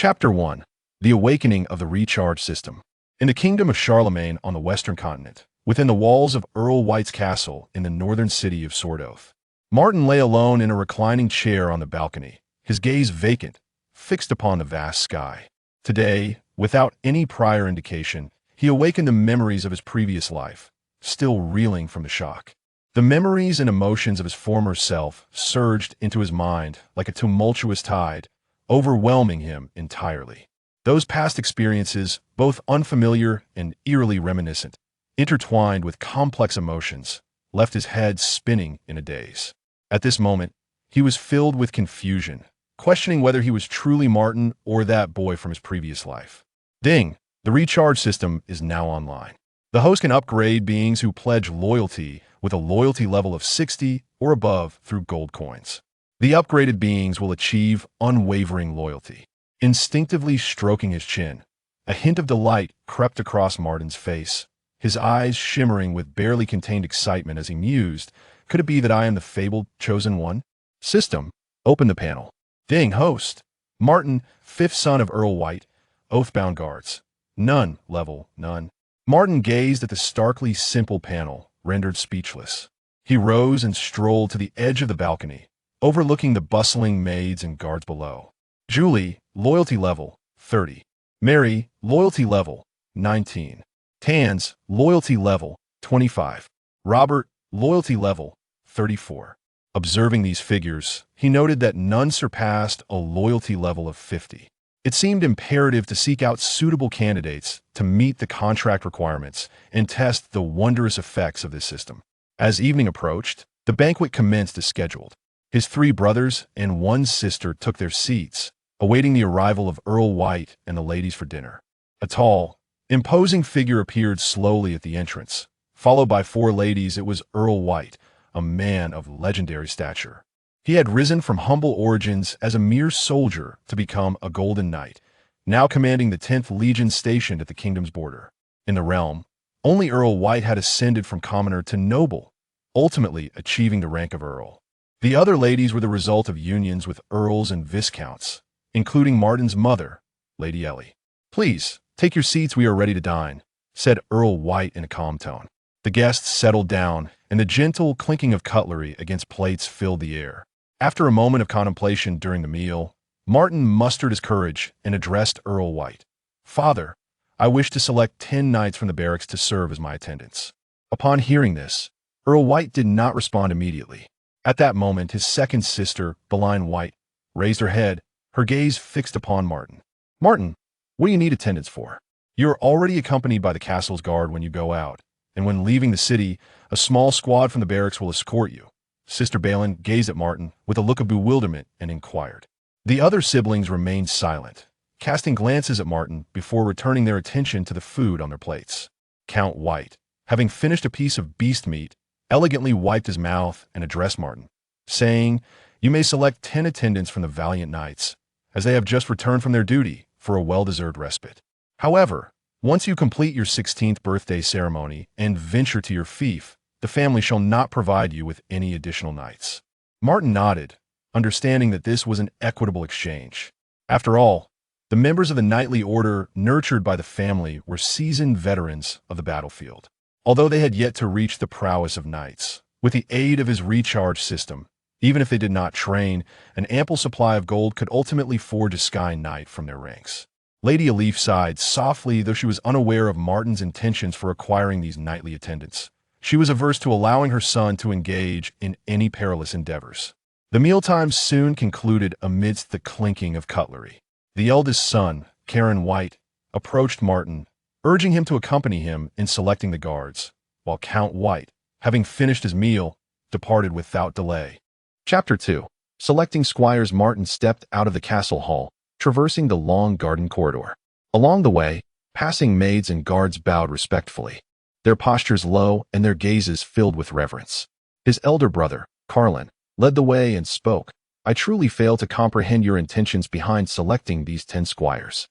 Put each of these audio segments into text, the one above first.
Chapter 1. The Awakening of the Recharge System. In the kingdom of Charlemagne on the western continent, within the walls of Earl White's castle in the northern city of Swordoath, Martin lay alone in a reclining chair on the balcony, his gaze vacant, fixed upon the vast sky. Today, without any prior indication, he awakened the memories of his previous life, still reeling from the shock. The memories and emotions of his former self surged into his mind like a tumultuous tide, overwhelming him entirely. Those past experiences, both unfamiliar and eerily reminiscent, intertwined with complex emotions, left his head spinning in a daze. At this moment, he was filled with confusion, questioning whether he was truly Martin or that boy from his previous life. Ding! The recharge system is now online. The host can upgrade beings who pledge loyalty with a loyalty level of 60 or above through gold coins. The upgraded beings will achieve unwavering loyalty. Instinctively stroking his chin, a hint of delight crept across Martin's face, his eyes shimmering with barely contained excitement as he mused, could it be that I am the fabled chosen one? System. Open the panel. Ding, host. Martin, fifth son of Earl White, oathbound guards. None, level, none. Martin gazed at the starkly simple panel, rendered speechless. He rose and strolled to the edge of the balcony, overlooking the bustling maids and guards below. Julie, loyalty level, 30. Mary, loyalty level, 19. Tans, loyalty level, 25. Robert, loyalty level, 34. Observing these figures, he noted that none surpassed a loyalty level of 50. It seemed imperative to seek out suitable candidates to meet the contract requirements and test the wondrous effects of this system. As evening approached, the banquet commenced as scheduled. His three brothers and one sister took their seats, awaiting the arrival of Earl White and the ladies for dinner. A tall, imposing figure appeared slowly at the entrance. Followed by four ladies, it was Earl White, a man of legendary stature. He had risen from humble origins as a mere soldier to become a Golden Knight, now commanding the 10th Legion stationed at the kingdom's border. In the realm, only Earl White had ascended from commoner to noble, ultimately achieving the rank of Earl. The other ladies were the result of unions with earls and viscounts, including Martin's mother, Lady Ellie. "Please, take your seats, we are ready to dine," said Earl White in a calm tone. The guests settled down, and the gentle clinking of cutlery against plates filled the air. After a moment of contemplation during the meal, Martin mustered his courage and addressed Earl White. "Father, I wish to select 10 knights from the barracks to serve as my attendants." Upon hearing this, Earl White did not respond immediately. At that moment, his second sister, Beline White, raised her head, her gaze fixed upon Martin. "Martin, what do you need attendance for? You are already accompanied by the castle's guard when you go out, and when leaving the city, a small squad from the barracks will escort you." Sister Balin gazed at Martin with a look of bewilderment and inquired. The other siblings remained silent, casting glances at Martin before returning their attention to the food on their plates. Count White, having finished a piece of beast meat, elegantly wiped his mouth and addressed Martin, saying, "You may select 10 attendants from the valiant knights, as they have just returned from their duty for a well-deserved respite. However, once you complete your 16th birthday ceremony and venture to your fief, the family shall not provide you with any additional knights." Martin nodded, understanding that this was an equitable exchange. After all, the members of the knightly order nurtured by the family were seasoned veterans of the battlefield. Although they had yet to reach the prowess of knights, with the aid of his recharge system, even if they did not train, an ample supply of gold could ultimately forge a Sky Knight from their ranks. Lady Elif sighed softly, though she was unaware of Martin's intentions for acquiring these knightly attendants. She was averse to allowing her son to engage in any perilous endeavors. The mealtime soon concluded amidst the clinking of cutlery. The eldest son, Karen White, approached Martin, urging him to accompany him in selecting the guards, while Count White, having finished his meal, departed without delay. Chapter 2. Selecting squires. Martin stepped out of the castle hall, traversing the long garden corridor. Along the way, passing maids and guards bowed respectfully, their postures low and their gazes filled with reverence. His elder brother, Carlin, led the way and spoke. "I truly fail to comprehend your intentions behind selecting these 10 squires.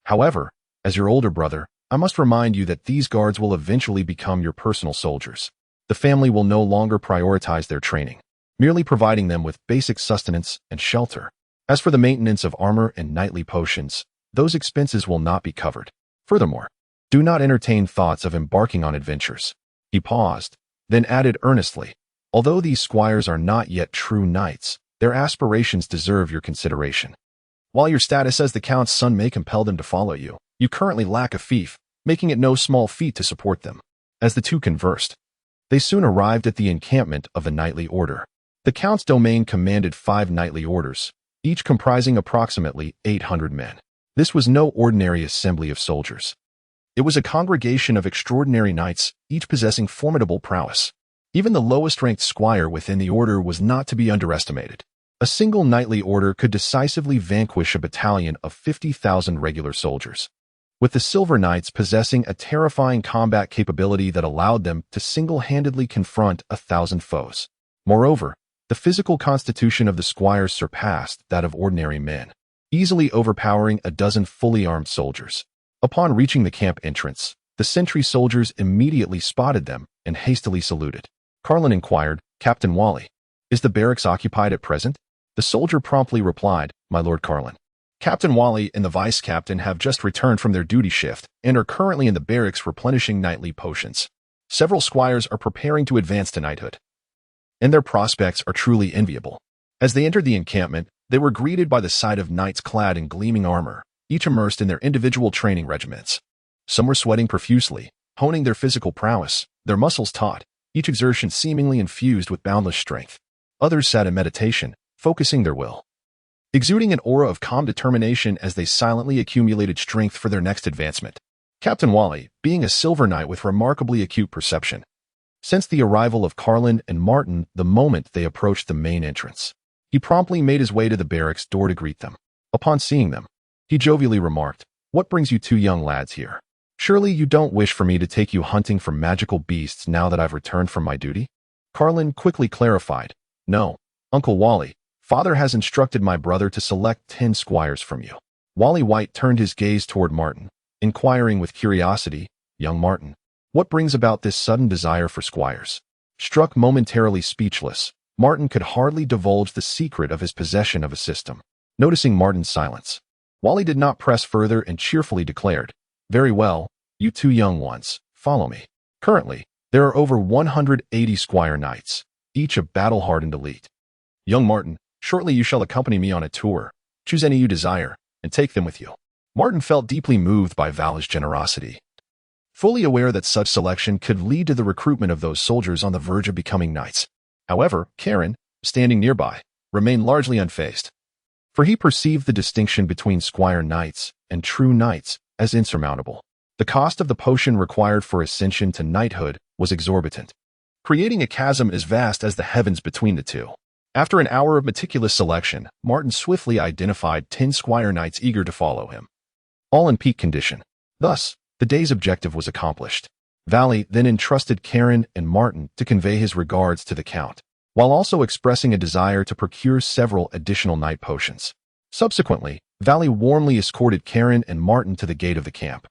However, as your older brother, I must remind you that these guards will eventually become your personal soldiers. The family will no longer prioritize their training, merely providing them with basic sustenance and shelter. As for the maintenance of armor and knightly potions, those expenses will not be covered. Furthermore, do not entertain thoughts of embarking on adventures." He paused, then added earnestly, "Although these squires are not yet true knights, their aspirations deserve your consideration. While your status as the Count's son may compel them to follow you, you currently lack a fief, making it no small feat to support them." As the two conversed, they soon arrived at the encampment of the knightly order. The Count's domain commanded 5 knightly orders, each comprising approximately 800 men. This was no ordinary assembly of soldiers. It was a congregation of extraordinary knights, each possessing formidable prowess. Even the lowest-ranked squire within the order was not to be underestimated. A single knightly order could decisively vanquish a battalion of 50,000 regular soldiers, with the Silver Knights possessing a terrifying combat capability that allowed them to single-handedly confront 1,000 foes. Moreover, the physical constitution of the squires surpassed that of ordinary men, easily overpowering a dozen fully armed soldiers. Upon reaching the camp entrance, the sentry soldiers immediately spotted them and hastily saluted. Carlin inquired, "Captain Wally, is the barracks occupied at present?" The soldier promptly replied, "My Lord Carlin. Captain Wally and the vice-captain have just returned from their duty shift and are currently in the barracks replenishing knightly potions. Several squires are preparing to advance to knighthood, and their prospects are truly enviable." As they entered the encampment, they were greeted by the sight of knights clad in gleaming armor, each immersed in their individual training regiments. Some were sweating profusely, honing their physical prowess, their muscles taut, each exertion seemingly infused with boundless strength. Others sat in meditation, focusing their will, exuding an aura of calm determination as they silently accumulated strength for their next advancement. Captain Wally, being a silver knight with remarkably acute perception, sensed the arrival of Carlin and Martin the moment they approached the main entrance. He promptly made his way to the barracks door to greet them. Upon seeing them, he jovially remarked, "What brings you two young lads here? Surely you don't wish for me to take you hunting for magical beasts now that I've returned from my duty?" Carlin quickly clarified, "No, Uncle Wally. Father has instructed my brother to select 10 squires from you." Wally White turned his gaze toward Martin, inquiring with curiosity, "Young Martin, what brings about this sudden desire for squires?" Struck momentarily speechless, Martin could hardly divulge the secret of his possession of a system. Noticing Martin's silence, Wally did not press further and cheerfully declared, "Very well, you two young ones, follow me. Currently, there are over 180 squire knights, each a battle-hardened elite. Young Martin, shortly you shall accompany me on a tour. Choose any you desire, and take them with you." Martin felt deeply moved by Val's generosity, fully aware that such selection could lead to the recruitment of those soldiers on the verge of becoming knights. However, Karen, standing nearby, remained largely unfazed, for he perceived the distinction between squire knights and true knights as insurmountable. The cost of the potion required for ascension to knighthood was exorbitant, creating a chasm as vast as the heavens between the two. After an hour of meticulous selection, Martin swiftly identified 10 squire knights eager to follow him, all in peak condition. Thus, the day's objective was accomplished. Valley then entrusted Karen and Martin to convey his regards to the Count, while also expressing a desire to procure several additional night potions. Subsequently, Valley warmly escorted Karen and Martin to the gate of the camp,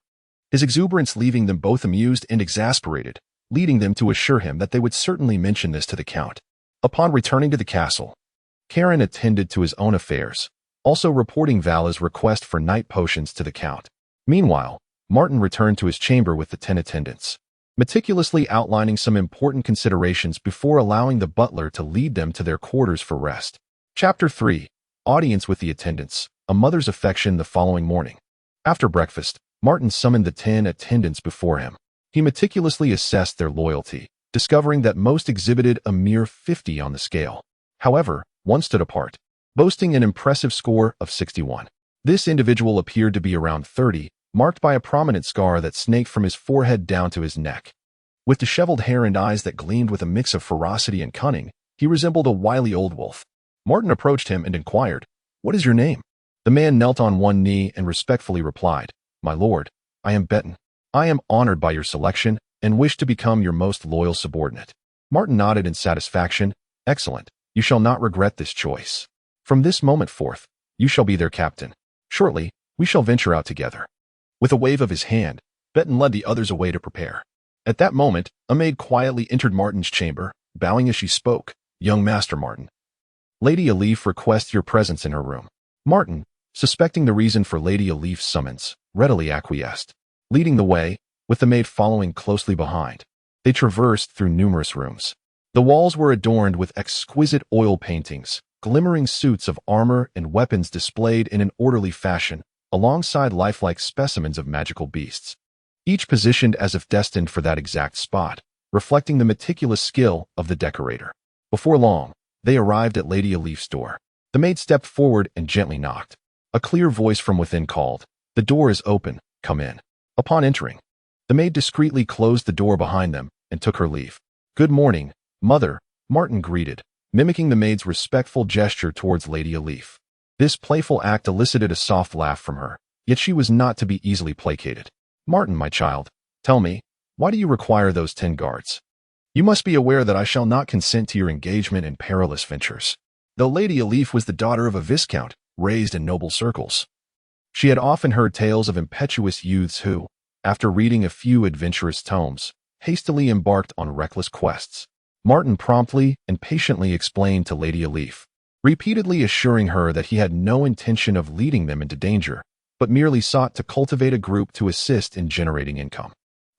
his exuberance leaving them both amused and exasperated, leading them to assure him that they would certainly mention this to the Count. Upon returning to the castle, Karen attended to his own affairs, also reporting Vala's request for night potions to the Count. Meanwhile, Martin returned to his chamber with the 10 attendants, meticulously outlining some important considerations before allowing the butler to lead them to their quarters for rest. Chapter 3. Audience with the attendants, a mother's affection the following morning. After breakfast, Martin summoned the 10 attendants before him. He meticulously assessed their loyalty, discovering that most exhibited a mere 50 on the scale. However, one stood apart, boasting an impressive score of 61. This individual appeared to be around 30, marked by a prominent scar that snaked from his forehead down to his neck. With disheveled hair and eyes that gleamed with a mix of ferocity and cunning, he resembled a wily old wolf. Martin approached him and inquired, "What is your name?" The man knelt on one knee and respectfully replied, "My lord, I am Betten. I am honored by your selection and wish to become your most loyal subordinate." Martin nodded in satisfaction. "Excellent. You shall not regret this choice. From this moment forth, you shall be their captain. Shortly, we shall venture out together." With a wave of his hand, Betten led the others away to prepare. At that moment, a maid quietly entered Martin's chamber, bowing as she spoke, "Young Master Martin, Lady Elif requests your presence in her room." Martin, suspecting the reason for Lady Elif's summons, readily acquiesced. Leading the way, with the maid following closely behind, they traversed through numerous rooms. The walls were adorned with exquisite oil paintings, glimmering suits of armor and weapons displayed in an orderly fashion, alongside lifelike specimens of magical beasts, each positioned as if destined for that exact spot, reflecting the meticulous skill of the decorator. Before long, they arrived at Lady Elif's door. The maid stepped forward and gently knocked. A clear voice from within called, "The door is open, come in." Upon entering, the maid discreetly closed the door behind them and took her leave. "Good morning, Mother," Martin greeted, mimicking the maid's respectful gesture towards Lady Elif. This playful act elicited a soft laugh from her, yet she was not to be easily placated. "Martin, my child, tell me, why do you require those 10 guards? You must be aware that I shall not consent to your engagement in perilous ventures." Though Lady Elif was the daughter of a viscount, raised in noble circles, she had often heard tales of impetuous youths who, after reading a few adventurous tomes, hastily embarked on reckless quests. Martin promptly and patiently explained to Lady Elif, repeatedly assuring her that he had no intention of leading them into danger, but merely sought to cultivate a group to assist in generating income.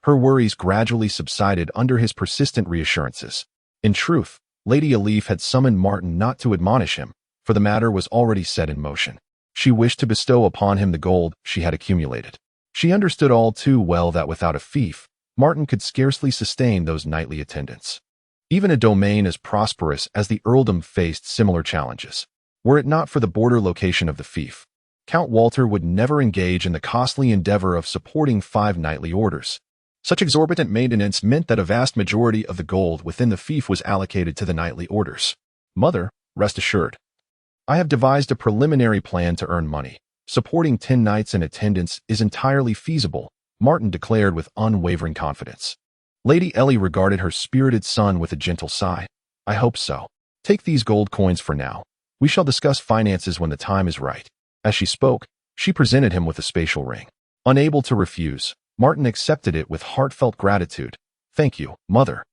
Her worries gradually subsided under his persistent reassurances. In truth, Lady Elif had summoned Martin not to admonish him, for the matter was already set in motion. She wished to bestow upon him the gold she had accumulated. She understood all too well that without a fief, Martin could scarcely sustain those nightly attendants. Even a domain as prosperous as the earldom faced similar challenges. Were it not for the border location of the fief, Count Walter would never engage in the costly endeavor of supporting 5 nightly orders. Such exorbitant maintenance meant that a vast majority of the gold within the fief was allocated to the nightly orders. "Mother, rest assured, I have devised a preliminary plan to earn money. Supporting 10 knights in attendance is entirely feasible," Martin declared with unwavering confidence. Lady Ellie regarded her spirited son with a gentle sigh. "I hope so. Take these gold coins for now. We shall discuss finances when the time is right." As she spoke, she presented him with a spatial ring. Unable to refuse, Martin accepted it with heartfelt gratitude. "Thank you, Mother."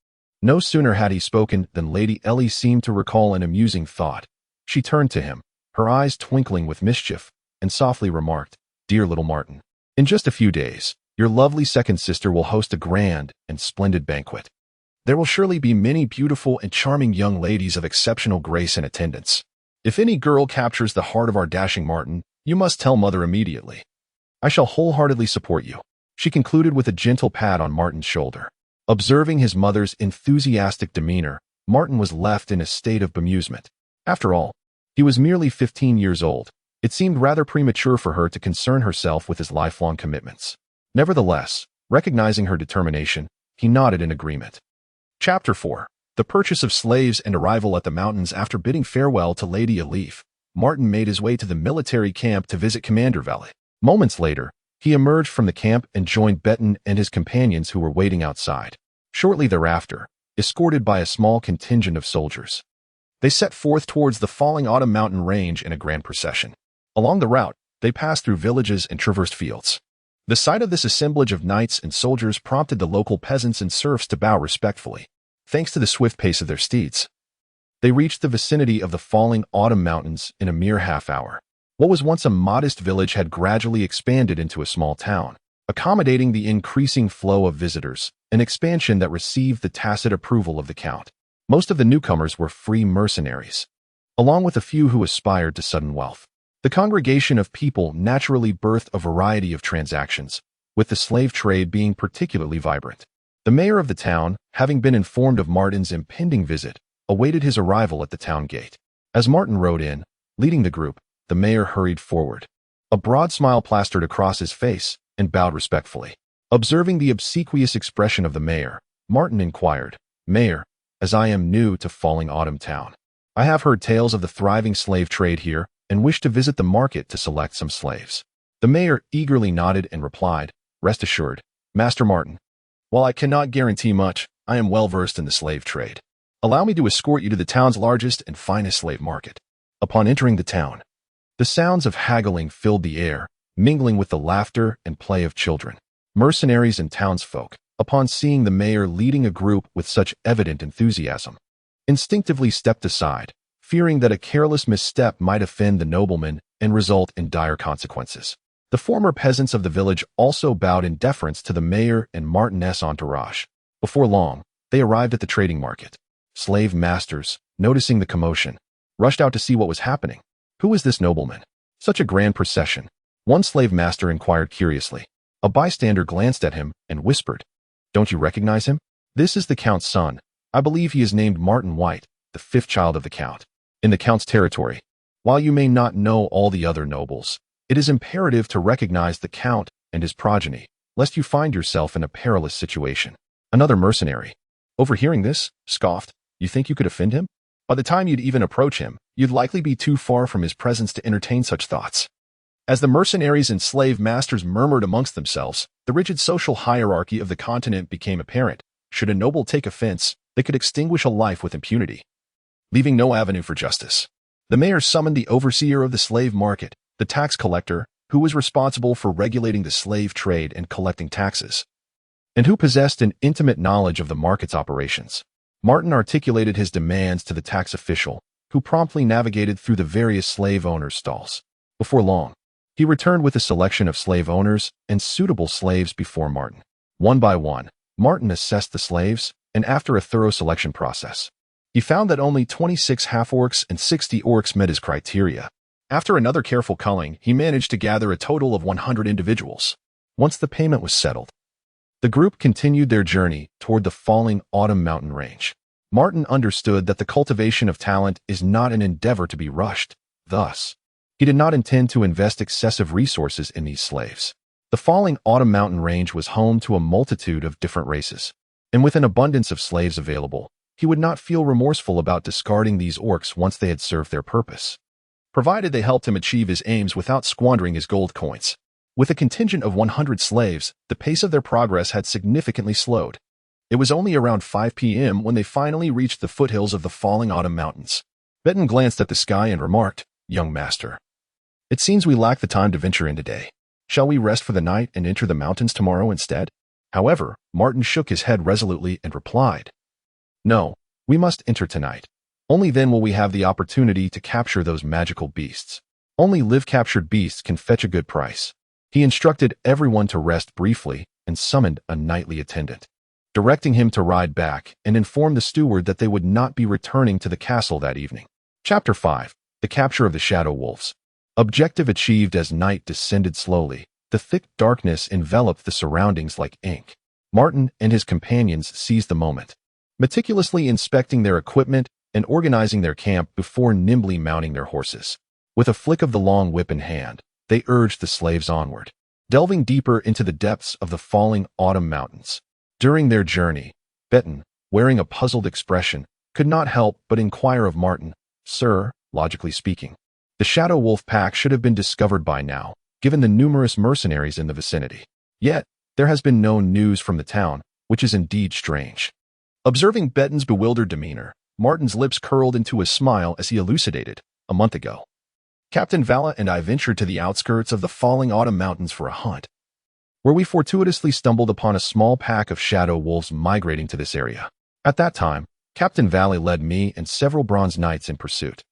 No sooner had he spoken than Lady Ellie seemed to recall an amusing thought. She turned to him, her eyes twinkling with mischief, and softly remarked, "Dear little Martin, in just a few days, your lovely second sister will host a grand and splendid banquet. There will surely be many beautiful and charming young ladies of exceptional grace in attendance. If any girl captures the heart of our dashing Martin, you must tell Mother immediately. I shall wholeheartedly support you," she concluded with a gentle pat on Martin's shoulder. Observing his mother's enthusiastic demeanor, Martin was left in a state of bemusement. After all, he was merely 15 years old. It seemed rather premature for her to concern herself with his lifelong commitments. Nevertheless, recognizing her determination, he nodded in agreement. Chapter 4. The Purchase of Slaves and Arrival at the Mountains. After bidding farewell to Lady Elif, Martin made his way to the military camp to visit Commander Valley. Moments later, he emerged from the camp and joined Betten and his companions who were waiting outside. Shortly thereafter, escorted by a small contingent of soldiers, they set forth towards the falling autumn mountain range in a grand procession. Along the route, they passed through villages and traversed fields. The sight of this assemblage of knights and soldiers prompted the local peasants and serfs to bow respectfully, thanks to the swift pace of their steeds. They reached the vicinity of the falling autumn mountains in a mere half-hour. What was once a modest village had gradually expanded into a small town, accommodating the increasing flow of visitors, an expansion that received the tacit approval of the count. Most of the newcomers were free mercenaries, along with a few who aspired to sudden wealth. The congregation of people naturally birthed a variety of transactions, with the slave trade being particularly vibrant. The mayor of the town, having been informed of Martin's impending visit, awaited his arrival at the town gate. As Martin rode in, leading the group, the mayor hurried forward. A broad smile plastered across his face, and bowed respectfully. Observing the obsequious expression of the mayor, Martin inquired, "Mayor, as I am new to Falling Autumn Town, I have heard tales of the thriving slave trade here, and wish to visit the market to select some slaves." The mayor eagerly nodded and replied, "Rest assured, Master Martin, while I cannot guarantee much, I am well versed in the slave trade. Allow me to escort you to the town's largest and finest slave market." Upon entering the town, the sounds of haggling filled the air, mingling with the laughter and play of children. Mercenaries and townsfolk, upon seeing the mayor leading a group with such evident enthusiasm, instinctively stepped aside, fearing that a careless misstep might offend the nobleman and result in dire consequences. The former peasants of the village also bowed in deference to the mayor and Martin's entourage. Before long, they arrived at the trading market. Slave masters, noticing the commotion, rushed out to see what was happening. Who is this nobleman? Such a grand procession. One slave master inquired curiously. A bystander glanced at him and whispered, "Don't you recognize him? This is the Count's son. I believe he is named Martin White, the fifth child of the Count. In the Count's territory, while you may not know all the other nobles, it is imperative to recognize the Count and his progeny, lest you find yourself in a perilous situation." Another mercenary, overhearing this, scoffed, "You think you could offend him? By the time you'd even approach him, you'd likely be too far from his presence to entertain such thoughts." As the mercenaries and slave masters murmured amongst themselves, the rigid social hierarchy of the continent became apparent. Should a noble take offense, they could extinguish a life with impunity, leaving no avenue for justice. The mayor summoned the overseer of the slave market, the tax collector, who was responsible for regulating the slave trade and collecting taxes, and who possessed an intimate knowledge of the market's operations. Martin articulated his demands to the tax official, who promptly navigated through the various slave owners' stalls. Before long, he returned with a selection of slave owners and suitable slaves before Martin. One by one, Martin assessed the slaves, and after a thorough selection process, he found that only 26 half-orcs and 60 orcs met his criteria. After another careful culling, he managed to gather a total of 100 individuals. Once the payment was settled, the group continued their journey toward the falling Autumn Mountain Range. Martin understood that the cultivation of talent is not an endeavor to be rushed. Thus, he did not intend to invest excessive resources in these slaves. The falling Autumn Mountain Range was home to a multitude of different races, and with an abundance of slaves available, he would not feel remorseful about discarding these orcs once they had served their purpose, provided they helped him achieve his aims without squandering his gold coins. With a contingent of 100 slaves, the pace of their progress had significantly slowed. It was only around 5 p.m. when they finally reached the foothills of the falling Autumn Mountains. Benton glanced at the sky and remarked, "Young master, it seems we lack the time to venture in today. Shall we rest for the night and enter the mountains tomorrow instead?" However, Martin shook his head resolutely and replied, "No, we must enter tonight. Only then will we have the opportunity to capture those magical beasts. Only live-captured beasts can fetch a good price." He instructed everyone to rest briefly and summoned a nightly attendant, directing him to ride back and inform the steward that they would not be returning to the castle that evening. Chapter 5. The Capture of the Shadow Wolves. Objective achieved. As night descended slowly, the thick darkness enveloped the surroundings like ink. Martin and his companions seized the moment, meticulously inspecting their equipment and organizing their camp before nimbly mounting their horses. With a flick of the long whip in hand, they urged the slaves onward, delving deeper into the depths of the falling Autumn Mountains. During their journey, Benton, wearing a puzzled expression, could not help but inquire of Martin, "Sir, logically speaking, the Shadow Wolf pack should have been discovered by now, given the numerous mercenaries in the vicinity. Yet, there has been no news from the town, which is indeed strange." Observing Benton's bewildered demeanor, Martin's lips curled into a smile as he elucidated, "A month ago, Captain Vala and I ventured to the outskirts of the falling Autumn Mountains for a hunt, where we fortuitously stumbled upon a small pack of shadow wolves migrating to this area. At that time, Captain Valley led me and several bronze knights in pursuit.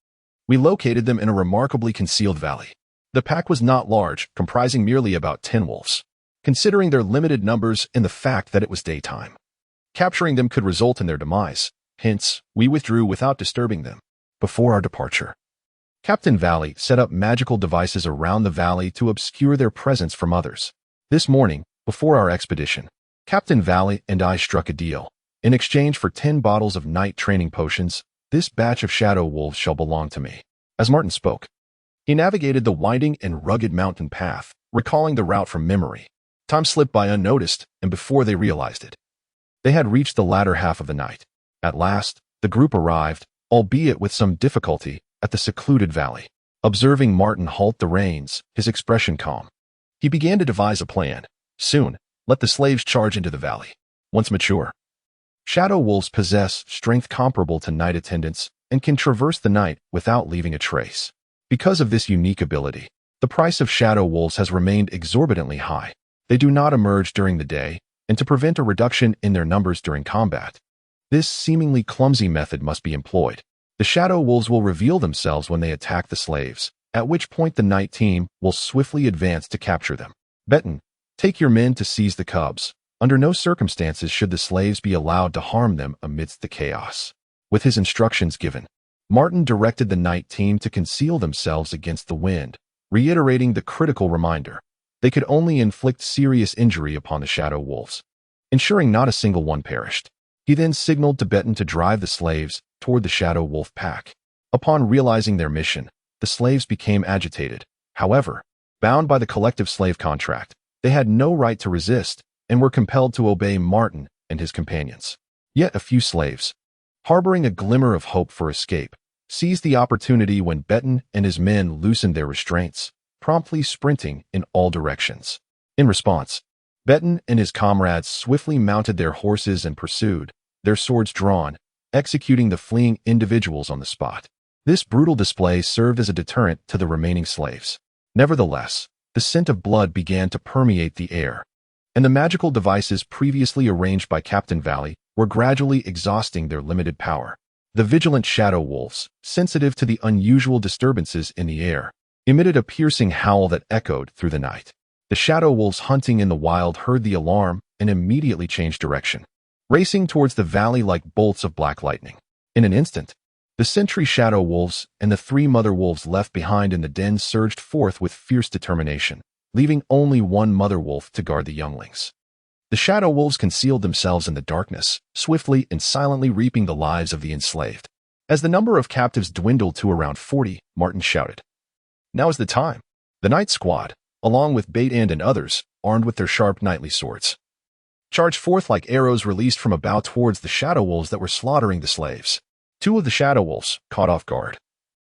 We located them in a remarkably concealed valley. The pack was not large, comprising merely about 10 wolves, considering their limited numbers and the fact that it was daytime. Capturing them could result in their demise, hence, we withdrew without disturbing them. Before our departure, Captain Valley set up magical devices around the valley to obscure their presence from others. This morning, before our expedition, Captain Valley and I struck a deal. In exchange for 10 bottles of night training potions, this batch of shadow wolves shall belong to me." As Martin spoke, he navigated the winding and rugged mountain path, recalling the route from memory. Time slipped by unnoticed, and before they realized it, they had reached the latter half of the night. At last, the group arrived, albeit with some difficulty, at the secluded valley. Observing Martin halt the reins, his expression calm, he began to devise a plan. Soon, let the slaves charge into the valley. Once mature, shadow wolves possess strength comparable to night attendants and can traverse the night without leaving a trace. Because of this unique ability, the price of shadow wolves has remained exorbitantly high. They do not emerge during the day, and to prevent a reduction in their numbers during combat, this seemingly clumsy method must be employed. The shadow wolves will reveal themselves when they attack the slaves, at which point the night team will swiftly advance to capture them. Beton, take your men to seize the cubs. Under no circumstances should the slaves be allowed to harm them amidst the chaos. With his instructions given, Martin directed the night team to conceal themselves against the wind, reiterating the critical reminder. They could only inflict serious injury upon the shadow wolves, ensuring not a single one perished. He then signaled to Beton to drive the slaves toward the shadow wolf pack. Upon realizing their mission, the slaves became agitated. However, bound by the collective slave contract, they had no right to resist and were compelled to obey Martin and his companions. Yet a few slaves, harboring a glimmer of hope for escape, seized the opportunity when Beton and his men loosened their restraints, promptly sprinting in all directions. In response, Beton and his comrades swiftly mounted their horses and pursued, their swords drawn, executing the fleeing individuals on the spot. This brutal display served as a deterrent to the remaining slaves. Nevertheless, the scent of blood began to permeate the air, and the magical devices previously arranged by Captain Valley were gradually exhausting their limited power. The vigilant shadow wolves, sensitive to the unusual disturbances in the air, emitted a piercing howl that echoed through the night. The shadow wolves hunting in the wild heard the alarm and immediately changed direction, racing towards the valley like bolts of black lightning. In an instant, the sentry shadow wolves and the 3 mother wolves left behind in the den surged forth with fierce determination, leaving only one mother wolf to guard the younglings. The shadow wolves concealed themselves in the darkness, swiftly and silently reaping the lives of the enslaved. As the number of captives dwindled to around 40, Martin shouted, "Now is the time." The night squad, along with Bait-End and others, armed with their sharp knightly swords, charged forth like arrows released from a bow towards the shadow wolves that were slaughtering the slaves. 2 of the shadow wolves, caught off guard,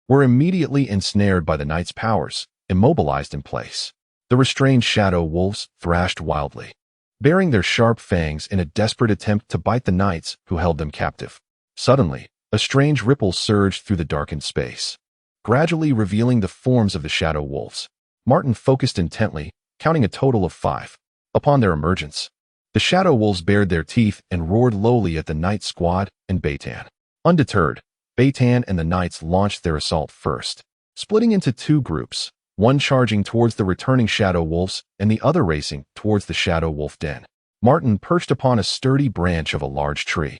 were immediately ensnared by the knight's powers, immobilized in place. The restrained shadow wolves thrashed wildly, baring their sharp fangs in a desperate attempt to bite the knights who held them captive. Suddenly, a strange ripple surged through the darkened space, gradually revealing the forms of the shadow wolves. Martin focused intently, counting a total of 5. Upon their emergence, the shadow wolves bared their teeth and roared lowly at the night squad and Bait-End. Undeterred, Bait-End and the knights launched their assault first, splitting into 2 groups, one charging towards the returning shadow wolves and the other racing towards the shadow wolf den. Martin perched upon a sturdy branch of a large tree,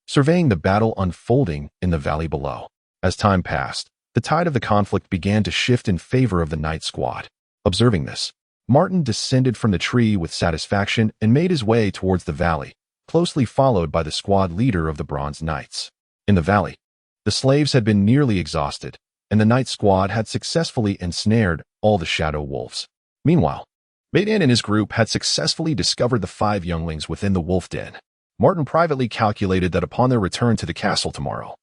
surveying the battle unfolding in the valley below. As time passed, the tide of the conflict began to shift in favor of the night squad. Observing this, Martin descended from the tree with satisfaction and made his way towards the valley, closely followed by the squad leader of the Bronze Knights. In the valley, the slaves had been nearly exhausted, and the night squad had successfully ensnared all the shadow wolves. Meanwhile, Bait-End and his group had successfully discovered the 5 younglings within the wolf den. Martin privately calculated that upon their return to the castle tomorrow,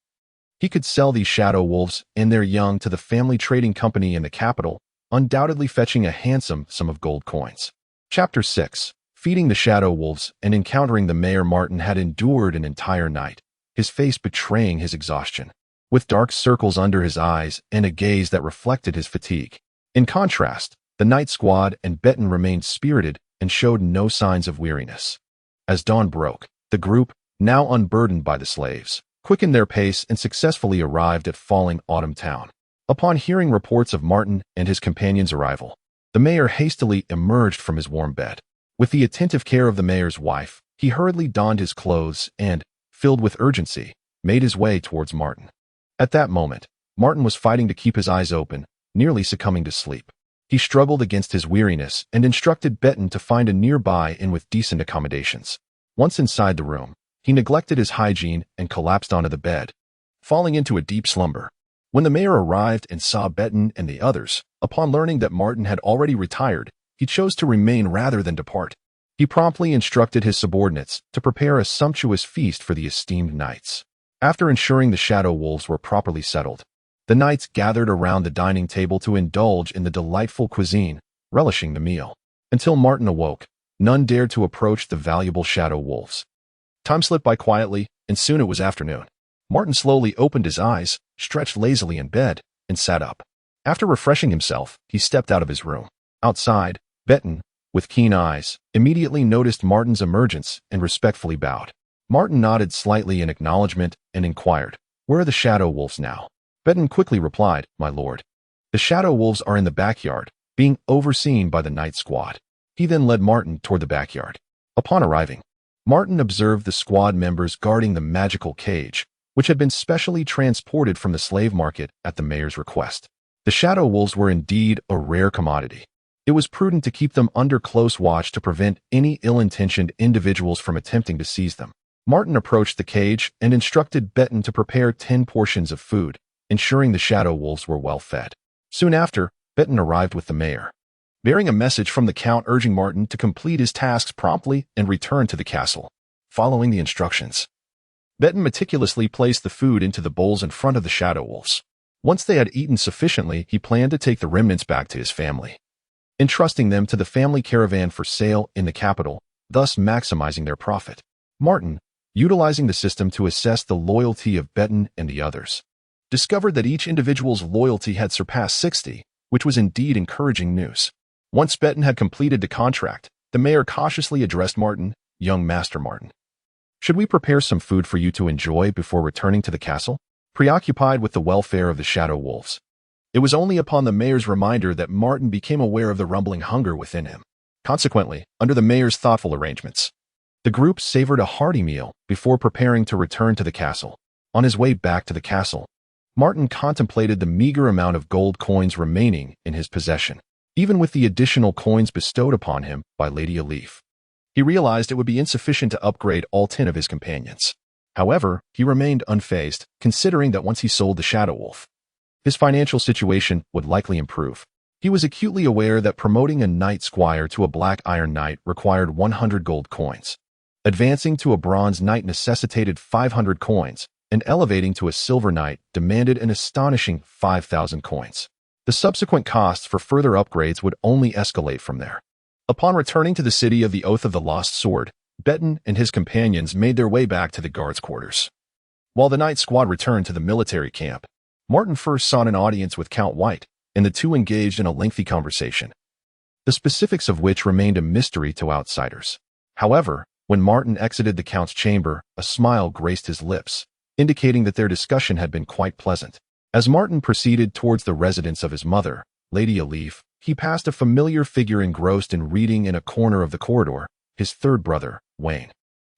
he could sell these shadow wolves and their young to the family trading company in the capital, undoubtedly fetching a handsome sum of gold coins. Chapter 6. Feeding the shadow wolves and encountering the mayor. Martin had endured an entire night, his face betraying his exhaustion, with dark circles under his eyes and a gaze that reflected his fatigue. In contrast, the night squad and Beton remained spirited and showed no signs of weariness. As dawn broke, the group, now unburdened by the slaves, quickened their pace and successfully arrived at Falling Autumn Town. Upon hearing reports of Martin and his companion's arrival, the mayor hastily emerged from his warm bed. With the attentive care of the mayor's wife, he hurriedly donned his clothes and, filled with urgency, made his way towards Martin. At that moment, Martin was fighting to keep his eyes open, nearly succumbing to sleep. He struggled against his weariness and instructed Beton to find a nearby inn with decent accommodations. Once inside the room, he neglected his hygiene and collapsed onto the bed, falling into a deep slumber. When the mayor arrived and saw Beton and the others, upon learning that Martin had already retired, he chose to remain rather than depart. He promptly instructed his subordinates to prepare a sumptuous feast for the esteemed knights. After ensuring the shadow wolves were properly settled, the knights gathered around the dining table to indulge in the delightful cuisine, relishing the meal. Until Martin awoke, none dared to approach the valuable shadow wolves. Time slipped by quietly, and soon it was afternoon. Martin slowly opened his eyes, stretched lazily in bed, and sat up. After refreshing himself, he stepped out of his room. Outside, Beton, with keen eyes, immediately noticed Martin's emergence and respectfully bowed. Martin nodded slightly in acknowledgement and inquired, "Where are the shadow wolves now?" Beton quickly replied, "My lord, The Shadow Wolves are in the backyard, being overseen by the night squad. He then led Martin toward the backyard. Upon arriving, Martin observed the squad members guarding the magical cage, which had been specially transported from the slave market at the mayor's request. The Shadow Wolves were indeed a rare commodity. It was prudent to keep them under close watch to prevent any ill-intentioned individuals from attempting to seize them. Martin approached the cage and instructed Betten to prepare 10 portions of food, ensuring the Shadow Wolves were well fed. Soon after, Betten arrived with the mayor, bearing a message from the Count urging Martin to complete his tasks promptly and return to the castle. Following the instructions, Betten meticulously placed the food into the bowls in front of the Shadow Wolves. Once they had eaten sufficiently, he planned to take the remnants back to his family, entrusting them to the family caravan for sale in the capital, thus maximizing their profit. Martin, utilizing the system to assess the loyalty of Betten and the others, discovered that each individual's loyalty had surpassed 60, which was indeed encouraging news. Once Betten had completed the contract, the mayor cautiously addressed Martin, "Young Master Martin, should we prepare some food for you to enjoy before returning to the castle?" Preoccupied with the welfare of the Shadow Wolves, it was only upon the mayor's reminder that Martin became aware of the rumbling hunger within him. Consequently, under the mayor's thoughtful arrangements, the group savored a hearty meal before preparing to return to the castle. On his way back to the castle, Martin contemplated the meager amount of gold coins remaining in his possession. Even with the additional coins bestowed upon him by Lady Elif, he realized it would be insufficient to upgrade all 10 of his companions. However, he remained unfazed, considering that once he sold the Shadow Wolf, his financial situation would likely improve. He was acutely aware that promoting a Knight Squire to a Black Iron Knight required 100 gold coins. Advancing to a Bronze Knight necessitated 500 coins, and elevating to a Silver Knight demanded an astonishing 5,000 coins. The subsequent costs for further upgrades would only escalate from there. Upon returning to the city of the Oath of the Lost Sword, Betten and his companions made their way back to the guards' quarters. While the Knight Squad returned to the military camp, Martin first sought an audience with Count White, and the two engaged in a lengthy conversation, the specifics of which remained a mystery to outsiders. However, when Martin exited the Count's chamber, a smile graced his lips, indicating that their discussion had been quite pleasant. As Martin proceeded towards the residence of his mother, Lady Elif, he passed a familiar figure engrossed in reading in a corner of the corridor, his third brother, Wayne.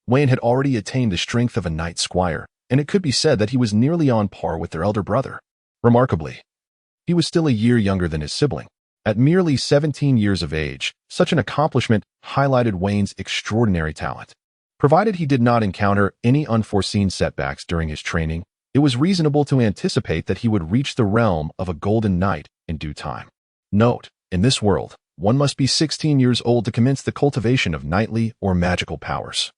Wayne had already attained the strength of a Knight Squire, and it could be said that he was nearly on par with their elder brother. Remarkably, he was still a year younger than his sibling. At merely 17 years of age, such an accomplishment highlighted Wayne's extraordinary talent. Provided he did not encounter any unforeseen setbacks during his training, it was reasonable to anticipate that he would reach the realm of a Golden Knight in due time. Note: in this world, one must be 16 years old to commence the cultivation of knightly or magical powers,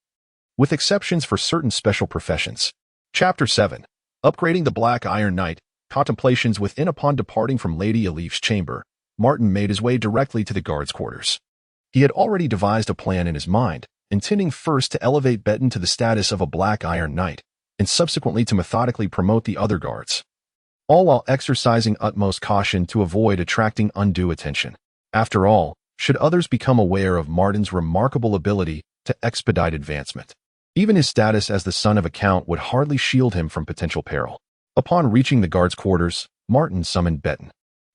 with exceptions for certain special professions. Chapter 7. Upgrading the Black Iron Knight. Contemplations within. Upon departing from Lady Elif's chamber, Martin made his way directly to the guards' quarters. He had already devised a plan in his mind, intending first to elevate Betten to the status of a Black Iron Knight, and subsequently to methodically promote the other guards, all while exercising utmost caution to avoid attracting undue attention. After all, should others become aware of Martin's remarkable ability to expedite advancement, even his status as the son of a count would hardly shield him from potential peril. Upon reaching the guards' quarters, Martin summoned Betten.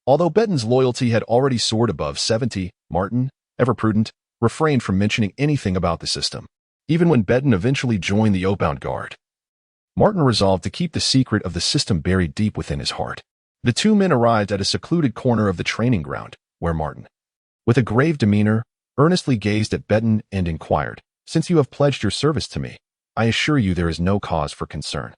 Although Betten's loyalty had already soared above 70, Martin, ever prudent, refrained from mentioning anything about the system. Even when Betten eventually joined the Oathbound Guard, Martin resolved to keep the secret of the system buried deep within his heart. The two men arrived at a secluded corner of the training ground, where Martin, with a grave demeanor, earnestly gazed at Betten and inquired, "Since you have pledged your service to me, I assure you there is no cause for concern.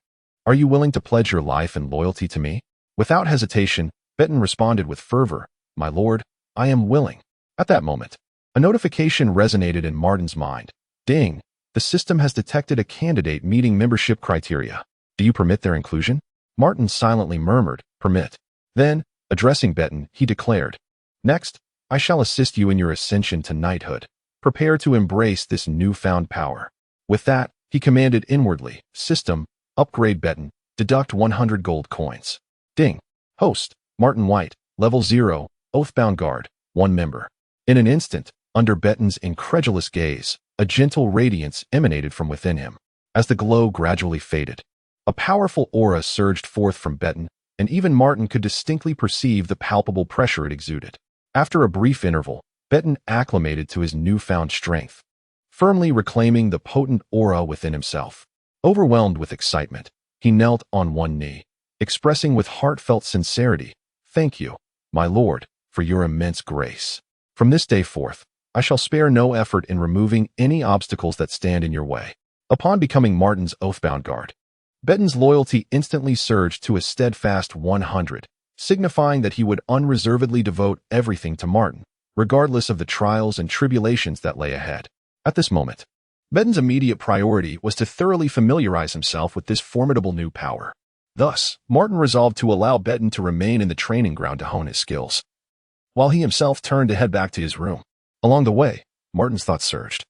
Are you willing to pledge your life and loyalty to me?" Without hesitation, Betten responded with fervor, "My lord, I am willing." At that moment, a notification resonated in Martin's mind. Ding! The system has detected a candidate meeting membership criteria. Do you permit their inclusion? Martin silently murmured, "Permit." Then, addressing Betten, he declared, "Next, I shall assist you in your ascension to knighthood. Prepare to embrace this newfound power." With that, he commanded inwardly, "System, upgrade Betten, deduct 100 gold coins." Ding! Host, Martin White, level 0, Oathbound Guard, 1 member. In an instant, under Betten's incredulous gaze, a gentle radiance emanated from within him. As the glow gradually faded, a powerful aura surged forth from Betten, and even Martin could distinctly perceive the palpable pressure it exuded. After a brief interval, Betten acclimated to his newfound strength, firmly reclaiming the potent aura within himself. Overwhelmed with excitement, he knelt on one knee, expressing with heartfelt sincerity, "Thank you, my lord, for your immense grace. From this day forth, I shall spare no effort in removing any obstacles that stand in your way." Upon becoming Martin's oathbound guard, Betten's loyalty instantly surged to a steadfast 100, signifying that he would unreservedly devote everything to Martin, regardless of the trials and tribulations that lay ahead. At this moment, Betten's immediate priority was to thoroughly familiarize himself with this formidable new power. Thus, Martin resolved to allow Betten to remain in the training ground to hone his skills, while he himself turned to head back to his room. Along the way, Martin's thoughts surged,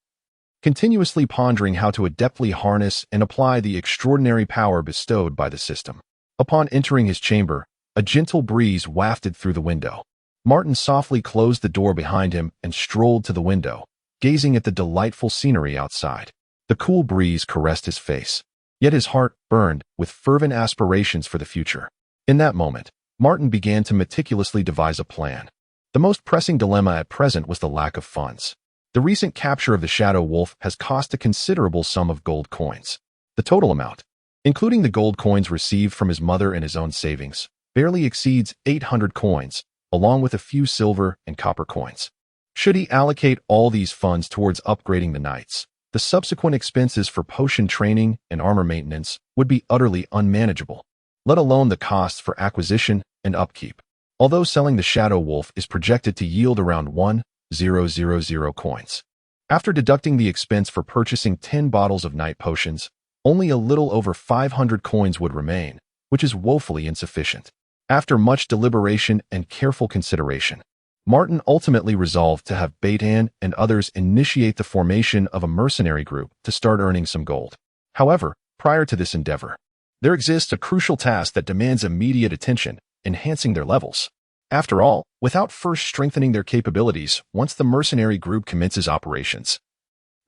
continuously pondering how to adeptly harness and apply the extraordinary power bestowed by the system. Upon entering his chamber, a gentle breeze wafted through the window. Martin softly closed the door behind him and strolled to the window, gazing at the delightful scenery outside. The cool breeze caressed his face, yet his heart burned with fervent aspirations for the future. In that moment, Martin began to meticulously devise a plan. The most pressing dilemma at present was the lack of funds. The recent capture of the Shadow Wolf has cost a considerable sum of gold coins. The total amount, including the gold coins received from his mother and his own savings, barely exceeds 800 coins, along with a few silver and copper coins. Should he allocate all these funds towards upgrading the knights, the subsequent expenses for potion training and armor maintenance would be utterly unmanageable, let alone the costs for acquisition and upkeep. Although selling the Shadow Wolf is projected to yield around 1,000 coins. After deducting the expense for purchasing 10 bottles of night potions, only a little over 500 coins would remain, which is woefully insufficient. After much deliberation and careful consideration, Martin ultimately resolved to have Beitan and others initiate the formation of a mercenary group to start earning some gold. However, prior to this endeavor, there exists a crucial task that demands immediate attention, enhancing their levels. After all, without first strengthening their capabilities, once the mercenary group commences operations,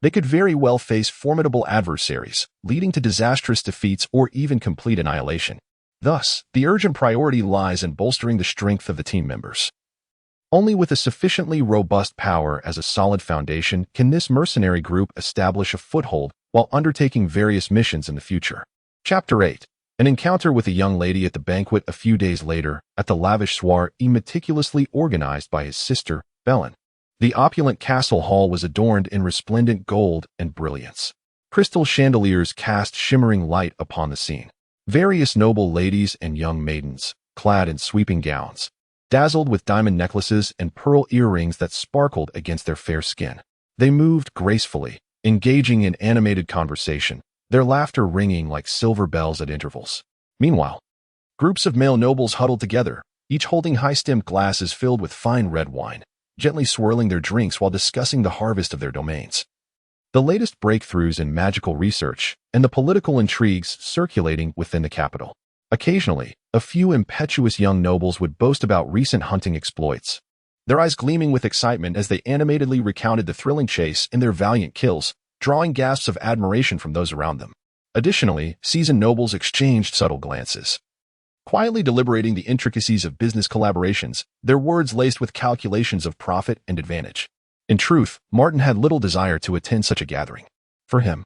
they could very well face formidable adversaries, leading to disastrous defeats or even complete annihilation. Thus, the urgent priority lies in bolstering the strength of the team members. Only with a sufficiently robust power as a solid foundation can this mercenary group establish a foothold while undertaking various missions in the future. Chapter 8. An encounter with a young lady at the banquet a few days later at the lavish soiree meticulously organized by his sister, Belen. The opulent castle hall was adorned in resplendent gold and brilliance. Crystal chandeliers cast shimmering light upon the scene. Various noble ladies and young maidens, clad in sweeping gowns, dazzled with diamond necklaces and pearl earrings that sparkled against their fair skin. They moved gracefully, engaging in animated conversation, their laughter ringing like silver bells at intervals. Meanwhile, groups of male nobles huddled together, each holding high-stemmed glasses filled with fine red wine, gently swirling their drinks while discussing the harvest of their domains, the latest breakthroughs in magical research, and the political intrigues circulating within the capital. Occasionally, a few impetuous young nobles would boast about recent hunting exploits, their eyes gleaming with excitement as they animatedly recounted the thrilling chase and their valiant kills, drawing gasps of admiration from those around them. Additionally, seasoned nobles exchanged subtle glances, quietly deliberating the intricacies of business collaborations, their words laced with calculations of profit and advantage. In truth, Martin had little desire to attend such a gathering. For him,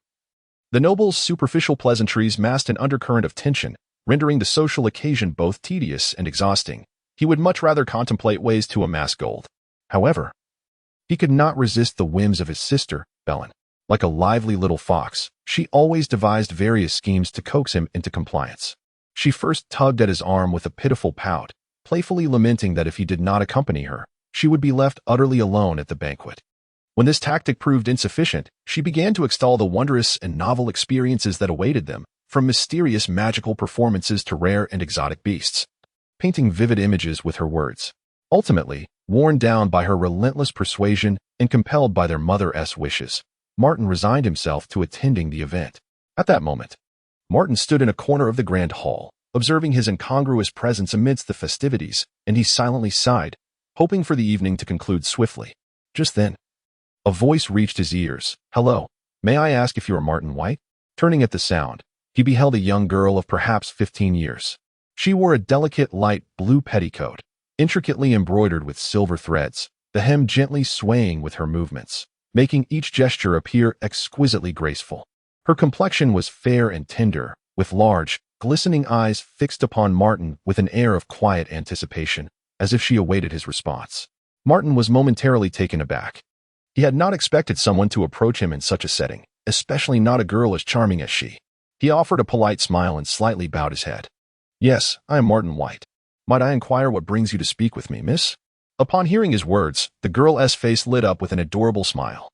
the nobles' superficial pleasantries masked an undercurrent of tension, rendering the social occasion both tedious and exhausting. He would much rather contemplate ways to amass gold. However, he could not resist the whims of his sister, Belen. Like a lively little fox, she always devised various schemes to coax him into compliance. She first tugged at his arm with a pitiful pout, playfully lamenting that if he did not accompany her, she would be left utterly alone at the banquet. When this tactic proved insufficient, she began to extol the wondrous and novel experiences that awaited them, from mysterious magical performances to rare and exotic beasts, painting vivid images with her words. Ultimately, worn down by her relentless persuasion and compelled by their mother's wishes, Martin resigned himself to attending the event. At that moment, Martin stood in a corner of the grand hall, observing his incongruous presence amidst the festivities, and he silently sighed, hoping for the evening to conclude swiftly. Just then, a voice reached his ears. "Hello, may I ask if you are Martin White?" Turning at the sound, he beheld a young girl of perhaps 15 years. She wore a delicate light blue petticoat, intricately embroidered with silver threads, the hem gently swaying with her movements, making each gesture appear exquisitely graceful. Her complexion was fair and tender, with large, glistening eyes fixed upon Martin with an air of quiet anticipation, as if she awaited his response. Martin was momentarily taken aback. He had not expected someone to approach him in such a setting, especially not a girl as charming as she. He offered a polite smile and slightly bowed his head. "Yes, I am Martin White. Might I inquire what brings you to speak with me, miss?" Upon hearing his words, the girl's face lit up with an adorable smile,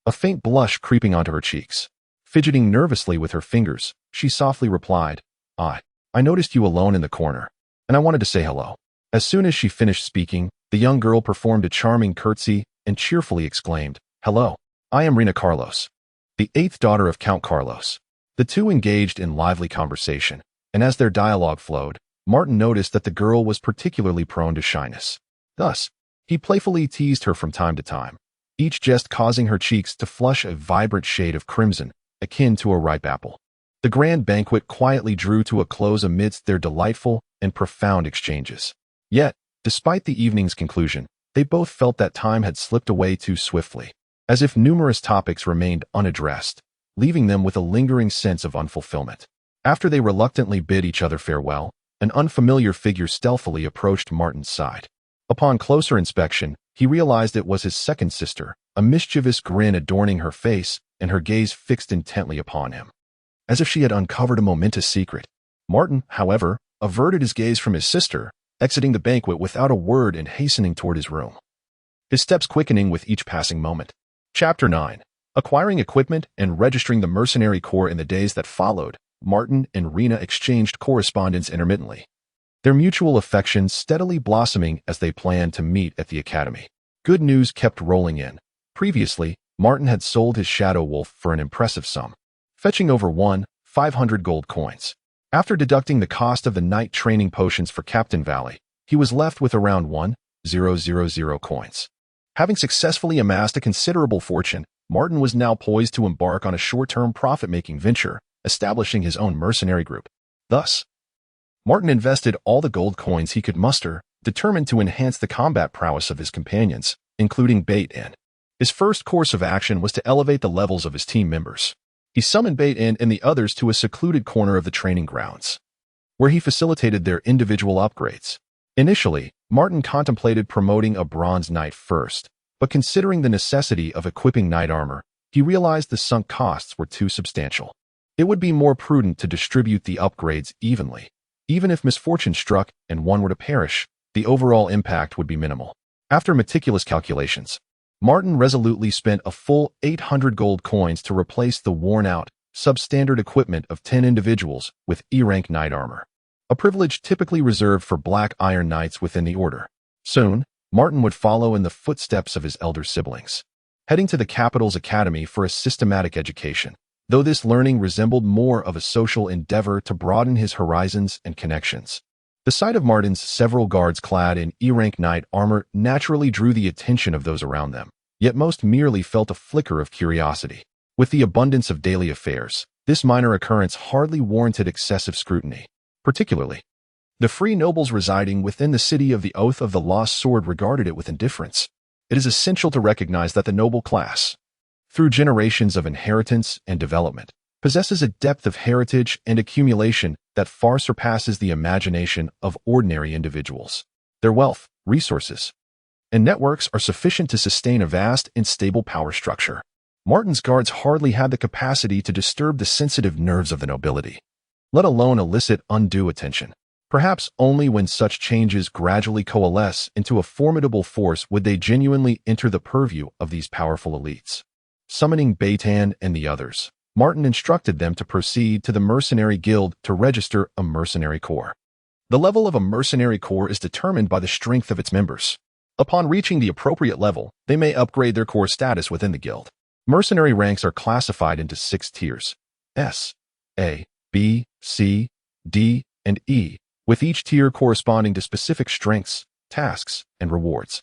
a faint blush creeping onto her cheeks. Fidgeting nervously with her fingers, she softly replied, I noticed you alone in the corner, and I wanted to say hello." As soon as she finished speaking, the young girl performed a charming curtsy and cheerfully exclaimed, "Hello, I am Rena Carlos, the 8th daughter of Count Carlos." The two engaged in lively conversation, and as their dialogue flowed, Martin noticed that the girl was particularly prone to shyness. Thus, he playfully teased her from time to time, each jest causing her cheeks to flush a vibrant shade of crimson, akin to a ripe apple. The grand banquet quietly drew to a close amidst their delightful and profound exchanges. Yet, despite the evening's conclusion, they both felt that time had slipped away too swiftly, as if numerous topics remained unaddressed, leaving them with a lingering sense of unfulfillment. After they reluctantly bid each other farewell, an unfamiliar figure stealthily approached Martin's side. Upon closer inspection, he realized it was his second sister, a mischievous grin adorning her face and her gaze fixed intently upon him, as if she had uncovered a momentous secret. Martin, however, averted his gaze from his sister, exiting the banquet without a word and hastening toward his room, his steps quickening with each passing moment. Chapter 9. Acquiring equipment and registering the mercenary corps. In the days that followed, Martin and Rena exchanged correspondence intermittently, their mutual affections steadily blossoming as they planned to meet at the academy. Good news kept rolling in. Previously, Martin had sold his Shadow Wolf for an impressive sum, fetching over 500 gold coins. After deducting the cost of the night training potions for Captain Valley, he was left with around 1,000 coins. Having successfully amassed a considerable fortune, Martin was now poised to embark on a short-term profit-making venture, establishing his own mercenary group. Thus, Martin invested all the gold coins he could muster, determined to enhance the combat prowess of his companions, including Bait-In. His first course of action was to elevate the levels of his team members. He summoned Bait-In and the others to a secluded corner of the training grounds, where he facilitated their individual upgrades. Initially, Martin contemplated promoting a Bronze Knight first, but considering the necessity of equipping knight armor, he realized the sunk costs were too substantial. It would be more prudent to distribute the upgrades evenly. Even if misfortune struck and one were to perish, the overall impact would be minimal. After meticulous calculations, Martin resolutely spent a full 800 gold coins to replace the worn-out, substandard equipment of 10 individuals with E-rank knight armor, a privilege typically reserved for Black Iron Knights within the order. Soon, Martin would follow in the footsteps of his elder siblings, heading to the capital's academy for a systematic education, though this learning resembled more of a social endeavor to broaden his horizons and connections. The sight of Martin's several guards clad in E-rank knight armor naturally drew the attention of those around them, yet most merely felt a flicker of curiosity. With the abundance of daily affairs, this minor occurrence hardly warranted excessive scrutiny. Particularly, the free nobles residing within the city of the Oath of the Lost Sword regarded it with indifference. It is essential to recognize that the noble class, through generations of inheritance and development, possesses a depth of heritage and accumulation that far surpasses the imagination of ordinary individuals. Their wealth, resources, and networks are sufficient to sustain a vast and stable power structure. Martin's guards hardly had the capacity to disturb the sensitive nerves of the nobility, let alone elicit undue attention. Perhaps only when such changes gradually coalesce into a formidable force would they genuinely enter the purview of these powerful elites. Summoning Bait-In and the others, Martin instructed them to proceed to the Mercenary Guild to register a mercenary corps. The level of a mercenary corps is determined by the strength of its members. Upon reaching the appropriate level, they may upgrade their corps status within the guild. Mercenary ranks are classified into 6 tiers: S, A, B, C, D, and E, with each tier corresponding to specific strengths, tasks, and rewards.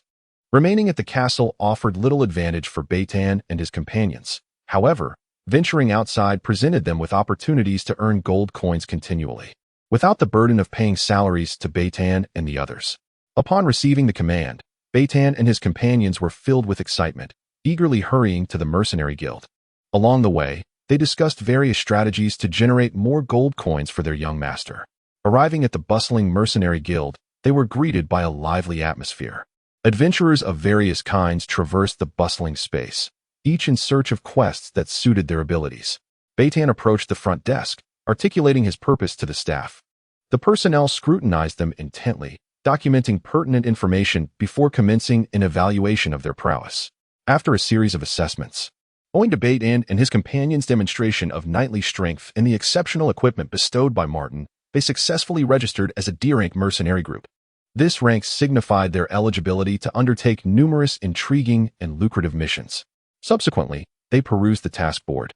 Remaining at the castle offered little advantage for Bait-In and his companions. However, venturing outside presented them with opportunities to earn gold coins continually. without the burden of paying salaries to Beitan and the others. Upon receiving the command, Beitan and his companions were filled with excitement, eagerly hurrying to the mercenary guild. Along the way, they discussed various strategies to generate more gold coins for their young master. Arriving at the bustling mercenary guild, they were greeted by a lively atmosphere. Adventurers of various kinds traversed the bustling space, each in search of quests that suited their abilities. Beitan approached the front desk, articulating his purpose to the staff. The personnel scrutinized them intently, documenting pertinent information before commencing an evaluation of their prowess. After a series of assessments, owing to Beitan and his companions' demonstration of knightly strength and the exceptional equipment bestowed by Martin, they successfully registered as a D-rank mercenary group. This rank signified their eligibility to undertake numerous intriguing and lucrative missions. Subsequently, they perused the task board,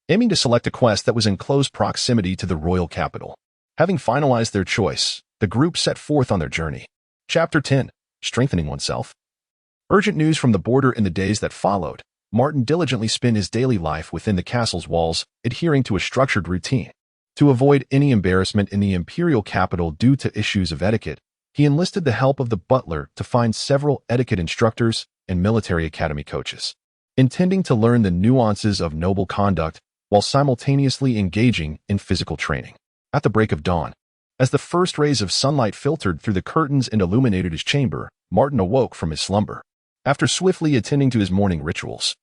aiming to select a quest that was in close proximity to the royal capital. Having finalized their choice, the group set forth on their journey. Chapter 10. Strengthening Oneself. Urgent news from the border in the days that followed. Martin diligently spent his daily life within the castle's walls, adhering to a structured routine. To avoid any embarrassment in the imperial capital due to issues of etiquette, he enlisted the help of the butler to find several etiquette instructors and military academy coaches. Intending to learn the nuances of noble conduct while simultaneously engaging in physical training. At the break of dawn, as the first rays of sunlight filtered through the curtains and illuminated his chamber, Martin awoke from his slumber. After swiftly attending to his morning rituals,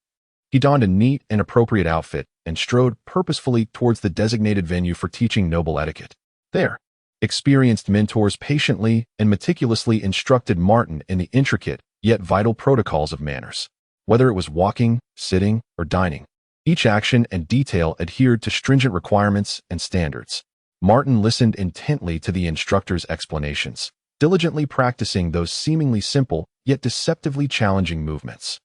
he donned a neat and appropriate outfit and strode purposefully towards the designated venue for teaching noble etiquette. There, experienced mentors patiently and meticulously instructed Martin in the intricate yet vital protocols of manners. Whether it was walking, sitting, or dining, each action and detail adhered to stringent requirements and standards. Martin listened intently to the instructor's explanations, diligently practicing those seemingly simple yet deceptively challenging movements,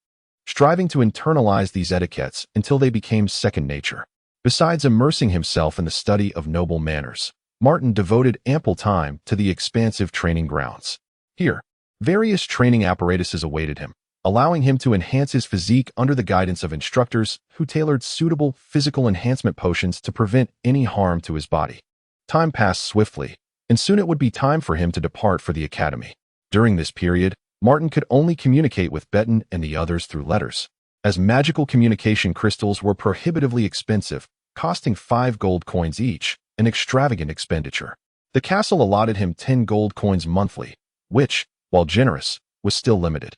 striving to internalize these etiquettes until they became second nature. Besides immersing himself in the study of noble manners, Martin devoted ample time to the expansive training grounds. Here, various training apparatuses awaited him, allowing him to enhance his physique under the guidance of instructors who tailored suitable physical enhancement potions to prevent any harm to his body. Time passed swiftly, and soon it would be time for him to depart for the academy. During this period, Martin could only communicate with Beitan and the others through letters, as magical communication crystals were prohibitively expensive, costing 5 gold coins each, an extravagant expenditure. The castle allotted him 10 gold coins monthly, which, while generous, was still limited.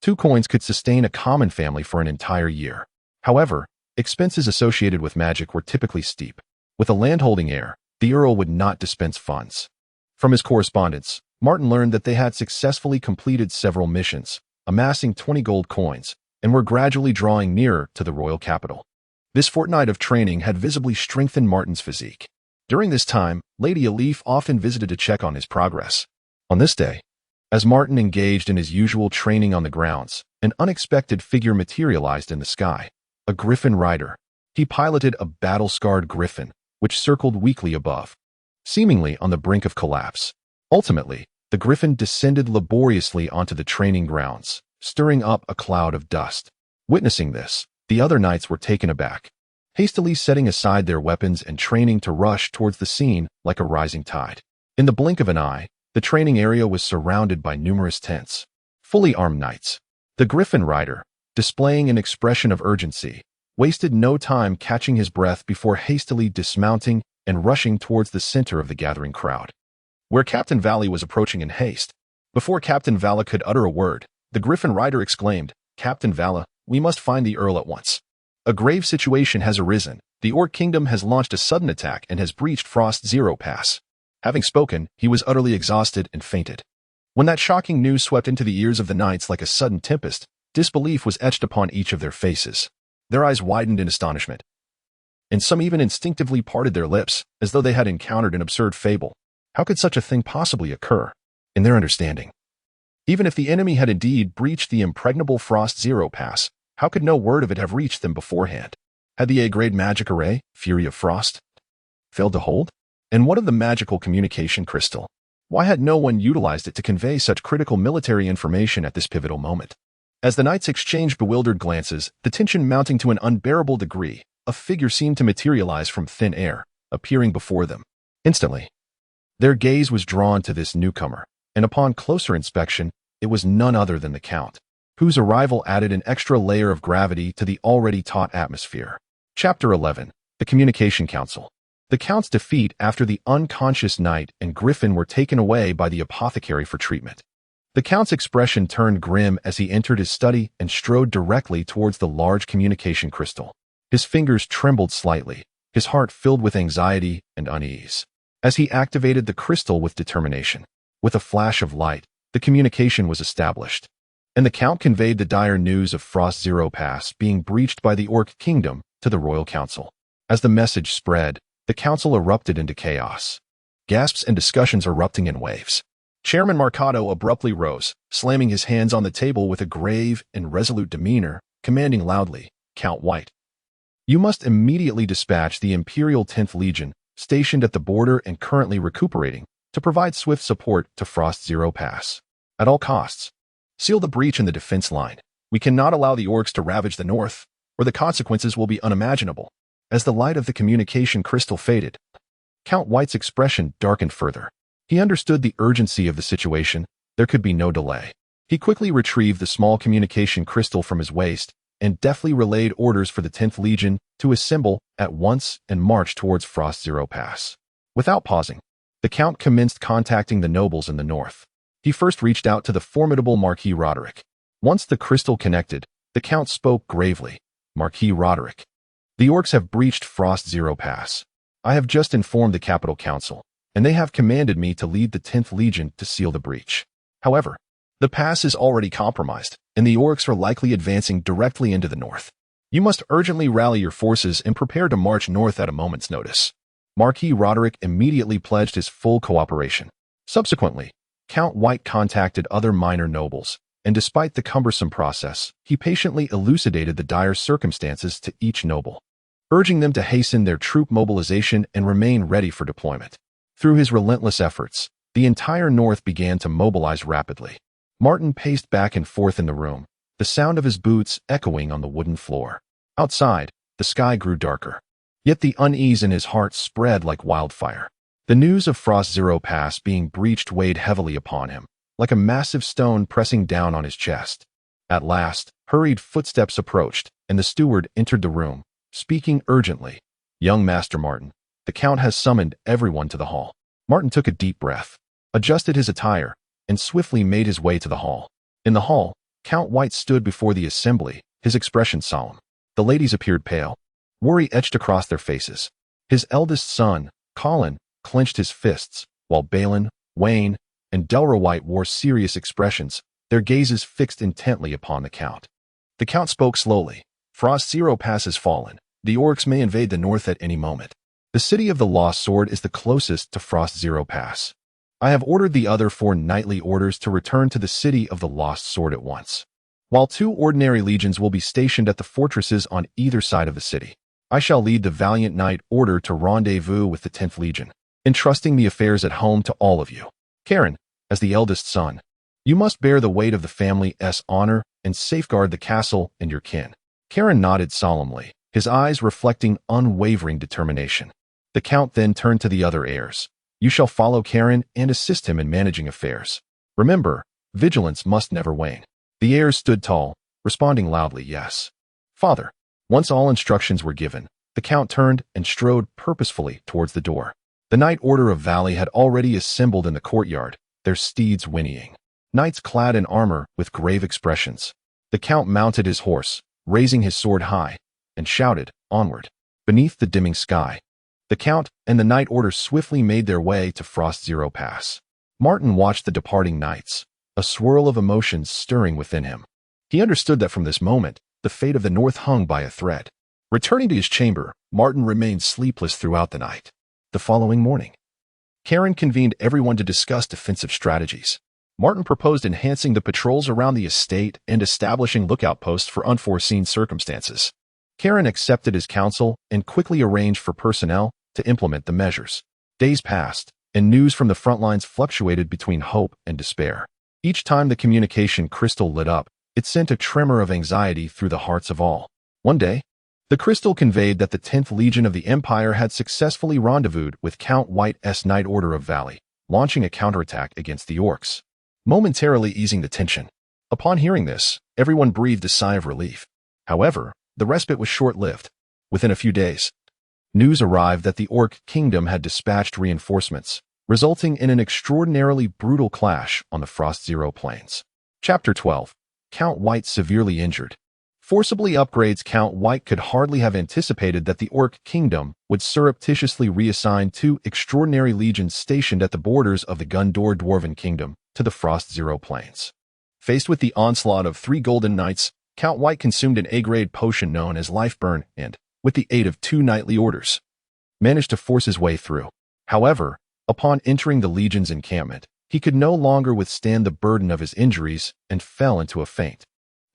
2 coins could sustain a common family for an entire year. However, expenses associated with magic were typically steep. With a landholding heir, the Earl would not dispense funds. From his correspondence, Martin learned that they had successfully completed several missions, amassing 20 gold coins, and were gradually drawing nearer to the royal capital. This fortnight of training had visibly strengthened Martin's physique. During this time, Lady Elif often visited to check on his progress. On this day, as Martin engaged in his usual training on the grounds, an unexpected figure materialized in the sky. A griffin rider. He piloted a battle-scarred griffin, which circled weakly above, seemingly on the brink of collapse. Ultimately, the griffin descended laboriously onto the training grounds, stirring up a cloud of dust. Witnessing this, the other knights were taken aback, hastily setting aside their weapons and training to rush towards the scene like a rising tide. In the blink of an eye, the training area was surrounded by numerous tents, fully armed knights. The griffin rider, displaying an expression of urgency, wasted no time catching his breath before hastily dismounting and rushing towards the center of the gathering crowd, where Captain Valley was approaching in haste. Before Captain Vala could utter a word, the griffin rider exclaimed, "Captain Vala, we must find the Earl at once. A grave situation has arisen. The Orc Kingdom has launched a sudden attack and has breached Frost Zero Pass." Having spoken, he was utterly exhausted and fainted. When that shocking news swept into the ears of the knights like a sudden tempest, disbelief was etched upon each of their faces. Their eyes widened in astonishment, and some even instinctively parted their lips, as though they had encountered an absurd fable. How could such a thing possibly occur? In their understanding, even if the enemy had indeed breached the impregnable Frost Zero Pass, how could no word of it have reached them beforehand? Had the A-grade magic array, Fury of Frost, failed to hold? And what of the magical communication crystal? Why had no one utilized it to convey such critical military information at this pivotal moment? As the knights exchanged bewildered glances, the tension mounting to an unbearable degree, a figure seemed to materialize from thin air, appearing before them. Instantly, Their gaze was drawn to this newcomer, and upon closer inspection, it was none other than the Count, whose arrival added an extra layer of gravity to the already taut atmosphere. Chapter 11. The Communication Council. The Count's defeat after the unconscious knight and Griffin were taken away by the apothecary for treatment. The Count's expression turned grim as he entered his study and strode directly towards the large communication crystal. His fingers trembled slightly, his heart filled with anxiety and unease. As he activated the crystal with determination, with a flash of light, the communication was established, and the Count conveyed the dire news of Frost Zero Pass being breached by the Orc Kingdom to the Royal Council. As the message spread, the Council erupted into chaos. Gasps and discussions erupting in waves. Chairman Marcato abruptly rose, slamming his hands on the table with a grave and resolute demeanor, commanding loudly, "Count White, you must immediately dispatch the Imperial 10th Legion, stationed at the border and currently recuperating, to provide swift support to Frost Zero Pass. At all costs, seal the breach in the defense line. We cannot allow the orcs to ravage the north, or the consequences will be unimaginable." As the light of the communication crystal faded, Count White's expression darkened further. He understood the urgency of the situation. There could be no delay. He quickly retrieved the small communication crystal from his waist and deftly relayed orders for the 10th Legion to assemble at once and march towards Frost Zero Pass. Without pausing, the Count commenced contacting the nobles in the north. He first reached out to the formidable Marquis Roderick. Once the crystal connected, the Count spoke gravely. "Marquis Roderick, the orcs have breached Frost Zero Pass. I have just informed the Capital Council, and they have commanded me to lead the 10th Legion to seal the breach. However, the pass is already compromised, and the orcs are likely advancing directly into the north. You must urgently rally your forces and prepare to march north at a moment's notice." Marquis Roderick immediately pledged his full cooperation. Subsequently, Count White contacted other minor nobles, and despite the cumbersome process, he patiently elucidated the dire circumstances to each noble, urging them to hasten their troop mobilization and remain ready for deployment. Through his relentless efforts, the entire North began to mobilize rapidly. Martin paced back and forth in the room, the sound of his boots echoing on the wooden floor. Outside, the sky grew darker. Yet the unease in his heart spread like wildfire. The news of Frost Zero Pass being breached weighed heavily upon him, like a massive stone pressing down on his chest. At last, hurried footsteps approached, and the steward entered the room, speaking urgently. "Young Master Martin, the Count has summoned everyone to the hall." Martin took a deep breath, adjusted his attire, and swiftly made his way to the hall. In the hall, Count White stood before the assembly, his expression solemn. The ladies appeared pale. Worry etched across their faces. His eldest son, Colin, clenched his fists, while Balin, Wayne, and Delra White wore serious expressions, their gazes fixed intently upon the Count. The Count spoke slowly. "Frost Zero Pass has fallen. The orcs may invade the north at any moment. The city of the Lost Sword is the closest to Frost Zero Pass. I have ordered the other 4 knightly orders to return to the city of the Lost Sword at once, while 2 ordinary legions will be stationed at the fortresses on either side of the city. I shall lead the Valiant Knight Order to rendezvous with the 10th Legion, entrusting the affairs at home to all of you. Karen, as the eldest son, you must bear the weight of the family's honor and safeguard the castle and your kin." Karen nodded solemnly, his eyes reflecting unwavering determination. The Count then turned to the other heirs. "You shall follow Karen and assist him in managing affairs. Remember, vigilance must never wane." The heirs stood tall, responding loudly, "Yes, Father." Once all instructions were given, the Count turned and strode purposefully towards the door. The Knight Order of Valley had already assembled in the courtyard, their steeds whinnying. Knights clad in armor with grave expressions. The Count mounted his horse, raising his sword high, and shouted, "Onward!" Beneath the dimming sky, the Count and the Knight Order swiftly made their way to Frost Zero Pass. Martin watched the departing knights, a swirl of emotions stirring within him. He understood that from this moment, the fate of the North hung by a thread. Returning to his chamber, Martin remained sleepless throughout the night. The following morning, Karen convened everyone to discuss defensive strategies. Martin proposed enhancing the patrols around the estate and establishing lookout posts for unforeseen circumstances. Karen accepted his counsel and quickly arranged for personnel to implement the measures. Days passed, and news from the front lines fluctuated between hope and despair. Each time the communication crystal lit up, it sent a tremor of anxiety through the hearts of all. One day, the crystal conveyed that the 10th Legion of the Empire had successfully rendezvoused with Count White's Knight Order of Valley, launching a counterattack against the orcs, momentarily easing the tension. Upon hearing this, everyone breathed a sigh of relief. However, the respite was short-lived. Within a few days, news arrived that the Orc Kingdom had dispatched reinforcements, resulting in an extraordinarily brutal clash on the Frost Zero plains. Chapter 12. Count White severely injured. Forcibly upgrades. Count White could hardly have anticipated that the Orc Kingdom would surreptitiously reassign 2 extraordinary legions stationed at the borders of the Gundor Dwarven Kingdom to the Frost Zero plains. Faced with the onslaught of 3 Golden Knights, Count White consumed an A-grade potion known as Life Burn and, with the aid of 2 knightly orders, managed to force his way through. However, upon entering the legion's encampment, he could no longer withstand the burden of his injuries and fell into a faint.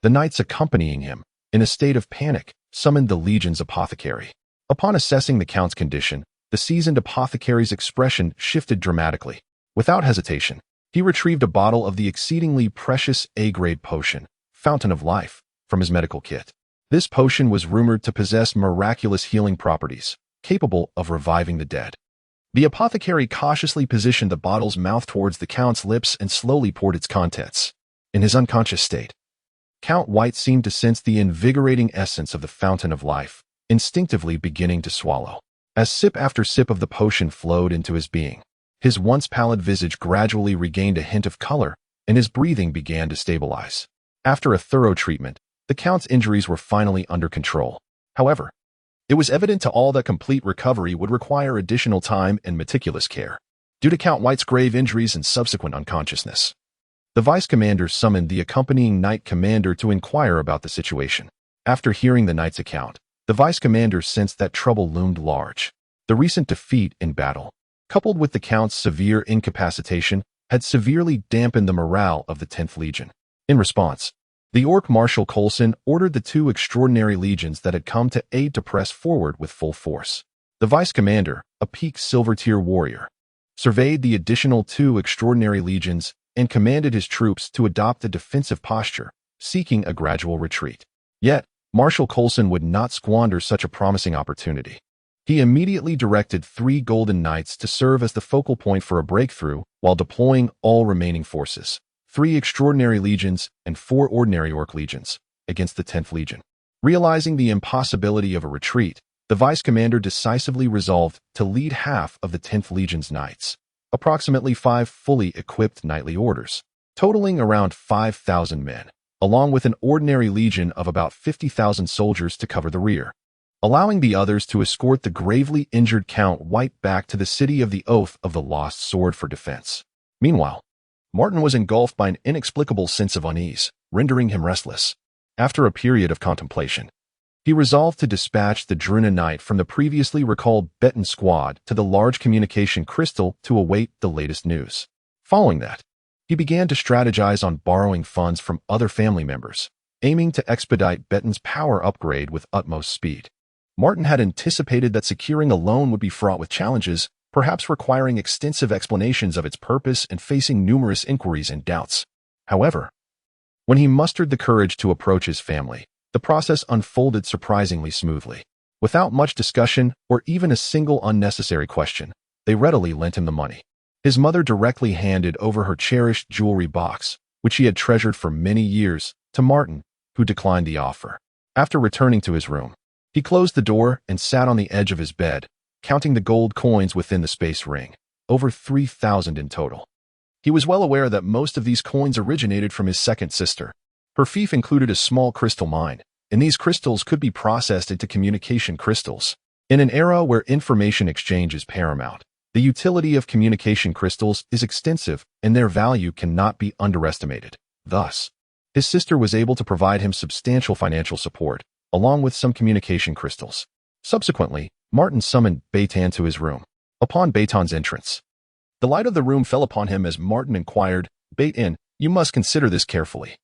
The knights accompanying him, in a state of panic, summoned the legion's apothecary. Upon assessing the count's condition, the seasoned apothecary's expression shifted dramatically. Without hesitation, he retrieved a bottle of the exceedingly precious A-grade potion, Fountain of Life, from his medical kit. This potion was rumored to possess miraculous healing properties, capable of reviving the dead. The apothecary cautiously positioned the bottle's mouth towards the count's lips and slowly poured its contents. In his unconscious state, Count White seemed to sense the invigorating essence of the Fountain of Life, instinctively beginning to swallow. As sip after sip of the potion flowed into his being, his once pallid visage gradually regained a hint of color, and his breathing began to stabilize. After a thorough treatment, the Count's injuries were finally under control. However, it was evident to all that complete recovery would require additional time and meticulous care, due to Count White's grave injuries and subsequent unconsciousness. The vice commander summoned the accompanying knight commander to inquire about the situation. After hearing the knight's account, the vice commander sensed that trouble loomed large. The recent defeat in battle, coupled with the Count's severe incapacitation, had severely dampened the morale of the 10th Legion. In response, the Orc Marshal Coulson ordered the 2 extraordinary legions that had come to aid to press forward with full force. The vice commander, a peaked silver-tier warrior, surveyed the additional 2 extraordinary legions and commanded his troops to adopt a defensive posture, seeking a gradual retreat. Yet, Marshal Coulson would not squander such a promising opportunity. He immediately directed 3 Golden Knights to serve as the focal point for a breakthrough while deploying all remaining forces, 3 extraordinary legions and 4 ordinary Orc legions, against the 10th Legion. Realizing the impossibility of a retreat, the vice commander decisively resolved to lead half of the 10th Legion's knights, approximately 5 fully equipped knightly orders, totaling around 5,000 men, along with an ordinary legion of about 50,000 soldiers to cover the rear, allowing the others to escort the gravely injured Count White back to the city of the Oath of the Lost Sword for defense. Meanwhile, Martin was engulfed by an inexplicable sense of unease, rendering him restless. After a period of contemplation, he resolved to dispatch the Druna Knight from the previously recalled Beton squad to the large communication crystal to await the latest news. Following that, he began to strategize on borrowing funds from other family members, aiming to expedite Beton's power upgrade with utmost speed. Martin had anticipated that securing a loan would be fraught with challenges, perhaps requiring extensive explanations of its purpose and facing numerous inquiries and doubts. However, when he mustered the courage to approach his family, the process unfolded surprisingly smoothly. Without much discussion or even a single unnecessary question, they readily lent him the money. His mother directly handed over her cherished jewelry box, which he had treasured for many years, to Martin, who declined the offer. After returning to his room, he closed the door and sat on the edge of his bed, counting the gold coins within the space ring, over 3,000 in total. He was well aware that most of these coins originated from his second sister. Her fief included a small crystal mine, and these crystals could be processed into communication crystals. In an era where information exchange is paramount, the utility of communication crystals is extensive and their value cannot be underestimated. Thus, his sister was able to provide him substantial financial support, along with some communication crystals. Subsequently, Martin summoned Beitan to his room. Upon Beitan's entrance, the light of the room fell upon him as Martin inquired, "Beitan, you must consider this carefully.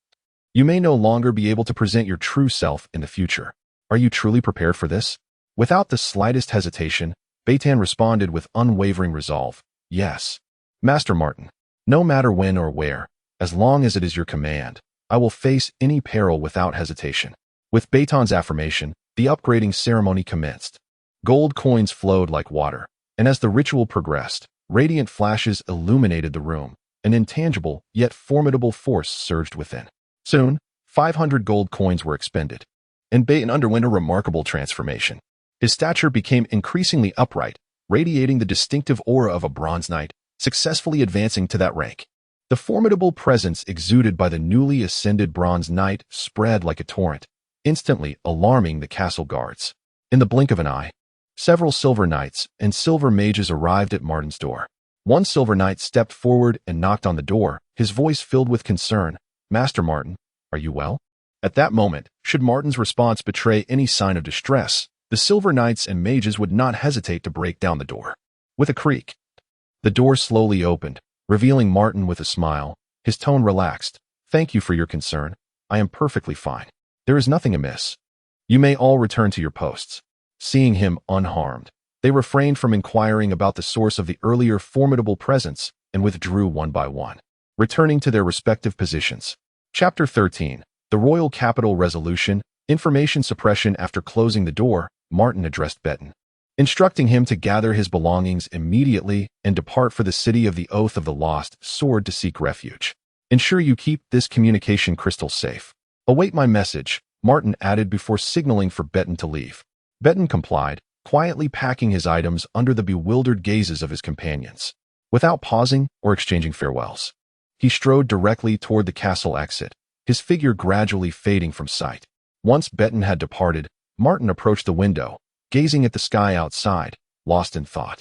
You may no longer be able to present your true self in the future. Are you truly prepared for this?" Without the slightest hesitation, Beitan responded with unwavering resolve, "Yes, Master Martin. No matter when or where, as long as it is your command, I will face any peril without hesitation." With Beitan's affirmation, the upgrading ceremony commenced. Gold coins flowed like water, and as the ritual progressed, Radiant flashes illuminated the room. An intangible, yet formidable force surged within. Soon, 500 gold coins were expended, and Baton underwent a remarkable transformation. His stature became increasingly upright, radiating the distinctive aura of a bronze knight, successfully advancing to that rank. The formidable presence exuded by the newly ascended bronze knight spread like a torrent, instantly alarming the castle guards. In the blink of an eye, several silver knights and silver mages arrived at Martin's door. One silver knight stepped forward and knocked on the door, his voice filled with concern. "Master Martin, are you well?" At that moment, should Martin's response betray any sign of distress, the silver knights and mages would not hesitate to break down the door. With a creak, the door slowly opened, revealing Martin with a smile. His tone relaxed. "Thank you for your concern. I am perfectly fine. There is nothing amiss. You may all return to your posts." Seeing him unharmed, they refrained from inquiring about the source of the earlier formidable presence and withdrew one by one, returning to their respective positions. Chapter 13. The Royal Capital Resolution. Information suppression. After closing the door, Martin addressed Baton, instructing him to gather his belongings immediately and depart for the city of the Oath of the Lost Sword to seek refuge. "Ensure you keep this communication crystal safe. Await my message," Martin added before signaling for Baton to leave. Baton complied, quietly packing his items under the bewildered gazes of his companions. Without pausing or exchanging farewells, he strode directly toward the castle exit, his figure gradually fading from sight. Once Baton had departed, Martin approached the window, gazing at the sky outside, lost in thought.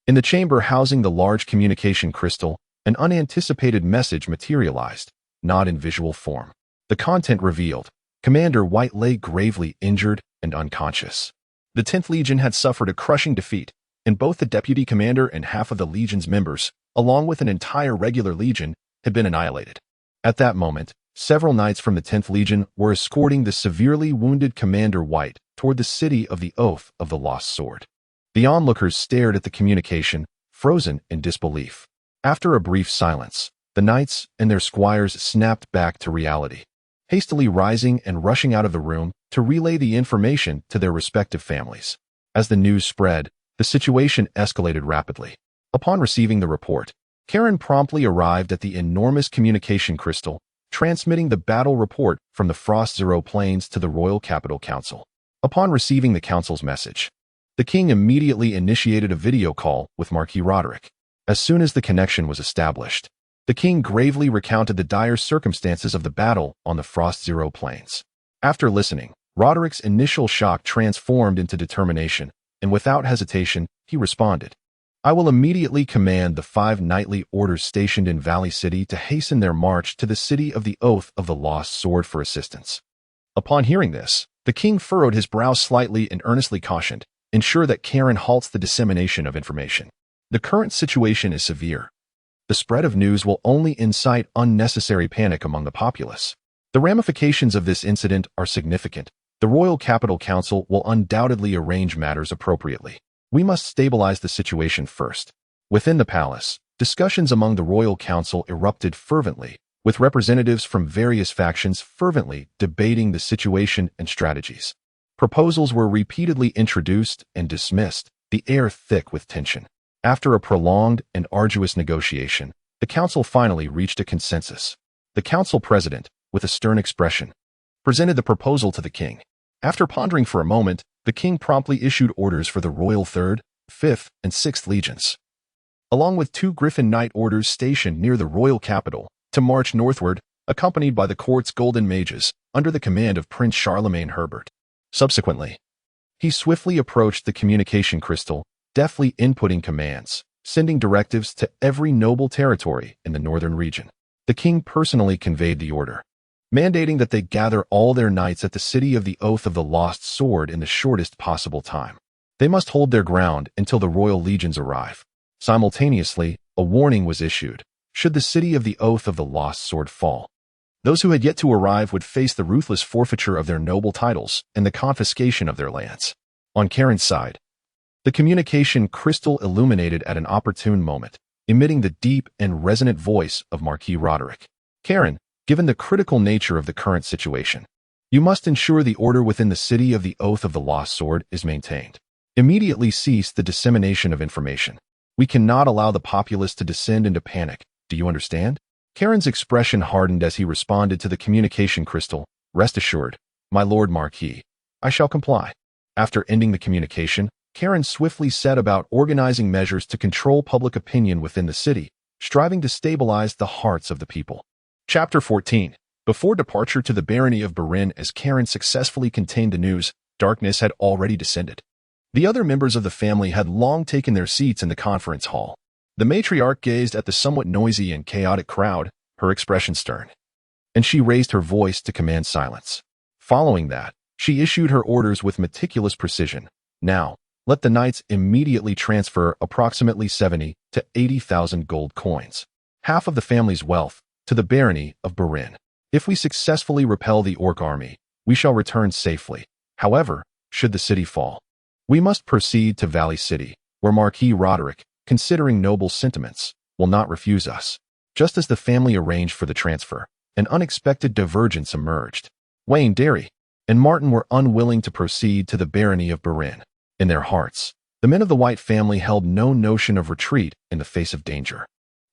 In the chamber housing the large communication crystal, an unanticipated message materialized, not in visual form. The content revealed: Commander White lay gravely injured and unconscious. The 10th Legion had suffered a crushing defeat, and both the deputy commander and half of the Legion's members, along with an entire regular Legion, had been annihilated. At that moment, several knights from the 10th Legion were escorting the severely wounded Commander White toward the city of the Oath of the Lost Sword. The onlookers stared at the communication, frozen in disbelief. After a brief silence, the knights and their squires snapped back to reality, hastily rising and rushing out of the room to relay the information to their respective families. As the news spread, the situation escalated rapidly. Upon receiving the report, Karen promptly arrived at the enormous communication crystal, transmitting the battle report from the Frost Zero Plains to the Royal Capital Council. Upon receiving the council's message, the king immediately initiated a video call with Marquis Roderick. As soon as the connection was established, the king gravely recounted the dire circumstances of the battle on the Frost Zero Plains. After listening, Roderick's initial shock transformed into determination, and without hesitation, he responded, "I will immediately command the 5 knightly orders stationed in Valley City to hasten their march to the city of the Oath of the Lost Sword for assistance." Upon hearing this, the king furrowed his brow slightly and earnestly cautioned, "Ensure that Karen halts the dissemination of information. The current situation is severe. The spread of news will only incite unnecessary panic among the populace. The ramifications of this incident are significant. The Royal Capital Council will undoubtedly arrange matters appropriately. We must stabilize the situation first." Within the palace, discussions among the Royal Council erupted fervently, with representatives from various factions fervently debating the situation and strategies. Proposals were repeatedly introduced and dismissed, the air thick with tension. After a prolonged and arduous negotiation, the council finally reached a consensus. The council president, with a stern expression, presented the proposal to the king. After pondering for a moment, the king promptly issued orders for the Royal 3rd, 5th, and 6th Legions, along with 2 Griffin Knight orders stationed near the royal capital, to march northward, accompanied by the court's golden mages, under the command of Prince Charlemagne Herbert. Subsequently, he swiftly approached the communication crystal, deftly inputting commands, sending directives to every noble territory in the northern region. The king personally conveyed the order, mandating that they gather all their knights at the city of the Oath of the Lost Sword in the shortest possible time. They must hold their ground until the royal legions arrive. Simultaneously, a warning was issued. Should the city of the Oath of the Lost Sword fall, those who had yet to arrive would face the ruthless forfeiture of their noble titles and the confiscation of their lands. On Karen's side, the communication crystal illuminated at an opportune moment, emitting the deep and resonant voice of Marquis Roderick. "Karen, given the critical nature of the current situation, you must ensure the order within the city of the Oath of the Lost Sword is maintained. Immediately cease the dissemination of information. We cannot allow the populace to descend into panic. Do you understand? Karen's expression hardened as he responded to the communication crystal. Rest assured, my Lord Marquis, I shall comply. After ending the communication, Karen swiftly set about organizing measures to control public opinion within the city, striving to stabilize the hearts of the people. Chapter 14. Before departure to the barony of Burin, as Karen successfully contained the news, darkness had already descended. The other members of the family had long taken their seats in the conference hall. The matriarch gazed at the somewhat noisy and chaotic crowd, her expression stern, and she raised her voice to command silence. Following that, she issued her orders with meticulous precision. Now, let the knights immediately transfer approximately 70 to 80,000 gold coins, half of the family's wealth, to the barony of Burin. If we successfully repel the orc army, we shall return safely. However, should the city fall, we must proceed to Valley City, where Marquis Roderick, considering noble sentiments, will not refuse us. Just as the family arranged for the transfer, an unexpected divergence emerged. Wayne, Derry, and Martin were unwilling to proceed to the barony of Burin. In their hearts, the men of the White family held no notion of retreat in the face of danger.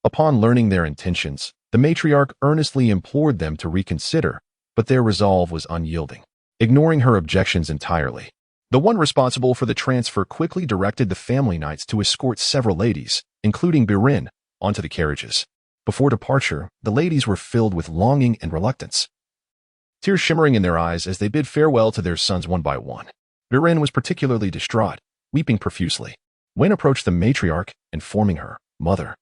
Upon learning their intentions, the matriarch earnestly implored them to reconsider, but their resolve was unyielding. Ignoring her objections entirely, the one responsible for the transfer quickly directed the family knights to escort several ladies, including Burin, onto the carriages. Before departure, the ladies were filled with longing and reluctance, tears shimmering in their eyes as they bid farewell to their sons one by one. Burin was particularly distraught, weeping profusely. Wayne approached the matriarch, informing her, "Mother,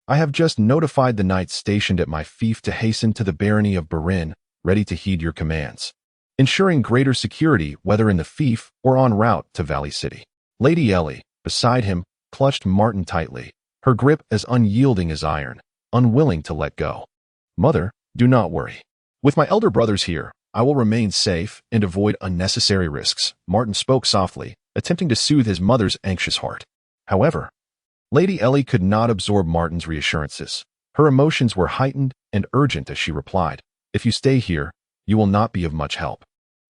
I have just notified the knights stationed at my fief to hasten to the barony of Burin, ready to heed your commands, ensuring greater security whether in the fief or en route to Valley City." Lady Ellie, beside him, clutched Martin tightly, her grip as unyielding as iron, unwilling to let go. "Mother, do not worry. With my elder brothers here, I will remain safe and avoid unnecessary risks," Martin spoke softly, attempting to soothe his mother's anxious heart. However, Lady Ellie could not absorb Martin's reassurances. Her emotions were heightened and urgent as she replied, "If you stay here, you will not be of much help.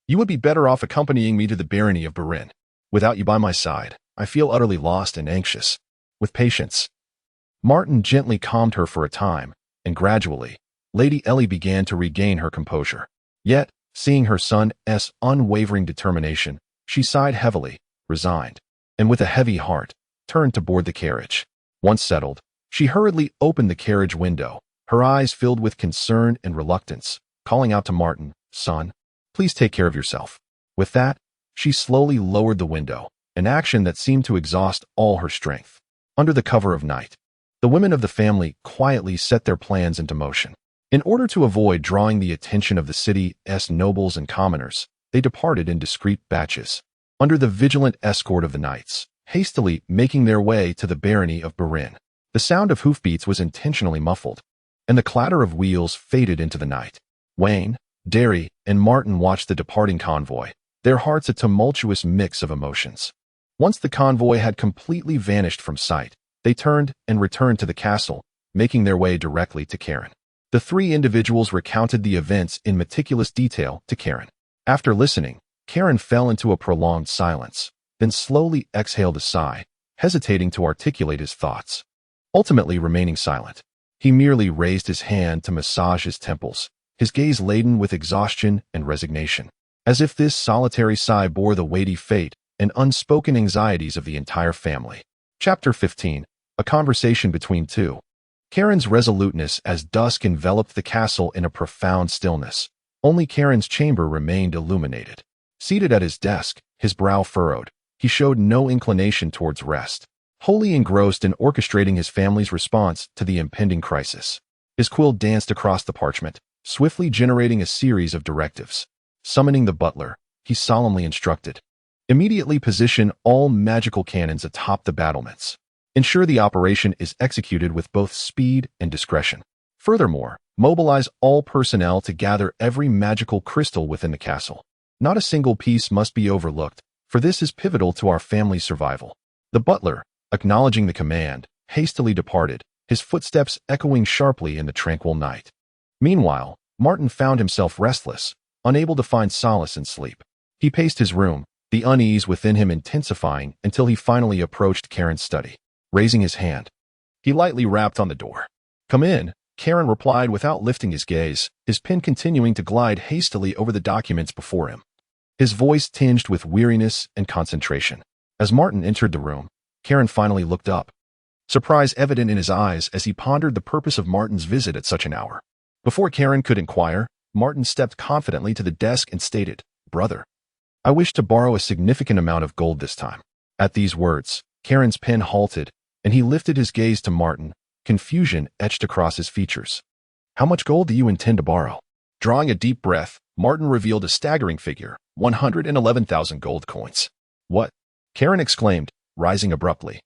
You would be better off accompanying me to the barony of Burin. Without you by my side, I feel utterly lost and anxious." With patience, Martin gently calmed her for a time, and gradually, Lady Ellie began to regain her composure. Yet, seeing her son's unwavering determination, she sighed heavily, resigned, and with a heavy heart, turned to board the carriage. Once settled, she hurriedly opened the carriage window, her eyes filled with concern and reluctance, calling out to Martin, "Son, please take care of yourself." With that, she slowly lowered the window, an action that seemed to exhaust all her strength. Under the cover of night, the women of the family quietly set their plans into motion. In order to avoid drawing the attention of the city's nobles and commoners, they departed in discreet batches, under the vigilant escort of the knights, hastily making their way to the barony of Burin. The sound of hoofbeats was intentionally muffled, and the clatter of wheels faded into the night. Wayne, Derry, and Martin watched the departing convoy, their hearts a tumultuous mix of emotions. Once the convoy had completely vanished from sight, they turned and returned to the castle, making their way directly to Karen. The three individuals recounted the events in meticulous detail to Karen. After listening, Karen fell into a prolonged silence, then slowly exhaled a sigh, hesitating to articulate his thoughts. Ultimately remaining silent, he merely raised his hand to massage his temples, his gaze laden with exhaustion and resignation, as if this solitary sigh bore the weighty fate and unspoken anxieties of the entire family. Chapter 15. A conversation between two. Karen's resoluteness as dusk enveloped the castle in a profound stillness. Only Karen's chamber remained illuminated. Seated at his desk, his brow furrowed, he showed no inclination towards rest, wholly engrossed in orchestrating his family's response to the impending crisis. His quill danced across the parchment, swiftly generating a series of directives. Summoning the butler, he solemnly instructed, "Immediately position all magical cannons atop the battlements. Ensure the operation is executed with both speed and discretion. Furthermore, mobilize all personnel to gather every magical crystal within the castle. Not a single piece must be overlooked, for this is pivotal to our family's survival." The butler, acknowledging the command, hastily departed, his footsteps echoing sharply in the tranquil night. Meanwhile, Martin found himself restless, unable to find solace in sleep. He paced his room, the unease within him intensifying until he finally approached Karen's study. Raising his hand, he lightly rapped on the door. "Come in," Karen replied without lifting his gaze, his pen continuing to glide hastily over the documents before him. His voice tinged with weariness and concentration. As Martin entered the room, Karen finally looked up, surprise evident in his eyes as he pondered the purpose of Martin's visit at such an hour. Before Karen could inquire, Martin stepped confidently to the desk and stated, "Brother, I wish to borrow a significant amount of gold this time." At these words, Karen's pen halted, and he lifted his gaze to Martin, confusion etched across his features. "How much gold do you intend to borrow?" Drawing a deep breath, Martin revealed a staggering figure, 111,000 gold coins. "What?" Karen exclaimed, rising abruptly,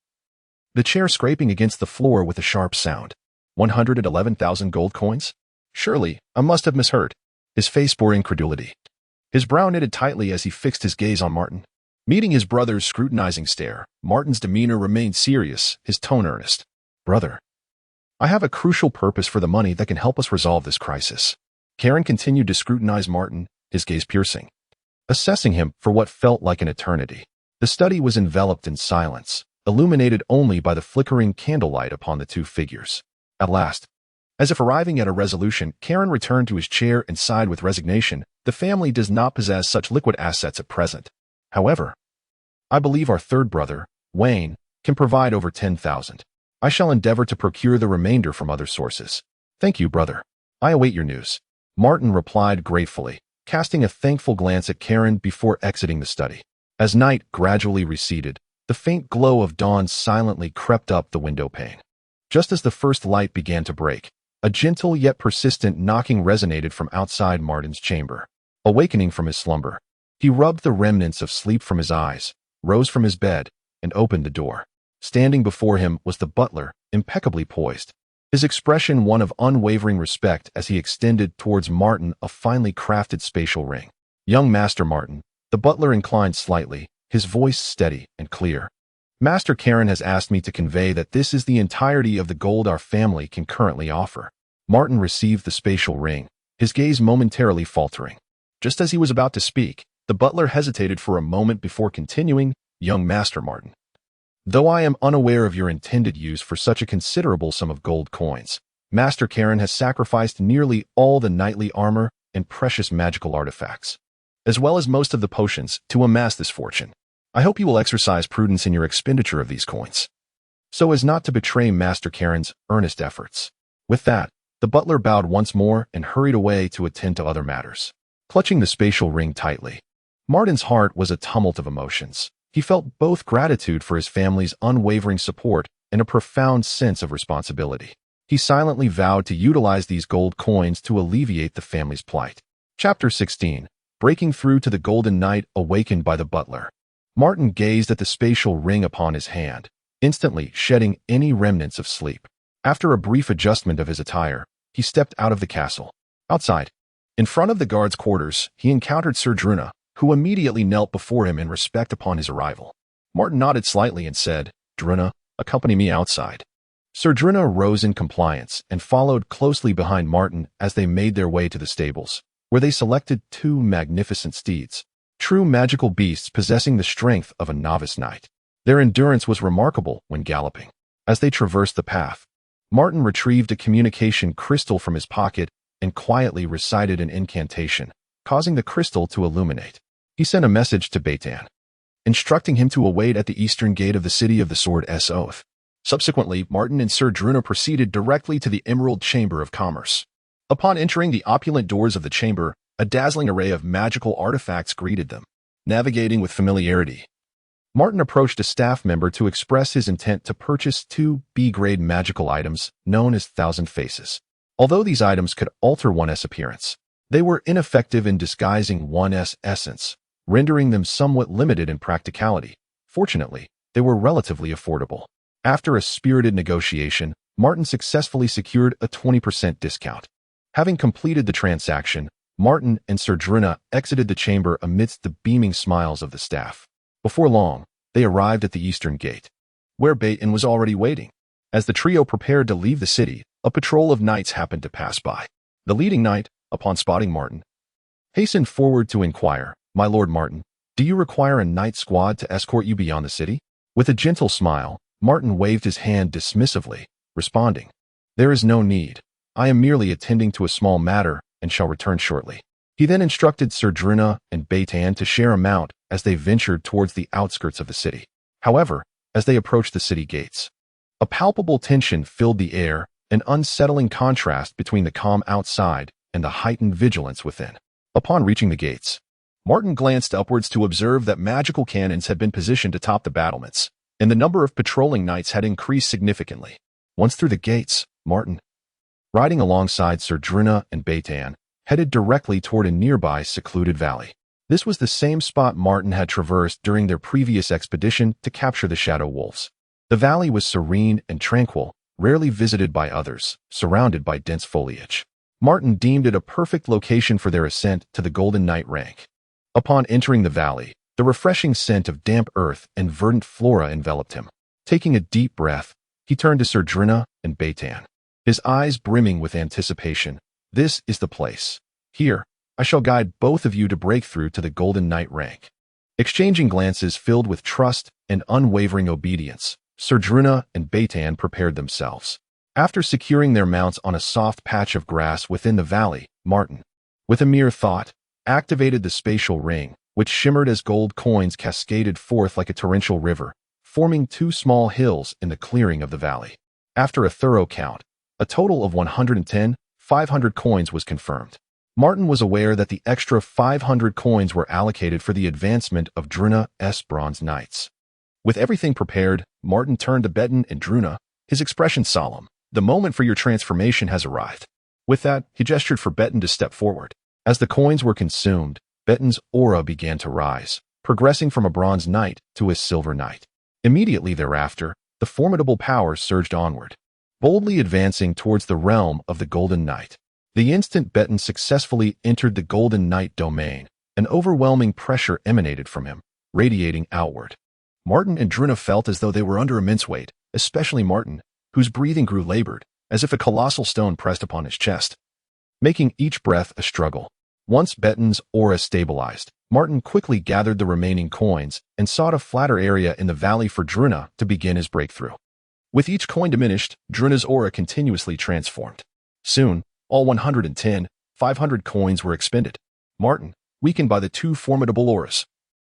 the chair scraping against the floor with a sharp sound. 111,000 gold coins? Surely, I must have misheard. His face bore incredulity. His brow knitted tightly as he fixed his gaze on Martin. Meeting his brother's scrutinizing stare, Martin's demeanor remained serious, his tone earnest. "Brother, I have a crucial purpose for the money that can help us resolve this crisis." Karen continued to scrutinize Martin, his gaze piercing, assessing him for what felt like an eternity. The study was enveloped in silence, illuminated only by the flickering candlelight upon the two figures. At last, as if arriving at a resolution, Karen returned to his chair and sighed with resignation. "The family does not possess such liquid assets at present. However, I believe our third brother, Wayne, can provide over 10,000. I shall endeavor to procure the remainder from other sources." "Thank you, brother. I await your news," Martin replied gratefully, casting a thankful glance at Karen before exiting the study. As night gradually receded, the faint glow of dawn silently crept up the window pane. Just as the first light began to break, a gentle yet persistent knocking resonated from outside Martin's chamber. Awakening from his slumber, he rubbed the remnants of sleep from his eyes, rose from his bed, and opened the door. Standing before him was the butler, impeccably poised, his expression one of unwavering respect as he extended towards Martin a finely crafted spatial ring. "Young Master Martin," the butler inclined slightly, his voice steady and clear. "Master Karen has asked me to convey that this is the entirety of the gold our family can currently offer." Martin received the spatial ring, his gaze momentarily faltering. Just as he was about to speak, the butler hesitated for a moment before continuing, "Young Master Martin, though I am unaware of your intended use for such a considerable sum of gold coins, Master Karen has sacrificed nearly all the knightly armor and precious magical artifacts, as well as most of the potions, to amass this fortune. I hope you will exercise prudence in your expenditure of these coins, so as not to betray Master Karen's earnest efforts." With that, the butler bowed once more and hurried away to attend to other matters. Clutching the spatial ring tightly, Martin's heart was a tumult of emotions. He felt both gratitude for his family's unwavering support and a profound sense of responsibility. He silently vowed to utilize these gold coins to alleviate the family's plight. Chapter 16. Breaking through to the golden night awakened by the butler. Martin gazed at the spatial ring upon his hand, instantly shedding any remnants of sleep. After a brief adjustment of his attire, he stepped out of the castle. Outside, in front of the guards' quarters, he encountered Sir Druna, who immediately knelt before him in respect upon his arrival. Martin nodded slightly and said, "Druna, accompany me outside." Sir Druna rose in compliance and followed closely behind Martin as they made their way to the stables, where they selected two magnificent steeds, true magical beasts possessing the strength of a novice knight. Their endurance was remarkable when galloping. As they traversed the path, Martin retrieved a communication crystal from his pocket and quietly recited an incantation, causing the crystal to illuminate. He sent a message to Beitan, instructing him to await at the eastern gate of the City of the Sword's Oath. Subsequently, Martin and Sir Druna proceeded directly to the Emerald Chamber of Commerce. Upon entering the opulent doors of the chamber, a dazzling array of magical artifacts greeted them. Navigating with familiarity, Martin approached a staff member to express his intent to purchase two B-grade magical items known as Thousand Faces. Although these items could alter one's appearance, they were ineffective in disguising one's essence, rendering them somewhat limited in practicality. Fortunately, they were relatively affordable. After a spirited negotiation, Martin successfully secured a 20% discount. Having completed the transaction, Martin and Sir Druna exited the chamber amidst the beaming smiles of the staff. Before long, they arrived at the eastern gate, where Beitan was already waiting. As the trio prepared to leave the city, a patrol of knights happened to pass by. The leading knight, upon spotting Martin, hastened forward to inquire, "My Lord Martin, do you require a knight squad to escort you beyond the city?" With a gentle smile, Martin waved his hand dismissively, responding, "There is no need. I am merely attending to a small matter and shall return shortly." He then instructed Serdruna and Beitan to share a mount as they ventured towards the outskirts of the city. However, as they approached the city gates, a palpable tension filled the air, an unsettling contrast between the calm outside and the heightened vigilance within. Upon reaching the gates, Martin glanced upwards to observe that magical cannons had been positioned atop the battlements, and the number of patrolling knights had increased significantly. Once through the gates, Martin, riding alongside Serdruna and Beitan, headed directly toward a nearby secluded valley. This was the same spot Martin had traversed during their previous expedition to capture the Shadow Wolves. The valley was serene and tranquil, rarely visited by others, surrounded by dense foliage. Martin deemed it a perfect location for their ascent to the Golden Knight rank. Upon entering the valley, the refreshing scent of damp earth and verdant flora enveloped him. Taking a deep breath, he turned to Serdruna and Beitan, his eyes brimming with anticipation. "This is the place. Here, I shall guide both of you to break through to the Golden Knight rank." Exchanging glances filled with trust and unwavering obedience, Serdruna and Beitan prepared themselves. After securing their mounts on a soft patch of grass within the valley, Martin, with a mere thought, activated the spatial ring, which shimmered as gold coins cascaded forth like a torrential river, forming two small hills in the clearing of the valley. After a thorough count, a total of 500 coins was confirmed. Martin was aware that the extra 500 coins were allocated for the advancement of Druna's Bronze Knights. With everything prepared, Martin turned to Beitan and Druna, his expression solemn. "The moment for your transformation has arrived." With that, he gestured for Beitan to step forward. As the coins were consumed, Beitan's aura began to rise, progressing from a Bronze Knight to a Silver Knight. Immediately thereafter, the formidable power surged onward, boldly advancing towards the realm of the Golden Knight. The instant Beitan successfully entered the Golden Knight domain, an overwhelming pressure emanated from him, radiating outward. Martin and Druna felt as though they were under immense weight, especially Martin, whose breathing grew labored, as if a colossal stone pressed upon his chest, making each breath a struggle. Once Beitan's aura stabilized, Martin quickly gathered the remaining coins and sought a flatter area in the valley for Druna to begin his breakthrough. With each coin diminished, Druna's aura continuously transformed. Soon, all 500 coins were expended. Martin, weakened by the two formidable auras,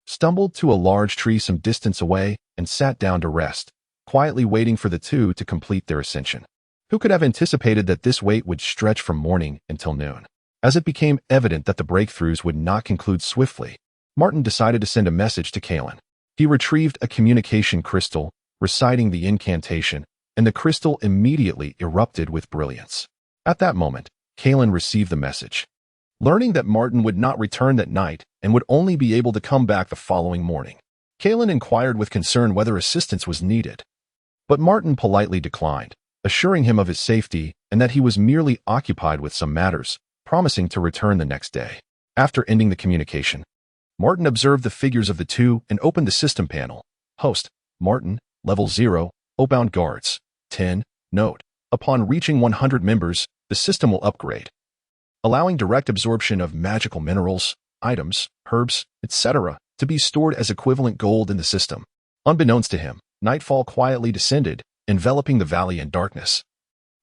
stumbled to a large tree some distance away and sat down to rest, quietly waiting for the two to complete their ascension. Who could have anticipated that this wait would stretch from morning until noon? As it became evident that the breakthroughs would not conclude swiftly, Martin decided to send a message to Kalen. He retrieved a communication crystal, reciting the incantation, and the crystal immediately erupted with brilliance. At that moment, Kalen received the message. Learning that Martin would not return that night and would only be able to come back the following morning, Kalen inquired with concern whether assistance was needed. But Martin politely declined, assuring him of his safety and that he was merely occupied with some matters, promising to return the next day. After ending the communication, Martin observed the figures of the two and opened the system panel. Host, Martin, Level 0, Outbound Guards. 10. Note: upon reaching 100 members, the system will upgrade, allowing direct absorption of magical minerals, items, herbs, etc., to be stored as equivalent gold in the system. Unbeknownst to him, nightfall quietly descended, enveloping the valley in darkness,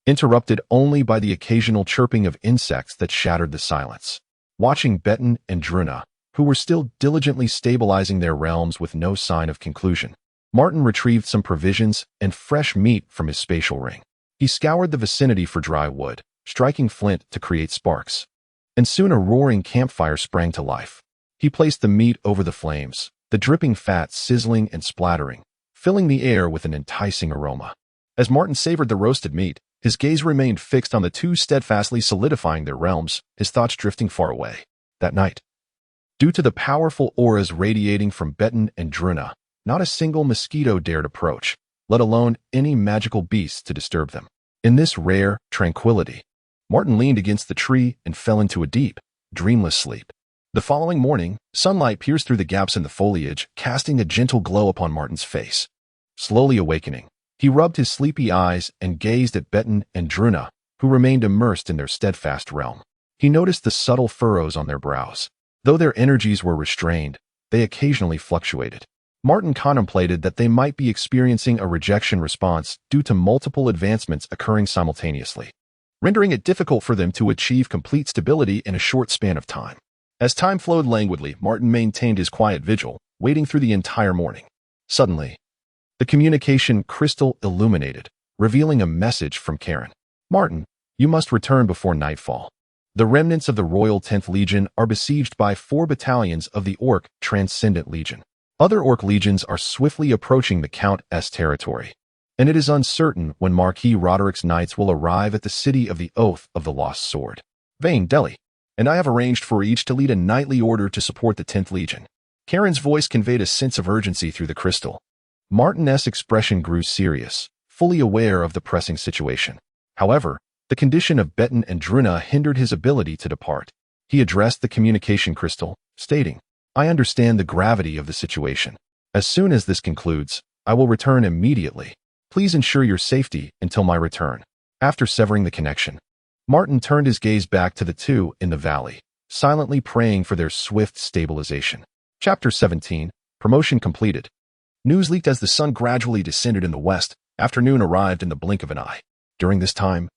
interrupted only by the occasional chirping of insects that shattered the silence. Watching Beitan and Druna, who were still diligently stabilizing their realms with no sign of conclusion, Martin retrieved some provisions and fresh meat from his spatial ring. He scoured the vicinity for dry wood, striking flint to create sparks, and soon a roaring campfire sprang to life. He placed the meat over the flames, the dripping fat sizzling and splattering, filling the air with an enticing aroma. As Martin savored the roasted meat, his gaze remained fixed on the two, steadfastly solidifying their realms, his thoughts drifting far away. That night, due to the powerful auras radiating from Beitan and Druna, not a single mosquito dared approach, let alone any magical beasts to disturb them. In this rare tranquility, Martin leaned against the tree and fell into a deep, dreamless sleep. The following morning, sunlight pierced through the gaps in the foliage, casting a gentle glow upon Martin's face. Slowly awakening, he rubbed his sleepy eyes and gazed at Beitan and Druna, who remained immersed in their steadfast realm. He noticed the subtle furrows on their brows. Though their energies were restrained, they occasionally fluctuated. Martin contemplated that they might be experiencing a rejection response due to multiple advancements occurring simultaneously, rendering it difficult for them to achieve complete stability in a short span of time. As time flowed languidly, Martin maintained his quiet vigil, waiting through the entire morning. Suddenly, the communication crystal illuminated, revealing a message from Karen. Martin, you must return before nightfall. The remnants of the Royal 10th Legion are besieged by 4 battalions of the Orc Transcendent Legion. Other Orc legions are swiftly approaching the Count's territory, and it is uncertain when Marquis Roderick's knights will arrive at the city of the Oath of the Lost Sword, Vane Delhi, and I have arranged for each to lead a nightly order to support the 10th Legion. Karen's voice conveyed a sense of urgency through the crystal. Martin's expression grew serious, fully aware of the pressing situation. However, the condition of Betten and Druna hindered his ability to depart. He addressed the communication crystal, stating, I understand the gravity of the situation. As soon as this concludes, I will return immediately. Please ensure your safety until my return. After severing the connection, Martin turned his gaze back to the two in the valley, silently praying for their swift stabilization. Chapter 17, Promotion completed. News leaked as the sun gradually descended in the west. Afternoon arrived in the blink of an eye. During this time,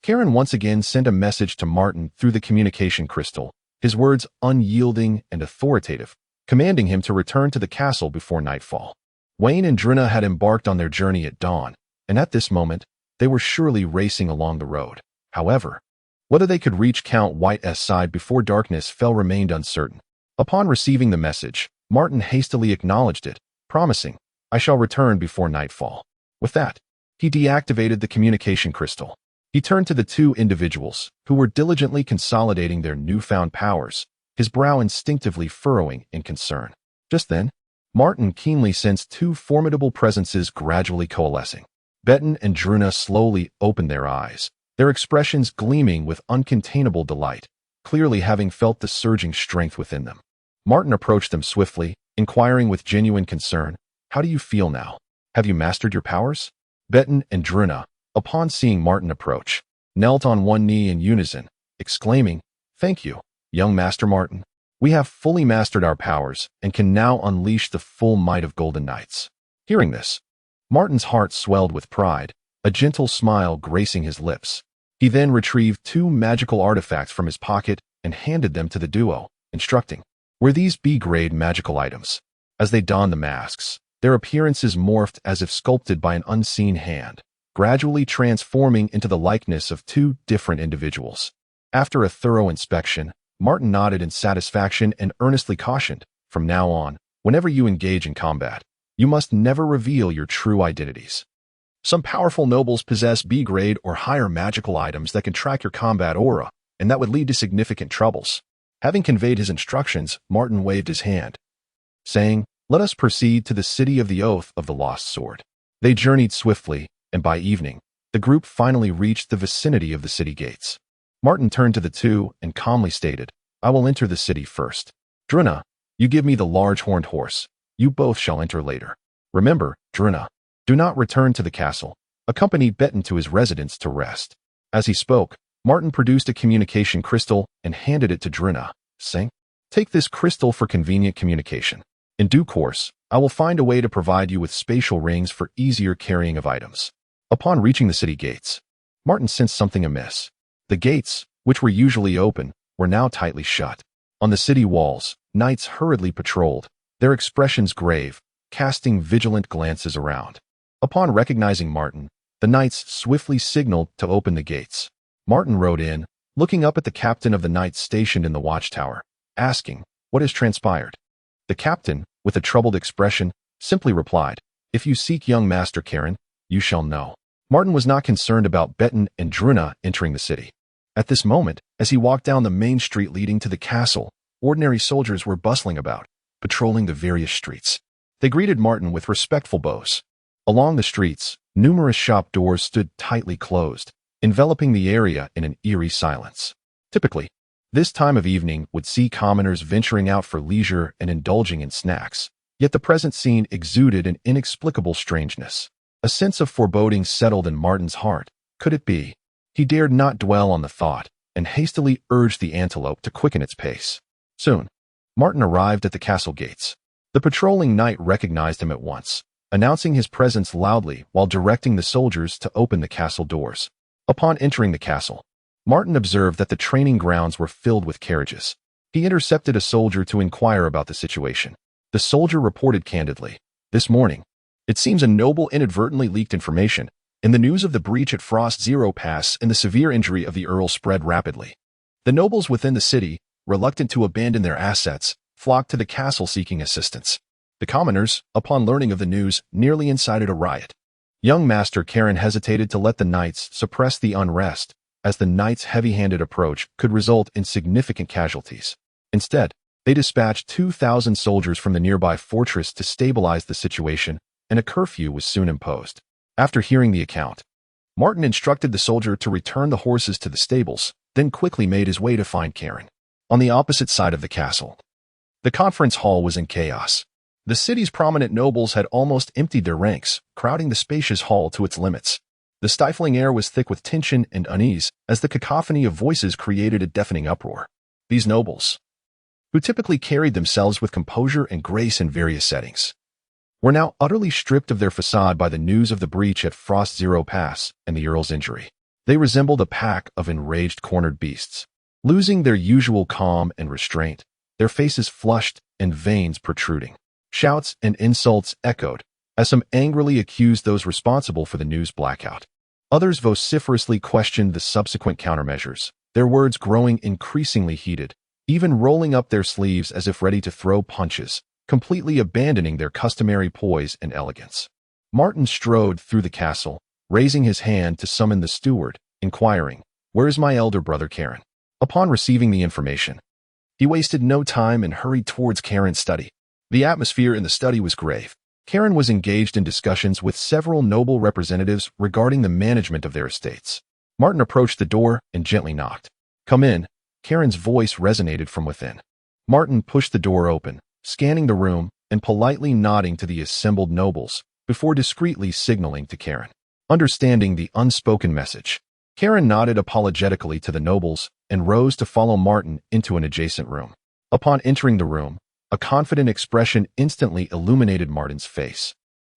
Karen once again sent a message to Martin through the communication crystal, his words unyielding and authoritative, commanding him to return to the castle before nightfall. Wayne and Drina had embarked on their journey at dawn, and at this moment, they were surely racing along the road. However, whether they could reach Count White's side before darkness fell remained uncertain. Upon receiving the message, Martin hastily acknowledged it, promising, I shall return before nightfall. With that, he deactivated the communication crystal. He turned to the two individuals, who were diligently consolidating their newfound powers, his brow instinctively furrowing in concern. Just then, Martin keenly sensed 2 formidable presences gradually coalescing. Betten and Druna slowly opened their eyes, their expressions gleaming with uncontainable delight, clearly having felt the surging strength within them. Martin approached them swiftly, inquiring with genuine concern, How do you feel now? Have you mastered your powers? Betten and Druna, upon seeing Martin approach, knelt on one knee in unison, exclaiming, Thank you, young Master Martin. We have fully mastered our powers and can now unleash the full might of Golden Knights. Hearing this, Martin's heart swelled with pride, a gentle smile gracing his lips. He then retrieved 2 magical artifacts from his pocket and handed them to the duo, instructing, Were these B-grade magical items? As they donned the masks, their appearances morphed as if sculpted by an unseen hand, gradually transforming into the likeness of 2 different individuals. After a thorough inspection, Martin nodded in satisfaction and earnestly cautioned, From now on, whenever you engage in combat, you must never reveal your true identities. Some powerful nobles possess B-grade or higher magical items that can track your combat aura, and that would lead to significant troubles. Having conveyed his instructions, Martin waved his hand, saying, Let us proceed to the city of the Oath of the Lost Sword. They journeyed swiftly, and by evening, the group finally reached the vicinity of the city gates. Martin turned to the two and calmly stated, I will enter the city first. Druna, you give me the large horned horse. You both shall enter later. Remember, Druna, do not return to the castle. Accompany Betten to his residence to rest. As he spoke, Martin produced a communication crystal and handed it to Druna, saying, Take this crystal for convenient communication. In due course, I will find a way to provide you with spatial rings for easier carrying of items. Upon reaching the city gates, Martin sensed something amiss. The gates, which were usually open, were now tightly shut. On the city walls, knights hurriedly patrolled, their expressions grave, casting vigilant glances around. Upon recognizing Martin, the knights swiftly signaled to open the gates. Martin rode in, looking up at the captain of the knights stationed in the watchtower, asking, What has transpired? The captain, with a troubled expression, simply replied, If you seek young Master Karen, you shall know. Martin was not concerned about Betten and Druna entering the city. At this moment, as he walked down the main street leading to the castle, ordinary soldiers were bustling about, patrolling the various streets. They greeted Martin with respectful bows. Along the streets, numerous shop doors stood tightly closed, enveloping the area in an eerie silence. Typically, this time of evening would see commoners venturing out for leisure and indulging in snacks, yet the present scene exuded an inexplicable strangeness. A sense of foreboding settled in Martin's heart. Could it be? He dared not dwell on the thought, and hastily urged the antelope to quicken its pace. Soon, Martin arrived at the castle gates. The patrolling knight recognized him at once, announcing his presence loudly while directing the soldiers to open the castle doors. Upon entering the castle, Martin observed that the training grounds were filled with carriages. He intercepted a soldier to inquire about the situation. The soldier reported candidly, "This morning, it seems a noble inadvertently leaked information, and the news of the breach at Frost Zero Pass and the severe injury of the Earl spread rapidly. The nobles within the city, reluctant to abandon their assets, flocked to the castle seeking assistance. The commoners, upon learning of the news, nearly incited a riot. Young Master Karen hesitated to let the knights suppress the unrest, as the knights' heavy-handed approach could result in significant casualties. Instead, they dispatched 2,000 soldiers from the nearby fortress to stabilize the situation, and a curfew was soon imposed. After hearing the account, Martin instructed the soldier to return the horses to the stables, then quickly made his way to find Karen. On the opposite side of the castle, the conference hall was in chaos. The city's prominent nobles had almost emptied their ranks, crowding the spacious hall to its limits. The stifling air was thick with tension and unease, as the cacophony of voices created a deafening uproar. These nobles, who typically carried themselves with composure and grace in various settings, were now utterly stripped of their facade by the news of the breach at Frost Zero Pass and the Earl's injury. They resembled a pack of enraged cornered beasts. Losing their usual calm and restraint, their faces flushed and veins protruding. Shouts and insults echoed, as some angrily accused those responsible for the news blackout. Others vociferously questioned the subsequent countermeasures, their words growing increasingly heated, even rolling up their sleeves as if ready to throw punches, completely abandoning their customary poise and elegance. Martin strode through the castle, raising his hand to summon the steward, inquiring, "Where is my elder brother Karen?" Upon receiving the information, he wasted no time and hurried towards Karen's study. The atmosphere in the study was grave. Karen was engaged in discussions with several noble representatives regarding the management of their estates. Martin approached the door and gently knocked. "Come in." Karen's voice resonated from within. Martin pushed the door open, scanning the room and politely nodding to the assembled nobles before discreetly signaling to Karen. Understanding the unspoken message, Karen nodded apologetically to the nobles and rose to follow Martin into an adjacent room. Upon entering the room, a confident expression instantly illuminated Martin's face.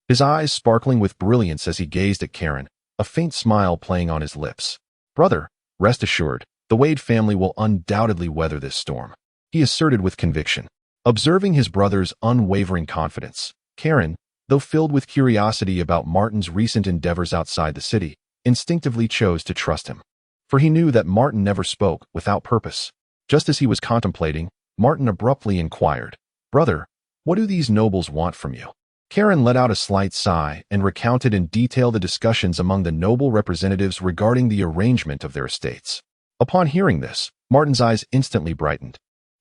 His eyes sparkling with brilliance as he gazed at Karen, a faint smile playing on his lips. "Brother, rest assured, the Wade family will undoubtedly weather this storm," he asserted with conviction. Observing his brother's unwavering confidence, Karen, though filled with curiosity about Martin's recent endeavors outside the city, instinctively chose to trust him. For he knew that Martin never spoke without purpose. Just as he was contemplating, Martin abruptly inquired, "Brother, what do these nobles want from you?" Karen let out a slight sigh and recounted in detail the discussions among the noble representatives regarding the arrangement of their estates. Upon hearing this, Martin's eyes instantly brightened,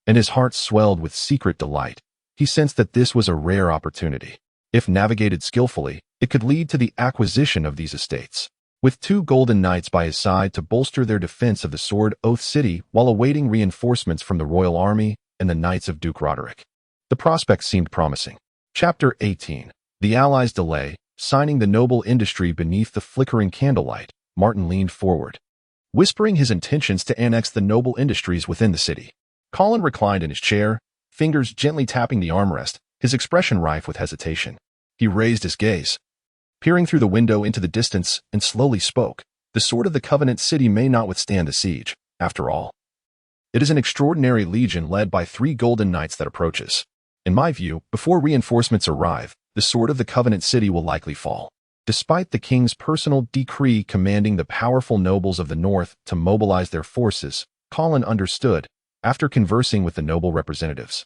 and his heart swelled with secret delight. He sensed that this was a rare opportunity. If navigated skillfully, it could lead to the acquisition of these estates. With 2 golden knights by his side to bolster their defense of the Sword Oath City while awaiting reinforcements from the royal army and the Knights of Duke Roderick, the prospects seemed promising. Chapter 18. The Allies' Delay. Signing the noble industry beneath the flickering candlelight, Martin leaned forward, whispering his intentions to annex the noble industries within the city. Colin reclined in his chair, fingers gently tapping the armrest, his expression rife with hesitation. He raised his gaze, peering through the window into the distance, and slowly spoke. "The sword of the Covenant City may not withstand the siege, after all. It is an extraordinary legion led by 3 golden knights that approaches. In my view, before reinforcements arrive, the sword of the Covenant City will likely fall." Despite the king's personal decree commanding the powerful nobles of the north to mobilize their forces, Colin understood, after conversing with the noble representatives,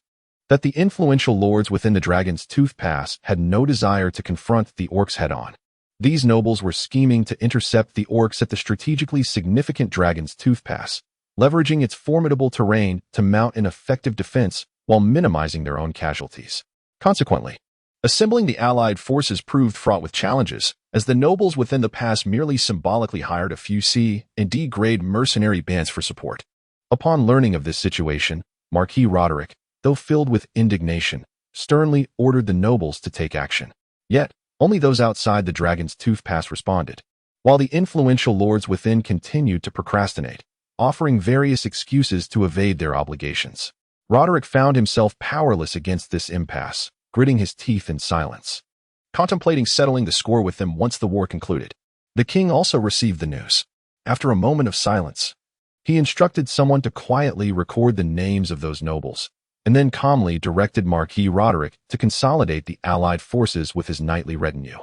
that the influential lords within the Dragon's Tooth Pass had no desire to confront the orcs head-on. These nobles were scheming to intercept the orcs at the strategically significant Dragon's Tooth Pass, leveraging its formidable terrain to mount an effective defense while minimizing their own casualties. Consequently, assembling the allied forces proved fraught with challenges, as the nobles within the pass merely symbolically hired a few C and D grade mercenary bands for support. Upon learning of this situation, Marquis Roderick, though filled with indignation, sternly ordered the nobles to take action. Yet, only those outside the Dragon's Tooth Pass responded, while the influential lords within continued to procrastinate, offering various excuses to evade their obligations. Roderick found himself powerless against this impasse, gritting his teeth in silence, contemplating settling the score with them once the war concluded. The king also received the news. After a moment of silence, he instructed someone to quietly record the names of those nobles, and then calmly directed Marquis Roderick to consolidate the allied forces with his knightly retinue.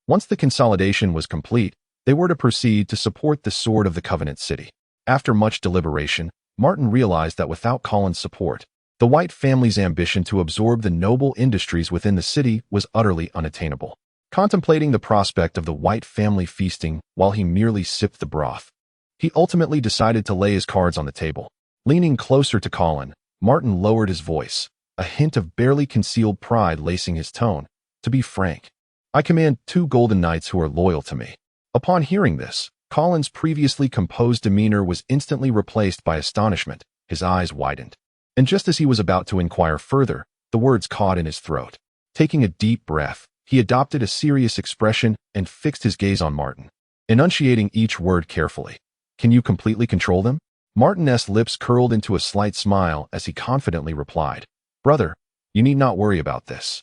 Once the consolidation was complete, they were to proceed to support the Sword of the Covenant City. After much deliberation, Martin realized that without Colin's support, the White family's ambition to absorb the noble industries within the city was utterly unattainable. Contemplating the prospect of the White family feasting while he merely sipped the broth, he ultimately decided to lay his cards on the table. Leaning closer to Colin, Martin lowered his voice, a hint of barely concealed pride lacing his tone. To be frank, I command 2 golden knights who are loyal to me. Upon hearing this, Colin's previously composed demeanor was instantly replaced by astonishment. His eyes widened. And just as he was about to inquire further, the words caught in his throat. Taking a deep breath, he adopted a serious expression and fixed his gaze on Martin, enunciating each word carefully. Can you completely control them? Martin's lips curled into a slight smile as he confidently replied, Brother, you need not worry about this.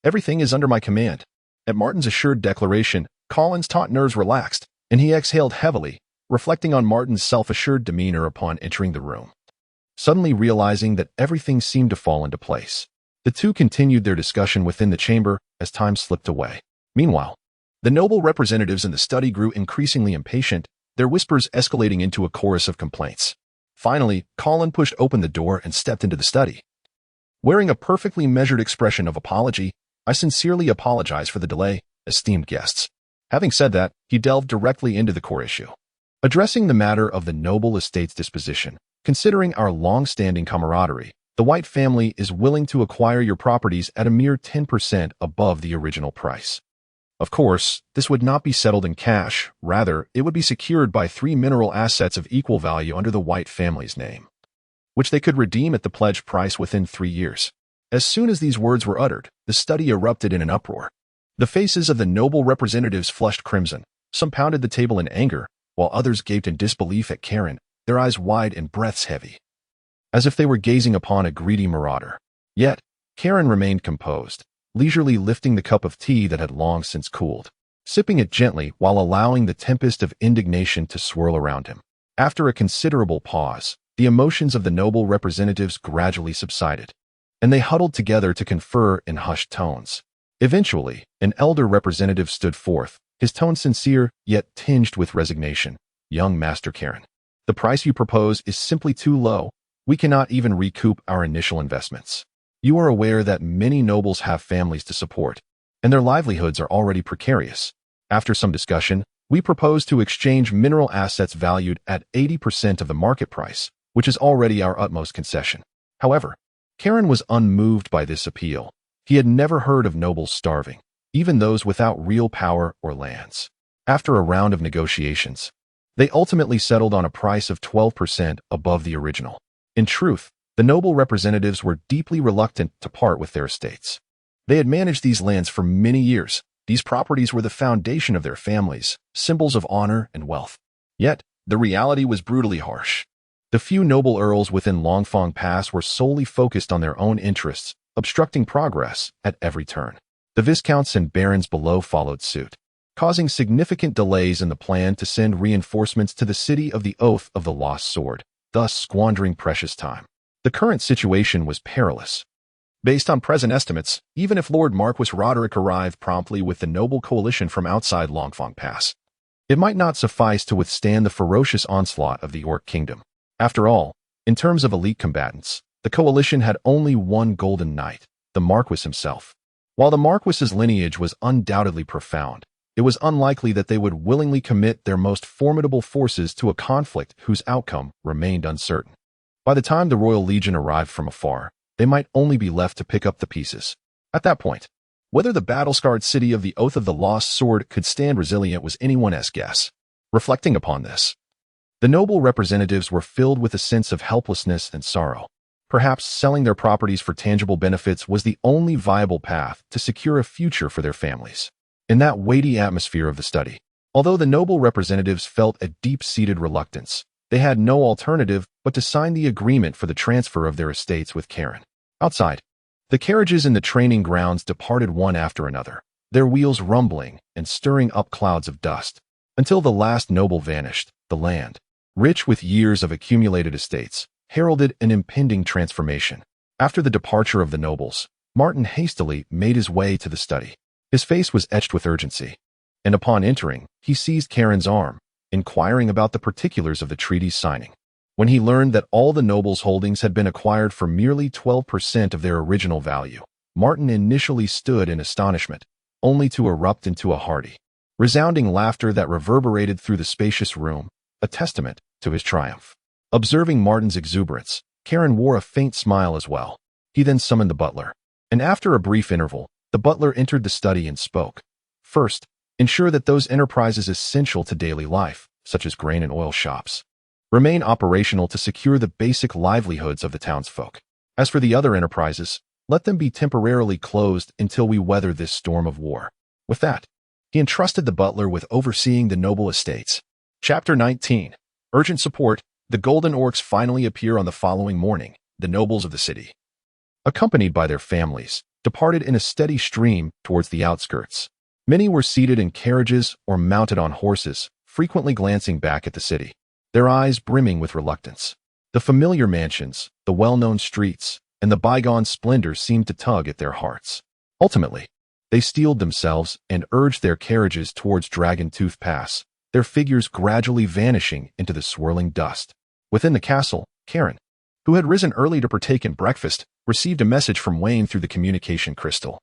Everything is under my command. At Martin's assured declaration, Colin's taut nerves relaxed, and he exhaled heavily, reflecting on Martin's self-assured demeanor upon entering the room. Suddenly realizing that everything seemed to fall into place, the two continued their discussion within the chamber as time slipped away. Meanwhile, the noble representatives in the study grew increasingly impatient, their whispers escalating into a chorus of complaints. Finally, Colin pushed open the door and stepped into the study. Wearing a perfectly measured expression of apology, I sincerely apologize for the delay, esteemed guests. Having said that, he delved directly into the core issue. Addressing the matter of the noble estate's disposition, considering our long-standing camaraderie, the White family is willing to acquire your properties at a mere 10% above the original price. Of course, this would not be settled in cash, rather, it would be secured by 3 mineral assets of equal value under the White family's name, which they could redeem at the pledged price within 3 years. As soon as these words were uttered, the study erupted in an uproar. The faces of the noble representatives flushed crimson, some pounded the table in anger, while others gaped in disbelief at Karen, their eyes wide and breaths heavy, as if they were gazing upon a greedy marauder. Yet, Karen remained composed, leisurely lifting the cup of tea that had long since cooled, sipping it gently while allowing the tempest of indignation to swirl around him. After a considerable pause, the emotions of the noble representatives gradually subsided, and they huddled together to confer in hushed tones. Eventually, an elder representative stood forth, his tone sincere yet tinged with resignation. Young Master Karen, the price you propose is simply too low. We cannot even recoup our initial investments. You are aware that many nobles have families to support, and their livelihoods are already precarious. After some discussion, we propose to exchange mineral assets valued at 80% of the market price, which is already our utmost concession. However, Karen was unmoved by this appeal. He had never heard of nobles starving, even those without real power or lands. After a round of negotiations, they ultimately settled on a price of 12% above the original. In truth, the noble representatives were deeply reluctant to part with their estates. They had managed these lands for many years. These properties were the foundation of their families, symbols of honor and wealth. Yet, the reality was brutally harsh. The few noble earls within Longfong Pass were solely focused on their own interests, obstructing progress at every turn. The viscounts and barons below followed suit, causing significant delays in the plan to send reinforcements to the city of the Oath of the Lost Sword, thus squandering precious time. The current situation was perilous. Based on present estimates, even if Lord Marquis Roderick arrived promptly with the noble coalition from outside Longfong Pass, it might not suffice to withstand the ferocious onslaught of the Orc Kingdom. After all, in terms of elite combatants, the coalition had only one golden knight, the Marquis himself. While the Marquis's lineage was undoubtedly profound, it was unlikely that they would willingly commit their most formidable forces to a conflict whose outcome remained uncertain. By the time the Royal Legion arrived from afar, they might only be left to pick up the pieces. At that point, whether the battle-scarred city of the Oath of the Lost Sword could stand resilient was anyone's guess. Reflecting upon this, the noble representatives were filled with a sense of helplessness and sorrow. Perhaps selling their properties for tangible benefits was the only viable path to secure a future for their families. In that weighty atmosphere of the study, although the noble representatives felt a deep-seated reluctance, they had no alternative but to sign the agreement for the transfer of their estates with Karen. Outside, The carriages in the training grounds departed one after another, their wheels rumbling and stirring up clouds of dust. Until the last noble vanished, the land, rich with years of accumulated estates, heralded an impending transformation. After the departure of the nobles, Martin hastily made his way to the study. His face was etched with urgency, and upon entering, he seized Karen's arm, inquiring about the particulars of the treaty's signing. When he learned that all the nobles' holdings had been acquired for merely 12% of their original value, Martin initially stood in astonishment, only to erupt into a hearty, resounding laughter that reverberated through the spacious room, a testament to his triumph. Observing Martin's exuberance, Karen wore a faint smile as well. He then summoned the butler, and after a brief interval, the butler entered the study and spoke. First, ensure that those enterprises essential to daily life, such as grain and oil shops, remain operational to secure the basic livelihoods of the townsfolk. As for the other enterprises, let them be temporarily closed until we weather this storm of war. With that, he entrusted the butler with overseeing the noble estates. Chapter 19. Urgent support. The Golden Orcs finally appear on the following morning. The nobles of the city, accompanied by their families, departed in a steady stream towards the outskirts. Many were seated in carriages or mounted on horses, frequently glancing back at the city, their eyes brimming with reluctance. The familiar mansions, the well-known streets, and the bygone splendor seemed to tug at their hearts. Ultimately, they steeled themselves and urged their carriages towards Dragon Tooth Pass, their figures gradually vanishing into the swirling dust. Within the castle, Karen, who had risen early to partake in breakfast, received a message from Wayne through the communication crystal.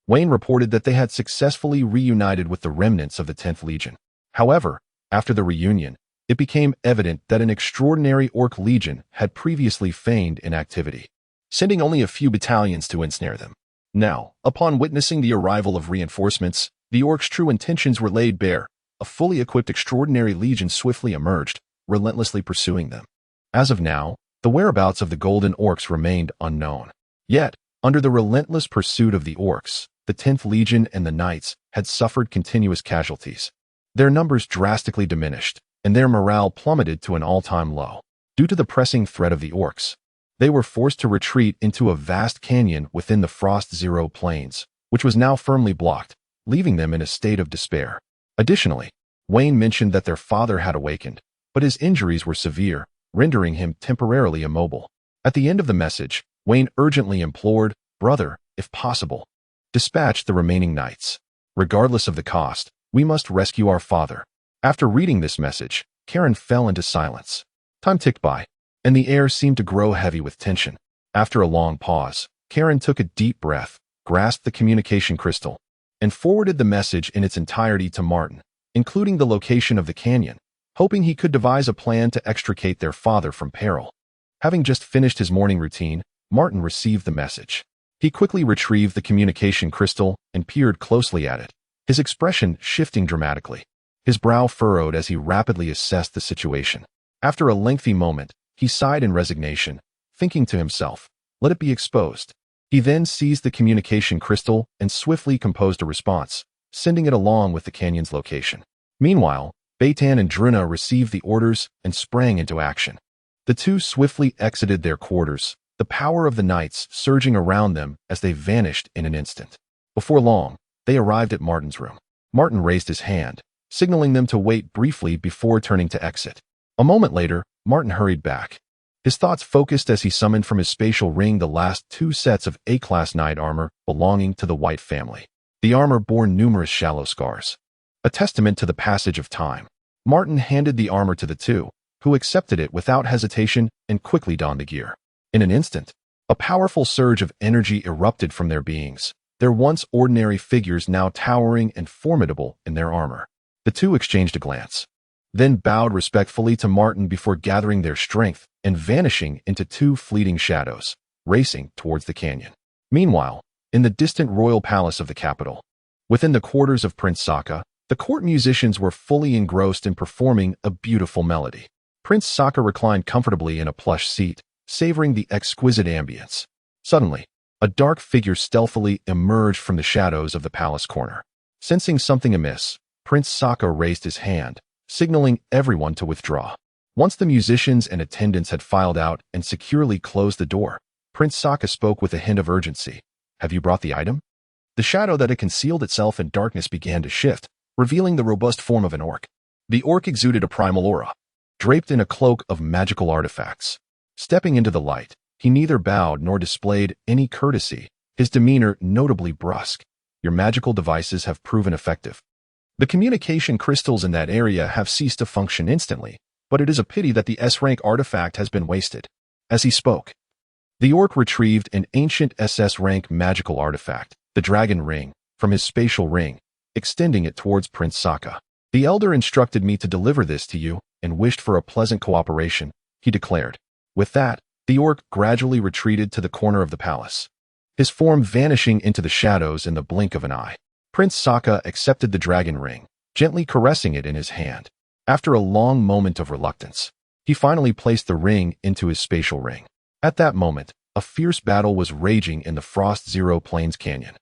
Wayne reported that they had successfully reunited with the remnants of the 10th Legion. However, after the reunion, it became evident that an extraordinary Orc legion had previously feigned inactivity, sending only a few battalions to ensnare them. Now, upon witnessing the arrival of reinforcements, the Orcs' true intentions were laid bare. A fully equipped extraordinary legion swiftly emerged, relentlessly pursuing them. As of now, the whereabouts of the Golden Orcs remained unknown. Yet, under the relentless pursuit of the Orcs, the 10th Legion and the Knights had suffered continuous casualties. Their numbers drastically diminished, and their morale plummeted to an all-time low. Due to the pressing threat of the Orcs, they were forced to retreat into a vast canyon within the Frost Zero Plains, which was now firmly blocked, leaving them in a state of despair. Additionally, Wayne mentioned that their father had awakened, but his injuries were severe, rendering him temporarily immobile. At the end of the message, Wayne urgently implored, "Brother, if possible, dispatch the remaining knights. Regardless of the cost, we must rescue our father." After reading this message, Karen fell into silence. Time ticked by, and the air seemed to grow heavy with tension. After a long pause, Karen took a deep breath, grasped the communication crystal, and forwarded the message in its entirety to Martin, including the location of the canyon, hoping he could devise a plan to extricate their father from peril. Having just finished his morning routine, Martin received the message. He quickly retrieved the communication crystal and peered closely at it, his expression shifting dramatically. His brow furrowed as he rapidly assessed the situation. After a lengthy moment, he sighed in resignation, thinking to himself, "Let it be exposed." He then seized the communication crystal and swiftly composed a response, sending it along with the canyon's location. Meanwhile, Beitan and Druna received the orders and sprang into action. The two swiftly exited their quarters, the power of the knights surging around them as they vanished in an instant. Before long, they arrived at Martin's room. Martin raised his hand, signaling them to wait briefly before turning to exit. A moment later, Martin hurried back. His thoughts focused as he summoned from his spatial ring the last two sets of A-class knight armor belonging to the White family. The armor bore numerous shallow scars, a testament to the passage of time. Martin handed the armor to the two, who accepted it without hesitation and quickly donned the gear. In an instant, a powerful surge of energy erupted from their beings, their once ordinary figures now towering and formidable in their armor. The two exchanged a glance, then bowed respectfully to Martin before gathering their strength and vanishing into two fleeting shadows, racing towards the canyon. Meanwhile, in the distant royal palace of the capital, within the quarters of Prince Sokka, the court musicians were fully engrossed in performing a beautiful melody. Prince Sokka reclined comfortably in a plush seat, savoring the exquisite ambience. Suddenly, a dark figure stealthily emerged from the shadows of the palace corner. Sensing something amiss, Prince Sokka raised his hand, signaling everyone to withdraw. Once the musicians and attendants had filed out and securely closed the door, Prince Sokka spoke with a hint of urgency. Have you brought the item? The shadow that had concealed itself in darkness began to shift, revealing the robust form of an orc. The orc exuded a primal aura, draped in a cloak of magical artifacts. Stepping into the light, he neither bowed nor displayed any courtesy, his demeanor notably brusque. Your magical devices have proven effective. The communication crystals in that area have ceased to function instantly, but it is a pity that the S-rank artifact has been wasted. As he spoke, the orc retrieved an ancient SS-rank magical artifact, the Dragon Ring, from his spatial ring, extending it towards Prince Sokka. The elder instructed me to deliver this to you and wished for a pleasant cooperation, he declared. With that, the orc gradually retreated to the corner of the palace, his form vanishing into the shadows in the blink of an eye. Prince Sokka accepted the dragon ring, gently caressing it in his hand. After a long moment of reluctance, he finally placed the ring into his spatial ring. At that moment, a fierce battle was raging in the Frost Zero Plains Canyon,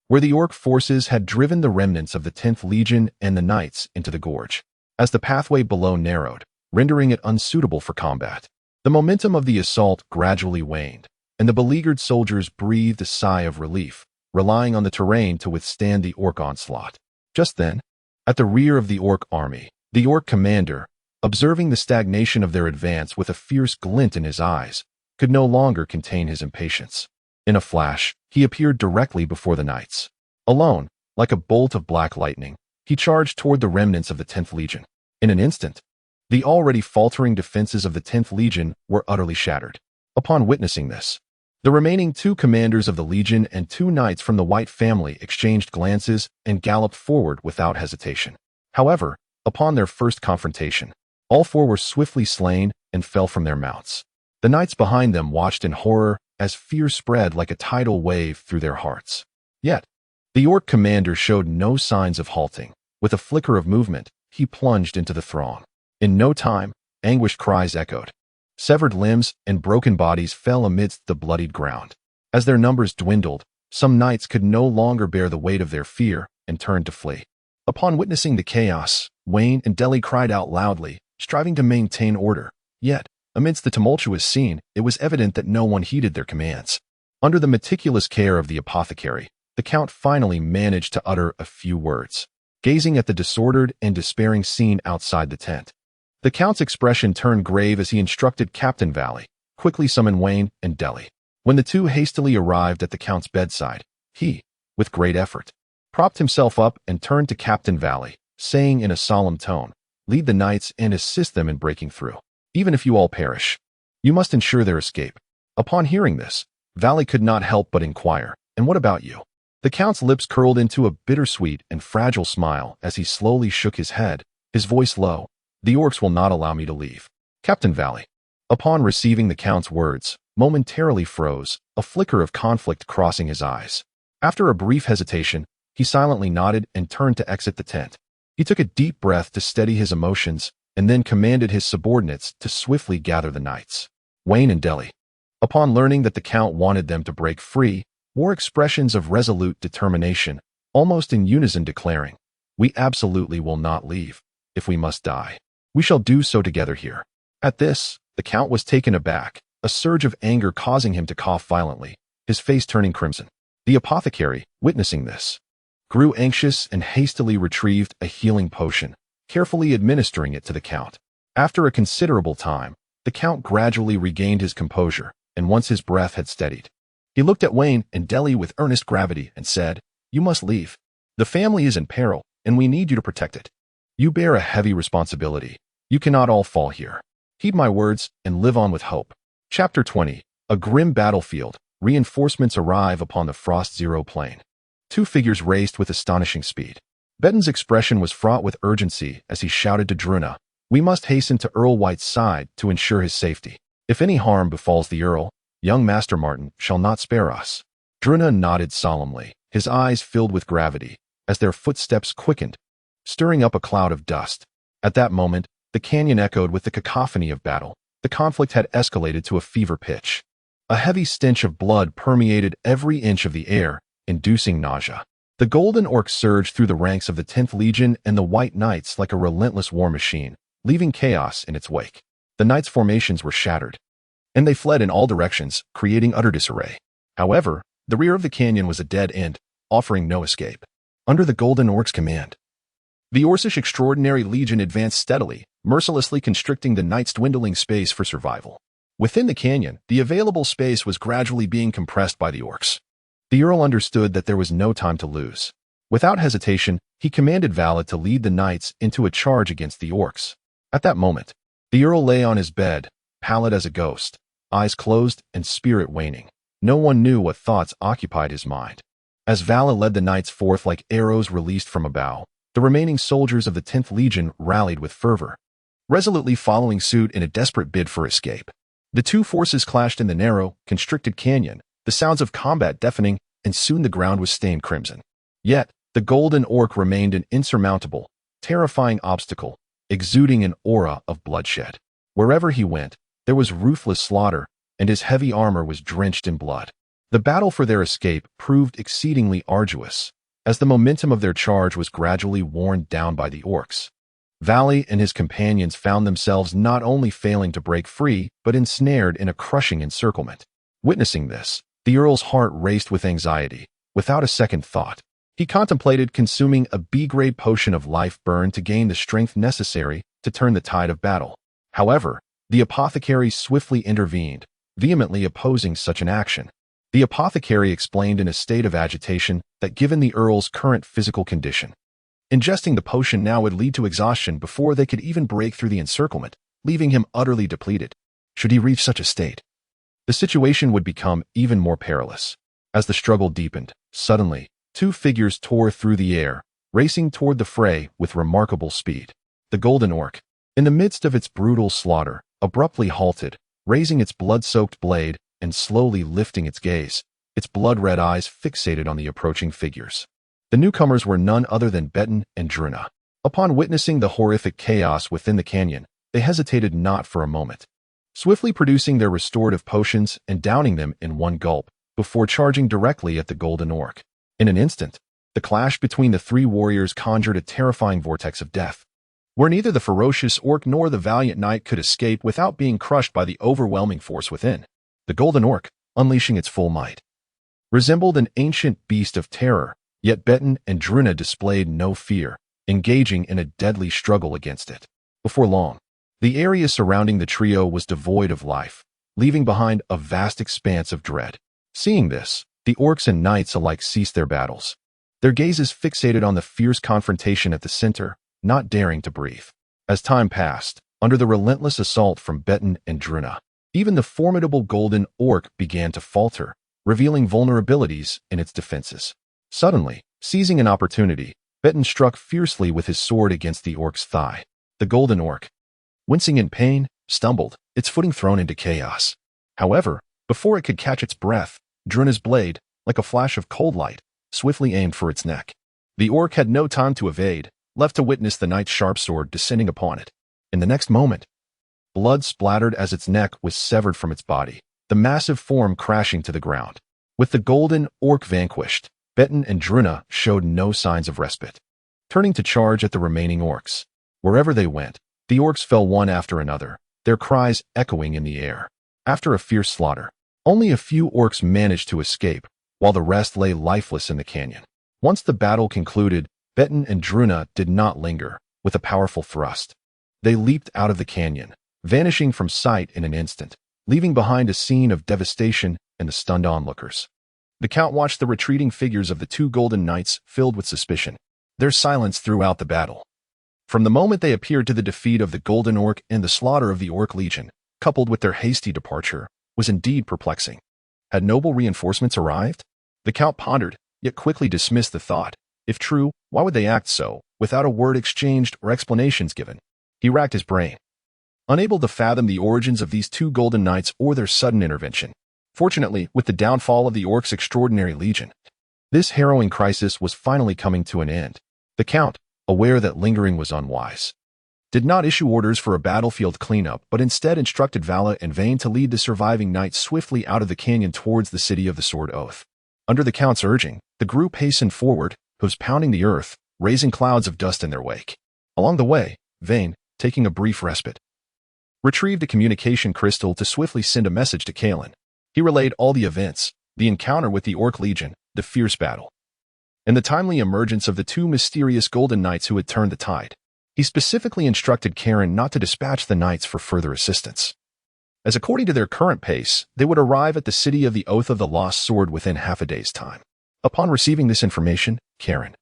where the orc forces had driven the remnants of the 10th Legion and the Knights into the gorge. As the pathway below narrowed, rendering it unsuitable for combat, the momentum of the assault gradually waned, and the beleaguered soldiers breathed a sigh of relief, relying on the terrain to withstand the orc onslaught. Just then, at the rear of the orc army, the orc commander, observing the stagnation of their advance with a fierce glint in his eyes, could no longer contain his impatience. In a flash, he appeared directly before the knights. Alone, like a bolt of black lightning, he charged toward the remnants of the 10th Legion. In an instant, the already faltering defenses of the 10th Legion were utterly shattered. Upon witnessing this, the remaining 2 commanders of the Legion and 2 knights from the White family exchanged glances and galloped forward without hesitation. However, upon their first confrontation, all 4 were swiftly slain and fell from their mounts. The knights behind them watched in horror as fear spread like a tidal wave through their hearts. Yet, the orc commander showed no signs of halting. With a flicker of movement, he plunged into the throng. In no time, anguished cries echoed. Severed limbs and broken bodies fell amidst the bloodied ground. As their numbers dwindled, some knights could no longer bear the weight of their fear and turned to flee. Upon witnessing the chaos, Wayne and Deli cried out loudly, striving to maintain order. Yet, amidst the tumultuous scene, it was evident that no one heeded their commands. Under the meticulous care of the apothecary, the Count finally managed to utter a few words. Gazing at the disordered and despairing scene outside the tent, the Count's expression turned grave as he instructed Captain Valley, quickly summon Wayne and Deli. When the 2 hastily arrived at the Count's bedside, he, with great effort, propped himself up and turned to Captain Valley, saying in a solemn tone, "Lead the knights and assist them in breaking through. Even if you all perish, you must ensure their escape." Upon hearing this, Valley could not help but inquire, "And what about you?" The Count's lips curled into a bittersweet and fragile smile as he slowly shook his head, his voice low. "The orcs will not allow me to leave." Captain Valley, upon receiving the Count's words, momentarily froze, a flicker of conflict crossing his eyes. After a brief hesitation, he silently nodded and turned to exit the tent. He took a deep breath to steady his emotions and then commanded his subordinates to swiftly gather the knights. Wayne and Deli, upon learning that the Count wanted them to break free, wore expressions of resolute determination, almost in unison declaring, "We absolutely will not leave. If we must die, we shall do so together here." At this, the Count was taken aback, a surge of anger causing him to cough violently, his face turning crimson. The apothecary, witnessing this, grew anxious and hastily retrieved a healing potion, carefully administering it to the Count. After a considerable time, the Count gradually regained his composure, and once his breath had steadied, he looked at Wayne and Deli with earnest gravity and said, "You must leave. The family is in peril, and we need you to protect it. You bear a heavy responsibility. You cannot all fall here. Heed my words and live on with hope." Chapter 20. A grim battlefield. Reinforcements arrive upon the Frost Zero plain. 2 figures raced with astonishing speed. Betton's expression was fraught with urgency as he shouted to Druna, "We must hasten to Earl White's side to ensure his safety. If any harm befalls the Earl, young Master Martin shall not spare us." Druna nodded solemnly, his eyes filled with gravity, as their footsteps quickened, stirring up a cloud of dust. At that moment, the canyon echoed with the cacophony of battle. The conflict had escalated to a fever pitch. A heavy stench of blood permeated every inch of the air, inducing nausea. The Golden Orc surged through the ranks of the 10th Legion and the White Knights like a relentless war machine, leaving chaos in its wake. The Knights' formations were shattered, and they fled in all directions, creating utter disarray. However, The rear of the canyon was a dead end, offering no escape. Under the Golden Orc's command, the Orcish Extraordinary Legion advanced steadily, mercilessly constricting the Knight's dwindling space for survival. Within the canyon, the available space was gradually being compressed by the Orcs. The Earl understood that there was no time to lose. Without hesitation, he commanded Vala to lead the Knights into a charge against the Orcs. At that moment, the Earl lay on his bed, pallid as a ghost, eyes closed and spirit waning. No one knew what thoughts occupied his mind. As Vala led the Knights forth like arrows released from a bow, the remaining soldiers of the 10th Legion rallied with fervor, resolutely following suit in a desperate bid for escape. The two forces clashed in the narrow, constricted canyon, the sounds of combat deafening, and soon the ground was stained crimson. Yet, the Golden Orc remained an insurmountable, terrifying obstacle, exuding an aura of bloodshed. Wherever he went, there was ruthless slaughter, and his heavy armor was drenched in blood. The battle for their escape proved exceedingly arduous, as the momentum of their charge was gradually worn down by the Orcs. Vali and his companions found themselves not only failing to break free, but ensnared in a crushing encirclement. Witnessing this, the Earl's heart raced with anxiety. Without a second thought, he contemplated consuming a B-grade potion of life burn to gain the strength necessary to turn the tide of battle. However, the apothecary swiftly intervened, vehemently opposing such an action. The apothecary explained in a state of agitation that given the Earl's current physical condition, ingesting the potion now would lead to exhaustion before they could even break through the encirclement, leaving him utterly depleted. Should he reach such a state, the situation would become even more perilous. As the struggle deepened, suddenly, two figures tore through the air, racing toward the fray with remarkable speed. The Golden Orc, in the midst of its brutal slaughter, abruptly halted, raising its blood-soaked blade and slowly lifting its gaze, its blood-red eyes fixated on the approaching figures. The newcomers were none other than Betten and Druna. Upon witnessing the horrific chaos within the canyon, they hesitated not for a moment, swiftly producing their restorative potions and downing them in one gulp, before charging directly at the Golden Orc. In an instant, the clash between the three warriors conjured a terrifying vortex of death, where neither the ferocious Orc nor the valiant Knight could escape without being crushed by the overwhelming force within. The Golden Orc, unleashing its full might, resembled an ancient beast of terror, yet Betten and Druna displayed no fear, engaging in a deadly struggle against it. Before long, the area surrounding the trio was devoid of life, leaving behind a vast expanse of dread. Seeing this, the Orcs and Knights alike ceased their battles, their gazes fixated on the fierce confrontation at the center, not daring to breathe. As time passed, under the relentless assault from Betten and Druna, even the formidable Golden Orc began to falter, revealing vulnerabilities in its defenses. Suddenly, seizing an opportunity, Betten struck fiercely with his sword against the Orc's thigh. The Golden Orc, wincing in pain, stumbled, its footing thrown into chaos. However, before it could catch its breath, Druna's blade, like a flash of cold light, swiftly aimed for its neck. The Orc had no time to evade, left to witness the Knight's sharp sword descending upon it. In the next moment, blood splattered as its neck was severed from its body, the massive form crashing to the ground. With the Golden Orc vanquished, Betten and Druna showed no signs of respite, turning to charge at the remaining Orcs. Wherever they went, the Orcs fell one after another, their cries echoing in the air. After a fierce slaughter, only a few Orcs managed to escape, while the rest lay lifeless in the canyon. Once the battle concluded, Betten and Druna did not linger. With a powerful thrust, they leaped out of the canyon, vanishing from sight in an instant, leaving behind a scene of devastation and the stunned onlookers. The Count watched the retreating figures of the two Golden Knights filled with suspicion, their silence throughout the battle. From the moment they appeared to the defeat of the Golden Orc and the slaughter of the Orc Legion, coupled with their hasty departure, was indeed perplexing. Had noble reinforcements arrived? The Count pondered, yet quickly dismissed the thought. If true, why would they act so, without a word exchanged or explanations given? He racked his brain, unable to fathom the origins of these two Golden Knights or their sudden intervention. Fortunately, with the downfall of the Orcs' Extraordinary Legion, this harrowing crisis was finally coming to an end. The Count, aware that lingering was unwise, did not issue orders for a battlefield cleanup, but instead instructed Vala and Vane to lead the surviving knights swiftly out of the canyon towards the city of the Sword Oath. Under the Count's urging, the group hastened forward, hooves pounding the earth, raising clouds of dust in their wake. Along the way, Vane, taking a brief respite, retrieved a communication crystal to swiftly send a message to Kalen. He relayed all the events, the encounter with the Orc Legion, the fierce battle, and the timely emergence of the two mysterious Golden Knights who had turned the tide. He specifically instructed Karen not to dispatch the knights for further assistance, as according to their current pace, they would arrive at the city of the Oath of the Lost Sword within half a day's time. Upon receiving this information, Karen,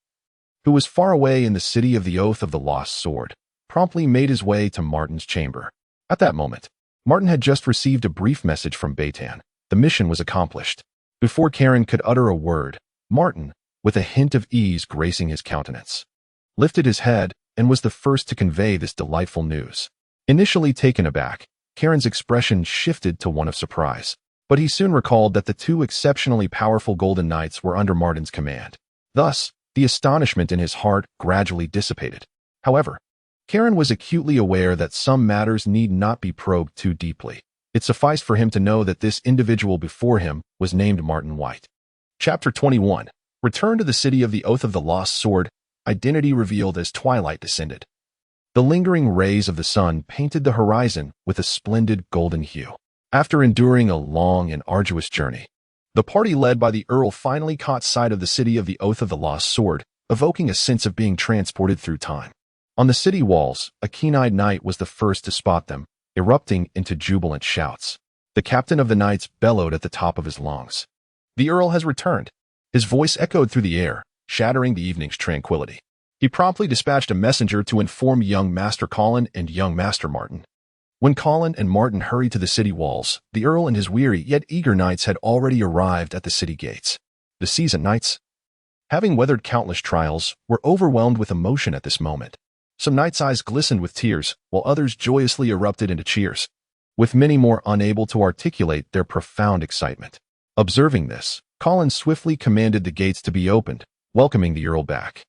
who was far away in the city of the Oath of the Lost Sword, promptly made his way to Martin's chamber. At that moment, Martin had just received a brief message from Beitan. The mission was accomplished. Before Karen could utter a word, Martin, with a hint of ease gracing his countenance, lifted his head and was the first to convey this delightful news. Initially taken aback, Karen's expression shifted to one of surprise, but he soon recalled that the two exceptionally powerful Golden Knights were under Martin's command. Thus, the astonishment in his heart gradually dissipated. However, Karen was acutely aware that some matters need not be probed too deeply. It sufficed for him to know that this individual before him was named Martin White. Chapter 21. Return to the city of the Oath of the Lost Sword, identity revealed as twilight descended. The lingering rays of the sun painted the horizon with a splendid golden hue. After enduring a long and arduous journey, the party led by the Earl finally caught sight of the city of the Oath of the Lost Sword, evoking a sense of being transported through time. On the city walls, a keen-eyed knight was the first to spot them, erupting into jubilant shouts. The captain of the knights bellowed at the top of his lungs. The Earl has returned. His voice echoed through the air, shattering the evening's tranquility. He promptly dispatched a messenger to inform young Master Colin and young Master Martin. When Colin and Martin hurried to the city walls, the Earl and his weary yet eager knights had already arrived at the city gates. The seasoned knights, having weathered countless trials, were overwhelmed with emotion at this moment. Some knights' eyes glistened with tears, while others joyously erupted into cheers, with many more unable to articulate their profound excitement. Observing this, Colin swiftly commanded the gates to be opened, welcoming the Earl back.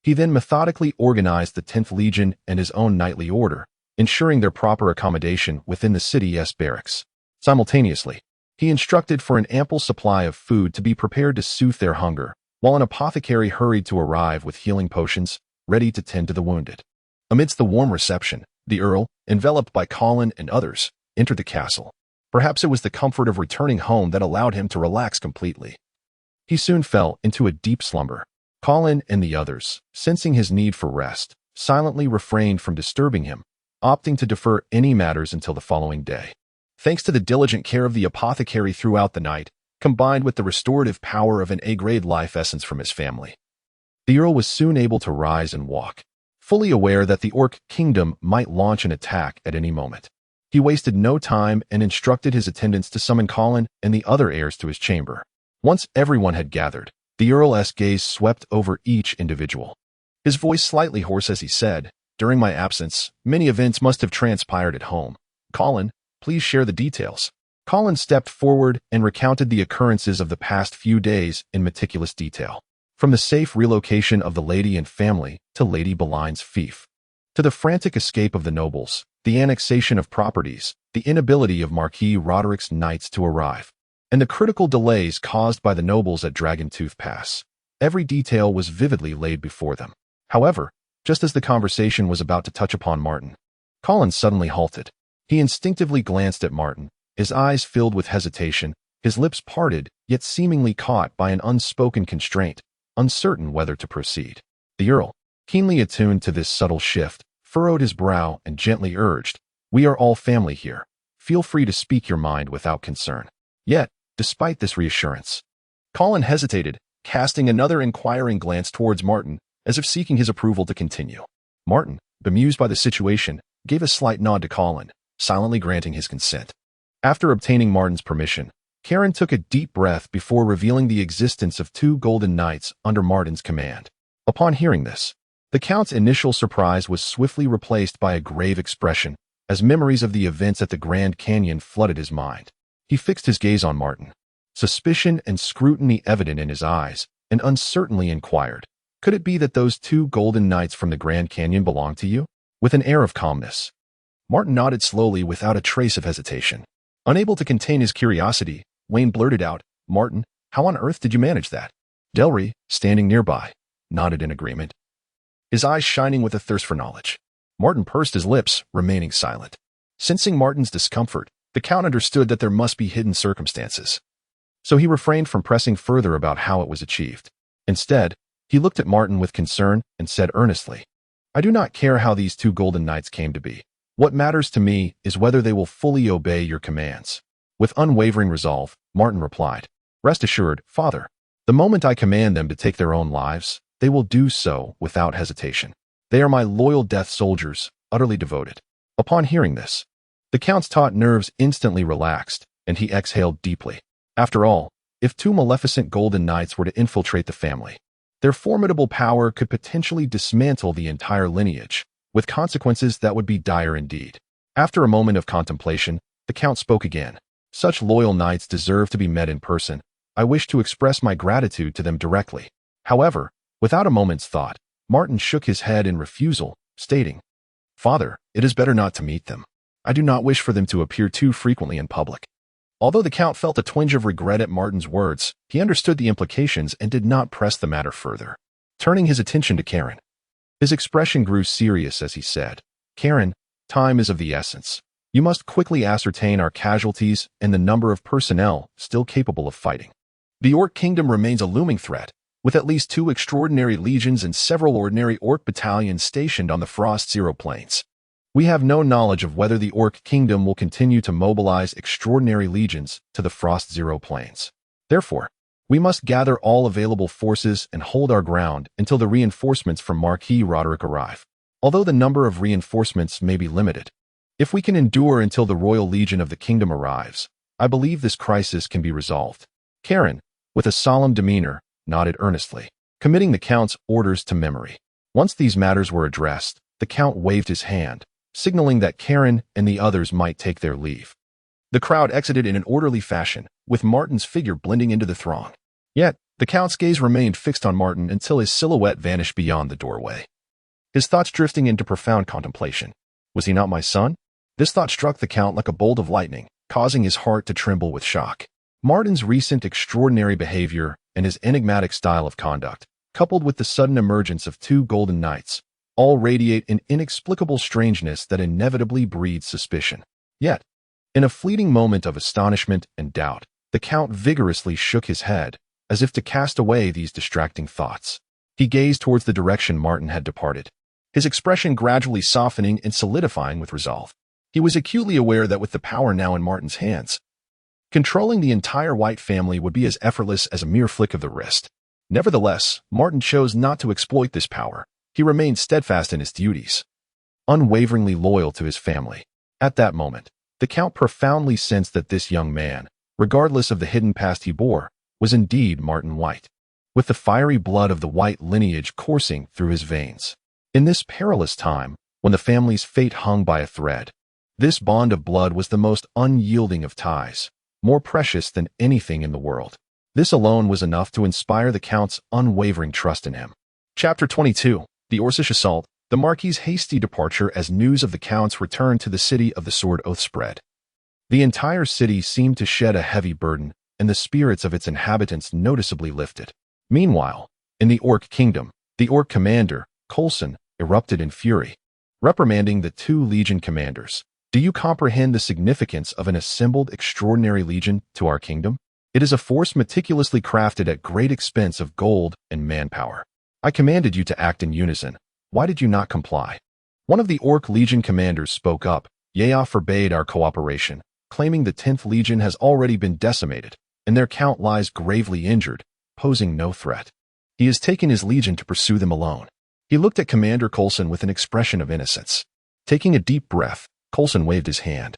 He then methodically organized the 10th Legion and his own knightly order, ensuring their proper accommodation within the city's barracks. Simultaneously, he instructed for an ample supply of food to be prepared to soothe their hunger, while an apothecary hurried to arrive with healing potions, ready to tend to the wounded. Amidst the warm reception, the Earl, enveloped by Colin and others, entered the castle. Perhaps it was the comfort of returning home that allowed him to relax completely. He soon fell into a deep slumber. Colin and the others, sensing his need for rest, silently refrained from disturbing him, opting to defer any matters until the following day. Thanks to the diligent care of the apothecary throughout the night, combined with the restorative power of an A-grade life essence from his family, the Earl was soon able to rise and walk, fully aware that the Orc Kingdom might launch an attack at any moment. He wasted no time and instructed his attendants to summon Colin and the other heirs to his chamber. Once everyone had gathered, the Earl's gaze swept over each individual. His voice slightly hoarse as he said, "During my absence, many events must have transpired at home. Colin, please share the details." Colin stepped forward and recounted the occurrences of the past few days in meticulous detail. From the safe relocation of the lady and family to Lady Beline's fief, to the frantic escape of the nobles, the annexation of properties, the inability of Marquis Roderick's knights to arrive, and the critical delays caused by the nobles at Dragontooth Pass. Every detail was vividly laid before them. However, just as the conversation was about to touch upon Martin, Colin suddenly halted. He instinctively glanced at Martin, his eyes filled with hesitation, his lips parted, yet seemingly caught by an unspoken constraint, uncertain whether to proceed. The Earl, keenly attuned to this subtle shift, furrowed his brow and gently urged, "We are all family here. Feel free to speak your mind without concern." Yet, despite this reassurance, Colin hesitated, casting another inquiring glance towards Martin, as if seeking his approval to continue. Martin, bemused by the situation, gave a slight nod to Colin, silently granting his consent. After obtaining Martin's permission, Karen took a deep breath before revealing the existence of two Golden Knights under Martin's command. Upon hearing this, the Count's initial surprise was swiftly replaced by a grave expression, as memories of the events at the Grand Canyon flooded his mind. He fixed his gaze on Martin, suspicion and scrutiny evident in his eyes, and uncertainly inquired, "Could it be that those two Golden Knights from the Grand Canyon belong to you?" With an air of calmness, Martin nodded slowly without a trace of hesitation. Unable to contain his curiosity, Wayne blurted out, "Martin, how on earth did you manage that?" Delry, standing nearby, nodded in agreement, his eyes shining with a thirst for knowledge. Martin pursed his lips, remaining silent. Sensing Martin's discomfort, the Count understood that there must be hidden circumstances. so he refrained from pressing further about how it was achieved. Instead, he looked at Martin with concern and said earnestly, "I do not care how these 2 golden knights came to be. What matters to me is whether they will fully obey your commands." With unwavering resolve, Martin replied, "Rest assured, Father, the moment I command them to take their own lives, they will do so without hesitation. They are my loyal death soldiers, utterly devoted." Upon hearing this, the Count's taut nerves instantly relaxed, and he exhaled deeply. After all, if 2 maleficent golden knights were to infiltrate the family, their formidable power could potentially dismantle the entire lineage, with consequences that would be dire indeed. After a moment of contemplation, the Count spoke again. "Such loyal knights deserve to be met in person. I wish to express my gratitude to them directly." However, without a moment's thought, Martin shook his head in refusal, stating, "Father, it is better not to meet them. I do not wish for them to appear too frequently in public." Although the Count felt a twinge of regret at Martin's words, he understood the implications and did not press the matter further. Turning his attention to Karen, his expression grew serious as he said, "Karen, time is of the essence. You must quickly ascertain our casualties and the number of personnel still capable of fighting. The Orc Kingdom remains a looming threat, with at least 2 extraordinary legions and several ordinary Orc battalions stationed on the Frost Zero Plains. We have no knowledge of whether the Orc Kingdom will continue to mobilize extraordinary legions to the Frost Zero Plains. Therefore, we must gather all available forces and hold our ground until the reinforcements from Marquis Roderick arrive. Although the number of reinforcements may be limited, if we can endure until the Royal Legion of the Kingdom arrives, I believe this crisis can be resolved." Karen, with a solemn demeanor, nodded earnestly, committing the Count's orders to memory. Once these matters were addressed, the Count waved his hand, signaling that Karen and the others might take their leave. The crowd exited in an orderly fashion, with Martin's figure blending into the throng. Yet, the Count's gaze remained fixed on Martin until his silhouette vanished beyond the doorway, his thoughts drifting into profound contemplation. Was he not my son? This thought struck the Count like a bolt of lightning, causing his heart to tremble with shock. Martin's recent extraordinary behavior and his enigmatic style of conduct, coupled with the sudden emergence of 2 golden knights, all radiate an inexplicable strangeness that inevitably breeds suspicion. Yet, in a fleeting moment of astonishment and doubt, the Count vigorously shook his head, as if to cast away these distracting thoughts. He gazed towards the direction Martin had departed, his expression gradually softening and solidifying with resolve. He was acutely aware that with the power now in Martin's hands, controlling the entire White family would be as effortless as a mere flick of the wrist. Nevertheless, Martin chose not to exploit this power. He remained steadfast in his duties, unwaveringly loyal to his family. At that moment, the Count profoundly sensed that this young man, regardless of the hidden past he bore, was indeed Martin White, with the fiery blood of the White lineage coursing through his veins. In this perilous time, when the family's fate hung by a thread, this bond of blood was the most unyielding of ties, more precious than anything in the world. This alone was enough to inspire the Count's unwavering trust in him. Chapter 22. The Orcish Assault. The Marquis's hasty departure as news of the Count's return to the city of the Sword Oath spread. The entire city seemed to shed a heavy burden, and the spirits of its inhabitants noticeably lifted. Meanwhile, in the Orc Kingdom, the Orc commander, Coulson, erupted in fury, reprimanding the 2 legion commanders. "Do you comprehend the significance of an assembled extraordinary legion to our kingdom? It is a force meticulously crafted at great expense of gold and manpower. I commanded you to act in unison. Why did you not comply?" One of the Orc Legion commanders spoke up. "Yea forbade our cooperation, claiming the 10th Legion has already been decimated, and their Count lies gravely injured, posing no threat. He has taken his legion to pursue them alone." He looked at Commander Coulson with an expression of innocence. Taking a deep breath, Coulson waved his hand,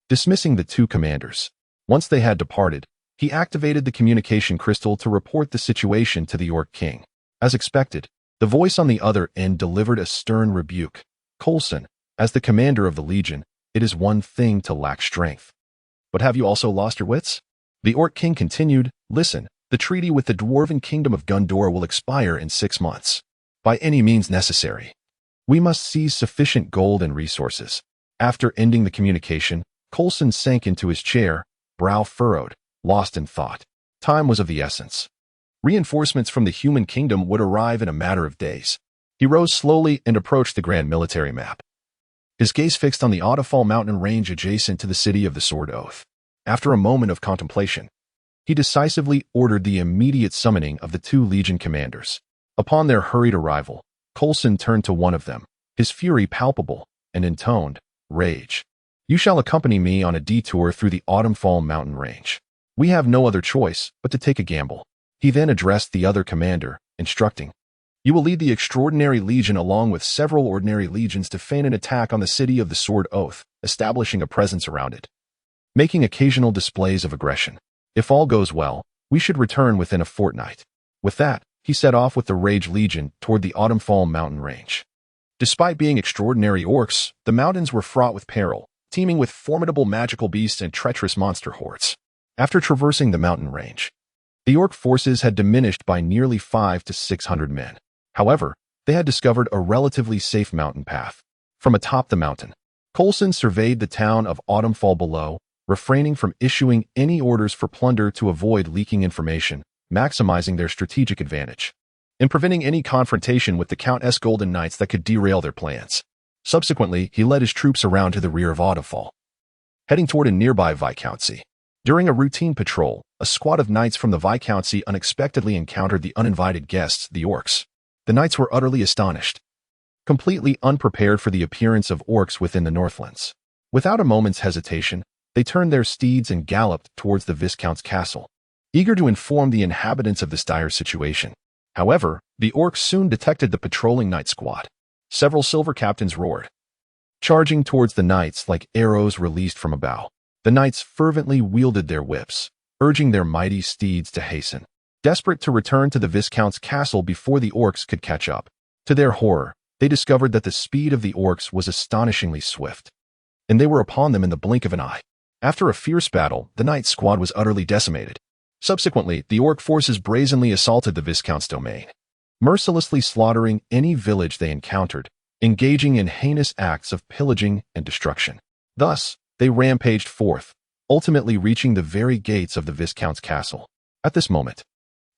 dismissing the 2 commanders. Once they had departed, he activated the communication crystal to report the situation to the Orc King. As expected, the voice on the other end delivered a stern rebuke. "Coulson, as the commander of the Legion, it is one thing to lack strength. But have you also lost your wits?" The Orc King continued, "Listen, the treaty with the Dwarven Kingdom of Gundor will expire in 6 months. By any means necessary, we must seize sufficient gold and resources." After ending the communication, Coulson sank into his chair, brow furrowed, lost in thought. Time was of the essence. Reinforcements from the human kingdom would arrive in a matter of days. He rose slowly and approached the grand military map, his gaze fixed on the Otterfall mountain range adjacent to the city of the Sword Oath. After a moment of contemplation, He decisively ordered the immediate summoning of the two legion commanders. Upon their hurried arrival, Coulson turned to one of them, his fury palpable and intoned rage. "You shall accompany me on a detour through the Autumnfall mountain range. We have no other choice but to take a gamble." He then addressed the other commander, instructing, "You will lead the extraordinary legion along with several ordinary legions to feign an attack on the city of the Sword Oath, establishing a presence around it, making occasional displays of aggression. If all goes well, we should return within a fortnight." With that, he set off with the Rage Legion toward the Autumnfall mountain range. Despite being extraordinary orcs, the mountains were fraught with peril, teeming with formidable magical beasts and treacherous monster hordes. After traversing the mountain range, the orc forces had diminished by nearly 500 to 600 men. However, they had discovered a relatively safe mountain path. From atop the mountain, Coulson surveyed the town of Autumnfall below, refraining from issuing any orders for plunder to avoid leaking information, maximizing their strategic advantage, and preventing any confrontation with the Countess Golden Knights that could derail their plans. Subsequently, he led his troops around to the rear of Autumnfall, heading toward a nearby Viscountcy. During a routine patrol, a squad of knights from the Viscountcy unexpectedly encountered the uninvited guests, the orcs. The knights were utterly astonished, completely unprepared for the appearance of orcs within the Northlands. Without a moment's hesitation, they turned their steeds and galloped towards the Viscount's castle, eager to inform the inhabitants of this dire situation. However, the orcs soon detected the patrolling knight squad. Several silver captains roared, charging towards the knights like arrows released from a bow. The knights fervently wielded their whips, urging their mighty steeds to hasten, desperate to return to the Viscount's castle before the orcs could catch up. To their horror, they discovered that the speed of the orcs was astonishingly swift, and they were upon them in the blink of an eye. After a fierce battle, the knight squad was utterly decimated. Subsequently, the orc forces brazenly assaulted the Viscount's domain, mercilessly slaughtering any village they encountered, engaging in heinous acts of pillaging and destruction. Thus, they rampaged forth, ultimately reaching the very gates of the Viscount's castle. At this moment,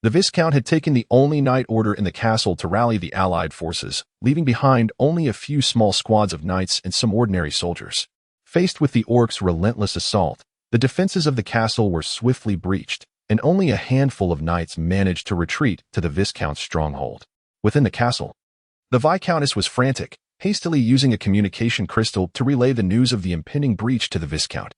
the Viscount had taken the only knight order in the castle to rally the allied forces, leaving behind only a few small squads of knights and some ordinary soldiers. Faced with the orcs' relentless assault, the defenses of the castle were swiftly breached, and only a handful of knights managed to retreat to the Viscount's stronghold. Within the castle, the Viscountess was frantic, hastily using a communication crystal to relay the news of the impending breach to the Viscount,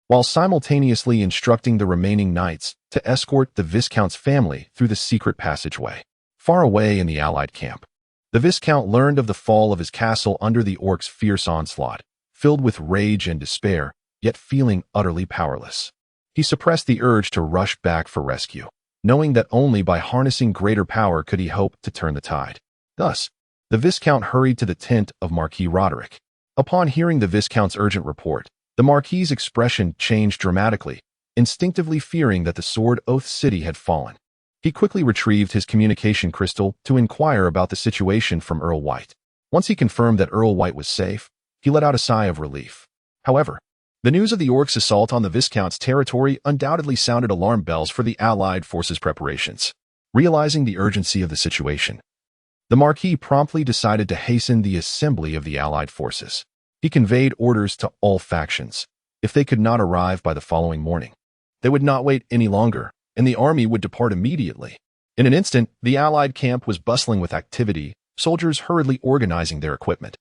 while simultaneously instructing the remaining knights to escort the Viscount's family through the secret passageway. Far away in the allied camp, the Viscount learned of the fall of his castle under the orcs' fierce onslaught. Filled with rage and despair, yet feeling utterly powerless, he suppressed the urge to rush back for rescue, knowing that only by harnessing greater power could he hope to turn the tide. Thus, the Viscount hurried to the tent of Marquis Roderick. Upon hearing the Viscount's urgent report, the Marquis's expression changed dramatically, instinctively fearing that the Sword Oath city had fallen. He quickly retrieved his communication crystal to inquire about the situation from Earl White. Once he confirmed that Earl White was safe, he let out a sigh of relief. However, the news of the orcs' assault on the Viscount's territory undoubtedly sounded alarm bells for the allied forces' preparations. Realizing the urgency of the situation, the Marquis promptly decided to hasten the assembly of the allied forces. He conveyed orders to all factions. If they could not arrive by the following morning, they would not wait any longer, and the army would depart immediately. In an instant, the allied camp was bustling with activity, soldiers hurriedly organizing their equipment,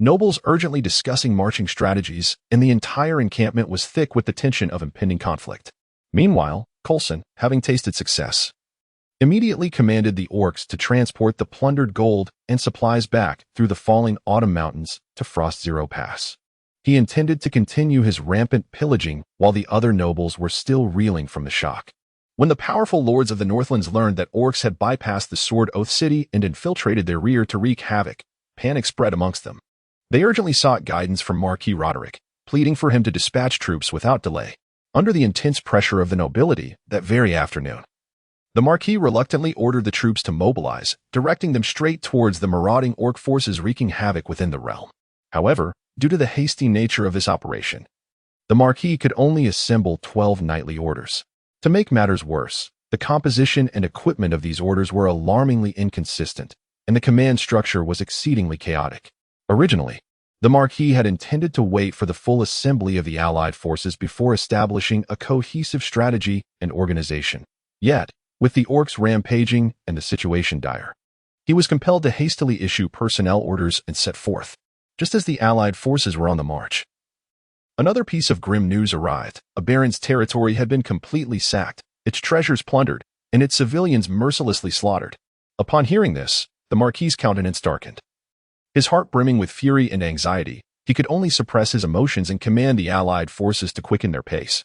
nobles urgently discussing marching strategies, and the entire encampment was thick with the tension of impending conflict. Meanwhile, Coulson, having tasted success, immediately commanded the orcs to transport the plundered gold and supplies back through the falling autumn mountains to Frost Zero Pass. He intended to continue his rampant pillaging while the other nobles were still reeling from the shock. When the powerful lords of the Northlands learned that orcs had bypassed the Sword Oath city and infiltrated their rear to wreak havoc, panic spread amongst them. They urgently sought guidance from Marquis Roderick, pleading for him to dispatch troops without delay. Under the intense pressure of the nobility that very afternoon, the Marquis reluctantly ordered the troops to mobilize, directing them straight towards the marauding orc forces wreaking havoc within the realm. However, due to the hasty nature of this operation, the Marquis could only assemble 12 knightly orders. To make matters worse, the composition and equipment of these orders were alarmingly inconsistent, and the command structure was exceedingly chaotic. Originally, The Marquis had intended to wait for the full assembly of the Allied forces before establishing a cohesive strategy and organization. Yet, with the orcs rampaging and the situation dire, he was compelled to hastily issue personnel orders and set forth, just as the Allied forces were on the march. Another piece of grim news arrived. A baron's territory had been completely sacked, its treasures plundered, and its civilians mercilessly slaughtered. Upon hearing this, the Marquis's countenance darkened. His heart brimming with fury and anxiety, he could only suppress his emotions and command the Allied forces to quicken their pace,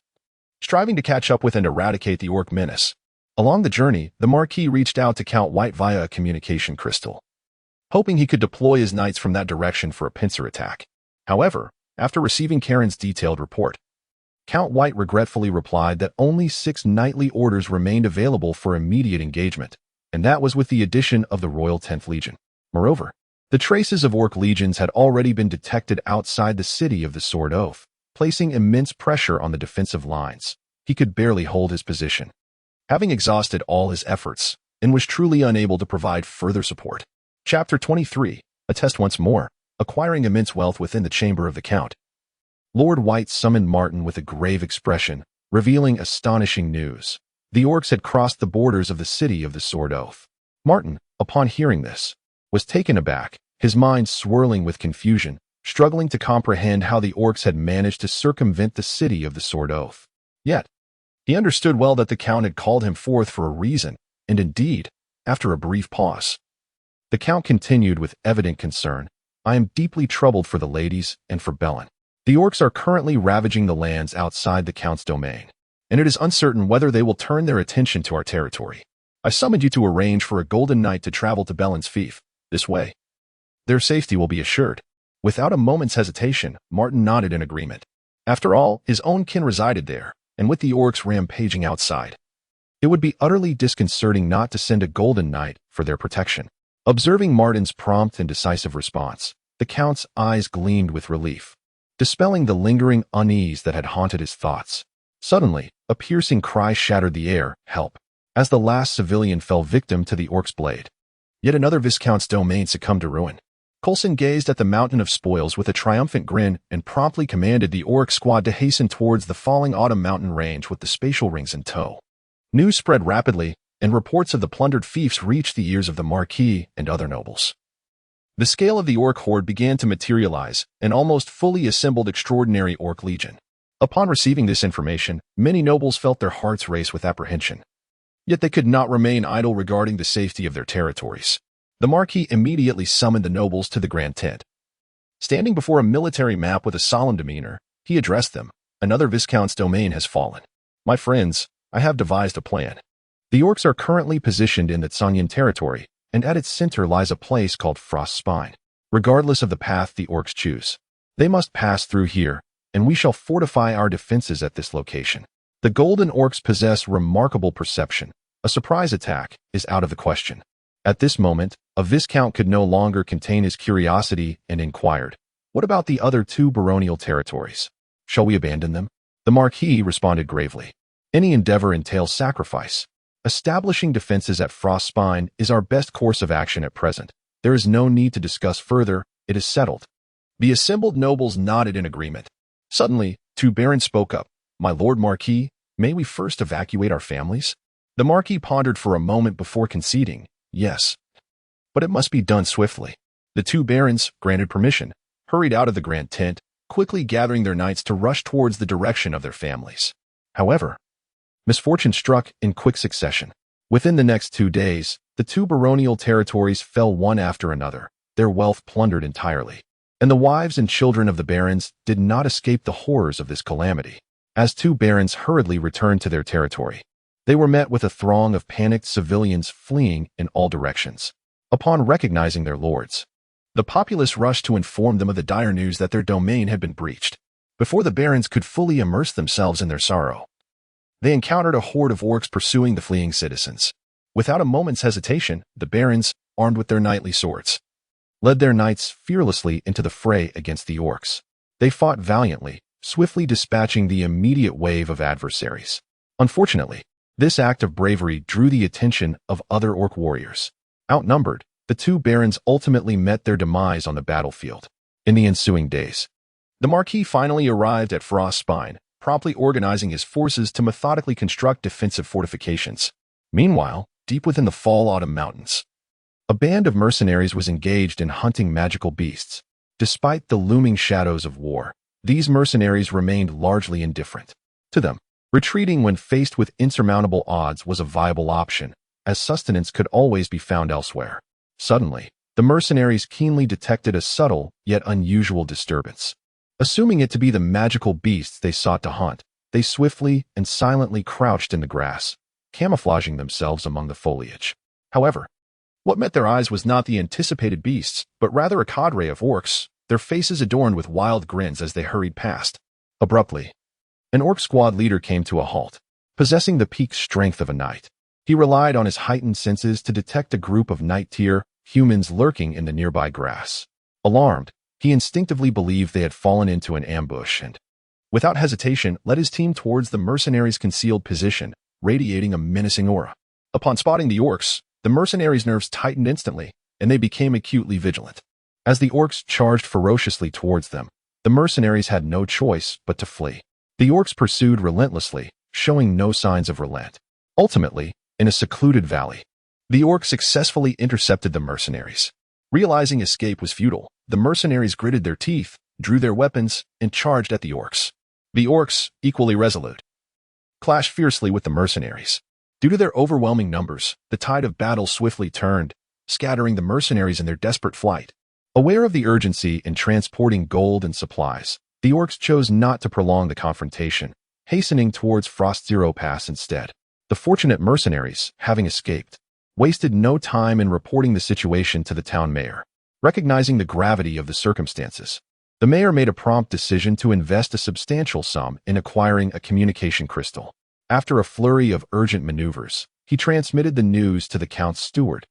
striving to catch up with and eradicate the orc menace. Along the journey, the Marquis reached out to Count White via a communication crystal, hoping he could deploy his knights from that direction for a pincer attack. However, after receiving Karen's detailed report, Count White regretfully replied that only 6 knightly orders remained available for immediate engagement, and that was with the addition of the Royal 10th Legion. Moreover, the traces of orc legions had already been detected outside the city of the Sword Oath, placing immense pressure on the defensive lines. He could barely hold his position, having exhausted all his efforts, and was truly unable to provide further support. Chapter 23. A test once more, acquiring immense wealth within the chamber of the Count. Lord White summoned Martin with a grave expression, revealing astonishing news. The orcs had crossed the borders of the city of the Sword Oath. Martin, upon hearing this, was taken aback, his mind swirling with confusion, struggling to comprehend how the orcs had managed to circumvent the city of the Sword Oath. Yet, he understood well that the Count had called him forth for a reason, and indeed, after a brief pause, the Count continued with evident concern, "I am deeply troubled for the ladies and for Belen. The orcs are currently ravaging the lands outside the Count's domain, and it is uncertain whether they will turn their attention to our territory. I summoned you to arrange for a golden knight to travel to Belen's fief. This way, their safety will be assured." Without a moment's hesitation, Martin nodded in agreement. After all, his own kin resided there, and with the orcs rampaging outside, it would be utterly disconcerting not to send a golden knight for their protection. Observing Martin's prompt and decisive response, the Count's eyes gleamed with relief, dispelling the lingering unease that had haunted his thoughts. Suddenly, a piercing cry shattered the air, "Help!" as the last civilian fell victim to the orc's blade. Yet another Viscount's domain succumbed to ruin. Coulson gazed at the mountain of spoils with a triumphant grin and promptly commanded the orc squad to hasten towards the falling autumn mountain range with the spatial rings in tow. News spread rapidly, and reports of the plundered fiefs reached the ears of the Marquis and other nobles. The scale of the orc horde began to materialize, an almost fully assembled extraordinary orc legion. Upon receiving this information, many nobles felt their hearts race with apprehension. Yet they could not remain idle regarding the safety of their territories. The Marquis immediately summoned the nobles to the grand tent. Standing before a military map with a solemn demeanor, he addressed them. "Another Viscount's domain has fallen. My friends, I have devised a plan. The orcs are currently positioned in the Tsanyan territory, and at its center lies a place called Frost Spine. Regardless of the path the orcs choose, they must pass through here, and we shall fortify our defenses at this location. The golden orcs possess remarkable perception. A surprise attack is out of the question." At this moment, a Viscount could no longer contain his curiosity and inquired, "What about the other 2 baronial territories? Shall we abandon them?" The Marquis responded gravely, "Any endeavor entails sacrifice. Establishing defenses at Frost Spine is our best course of action at present. There is no need to discuss further. It is settled." The assembled nobles nodded in agreement. Suddenly, 2 barons spoke up. "My lord Marquis, may we first evacuate our families?" The Marquis pondered for a moment before conceding, "Yes, but it must be done swiftly." The 2 barons, granted permission, hurried out of the grand tent, quickly gathering their knights to rush towards the direction of their families. However, misfortune struck in quick succession. Within the next 2 days, the 2 baronial territories fell one after another, their wealth plundered entirely. And the wives and children of the barons did not escape the horrors of this calamity. As 2 barons hurriedly returned to their territory, they were met with a throng of panicked civilians fleeing in all directions. Upon recognizing their lords, the populace rushed to inform them of the dire news that their domain had been breached. Before the barons could fully immerse themselves in their sorrow, they encountered a horde of orcs pursuing the fleeing citizens. Without a moment's hesitation, the barons, armed with their knightly swords, led their knights fearlessly into the fray against the orcs. They fought valiantly, swiftly dispatching the immediate wave of adversaries. Unfortunately, this act of bravery drew the attention of other orc warriors. Outnumbered, the 2 barons ultimately met their demise on the battlefield. In the ensuing days, the Marquis finally arrived at Frost's Spine, promptly organizing his forces to methodically construct defensive fortifications. Meanwhile, deep within the Fall Autumn Mountains, a band of mercenaries was engaged in hunting magical beasts. Despite the looming shadows of war, these mercenaries remained largely indifferent. To them, retreating when faced with insurmountable odds was a viable option, as sustenance could always be found elsewhere. Suddenly, the mercenaries keenly detected a subtle yet unusual disturbance. Assuming it to be the magical beasts they sought to hunt, they swiftly and silently crouched in the grass, camouflaging themselves among the foliage. However, what met their eyes was not the anticipated beasts, but rather a cadre of orcs, their faces adorned with wild grins as they hurried past. Abruptly, an orc squad leader came to a halt. Possessing the peak strength of a knight, he relied on his heightened senses to detect a group of night-tier humans lurking in the nearby grass. Alarmed, he instinctively believed they had fallen into an ambush and, without hesitation, led his team towards the mercenaries' concealed position, radiating a menacing aura. Upon spotting the orcs, the mercenaries' nerves tightened instantly, and they became acutely vigilant. As the orcs charged ferociously towards them, the mercenaries had no choice but to flee. The orcs pursued relentlessly, showing no signs of relent. Ultimately, in a secluded valley, the orcs successfully intercepted the mercenaries. Realizing escape was futile, the mercenaries gritted their teeth, drew their weapons, and charged at the orcs. The orcs, equally resolute, clashed fiercely with the mercenaries. Due to their overwhelming numbers, the tide of battle swiftly turned, scattering the mercenaries in their desperate flight. Aware of the urgency in transporting gold and supplies, the orcs chose not to prolong the confrontation, hastening towards Frost Zero Pass instead. The fortunate mercenaries, having escaped, wasted no time in reporting the situation to the town mayor. Recognizing the gravity of the circumstances, the mayor made a prompt decision to invest a substantial sum in acquiring a communication crystal. After a flurry of urgent maneuvers, he transmitted the news to the count's steward,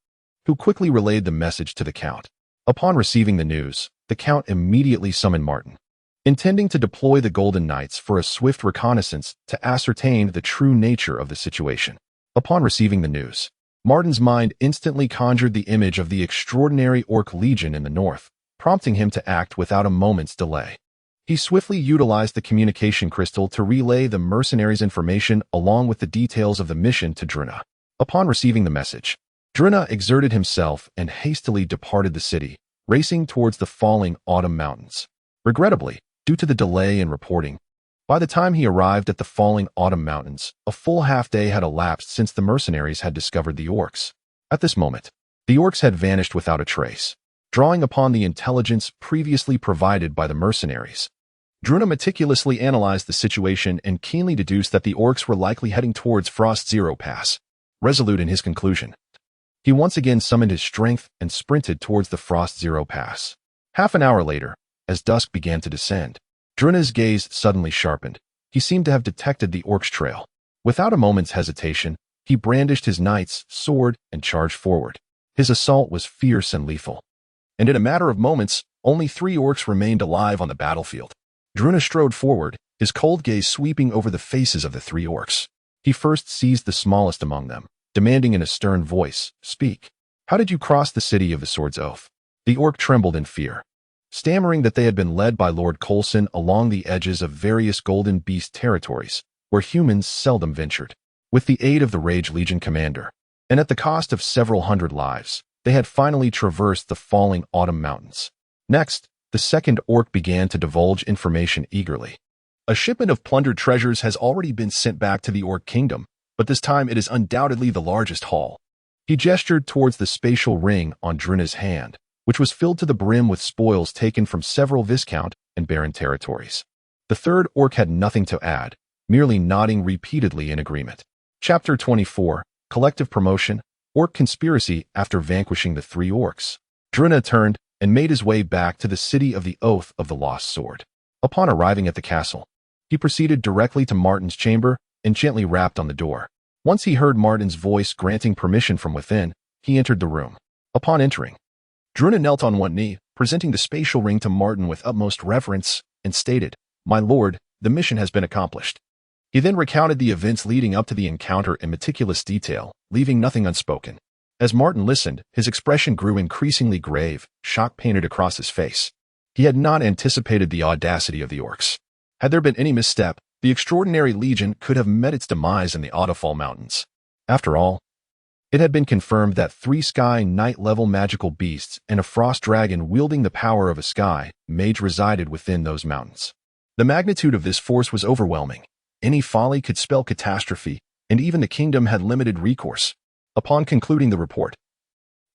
who quickly relayed the message to the count. Upon receiving the news, the count immediately summoned Martin, intending to deploy the Golden Knights for a swift reconnaissance to ascertain the true nature of the situation. Upon receiving the news, Martin's mind instantly conjured the image of the extraordinary Orc Legion in the north, prompting him to act without a moment's delay. He swiftly utilized the communication crystal to relay the mercenaries' information along with the details of the mission to Druna. Upon receiving the message, Druna exerted himself and hastily departed the city, racing towards the falling Autumn Mountains. Regrettably, due to the delay in reporting, by the time he arrived at the falling Autumn Mountains, a full half-day had elapsed since the mercenaries had discovered the orcs. At this moment, the orcs had vanished without a trace. Drawing upon the intelligence previously provided by the mercenaries, Druna meticulously analyzed the situation and keenly deduced that the orcs were likely heading towards Frost Zero Pass. Resolute in his conclusion, he once again summoned his strength and sprinted towards the Frost Zero Pass. Half an hour later, as dusk began to descend, Druna's gaze suddenly sharpened. He seemed to have detected the orc's trail. Without a moment's hesitation, he brandished his knight's sword and charged forward. His assault was fierce and lethal, and in a matter of moments, only 3 orcs remained alive on the battlefield. Druna strode forward, his cold gaze sweeping over the faces of the 3 orcs. He first seized the smallest among them, demanding in a stern voice, "Speak. How did you cross the city of the Sword's Oath?" The orc trembled in fear, stammering that they had been led by Lord Coulson along the edges of various Golden Beast territories, where humans seldom ventured. With the aid of the Rage Legion commander, and at the cost of several hundred lives, they had finally traversed the falling Autumn Mountains. Next, the second orc began to divulge information eagerly. A shipment of plundered treasures has already been sent back to the Orc Kingdom, but this time it is undoubtedly the largest haul. He gestured towards the spatial ring on Druna's hand, which was filled to the brim with spoils taken from several Viscount and Baron territories. The third orc had nothing to add, merely nodding repeatedly in agreement. Chapter 24, Collective Promotion, Orc Conspiracy. After vanquishing the 3 orcs, Druna turned and made his way back to the city of the Oath of the Lost Sword. Upon arriving at the castle, he proceeded directly to Martin's chamber and gently rapped on the door. Once he heard Martin's voice granting permission from within, he entered the room. Upon entering, Druna knelt on one knee, presenting the spatial ring to Martin with utmost reverence, and stated, "My lord, the mission has been accomplished." He then recounted the events leading up to the encounter in meticulous detail, leaving nothing unspoken. As Martin listened, his expression grew increasingly grave, shock painted across his face. He had not anticipated the audacity of the orcs. Had there been any misstep, the extraordinary legion could have met its demise in the Otterfall Mountains. After all, it had been confirmed that 3 Sky Knight-level magical beasts and a frost dragon wielding the power of a sky mage resided within those mountains. The magnitude of this force was overwhelming. Any folly could spell catastrophe, and even the kingdom had limited recourse. Upon concluding the report,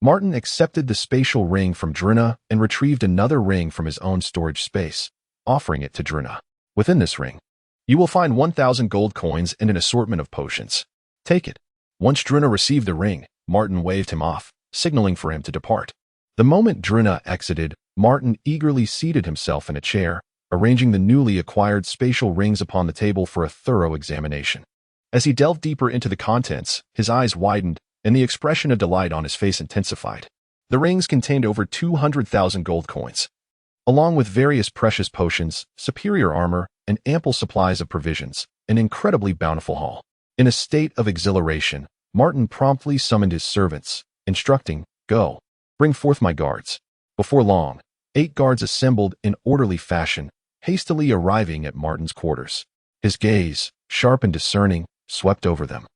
Martin accepted the spatial ring from Druna and retrieved another ring from his own storage space, offering it to Druna. Within this ring, you will find 1,000 gold coins and an assortment of potions. Take it. Once Druna received the ring, Martin waved him off, signaling for him to depart. The moment Druna exited, Martin eagerly seated himself in a chair, arranging the newly acquired spatial rings upon the table for a thorough examination. As he delved deeper into the contents, his eyes widened, and the expression of delight on his face intensified. The rings contained over 200,000 gold coins, along with various precious potions, superior armor, and ample supplies of provisions, an incredibly bountiful haul. In a state of exhilaration, Martin promptly summoned his servants, instructing, "Go, bring forth my guards." Before long, 8 guards assembled in orderly fashion, hastily arriving at Martin's quarters. His gaze, sharp and discerning, swept over them,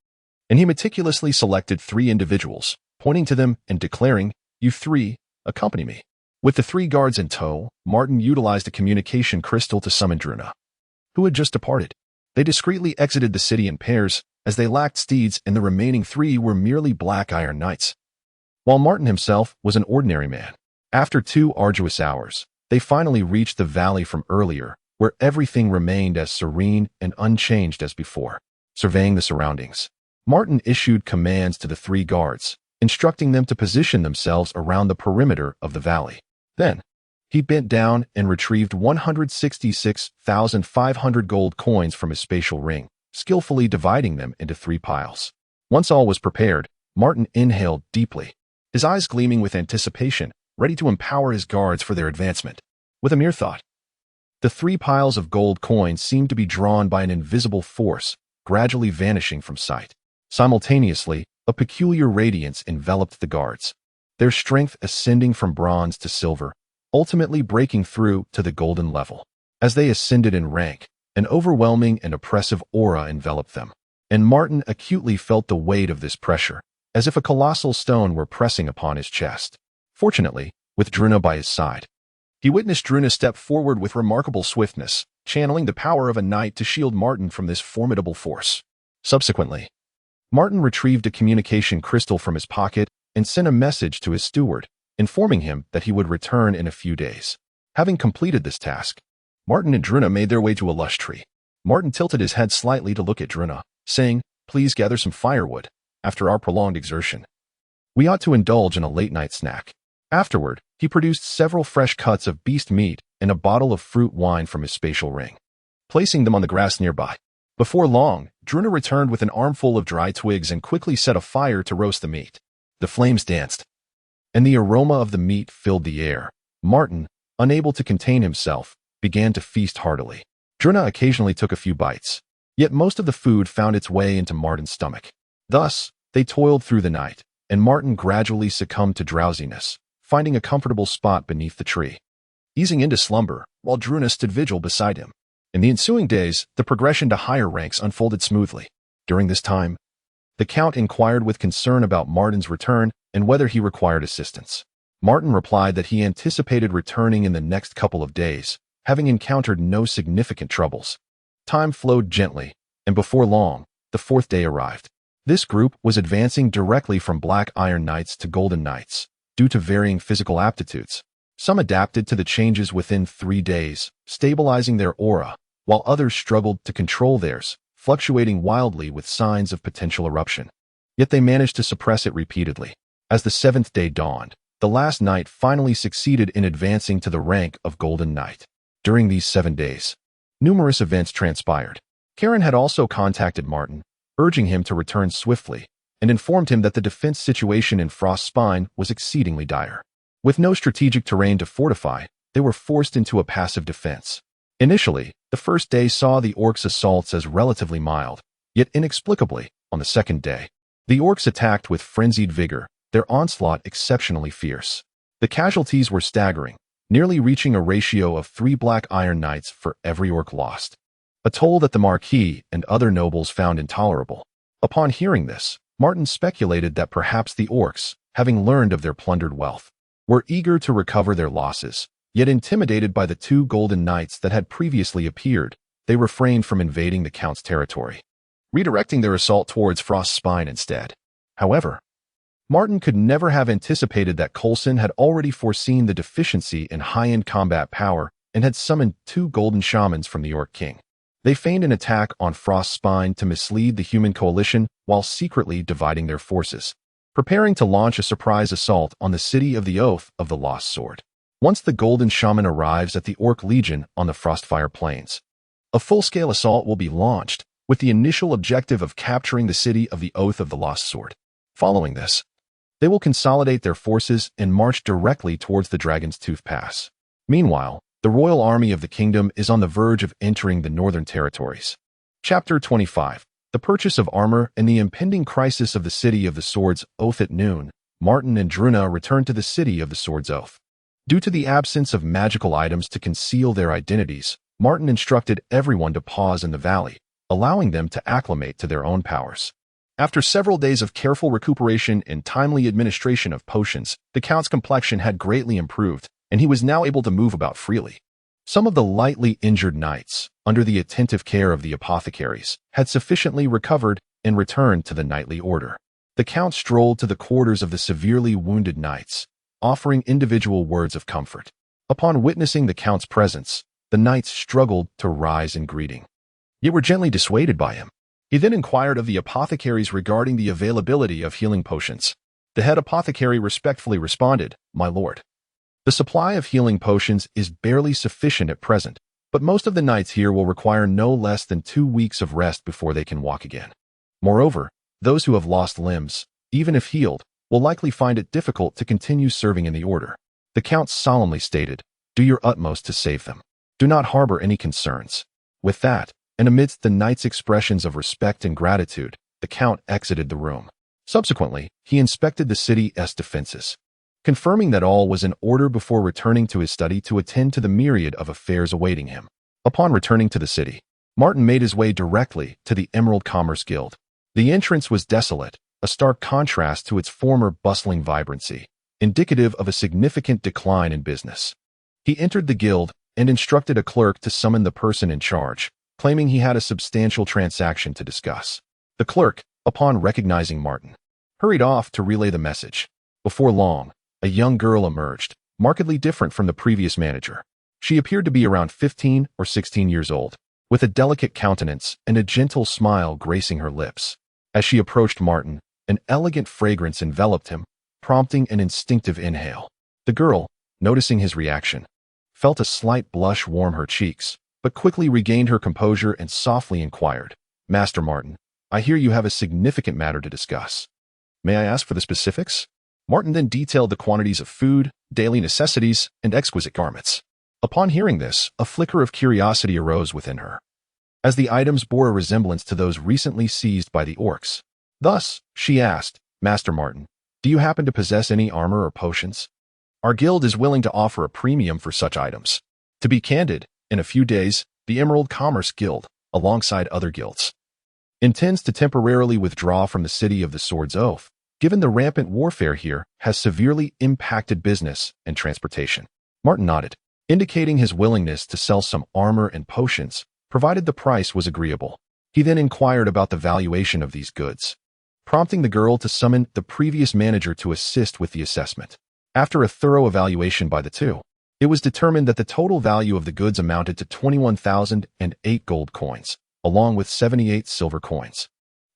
and he meticulously selected 3 individuals, pointing to them and declaring, "You 3, accompany me." With the 3 guards in tow, Martin utilized a communication crystal to summon Druna, who had just departed. They discreetly exited the city in pairs, as they lacked steeds and the remaining 3 were merely Black Iron Knights, while Martin himself was an ordinary man. After 2 arduous hours, they finally reached the valley from earlier, where everything remained as serene and unchanged as before. Surveying the surroundings, Martin issued commands to the 3 guards, instructing them to position themselves around the perimeter of the valley. Then, he bent down and retrieved 166,500 gold coins from his spatial ring, skillfully dividing them into 3 piles. Once all was prepared, Martin inhaled deeply, his eyes gleaming with anticipation, ready to empower his guards for their advancement. With a mere thought, the 3 piles of gold coins seemed to be drawn by an invisible force, gradually vanishing from sight. Simultaneously, a peculiar radiance enveloped the guards, their strength ascending from bronze to silver, ultimately breaking through to the golden level. As they ascended in rank, an overwhelming and oppressive aura enveloped them, and Martin acutely felt the weight of this pressure, as if a colossal stone were pressing upon his chest. Fortunately, with Druna by his side, he witnessed Druna step forward with remarkable swiftness, channeling the power of a knight to shield Martin from this formidable force. Subsequently, Martin retrieved a communication crystal from his pocket and sent a message to his steward, informing him that he would return in a few days. Having completed this task, Martin and Druna made their way to a lush tree. Martin tilted his head slightly to look at Druna, saying, "Please gather some firewood. After our prolonged exertion, we ought to indulge in a late-night snack." Afterward, he produced several fresh cuts of beast meat and a bottle of fruit wine from his spatial ring, placing them on the grass nearby. Before long, Druna returned with an armful of dry twigs and quickly set a fire to roast the meat. The flames danced, and the aroma of the meat filled the air. Martin, unable to contain himself, began to feast heartily. Druna occasionally took a few bites, yet most of the food found its way into Martin's stomach. Thus, they toiled through the night, and Martin gradually succumbed to drowsiness, finding a comfortable spot beneath the tree, easing into slumber while Druna stood vigil beside him. In the ensuing days, the progression to higher ranks unfolded smoothly. During this time, the Count inquired with concern about Martin's return and whether he required assistance. Martin replied that he anticipated returning in the next couple of days, having encountered no significant troubles. Time flowed gently, and before long, the 4th day arrived. This group was advancing directly from Black Iron Knights to Golden Knights, due to varying physical aptitudes. Some adapted to the changes within 3 days, stabilizing their aura, while others struggled to control theirs, fluctuating wildly with signs of potential eruption. Yet they managed to suppress it repeatedly. As the 7th day dawned, the last knight finally succeeded in advancing to the rank of Golden Knight. During these 7 days, numerous events transpired. Karen had also contacted Martin, urging him to return swiftly, and informed him that the defense situation in Frost's Spine was exceedingly dire. With no strategic terrain to fortify, they were forced into a passive defense. Initially, the first day saw the orcs' assaults as relatively mild, yet inexplicably, on the second day, the orcs attacked with frenzied vigor, their onslaught exceptionally fierce. The casualties were staggering, nearly reaching a ratio of 3 black iron knights for every orc lost, a toll that the Marquis and other nobles found intolerable. Upon hearing this, Martin speculated that perhaps the orcs, having learned of their plundered wealth, were eager to recover their losses, yet intimidated by the 2 golden knights that had previously appeared, they refrained from invading the Count's territory, redirecting their assault towards Frost's Spine instead. However, Martin could never have anticipated that Coulson had already foreseen the deficiency in high-end combat power and had summoned 2 golden shamans from the Orc King. They feigned an attack on Frost's Spine to mislead the human coalition while secretly dividing their forces, preparing to launch a surprise assault on the city of the Oath of the Lost Sword. Once the golden shaman arrives at the Orc Legion on the Frostfire Plains, a full-scale assault will be launched, with the initial objective of capturing the city of the Oath of the Lost Sword. Following this, they will consolidate their forces and march directly towards the Dragon's Tooth Pass. Meanwhile, the royal army of the kingdom is on the verge of entering the northern territories. Chapter 25. The purchase of armor and the impending crisis of the city of the Sword's Oath. At noon, Martin and Druna returned to the city of the Sword's Oath. Due to the absence of magical items to conceal their identities, Martin instructed everyone to pause in the valley, allowing them to acclimate to their own powers. After several days of careful recuperation and timely administration of potions, the Count's complexion had greatly improved, and he was now able to move about freely. Some of the lightly injured knights, under the attentive care of the apothecaries, had sufficiently recovered and returned to the knightly order. The Count strolled to the quarters of the severely wounded knights, offering individual words of comfort. Upon witnessing the Count's presence, the knights struggled to rise in greeting, yet were gently dissuaded by him. He then inquired of the apothecaries regarding the availability of healing potions. The head apothecary respectfully responded, "My lord, the supply of healing potions is barely sufficient at present, but most of the knights here will require no less than 2 weeks of rest before they can walk again. Moreover, those who have lost limbs, even if healed, will likely find it difficult to continue serving in the order." The Count solemnly stated, "Do your utmost to save them. Do not harbor any concerns." With that, and amidst the knights' expressions of respect and gratitude, the Count exited the room. Subsequently, he inspected the city's defenses, confirming that all was in order before returning to his study to attend to the myriad of affairs awaiting him. Upon returning to the city, Martin made his way directly to the Emerald Commerce Guild. The entrance was desolate, a stark contrast to its former bustling vibrancy, indicative of a significant decline in business. He entered the guild and instructed a clerk to summon the person in charge, claiming he had a substantial transaction to discuss. The clerk, upon recognizing Martin, hurried off to relay the message. Before long, a young girl emerged, markedly different from the previous manager. She appeared to be around 15 or 16 years old, with a delicate countenance and a gentle smile gracing her lips. As she approached Martin, an elegant fragrance enveloped him, prompting an instinctive inhale. The girl, noticing his reaction, felt a slight blush warm her cheeks, but quickly regained her composure and softly inquired, "Master Martin, I hear you have a significant matter to discuss. May I ask for the specifics?" Martin then detailed the quantities of food, daily necessities, and exquisite garments. Upon hearing this, a flicker of curiosity arose within her, as the items bore a resemblance to those recently seized by the orcs. Thus, she asked, "Master Martin, do you happen to possess any armor or potions? Our guild is willing to offer a premium for such items." To be candid, in a few days, the Emerald Commerce Guild, alongside other guilds, intends to temporarily withdraw from the city of the Sword's Oath, given the rampant warfare here has severely impacted business and transportation. Martin nodded, indicating his willingness to sell some armor and potions, provided the price was agreeable. He then inquired about the valuation of these goods, prompting the girl to summon the previous manager to assist with the assessment. After a thorough evaluation by the two, it was determined that the total value of the goods amounted to 21,008 gold coins, along with 78 silver coins.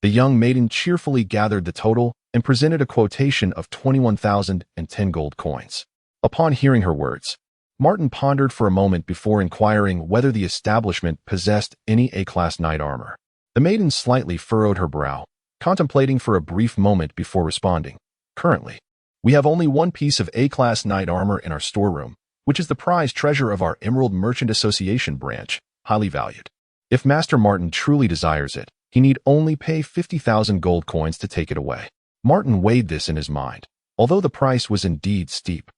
The young maiden cheerfully gathered the total and presented a quotation of 21,010 gold coins. Upon hearing her words, Martin pondered for a moment before inquiring whether the establishment possessed any A-class knight armor. The maiden slightly furrowed her brow, contemplating for a brief moment before responding, "Currently, we have only one piece of A-class knight armor in our storeroom, which is the prized treasure of our Emerald Merchant Association branch, highly valued. If Master Martin truly desires it, he need only pay 50,000 gold coins to take it away." Martin weighed this in his mind. Although the price was indeed steep,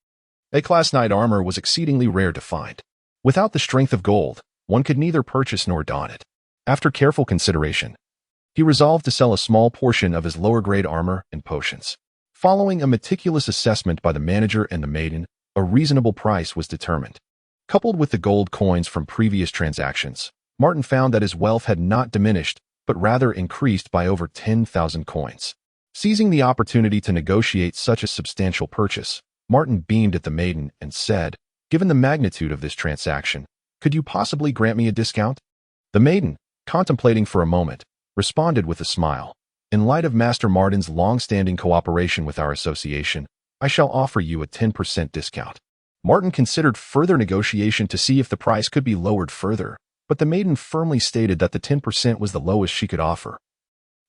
A-class knight armor was exceedingly rare to find. Without the strength of gold, one could neither purchase nor don it. After careful consideration, he resolved to sell a small portion of his lower-grade armor and potions. Following a meticulous assessment by the manager and the maiden, a reasonable price was determined. Coupled with the gold coins from previous transactions, Martin found that his wealth had not diminished, but rather increased by over 10,000 coins. Seizing the opportunity to negotiate such a substantial purchase, Martin beamed at the maiden and said, "Given the magnitude of this transaction, could you possibly grant me a discount?" The maiden, contemplating for a moment, responded with a smile. "In light of Master Martin's long-standing cooperation with our association, I shall offer you a 10% discount." Martin considered further negotiation to see if the price could be lowered further, but the maiden firmly stated that the 10% was the lowest she could offer.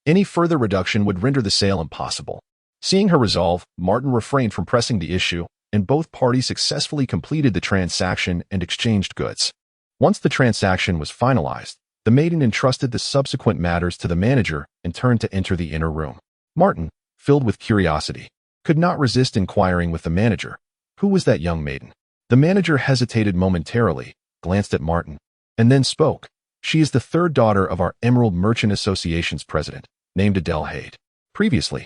Any further reduction would render the sale impossible. Seeing her resolve, Martin refrained from pressing the issue, and both parties successfully completed the transaction and exchanged goods. Once the transaction was finalized, the maiden entrusted the subsequent matters to the manager and turned to enter the inner room. Martin, filled with curiosity, could not resist inquiring with the manager, "Who was that young maiden?" The manager hesitated momentarily, glanced at Martin, and then spoke. "She is the third daughter of our Emerald Merchant Association's president, named Adele Hade. Previously,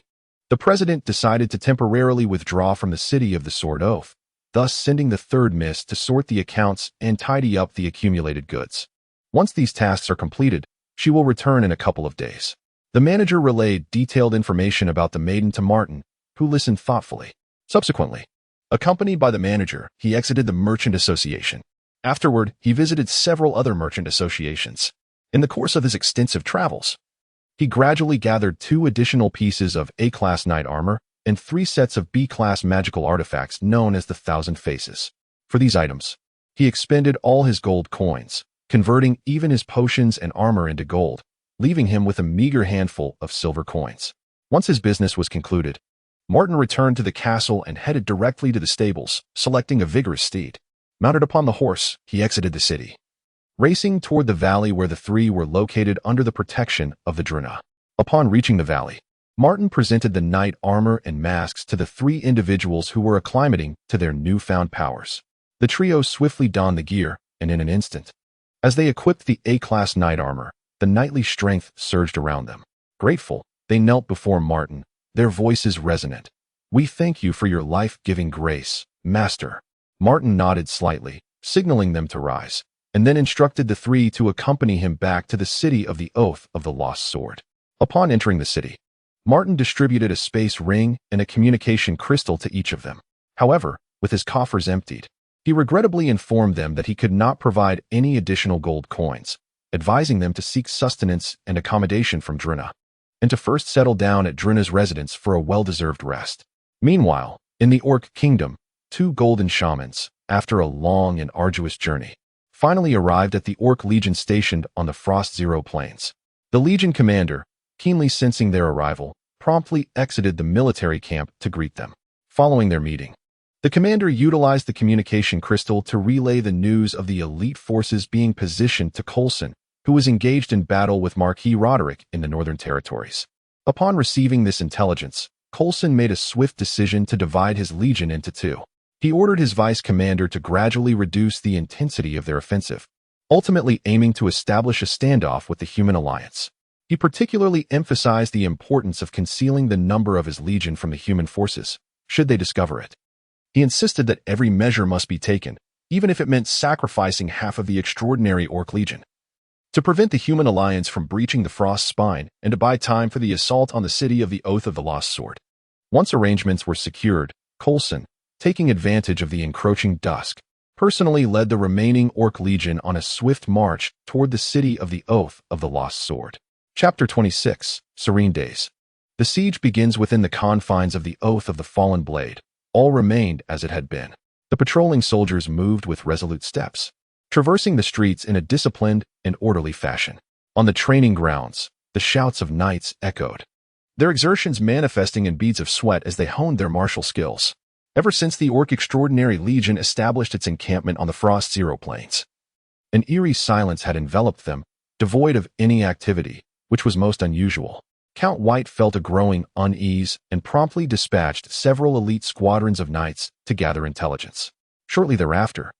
the president decided to temporarily withdraw from the city of the Sword Oath, thus sending the third miss to sort the accounts and tidy up the accumulated goods. Once these tasks are completed, she will return in a couple of days." The manager relayed detailed information about the maiden to Martin, who listened thoughtfully. Subsequently, accompanied by the manager, he exited the Merchant Association. Afterward, he visited several other merchant associations. In the course of his extensive travels, he gradually gathered 2 additional pieces of A-class knight armor and 3 sets of B-class magical artifacts known as the Thousand Faces. For these items, he expended all his gold coins, converting even his potions and armor into gold, leaving him with a meager handful of silver coins. Once his business was concluded, Martin returned to the castle and headed directly to the stables, selecting a vigorous steed. Mounted upon the horse, he exited the city, racing toward the valley where the 3 were located under the protection of the Druna. Upon reaching the valley, Martin presented the knight armor and masks to the 3 individuals who were acclimating to their newfound powers. The trio swiftly donned the gear, and in an instant, as they equipped the A-class knight armor, the knightly strength surged around them. Grateful, they knelt before Martin, their voices resonant. "We thank you for your life-giving grace, Master." Martin nodded slightly, signaling them to rise, and then instructed the 3 to accompany him back to the city of the Oath of the Lost Sword. Upon entering the city, Martin distributed a space ring and a communication crystal to each of them. However, with his coffers emptied, he regrettably informed them that he could not provide any additional gold coins, advising them to seek sustenance and accommodation from Druna, and to first settle down at Druna's residence for a well-deserved rest. Meanwhile, in the Orc Kingdom, 2 golden shamans, after a long and arduous journey, finally arrived at the Orc Legion stationed on the Frost Zero Plains. The Legion commander, keenly sensing their arrival, promptly exited the military camp to greet them. Following their meeting, the commander utilized the communication crystal to relay the news of the elite forces being positioned to Coulson, who was engaged in battle with Marquis Roderick in the Northern Territories. Upon receiving this intelligence, Coulson made a swift decision to divide his legion into 2. He ordered his vice commander to gradually reduce the intensity of their offensive, ultimately aiming to establish a standoff with the Human Alliance. He particularly emphasized the importance of concealing the number of his legion from the human forces, should they discover it. He insisted that every measure must be taken, even if it meant sacrificing half of the extraordinary Orc Legion, to prevent the Human Alliance from breaching the Frost Spine and to buy time for the assault on the city of the Oath of the Lost Sword. Once arrangements were secured, Coulson, taking advantage of the encroaching dusk, personally led the remaining Orc Legion on a swift march toward the city of the Oath of the Lost Sword. Chapter 26, Serene Days. The siege begins within the confines of the Oath of the Fallen Blade. All remained as it had been. The patrolling soldiers moved with resolute steps, traversing the streets in a disciplined and orderly fashion. On the training grounds, the shouts of knights echoed, their exertions manifesting in beads of sweat as they honed their martial skills. Ever since the Orc Extraordinary Legion established its encampment on the Frost Zero Plains, an eerie silence had enveloped them, devoid of any activity, which was most unusual. Count White felt a growing unease and promptly dispatched several elite squadrons of knights to gather intelligence. Shortly thereafter,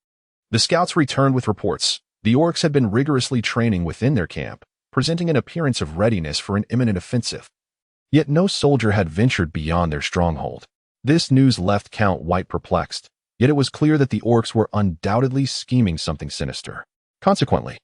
the scouts returned with reports. The orcs had been rigorously training within their camp, presenting an appearance of readiness for an imminent offensive. Yet no soldier had ventured beyond their stronghold. This news left Count White perplexed, yet it was clear that the orcs were undoubtedly scheming something sinister. Consequently,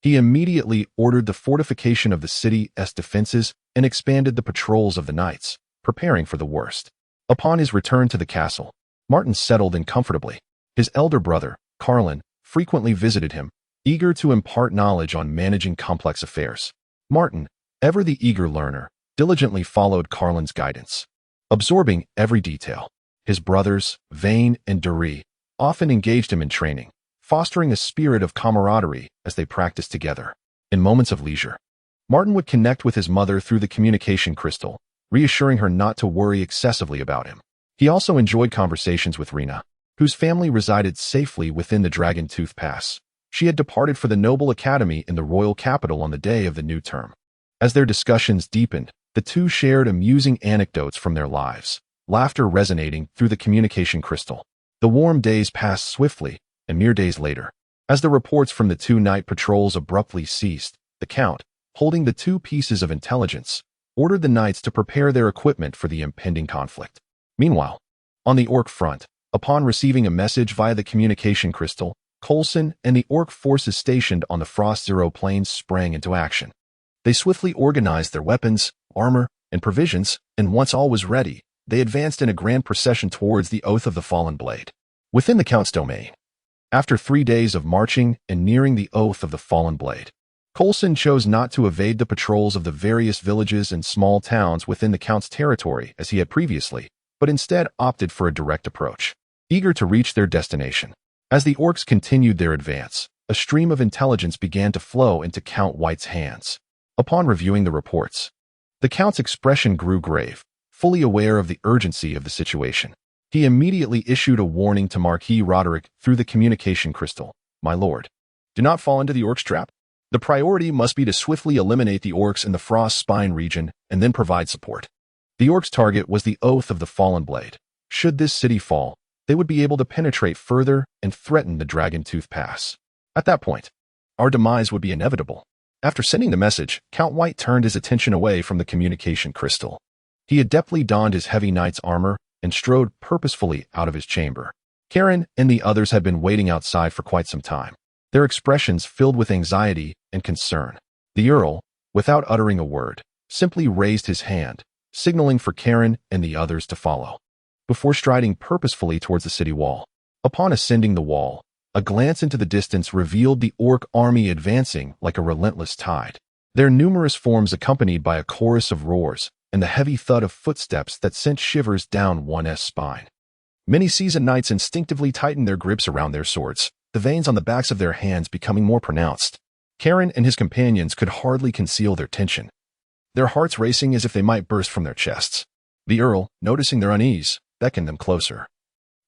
he immediately ordered the fortification of the city's defenses and expanded the patrols of the knights, preparing for the worst. Upon his return to the castle, Martin settled in comfortably. His elder brother, Carlin, frequently visited him, eager to impart knowledge on managing complex affairs. Martin, ever the eager learner, diligently followed Carlin's guidance, absorbing every detail. His brothers, Vane and Dury, often engaged him in training, fostering a spirit of camaraderie as they practiced together. In moments of leisure, Martin would connect with his mother through the communication crystal, reassuring her not to worry excessively about him. He also enjoyed conversations with Rena, whose family resided safely within the Dragon Tooth Pass. She had departed for the Noble Academy in the royal capital on the day of the new term. As their discussions deepened, the two shared amusing anecdotes from their lives, laughter resonating through the communication crystal. The warm days passed swiftly, and mere days later, as the reports from the two night patrols abruptly ceased, the Count, holding the two pieces of intelligence, ordered the knights to prepare their equipment for the impending conflict. Meanwhile, on the orc front, upon receiving a message via the communication crystal, Coulson and the orc forces stationed on the Frost Zero plains sprang into action. They swiftly organized their weapons, armor, and provisions, and once all was ready, they advanced in a grand procession towards the Oath of the Fallen Blade. Within the Count's domain, after 3 days of marching and nearing the Oath of the Fallen Blade, Coulson chose not to evade the patrols of the various villages and small towns within the Count's territory as he had previously, but instead opted for a direct approach, eager to reach their destination. As the orcs continued their advance, a stream of intelligence began to flow into Count White's hands. Upon reviewing the reports, the Count's expression grew grave, fully aware of the urgency of the situation. He immediately issued a warning to Marquis Roderick through the communication crystal. "My lord, do not fall into the orcs' trap. The priority must be to swiftly eliminate the orcs in the Frost Spine region and then provide support. The orcs' target was the Oath of the Fallen Blade. Should this city fall, they would be able to penetrate further and threaten the Dragon Tooth Pass. At that point, our demise would be inevitable." After sending the message, Count White turned his attention away from the communication crystal. He adeptly donned his heavy knight's armor and strode purposefully out of his chamber. Karen and the others had been waiting outside for quite some time, their expressions filled with anxiety and concern. The Earl, without uttering a word, simply raised his hand, signaling for Karen and the others to follow, before striding purposefully towards the city wall. Upon ascending the wall, a glance into the distance revealed the orc army advancing like a relentless tide, their numerous forms accompanied by a chorus of roars and the heavy thud of footsteps that sent shivers down one's spine. Many seasoned knights instinctively tightened their grips around their swords, the veins on the backs of their hands becoming more pronounced. Karen and his companions could hardly conceal their tension, their hearts racing as if they might burst from their chests. The Earl, noticing their unease, beckoned them closer,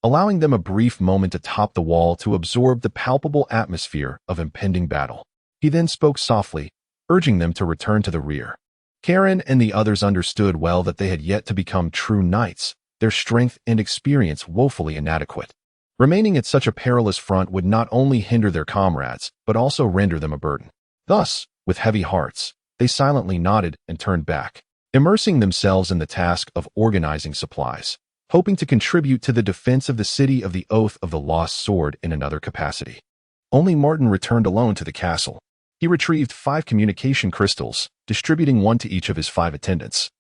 allowing them a brief moment to top the wall to absorb the palpable atmosphere of impending battle. He then spoke softly, urging them to return to the rear. Karen and the others understood well that they had yet to become true knights, their strength and experience woefully inadequate. Remaining at such a perilous front would not only hinder their comrades, but also render them a burden. Thus, with heavy hearts, they silently nodded and turned back, immersing themselves in the task of organizing supplies, hoping to contribute to the defense of the city of the Oath of the Lost Sword in another capacity. Only Martin returned alone to the castle. He retrieved 5 communication crystals, distributing one to each of his 5 attendants,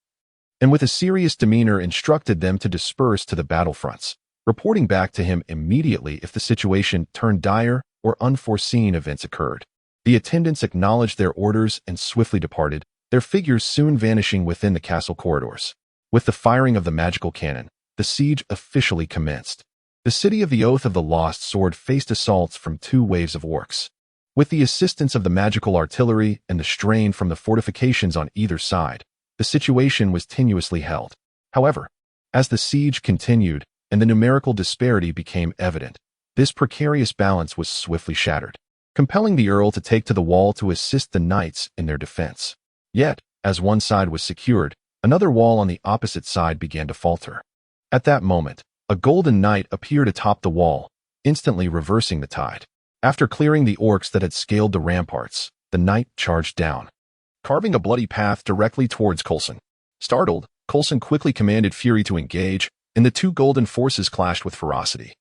and with a serious demeanor instructed them to disperse to the battlefronts, reporting back to him immediately if the situation turned dire or unforeseen events occurred. The attendants acknowledged their orders and swiftly departed, their figures soon vanishing within the castle corridors. With the firing of the magical cannon, the siege officially commenced. The city of the Oath of the Lost Sword faced assaults from 2 waves of orcs. With the assistance of the magical artillery and the strain from the fortifications on either side, the situation was tenuously held. However, as the siege continued and the numerical disparity became evident, this precarious balance was swiftly shattered, compelling the Earl to take to the wall to assist the knights in their defense. Yet, As one side was secured, another wall on the opposite side began to falter. At that moment, a golden knight appeared atop the wall, instantly reversing the tide. After clearing the orcs that had scaled the ramparts, the knight charged down, carving a bloody path directly towards Coulson. Startled, Coulson quickly commanded Fury to engage, and the two golden forces clashed with ferocity,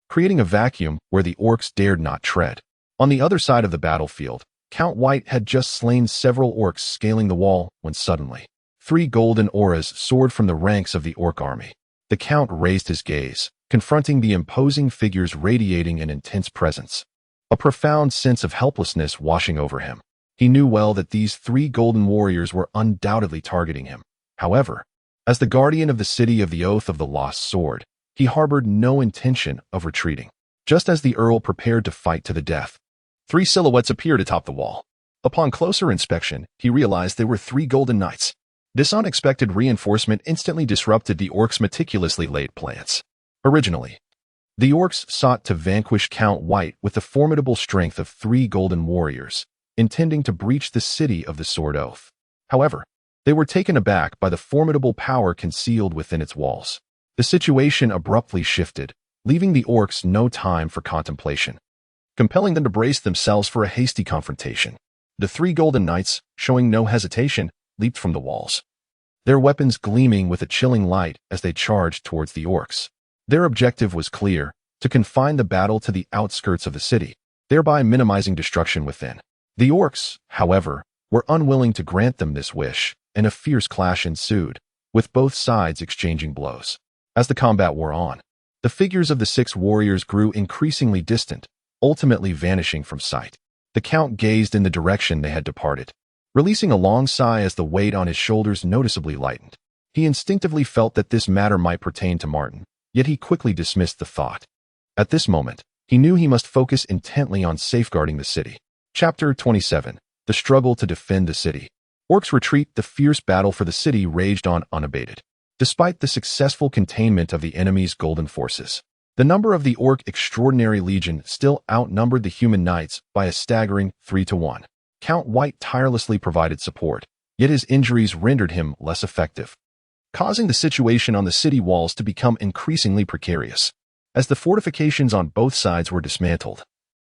creating a vacuum where the orcs dared not tread. On the other side of the battlefield, Count White had just slain several orcs scaling the wall when suddenly, 3 golden auras soared from the ranks of the orc army. The Count raised his gaze, confronting the imposing figures radiating an intense presence. A profound sense of helplessness washing over him. He knew well that these 3 golden warriors were undoubtedly targeting him. However, as the guardian of the city of the Oath of the Lost Sword, he harbored no intention of retreating. Just as the Earl prepared to fight to the death, 3 silhouettes appeared atop the wall. Upon closer inspection, he realized they were 3 golden knights. This unexpected reinforcement instantly disrupted the orcs' meticulously laid plans. Originally, the orcs sought to vanquish Count White with the formidable strength of 3 golden warriors, intending to breach the city of the Sword Oath. However, they were taken aback by the formidable power concealed within its walls. The situation abruptly shifted, leaving the orcs no time for contemplation, compelling them to brace themselves for a hasty confrontation. The 3 golden knights, showing no hesitation, leaped from the walls, their weapons gleaming with a chilling light as they charged towards the orcs. Their objective was clear: to confine the battle to the outskirts of the city, thereby minimizing destruction within. The orcs, however, were unwilling to grant them this wish, and a fierce clash ensued, with both sides exchanging blows. As the combat wore on, the figures of the 6 warriors grew increasingly distant, ultimately vanishing from sight. The Count gazed in the direction they had departed, releasing a long sigh as the weight on his shoulders noticeably lightened. He instinctively felt that this matter might pertain to Martin, yet he quickly dismissed the thought. At this moment, he knew he must focus intently on safeguarding the city. Chapter 27. The Struggle to Defend the City. Orcs retreat. The fierce battle for the city raged on unabated. Despite the successful containment of the enemy's golden forces, the number of the Orc Extraordinary Legion still outnumbered the human knights by a staggering 3-1. Count White tirelessly provided support, yet his injuries rendered him less effective, causing the situation on the city walls to become increasingly precarious. As the fortifications on both sides were dismantled,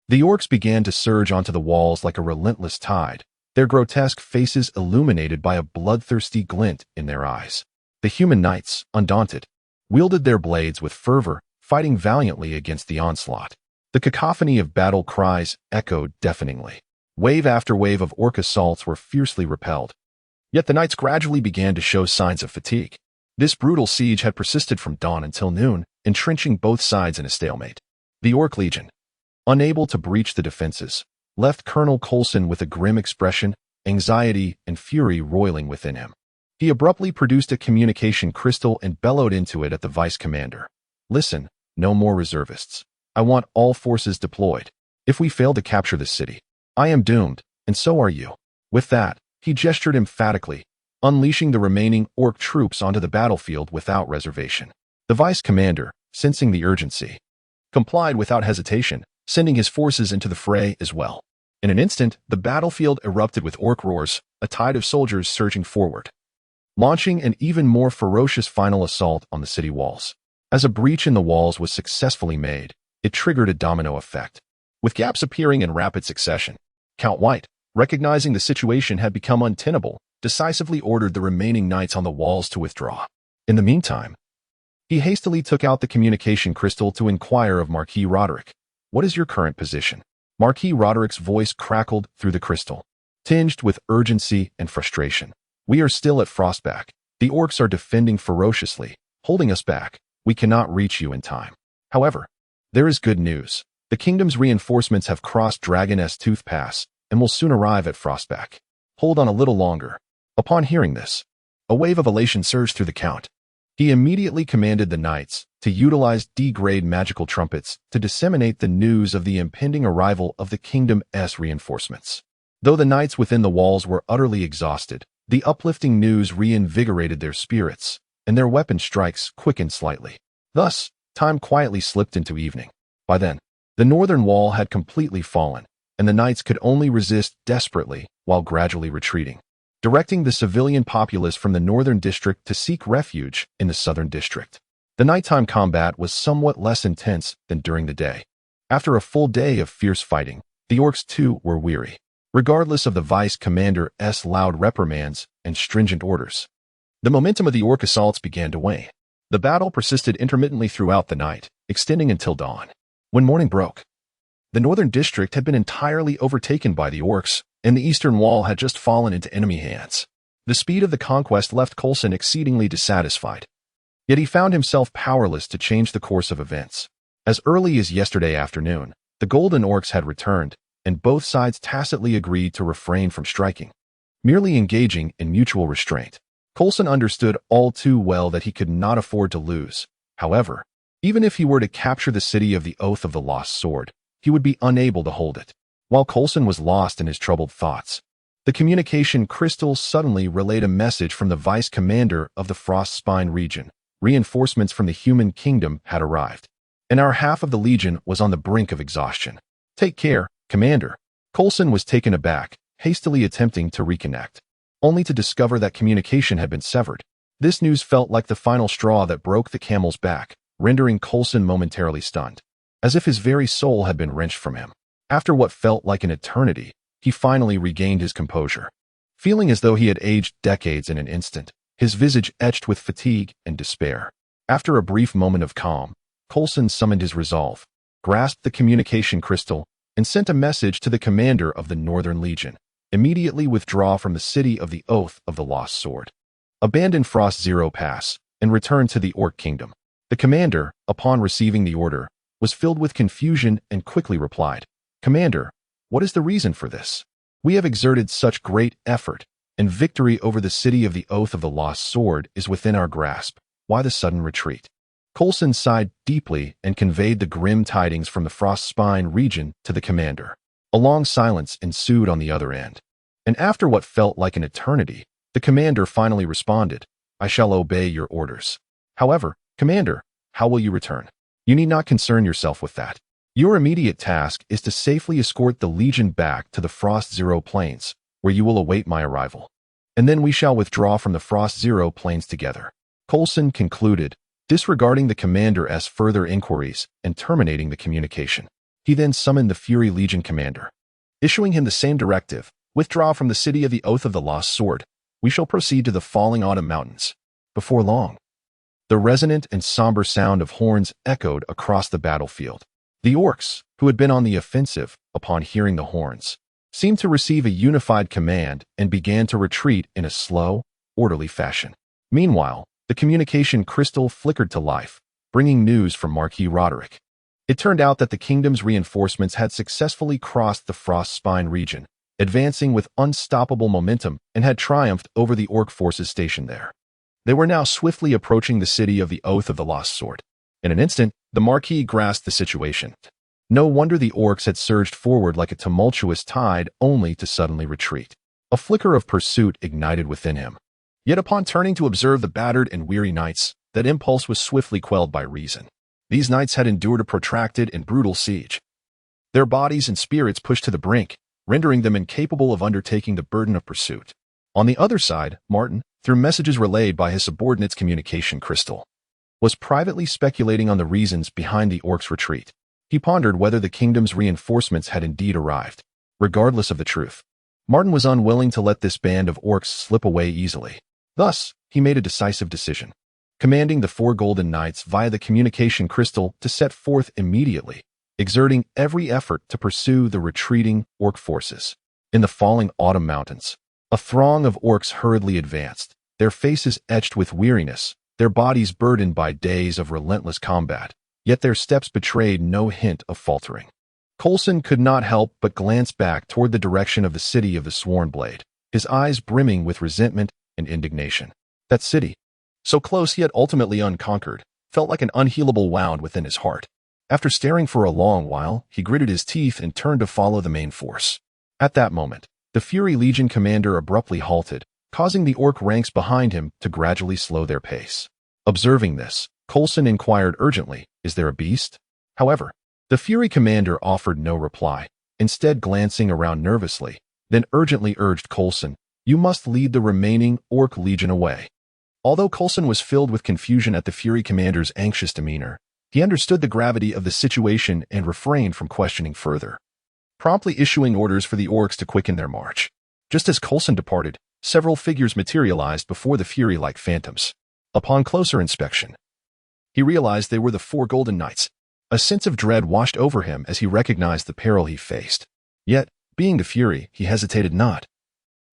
the orcs began to surge onto the walls like a relentless tide, their grotesque faces illuminated by a bloodthirsty glint in their eyes. The human knights, undaunted, wielded their blades with fervor, fighting valiantly against the onslaught. The cacophony of battle cries echoed deafeningly. Wave after wave of orc assaults were fiercely repelled. Yet the knights gradually began to show signs of fatigue. This brutal siege had persisted from dawn until noon, entrenching both sides in a stalemate. The Orc Legion, unable to breach the defenses, left Colonel Coulson with a grim expression, anxiety and fury roiling within him. He abruptly produced a communication crystal and bellowed into it at the vice commander. "Listen, no more reservists. I want all forces deployed. If we fail to capture this city, I am doomed, and so are you." With that, he gestured emphatically, unleashing the remaining orc troops onto the battlefield without reservation. The vice commander, sensing the urgency, complied without hesitation, sending his forces into the fray as well. In an instant, the battlefield erupted with orc roars, a tide of soldiers surging forward, launching an even more ferocious final assault on the city walls. As a breach in the walls was successfully made, it triggered a domino effect, with gaps appearing in rapid succession. Count White, recognizing the situation had become untenable, decisively ordered the remaining knights on the walls to withdraw. In the meantime, he hastily took out the communication crystal to inquire of Marquis Roderick. "What is your current position?" Marquis Roderick's voice crackled through the crystal, tinged with urgency and frustration. "We are still at Frostback. The orcs are defending ferociously, holding us back. We cannot reach you in time. However, there is good news. The kingdom's reinforcements have crossed Dragon's Tooth Pass and will soon arrive at Frostback. Hold on a little longer." Upon hearing this, a wave of elation surged through the Count. He immediately commanded the knights to utilize D-grade magical trumpets to disseminate the news of the impending arrival of the kingdom's reinforcements. Though the knights within the walls were utterly exhausted, the uplifting news reinvigorated their spirits, and their weapon strikes quickened slightly. Thus, time quietly slipped into evening. By then, the northern wall had completely fallen, and the knights could only resist desperately while gradually retreating. directing the civilian populace from the northern district to seek refuge in the southern district. The nighttime combat was somewhat less intense than during the day. After a full day of fierce fighting, the orcs too were weary, regardless of the vice commander's loud reprimands and stringent orders. The momentum of the orc assaults began to wane. The battle persisted intermittently throughout the night, extending until dawn. When morning broke, the northern district had been entirely overtaken by the orcs, and the eastern wall had just fallen into enemy hands. The speed of the conquest left Coulson exceedingly dissatisfied. Yet he found himself powerless to change the course of events. As early as yesterday afternoon, the golden orcs had returned, and both sides tacitly agreed to refrain from striking, merely engaging in mutual restraint. Coulson understood all too well that he could not afford to lose. However, even if he were to capture the city of the Oath of the Lost Sword, he would be unable to hold it. While Coulson was lost in his troubled thoughts, the communication crystal suddenly relayed a message from the vice commander of the Frostspine region. Reinforcements from the human kingdom had arrived, and our half of the legion was on the brink of exhaustion. Take care, Commander. Coulson was taken aback, hastily attempting to reconnect, only to discover that communication had been severed. This news felt like the final straw that broke the camel's back, rendering Coulson momentarily stunned, as if his very soul had been wrenched from him. After what felt like an eternity, he finally regained his composure. Feeling as though he had aged decades in an instant, his visage etched with fatigue and despair. After a brief moment of calm, Coulson summoned his resolve, grasped the communication crystal, and sent a message to the commander of the Northern Legion. Immediately withdraw from the city of the Oath of the Lost Sword. Abandon Frost Zero Pass and return to the Orc Kingdom. The commander, upon receiving the order, was filled with confusion and quickly replied, Commander, what is the reason for this? We have exerted such great effort, and victory over the city of the Oath of the Lost Sword is within our grasp. Why the sudden retreat? Coulson sighed deeply and conveyed the grim tidings from the Frostspine region to the commander. A long silence ensued on the other end, and after what felt like an eternity, the commander finally responded, I shall obey your orders. However, Commander, how will you return? You need not concern yourself with that. Your immediate task is to safely escort the Legion back to the Frost Zero Plains, where you will await my arrival. And then we shall withdraw from the Frost Zero Plains together. Coulson concluded, disregarding the commander's further inquiries and terminating the communication. He then summoned the Fury Legion commander, issuing him the same directive, withdraw from the city of the Oath of the Lost Sword. We shall proceed to the Falling Autumn Mountains. Before long, the resonant and somber sound of horns echoed across the battlefield. The orcs, who had been on the offensive upon hearing the horns, seemed to receive a unified command and began to retreat in a slow, orderly fashion. Meanwhile, the communication crystal flickered to life, bringing news from Marquis Roderick. It turned out that the kingdom's reinforcements had successfully crossed the Frostspine region, advancing with unstoppable momentum, and had triumphed over the orc forces stationed there. They were now swiftly approaching the city of the Oath of the Lost Sword. In an instant, the Marquis grasped the situation. No wonder the orcs had surged forward like a tumultuous tide only to suddenly retreat. A flicker of pursuit ignited within him. Yet upon turning to observe the battered and weary knights, that impulse was swiftly quelled by reason. These knights had endured a protracted and brutal siege. Their bodies and spirits pushed to the brink, rendering them incapable of undertaking the burden of pursuit. On the other side, Martin, through messages relayed by his subordinate's communication crystal, was privately speculating on the reasons behind the orcs' retreat. He pondered whether the kingdom's reinforcements had indeed arrived. Regardless of the truth, Martin was unwilling to let this band of orcs slip away easily. Thus, he made a decisive decision, commanding the 4 golden knights via the communication crystal to set forth immediately, exerting every effort to pursue the retreating orc forces. In the falling autumn mountains, a throng of orcs hurriedly advanced, their faces etched with weariness, their bodies burdened by days of relentless combat, yet their steps betrayed no hint of faltering. Coulson could not help but glance back toward the direction of the city of the Sworn Blade, his eyes brimming with resentment and indignation. That city, so close yet ultimately unconquered, felt like an unhealable wound within his heart. After staring for a long while, he gritted his teeth and turned to follow the main force. At that moment, the Fury Legion commander abruptly halted, causing the orc ranks behind him to gradually slow their pace. Observing this, Coulson inquired urgently, "Is there a beast?" However, the Fury commander offered no reply, instead glancing around nervously, then urgently urged Coulson, You must lead the remaining Orc Legion away." Although Coulson was filled with confusion at the Fury commander's anxious demeanor, he understood the gravity of the situation and refrained from questioning further, promptly issuing orders for the orcs to quicken their march. Just as Coulson departed, several figures materialized before the Fury like phantoms. Upon closer inspection, he realized they were the 4 Golden Knights. A sense of dread washed over him as he recognized the peril he faced. Yet, being the Fury, he hesitated not.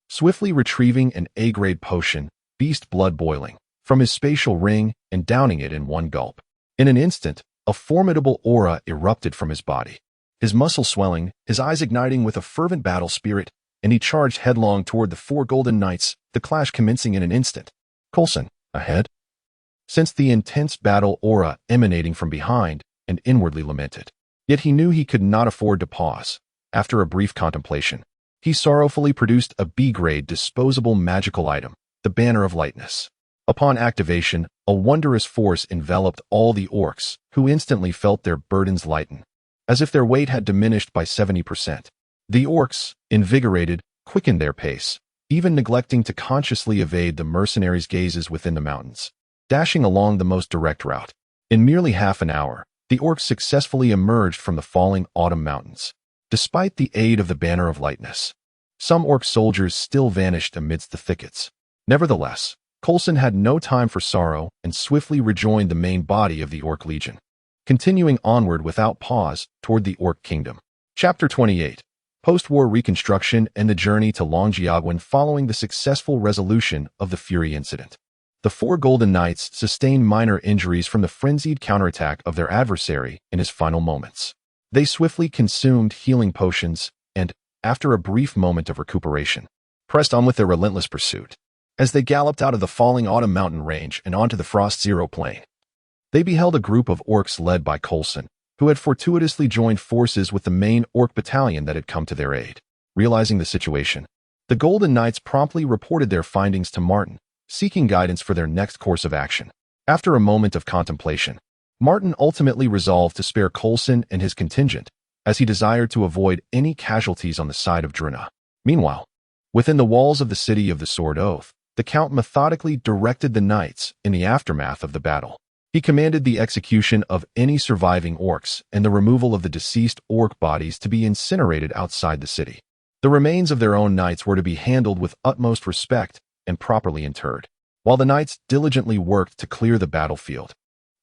Swiftly retrieving an A-grade potion, beast blood boiling, from his spatial ring and downing it in one gulp. In an instant, a formidable aura erupted from his body. His muscles swelling, his eyes igniting with a fervent battle spirit, and he charged headlong toward the 4 Golden Knights, the clash commencing in an instant. Coulson, ahead? Sensed the intense battle aura emanating from behind and inwardly lamented. Yet he knew he could not afford to pause. After a brief contemplation, he sorrowfully produced a B-grade disposable magical item, the Banner of Lightness. Upon activation, a wondrous force enveloped all the orcs, who instantly felt their burdens lighten, as if their weight had diminished by 70%. The orcs, invigorated, quickened their pace, even neglecting to consciously evade the mercenaries' gazes within the mountains, dashing along the most direct route. In merely half an hour, the orcs successfully emerged from the falling autumn mountains. Despite the aid of the Banner of Lightness, some orc soldiers still vanished amidst the thickets. Nevertheless, Coulson had no time for sorrow and swiftly rejoined the main body of the Orc Legion, continuing onward without pause toward the Orc Kingdom. Chapter 28. Post-war reconstruction and the journey to Longyearbyen following the successful resolution of the Fury incident. The 4 Golden Knights sustained minor injuries from the frenzied counterattack of their adversary in his final moments. They swiftly consumed healing potions and, after a brief moment of recuperation, pressed on with their relentless pursuit. As they galloped out of the falling autumn mountain range and onto the Frost Zero plain, they beheld a group of orcs led by Coulson, who had fortuitously joined forces with the main orc battalion that had come to their aid. Realizing the situation, the Golden Knights promptly reported their findings to Martin, seeking guidance for their next course of action. After a moment of contemplation, Martin ultimately resolved to spare Coulson and his contingent, as he desired to avoid any casualties on the side of Drina. Meanwhile, within the walls of the city of the Sword Oath, the Count methodically directed the knights in the aftermath of the battle. He commanded the execution of any surviving orcs and the removal of the deceased orc bodies to be incinerated outside the city. The remains of their own knights were to be handled with utmost respect and properly interred. While the knights diligently worked to clear the battlefield,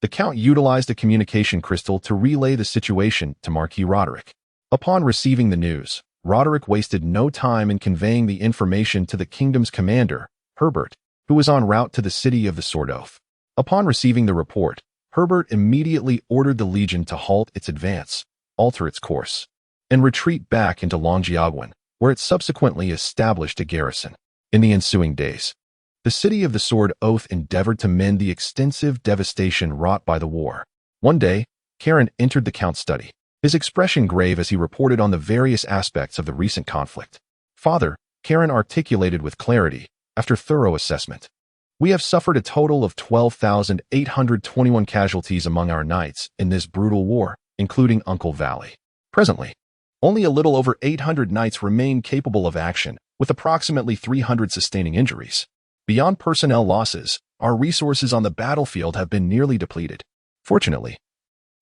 the Count utilized a communication crystal to relay the situation to Marquis Roderick. Upon receiving the news, Roderick wasted no time in conveying the information to the kingdom's commander, Herbert, who was en route to the city of the Sword Oath. Upon receiving the report, Herbert immediately ordered the Legion to halt its advance, alter its course, and retreat back into Longyearbyen, where it subsequently established a garrison. In the ensuing days, the city of the Sword Oath endeavored to mend the extensive devastation wrought by the war. One day, Karen entered the Count's study, his expression grave as he reported on the various aspects of the recent conflict. "Father," Karen articulated with clarity, after thorough assessment, "we have suffered a total of 12,821 casualties among our knights in this brutal war, including Uncle Valley. Presently, only a little over 800 knights remain capable of action, with approximately 300 sustaining injuries. Beyond personnel losses, our resources on the battlefield have been nearly depleted. Fortunately,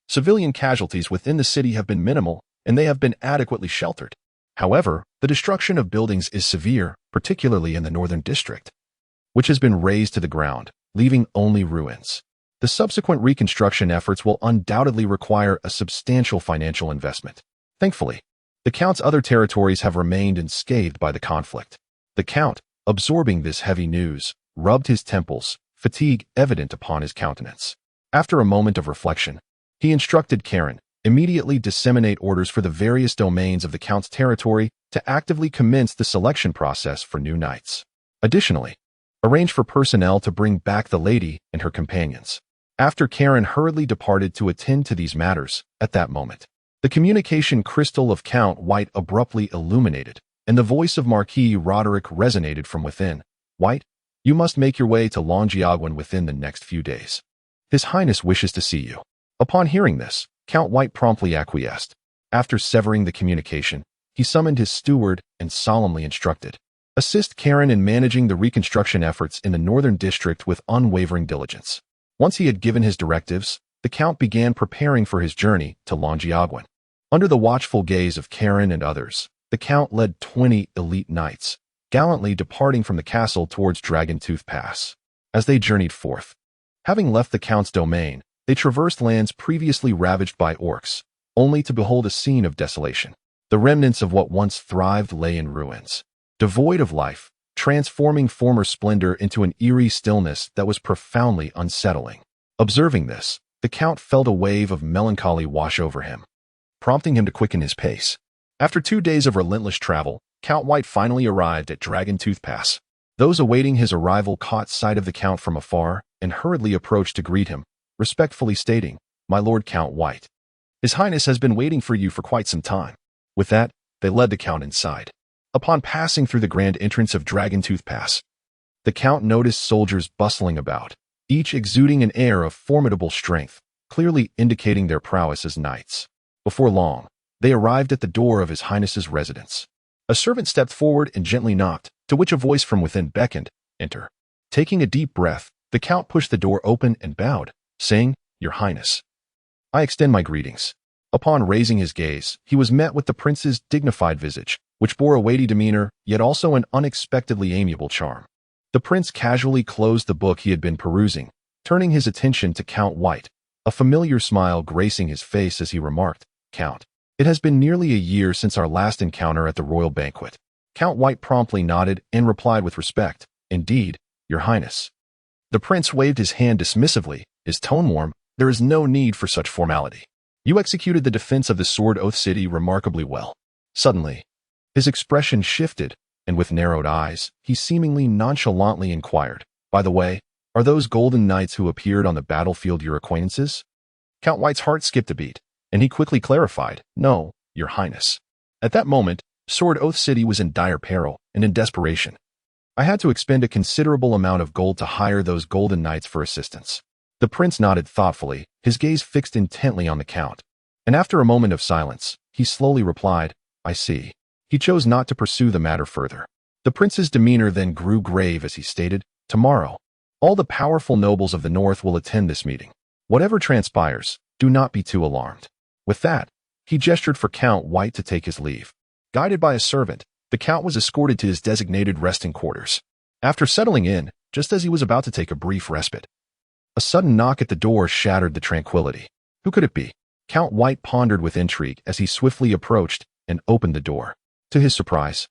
civilian casualties within the city have been minimal, and they have been adequately sheltered. However, the destruction of buildings is severe, particularly in the northern district, which has been razed to the ground, leaving only ruins. The subsequent reconstruction efforts will undoubtedly require a substantial financial investment. Thankfully, the Count's other territories have remained unscathed by the conflict." The Count, absorbing this heavy news, rubbed his temples, fatigue evident upon his countenance. After a moment of reflection, he instructed Karen, immediately disseminate orders for the various domains of the Count's territory to actively commence the selection process for new knights. Additionally, arrange for personnel to bring back the lady and her companions. After Karen hurriedly departed to attend to these matters, at that moment, the communication crystal of Count White abruptly illuminated, and the voice of Marquis Roderick resonated from within. "White, you must make your way to Longyearbyen within the next few days. His Highness wishes to see you." Upon hearing this, Count White promptly acquiesced. After severing the communication, he summoned his steward and solemnly instructed, assist Karen in managing the reconstruction efforts in the Northern District with unwavering diligence. Once he had given his directives, the Count began preparing for his journey to Longiaguan. Under the watchful gaze of Karen and others, the Count led 20 elite knights, gallantly departing from the castle towards Dragontooth Pass. As they journeyed forth, having left the Count's domain, they traversed lands previously ravaged by orcs, only to behold a scene of desolation. The remnants of what once thrived lay in ruins, devoid of life, transforming former splendor into an eerie stillness that was profoundly unsettling. Observing this, the Count felt a wave of melancholy wash over him, prompting him to quicken his pace. After 2 days of relentless travel, Count White finally arrived at Dragontooth Pass. Those awaiting his arrival caught sight of the Count from afar and hurriedly approached to greet him, respectfully stating, "My Lord Count White, His Highness has been waiting for you for quite some time." With that, they led the Count inside. Upon passing through the grand entrance of Dragontooth Pass, the Count noticed soldiers bustling about, each exuding an air of formidable strength, clearly indicating their prowess as knights. Before long, they arrived at the door of His Highness's residence. A servant stepped forward and gently knocked, to which a voice from within beckoned, "Enter." Taking a deep breath, the Count pushed the door open and bowed, saying, "Your Highness, I extend my greetings." Upon raising his gaze, he was met with the prince's dignified visage, which bore a weighty demeanor, yet also an unexpectedly amiable charm. The prince casually closed the book he had been perusing, turning his attention to Count White, a familiar smile gracing his face as he remarked, "Count, it has been nearly a year since our last encounter at the royal banquet." Count White promptly nodded and replied with respect, "Indeed, Your Highness." The prince waved his hand dismissively, his tone warm. "There is no need for such formality. You executed the defense of the Sword Oath City remarkably well." Suddenly, his expression shifted, and with narrowed eyes, he seemingly nonchalantly inquired, "By the way, are those golden knights who appeared on the battlefield your acquaintances?" Count White's heart skipped a beat, and he quickly clarified, "No, Your Highness." At that moment, Sword Oath City was in dire peril and in desperation. I had to expend a considerable amount of gold to hire those golden knights for assistance. The prince nodded thoughtfully, his gaze fixed intently on the Count, and after a moment of silence, he slowly replied, "I see." He chose not to pursue the matter further. The prince's demeanor then grew grave as he stated, "Tomorrow, all the powerful nobles of the north will attend this meeting. Whatever transpires, do not be too alarmed." With that, he gestured for Count White to take his leave. Guided by a servant, the Count was escorted to his designated resting quarters. After settling in, just as he was about to take a brief respite, a sudden knock at the door shattered the tranquility. Who could it be? Count White pondered with intrigue as he swiftly approached and opened the door. To his surprise,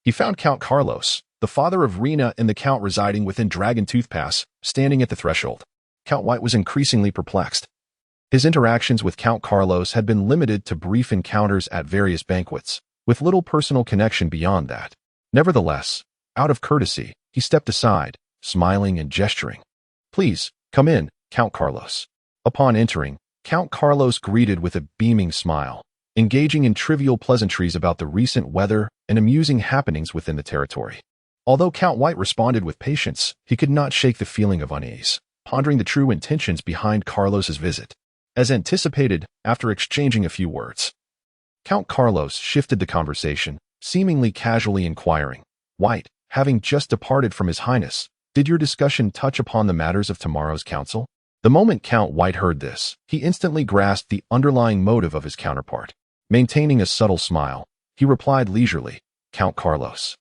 he found Count Carlos, the father of Rena and the Count residing within Dragontooth Pass, standing at the threshold. Count White was increasingly perplexed. His interactions with Count Carlos had been limited to brief encounters at various banquets, with little personal connection beyond that. Nevertheless, out of courtesy, he stepped aside, smiling and gesturing. "Please, come in, Count Carlos." Upon entering, Count Carlos greeted with a beaming smile, engaging in trivial pleasantries about the recent weather and amusing happenings within the territory. Although Count White responded with patience, he could not shake the feeling of unease, pondering the true intentions behind Carlos's visit. As anticipated, after exchanging a few words, Count Carlos shifted the conversation, seemingly casually inquiring, "White, having just departed from His Highness, did your discussion touch upon the matters of tomorrow's council?" The moment Count White heard this, he instantly grasped the underlying motive of his counterpart. Maintaining a subtle smile, he replied leisurely, "Count Carlos,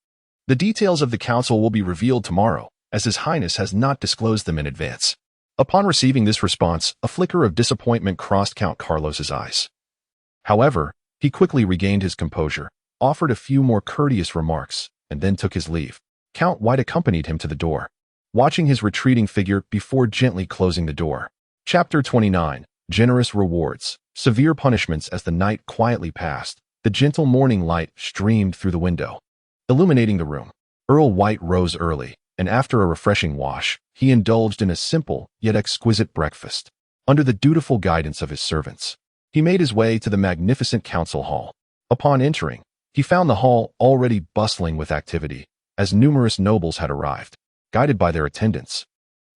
the details of the council will be revealed tomorrow, as His Highness has not disclosed them in advance." Upon receiving this response, a flicker of disappointment crossed Count Carlos's eyes. However, he quickly regained his composure, offered a few more courteous remarks, and then took his leave. Count White accompanied him to the door, watching his retreating figure before gently closing the door. Chapter 29. Generous Rewards. Severe punishments. As the night quietly passed, the gentle morning light streamed through the window, illuminating the room. Earl White rose early, and after a refreshing wash, he indulged in a simple yet exquisite breakfast. Under the dutiful guidance of his servants, he made his way to the magnificent council hall. Upon entering, he found the hall already bustling with activity, as numerous nobles had arrived, guided by their attendants.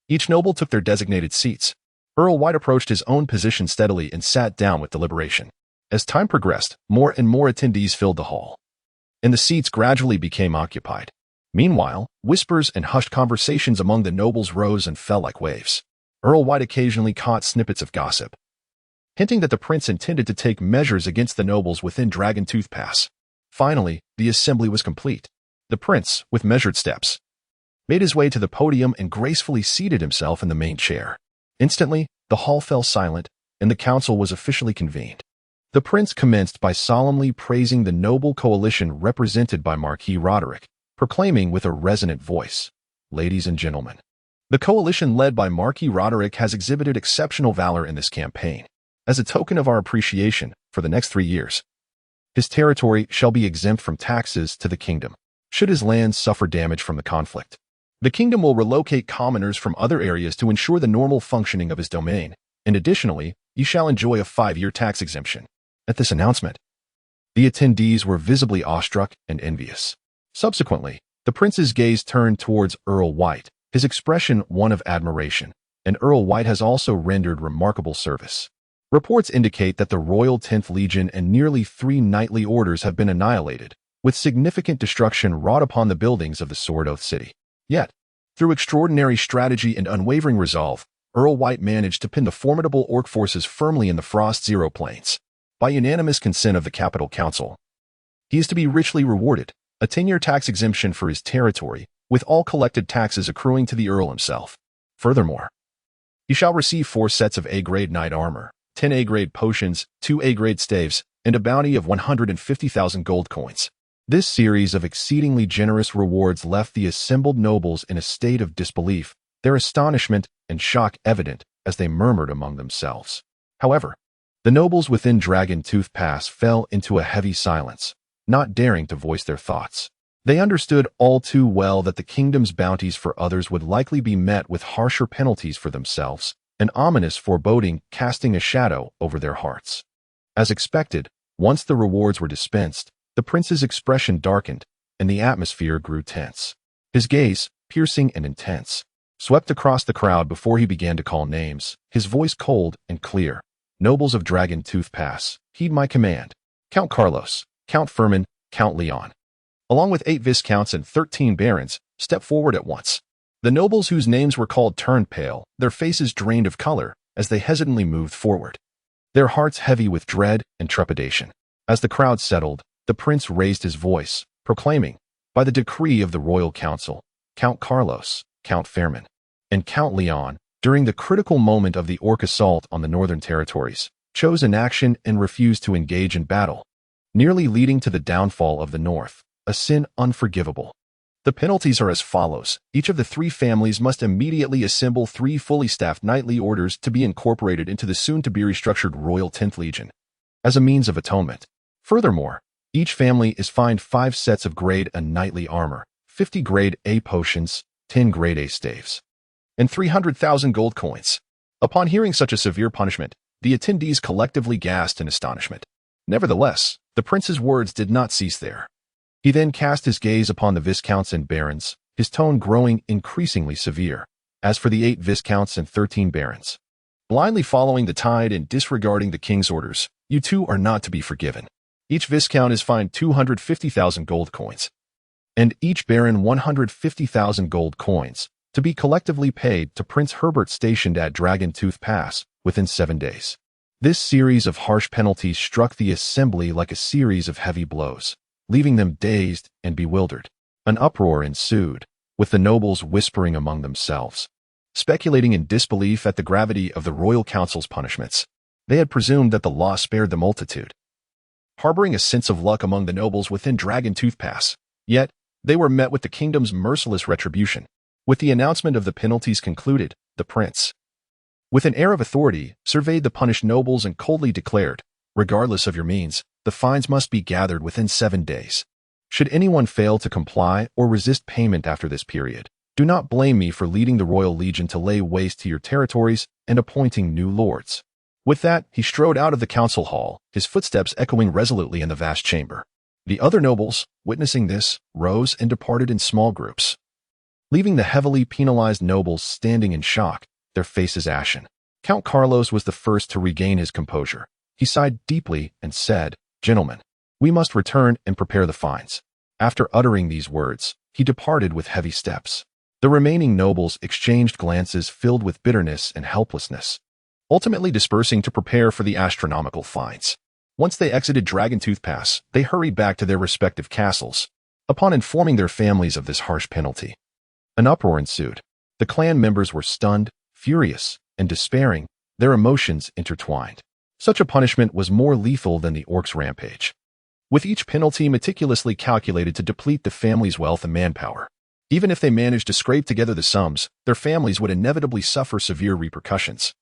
Each noble took their designated seats. Earl White approached his own position steadily and sat down with deliberation. As time progressed, more and more attendees filled the hall, and the seats gradually became occupied. Meanwhile, whispers and hushed conversations among the nobles rose and fell like waves. Earl White occasionally caught snippets of gossip, hinting that the prince intended to take measures against the nobles within Dragontooth Pass. Finally, the assembly was complete. The prince, with measured steps, made his way to the podium and gracefully seated himself in the main chair. Instantly, the hall fell silent, and the council was officially convened. The prince commenced by solemnly praising the noble coalition represented by Marquis Roderick, proclaiming with a resonant voice, "Ladies and gentlemen, the coalition led by Marquis Roderick has exhibited exceptional valor in this campaign. As a token of our appreciation, for the next 3 years, his territory shall be exempt from taxes to the kingdom, should his lands suffer damage from the conflict. The kingdom will relocate commoners from other areas to ensure the normal functioning of his domain, and additionally, you shall enjoy a 5-year tax exemption." At this announcement, the attendees were visibly awestruck and envious. Subsequently, the prince's gaze turned towards Earl White, his expression one of admiration, and Earl White has also rendered remarkable service. Reports indicate that the Royal 10th Legion and nearly 3 knightly orders have been annihilated, with significant destruction wrought upon the buildings of the Sword Oath City. Yet, through extraordinary strategy and unwavering resolve, Earl White managed to pin the formidable orc forces firmly in the Frost Zero Plains. By unanimous consent of the Capital Council, he is to be richly rewarded, a 10-year tax exemption for his territory, with all collected taxes accruing to the Earl himself. Furthermore, he shall receive 4 sets of A-grade knight armor, 10 A-grade potions, 2 A-grade staves, and a bounty of 150,000 gold coins. This series of exceedingly generous rewards left the assembled nobles in a state of disbelief, their astonishment and shock evident as they murmured among themselves. However, the nobles within Dragontooth Pass fell into a heavy silence, not daring to voice their thoughts. They understood all too well that the kingdom's bounties for others would likely be met with harsher penalties for themselves, an ominous foreboding casting a shadow over their hearts. As expected, once the rewards were dispensed, the prince's expression darkened, and the atmosphere grew tense. His gaze, piercing and intense, swept across the crowd before he began to call names, his voice cold and clear. "Nobles of Dragontooth Pass, heed my command. Count Carlos, Count Firmin, Count Leon, along with 8 viscounts and 13 barons, step forward at once." The nobles whose names were called turned pale, their faces drained of color as they hesitantly moved forward, their hearts heavy with dread and trepidation. As the crowd settled, the prince raised his voice, proclaiming, "By the decree of the Royal Council, Count Carlos, Count Firmin, and Count Leon, during the critical moment of the orc assault on the Northern Territories, chose inaction and refused to engage in battle, nearly leading to the downfall of the North, a sin unforgivable. The penalties are as follows. Each of the 3 families must immediately assemble 3 fully staffed knightly orders to be incorporated into the soon-to-be restructured Royal 10th Legion, as a means of atonement. Furthermore, each family is fined 5 sets of Grade A knightly armor, 50 Grade A potions, 10 Grade A staves, and 300,000 gold coins." Upon hearing such a severe punishment, the attendees collectively gasped in astonishment. Nevertheless, the prince's words did not cease there. He then cast his gaze upon the viscounts and barons, his tone growing increasingly severe. "As for the 8 viscounts and 13 barons, blindly following the tide and disregarding the king's orders, you too are not to be forgiven. Each viscount is fined 250,000 gold coins, and each baron 150,000 gold coins, to be collectively paid to Prince Herbert stationed at Dragontooth Pass within 7 days." This series of harsh penalties struck the assembly like a series of heavy blows, leaving them dazed and bewildered. An uproar ensued, with the nobles whispering among themselves, speculating in disbelief at the gravity of the Royal Council's punishments. They had presumed that the law spared the multitude, harboring a sense of luck among the nobles within Dragontooth Pass. Yet, they were met with the kingdom's merciless retribution. With the announcement of the penalties concluded, the prince, with an air of authority, surveyed the punished nobles and coldly declared, "Regardless of your means, the fines must be gathered within 7 days. Should anyone fail to comply or resist payment after this period, do not blame me for leading the Royal Legion to lay waste to your territories and appointing new lords." With that, he strode out of the council hall, his footsteps echoing resolutely in the vast chamber. The other nobles, witnessing this, rose and departed in small groups, leaving the heavily penalized nobles standing in shock, their faces ashen. Count Carlos was the first to regain his composure. He sighed deeply and said, "Gentlemen, we must return and prepare the fines." After uttering these words, he departed with heavy steps. The remaining nobles exchanged glances filled with bitterness and helplessness, ultimately dispersing to prepare for the astronomical fines. Once they exited Dragontooth Pass, they hurried back to their respective castles. Upon informing their families of this harsh penalty, an uproar ensued. The clan members were stunned, furious, and despairing, their emotions intertwined. Such a punishment was more lethal than the orcs' rampage, with each penalty meticulously calculated to deplete the family's wealth and manpower. Even if they managed to scrape together the sums, their families would inevitably suffer severe repercussions,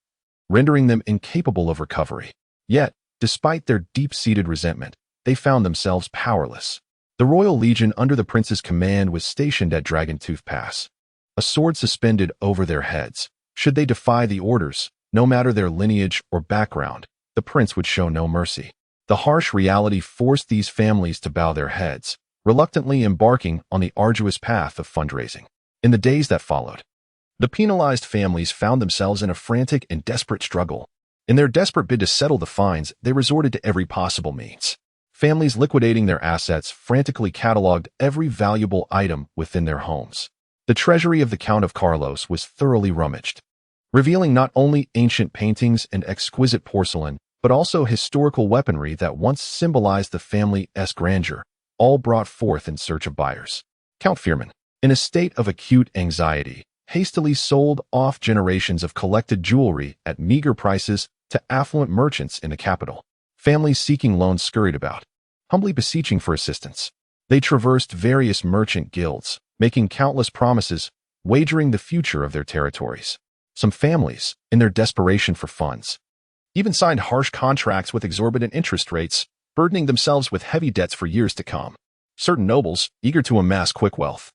rendering them incapable of recovery. Yet, despite their deep-seated resentment, they found themselves powerless. The Royal Legion under the prince's command was stationed at Dragontooth Pass, a sword suspended over their heads. Should they defy the orders, no matter their lineage or background, the prince would show no mercy. The harsh reality forced these families to bow their heads, reluctantly embarking on the arduous path of fundraising. In the days that followed, the penalized families found themselves in a frantic and desperate struggle. In their desperate bid to settle the fines, they resorted to every possible means. Families liquidating their assets frantically cataloged every valuable item within their homes. The treasury of the Count of Carlos was thoroughly rummaged, revealing not only ancient paintings and exquisite porcelain, but also historical weaponry that once symbolized the family's grandeur, all brought forth in search of buyers. Count Fearman, in a state of acute anxiety, hastily sold off generations of collected jewelry at meager prices to affluent merchants in the capital. Families seeking loans scurried about, humbly beseeching for assistance. They traversed various merchant guilds, making countless promises, wagering the future of their territories. Some families, in their desperation for funds, even signed harsh contracts with exorbitant interest rates, burdening themselves with heavy debts for years to come. Certain nobles, eager to amass quick wealth,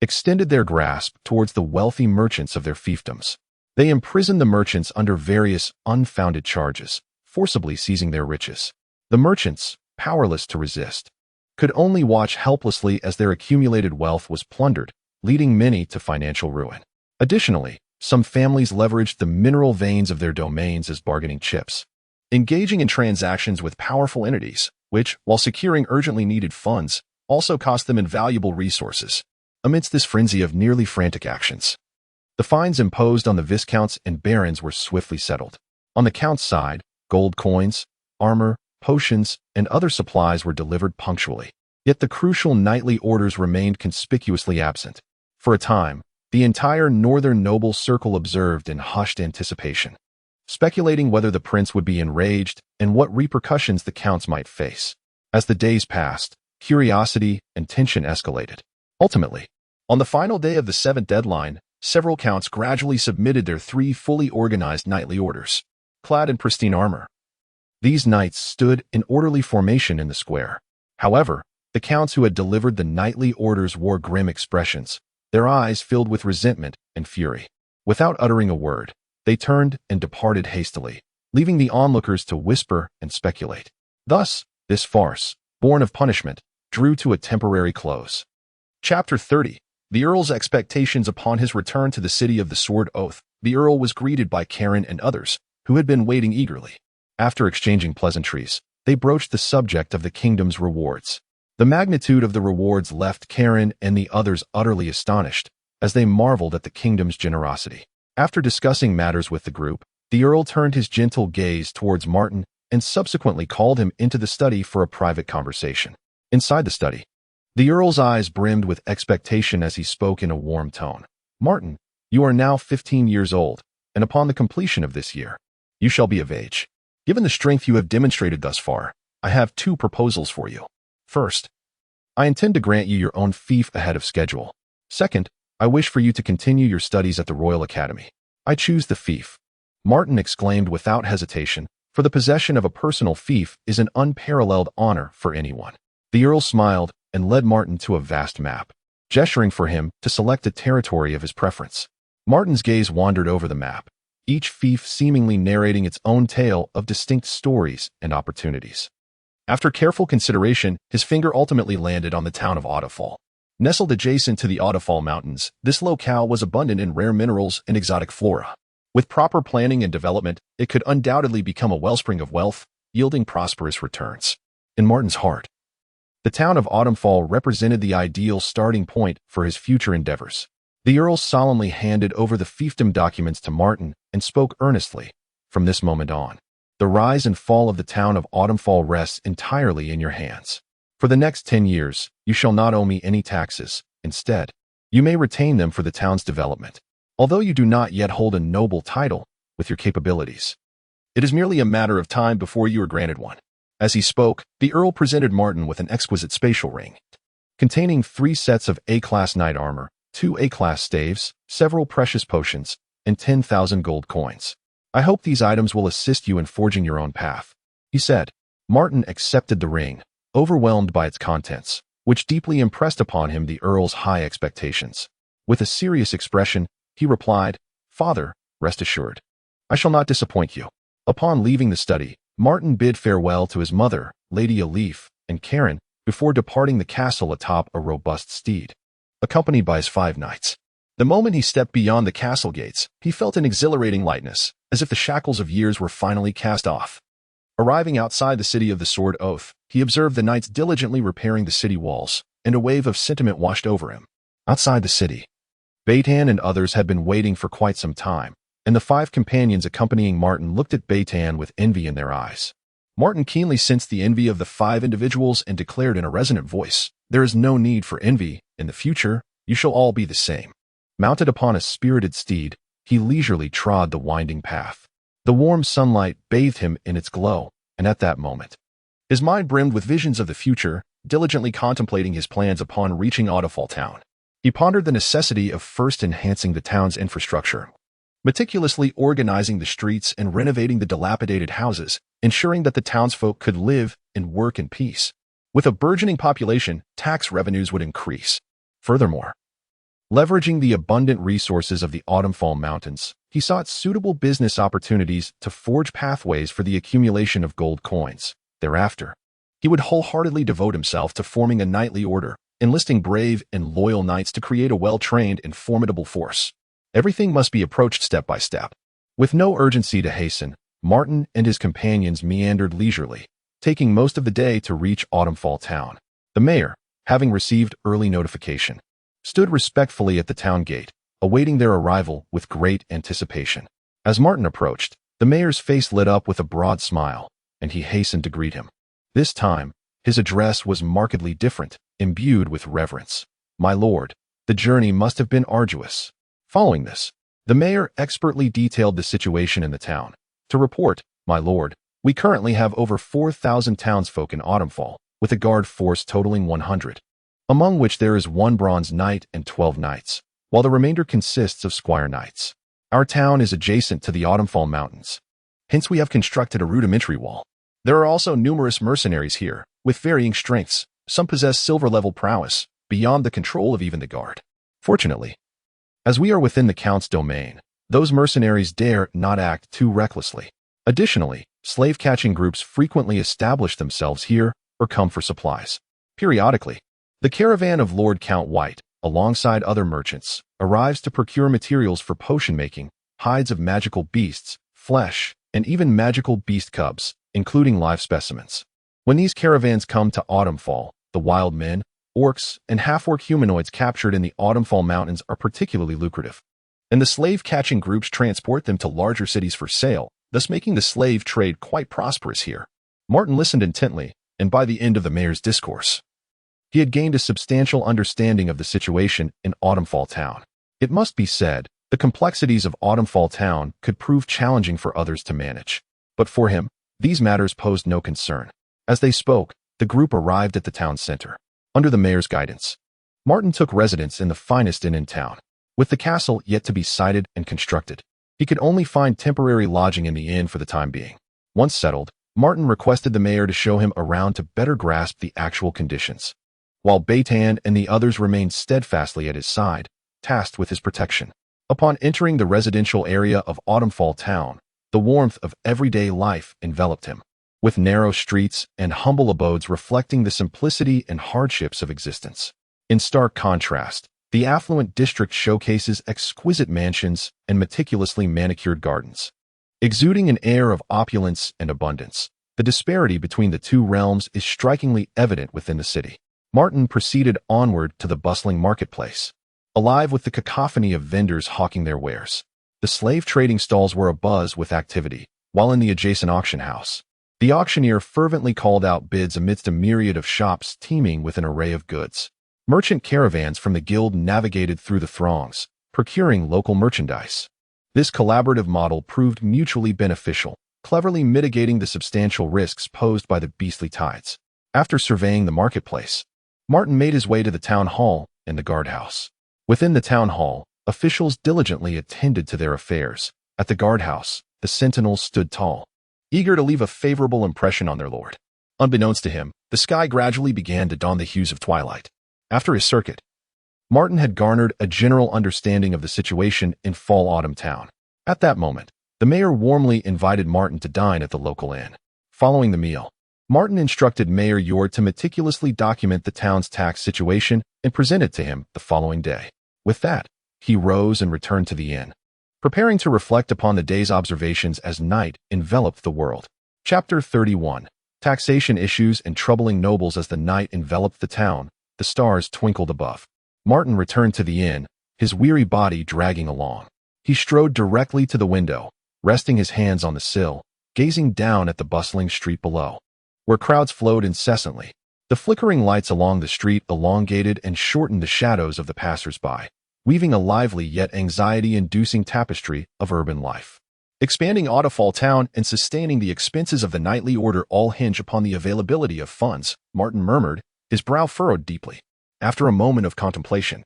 extended their grasp towards the wealthy merchants of their fiefdoms. They imprisoned the merchants under various unfounded charges, forcibly seizing their riches. The merchants, powerless to resist, could only watch helplessly as their accumulated wealth was plundered, leading many to financial ruin. Additionally, some families leveraged the mineral veins of their domains as bargaining chips, engaging in transactions with powerful entities, which, while securing urgently needed funds, also cost them invaluable resources. Amidst this frenzy of nearly frantic actions, the fines imposed on the viscounts and barons were swiftly settled. On the count's side, gold coins, armor, potions, and other supplies were delivered punctually. Yet the crucial knightly orders remained conspicuously absent. For a time, the entire northern noble circle observed in hushed anticipation, speculating whether the prince would be enraged and what repercussions the counts might face. As the days passed, curiosity and tension escalated. Ultimately, on the final day of the 7th deadline, several counts gradually submitted their 3 fully organized knightly orders, clad in pristine armor. These knights stood in orderly formation in the square. However, the counts who had delivered the knightly orders wore grim expressions, their eyes filled with resentment and fury. Without uttering a word, they turned and departed hastily, leaving the onlookers to whisper and speculate. Thus, this farce, born of punishment, drew to a temporary close. Chapter 30. The Earl's expectations upon his return to the city of the Sword Oath. The Earl was greeted by Karen and others, who had been waiting eagerly. After exchanging pleasantries, they broached the subject of the kingdom's rewards. The magnitude of the rewards left Karen and the others utterly astonished, as they marveled at the kingdom's generosity. After discussing matters with the group, the Earl turned his gentle gaze towards Martin and subsequently called him into the study for a private conversation. Inside the study, the Earl's eyes brimmed with expectation as he spoke in a warm tone. "Martin, you are now 15 years old, and upon the completion of this year, you shall be of age. Given the strength you have demonstrated thus far, I have 2 proposals for you. First, I intend to grant you your own fief ahead of schedule. Second, I wish for you to continue your studies at the Royal Academy. I choose the fief," Martin exclaimed without hesitation, for the possession of a personal fief is an unparalleled honor for anyone. The Earl smiled and led Martin to a vast map, gesturing for him to select a territory of his preference. Martin's gaze wandered over the map, each fief seemingly narrating its own tale of distinct stories and opportunities. After careful consideration, his finger ultimately landed on the town of Otterfall. Nestled adjacent to the Otterfall Mountains, this locale was abundant in rare minerals and exotic flora. With proper planning and development, it could undoubtedly become a wellspring of wealth, yielding prosperous returns. In Martin's heart, The town of Autumnfall represented the ideal starting point for his future endeavors. The Earl solemnly handed over the fiefdom documents to Martin and spoke earnestly. From this moment on, the rise and fall of the town of Autumnfall rests entirely in your hands. For the next 10 years, you shall not owe me any taxes. Instead, you may retain them for the town's development, although you do not yet hold a noble title with your capabilities. It is merely a matter of time before you are granted one. As he spoke, the Earl presented Martin with an exquisite spatial ring, containing 3 sets of A-class knight armor, 2 A-class staves, several precious potions, and 10,000 gold coins. I hope these items will assist you in forging your own path, he said. Martin accepted the ring, overwhelmed by its contents, which deeply impressed upon him the Earl's high expectations. With a serious expression, he replied, "Father, rest assured, I shall not disappoint you." Upon leaving the study, Martin bid farewell to his mother, Lady Alif, and Karen, before departing the castle atop a robust steed, accompanied by his 5 knights. The moment he stepped beyond the castle gates, he felt an exhilarating lightness, as if the shackles of years were finally cast off. Arriving outside the city of the Sword Oath, he observed the knights diligently repairing the city walls, and a wave of sentiment washed over him. Outside the city, Beitan and others had been waiting for quite some time, and the 5 companions accompanying Martin looked at Beitan with envy in their eyes. Martin keenly sensed the envy of the 5 individuals and declared in a resonant voice, "There is no need for envy. In the future, you shall all be the same." Mounted upon a spirited steed, he leisurely trod the winding path. The warm sunlight bathed him in its glow, and at that moment, his mind brimmed with visions of the future, diligently contemplating his plans upon reaching Autumnfall town. He pondered the necessity of first enhancing the town's infrastructure, meticulously organizing the streets and renovating the dilapidated houses, ensuring that the townsfolk could live and work in peace. With a burgeoning population, tax revenues would increase. Furthermore, leveraging the abundant resources of the Autumnfall Mountains, he sought suitable business opportunities to forge pathways for the accumulation of gold coins. Thereafter, he would wholeheartedly devote himself to forming a knightly order, enlisting brave and loyal knights to create a well-trained and formidable force. Everything must be approached step by step. With no urgency to hasten, Martin and his companions meandered leisurely, taking most of the day to reach Autumnfall town. The mayor, having received early notification, stood respectfully at the town gate, awaiting their arrival with great anticipation. As Martin approached, the mayor's face lit up with a broad smile, and he hastened to greet him. This time, his address was markedly different, imbued with reverence. "My lord, the journey must have been arduous." Following this, the mayor expertly detailed the situation in the town. "To report, my lord, we currently have over 4,000 townsfolk in Autumnfall, with a guard force totaling 100, among which there is 1 bronze knight and 12 knights, while the remainder consists of squire knights. Our town is adjacent to the Autumnfall Mountains, hence we have constructed a rudimentary wall. There are also numerous mercenaries here, with varying strengths. Some possess silver-level prowess, beyond the control of even the guard. Fortunately, as we are within the Count's domain, those mercenaries dare not act too recklessly. Additionally, slave-catching groups frequently establish themselves here or come for supplies. Periodically, the caravan of Lord Count White, alongside other merchants, arrives to procure materials for potion making, hides of magical beasts, flesh, and even magical beast cubs, including live specimens. When these caravans come to Autumnfall, the wild men, orcs, and half-orc humanoids captured in the Autumnfall Mountains are particularly lucrative, and the slave-catching groups transport them to larger cities for sale, thus making the slave trade quite prosperous here. Martin listened intently, and by the end of the mayor's discourse, he had gained a substantial understanding of the situation in Autumnfall town. It must be said, the complexities of Autumnfall town could prove challenging for others to manage. But for him, these matters posed no concern. As they spoke, the group arrived at the town center. Under the mayor's guidance, Martin took residence in the finest inn in town. With the castle yet to be sited and constructed, he could only find temporary lodging in the inn for the time being. Once settled, Martin requested the mayor to show him around to better grasp the actual conditions, while Beitan and the others remained steadfastly at his side, tasked with his protection. Upon entering the residential area of Autumnfall town, the warmth of everyday life enveloped him, with narrow streets and humble abodes reflecting the simplicity and hardships of existence. In stark contrast, the affluent district showcases exquisite mansions and meticulously manicured gardens, exuding an air of opulence and abundance. The disparity between the two realms is strikingly evident within the city. Martin proceeded onward to the bustling marketplace, alive with the cacophony of vendors hawking their wares. The slave trading stalls were abuzz with activity, while in the adjacent auction house, the auctioneer fervently called out bids amidst a myriad of shops teeming with an array of goods. Merchant caravans from the guild navigated through the throngs, procuring local merchandise. This collaborative model proved mutually beneficial, cleverly mitigating the substantial risks posed by the beastly tides. After surveying the marketplace, Martin made his way to the town hall and the guardhouse. Within the town hall, officials diligently attended to their affairs. At the guardhouse, the sentinels stood tall, eager to leave a favorable impression on their lord. Unbeknownst to him, the sky gradually began to don the hues of twilight. After his circuit, Martin had garnered a general understanding of the situation in Fall-Autumn Town. At that moment, the mayor warmly invited Martin to dine at the local inn. Following the meal, Martin instructed Mayor Yord to meticulously document the town's tax situation and present it to him the following day. With that, he rose and returned to the inn, preparing to reflect upon the day's observations as night enveloped the world. Chapter 31. Taxation Issues and Troubling Nobles. As the night enveloped the town, the stars twinkled above. Martin returned to the inn, his weary body dragging along. He strode directly to the window, resting his hands on the sill, gazing down at the bustling street below, where crowds flowed incessantly. The flickering lights along the street elongated and shortened the shadows of the passers-by, weaving a lively yet anxiety-inducing tapestry of urban life. Expanding Otterfall Town and sustaining the expenses of the nightly order all hinge upon the availability of funds, Martin murmured, his brow furrowed deeply. After a moment of contemplation,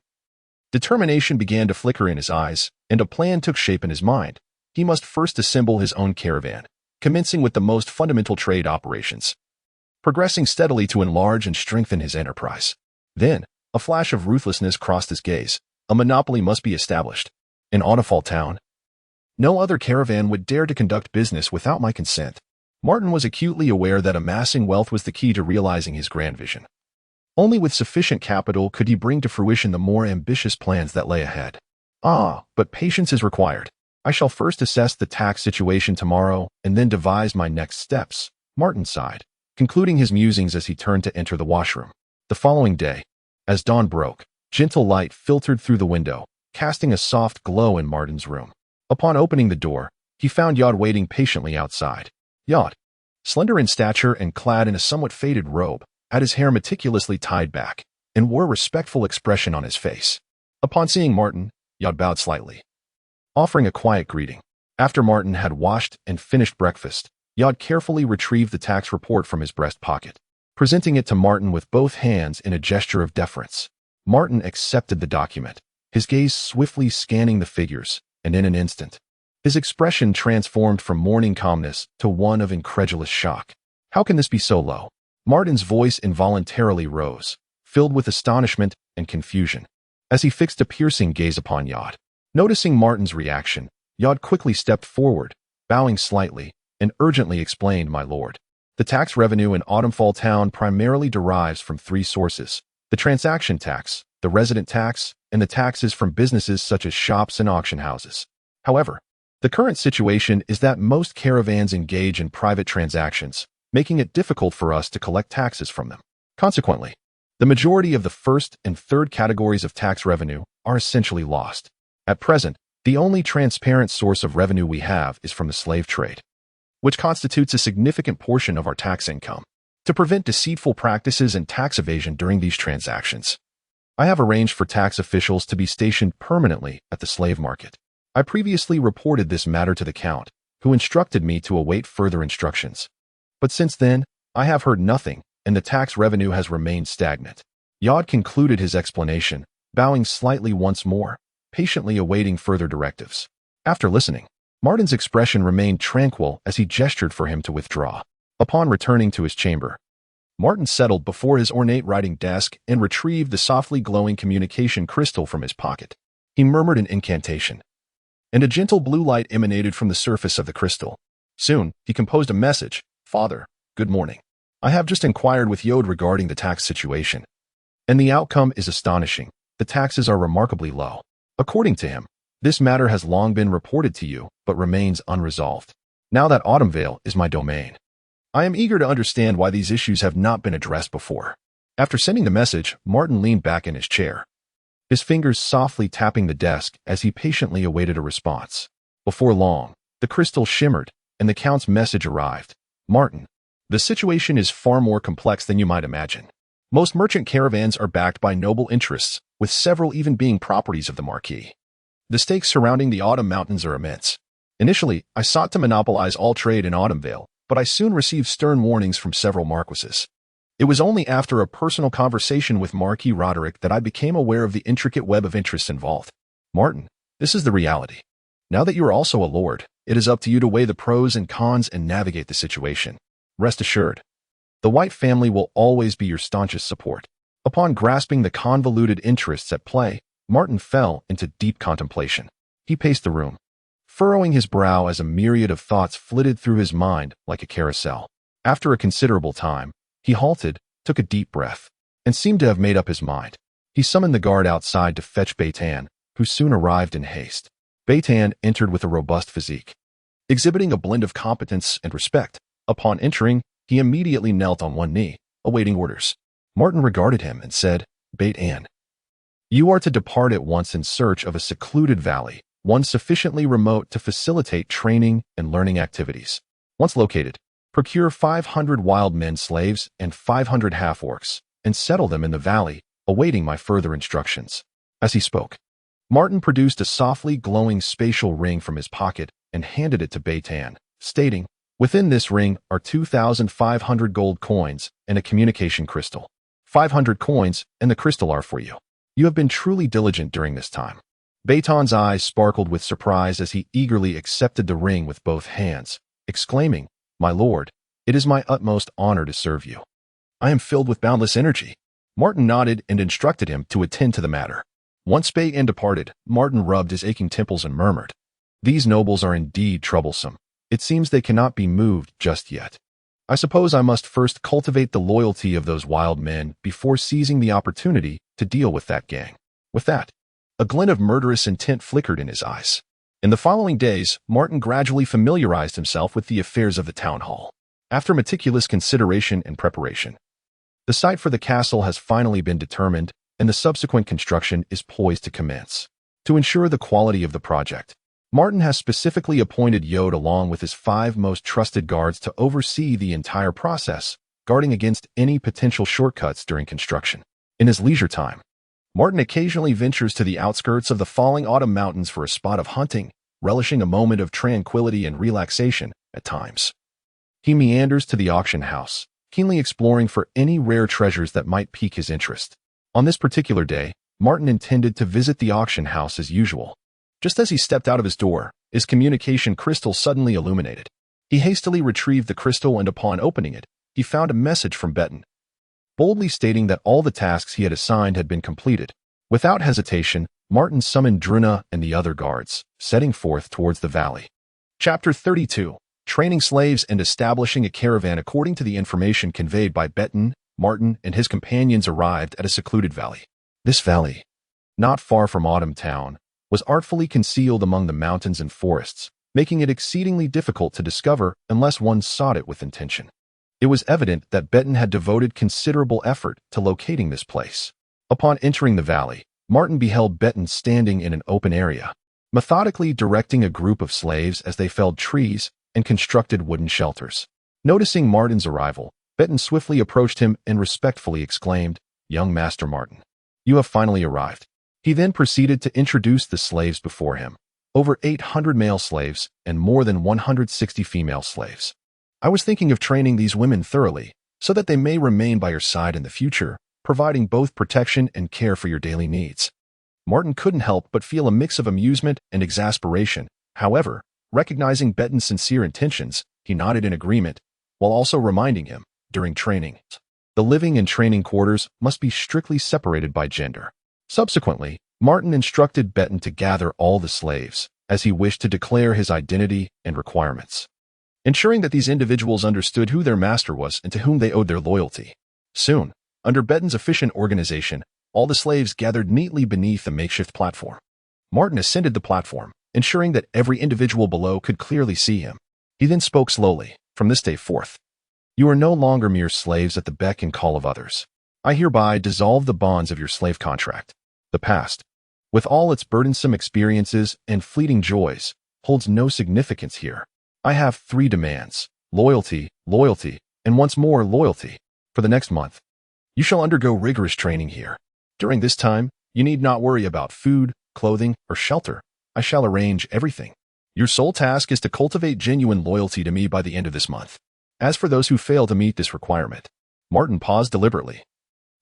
determination began to flicker in his eyes, and a plan took shape in his mind. He must first assemble his own caravan, commencing with the most fundamental trade operations, progressing steadily to enlarge and strengthen his enterprise. Then, a flash of ruthlessness crossed his gaze. A monopoly must be established. In Otterfall Town, no other caravan would dare to conduct business without my consent. Martin was acutely aware that amassing wealth was the key to realizing his grand vision. Only with sufficient capital could he bring to fruition the more ambitious plans that lay ahead. But patience is required. I shall first assess the tax situation tomorrow and then devise my next steps, Martin sighed, concluding his musings as he turned to enter the washroom. The following day, as dawn broke, gentle light filtered through the window, casting a soft glow in Martin's room. Upon opening the door, he found Yod waiting patiently outside. Yod, slender in stature and clad in a somewhat faded robe, had his hair meticulously tied back, and wore a respectful expression on his face. Upon seeing Martin, Yod bowed slightly, offering a quiet greeting. After Martin had washed and finished breakfast, Yod carefully retrieved the tax report from his breast pocket, presenting it to Martin with both hands in a gesture of deference. Martin accepted the document, his gaze swiftly scanning the figures, and in an instant, his expression transformed from morning calmness to one of incredulous shock. How can this be so low? Martin's voice involuntarily rose, filled with astonishment and confusion, as he fixed a piercing gaze upon Yod. Noticing Martin's reaction, Yod quickly stepped forward, bowing slightly, and urgently explained, "My lord, the tax revenue in Otterfall Town primarily derives from three sources: the transaction tax, the resident tax, and the taxes from businesses such as shops and auction houses. However, the current situation is that most caravans engage in private transactions, making it difficult for us to collect taxes from them. Consequently, the majority of the first and third categories of tax revenue are essentially lost. At present, the only transparent source of revenue we have is from the slave trade, which constitutes a significant portion of our tax income. To prevent deceitful practices and tax evasion during these transactions, I have arranged for tax officials to be stationed permanently at the slave market. I previously reported this matter to the Count, who instructed me to await further instructions. But since then, I have heard nothing, and the tax revenue has remained stagnant." Yod concluded his explanation, bowing slightly once more, patiently awaiting further directives. After listening, Martin's expression remained tranquil as he gestured for him to withdraw. Upon returning to his chamber, Martin settled before his ornate writing desk and retrieved the softly glowing communication crystal from his pocket. He murmured an incantation, and a gentle blue light emanated from the surface of the crystal. Soon, he composed a message: "Father, good morning. I have just inquired with Yod regarding the tax situation, and the outcome is astonishing. The taxes are remarkably low. According to him, this matter has long been reported to you, but remains unresolved. Now that Autumnvale is my domain, I am eager to understand why these issues have not been addressed before. After sending the message, Martin leaned back in his chair, his fingers softly tapping the desk as he patiently awaited a response. Before long, the crystal shimmered, and the Count's message arrived. Martin, the situation is far more complex than you might imagine. Most merchant caravans are backed by noble interests, with several even being properties of the Marquis. The stakes surrounding the Autumn Mountains are immense. Initially, I sought to monopolize all trade in Autumnvale, but I soon received stern warnings from several marquises. It was only after a personal conversation with Marquis Roderick that I became aware of the intricate web of interests involved. Martin, this is the reality. Now that you are also a lord, it is up to you to weigh the pros and cons and navigate the situation. Rest assured, the White family will always be your staunchest support. Upon grasping the convoluted interests at play, Martin fell into deep contemplation. He paced the room, furrowing his brow as a myriad of thoughts flitted through his mind like a carousel. After a considerable time, he halted, took a deep breath, and seemed to have made up his mind. He summoned the guard outside to fetch Beitan, who soon arrived in haste. Beitan entered with a robust physique, exhibiting a blend of competence and respect. Upon entering, he immediately knelt on one knee, awaiting orders. Martin regarded him and said, Beitan, you are to depart at once in search of a secluded valley, one sufficiently remote to facilitate training and learning activities. Once located, procure 500 wild men slaves and 500 half-orcs, and settle them in the valley, awaiting my further instructions. As he spoke, Martin produced a softly glowing spatial ring from his pocket and handed it to Beitan, stating, within this ring are 2,500 gold coins and a communication crystal. 500 coins and the crystal are for you. You have been truly diligent during this time. Beitan's eyes sparkled with surprise as he eagerly accepted the ring with both hands, exclaiming, My lord, it is my utmost honor to serve you. I am filled with boundless energy. Martin nodded and instructed him to attend to the matter. Once Beitan departed, Martin rubbed his aching temples and murmured, These nobles are indeed troublesome. It seems they cannot be moved just yet. I suppose I must first cultivate the loyalty of those wild men before seizing the opportunity to deal with that gang. With that, a glint of murderous intent flickered in his eyes. In the following days, Martin gradually familiarized himself with the affairs of the town hall. After meticulous consideration and preparation, the site for the castle has finally been determined, and the subsequent construction is poised to commence. To ensure the quality of the project, Martin has specifically appointed Yode along with his 5 most trusted guards to oversee the entire process, guarding against any potential shortcuts during construction. In his leisure time, Martin occasionally ventures to the outskirts of the falling Autumn Mountains for a spot of hunting, relishing a moment of tranquility and relaxation at times. He meanders to the auction house, keenly exploring for any rare treasures that might pique his interest. On this particular day, Martin intended to visit the auction house as usual. Just as he stepped out of his door, his communication crystal suddenly illuminated. He hastily retrieved the crystal and upon opening it, he found a message from Beitan, boldly stating that all the tasks he had assigned had been completed. Without hesitation, Martin summoned Druna and the other guards, setting forth towards the valley. Chapter 32. Training slaves and establishing a caravan. According to the information conveyed by Beitan, Martin and his companions arrived at a secluded valley. This valley, not far from Autumn Town, was artfully concealed among the mountains and forests, making it exceedingly difficult to discover unless one sought it with intention. It was evident that Beitan had devoted considerable effort to locating this place. Upon entering the valley, Martin beheld Beitan standing in an open area, methodically directing a group of slaves as they felled trees and constructed wooden shelters. Noticing Martin's arrival, Beitan swiftly approached him and respectfully exclaimed, Young Master Martin, you have finally arrived. He then proceeded to introduce the slaves before him, over 800 male slaves and more than 160 female slaves. I was thinking of training these women thoroughly, so that they may remain by your side in the future, providing both protection and care for your daily needs. Martin couldn't help but feel a mix of amusement and exasperation. However, recognizing Beitan's sincere intentions, he nodded in agreement, while also reminding him, during training, the living and training quarters must be strictly separated by gender. Subsequently, Martin instructed Beitan to gather all the slaves, as he wished to declare his identity and requirements, ensuring that these individuals understood who their master was and to whom they owed their loyalty. Soon, under Beitan's efficient organization, all the slaves gathered neatly beneath the makeshift platform. Martin ascended the platform, ensuring that every individual below could clearly see him. He then spoke slowly, From this day forth, You are no longer mere slaves at the beck and call of others. I hereby dissolve the bonds of your slave contract. The past, with all its burdensome experiences and fleeting joys, holds no significance here. I have 3 demands: loyalty, loyalty, and once more loyalty. For the next month, you shall undergo rigorous training here. During this time, you need not worry about food, clothing, or shelter. I shall arrange everything. Your sole task is to cultivate genuine loyalty to me by the end of this month. As for those who fail to meet this requirement, Martin paused deliberately,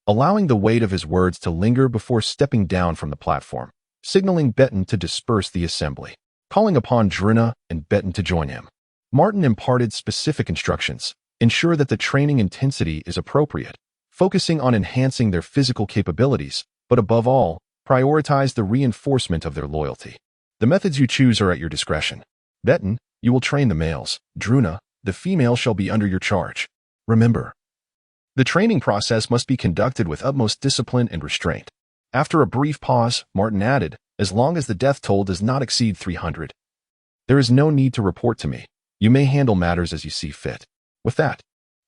allowing the weight of his words to linger before stepping down from the platform, signaling Beton to disperse the assembly. Calling upon Druna and Beton to join him, Martin imparted specific instructions. Ensure that the training intensity is appropriate, focusing on enhancing their physical capabilities, but above all, prioritize the reinforcement of their loyalty. The methods you choose are at your discretion. Beton, you will train the males. Druna, the female shall be under your charge. Remember, the training process must be conducted with utmost discipline and restraint. After a brief pause, Martin added, as long as the death toll does not exceed 300. There is no need to report to me. You may handle matters as you see fit. With that,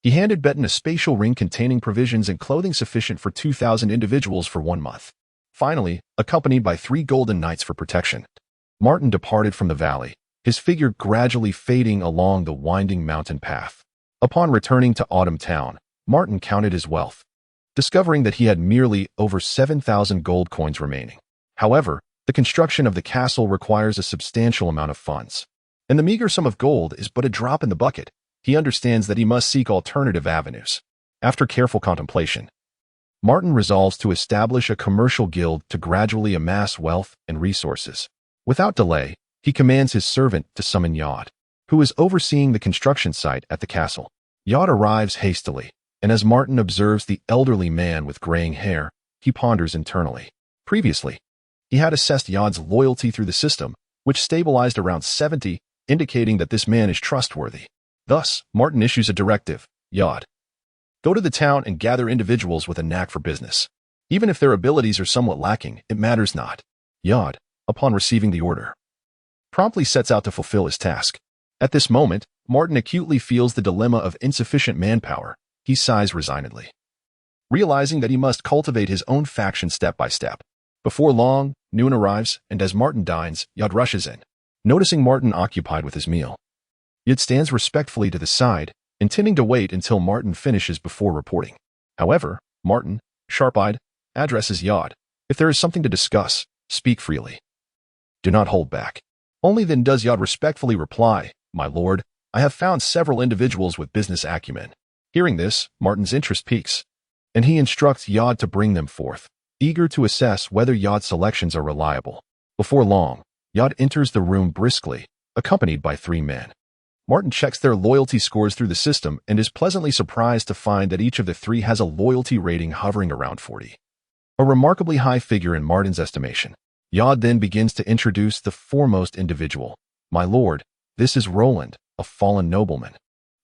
he handed Beton a spatial ring containing provisions and clothing sufficient for 2,000 individuals for 1 month. Finally, accompanied by 3 golden knights for protection, Martin departed from the valley, his figure gradually fading along the winding mountain path. Upon returning to Autumn Town, Martin counted his wealth, discovering that he had merely over 7,000 gold coins remaining. However, the construction of the castle requires a substantial amount of funds, and the meager sum of gold is but a drop in the bucket. He understands that he must seek alternative avenues. After careful contemplation, Martin resolves to establish a commercial guild to gradually amass wealth and resources. Without delay, he commands his servant to summon Yod, who is overseeing the construction site at the castle. Yod arrives hastily, and as Martin observes the elderly man with graying hair, he ponders internally. Previously, he had assessed Yod's loyalty through the system, which stabilized around 70, indicating that this man is trustworthy. Thus, Martin issues a directive: Yod, go to the town and gather individuals with a knack for business. Even if their abilities are somewhat lacking, it matters not. Yod, upon receiving the order, promptly sets out to fulfill his task. At this moment, Martin acutely feels the dilemma of insufficient manpower. He sighs resignedly, realizing that he must cultivate his own faction step by step. Before long, noon arrives, and as Martin dines, Yod rushes in. Noticing Martin occupied with his meal, Yod stands respectfully to the side, intending to wait until Martin finishes before reporting. However, Martin, sharp-eyed, addresses Yod. If there is something to discuss, speak freely. Do not hold back. Only then does Yod respectfully reply, My lord, I have found several individuals with business acumen. Hearing this, Martin's interest piques, and he instructs Yod to bring them forth, eager to assess whether Yod's selections are reliable. Before long, Yod enters the room briskly, accompanied by 3 men. Martin checks their loyalty scores through the system and is pleasantly surprised to find that each of the 3 has a loyalty rating hovering around 40. A remarkably high figure in Martin's estimation. Yod then begins to introduce the foremost individual. My lord, this is Roland, a fallen nobleman.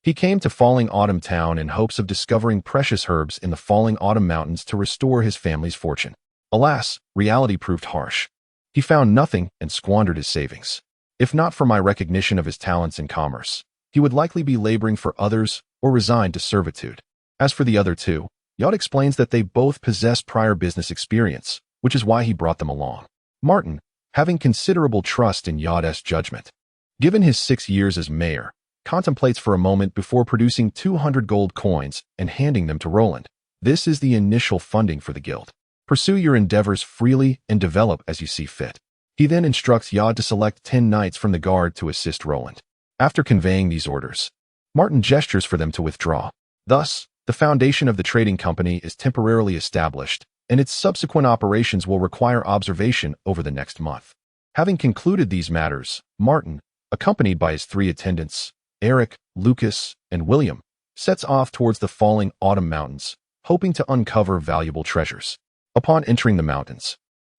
He came to Falling Autumn Town in hopes of discovering precious herbs in the Falling Autumn Mountains to restore his family's fortune. Alas, reality proved harsh. He found nothing and squandered his savings. If not for my recognition of his talents in commerce, he would likely be laboring for others or resigned to servitude. As for the other 2, Yod explains that they both possess prior business experience, which is why he brought them along. Martin, having considerable trust in Yod's judgment, given his 6 years as mayor, contemplates for a moment before producing 200 gold coins and handing them to Roland. This is the initial funding for the guild. Pursue your endeavors freely and develop as you see fit. He then instructs Yod to select 10 knights from the guard to assist Roland. After conveying these orders, Martin gestures for them to withdraw. Thus, the foundation of the trading company is temporarily established, and its subsequent operations will require observation over the next month. Having concluded these matters, Martin, accompanied by his 3 attendants, Eric, Lucas, and William, sets off towards the Falling Autumn Mountains, hoping to uncover valuable treasures. Upon entering the mountains,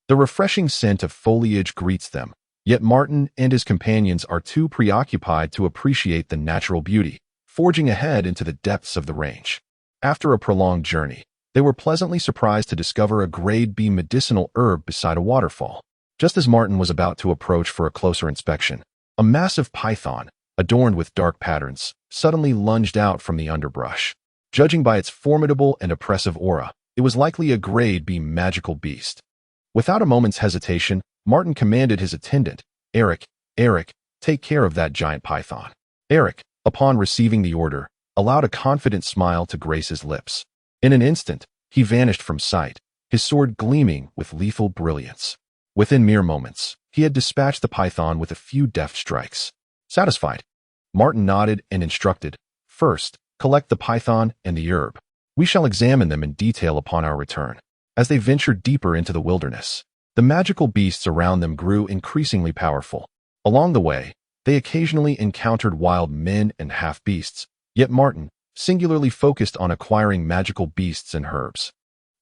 the refreshing scent of foliage greets them, yet Martin and his companions are too preoccupied to appreciate the natural beauty, forging ahead into the depths of the range. After a prolonged journey, they were pleasantly surprised to discover a grade B medicinal herb beside a waterfall. Just as Martin was about to approach for a closer inspection, a massive python, adorned with dark patterns, suddenly lunged out from the underbrush. Judging by its formidable and oppressive aura, it was likely a Grade B magical beast. Without a moment's hesitation, Martin commanded his attendant, Eric, take care of that giant python. Eric, upon receiving the order, allowed a confident smile to grace his lips. In an instant, he vanished from sight, his sword gleaming with lethal brilliance. Within mere moments, he had dispatched the python with a few deft strikes. Satisfied, Martin nodded and instructed, "First, collect the python and the herb. We shall examine them in detail upon our return." As they ventured deeper into the wilderness, the magical beasts around them grew increasingly powerful. Along the way, they occasionally encountered wild men and half-beasts, yet Martin, singularly focused on acquiring magical beasts and herbs,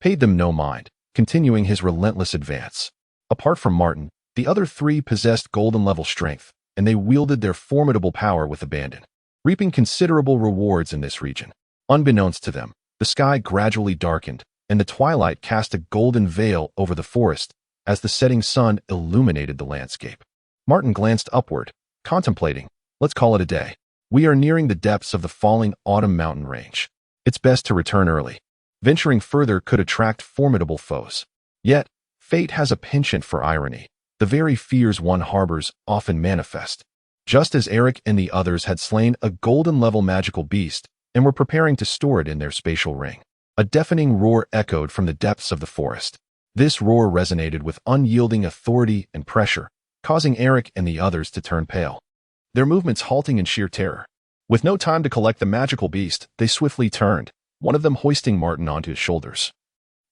paid them no mind, continuing his relentless advance. Apart from Martin, the other three possessed golden-level strength, and they wielded their formidable power with abandon, reaping considerable rewards in this region. Unbeknownst to them, the sky gradually darkened, and the twilight cast a golden veil over the forest as the setting sun illuminated the landscape. Martin glanced upward, contemplating, "Let's call it a day. We are nearing the depths of the falling autumn mountain range. It's best to return early. Venturing further could attract formidable foes. Yet, fate has a penchant for irony. The very fears one harbors often manifest." Just as Eric and the others had slain a golden-level magical beast and were preparing to store it in their spatial ring, a deafening roar echoed from the depths of the forest. This roar resonated with unyielding authority and pressure, causing Eric and the others to turn pale, their movements halting in sheer terror. With no time to collect the magical beast, they swiftly turned, one of them hoisting Martin onto his shoulders,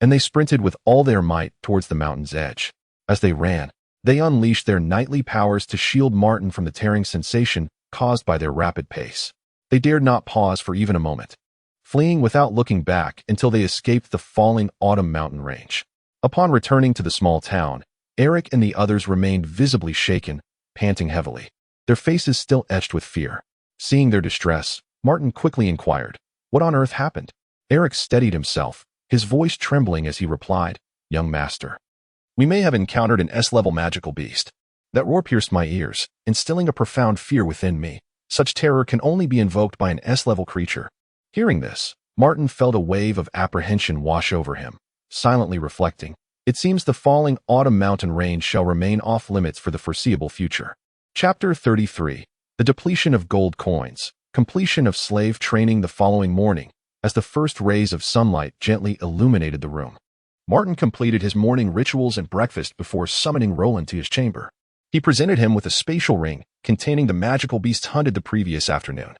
and they sprinted with all their might towards the mountain's edge. As they ran, they unleashed their knightly powers to shield Martin from the tearing sensation caused by their rapid pace. They dared not pause for even a moment, fleeing without looking back until they escaped the falling autumn mountain range. Upon returning to the small town, Eric and the others remained visibly shaken, panting heavily, their faces still etched with fear. Seeing their distress, Martin quickly inquired, "What on earth happened?" Eric steadied himself, his voice trembling as he replied, "Young master, we may have encountered an S-level magical beast." That roar pierced my ears, instilling a profound fear within me. Such terror can only be invoked by an S-level creature. Hearing this, Martin felt a wave of apprehension wash over him, silently reflecting, "It seems the falling autumn mountain range shall remain off-limits for the foreseeable future." Chapter 33. The depletion of gold coins. Completion of slave training. The following morning, as the first rays of sunlight gently illuminated the room, Martin completed his morning rituals and breakfast before summoning Roland to his chamber. He presented him with a spatial ring containing the magical beast hunted the previous afternoon,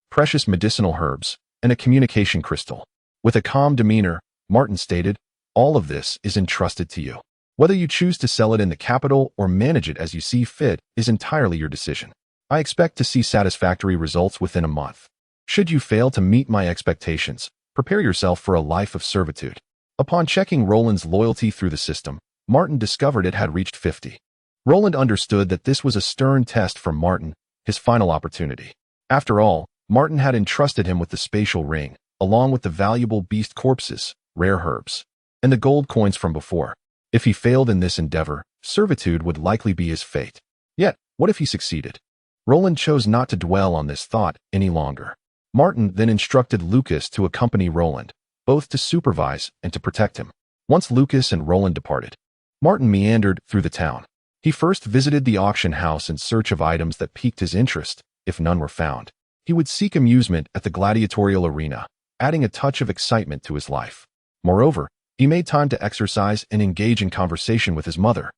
precious medicinal herbs, and a communication crystal. With a calm demeanor, Martin stated, "All of this is entrusted to you. Whether you choose to sell it in the capital or manage it as you see fit is entirely your decision. I expect to see satisfactory results within a month. Should you fail to meet my expectations, prepare yourself for a life of servitude." Upon checking Roland's loyalty through the system, Martin discovered it had reached 50. Roland understood that this was a stern test for Martin, his final opportunity. After all, Martin had entrusted him with the spatial ring, along with the valuable beast corpses, rare herbs, and the gold coins from before. If he failed in this endeavor, servitude would likely be his fate. Yet, what if he succeeded? Roland chose not to dwell on this thought any longer. Martin then instructed Lucas to accompany Roland, both to supervise and to protect him. Once Lucas and Roland departed, Martin meandered through the town. He first visited the auction house in search of items that piqued his interest. If none were found, he would seek amusement at the gladiatorial arena, adding a touch of excitement to his life. Moreover, he made time to exercise and engage in conversation with his mother,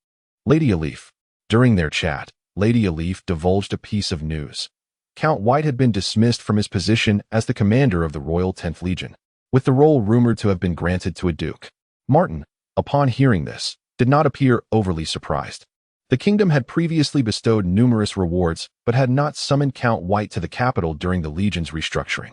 Lady Alif. During their chat, Lady Alif divulged a piece of news. Count White had been dismissed from his position as the commander of the Royal 10th Legion, with the role rumored to have been granted to a duke. Martin, upon hearing this, did not appear overly surprised. The kingdom had previously bestowed numerous rewards, but had not summoned Count White to the capital during the Legion's restructuring.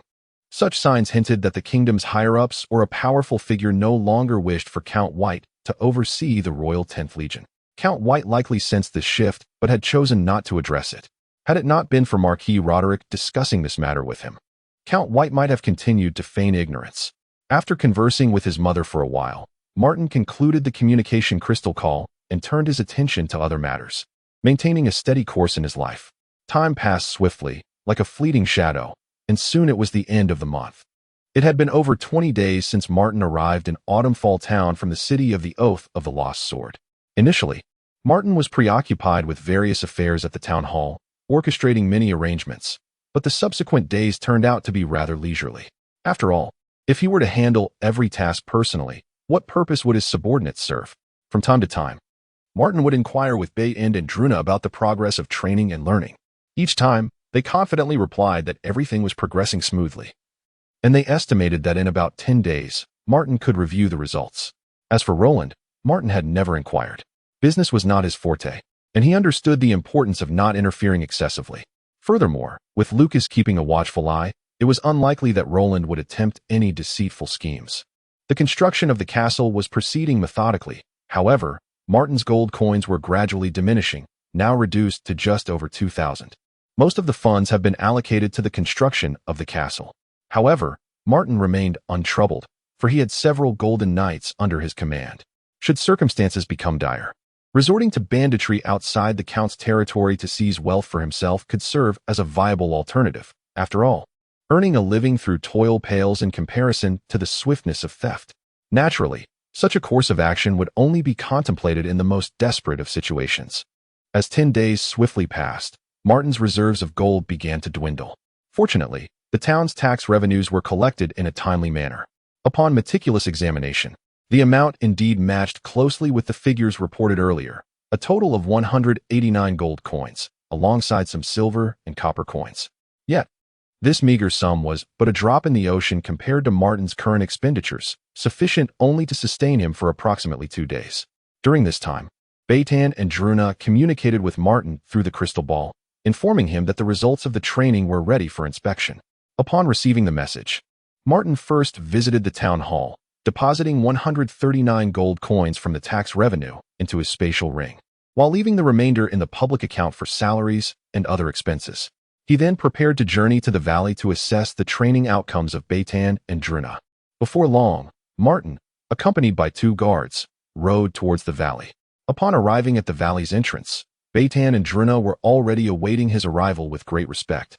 Such signs hinted that the kingdom's higher-ups or a powerful figure no longer wished for Count White to oversee the Royal 10th Legion. Count White likely sensed this shift, but had chosen not to address it. Had it not been for Marquis Roderick discussing this matter with him, Count White might have continued to feign ignorance. After conversing with his mother for a while, Martin concluded the communication crystal call and turned his attention to other matters, maintaining a steady course in his life. Time passed swiftly, like a fleeting shadow, and soon it was the end of the month. It had been over 20 days since Martin arrived in Autumnfall Town from the city of the Oath of the Lost Sword. Initially, Martin was preoccupied with various affairs at the town hall, orchestrating many arrangements, but the subsequent days turned out to be rather leisurely. After all, if he were to handle every task personally, what purpose would his subordinates serve? From time to time, Martin would inquire with Beytand and Druna about the progress of training and learning. Each time, they confidently replied that everything was progressing smoothly, and they estimated that in about 10 days, Martin could review the results. As for Roland, Martin had never inquired. Business was not his forte, and he understood the importance of not interfering excessively. Furthermore, with Lucas keeping a watchful eye, it was unlikely that Roland would attempt any deceitful schemes. The construction of the castle was proceeding methodically. However, Martin's gold coins were gradually diminishing, now reduced to just over 2,000. Most of the funds have been allocated to the construction of the castle. However, Martin remained untroubled, for he had several golden knights under his command. Should circumstances become dire, resorting to banditry outside the Count's territory to seize wealth for himself could serve as a viable alternative. After all, earning a living through toil pales in comparison to the swiftness of theft. Naturally, such a course of action would only be contemplated in the most desperate of situations. As 10 days swiftly passed, Martin's reserves of gold began to dwindle. Fortunately, the town's tax revenues were collected in a timely manner. Upon meticulous examination, the amount indeed matched closely with the figures reported earlier, a total of 189 gold coins, alongside some silver and copper coins. Yet, this meager sum was but a drop in the ocean compared to Martin's current expenditures, sufficient only to sustain him for approximately 2 days. During this time, Beytand and Druna communicated with Martin through the crystal ball, informing him that the results of the training were ready for inspection. Upon receiving the message, Martin first visited the town hall, depositing 139 gold coins from the tax revenue into his spatial ring, while leaving the remainder in the public account for salaries and other expenses. He then prepared to journey to the valley to assess the training outcomes of Beytand and Druna. Before long, Martin, accompanied by 2 guards, rode towards the valley. Upon arriving at the valley's entrance, Beytand and Druna were already awaiting his arrival with great respect,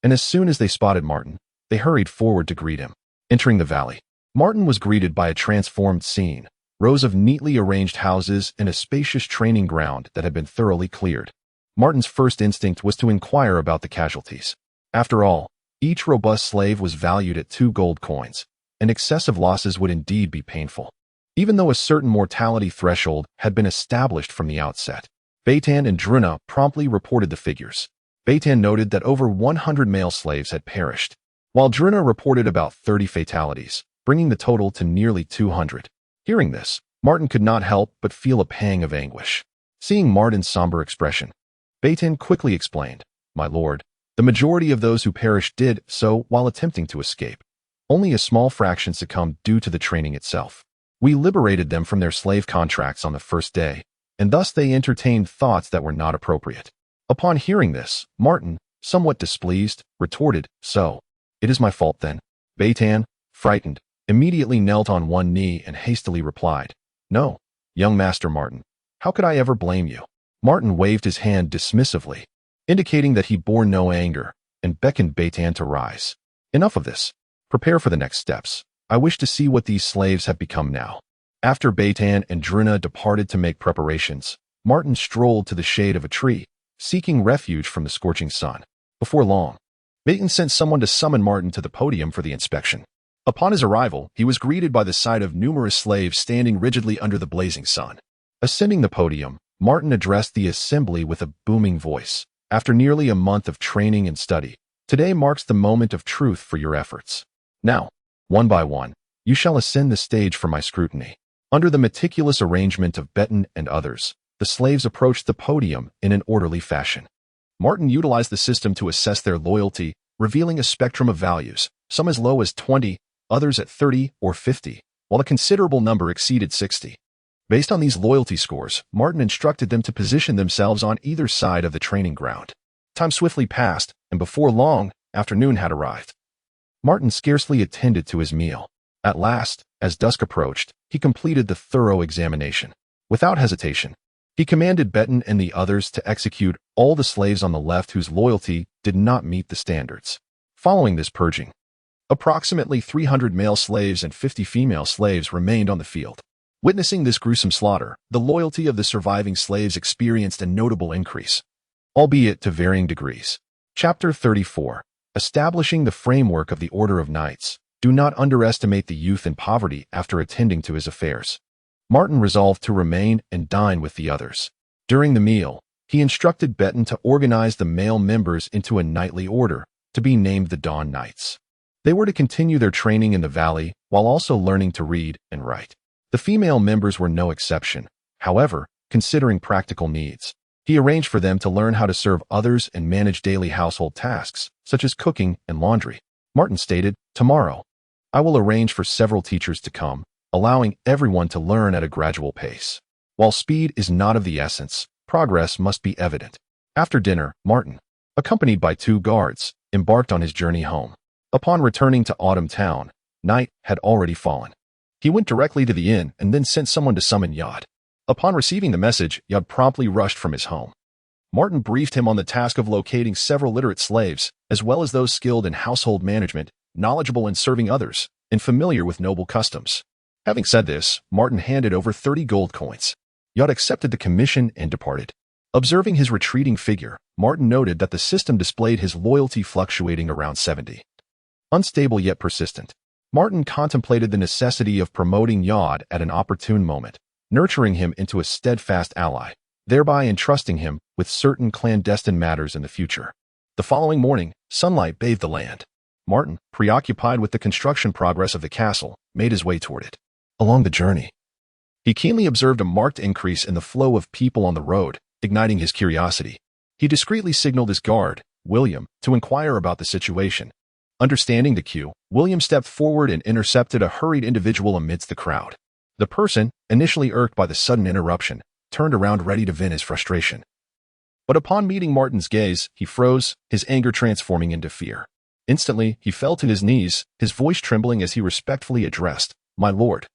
and as soon as they spotted Martin, they hurried forward to greet him. Entering the valley, Martin was greeted by a transformed scene, rows of neatly arranged houses and a spacious training ground that had been thoroughly cleared. Martin's first instinct was to inquire about the casualties. After all, each robust slave was valued at 2 gold coins, and excessive losses would indeed be painful. Even though a certain mortality threshold had been established from the outset, Beytand and Druna promptly reported the figures. Beytand noted that over 100 male slaves had perished, while Druna reported about 30 fatalities, bringing the total to nearly 200. Hearing this, Martin could not help but feel a pang of anguish. Seeing Martin's somber expression, Beytand quickly explained, "My lord, the majority of those who perished did so while attempting to escape. Only a small fraction succumbed due to the training itself. We liberated them from their slave contracts on the first day, and thus they entertained thoughts that were not appropriate." Upon hearing this, Martin, somewhat displeased, retorted, "So, it is my fault then?" Beytand, frightened, immediately knelt on one knee and hastily replied, "No, young Master Martin, how could I ever blame you?" Martin waved his hand dismissively, indicating that he bore no anger, and beckoned Beytand to rise. "Enough of this. Prepare for the next steps. I wish to see what these slaves have become now." After Beytand and Druna departed to make preparations, Martin strolled to the shade of a tree, seeking refuge from the scorching sun. Before long, Beytand sent someone to summon Martin to the podium for the inspection. Upon his arrival, he was greeted by the sight of numerous slaves standing rigidly under the blazing sun. Ascending the podium, Martin addressed the assembly with a booming voice. "After nearly a month of training and study, today marks the moment of truth for your efforts. Now, one by one, you shall ascend the stage for my scrutiny." Under the meticulous arrangement of Beytand and others, the slaves approached the podium in an orderly fashion. Martin utilized the system to assess their loyalty, revealing a spectrum of values, some as low as 20, others at 30 or 50, while a considerable number exceeded 60. Based on these loyalty scores, Martin instructed them to position themselves on either side of the training ground. Time swiftly passed, and before long, afternoon had arrived. Martin scarcely attended to his meal. At last, as dusk approached, he completed the thorough examination. Without hesitation, He commanded Beton and the others to execute all the slaves on the left whose loyalty did not meet the standards. Following this purging, approximately 300 male slaves and 50 female slaves remained on the field. Witnessing this gruesome slaughter, the loyalty of the surviving slaves experienced a notable increase, albeit to varying degrees. Chapter 34. Establishing the framework of the Order of Knights. Do not underestimate the youth in poverty after attending to his affairs. Martin resolved to remain and dine with the others. During the meal, he instructed Beton to organize the male members into a knightly order, to be named the Dawn Knights. They were to continue their training in the valley while also learning to read and write. The female members were no exception. However, considering practical needs, he arranged for them to learn how to serve others and manage daily household tasks, such as cooking and laundry. Martin stated, "Tomorrow, I will arrange for several teachers to come, allowing everyone to learn at a gradual pace. While speed is not of the essence, progress must be evident." After dinner, Martin, accompanied by 2 guards, embarked on his journey home. Upon returning to Autumn Town, night had already fallen. He went directly to the inn and then sent someone to summon Yod. Upon receiving the message, Yod promptly rushed from his home. Martin briefed him on the task of locating several literate slaves, as well as those skilled in household management, knowledgeable in serving others, and familiar with noble customs. Having said this, Martin handed over 30 gold coins. Yod accepted the commission and departed. Observing his retreating figure, Martin noted that the system displayed his loyalty fluctuating around 70. Unstable yet persistent. Martin contemplated the necessity of promoting Yod at an opportune moment, nurturing him into a steadfast ally, thereby entrusting him with certain clandestine matters in the future. The following morning, sunlight bathed the land. Martin, preoccupied with the construction progress of the castle, made his way toward it. Along the journey, he keenly observed a marked increase in the flow of people on the road, igniting his curiosity. He discreetly signaled his guard, William, to inquire about the situation. Understanding the cue, William stepped forward and intercepted a hurried individual amidst the crowd. The person, initially irked by the sudden interruption, turned around ready to vent his frustration. But upon meeting Martin's gaze, he froze, his anger transforming into fear. Instantly, he fell to his knees, his voice trembling as he respectfully addressed, "My lord,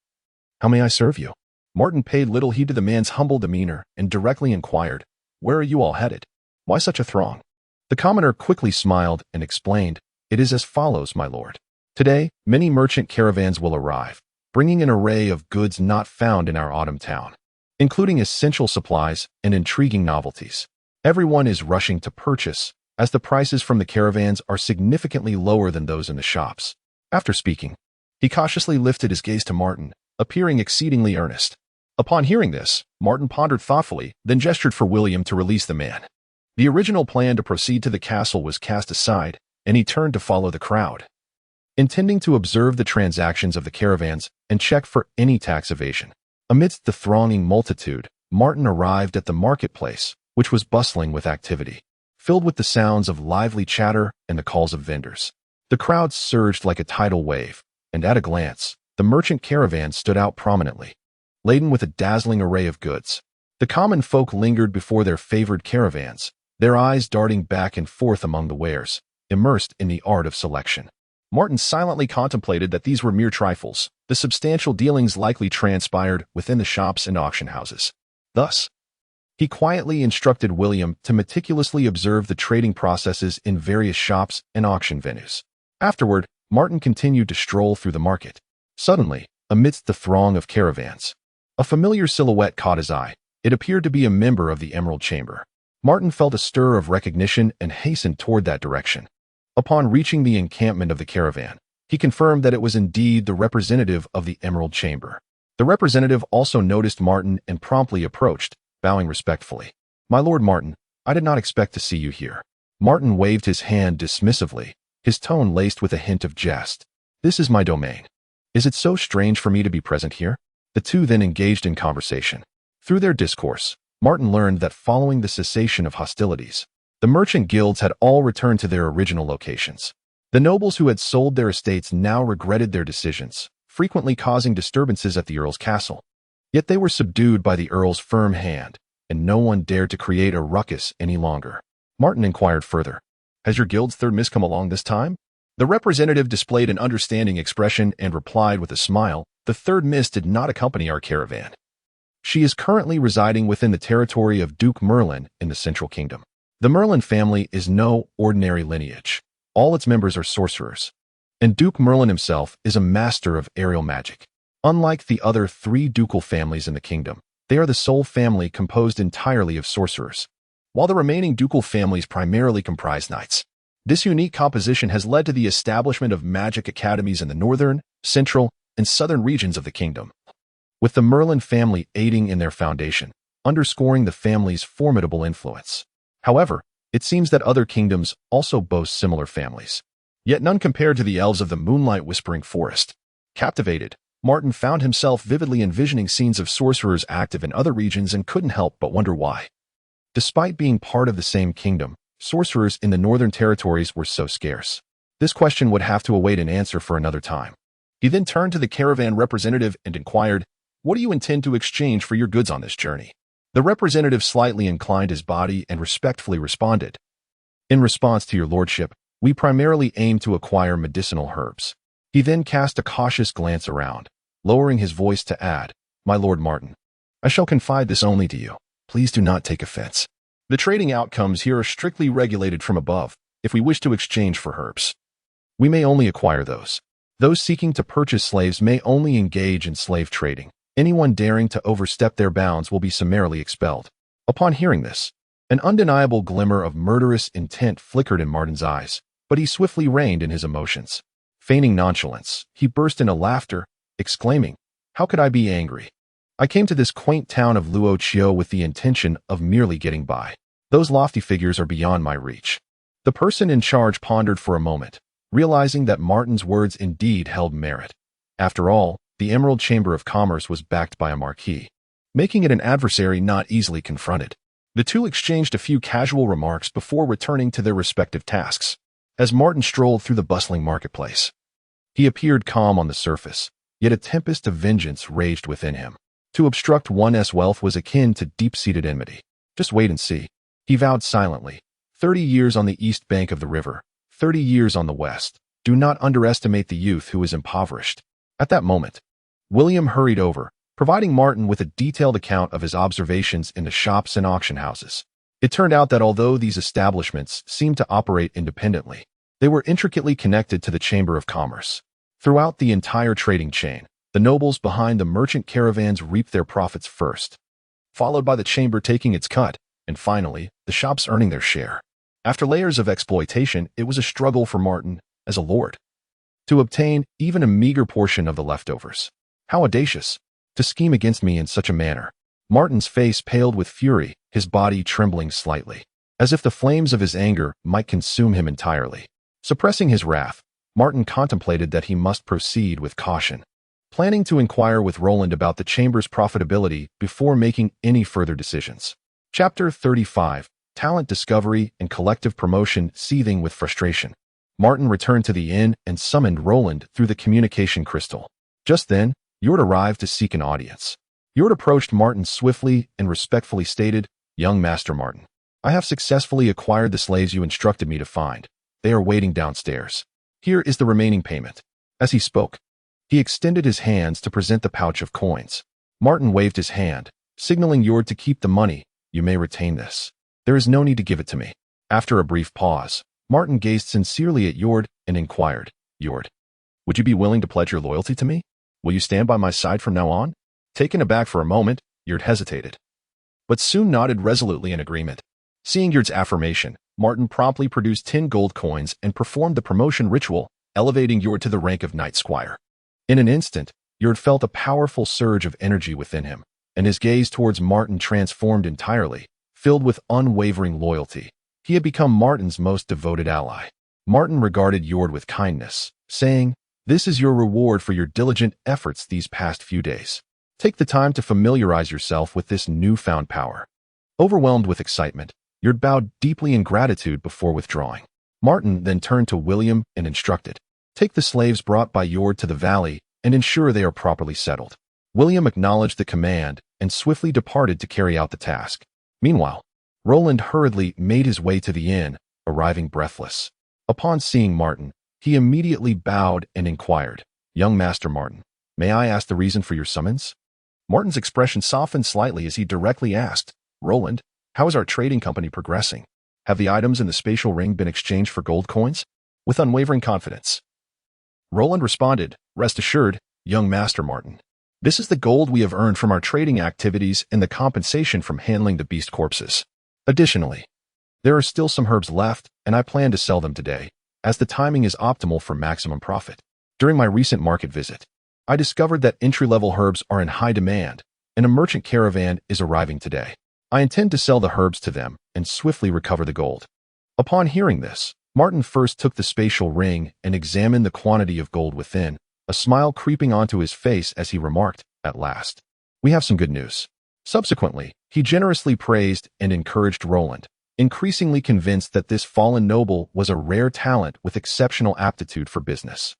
how may I serve you?" Martin paid little heed to the man's humble demeanor and directly inquired, "Where are you all headed? Why such a throng?" The commoner quickly smiled and explained, "It is as follows, my lord. Today, many merchant caravans will arrive, bringing an array of goods not found in our autumn town, including essential supplies and intriguing novelties. Everyone is rushing to purchase, as the prices from the caravans are significantly lower than those in the shops." After speaking, he cautiously lifted his gaze to Martin, appearing exceedingly earnest. Upon hearing this, Martin pondered thoughtfully, then gestured for William to release the man. The original plan to proceed to the castle was cast aside, and he turned to follow the crowd, intending to observe the transactions of the caravans and check for any tax evasion. Amidst the thronging multitude, Martin arrived at the marketplace, which was bustling with activity, filled with the sounds of lively chatter and the calls of vendors. The crowd surged like a tidal wave, and at a glance, the merchant caravan stood out prominently, laden with a dazzling array of goods. The common folk lingered before their favored caravans, their eyes darting back and forth among the wares, immersed in the art of selection. Martin silently contemplated that these were mere trifles. The substantial dealings likely transpired within the shops and auction houses. Thus, he quietly instructed William to meticulously observe the trading processes in various shops and auction venues. Afterward, Martin continued to stroll through the market. Suddenly, amidst the throng of caravans, a familiar silhouette caught his eye. It appeared to be a member of the Emerald Chamber. Martin felt a stir of recognition and hastened toward that direction. Upon reaching the encampment of the caravan, he confirmed that it was indeed the representative of the Emerald Chamber. The representative also noticed Martin and promptly approached, bowing respectfully. "My lord Martin, I did not expect to see you here." Martin waved his hand dismissively, his tone laced with a hint of jest. "This is my domain. Is it so strange for me to be present here?" The two then engaged in conversation. Through their discourse, Martin learned that following the cessation of hostilities, the merchant guilds had all returned to their original locations. The nobles who had sold their estates now regretted their decisions, frequently causing disturbances at the earl's castle. Yet they were subdued by the earl's firm hand, and no one dared to create a ruckus any longer. Martin inquired further, "Has your guild's third miss come along this time?" The representative displayed an understanding expression and replied with a smile, "The third miss did not accompany our caravan. She is currently residing within the territory of Duke Merlin in the Central Kingdom. The Merlin family is no ordinary lineage. All its members are sorcerers, and Duke Merlin himself is a master of aerial magic. Unlike the other 3 ducal families in the kingdom, they are the sole family composed entirely of sorcerers, while the remaining ducal families primarily comprise knights. This unique composition has led to the establishment of magic academies in the northern, central, and southern regions of the kingdom, with the Merlin family aiding in their foundation, underscoring the family's formidable influence. However, it seems that other kingdoms also boast similar families, yet none compared to the elves of the Moonlight Whispering Forest. Captivated, Martin found himself vividly envisioning scenes of sorcerers active in other regions and couldn't help but wonder why. Despite being part of the same kingdom, sorcerers in the northern territories were so scarce. This question would have to await an answer for another time. He then turned to the caravan representative and inquired, "What do you intend to exchange for your goods on this journey?" The representative slightly inclined his body and respectfully responded, "In response to your lordship, we primarily aim to acquire medicinal herbs." He then cast a cautious glance around, lowering his voice to add, "My Lord Martin, I shall confide this only to you. Please do not take offense. The trading outcomes here are strictly regulated from above. If we wish to exchange for herbs, we may only acquire those. Those seeking to purchase slaves may only engage in slave trading. Anyone daring to overstep their bounds will be summarily expelled." Upon hearing this, an undeniable glimmer of murderous intent flickered in Martin's eyes, but he swiftly reined in his emotions. Feigning nonchalance, he burst into laughter, exclaiming, "How could I be angry? I came to this quaint town of Luoqiu with the intention of merely getting by. Those lofty figures are beyond my reach." The person in charge pondered for a moment, realizing that Martin's words indeed held merit. After all, the Emerald Chamber of Commerce was backed by a marquis, making it an adversary not easily confronted. The two exchanged a few casual remarks before returning to their respective tasks. As Martin strolled through the bustling marketplace, he appeared calm on the surface, yet a tempest of vengeance raged within him. To obstruct one's wealth was akin to deep-seated enmity. "Just wait and see," he vowed silently. 30 years on the east bank of the river, 30 years on the west. Do not underestimate the youth who is impoverished. At that moment, William hurried over, providing Martin with a detailed account of his observations in the shops and auction houses. It turned out that although these establishments seemed to operate independently, they were intricately connected to the Chamber of Commerce. Throughout the entire trading chain, the nobles behind the merchant caravans reaped their profits first, followed by the chamber taking its cut, and finally, the shops earning their share. After layers of exploitation, it was a struggle for Martin, as a lord, to obtain even a meager portion of the leftovers. How audacious, to scheme against me in such a manner. Martin's face paled with fury, his body trembling slightly, as if the flames of his anger might consume him entirely. Suppressing his wrath, Martin contemplated that he must proceed with caution, planning to inquire with Roland about the chamber's profitability before making any further decisions. Chapter 35, Talent Discovery and Collective Promotion. Seething with frustration, Martin returned to the inn and summoned Roland through the communication crystal. Just then, Yord arrived to seek an audience. Yord approached Martin swiftly and respectfully stated, "Young Master Martin, I have successfully acquired the slaves you instructed me to find. They are waiting downstairs. Here is the remaining payment." As he spoke, he extended his hands to present the pouch of coins. Martin waved his hand, signaling Yord to keep the money. "You may retain this. There is no need to give it to me." After a brief pause, Martin gazed sincerely at Yord and inquired, "Yord, would you be willing to pledge your loyalty to me? Will you stand by my side from now on?" Taken aback for a moment, Yord hesitated, but soon nodded resolutely in agreement. Seeing Yord's affirmation, Martin promptly produced 10 gold coins and performed the promotion ritual, elevating Yord to the rank of Knight Squire. In an instant, Yord felt a powerful surge of energy within him, and his gaze towards Martin transformed entirely, filled with unwavering loyalty. He had become Martin's most devoted ally. Martin regarded Yord with kindness, saying, "This is your reward for your diligent efforts these past few days. Take the time to familiarize yourself with this newfound power." Overwhelmed with excitement, Yord bowed deeply in gratitude before withdrawing. Martin then turned to William and instructed, "Take the slaves brought by Yord to the valley and ensure they are properly settled." William acknowledged the command and swiftly departed to carry out the task. Meanwhile, Roland hurriedly made his way to the inn, arriving breathless. Upon seeing Martin, he immediately bowed and inquired, "Young Master Martin, may I ask the reason for your summons?" Martin's expression softened slightly as he directly asked, "Roland, how is our trading company progressing? Have the items in the spatial ring been exchanged for gold coins?" With unwavering confidence, Roland responded, "Rest assured, young Master Martin. This is the gold we have earned from our trading activities and the compensation from handling the beast corpses. Additionally, there are still some herbs left, and I plan to sell them today, as the timing is optimal for maximum profit. During my recent market visit, I discovered that entry-level herbs are in high demand, and a merchant caravan is arriving today. I intend to sell the herbs to them and swiftly recover the gold." Upon hearing this, Martin first took the spatial ring and examined the quantity of gold within, a smile creeping onto his face as he remarked, "At last, we have some good news." Subsequently, he generously praised and encouraged Roland, increasingly convinced that this fallen noble was a rare talent with exceptional aptitude for business.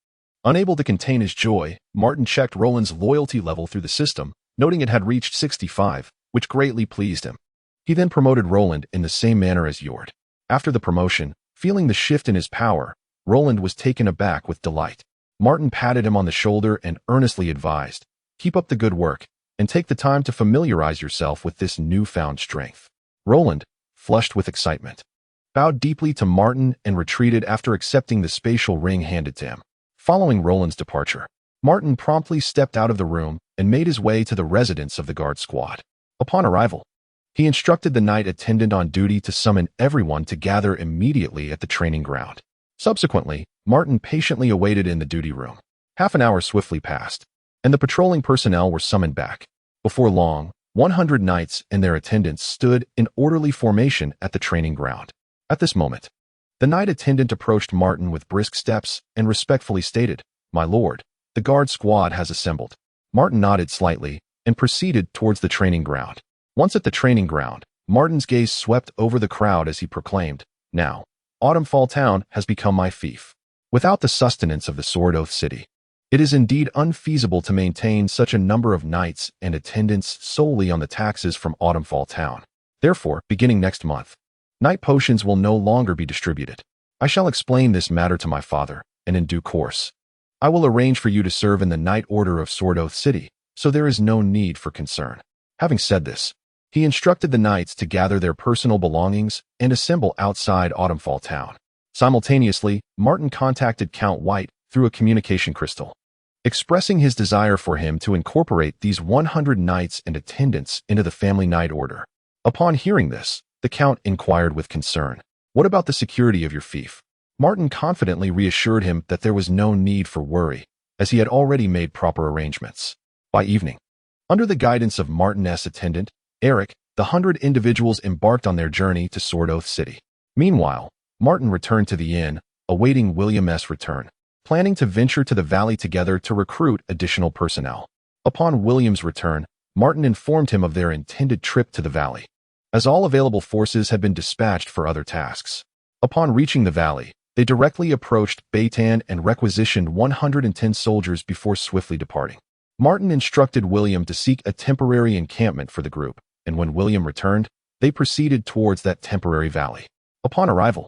Unable to contain his joy, Martin checked Roland's loyalty level through the system, noting it had reached 65, which greatly pleased him. He then promoted Roland in the same manner as Jord. After the promotion, feeling the shift in his power, Roland was taken aback with delight. Martin patted him on the shoulder and earnestly advised, "Keep up the good work, and take the time to familiarize yourself with this newfound strength." Roland, flushed with excitement, bowed deeply to Martin and retreated after accepting the spatial ring handed to him. Following Roland's departure, Martin promptly stepped out of the room and made his way to the residence of the guard squad. Upon arrival, he instructed the night attendant on duty to summon everyone to gather immediately at the training ground. Subsequently, Martin patiently awaited in the duty room. Half an hour swiftly passed, and the patrolling personnel were summoned back. Before long, 100 knights and their attendants stood in orderly formation at the training ground. At this moment, the knight attendant approached Martin with brisk steps and respectfully stated, "My lord, the guard squad has assembled." Martin nodded slightly and proceeded towards the training ground. Once at the training ground, Martin's gaze swept over the crowd as he proclaimed, "Now, Autumnfall Town has become my fief. Without the sustenance of the Sword Oath City, it is indeed unfeasible to maintain such a number of knights and attendants solely on the taxes from Autumnfall Town. Therefore, beginning next month, knight potions will no longer be distributed. I shall explain this matter to my father, and in due course, I will arrange for you to serve in the Knight Order of Sword Oath City, so there is no need for concern." Having said this, he instructed the knights to gather their personal belongings and assemble outside Autumnfall Town. Simultaneously, Martin contacted Count White through a communication crystal, expressing his desire for him to incorporate these 100 knights and attendants into the family knight order. Upon hearing this, the Count inquired with concern, "What about the security of your fief?" Martin confidently reassured him that there was no need for worry, as he had already made proper arrangements. By evening, under the guidance of Martin's attendant, Eric, the 100 individuals embarked on their journey to Sword Oath City. Meanwhile, Martin returned to the inn, awaiting William's return, planning to venture to the valley together to recruit additional personnel. Upon William's return, Martin informed him of their intended trip to the valley, as all available forces had been dispatched for other tasks. Upon reaching the valley, they directly approached Baytan and requisitioned 110 soldiers before swiftly departing. Martin instructed William to seek a temporary encampment for the group, and when William returned, they proceeded towards that temporary valley. Upon arrival,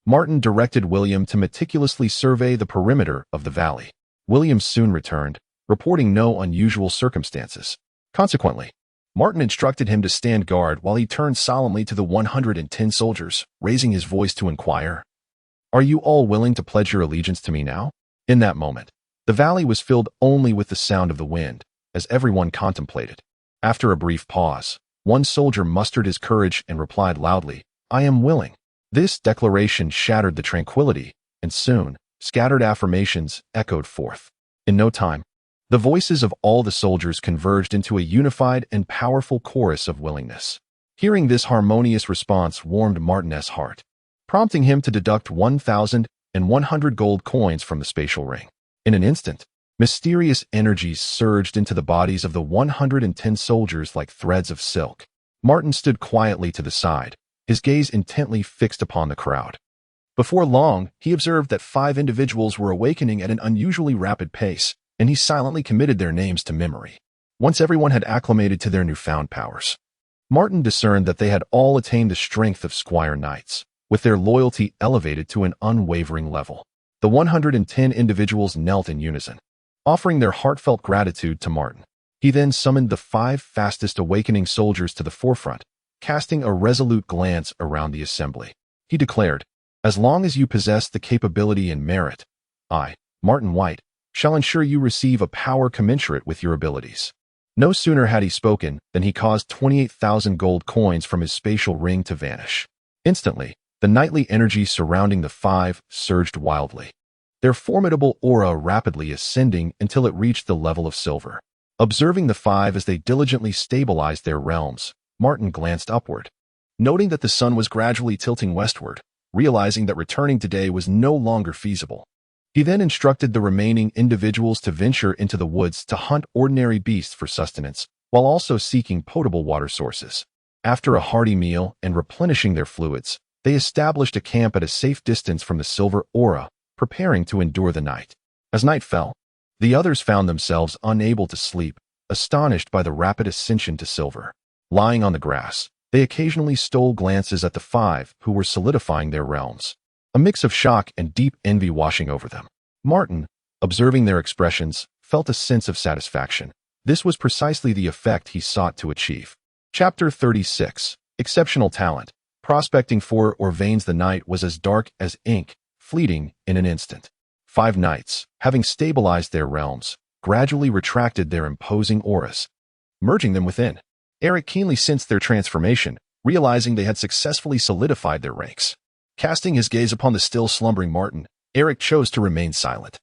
Martin directed William to meticulously survey the perimeter of the valley. William soon returned, reporting no unusual circumstances. Consequently, Martin instructed him to stand guard while he turned solemnly to the 110 soldiers, raising his voice to inquire, "Are you all willing to pledge your allegiance to me now?" In that moment, the valley was filled only with the sound of the wind, as everyone contemplated. After a brief pause, one soldier mustered his courage and replied loudly, "I am willing." This declaration shattered the tranquility, and soon, scattered affirmations echoed forth. In no time, the voices of all the soldiers converged into a unified and powerful chorus of willingness. Hearing this harmonious response warmed Martin's heart, prompting him to deduct 1,100 gold coins from the spatial ring. In an instant, mysterious energies surged into the bodies of the 110 soldiers like threads of silk. Martin stood quietly to the side, his gaze intently fixed upon the crowd. Before long, he observed that 5 individuals were awakening at an unusually rapid pace, and he silently committed their names to memory. Once everyone had acclimated to their newfound powers, Martin discerned that they had all attained the strength of squire knights, with their loyalty elevated to an unwavering level. The 110 individuals knelt in unison, offering their heartfelt gratitude to Martin. He then summoned the 5 fastest awakening soldiers to the forefront, casting a resolute glance around the assembly. He declared, "As long as you possess the capability and merit, I, Martin White, shall ensure you receive a power commensurate with your abilities." No sooner had he spoken than he caused 28,000 gold coins from his spatial ring to vanish. Instantly, the nightly energy surrounding the 5 surged wildly, their formidable aura rapidly ascending until it reached the level of silver. Observing the 5 as they diligently stabilized their realms, Martin glanced upward, noting that the sun was gradually tilting westward, realizing that returning today was no longer feasible. He then instructed the remaining individuals to venture into the woods to hunt ordinary beasts for sustenance, while also seeking potable water sources. After a hearty meal and replenishing their fluids, they established a camp at a safe distance from the silver aura, preparing to endure the night. As night fell, the others found themselves unable to sleep, astonished by the rapid ascension to silver. Lying on the grass, they occasionally stole glances at the 5 who were solidifying their realms, a mix of shock and deep envy washing over them. Martin, observing their expressions, felt a sense of satisfaction. This was precisely the effect he sought to achieve. Chapter 36. Exceptional Talent. Prospecting for or veins. The night was as dark as ink, fleeting in an instant. 5 knights, having stabilized their realms, gradually retracted their imposing auras, merging them within. Eric keenly sensed their transformation, realizing they had successfully solidified their ranks. Casting his gaze upon the still slumbering Martin, Eric chose to remain silent.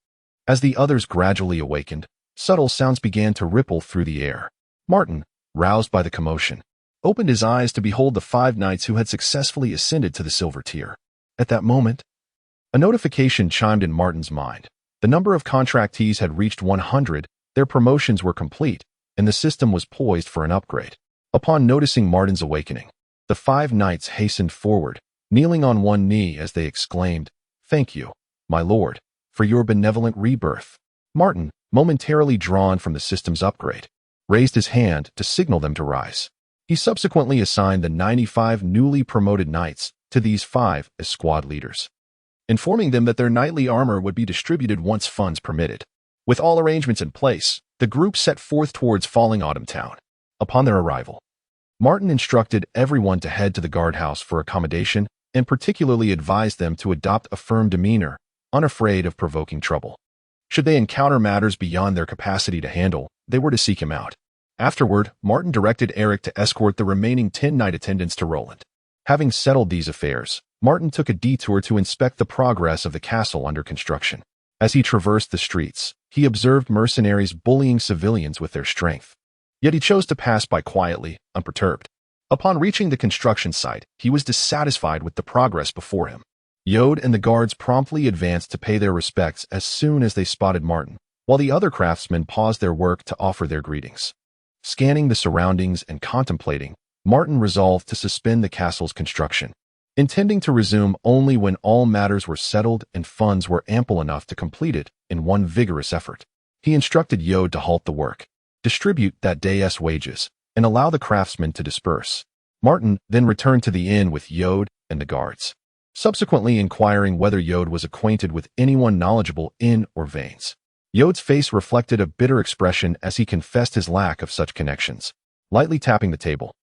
As the others gradually awakened, subtle sounds began to ripple through the air. Martin, roused by the commotion, opened his eyes to behold the 5 knights who had successfully ascended to the silver tier. At that moment, a notification chimed in Martin's mind. The number of contractees had reached 100, their promotions were complete, and the system was poised for an upgrade. Upon noticing Martin's awakening, the 5 knights hastened forward, kneeling on one knee as they exclaimed, "Thank you, my lord, for your benevolent rebirth." Martin, momentarily drawn from the system's upgrade, raised his hand to signal them to rise. He subsequently assigned the 95 newly promoted knights to these 5 as squad leaders, informing them that their knightly armor would be distributed once funds permitted. With all arrangements in place, the group set forth towards Falling Autumn Town. Upon their arrival, Martin instructed everyone to head to the guardhouse for accommodation and particularly advised them to adopt a firm demeanor, unafraid of provoking trouble. Should they encounter matters beyond their capacity to handle, they were to seek him out. Afterward, Martin directed Eric to escort the remaining 10 knight attendants to Roland. Having settled these affairs, Martin took a detour to inspect the progress of the castle under construction. As he traversed the streets, he observed mercenaries bullying civilians with their strength. Yet he chose to pass by quietly, unperturbed. Upon reaching the construction site, he was dissatisfied with the progress before him. Yode and the guards promptly advanced to pay their respects as soon as they spotted Martin, while the other craftsmen paused their work to offer their greetings. Scanning the surroundings and contemplating, Martin resolved to suspend the castle's construction, intending to resume only when all matters were settled and funds were ample enough to complete it in one vigorous effort. He instructed Yode to halt the work, distribute that day's wages, and allow the craftsmen to disperse. Martin then returned to the inn with Yode and the guards, subsequently inquiring whether Yode was acquainted with anyone knowledgeable in or veins. Yode's face reflected a bitter expression as he confessed his lack of such connections. Lightly tapping the table,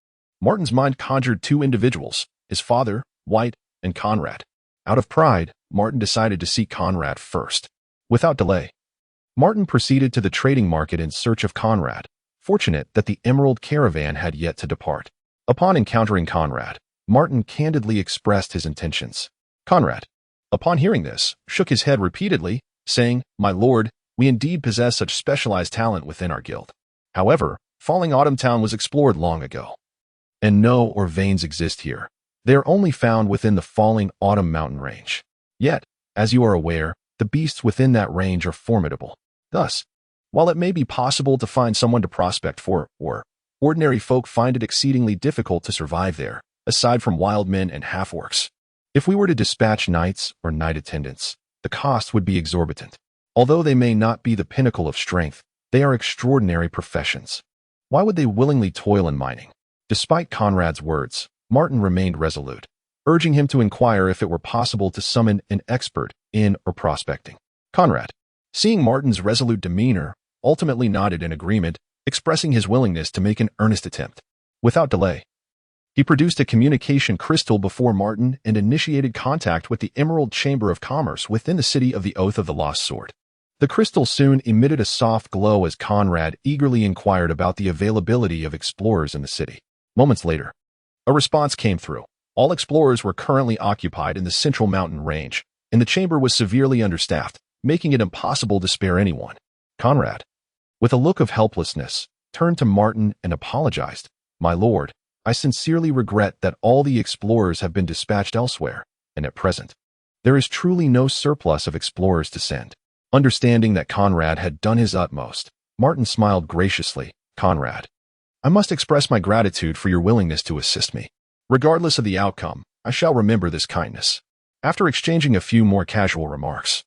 Martin's mind conjured 2 individuals, his father, White, and Conrad. Out of pride, Martin decided to seek Conrad first. Without delay, Martin proceeded to the trading market in search of Conrad, fortunate that the Emerald Caravan had yet to depart. Upon encountering Conrad, Martin candidly expressed his intentions. Conrad, upon hearing this, shook his head repeatedly, saying, "My lord, we indeed possess such specialized talent within our guild. However, Falling Autumn Town was explored long ago, and no or veins exist here. They are only found within the Falling Autumn mountain range. Yet, as you are aware, the beasts within that range are formidable. Thus, while it may be possible to find someone to prospect for, or ordinary folk find it exceedingly difficult to survive there, aside from wild men and half-orcs. If we were to dispatch knights or knight attendants, the cost would be exorbitant. Although they may not be the pinnacle of strength, they are extraordinary professions. Why would they willingly toil in mining?" Despite Conrad's words, Martin remained resolute, urging him to inquire if it were possible to summon an expert in or prospecting. Conrad, seeing Martin's resolute demeanor, ultimately nodded in agreement, expressing his willingness to make an earnest attempt. Without delay, he produced a communication crystal before Martin and initiated contact with the Emerald Chamber of Commerce within the city of the Oath of the Lost Sword. The crystal soon emitted a soft glow as Conrad eagerly inquired about the availability of explorers in the city. Moments later, a response came through. All explorers were currently occupied in the Central Mountain Range, and the chamber was severely understaffed, making it impossible to spare anyone. Conrad, with a look of helplessness, turned to Martin and apologized. "My lord, I sincerely regret that all the explorers have been dispatched elsewhere, and at present, there is truly no surplus of explorers to send." Understanding that Conrad had done his utmost, Martin smiled graciously. "Conrad, I must express my gratitude for your willingness to assist me. Regardless of the outcome, I shall remember this kindness." After exchanging a few more casual remarks,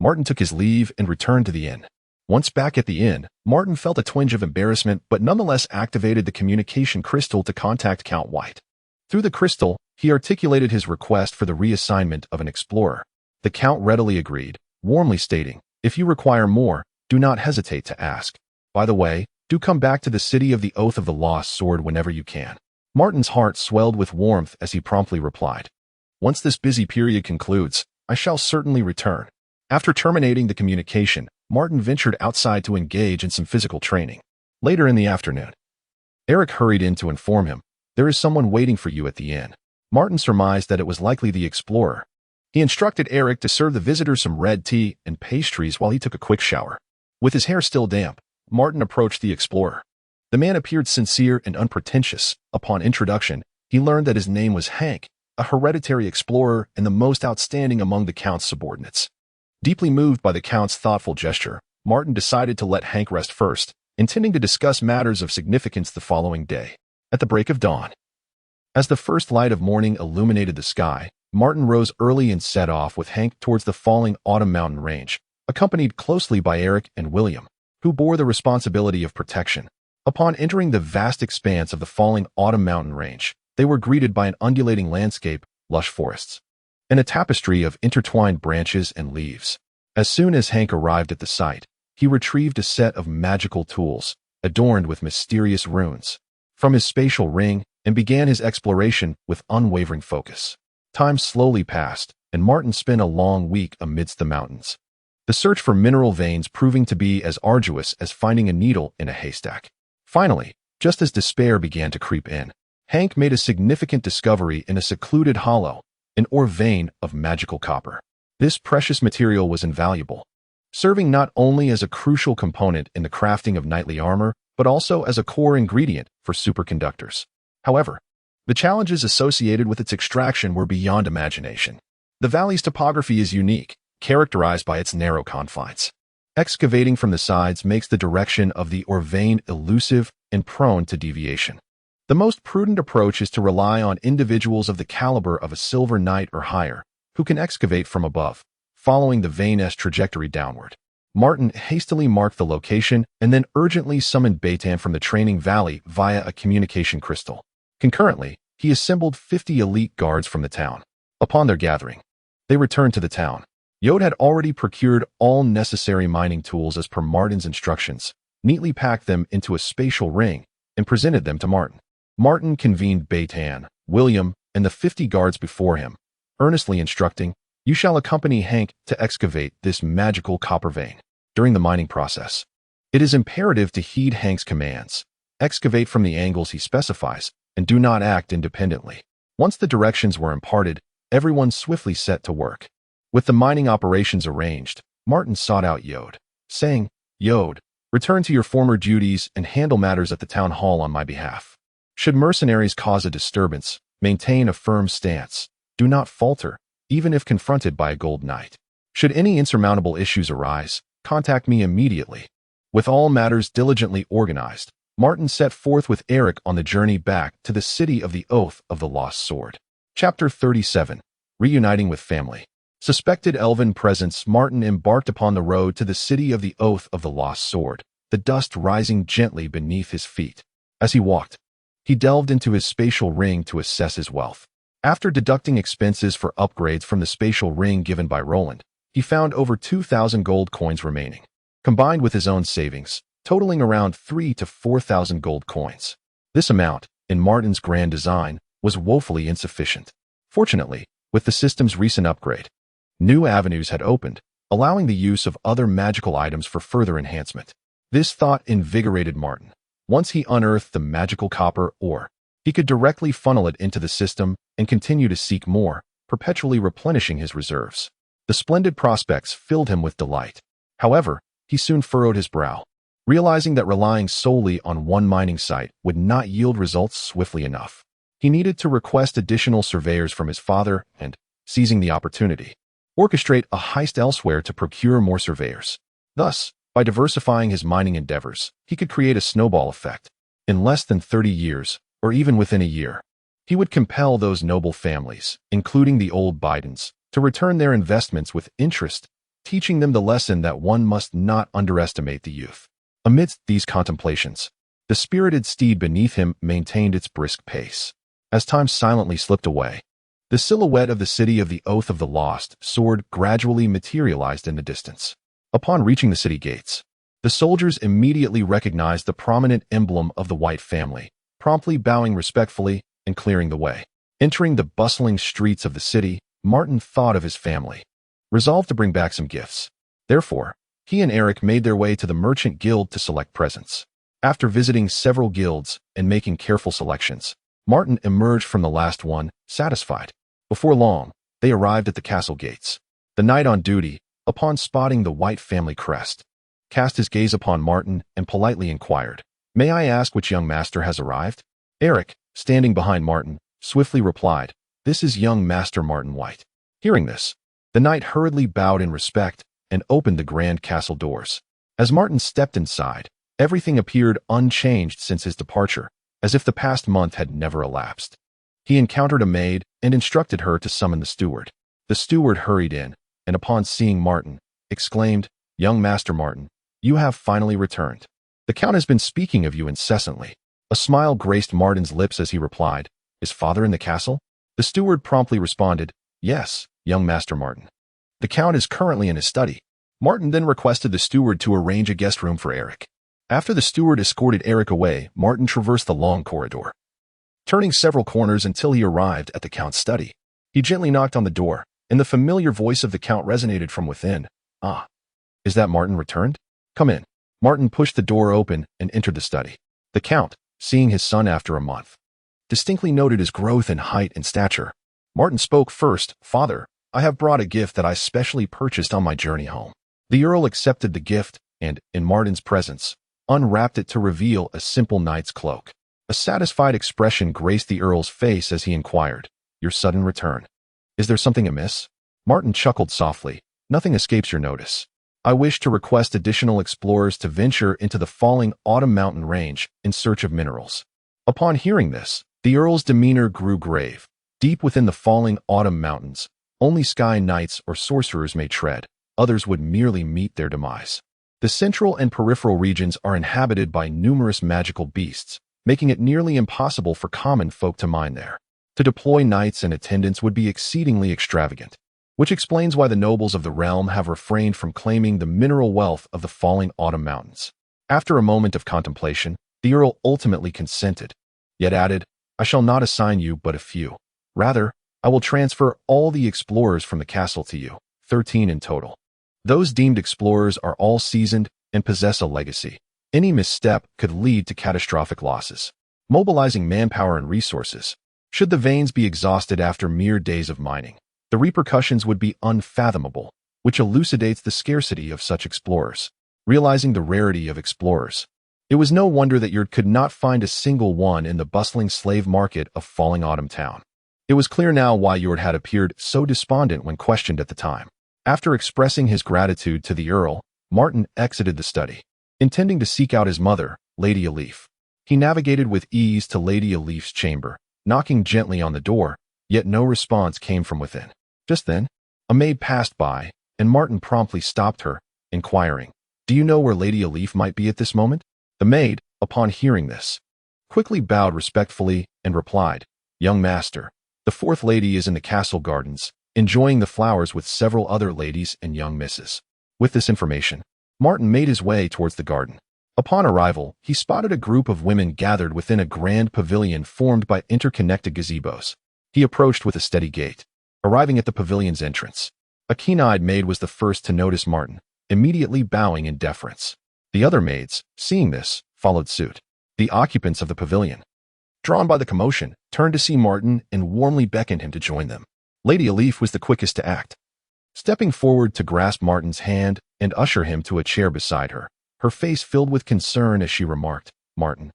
Martin took his leave and returned to the inn. Once back at the inn, Martin felt a twinge of embarrassment but nonetheless activated the communication crystal to contact Count White. Through the crystal, he articulated his request for the reassignment of an explorer. The Count readily agreed, warmly stating, "If you require more, do not hesitate to ask. By the way, do come back to the city of the Oath of the Lost Sword whenever you can." Martin's heart swelled with warmth as he promptly replied, "Once this busy period concludes, I shall certainly return." After terminating the communication, Martin ventured outside to engage in some physical training. Later in the afternoon, Eric hurried in to inform him, "There is someone waiting for you at the inn." Martin surmised that it was likely the explorer. He instructed Eric to serve the visitor some red tea and pastries while he took a quick shower. With his hair still damp, Martin approached the explorer. The man appeared sincere and unpretentious. Upon introduction, he learned that his name was Hank, a hereditary explorer and the most outstanding among the Count's subordinates. Deeply moved by the Count's thoughtful gesture, Martin decided to let Hank rest first, intending to discuss matters of significance the following day. At the break of dawn, as the first light of morning illuminated the sky, Martin rose early and set off with Hank towards the falling Autumn Mountain Range, accompanied closely by Eric and William, who bore the responsibility of protection. Upon entering the vast expanse of the falling Autumn Mountain Range, they were greeted by an undulating landscape, lush forests, and a tapestry of intertwined branches and leaves. As soon as Hank arrived at the site, he retrieved a set of magical tools, adorned with mysterious runes, from his spatial ring and began his exploration with unwavering focus. Time slowly passed, and Martin spent a long week amidst the mountains, the search for mineral veins proving to be as arduous as finding a needle in a haystack. Finally, just as despair began to creep in, Hank made a significant discovery in a secluded hollow, an ore vein of magical copper. This precious material was invaluable, serving not only as a crucial component in the crafting of knightly armor, but also as a core ingredient for superconductors. However, the challenges associated with its extraction were beyond imagination. The valley's topography is unique, characterized by its narrow confines. Excavating from the sides makes the direction of the ore vein elusive and prone to deviation. The most prudent approach is to rely on individuals of the caliber of a Silver Knight or higher, who can excavate from above, following the vein's trajectory downward. Martin hastily marked the location and then urgently summoned Beitan from the training valley via a communication crystal. Concurrently, he assembled 50 elite guards from the town. Upon their gathering, they returned to the town. Yod had already procured all necessary mining tools as per Martin's instructions, neatly packed them into a spatial ring, and presented them to Martin. Martin convened Beitan, William, and the 50 guards before him, earnestly instructing, "You shall accompany Hank to excavate this magical copper vein. During the mining process, it is imperative to heed Hank's commands. Excavate from the angles he specifies, and do not act independently." Once the directions were imparted, everyone swiftly set to work. With the mining operations arranged, Martin sought out Yod, saying, "Yod, return to your former duties and handle matters at the town hall on my behalf. Should mercenaries cause a disturbance, maintain a firm stance. Do not falter, even if confronted by a gold knight. Should any insurmountable issues arise, contact me immediately." With all matters diligently organized, Martin set forth with Eric on the journey back to the city of the Oath of the Lost Sword. Chapter 37. Reuniting with Family. Suspected elven presence, Martin embarked upon the road to the city of the Oath of the Lost Sword, the dust rising gently beneath his feet. As he walked, he delved into his spatial ring to assess his wealth. After deducting expenses for upgrades from the spatial ring given by Roland, he found over 2,000 gold coins remaining. Combined with his own savings, totaling around 3,000 to 4,000 gold coins. This amount, in Martin's grand design, was woefully insufficient. Fortunately, with the system's recent upgrade, new avenues had opened, allowing the use of other magical items for further enhancement. This thought invigorated Martin. Once he unearthed the magical copper ore, he could directly funnel it into the system and continue to seek more, perpetually replenishing his reserves. The splendid prospects filled him with delight. However, he soon furrowed his brow, realizing that relying solely on one mining site would not yield results swiftly enough. He needed to request additional surveyors from his father and, seizing the opportunity, orchestrate a heist elsewhere to procure more surveyors. Thus, by diversifying his mining endeavors, he could create a snowball effect. In less than 30 years, or even within a year, he would compel those noble families, including the old Bidens, to return their investments with interest, teaching them the lesson that one must not underestimate the youth. Amidst these contemplations, the spirited steed beneath him maintained its brisk pace. As time silently slipped away, the silhouette of the city of the Oath of the Lost Sword gradually materialized in the distance. Upon reaching the city gates, the soldiers immediately recognized the prominent emblem of the White family, promptly bowing respectfully and clearing the way. Entering the bustling streets of the city, Martin thought of his family, resolved to bring back some gifts. Therefore, he and Eric made their way to the Merchant Guild to select presents. After visiting several guilds and making careful selections, Martin emerged from the last one, satisfied. Before long, they arrived at the castle gates. The knight on duty, upon spotting the White family crest, cast his gaze upon Martin and politely inquired, "May I ask which young master has arrived?" Eric, standing behind Martin, swiftly replied, "This is young Master Martin White." Hearing this, the knight hurriedly bowed in respect and opened the grand castle doors. As Martin stepped inside, everything appeared unchanged since his departure, as if the past month had never elapsed. He encountered a maid and instructed her to summon the steward. The steward hurried in, and upon seeing Martin, exclaimed, "Young Master Martin, you have finally returned. The Count has been speaking of you incessantly." A smile graced Martin's lips as he replied, "Is father in the castle?" The steward promptly responded, "Yes, young Master Martin. The Count is currently in his study." Martin then requested the steward to arrange a guest room for Eric. After the steward escorted Eric away, Martin traversed the long corridor, turning several corners until he arrived at the Count's study. He gently knocked on the door, and the familiar voice of the Count resonated from within. "Ah, is that Martin returned? Come in." Martin pushed the door open and entered the study. The Count, seeing his son after a month, distinctly noted his growth in height and stature. Martin spoke first, "Father, I have brought a gift that I specially purchased on my journey home." The Earl accepted the gift and, in Martin's presence, unwrapped it to reveal a simple knight's cloak. A satisfied expression graced the Earl's face as he inquired, "Your sudden return. Is there something amiss?" Martin chuckled softly, "Nothing escapes your notice. I wish to request additional explorers to venture into the falling Autumn Mountain range in search of minerals." Upon hearing this, the Earl's demeanor grew grave. Deep within the falling Autumn Mountains, only sky knights or sorcerers may tread. Others would merely meet their demise. The central and peripheral regions are inhabited by numerous magical beasts, making it nearly impossible for common folk to mine there. To deploy knights and attendants would be exceedingly extravagant, which explains why the nobles of the realm have refrained from claiming the mineral wealth of the falling Autumn Mountains. After a moment of contemplation, the Earl ultimately consented, yet added, "I shall not assign you but a few. Rather, I will transfer all the explorers from the castle to you, 13 in total. Those deemed explorers are all seasoned and possess a legacy. Any misstep could lead to catastrophic losses, mobilizing manpower and resources. Should the veins be exhausted after mere days of mining, the repercussions would be unfathomable, which elucidates the scarcity of such explorers." Realizing the rarity of explorers, it was no wonder that Yurt could not find a single one in the bustling slave market of Falling Autumn Town. It was clear now why Yurt had appeared so despondent when questioned at the time. After expressing his gratitude to the Earl, Martin exited the study, intending to seek out his mother, Lady Elif. He navigated with ease to Lady Elif's chamber, knocking gently on the door, yet no response came from within. Just then, a maid passed by, and Martin promptly stopped her, inquiring, "Do you know where Lady Elif might be at this moment?" The maid, upon hearing this, quickly bowed respectfully and replied, "Young master, the fourth lady is in the castle gardens, enjoying the flowers with several other ladies and young misses." With this information, Martin made his way towards the garden. Upon arrival, he spotted a group of women gathered within a grand pavilion formed by interconnected gazebos. He approached with a steady gait. Arriving at the pavilion's entrance, a keen-eyed maid was the first to notice Martin, immediately bowing in deference. The other maids, seeing this, followed suit. The occupants of the pavilion, drawn by the commotion, turned to see Martin and warmly beckoned him to join them. Lady Elif was the quickest to act, stepping forward to grasp Martin's hand and usher him to a chair beside her, her face filled with concern as she remarked, "Martin,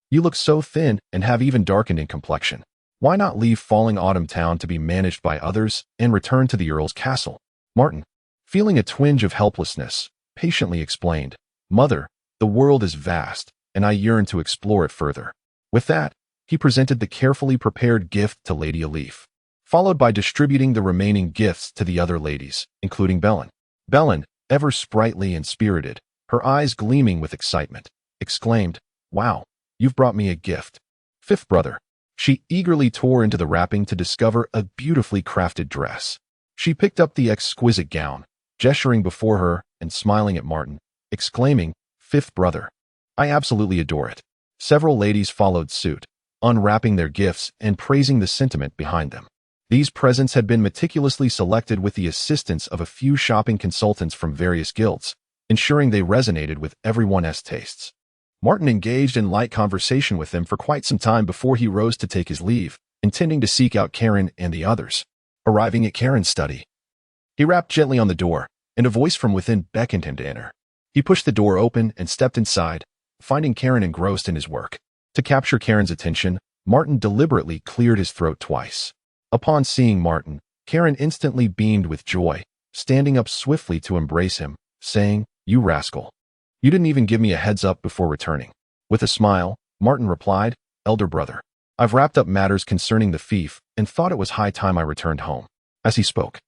you look so thin and have even darkened in complexion. Why not leave Falling Autumn Town to be managed by others and return to the Earl's castle?" Martin, feeling a twinge of helplessness, patiently explained, "Mother, the world is vast, and I yearn to explore it further." With that, he presented the carefully prepared gift to Lady Elif, followed by distributing the remaining gifts to the other ladies, including Belen. Belen, ever sprightly and spirited, her eyes gleaming with excitement, exclaimed, "Wow, you've brought me a gift." Fifth brother. She eagerly tore into the wrapping to discover a beautifully crafted dress. She picked up the exquisite gown, gesturing before her and smiling at Martin, exclaiming, "Fifth brother, I absolutely adore it." Several ladies followed suit, unwrapping their gifts and praising the sentiment behind them. These presents had been meticulously selected with the assistance of a few shopping consultants from various guilds, ensuring they resonated with everyone's tastes. Martin engaged in light conversation with them for quite some time before he rose to take his leave, intending to seek out Karen and the others. Arriving at Karen's study, he rapped gently on the door, and a voice from within beckoned him to enter. He pushed the door open and stepped inside, finding Karen engrossed in his work. To capture Karen's attention, Martin deliberately cleared his throat twice. Upon seeing Martin, Karen instantly beamed with joy, standing up swiftly to embrace him, saying, "You rascal. You didn't even give me a heads up before returning." With a smile, Martin replied, "Elder brother, I've wrapped up matters concerning the fief and thought it was high time I returned home." As he spoke,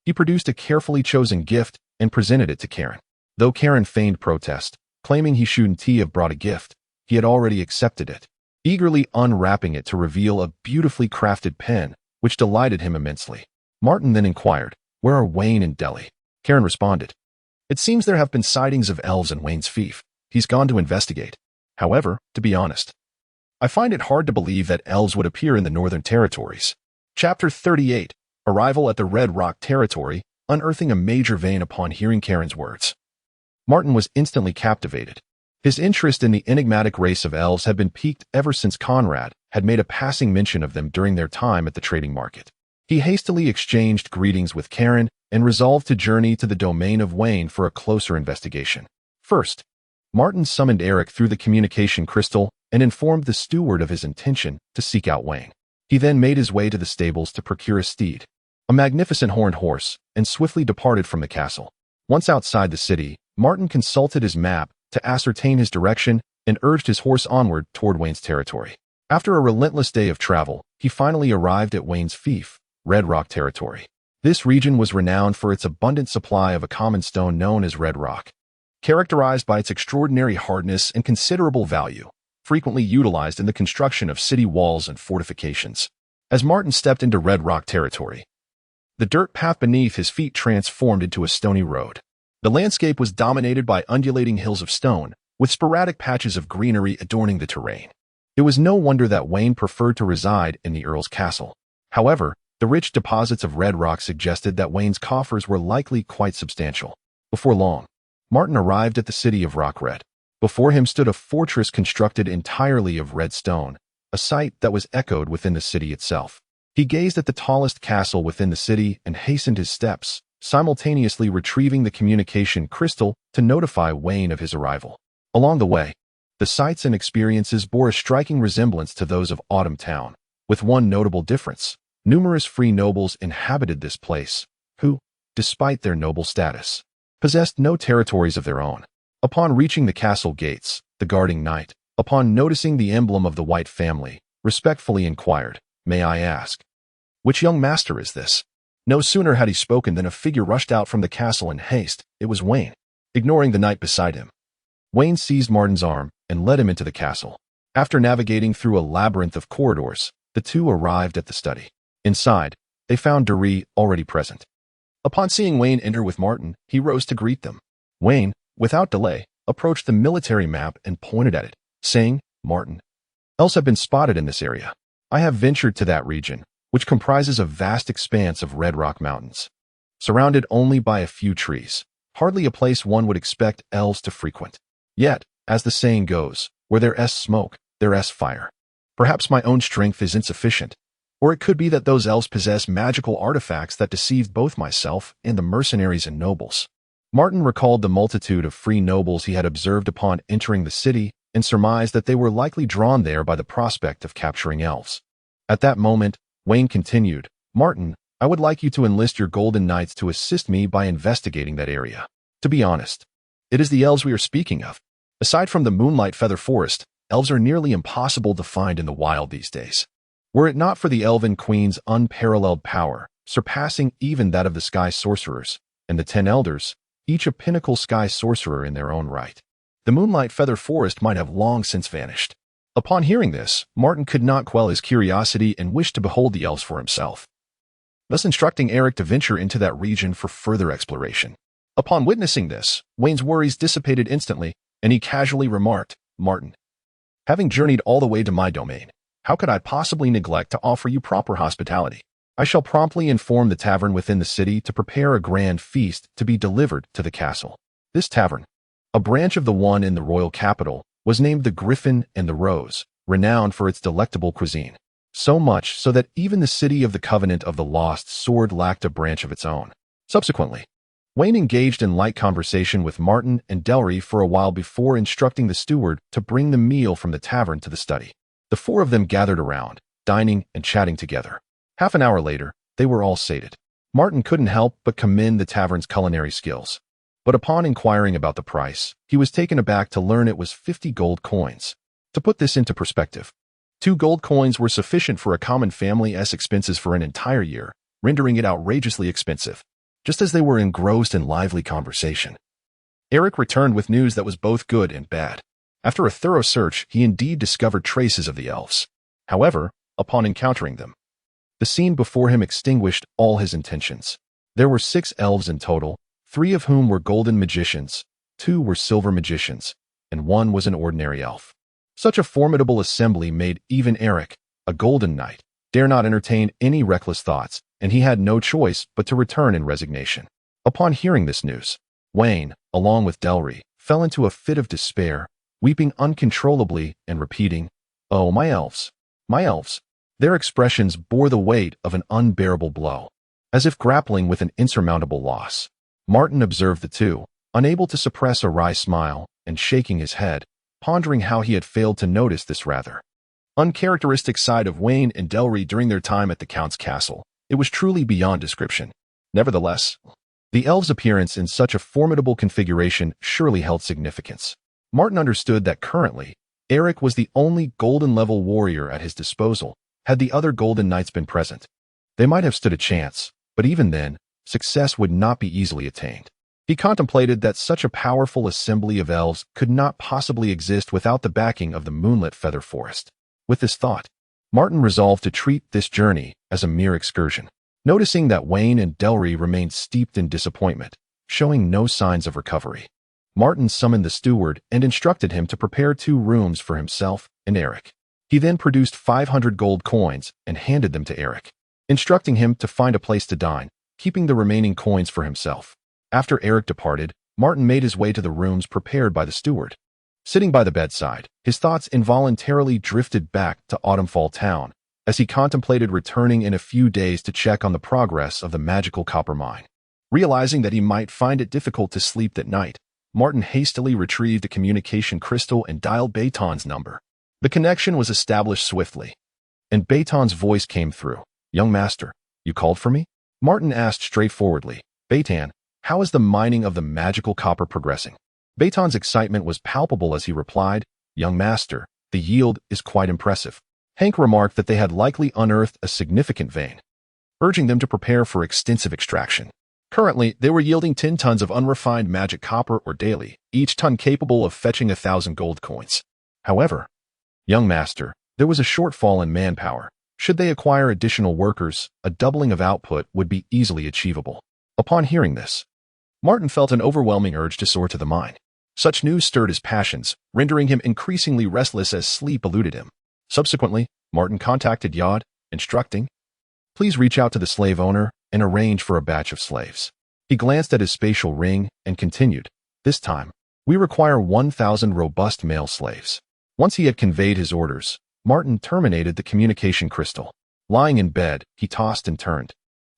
he produced a carefully chosen gift and presented it to Karen. Though Karen feigned protest, claiming he shouldn't have brought a gift, he had already accepted it, eagerly unwrapping it to reveal a beautifully crafted pen, which delighted him immensely. Martin then inquired, "Where are Wayne and Deli?" Karen responded, "It seems there have been sightings of elves in Wayne's fief. He's gone to investigate. However, to be honest, I find it hard to believe that elves would appear in the Northern Territories." Chapter 38. Arrival at the Red Rock Territory, unearthing a major vein upon hearing Karen's words. Martin was instantly captivated. His interest in the enigmatic race of elves had been piqued ever since Conrad had made a passing mention of them during their time at the trading market. He hastily exchanged greetings with Karen and resolved to journey to the domain of Wayne for a closer investigation. First, Martin summoned Eric through the communication crystal and informed the steward of his intention to seek out Wayne. He then made his way to the stables to procure a steed, a magnificent horned horse, and swiftly departed from the castle. Once outside the city, Martin consulted his map to ascertain his direction and urged his horse onward toward Wayne's territory. After a relentless day of travel, he finally arrived at Wayne's fief, Red Rock Territory. This region was renowned for its abundant supply of a common stone known as red rock, characterized by its extraordinary hardness and considerable value, frequently utilized in the construction of city walls and fortifications. As Martin stepped into Red Rock Territory, the dirt path beneath his feet transformed into a stony road. The landscape was dominated by undulating hills of stone, with sporadic patches of greenery adorning the terrain. It was no wonder that Wayne preferred to reside in the Earl's castle. However, the rich deposits of red rock suggested that Wayne's coffers were likely quite substantial. Before long, Martin arrived at the city of Rockred. Before him stood a fortress constructed entirely of red stone, a sight that was echoed within the city itself. He gazed at the tallest castle within the city and hastened his steps, simultaneously retrieving the communication crystal to notify Wayne of his arrival. Along the way, the sights and experiences bore a striking resemblance to those of Autumn Town, with one notable difference. Numerous free nobles inhabited this place, who, despite their noble status, possessed no territories of their own. Upon reaching the castle gates, the guarding knight, upon noticing the emblem of the White family, respectfully inquired, "May I ask, which young master is this?" No sooner had he spoken than a figure rushed out from the castle in haste. It was Wayne. Ignoring the knight beside him, Wayne seized Martin's arm and led him into the castle. After navigating through a labyrinth of corridors, the two arrived at the study. Inside, they found Doree already present. Upon seeing Wayne enter with Martin, he rose to greet them. Wayne, without delay, approached the military map and pointed at it, saying, "Martin, elves have been spotted in this area. I have ventured to that region, which comprises a vast expanse of red rock mountains, surrounded only by a few trees, hardly a place one would expect elves to frequent. Yet, as the saying goes, where there's smoke, there's fire. Perhaps my own strength is insufficient, or it could be that those elves possess magical artifacts that deceived both myself and the mercenaries and nobles." Martin recalled the multitude of free nobles he had observed upon entering the city and surmised that they were likely drawn there by the prospect of capturing elves. At that moment, Wayne continued, "Martin, I would like you to enlist your Golden Knights to assist me by investigating that area. To be honest, it is the elves we are speaking of. Aside from the Moonlight Feather Forest, elves are nearly impossible to find in the wild these days. Were it not for the Elven Queen's unparalleled power, surpassing even that of the Sky Sorcerers, and the 10 Elders, each a pinnacle Sky Sorcerer in their own right, the Moonlight Feather Forest might have long since vanished." Upon hearing this, Martin could not quell his curiosity and wished to behold the elves for himself, thus instructing Eric to venture into that region for further exploration. Upon witnessing this, Wayne's worries dissipated instantly, and he casually remarked, "Martin, having journeyed all the way to my domain, how could I possibly neglect to offer you proper hospitality? I shall promptly inform the tavern within the city to prepare a grand feast to be delivered to the castle." This tavern, a branch of the one in the royal capital, was named the Griffin and the Rose, renowned for its delectable cuisine. So much so that even the city of the Covenant of the Lost Sword lacked a branch of its own. Subsequently, Wayne engaged in light conversation with Martin and Delry for a while before instructing the steward to bring the meal from the tavern to the study. The four of them gathered around, dining and chatting together. Half an hour later, they were all sated. Martin couldn't help but commend the tavern's culinary skills. But upon inquiring about the price, he was taken aback to learn it was 50 gold coins. To put this into perspective, 2 gold coins were sufficient for a common family's expenses for an entire year, rendering it outrageously expensive. Just as they were engrossed in lively conversation, Eric returned with news that was both good and bad. After a thorough search, he indeed discovered traces of the elves. However, upon encountering them, the scene before him extinguished all his intentions. There were 6 elves in total, 3 of whom were golden magicians, 2 were silver magicians, and 1 was an ordinary elf. Such a formidable assembly made even Eric, a golden knight, dare not entertain any reckless thoughts, and he had no choice but to return in resignation. Upon hearing this news, Wayne, along with Delry, fell into a fit of despair, weeping uncontrollably and repeating, "Oh, my elves, my elves." Their expressions bore the weight of an unbearable blow, as if grappling with an insurmountable loss. Martin observed the two, unable to suppress a wry smile, and shaking his head, pondering how he had failed to notice this rather uncharacteristic side of Wayne and Delry during their time at the Count's castle. It was truly beyond description. Nevertheless, the elves' appearance in such a formidable configuration surely held significance. Martin understood that currently, Eric was the only golden-level warrior at his disposal. Had the other Golden Knights been present, they might have stood a chance, but even then, success would not be easily attained. He contemplated that such a powerful assembly of elves could not possibly exist without the backing of the Moonlit Feather Forest. With this thought, Martin resolved to treat this journey as a mere excursion. Noticing that Wayne and Delry remained steeped in disappointment, showing no signs of recovery, Martin summoned the steward and instructed him to prepare 2 rooms for himself and Eric. He then produced 500 gold coins and handed them to Eric, instructing him to find a place to dine, keeping the remaining coins for himself. After Eric departed, Martin made his way to the rooms prepared by the steward. Sitting by the bedside, his thoughts involuntarily drifted back to Autumnfall Town, as he contemplated returning in a few days to check on the progress of the magical copper mine. Realizing that he might find it difficult to sleep that night, Martin hastily retrieved a communication crystal and dialed Baton's number. The connection was established swiftly, and Baton's voice came through. "Young master, you called for me?" Martin asked straightforwardly. "Baton, how is the mining of the magical copper progressing?" Baton's excitement was palpable as he replied, "Young master, the yield is quite impressive." Hank remarked that they had likely unearthed a significant vein, urging them to prepare for extensive extraction. Currently, they were yielding 10 tons of unrefined magic copper or daily, each ton capable of fetching 1,000 gold coins. However, "Young master, there was a shortfall in manpower. Should they acquire additional workers, a doubling of output would be easily achievable." Upon hearing this, Martin felt an overwhelming urge to soar to the mine. Such news stirred his passions, rendering him increasingly restless as sleep eluded him. Subsequently, Martin contacted Yod, instructing, "Please reach out to the slave owner and arrange for a batch of slaves." He glanced at his spatial ring and continued, "This time, we require 1,000 robust male slaves." Once he had conveyed his orders, Martin terminated the communication crystal. Lying in bed, he tossed and turned,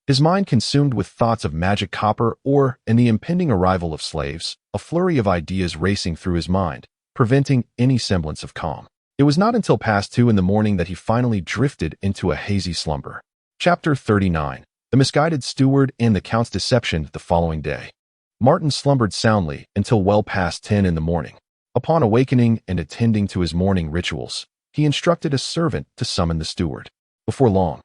his mind consumed with thoughts of magic copper ore and the impending arrival of slaves, a flurry of ideas racing through his mind, preventing any semblance of calm. It was not until past 2 in the morning that he finally drifted into a hazy slumber. Chapter 39. The Misguided Steward and the Count's Deception. The following day, Martin slumbered soundly until well past 10 in the morning. Upon awakening and attending to his morning rituals, he instructed a servant to summon the steward. Before long,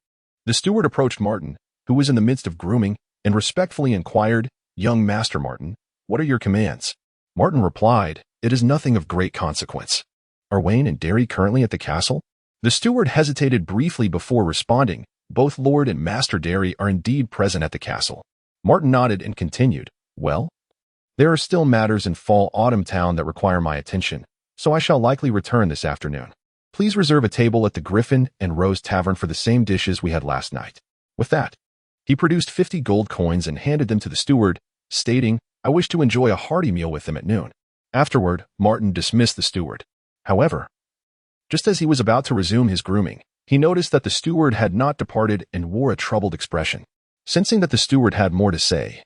the steward approached Martin, who was in the midst of grooming, and respectfully inquired, "Young Master Martin, what are your commands?" Martin replied, "It is nothing of great consequence." "Are Wayne and Derry currently at the castle?" The steward hesitated briefly before responding, "Both Lord and Master Derry are indeed present at the castle." Martin nodded and continued, "Well, there are still matters in Fall Autumn Town that require my attention, so I shall likely return this afternoon. Please reserve a table at the Griffin and Rose Tavern for the same dishes we had last night." With that, he produced 50 gold coins and handed them to the steward, stating, "I wish to enjoy a hearty meal with them at noon." Afterward, Martin dismissed the steward. However, just as he was about to resume his grooming, he noticed that the steward had not departed and wore a troubled expression. Sensing that the steward had more to say,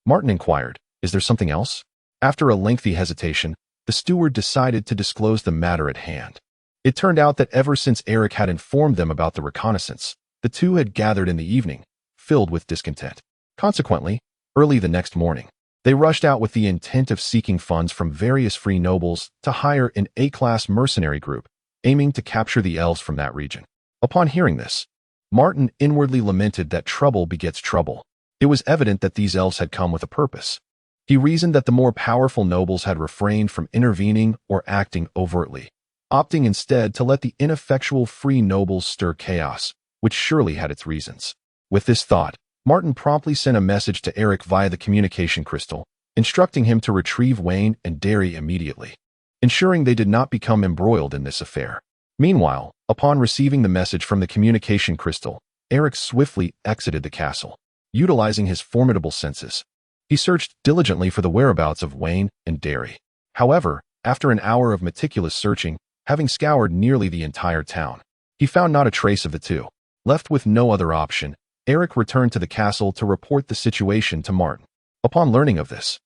Martin inquired, "Is there something else?" After a lengthy hesitation, the steward decided to disclose the matter at hand. It turned out that ever since Eric had informed them about the reconnaissance, the two had gathered in the evening, filled with discontent. Consequently, early the next morning, they rushed out with the intent of seeking funds from various free nobles to hire an A-class mercenary group, aiming to capture the elves from that region. Upon hearing this, Martin inwardly lamented that trouble begets trouble. It was evident that these elves had come with a purpose. He reasoned that the more powerful nobles had refrained from intervening or acting overtly, opting instead to let the ineffectual free nobles stir chaos, which surely had its reasons. With this thought, Martin promptly sent a message to Eric via the communication crystal, instructing him to retrieve Wayne and Derry immediately, ensuring they did not become embroiled in this affair. Meanwhile, upon receiving the message from the communication crystal, Eric swiftly exited the castle. Utilizing his formidable senses, he searched diligently for the whereabouts of Wayne and Derry. However, after an hour of meticulous searching, having scoured nearly the entire town, he found not a trace of the two. Left with no other option, Eric returned to the castle to report the situation to Martin. Upon learning of this,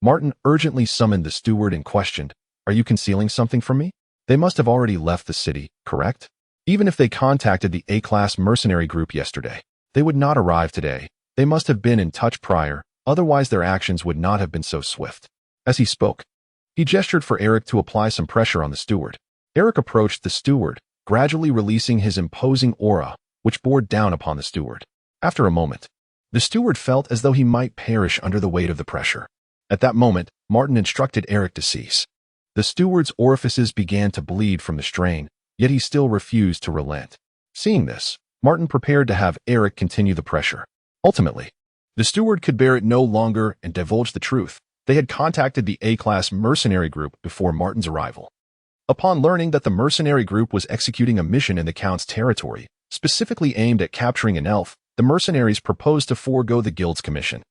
Martin urgently summoned the steward and questioned, "Are you concealing something from me? They must have already left the city, correct? Even if they contacted the A-class mercenary group yesterday, they would not arrive today. They must have been in touch prior, otherwise their actions would not have been so swift." As he spoke, he gestured for Eric to apply some pressure on the steward. Eric approached the steward, gradually releasing his imposing aura, which bore down upon the steward. After a moment, the steward felt as though he might perish under the weight of the pressure. At that moment, Martin instructed Eric to cease. The steward's orifices began to bleed from the strain, yet he still refused to relent. Seeing this, Martin prepared to have Eric continue the pressure. Ultimately, the steward could bear it no longer and divulged the truth. They had contacted the A-class mercenary group before Martin's arrival. Upon learning that the mercenary group was executing a mission in the Count's territory, specifically aimed at capturing an elf, the mercenaries proposed to forego the guild's commission,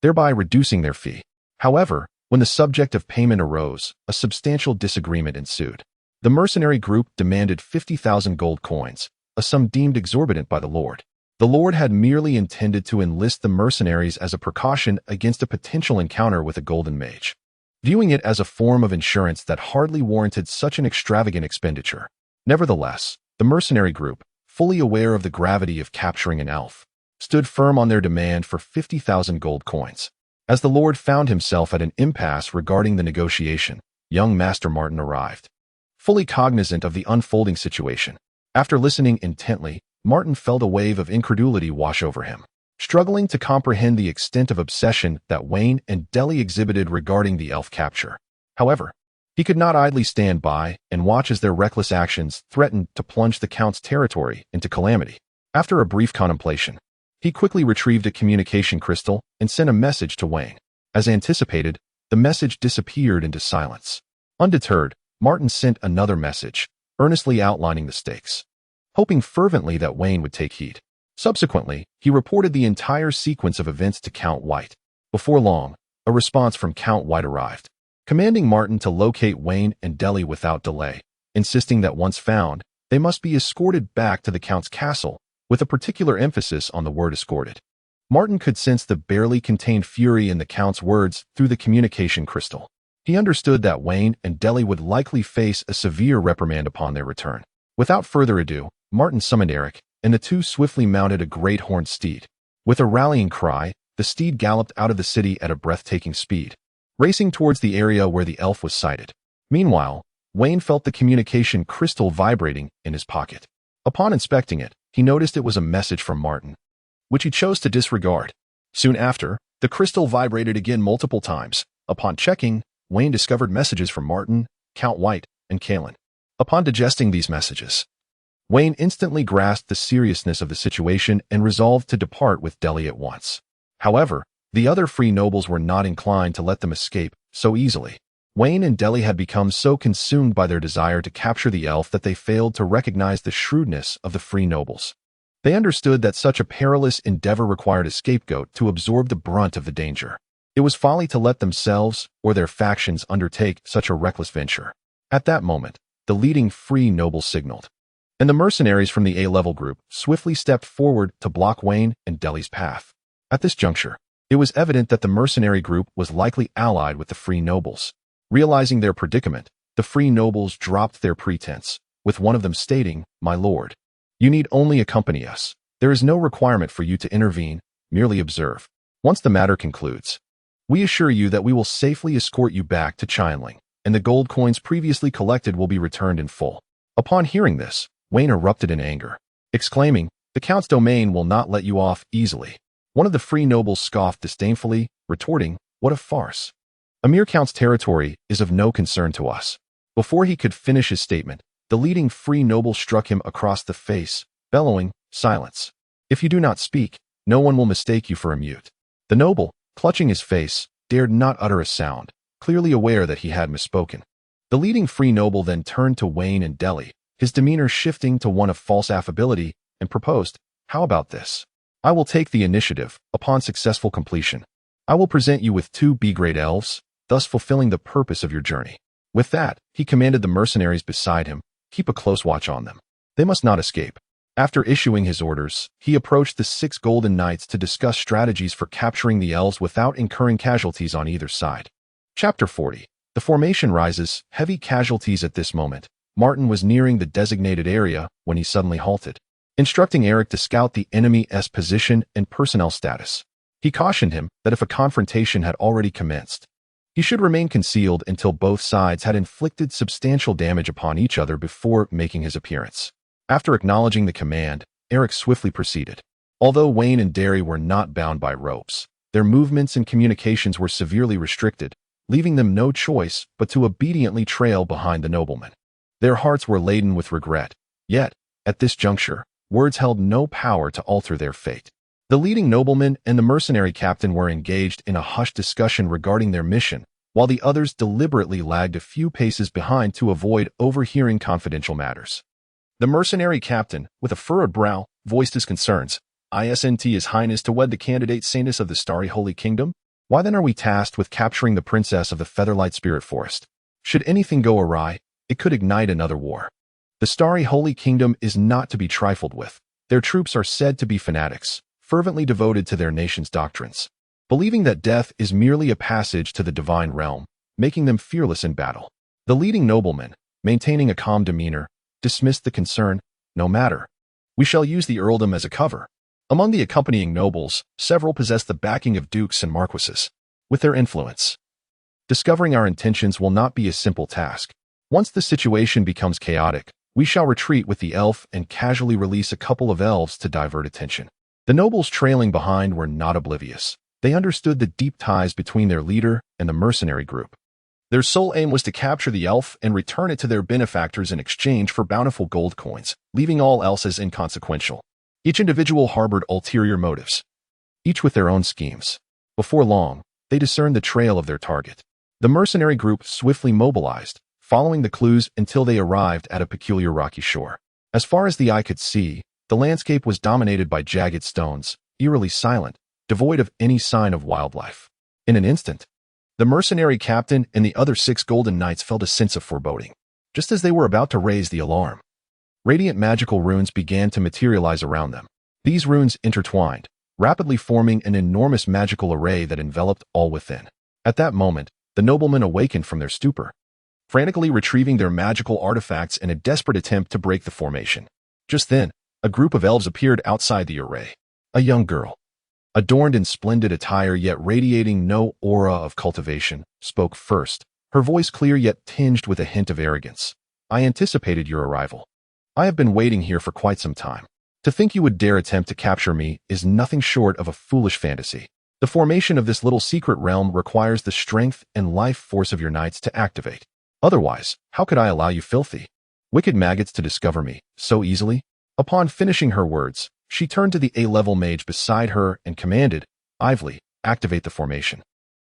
thereby reducing their fee. However, when the subject of payment arose, a substantial disagreement ensued. The mercenary group demanded 50,000 gold coins, a sum deemed exorbitant by the Lord. The Lord had merely intended to enlist the mercenaries as a precaution against a potential encounter with a golden mage, viewing it as a form of insurance that hardly warranted such an extravagant expenditure. Nevertheless, the mercenary group, fully aware of the gravity of capturing an elf, stood firm on their demand for 50,000 gold coins. As the Lord found himself at an impasse regarding the negotiation, young Master Martin arrived. Fully cognizant of the unfolding situation, after listening intently, Martin felt a wave of incredulity wash over him, struggling to comprehend the extent of obsession that Wayne and Derry exhibited regarding the elf capture. However, he could not idly stand by and watch as their reckless actions threatened to plunge the Count's territory into calamity. After a brief contemplation, he quickly retrieved a communication crystal and sent a message to Wayne. As anticipated, The message disappeared into silence. Undeterred, Martin sent another message, earnestly outlining the stakes, hoping fervently that Wayne would take heed. Subsequently, he reported the entire sequence of events to Count White. Before long, a response from Count White arrived, commanding Martin to locate Wayne and Deli without delay, insisting that once found, they must be escorted back to the Count's castle, with a particular emphasis on the word escorted. Martin could sense the barely contained fury in the Count's words through the communication crystal. He understood that Wayne and Deli would likely face a severe reprimand upon their return. Without further ado, Martin summoned Eric, and the two swiftly mounted a great horned steed. With a rallying cry, the steed galloped out of the city at a breathtaking speed, racing towards the area where the elf was sighted. Meanwhile, Wayne felt the communication crystal vibrating in his pocket. Upon inspecting it, he noticed it was a message from Martin, which he chose to disregard. Soon after, the crystal vibrated again multiple times. Upon checking, Wayne discovered messages from Martin, Count White, and Kalen. Upon digesting these messages, Wayne instantly grasped the seriousness of the situation and resolved to depart with Deli at once. However, the other free nobles were not inclined to let them escape so easily. Wayne and Deli had become so consumed by their desire to capture the elf that they failed to recognize the shrewdness of the free nobles. They understood that such a perilous endeavor required a scapegoat to absorb the brunt of the danger. It was folly to let themselves or their factions undertake such a reckless venture. At that moment, the leading free noble signaled, and the mercenaries from the A-level group swiftly stepped forward to block Wayne and Deli's path. At this juncture, it was evident that the mercenary group was likely allied with the free nobles. Realizing their predicament, the free nobles dropped their pretense, with one of them stating, "My lord, you need only accompany us. There is no requirement for you to intervene, merely observe. Once the matter concludes, we assure you that we will safely escort you back to Qianling, and the gold coins previously collected will be returned in full." Upon hearing this, Wayne erupted in anger, exclaiming, "The Count's domain will not let you off easily." One of the free nobles scoffed disdainfully, retorting, "What a farce. A mere Count's territory is of no concern to us." Before he could finish his statement, the leading free noble struck him across the face, bellowing, "Silence. If you do not speak, no one will mistake you for a mute." The noble, clutching his face, dared not utter a sound, clearly aware that he had misspoken. The leading free noble then turned to Wayne and Deli, his demeanor shifting to one of false affability, and proposed, "How about this? I will take the initiative. Upon successful completion, I will present you with 2 B-grade elves, thus fulfilling the purpose of your journey." With that, he commanded the mercenaries beside him, "Keep a close watch on them. They must not escape." After issuing his orders, he approached the 6 golden knights to discuss strategies for capturing the elves without incurring casualties on either side. Chapter 40. The formation rises, heavy casualties. At this moment, Martin was nearing the designated area when he suddenly halted, instructing Eric to scout the enemy's position and personnel status. He cautioned him that if a confrontation had already commenced, he should remain concealed until both sides had inflicted substantial damage upon each other before making his appearance. After acknowledging the command, Eric swiftly proceeded. Although Wayne and Deli were not bound by ropes, their movements and communications were severely restricted, leaving them no choice but to obediently trail behind the nobleman. Their hearts were laden with regret, yet, at this juncture, words held no power to alter their fate. The leading nobleman and the mercenary captain were engaged in a hushed discussion regarding their mission, while the others deliberately lagged a few paces behind to avoid overhearing confidential matters. The mercenary captain, with a furrowed brow, voiced his concerns. "Isn't His Highness to wed the candidate saintess of the Starry Holy Kingdom? Why then are we tasked with capturing the princess of the Featherlight Spirit Forest? Should anything go awry, it could ignite another war. The Starry Holy Kingdom is not to be trifled with. Their troops are said to be fanatics, fervently devoted to their nation's doctrines, believing that death is merely a passage to the divine realm, making them fearless in battle." The leading nobleman, maintaining a calm demeanor, dismissed the concern. "No matter. We shall use the earldom as a cover." Among the accompanying nobles, several possessed the backing of dukes and marquises. With their influence, discovering our intentions will not be a simple task. Once the situation becomes chaotic, we shall retreat with the elf and casually release a couple of elves to divert attention. The nobles trailing behind were not oblivious. They understood the deep ties between their leader and the mercenary group. Their sole aim was to capture the elf and return it to their benefactors in exchange for bountiful gold coins, leaving all else as inconsequential. Each individual harbored ulterior motives, each with their own schemes. Before long, they discerned the trail of their target. The mercenary group swiftly mobilized, following the clues until they arrived at a peculiar rocky shore. As far as the eye could see, the landscape was dominated by jagged stones, eerily silent, devoid of any sign of wildlife. In an instant, the mercenary captain and the other 6 golden knights felt a sense of foreboding. Just as they were about to raise the alarm, radiant magical runes began to materialize around them. These runes intertwined, rapidly forming an enormous magical array that enveloped all within. At that moment, the noblemen awakened from their stupor, frantically retrieving their magical artifacts in a desperate attempt to break the formation. Just then, a group of elves appeared outside the array. A young girl, adorned in splendid attire yet radiating no aura of cultivation, spoke first, her voice clear yet tinged with a hint of arrogance. "I anticipated your arrival. I have been waiting here for quite some time. To think you would dare attempt to capture me is nothing short of a foolish fantasy. The formation of this little secret realm requires the strength and life force of your knights to activate. Otherwise, how could I allow you filthy, wicked maggots to discover me so easily?" Upon finishing her words, she turned to the A-level mage beside her and commanded, "Ively, activate the formation,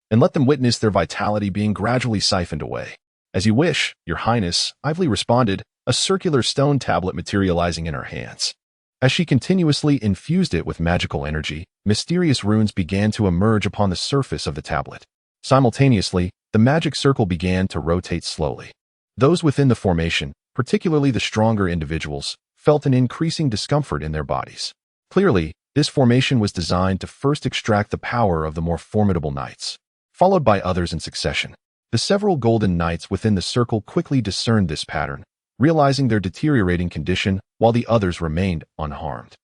and let them witness their vitality being gradually siphoned away." "As you wish, Your Highness," Ively responded, a circular stone tablet materializing in her hands. As she continuously infused it with magical energy, mysterious runes began to emerge upon the surface of the tablet. Simultaneously, the magic circle began to rotate slowly. Those within the formation, particularly the stronger individuals, felt an increasing discomfort in their bodies. Clearly, this formation was designed to first extract the power of the more formidable knights, followed by others in succession. The several golden knights within the circle quickly discerned this pattern, realizing their deteriorating condition while the others remained unharmed.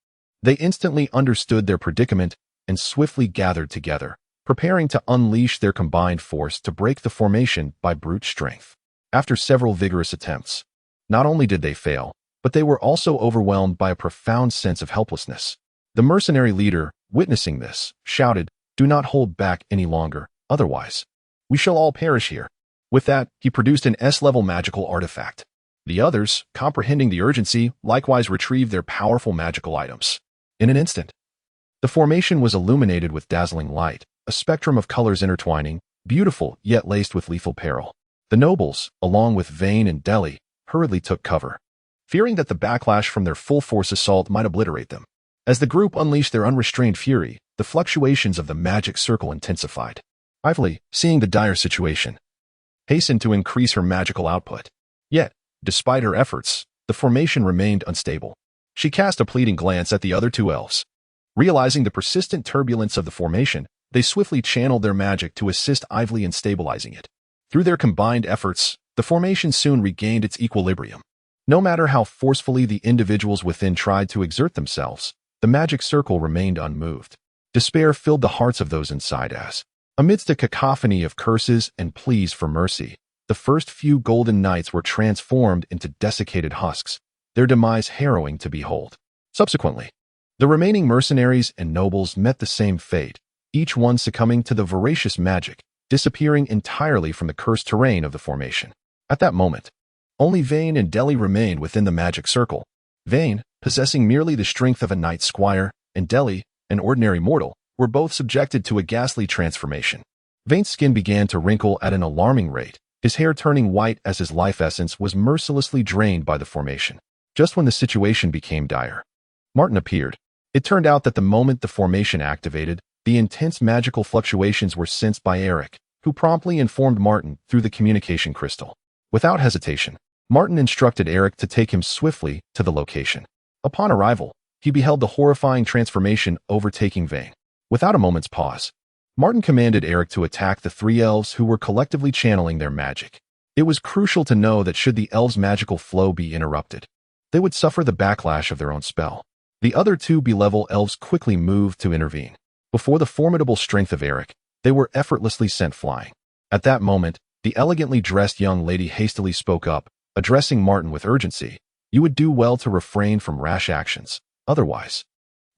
They instantly understood their predicament and swiftly gathered together, preparing to unleash their combined force to break the formation by brute strength. After several vigorous attempts, not only did they fail, but they were also overwhelmed by a profound sense of helplessness. The mercenary leader, witnessing this, shouted, "Do not hold back any longer, otherwise we shall all perish here." With that, he produced an S-level magical artifact. The others, comprehending the urgency, likewise retrieved their powerful magical items. In an instant, the formation was illuminated with dazzling light, a spectrum of colors intertwining, beautiful yet laced with lethal peril. The nobles, along with Vayne and Deli, hurriedly took cover, fearing that the backlash from their full-force assault might obliterate them. As the group unleashed their unrestrained fury, the fluctuations of the magic circle intensified. Ively, seeing the dire situation, hastened to increase her magical output. Yet, despite her efforts, the formation remained unstable. She cast a pleading glance at the other 2 elves. Realizing the persistent turbulence of the formation, they swiftly channeled their magic to assist Ively in stabilizing it. Through their combined efforts, the formation soon regained its equilibrium. No matter how forcefully the individuals within tried to exert themselves, the magic circle remained unmoved. Despair filled the hearts of those inside as, amidst a cacophony of curses and pleas for mercy, the first few golden knights were transformed into desiccated husks, their demise harrowing to behold. Subsequently, the remaining mercenaries and nobles met the same fate, each one succumbing to the voracious magic, disappearing entirely from the cursed terrain of the formation. At that moment, only Vayne and Deli remained within the magic circle. Vayne, possessing merely the strength of a knight squire, and Deli, an ordinary mortal, were both subjected to a ghastly transformation. Vayne's skin began to wrinkle at an alarming rate, his hair turning white as his life essence was mercilessly drained by the formation. Just when the situation became dire, Martin appeared. It turned out that the moment the formation activated, the intense magical fluctuations were sensed by Eric, who promptly informed Martin through the communication crystal. Without hesitation, Martin instructed Eric to take him swiftly to the location. Upon arrival, he beheld the horrifying transformation overtaking Vayne. Without a moment's pause, Martin commanded Eric to attack the 3 elves who were collectively channeling their magic. It was crucial to know that should the elves' magical flow be interrupted, they would suffer the backlash of their own spell. The other 2 B-level elves quickly moved to intervene. Before the formidable strength of Eric, they were effortlessly sent flying. At that moment, the elegantly dressed young lady hastily spoke up, addressing Martin with urgency. "You would do well to refrain from rash actions. Otherwise,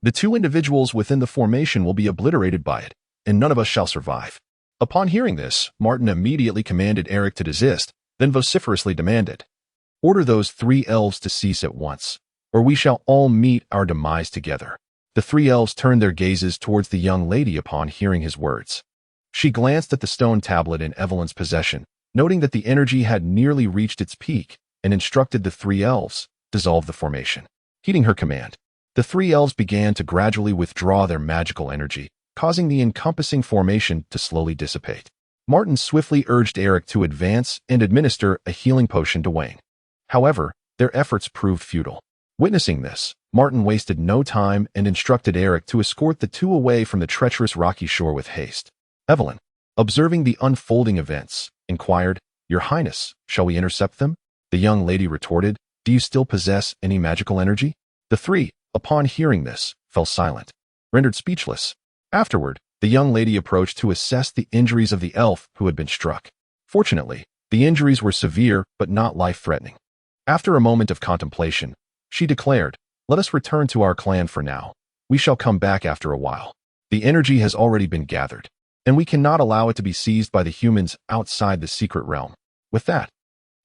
the 2 individuals within the formation will be obliterated by it, and none of us shall survive." Upon hearing this, Martin immediately commanded Eric to desist, then vociferously demanded, "Order those 3 elves to cease at once, or we shall all meet our demise together." The 3 elves turned their gazes towards the young lady upon hearing his words. She glanced at the stone tablet in Evelyn's possession, noting that the energy had nearly reached its peak, and instructed the three elves, dissolve the formation. Heeding her command, the three elves began to gradually withdraw their magical energy, causing the encompassing formation to slowly dissipate. Martin swiftly urged Eric to advance and administer a healing potion to Wayne. However, their efforts proved futile. Witnessing this, Martin wasted no time and instructed Eric to escort the two away from the treacherous rocky shore with haste. Evelyn, observing the unfolding events, inquired, "Your Highness, shall we intercept them?" The young lady retorted, "Do you still possess any magical energy?" The three, upon hearing this, fell silent, rendered speechless. Afterward, the young lady approached to assess the injuries of the elf who had been struck. Fortunately, the injuries were severe but not life-threatening. After a moment of contemplation, she declared, "Let us return to our clan for now. We shall come back after a while. The energy has already been gathered, and we cannot allow it to be seized by the humans outside the secret realm." With that,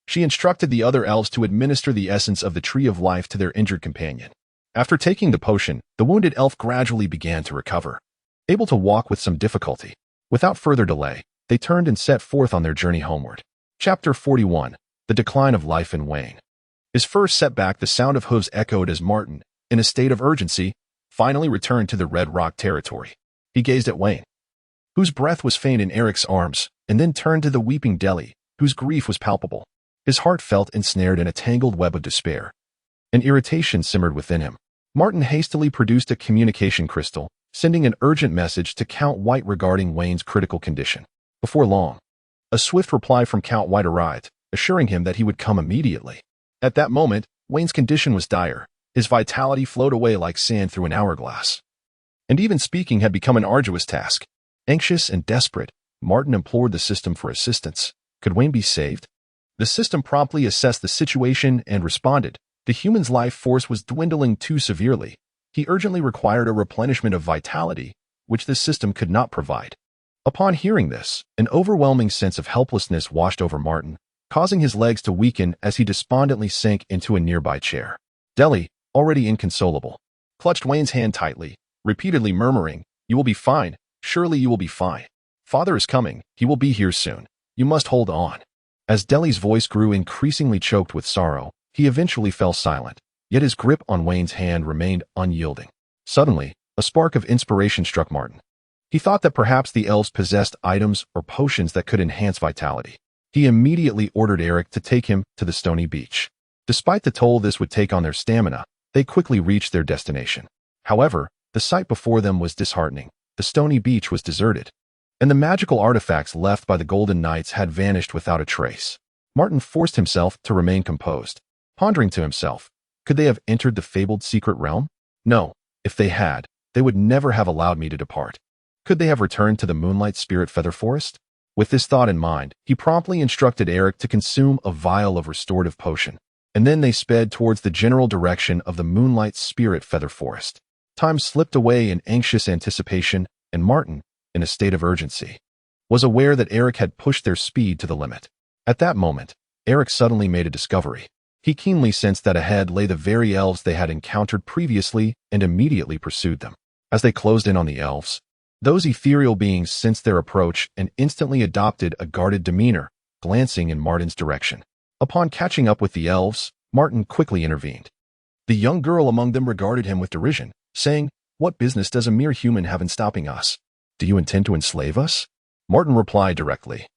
she instructed the other elves to administer the essence of the Tree of Life to their injured companion. After taking the potion, the wounded elf gradually began to recover, able to walk with some difficulty. Without further delay, they turned and set forth on their journey homeward. Chapter 41. The Decline of Life in Wayne. His first setback, the sound of hooves echoed as Martin, in a state of urgency, finally returned to the Red Rock territory. He gazed at Wayne, whose breath was faint in Eric's arms, and then turned to the weeping Deli, whose grief was palpable. His heart felt ensnared in a tangled web of despair. An irritation simmered within him. Martin hastily produced a communication crystal, sending an urgent message to Count White regarding Wayne's critical condition. Before long, a swift reply from Count White arrived, assuring him that he would come immediately. At that moment, Wayne's condition was dire. His vitality flowed away like sand through an hourglass. And even speaking had become an arduous task. Anxious and desperate, Martin implored the system for assistance. Could Wayne be saved? The system promptly assessed the situation and responded. The human's life force was dwindling too severely. He urgently required a replenishment of vitality, which the system could not provide. Upon hearing this, an overwhelming sense of helplessness washed over Martin, causing his legs to weaken as he despondently sank into a nearby chair. Deli, already inconsolable, clutched Wayne's hand tightly, repeatedly murmuring, "You will be fine. Surely you will be fine. Father is coming. He will be here soon. You must hold on." As Deli's voice grew increasingly choked with sorrow, he eventually fell silent, yet his grip on Wayne's hand remained unyielding. Suddenly, a spark of inspiration struck Martin. He thought that perhaps the elves possessed items or potions that could enhance vitality. He immediately ordered Eric to take him to the stony beach. Despite the toll this would take on their stamina, they quickly reached their destination. However, the sight before them was disheartening. The stony beach was deserted, and the magical artifacts left by the Golden Knights had vanished without a trace. Martin forced himself to remain composed, pondering to himself, could they have entered the fabled secret realm? No, if they had, they would never have allowed me to depart. Could they have returned to the Moonlight Spirit Feather Forest? With this thought in mind, he promptly instructed Eric to consume a vial of restorative potion, and then they sped towards the general direction of the Moonlight Spirit Feather Forest. Time slipped away in anxious anticipation, and Martin, in a state of urgency, was aware that Eric had pushed their speed to the limit. At that moment, Eric suddenly made a discovery. He keenly sensed that ahead lay the very elves they had encountered previously and immediately pursued them. As they closed in on the elves, those ethereal beings sensed their approach and instantly adopted a guarded demeanor, glancing in Martin's direction. Upon catching up with the elves, Martin quickly intervened. The young girl among them regarded him with derision, saying, "What business does a mere human have in stopping us? Do you intend to enslave us?" Martin replied directly,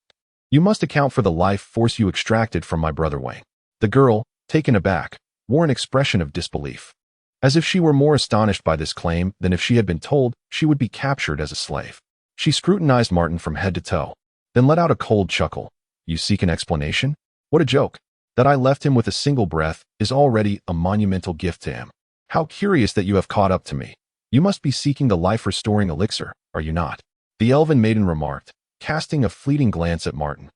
"You must account for the life force you extracted from my brother Wayne." The girl, taken aback, wore an expression of disbelief, as if she were more astonished by this claim than if she had been told she would be captured as a slave. She scrutinized Martin from head to toe, then let out a cold chuckle. "You seek an explanation? What a joke! That I left him with a single breath is already a monumental gift to him. How curious that you have caught up to me. You must be seeking the life-restoring elixir, are you not?" The elven maiden remarked, casting a fleeting glance at Martin,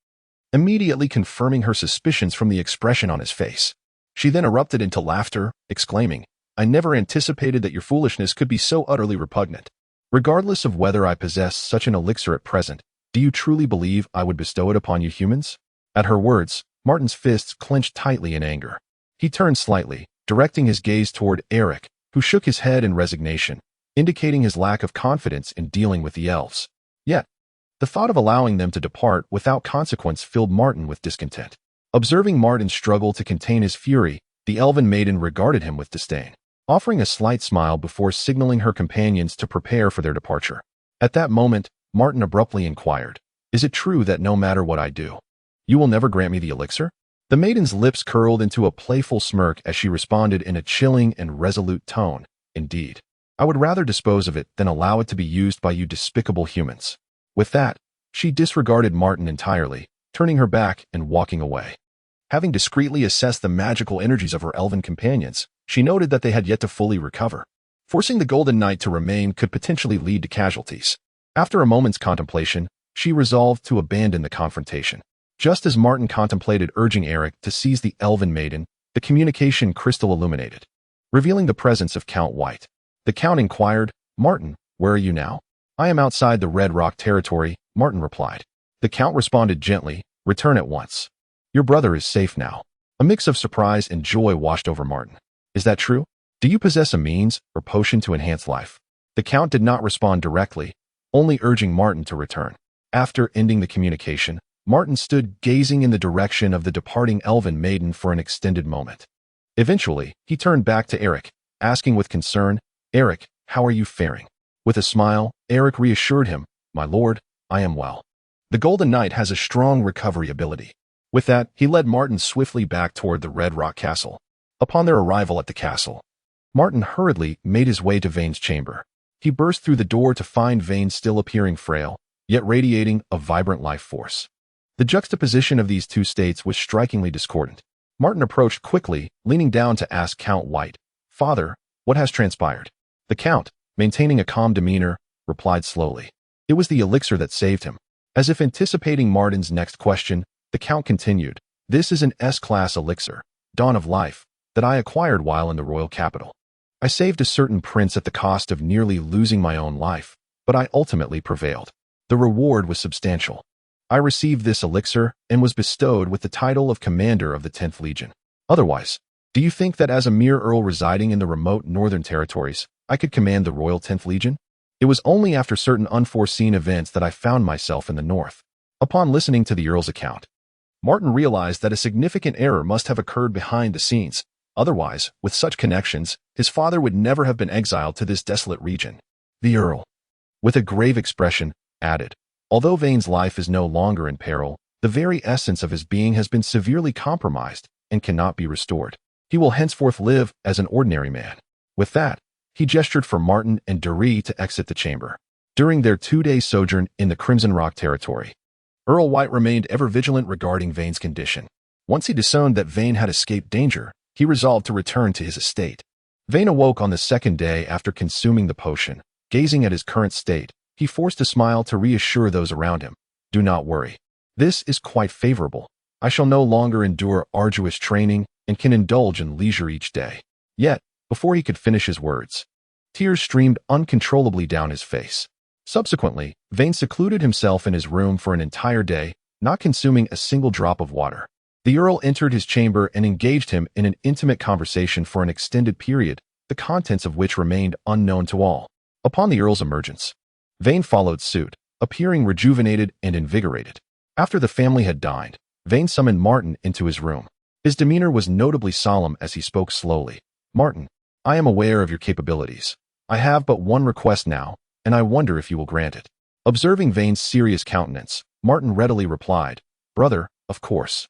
immediately confirming her suspicions from the expression on his face. She then erupted into laughter, exclaiming, "I never anticipated that your foolishness could be so utterly repugnant. Regardless of whether I possess such an elixir at present, do you truly believe I would bestow it upon you humans?" At her words, Martin's fists clenched tightly in anger. He turned slightly, directing his gaze toward Eric, who shook his head in resignation, indicating his lack of confidence in dealing with the elves. Yet, the The thought of allowing them to depart without consequence filled Martin with discontent. Observing Martin struggle to contain his fury, the elven maiden regarded him with disdain, offering a slight smile before signaling her companions to prepare for their departure. At that moment, Martin abruptly inquired, "Is it true that no matter what I do, you will never grant me the elixir?" The maiden's lips curled into a playful smirk as she responded in a chilling and resolute tone, "Indeed. I would rather dispose of it than allow it to be used by you despicable humans." With that, she disregarded Martin entirely, turning her back and walking away. Having discreetly assessed the magical energies of her elven companions, she noted that they had yet to fully recover. Forcing the Golden Knight to remain could potentially lead to casualties. After a moment's contemplation, she resolved to abandon the confrontation. Just as Martin contemplated urging Eric to seize the elven maiden, the communication crystal illuminated, revealing the presence of Count White. The Count inquired, "Martin, where are you now?" "I am outside the Red Rock territory," Martin replied. The Count responded gently, "Return at once. Your brother is safe now." A mix of surprise and joy washed over Martin. "Is that true? Do you possess a means or potion to enhance life?" The Count did not respond directly, only urging Martin to return. After ending the communication, Martin stood gazing in the direction of the departing elven maiden for an extended moment. Eventually, he turned back to Eric, asking with concern, "Eric, how are you faring?" With a smile, Eric reassured him, "My lord, I am well. The Golden Knight has a strong recovery ability." With that, he led Martin swiftly back toward the Red Rock Castle. Upon their arrival at the castle, Martin hurriedly made his way to Vane's chamber. He burst through the door to find Vane still appearing frail, yet radiating a vibrant life force. The juxtaposition of these two states was strikingly discordant. Martin approached quickly, leaning down to ask Count White, "Father, what has transpired?" The Count, maintaining a calm demeanor, replied slowly, "It was the elixir that saved him." As if anticipating Martin's next question, the Count continued, "This is an S-class elixir, Dawn of Life, that I acquired while in the royal capital. I saved a certain prince at the cost of nearly losing my own life, but I ultimately prevailed. The reward was substantial. I received this elixir and was bestowed with the title of Commander of the 10th Legion. Otherwise, do you think that as a mere earl residing in the remote northern territories, I could command the Royal 10th Legion? It was only after certain unforeseen events that I found myself in the north." Upon listening to the earl's account, Martin realized that a significant error must have occurred behind the scenes. Otherwise, with such connections, his father would never have been exiled to this desolate region. The earl, with a grave expression, added, "Although Vane's life is no longer in peril, the very essence of his being has been severely compromised and cannot be restored. He will henceforth live as an ordinary man." With that, he gestured for Martin and Dury to exit the chamber. During their 2-day sojourn in the Crimson Rock territory, Earl White remained ever vigilant regarding Vane's condition. Once he discerned that Vane had escaped danger, he resolved to return to his estate. Vane awoke on the second day after consuming the potion. Gazing at his current state, he forced a smile to reassure those around him. "Do not worry. This is quite favorable. I shall no longer endure arduous training and can indulge in leisure each day." Yet, before he could finish his words, tears streamed uncontrollably down his face. Subsequently, Vane secluded himself in his room for an entire day, not consuming a single drop of water. The Earl entered his chamber and engaged him in an intimate conversation for an extended period, the contents of which remained unknown to all. Upon the Earl's emergence, Vane followed suit, appearing rejuvenated and invigorated. After the family had dined, Vane summoned Martin into his room. His demeanor was notably solemn as he spoke slowly. "Martin, I am aware of your capabilities. I have but one request now, and I wonder if you will grant it." Observing Vane's serious countenance, Martin readily replied, "Brother, of course."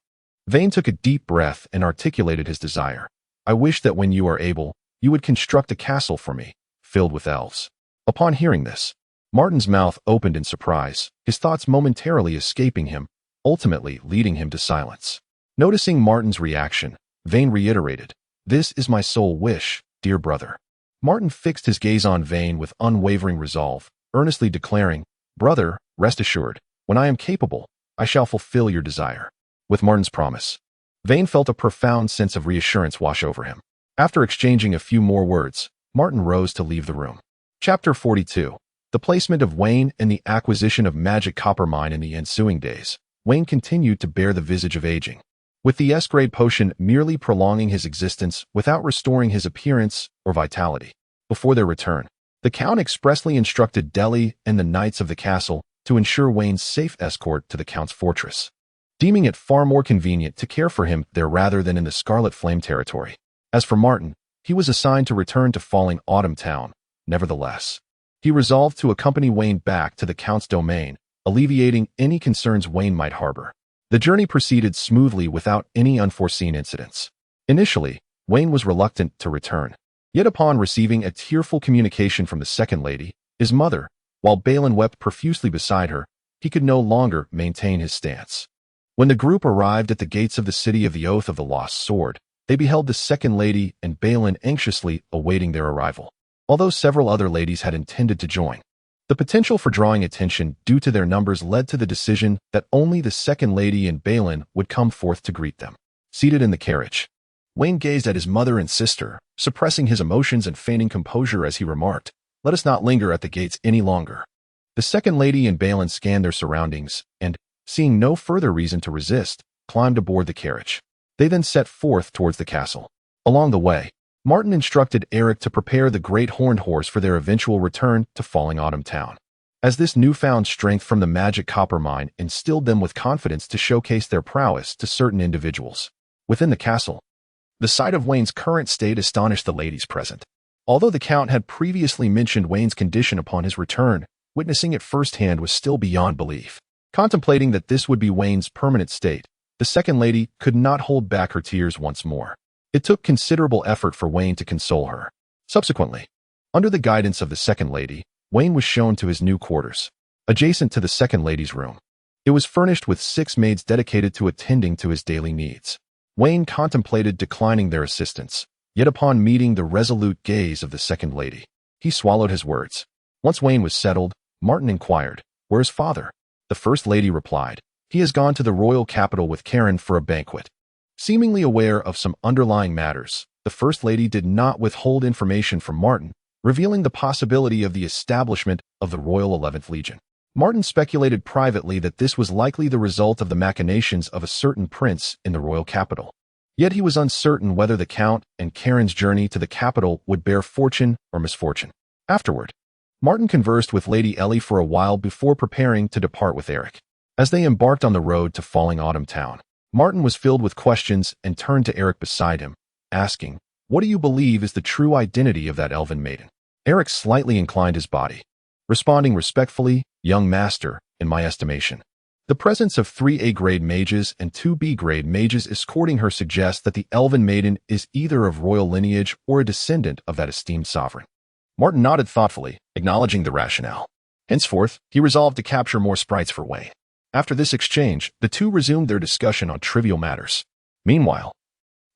Vane took a deep breath and articulated his desire. "I wish that when you are able, you would construct a castle for me, filled with elves." Upon hearing this, Martin's mouth opened in surprise, his thoughts momentarily escaping him, ultimately leading him to silence. Noticing Martin's reaction, Vane reiterated, "This is my sole wish, dear brother." Martin fixed his gaze on Vane with unwavering resolve, earnestly declaring, "Brother, rest assured, when I am capable, I shall fulfill your desire." With Martin's promise, Vane felt a profound sense of reassurance wash over him. After exchanging a few more words, Martin rose to leave the room. Chapter 42. The placement of Wayne and the acquisition of magic copper mine in the ensuing days. Wayne continued to bear the visage of aging, with the S-grade potion merely prolonging his existence without restoring his appearance or vitality. Before their return, the Count expressly instructed Deli and the knights of the castle to ensure Wayne's safe escort to the Count's fortress, deeming it far more convenient to care for him there rather than in the Scarlet Flame territory. As for Martin, he was assigned to return to Falling Autumn Town. Nevertheless, he resolved to accompany Wayne back to the Count's domain, alleviating any concerns Wayne might harbor. The journey proceeded smoothly without any unforeseen incidents. Initially, Wayne was reluctant to return. Yet upon receiving a tearful communication from the second lady, his mother, while Balin wept profusely beside her, he could no longer maintain his stance. When the group arrived at the gates of the city of the Oath of the Lost Sword, they beheld the second lady and Balin anxiously awaiting their arrival. Although several other ladies had intended to join, the potential for drawing attention due to their numbers led to the decision that only the second lady and Balin would come forth to greet them. Seated in the carriage, Wayne gazed at his mother and sister, suppressing his emotions and feigning composure as he remarked, "Let us not linger at the gates any longer." The second lady and Balin scanned their surroundings and, seeing no further reason to resist, climbed aboard the carriage. They then set forth towards the castle. Along the way, Martin instructed Eric to prepare the Great Horned Horse for their eventual return to Falling Autumn Town, as this newfound strength from the magic copper mine instilled them with confidence to showcase their prowess to certain individuals. Within the castle, the sight of Wayne's current state astonished the ladies present. Although the Count had previously mentioned Wayne's condition upon his return, witnessing it firsthand was still beyond belief. Contemplating that this would be Wayne's permanent state, the second lady could not hold back her tears once more. It took considerable effort for Wayne to console her. Subsequently, under the guidance of the second lady, Wayne was shown to his new quarters, adjacent to the second lady's room. It was furnished with 6 maids dedicated to attending to his daily needs. Wayne contemplated declining their assistance, yet upon meeting the resolute gaze of the second lady, he swallowed his words. Once Wayne was settled, Martin inquired, "Where's father?" The first lady replied, "He has gone to the royal capital with Karen for a banquet." Seemingly aware of some underlying matters, the first lady did not withhold information from Martin, revealing the possibility of the establishment of the Royal 11th Legion. Martin speculated privately that this was likely the result of the machinations of a certain prince in the royal capital. Yet he was uncertain whether the Count and Karen's journey to the capital would bear fortune or misfortune. Afterward, Martin conversed with Lady Ellie for a while before preparing to depart with Eric. As they embarked on the road to Falling Autumn Town, Martin was filled with questions and turned to Eric beside him, asking, "What do you believe is the true identity of that elven maiden?" Eric slightly inclined his body, responding respectfully, "Young master, in my estimation, the presence of 3 A-grade mages and 2 B-grade mages escorting her suggests that the elven maiden is either of royal lineage or a descendant of that esteemed sovereign." Martin nodded thoughtfully, acknowledging the rationale. Henceforth, he resolved to capture more sprites for Wayne. After this exchange, the two resumed their discussion on trivial matters. Meanwhile,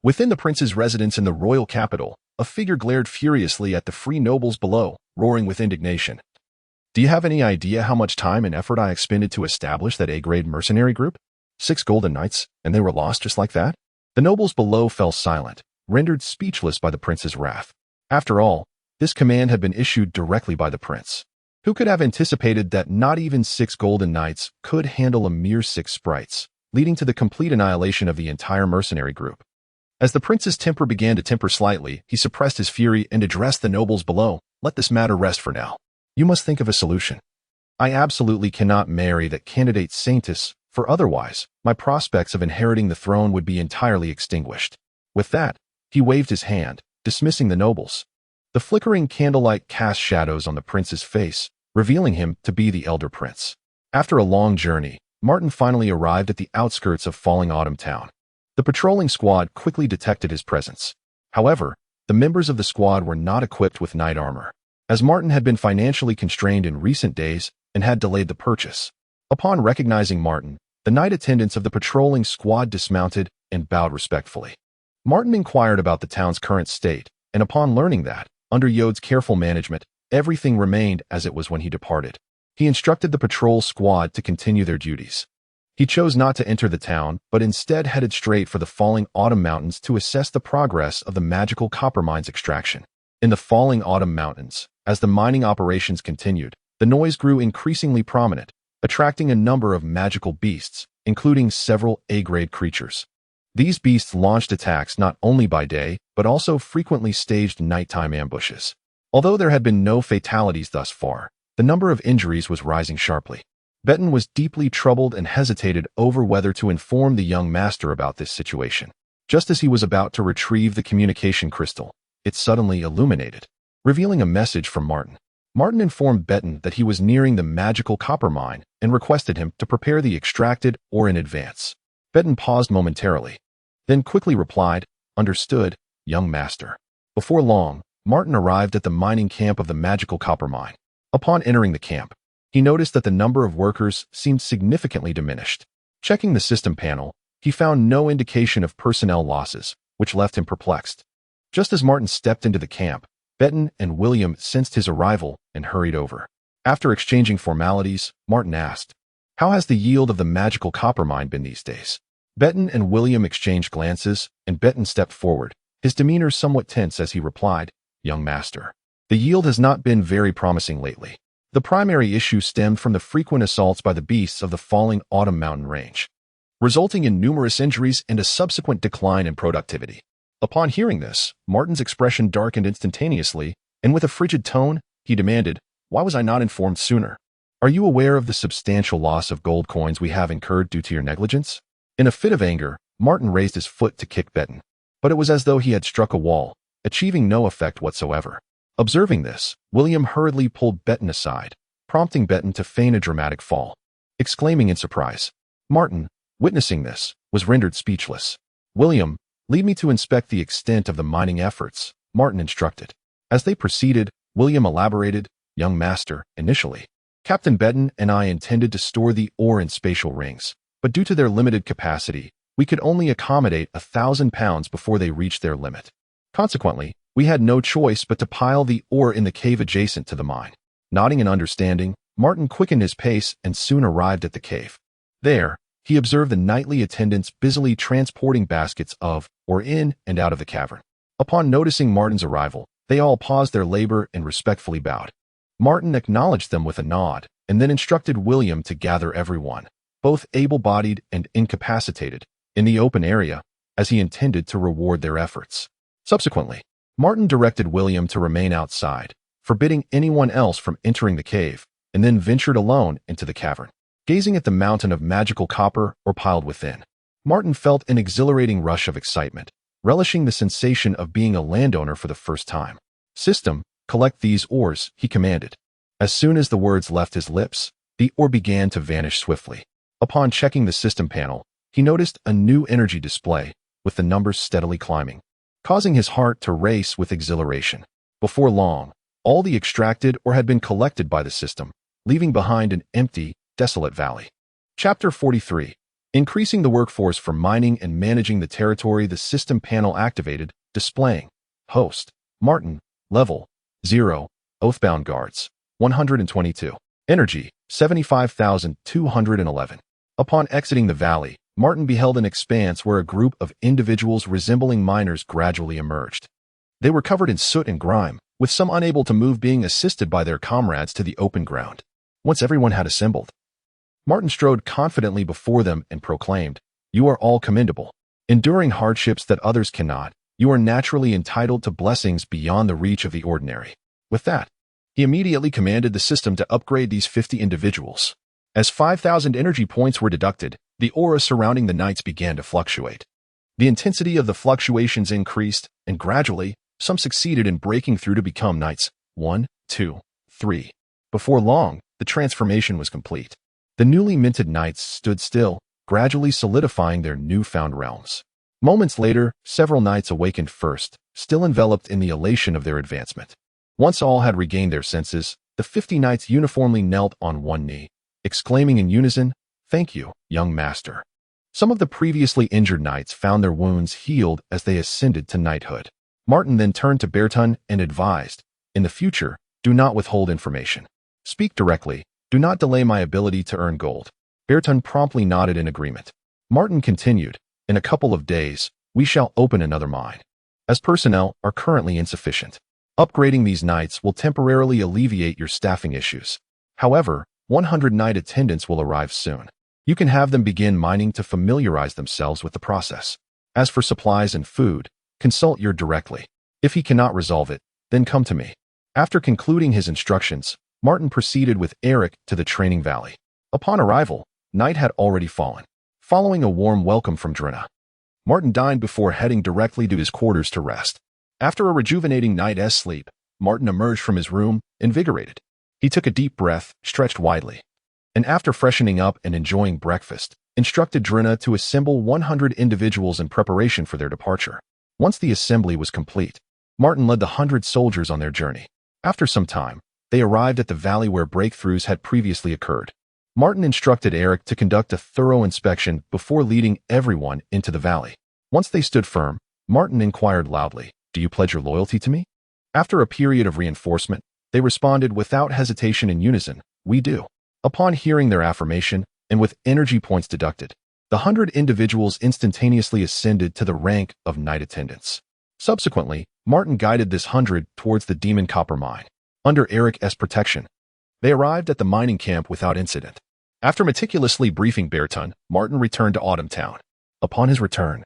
within the prince's residence in the royal capital, a figure glared furiously at the free nobles below, roaring with indignation. "Do you have any idea how much time and effort I expended to establish that A-grade mercenary group? 6 golden knights, and they were lost just like that?" The nobles below fell silent, rendered speechless by the prince's wrath. After all, this command had been issued directly by the prince. Who could have anticipated that not even 6 golden knights could handle a mere 6 sprites, leading to the complete annihilation of the entire mercenary group? As the prince's temper began to temper slightly, he suppressed his fury and addressed the nobles below. "Let this matter rest for now. You must think of a solution. I absolutely cannot marry that candidate Saintis, for otherwise, my prospects of inheriting the throne would be entirely extinguished." With that, he waved his hand, dismissing the nobles. The flickering candlelight cast shadows on the prince's face, revealing him to be the elder prince. After a long journey, Martin finally arrived at the outskirts of Falling Autumn Town. The patrolling squad quickly detected his presence. However, the members of the squad were not equipped with knight armor, as Martin had been financially constrained in recent days and had delayed the purchase. Upon recognizing Martin, the knight attendants of the patrolling squad dismounted and bowed respectfully. Martin inquired about the town's current state, and upon learning that, under Yode's careful management, everything remained as it was when he departed, he instructed the patrol squad to continue their duties. He chose not to enter the town, but instead headed straight for the Falling Autumn Mountains to assess the progress of the magical copper mines extraction. In the Falling Autumn Mountains, as the mining operations continued, the noise grew increasingly prominent, attracting a number of magical beasts, including several A-grade creatures. These beasts launched attacks not only by day, but also frequently staged nighttime ambushes. Although there had been no fatalities thus far, the number of injuries was rising sharply. Betten was deeply troubled and hesitated over whether to inform the young master about this situation. Just as he was about to retrieve the communication crystal, it suddenly illuminated, revealing a message from Martin. Martin informed Betten that he was nearing the magical copper mine and requested him to prepare the extracted ore in advance. Betten paused momentarily, then quickly replied, "Understood, young master." Before long, Martin arrived at the mining camp of the magical copper mine. Upon entering the camp, he noticed that the number of workers seemed significantly diminished. Checking the system panel, he found no indication of personnel losses, which left him perplexed. Just as Martin stepped into the camp, Betten and William sensed his arrival and hurried over. After exchanging formalities, Martin asked, "How has the yield of the magical copper mine been these days?" Betten and William exchanged glances, and Betten stepped forward, his demeanor somewhat tense as he replied, "Young master, the yield has not been very promising lately. The primary issue stemmed from the frequent assaults by the beasts of the falling autumn mountain range, resulting in numerous injuries and a subsequent decline in productivity." Upon hearing this, Martin's expression darkened instantaneously, and with a frigid tone, he demanded, "Why was I not informed sooner? Are you aware of the substantial loss of gold coins we have incurred due to your negligence?" In a fit of anger, Martin raised his foot to kick Betten, but it was as though he had struck a wall, achieving no effect whatsoever. Observing this, William hurriedly pulled Betten aside, prompting Betten to feign a dramatic fall, exclaiming in surprise. Martin, witnessing this, was rendered speechless. "William, lead me to inspect the extent of the mining efforts," Martin instructed. As they proceeded, William elaborated, "Young master, initially, Captain Betten and I intended to store the ore in spatial rings, but due to their limited capacity, we could only accommodate 1,000 pounds before they reached their limit. Consequently, we had no choice but to pile the ore in the cave adjacent to the mine." Nodding in understanding, Martin quickened his pace and soon arrived at the cave. There, he observed the nightly attendants busily transporting baskets of ore in and out of the cavern. Upon noticing Martin's arrival, they all paused their labor and respectfully bowed. Martin acknowledged them with a nod, and then instructed William to gather everyone, both able-bodied and incapacitated, in the open area, as he intended to reward their efforts. Subsequently, Martin directed William to remain outside, forbidding anyone else from entering the cave, and then ventured alone into the cavern. Gazing at the mountain of magical copper ore piled within, Martin felt an exhilarating rush of excitement, relishing the sensation of being a landowner for the first time. "System, collect these ores," he commanded. As soon as the words left his lips, the ore began to vanish swiftly. Upon checking the system panel, he noticed a new energy display, with the numbers steadily climbing, causing his heart to race with exhilaration. Before long, all the extracted ore had been collected by the system, leaving behind an empty, desolate valley. Chapter 43. Increasing the workforce for mining and managing the territory. The system panel activated, displaying Host, Martin, Level 0, Oathbound Guards, 122. Energy, 75,211. Upon exiting the valley, Martin beheld an expanse where a group of individuals resembling miners gradually emerged. They were covered in soot and grime, with some unable to move being assisted by their comrades to the open ground. Once everyone had assembled, Martin strode confidently before them and proclaimed, "You are all commendable. Enduring hardships that others cannot, you are naturally entitled to blessings beyond the reach of the ordinary." With that, he immediately commanded the system to upgrade these 50 individuals. As 5,000 energy points were deducted, the aura surrounding the knights began to fluctuate. The intensity of the fluctuations increased, and gradually, some succeeded in breaking through to become knights 1, 2, 3. Before long, the transformation was complete. The newly minted knights stood still, gradually solidifying their newfound realms. Moments later, several knights awakened first, still enveloped in the elation of their advancement. Once all had regained their senses, the 50 knights uniformly knelt on one knee, exclaiming in unison, "Thank you, young master." Some of the previously injured knights found their wounds healed as they ascended to knighthood. Martin then turned to Bertun and advised, "In the future, do not withhold information. Speak directly. Do not delay my ability to earn gold." Bertun promptly nodded in agreement. Martin continued, "In a couple of days, we shall open another mine, as personnel are currently insufficient. Upgrading these knights will temporarily alleviate your staffing issues. However, 100 knight attendants will arrive soon. You can have them begin mining to familiarize themselves with the process. As for supplies and food, consult your directly. If he cannot resolve it, then come to me." After concluding his instructions, Martin proceeded with Eric to the training valley. Upon arrival, night had already fallen. Following a warm welcome from Druna, Martin dined before heading directly to his quarters to rest. After a rejuvenating night's sleep, Martin emerged from his room, invigorated. He took a deep breath, stretched widely, and after freshening up and enjoying breakfast, instructed Druna to assemble 100 individuals in preparation for their departure. Once the assembly was complete, Martin led the 100 soldiers on their journey. After some time, they arrived at the valley where breakthroughs had previously occurred. Martin instructed Eric to conduct a thorough inspection before leading everyone into the valley. Once they stood firm, Martin inquired loudly, "Do you pledge your loyalty to me?" After a period of reinforcement, they responded without hesitation in unison, "We do." Upon hearing their affirmation, and with energy points deducted, the 100 individuals instantaneously ascended to the rank of knight attendants. Subsequently, Martin guided this 100 towards the Demon Copper Mine. Under Eric's protection, they arrived at the mining camp without incident. After meticulously briefing Bertun, Martin returned to Autumn Town. Upon his return,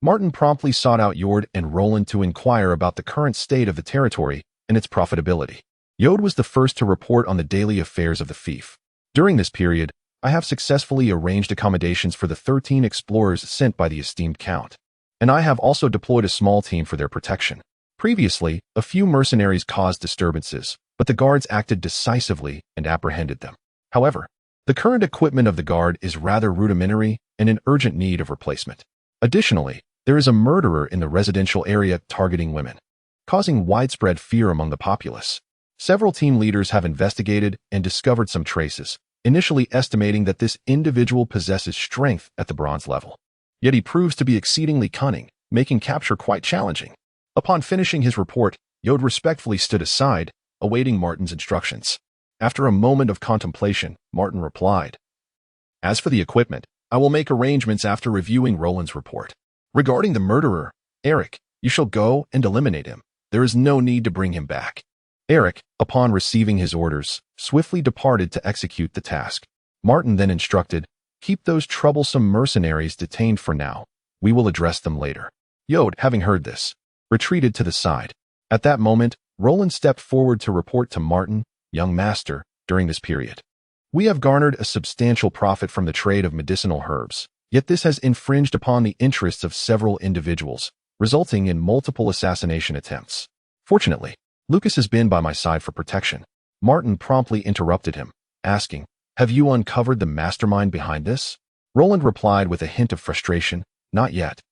Martin promptly sought out Yord and Roland to inquire about the current state of the territory and its profitability. Yod was the first to report on the daily affairs of the fief. During this period, I have successfully arranged accommodations for the 13 explorers sent by the esteemed Count, and I have also deployed a small team for their protection. Previously, a few mercenaries caused disturbances, but the guards acted decisively and apprehended them. However, the current equipment of the guard is rather rudimentary and in urgent need of replacement. Additionally, there is a murderer in the residential area targeting women, causing widespread fear among the populace. Several team leaders have investigated and discovered some traces, initially estimating that this individual possesses strength at the bronze level. Yet he proves to be exceedingly cunning, making capture quite challenging. Upon finishing his report, Yod respectfully stood aside, awaiting Martin's instructions. After a moment of contemplation, Martin replied, "As for the equipment, I will make arrangements after reviewing Roland's report. Regarding the murderer, Eric, you shall go and eliminate him. There is no need to bring him back." Eric, upon receiving his orders, swiftly departed to execute the task. Martin then instructed, "Keep those troublesome mercenaries detained for now. We will address them later." Yod, having heard this, retreated to the side. At that moment, Roland stepped forward to report to Martin, "Young master, during this period, we have garnered a substantial profit from the trade of medicinal herbs, yet this has infringed upon the interests of several individuals, resulting in multiple assassination attempts. Fortunately, Lucas has been by my side for protection." Martin promptly interrupted him, asking, "Have you uncovered the mastermind behind this?" Roland replied with a hint of frustration, "Not yet.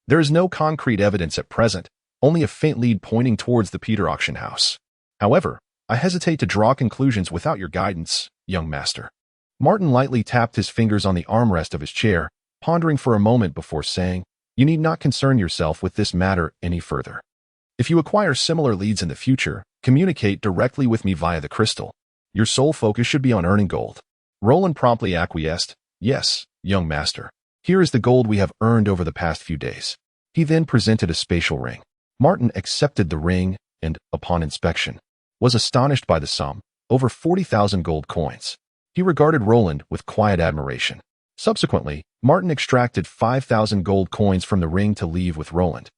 There is no concrete evidence at present, only a faint lead pointing towards the Peter auction house. However, I hesitate to draw conclusions without your guidance, young master." Martin lightly tapped his fingers on the armrest of his chair, pondering for a moment before saying, "You need not concern yourself with this matter any further. If you acquire similar leads in the future, communicate directly with me via the crystal. Your sole focus should be on earning gold." Roland promptly acquiesced, "Yes, young master. Here is the gold we have earned over the past few days." He then presented a spatial ring. Martin accepted the ring and, upon inspection, was astonished by the sum, over 40,000 gold coins. He regarded Roland with quiet admiration. Subsequently, Martin extracted 5,000 gold coins from the ring to leave with Roland.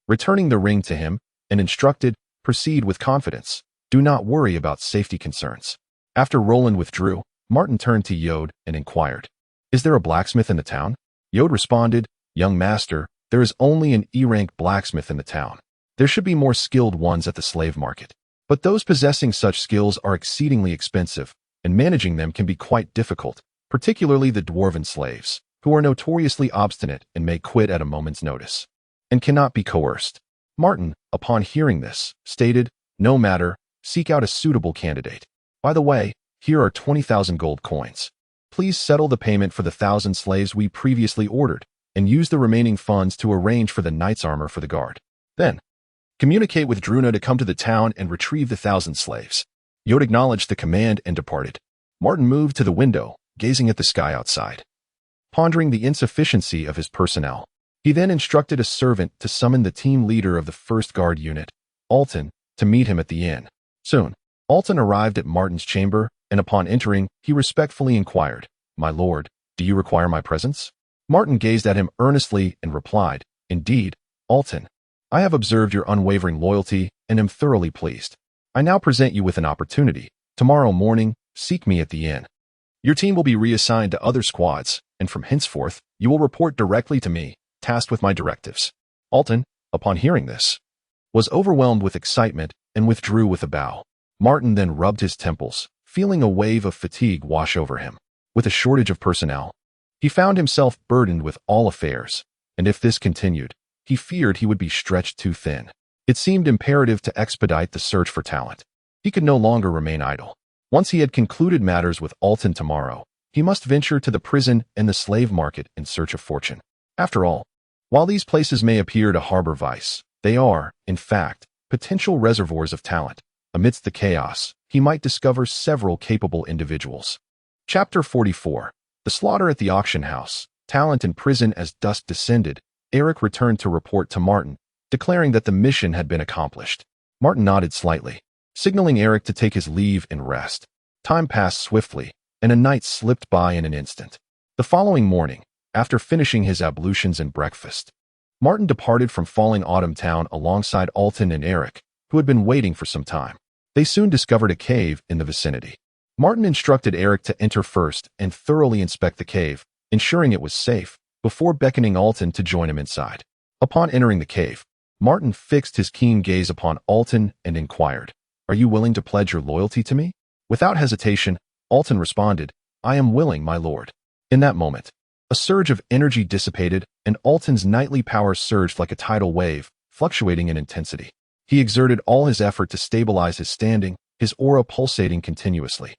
Returning the ring to him, and instructed, "Proceed with confidence. Do not worry about safety concerns." After Roland withdrew, Martin turned to Yod and inquired, "Is there a blacksmith in the town?" Yod responded, "Young master, there is only an E-rank blacksmith in the town. There should be more skilled ones at the slave market. But those possessing such skills are exceedingly expensive, and managing them can be quite difficult, particularly the dwarven slaves, who are notoriously obstinate and may quit at a moment's notice, and cannot be coerced." Martin, upon hearing this, stated, "No matter, seek out a suitable candidate. By the way, here are 20,000 gold coins. Please settle the payment for the 1,000 slaves we previously ordered, and use the remaining funds to arrange for the knight's armor for the guard. Then, communicate with Druna to come to the town and retrieve the 1,000 slaves." Yod acknowledged the command and departed. Martin moved to the window, gazing at the sky outside, pondering the insufficiency of his personnel. He then instructed a servant to summon the team leader of the 1st Guard unit, Alton, to meet him at the inn. Soon, Alton arrived at Martin's chamber, and upon entering, he respectfully inquired, "My lord, do you require my presence?" Martin gazed at him earnestly and replied, "Indeed, Alton. I have observed your unwavering loyalty and am thoroughly pleased. I now present you with an opportunity. Tomorrow morning, seek me at the inn." Your team will be reassigned to other squads, and from henceforth, you will report directly to me, tasked with my directives. Alton, upon hearing this, was overwhelmed with excitement and withdrew with a bow. Martin then rubbed his temples, feeling a wave of fatigue wash over him. With a shortage of personnel, he found himself burdened with all affairs, and if this continued, he feared he would be stretched too thin. It seemed imperative to expedite the search for talent. He could no longer remain idle. Once he had concluded matters with Alton tomorrow, he must venture to the prison and the slave market in search of fortune. After all, while these places may appear to harbor vice, they are, in fact, potential reservoirs of talent. Amidst the chaos, he might discover several capable individuals. Chapter 44. The Slaughter at the Auction House. Talent in prison. As dusk descended, Eric returned to report to Martin, declaring that the mission had been accomplished. Martin nodded slightly, signaling Eric to take his leave and rest. Time passed swiftly, and a night slipped by in an instant. The following morning, after finishing his ablutions and breakfast, Martin departed from Falling Autumn Town alongside Alton and Eric, who had been waiting for some time. They soon discovered a cave in the vicinity. Martin instructed Eric to enter first and thoroughly inspect the cave, ensuring it was safe, before beckoning Alton to join him inside. Upon entering the cave, Martin fixed his keen gaze upon Alton and inquired, "Are you willing to pledge your loyalty to me?" Without hesitation, Alton responded, "I am willing, my lord." In that moment, a surge of energy dissipated, and Alton's knightly power surged like a tidal wave, fluctuating in intensity. He exerted all his effort to stabilize his standing, his aura pulsating continuously.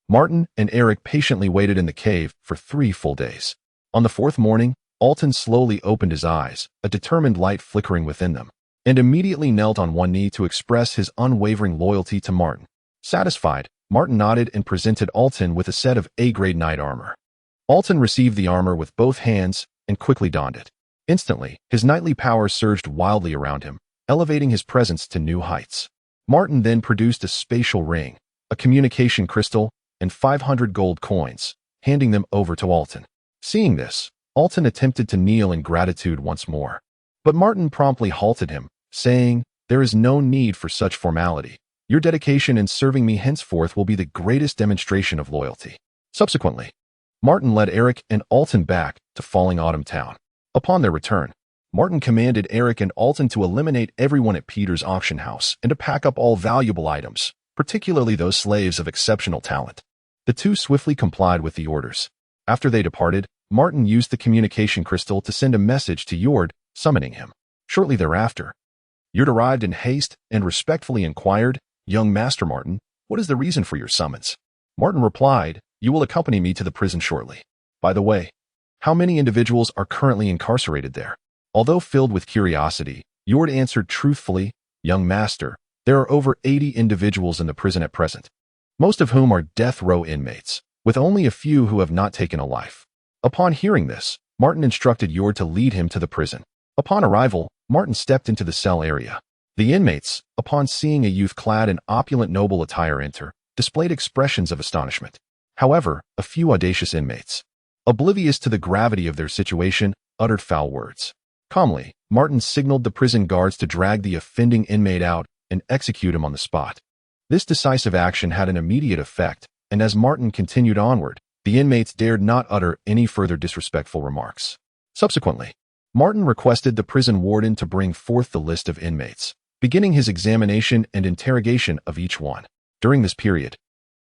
Martin and Eric patiently waited in the cave for 3 full days. On the 4th morning, Alton slowly opened his eyes, a determined light flickering within them, and immediately knelt on one knee to express his unwavering loyalty to Martin. Satisfied, Martin nodded and presented Alton with a set of A-grade knight armor. Alton received the armor with both hands and quickly donned it. Instantly, his knightly power surged wildly around him, elevating his presence to new heights. Martin then produced a spatial ring, a communication crystal, and 500 gold coins, handing them over to Alton. Seeing this, Alton attempted to kneel in gratitude once more. But Martin promptly halted him, saying, "There is no need for such formality. Your dedication in serving me henceforth will be the greatest demonstration of loyalty." Subsequently, Martin led Eric and Alton back to Falling Autumn Town. Upon their return, Martin commanded Eric and Alton to eliminate everyone at Peter's auction house and to pack up all valuable items, particularly those slaves of exceptional talent. The two swiftly complied with the orders. After they departed, Martin used the communication crystal to send a message to Yord, summoning him. Shortly thereafter, Yord arrived in haste and respectfully inquired, "Young Master Martin, what is the reason for your summons?" Martin replied, "You will accompany me to the prison shortly. By the way, how many individuals are currently incarcerated there?" Although filled with curiosity, Yord answered truthfully, "Young Master, there are over 80 individuals in the prison at present, most of whom are death row inmates, with only a few who have not taken a life." Upon hearing this, Martin instructed Yord to lead him to the prison. Upon arrival, Martin stepped into the cell area. The inmates, upon seeing a youth clad in opulent noble attire enter, displayed expressions of astonishment. However, a few audacious inmates, oblivious to the gravity of their situation, uttered foul words. Calmly, Martin signaled the prison guards to drag the offending inmate out and execute him on the spot. This decisive action had an immediate effect, and as Martin continued onward, the inmates dared not utter any further disrespectful remarks. Subsequently, Martin requested the prison warden to bring forth the list of inmates, beginning his examination and interrogation of each one. During this period,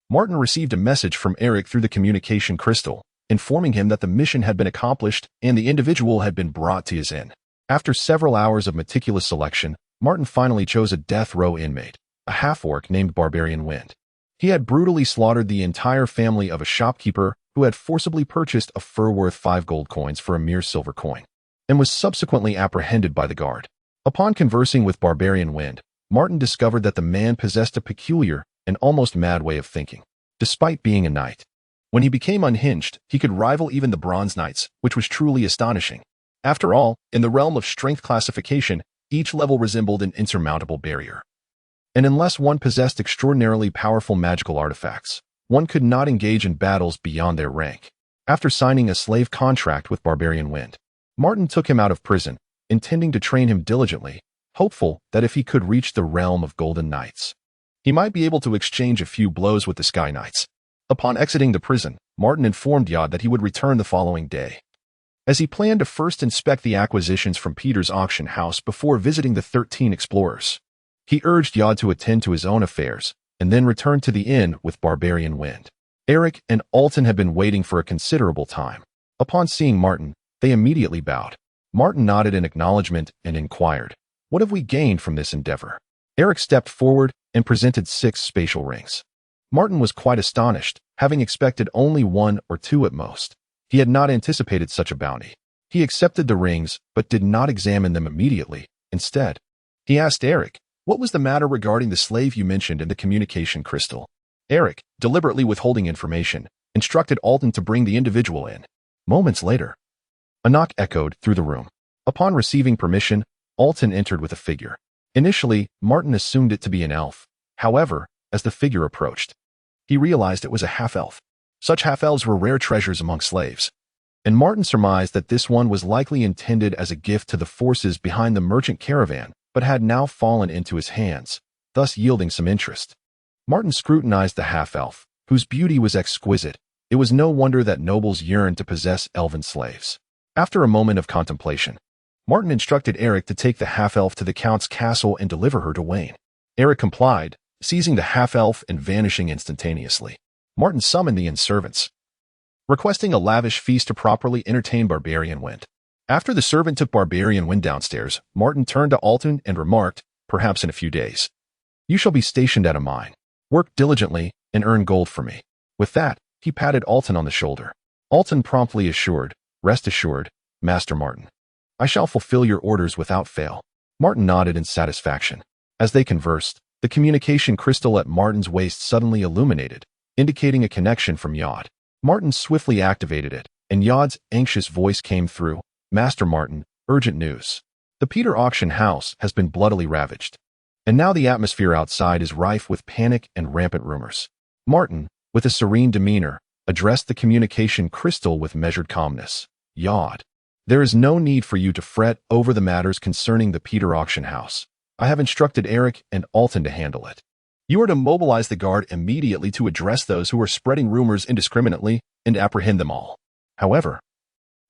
Martin received a message from Eric through the communication crystal, informing him that the mission had been accomplished and the individual had been brought to his inn. After several hours of meticulous selection, Martin finally chose a death row inmate, a half-orc named Barbarian Wind. He had brutally slaughtered the entire family of a shopkeeper who had forcibly purchased a fur worth 5 gold coins for a mere silver coin, and was subsequently apprehended by the guard. Upon conversing with Barbarian Wind, Martin discovered that the man possessed a peculiar and almost mad way of thinking. Despite being a knight, when he became unhinged, he could rival even the Bronze Knights, which was truly astonishing. After all, in the realm of strength classification, each level resembled an insurmountable barrier. And unless one possessed extraordinarily powerful magical artifacts, one could not engage in battles beyond their rank. After signing a slave contract with Barbarian Wind, Martin took him out of prison, intending to train him diligently, hopeful that if he could reach the realm of Golden Knights, he might be able to exchange a few blows with the Sky Knights. Upon exiting the prison, Martin informed Yod that he would return the following day, as he planned to first inspect the acquisitions from Peter's auction house before visiting the 13 explorers. He urged Yod to attend to his own affairs and then return to the inn with Barbarian Wind. Eric and Alton had been waiting for a considerable time. Upon seeing Martin, they immediately bowed. Martin nodded in acknowledgement and inquired, "What have we gained from this endeavor?" Eric stepped forward and presented 6 spatial rings. Martin was quite astonished, having expected only 1 or 2 at most. He had not anticipated such a bounty. He accepted the rings, but did not examine them immediately. Instead, he asked Eric, "What was the matter regarding the slave you mentioned in the communication crystal?" Eric, deliberately withholding information, instructed Alton to bring the individual in. Moments later, a knock echoed through the room. Upon receiving permission, Alton entered with a figure. Initially, Martin assumed it to be an elf. However, as the figure approached, he realized it was a half-elf. Such half-elves were rare treasures among slaves, and Martin surmised that this one was likely intended as a gift to the forces behind the merchant caravan, but had now fallen into his hands, thus yielding some interest. Martin scrutinized the half-elf, whose beauty was exquisite. It was no wonder that nobles yearned to possess elven slaves. After a moment of contemplation, Martin instructed Eric to take the half-elf to the Count's castle and deliver her to Wayne. Eric complied, seizing the half-elf and vanishing instantaneously. Martin summoned the inn servants, requesting a lavish feast to properly entertain Barbarian Wind. After the servant took Barbarian Wind downstairs, Martin turned to Alton and remarked, "Perhaps in a few days, you shall be stationed at a mine. Work diligently and earn gold for me." With that, he patted Alton on the shoulder. Alton promptly assured, "Rest assured, Master Martin. I shall fulfill your orders without fail." Martin nodded in satisfaction. As they conversed, the communication crystal at Martin's waist suddenly illuminated, indicating a connection from Yod. Martin swiftly activated it, and Yod's anxious voice came through, "Master Martin, urgent news. The Peter auction house has been bloodily ravaged, and now the atmosphere outside is rife with panic and rampant rumors." Martin, with a serene demeanor, addressed the communication crystal with measured calmness. "Yod, there is no need for you to fret over the matters concerning the Peter auction house. I have instructed Eric and Alton to handle it. You are to mobilize the guard immediately to address those who are spreading rumors indiscriminately and apprehend them all. However,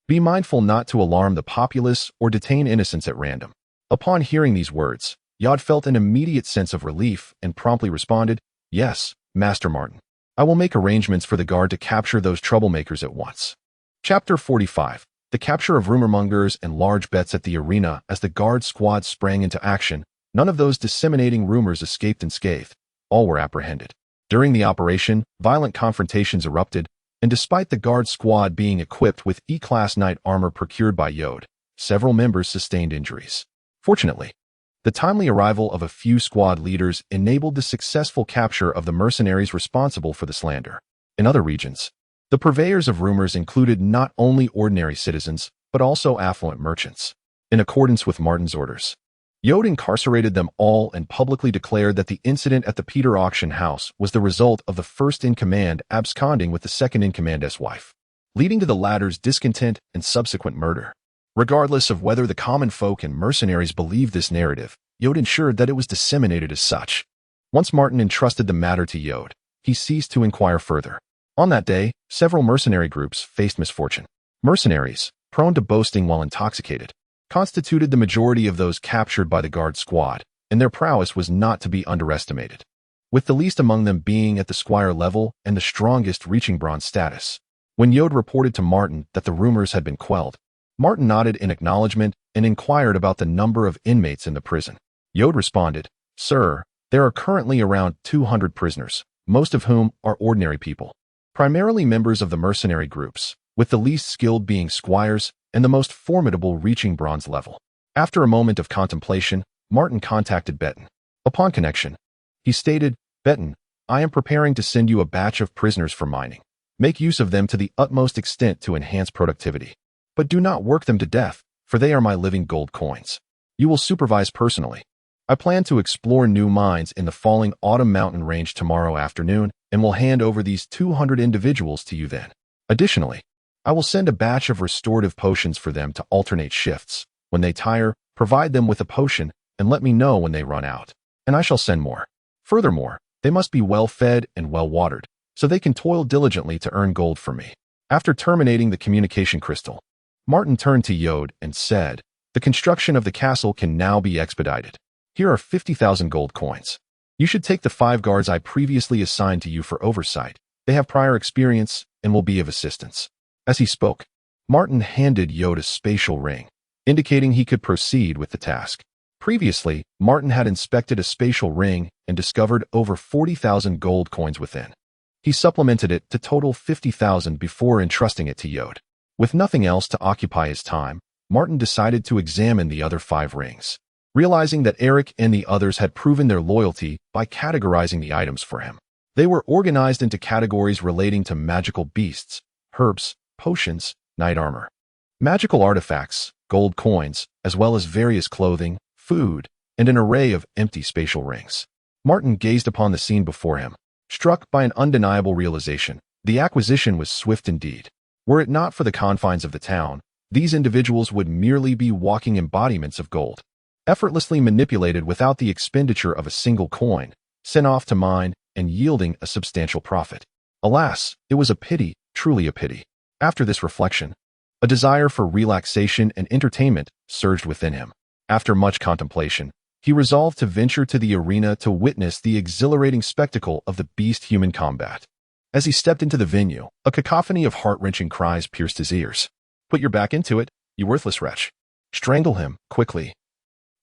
be mindful not to alarm the populace or detain innocents at random." Upon hearing these words, Yod felt an immediate sense of relief and promptly responded, "Yes, Master Martin. I will make arrangements for the guard to capture those troublemakers at once." Chapter 45. The capture of rumormongers and large bets at the arena. As the guard squad sprang into action, none of those disseminating rumors escaped unscathed. All were apprehended. During the operation, violent confrontations erupted, and despite the guard squad being equipped with E-class knight armor procured by Yod, several members sustained injuries. Fortunately, the timely arrival of a few squad leaders enabled the successful capture of the mercenaries responsible for the slander. In other regions, the purveyors of rumors included not only ordinary citizens, but also affluent merchants. In accordance with Martin's orders, Yod incarcerated them all and publicly declared that the incident at the Peter auction house was the result of the first-in-command absconding with the second-in-command's wife, leading to the latter's discontent and subsequent murder. Regardless of whether the common folk and mercenaries believed this narrative, Yod ensured that it was disseminated as such. Once Martin entrusted the matter to Yod, he ceased to inquire further. On that day, several mercenary groups faced misfortune. Mercenaries, prone to boasting while intoxicated, constituted the majority of those captured by the guard squad, and their prowess was not to be underestimated, with the least among them being at the squire level and the strongest reaching bronze status. When Yod reported to Martin that the rumors had been quelled, Martin nodded in acknowledgement and inquired about the number of inmates in the prison. Yod responded, "Sir, there are currently around 200 prisoners, most of whom are ordinary people, primarily members of the mercenary groups, with the least skilled being squires and the most formidable reaching bronze level." After a moment of contemplation, Martin contacted Betten. Upon connection, he stated, "Betten, I am preparing to send you a batch of prisoners for mining. Make use of them to the utmost extent to enhance productivity. But do not work them to death, for they are my living gold coins. You will supervise personally. I plan to explore new mines in the falling Autumn Mountain Range tomorrow afternoon and will hand over these 200 individuals to you then. Additionally, I will send a batch of restorative potions for them to alternate shifts. When they tire, provide them with a potion and let me know when they run out, and I shall send more. Furthermore, they must be well fed and well watered. so they can toil diligently to earn gold for me. After terminating the communication crystal, Martin turned to Yod and said, "The construction of the castle can now be expedited. Here are 50,000 gold coins. You should take the 5 guards I previously assigned to you for oversight. They have prior experience and will be of assistance." As he spoke, Martin handed Yod a spatial ring, indicating he could proceed with the task. Previously, Martin had inspected a spatial ring and discovered over 40,000 gold coins within. He supplemented it to total 50,000 before entrusting it to Yod. With nothing else to occupy his time, Martin decided to examine the other 5 rings. Realizing that Eric and the others had proven their loyalty by categorizing the items for him. They were organized into categories relating to magical beasts, herbs, potions, knight armor, magical artifacts, gold coins, as well as various clothing, food, and an array of empty spatial rings. Martin gazed upon the scene before him, struck by an undeniable realization. The acquisition was swift indeed. Were it not for the confines of the town, these individuals would merely be walking embodiments of gold, effortlessly manipulated without the expenditure of a single coin, sent off to mine and yielding a substantial profit. Alas, it was a pity, truly a pity. After this reflection, a desire for relaxation and entertainment surged within him. After much contemplation, he resolved to venture to the arena to witness the exhilarating spectacle of the beast-human combat. As he stepped into the venue, a cacophony of heart-wrenching cries pierced his ears. "Put your back into it, you worthless wretch. Strangle him, quickly.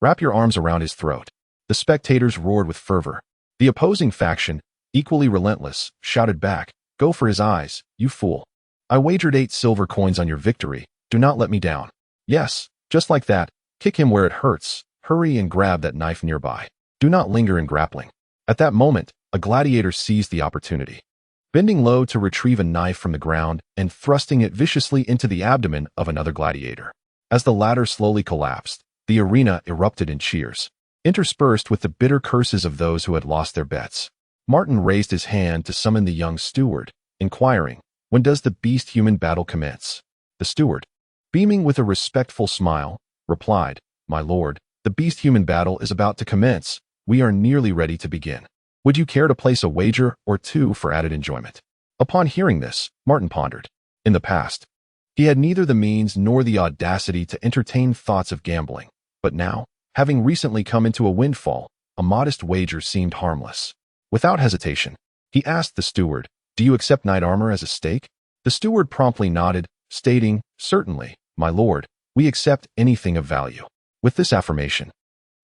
Wrap your arms around his throat." The spectators roared with fervor. The opposing faction, equally relentless, shouted back, "Go for his eyes, you fool. I wagered 8 silver coins on your victory. Do not let me down. Yes, just like that. Kick him where it hurts. Hurry and grab that knife nearby. Do not linger in grappling." At that moment, a gladiator seized the opportunity. Bending low to retrieve a knife from the ground and thrusting it viciously into the abdomen of another gladiator. As the latter slowly collapsed, the arena erupted in cheers, interspersed with the bitter curses of those who had lost their bets. Martin raised his hand to summon the young steward, inquiring, "When does the beast-human battle commence?" The steward, beaming with a respectful smile, replied, "My lord, the beast-human battle is about to commence. We are nearly ready to begin. Would you care to place a wager or 2 for added enjoyment?" Upon hearing this, Martin pondered. In the past, he had neither the means nor the audacity to entertain thoughts of gambling, but now, having recently come into a windfall, a modest wager seemed harmless. Without hesitation, he asked the steward, "Do you accept knight armor as a stake?" The steward promptly nodded, stating, "Certainly, my lord, we accept anything of value." With this affirmation,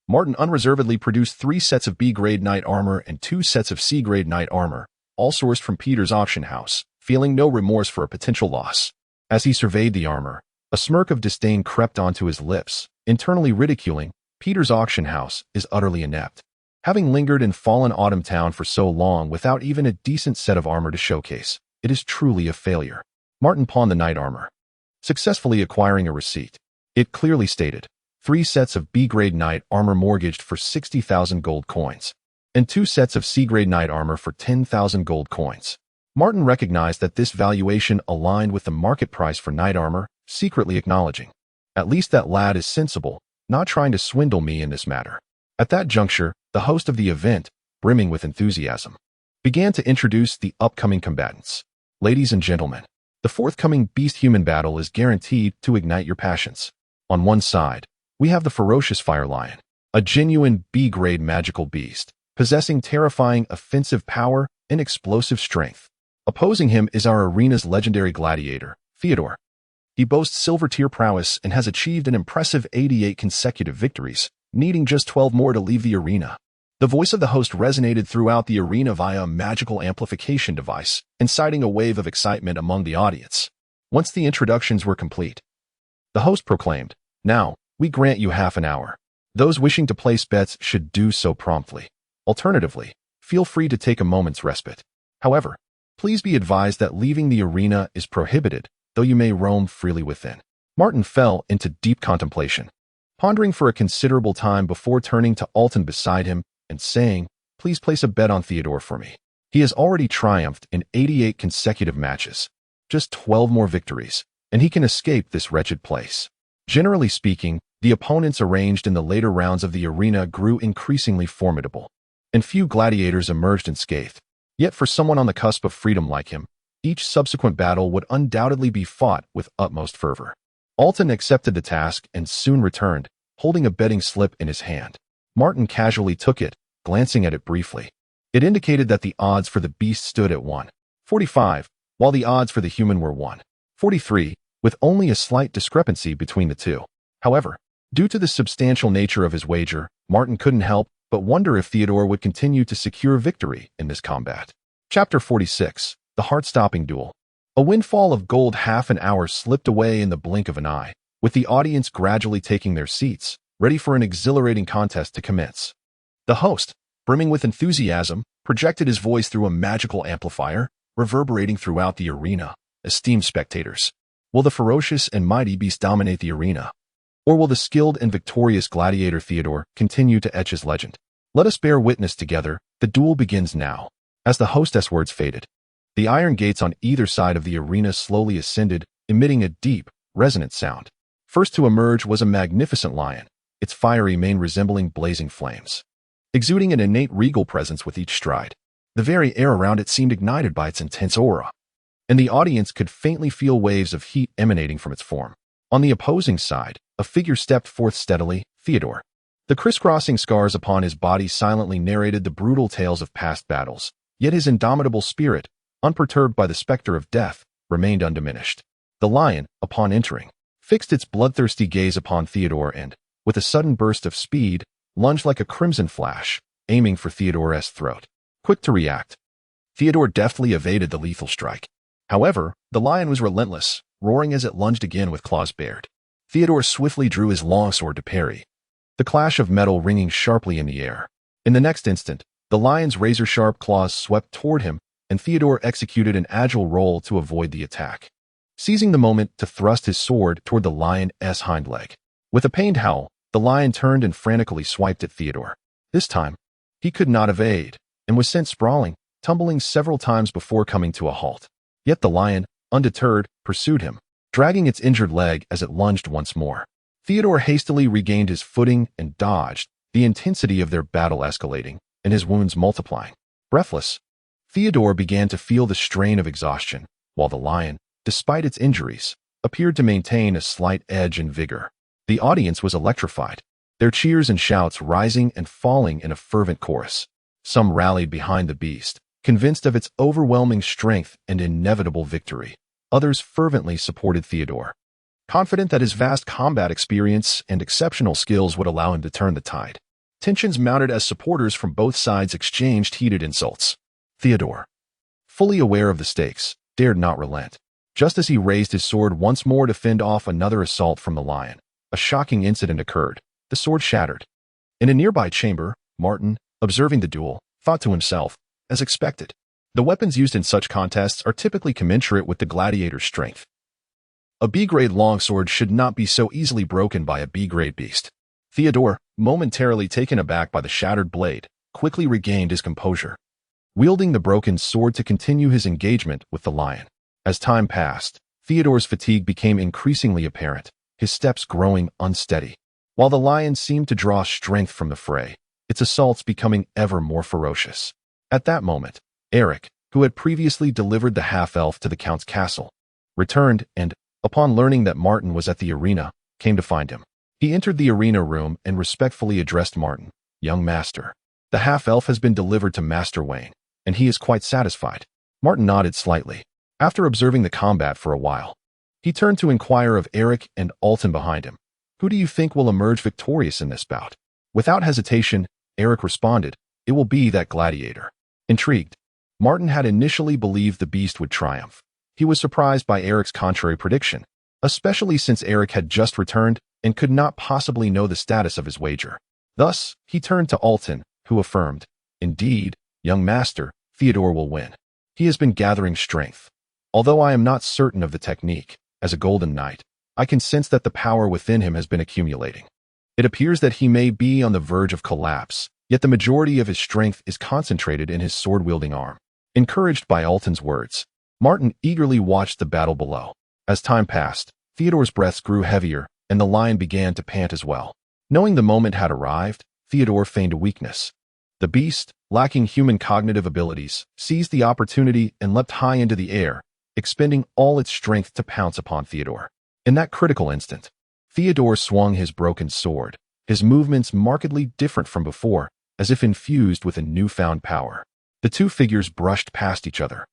Martin unreservedly produced 3 sets of B-grade knight armor and 2 sets of C-grade knight armor, all sourced from Peter's auction house, feeling no remorse for a potential loss. As he surveyed the armor, a smirk of disdain crept onto his lips, internally ridiculing, Peter's auction house is utterly inept. Having lingered in fallen Autumn Town for so long without even a decent set of armor to showcase, it is truly a failure. Martin pawned the knight armor, successfully acquiring a receipt. It clearly stated, 3 sets of B-grade knight armor mortgaged for 60,000 gold coins, and 2 sets of C-grade knight armor for 10,000 gold coins. Martin recognized that this valuation aligned with the market price for knight armor, secretly acknowledging, "At least that lad is sensible, not trying to swindle me in this matter." At that juncture, the host of the event, brimming with enthusiasm, began to introduce the upcoming combatants. "Ladies and gentlemen, the forthcoming beast-human battle is guaranteed to ignite your passions. On one side, we have the ferocious Fire Lion, a genuine B-grade magical beast, possessing terrifying offensive power and explosive strength. Opposing him is our arena's legendary gladiator, Theodore. He boasts silver-tier prowess and has achieved an impressive 88 consecutive victories, needing just 12 more to leave the arena." The voice of the host resonated throughout the arena via a magical amplification device, inciting a wave of excitement among the audience. Once the introductions were complete, the host proclaimed, "Now, we grant you half an hour. Those wishing to place bets should do so promptly. Alternatively, feel free to take a moment's respite. However, please be advised that leaving the arena is prohibited, though you may roam freely within." Martin fell into deep contemplation, pondering for a considerable time before turning to Alton beside him and saying, "Please place a bet on Theodore for me. He has already triumphed in 88 consecutive matches. Just 12 more victories, and he can escape this wretched place." Generally speaking, the opponents arranged in the later rounds of the arena grew increasingly formidable, and few gladiators emerged unscathed. Yet for someone on the cusp of freedom like him, each subsequent battle would undoubtedly be fought with utmost fervor. Alton accepted the task and soon returned, holding a betting slip in his hand. Martin casually took it, glancing at it briefly. It indicated that the odds for the beast stood at 1.45, while the odds for the human were 1.43, with only a slight discrepancy between the two. However, due to the substantial nature of his wager, Martin couldn't help but wonder if Theodore would continue to secure victory in this combat. Chapter 46. The Heart-Stopping Duel. A windfall of gold half an hour slipped away in the blink of an eye, with the audience gradually taking their seats, ready for an exhilarating contest to commence. The host, brimming with enthusiasm, projected his voice through a magical amplifier, reverberating throughout the arena. Esteemed spectators, will the ferocious and mighty beast dominate the arena? Or will the skilled and victorious gladiator Theodore continue to etch his legend? Let us bear witness together. The duel begins now. As the hostess' words faded, the iron gates on either side of the arena slowly ascended, emitting a deep, resonant sound. First to emerge was a magnificent lion, its fiery mane resembling blazing flames, exuding an innate regal presence with each stride. The very air around it seemed ignited by its intense aura, and the audience could faintly feel waves of heat emanating from its form. On the opposing side, a figure stepped forth steadily, Theodore. The crisscrossing scars upon his body silently narrated the brutal tales of past battles, yet his indomitable spirit, unperturbed by the specter of death, remained undiminished. The lion, upon entering, fixed its bloodthirsty gaze upon Theodore and, with a sudden burst of speed, lunged like a crimson flash, aiming for Theodore's throat. Quick to react, Theodore deftly evaded the lethal strike. However, the lion was relentless, roaring as it lunged again with claws bared. Theodore swiftly drew his longsword to parry, the clash of metal ringing sharply in the air. In the next instant, the lion's razor-sharp claws swept toward him, and Theodore executed an agile roll to avoid the attack, seizing the moment to thrust his sword toward the lion's hind leg. With a pained howl, the lion turned and frantically swiped at Theodore. This time, he could not evade, and was sent sprawling, tumbling several times before coming to a halt. Yet the lion, undeterred, pursued him, dragging its injured leg as it lunged once more. Theodore hastily regained his footing and dodged, the intensity of their battle escalating, and his wounds multiplying. Breathless, Theodore began to feel the strain of exhaustion, while the lion, despite its injuries, appeared to maintain a slight edge and vigor. The audience was electrified, their cheers and shouts rising and falling in a fervent chorus. Some rallied behind the beast, convinced of its overwhelming strength and inevitable victory. Others fervently supported Theodore, confident that his vast combat experience and exceptional skills would allow him to turn the tide. Tensions mounted as supporters from both sides exchanged heated insults. Theodore, fully aware of the stakes, dared not relent. Just as he raised his sword once more to fend off another assault from the lion, a shocking incident occurred. The sword shattered. In a nearby chamber, Martin, observing the duel, thought to himself, as expected, the weapons used in such contests are typically commensurate with the gladiator's strength. A B-grade longsword should not be so easily broken by a B-grade beast. Theodore, momentarily taken aback by the shattered blade, quickly regained his composure, wielding the broken sword to continue his engagement with the lion. As time passed, Theodore's fatigue became increasingly apparent, his steps growing unsteady, while the lion seemed to draw strength from the fray, its assaults becoming ever more ferocious. At that moment, Eric, who had previously delivered the half-elf to the Count's castle, returned and, upon learning that Martin was at the arena, came to find him. He entered the arena room and respectfully addressed Martin. "Young master, the half-elf has been delivered to Master Wayne, and he is quite satisfied." Martin nodded slightly. After observing the combat for a while, he turned to inquire of Eric and Alton behind him. "Who do you think will emerge victorious in this bout?" Without hesitation, Eric responded, "It will be that gladiator." Intrigued, Martin had initially believed the beast would triumph. He was surprised by Eric's contrary prediction, especially since Eric had just returned and could not possibly know the status of his wager. Thus, he turned to Alton, who affirmed, "Indeed, young master, Theodore will win. He has been gathering strength. Although I am not certain of the technique, as a golden knight, I can sense that the power within him has been accumulating. It appears that he may be on the verge of collapse, yet the majority of his strength is concentrated in his sword-wielding arm." Encouraged by Alton's words, Martin eagerly watched the battle below. As time passed, Theodore's breaths grew heavier, and the lion began to pant as well. Knowing the moment had arrived, Theodore feigned a weakness. The beast, lacking human cognitive abilities, seized the opportunity and leapt high into the air, expending all its strength to pounce upon Theodore. In that critical instant, Theodore swung his broken sword, his movements markedly different from before, as if infused with a newfound power. The two figures brushed past each other,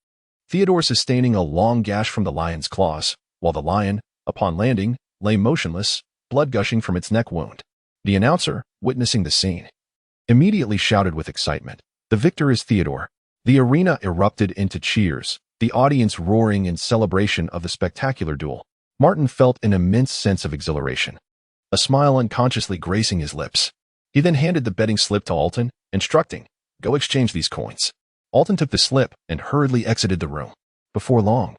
Theodore sustaining a long gash from the lion's claws, while the lion, upon landing, lay motionless, blood gushing from its neck wound. The announcer, witnessing the scene, immediately shouted with excitement, "The victor is Theodore." The arena erupted into cheers, the audience roaring in celebration of the spectacular duel. Martin felt an immense sense of exhilaration, a smile unconsciously gracing his lips. He then handed the betting slip to Alton, instructing, "Go exchange these coins." Alton took the slip and hurriedly exited the room. Before long,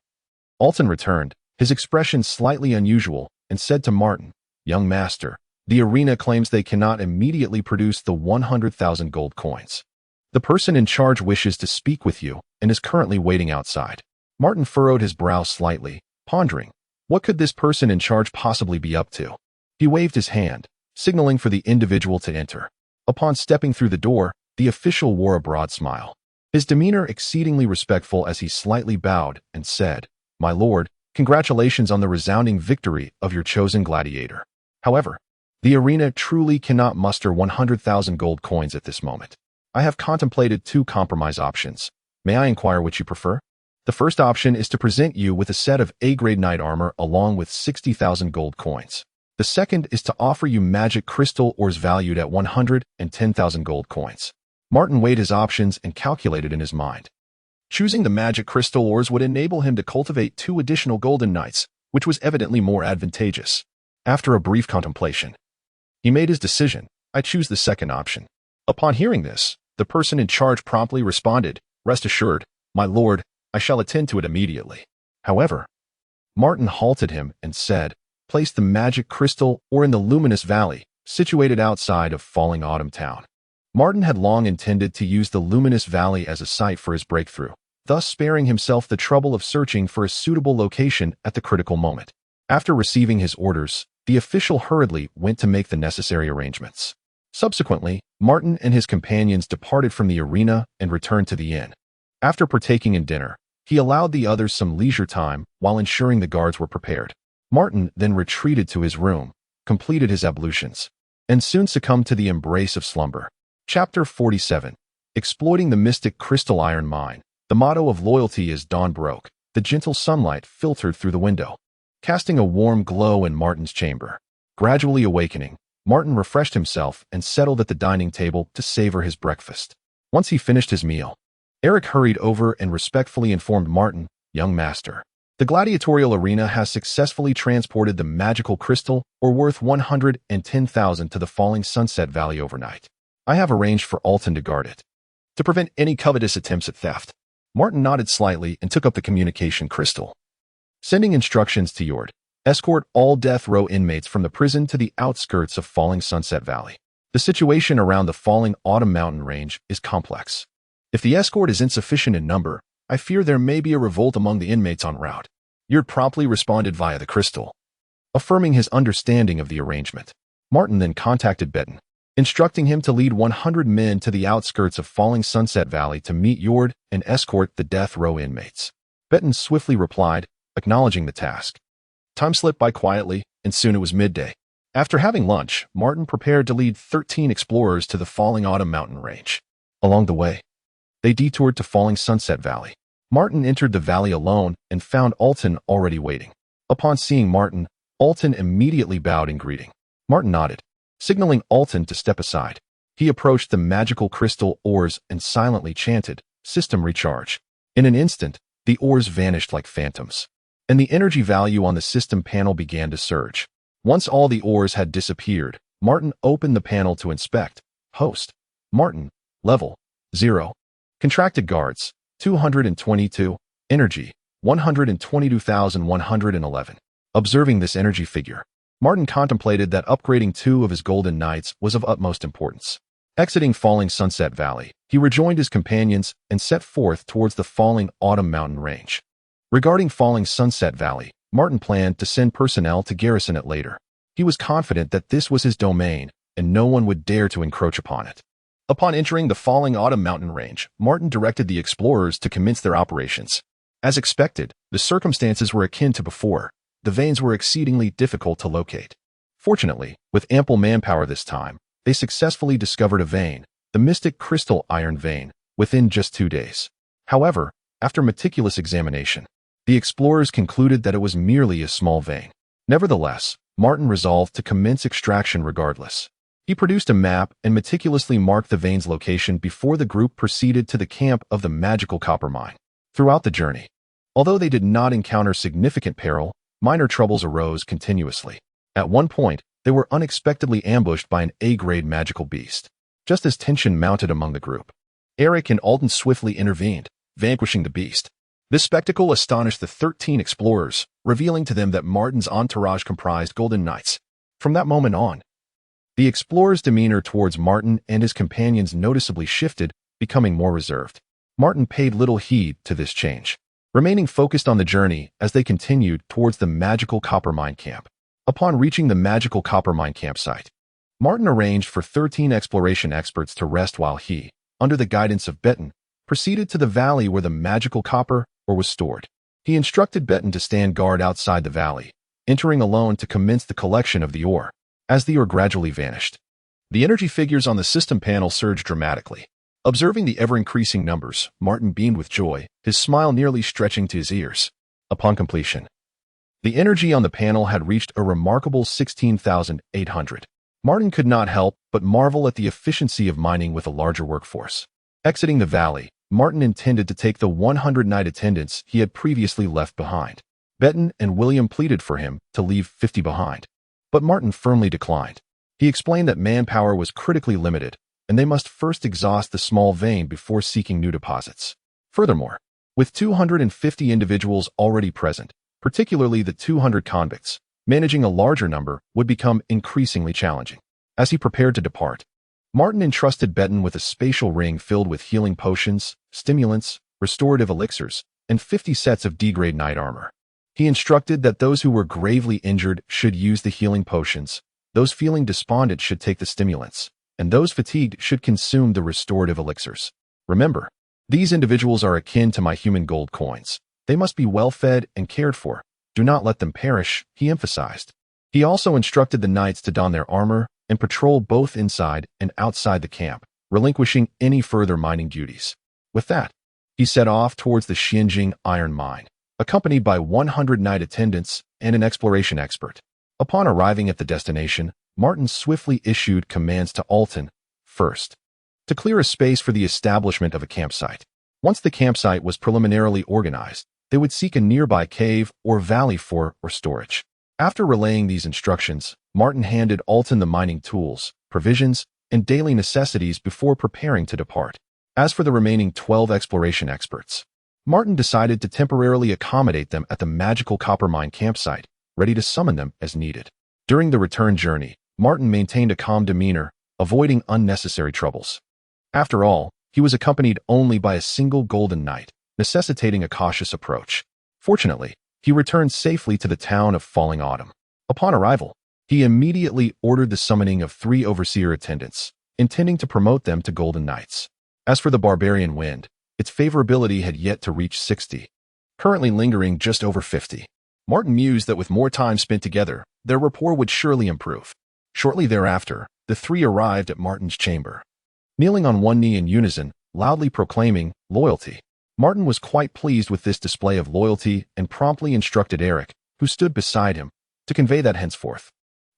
Alton returned, his expression slightly unusual, and said to Martin, "Young master, the arena claims they cannot immediately produce the 100,000 gold coins. The person in charge wishes to speak with you and is currently waiting outside." Martin furrowed his brow slightly, pondering, what could this person in charge possibly be up to? He waved his hand, signaling for the individual to enter. Upon stepping through the door, the official wore a broad smile, his demeanor exceedingly respectful as he slightly bowed and said, "My lord, congratulations on the resounding victory of your chosen gladiator. However, the arena truly cannot muster 100,000 gold coins at this moment. I have contemplated two compromise options. May I inquire which you prefer? The first option is to present you with a set of A-grade knight armor along with 60,000 gold coins. The second is to offer you magic crystal ores valued at 110,000 gold coins." Martin weighed his options and calculated in his mind. Choosing the magic crystal ores would enable him to cultivate 2 additional golden knights, which was evidently more advantageous. After a brief contemplation, he made his decision. "I choose the second option." Upon hearing this, the person in charge promptly responded, "Rest assured, my lord, I shall attend to it immediately." However, Martin halted him and said, "Place the magic crystal ore in the Luminous Valley, situated outside of Falling Autumn Town." Martin had long intended to use the Luminous Valley as a site for his breakthrough, thus sparing himself the trouble of searching for a suitable location at the critical moment. After receiving his orders, the official hurriedly went to make the necessary arrangements. Subsequently, Martin and his companions departed from the arena and returned to the inn. After partaking in dinner, he allowed the others some leisure time while ensuring the guards were prepared. Martin then retreated to his room, completed his ablutions, and soon succumbed to the embrace of slumber. Chapter 47. Exploiting the mystic crystal iron mine. The motto of loyalty is dawn broke. The gentle sunlight filtered through the window, casting a warm glow in Martin's chamber. Gradually awakening, Martin refreshed himself and settled at the dining table to savor his breakfast. Once he finished his meal, Eric hurried over and respectfully informed Martin, "Young master, the gladiatorial arena has successfully transported the magical crystal ore worth 110,000 to the Falling Sunset Valley overnight. I have arranged for Alton to guard it, to prevent any covetous attempts at theft." Martin nodded slightly and took up the communication crystal. Sending instructions to Yord, escort all death row inmates from the prison to the outskirts of Falling Sunset Valley. The situation around the Falling Autumn mountain range is complex. If the escort is insufficient in number, I fear there may be a revolt among the inmates en route. Yord promptly responded via the crystal, affirming his understanding of the arrangement. Martin then contacted Betten, instructing him to lead 100 men to the outskirts of Falling Sunset Valley to meet Yord and escort the death row inmates. Betten swiftly replied, acknowledging the task. Time slipped by quietly, and soon it was midday. After having lunch, Martin prepared to lead 13 explorers to the Falling Autumn mountain range. Along the way, they detoured to Falling Sunset Valley. Martin entered the valley alone and found Alton already waiting. Upon seeing Martin, Alton immediately bowed in greeting. Martin nodded, signaling Alton to step aside. He approached the magical crystal ores and silently chanted, "System recharge." In an instant, the ores vanished like phantoms, and the energy value on the system panel began to surge. Once all the ores had disappeared, Martin opened the panel to inspect. Host: Martin. Level: 0. Contracted guards: 222. Energy: 122,111. Observing this energy figure, Martin contemplated that upgrading 2 of his golden knights was of utmost importance. Exiting Falling Sunset Valley, he rejoined his companions and set forth towards the Falling Autumn mountain range. Regarding Falling Sunset Valley, Martin planned to send personnel to garrison it later. He was confident that this was his domain, and no one would dare to encroach upon it. Upon entering the Falling Autumn mountain range, Martin directed the explorers to commence their operations. As expected, the circumstances were akin to before. The veins were exceedingly difficult to locate. Fortunately, with ample manpower this time, they successfully discovered a vein, the Mystic Crystal Iron Vein, within just 2 days. However, after meticulous examination, the explorers concluded that it was merely a small vein. Nevertheless, Martin resolved to commence extraction regardless. He produced a map and meticulously marked the vein's location before the group proceeded to the camp of the magical copper mine. Throughout the journey, although they did not encounter significant peril, minor troubles arose continuously. At one point, they were unexpectedly ambushed by an A-grade magical beast. Just as tension mounted among the group, Eric and Alton swiftly intervened, vanquishing the beast. This spectacle astonished the 13 explorers, revealing to them that Martin's entourage comprised Golden Knights. From that moment on, the explorers' demeanor towards Martin and his companions noticeably shifted, becoming more reserved. Martin paid little heed to this change, remaining focused on the journey as they continued towards the magical copper mine camp. Upon reaching the magical copper mine campsite, Martin arranged for 13 exploration experts to rest while he, under the guidance of Betten, proceeded to the valley where the magical copper ore was stored. He instructed Betten to stand guard outside the valley, entering alone to commence the collection of the ore. As the ore gradually vanished, the energy figures on the system panel surged dramatically. Observing the ever-increasing numbers, Martin beamed with joy, his smile nearly stretching to his ears. Upon completion, the energy on the panel had reached a remarkable 16,800. Martin could not help but marvel at the efficiency of mining with a larger workforce. Exiting the valley, Martin intended to take the 100 knight attendants he had previously left behind. Betten and William pleaded for him to leave 50 behind, but Martin firmly declined. He explained that manpower was critically limited, and they must first exhaust the small vein before seeking new deposits. Furthermore, with 250 individuals already present, particularly the 200 convicts, managing a larger number would become increasingly challenging. As he prepared to depart, Martin entrusted Betten with a spatial ring filled with healing potions, stimulants, restorative elixirs, and 50 sets of D-grade knight armor. He instructed that those who were gravely injured should use the healing potions, those feeling despondent should take the stimulants, and those fatigued should consume the restorative elixirs. Remember, these individuals are akin to my human gold coins. They must be well fed and cared for. Do not let them perish, he emphasized. He also instructed the knights to don their armor and patrol both inside and outside the camp, relinquishing any further mining duties. With that, he set off towards the Xianjing iron mine, accompanied by 100 knight attendants and an exploration expert. Upon arriving at the destination, Martin swiftly issued commands to Alton, first, to clear a space for the establishment of a campsite. Once the campsite was preliminarily organized, they would seek a nearby cave or valley for storage. After relaying these instructions, Martin handed Alton the mining tools, provisions, and daily necessities before preparing to depart. As for the remaining 12 exploration experts, Martin decided to temporarily accommodate them at the magical copper mine campsite, ready to summon them as needed. During the return journey, Martin maintained a calm demeanor, avoiding unnecessary troubles. After all, he was accompanied only by a single golden knight, necessitating a cautious approach. Fortunately, he returned safely to the town of Falling Autumn. Upon arrival, he immediately ordered the summoning of 3 overseer attendants, intending to promote them to golden knights. As for the barbarian wind, its favorability had yet to reach 60, currently lingering just over 50. Martin mused that with more time spent together, their rapport would surely improve. Shortly thereafter, the 3 arrived at Martin's chamber. Kneeling on one knee in unison, loudly proclaiming loyalty, Martin was quite pleased with this display of loyalty and promptly instructed Eric, who stood beside him, to convey that henceforth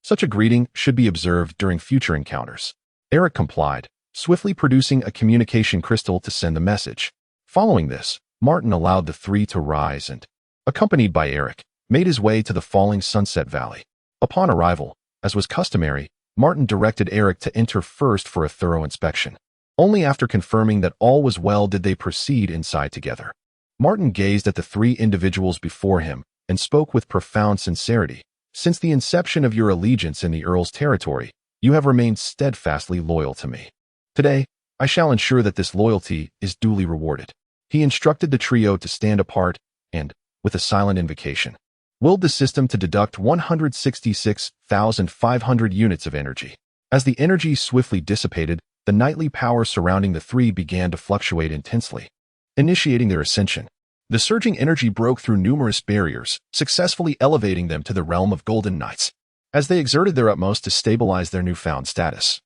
such a greeting should be observed during future encounters. Eric complied, swiftly producing a communication crystal to send the message. Following this, Martin allowed the 3 to rise and, accompanied by Eric, made his way to the falling Sunset Valley. Upon arrival, as was customary, Martin directed Eric to enter first for a thorough inspection. Only after confirming that all was well did they proceed inside together. Martin gazed at the 3 individuals before him and spoke with profound sincerity. Since the inception of your allegiance in the Earl's territory, you have remained steadfastly loyal to me. Today, I shall ensure that this loyalty is duly rewarded. He instructed the trio to stand apart and, with a silent invocation, willed the system to deduct 166,500 units of energy. As the energy swiftly dissipated, the nightly power surrounding the three began to fluctuate intensely, initiating their ascension. The surging energy broke through numerous barriers, successfully elevating them to the realm of Golden Knights, as they exerted their utmost to stabilize their newfound status.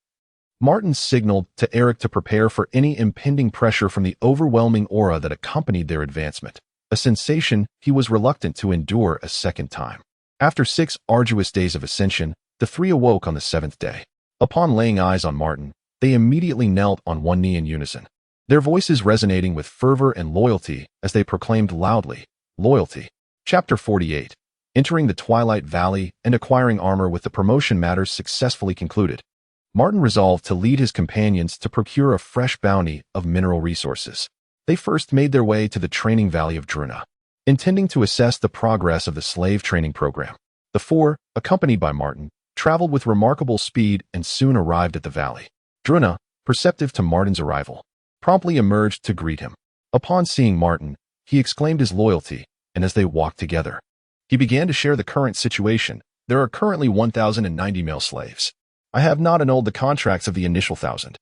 Martin signaled to Eric to prepare for any impending pressure from the overwhelming aura that accompanied their advancement, a sensation he was reluctant to endure a second time. After 6 arduous days of ascension, the three awoke on the 7th day. Upon laying eyes on Martin, they immediately knelt on one knee in unison, their voices resonating with fervor and loyalty as they proclaimed loudly, "Loyalty." Chapter 48. Entering the Twilight Valley and acquiring armor with the promotion matters successfully concluded. Martin resolved to lead his companions to procure a fresh bounty of mineral resources. They first made their way to the training valley of Druna, intending to assess the progress of the slave training program. The four, accompanied by Martin, traveled with remarkable speed and soon arrived at the valley. Druna, perceptive to Martin's arrival, promptly emerged to greet him. Upon seeing Martin, he exclaimed his loyalty, and as they walked together, he began to share the current situation. There are currently 1,090 male slaves. I have not annulled the contracts of the initial 1,000.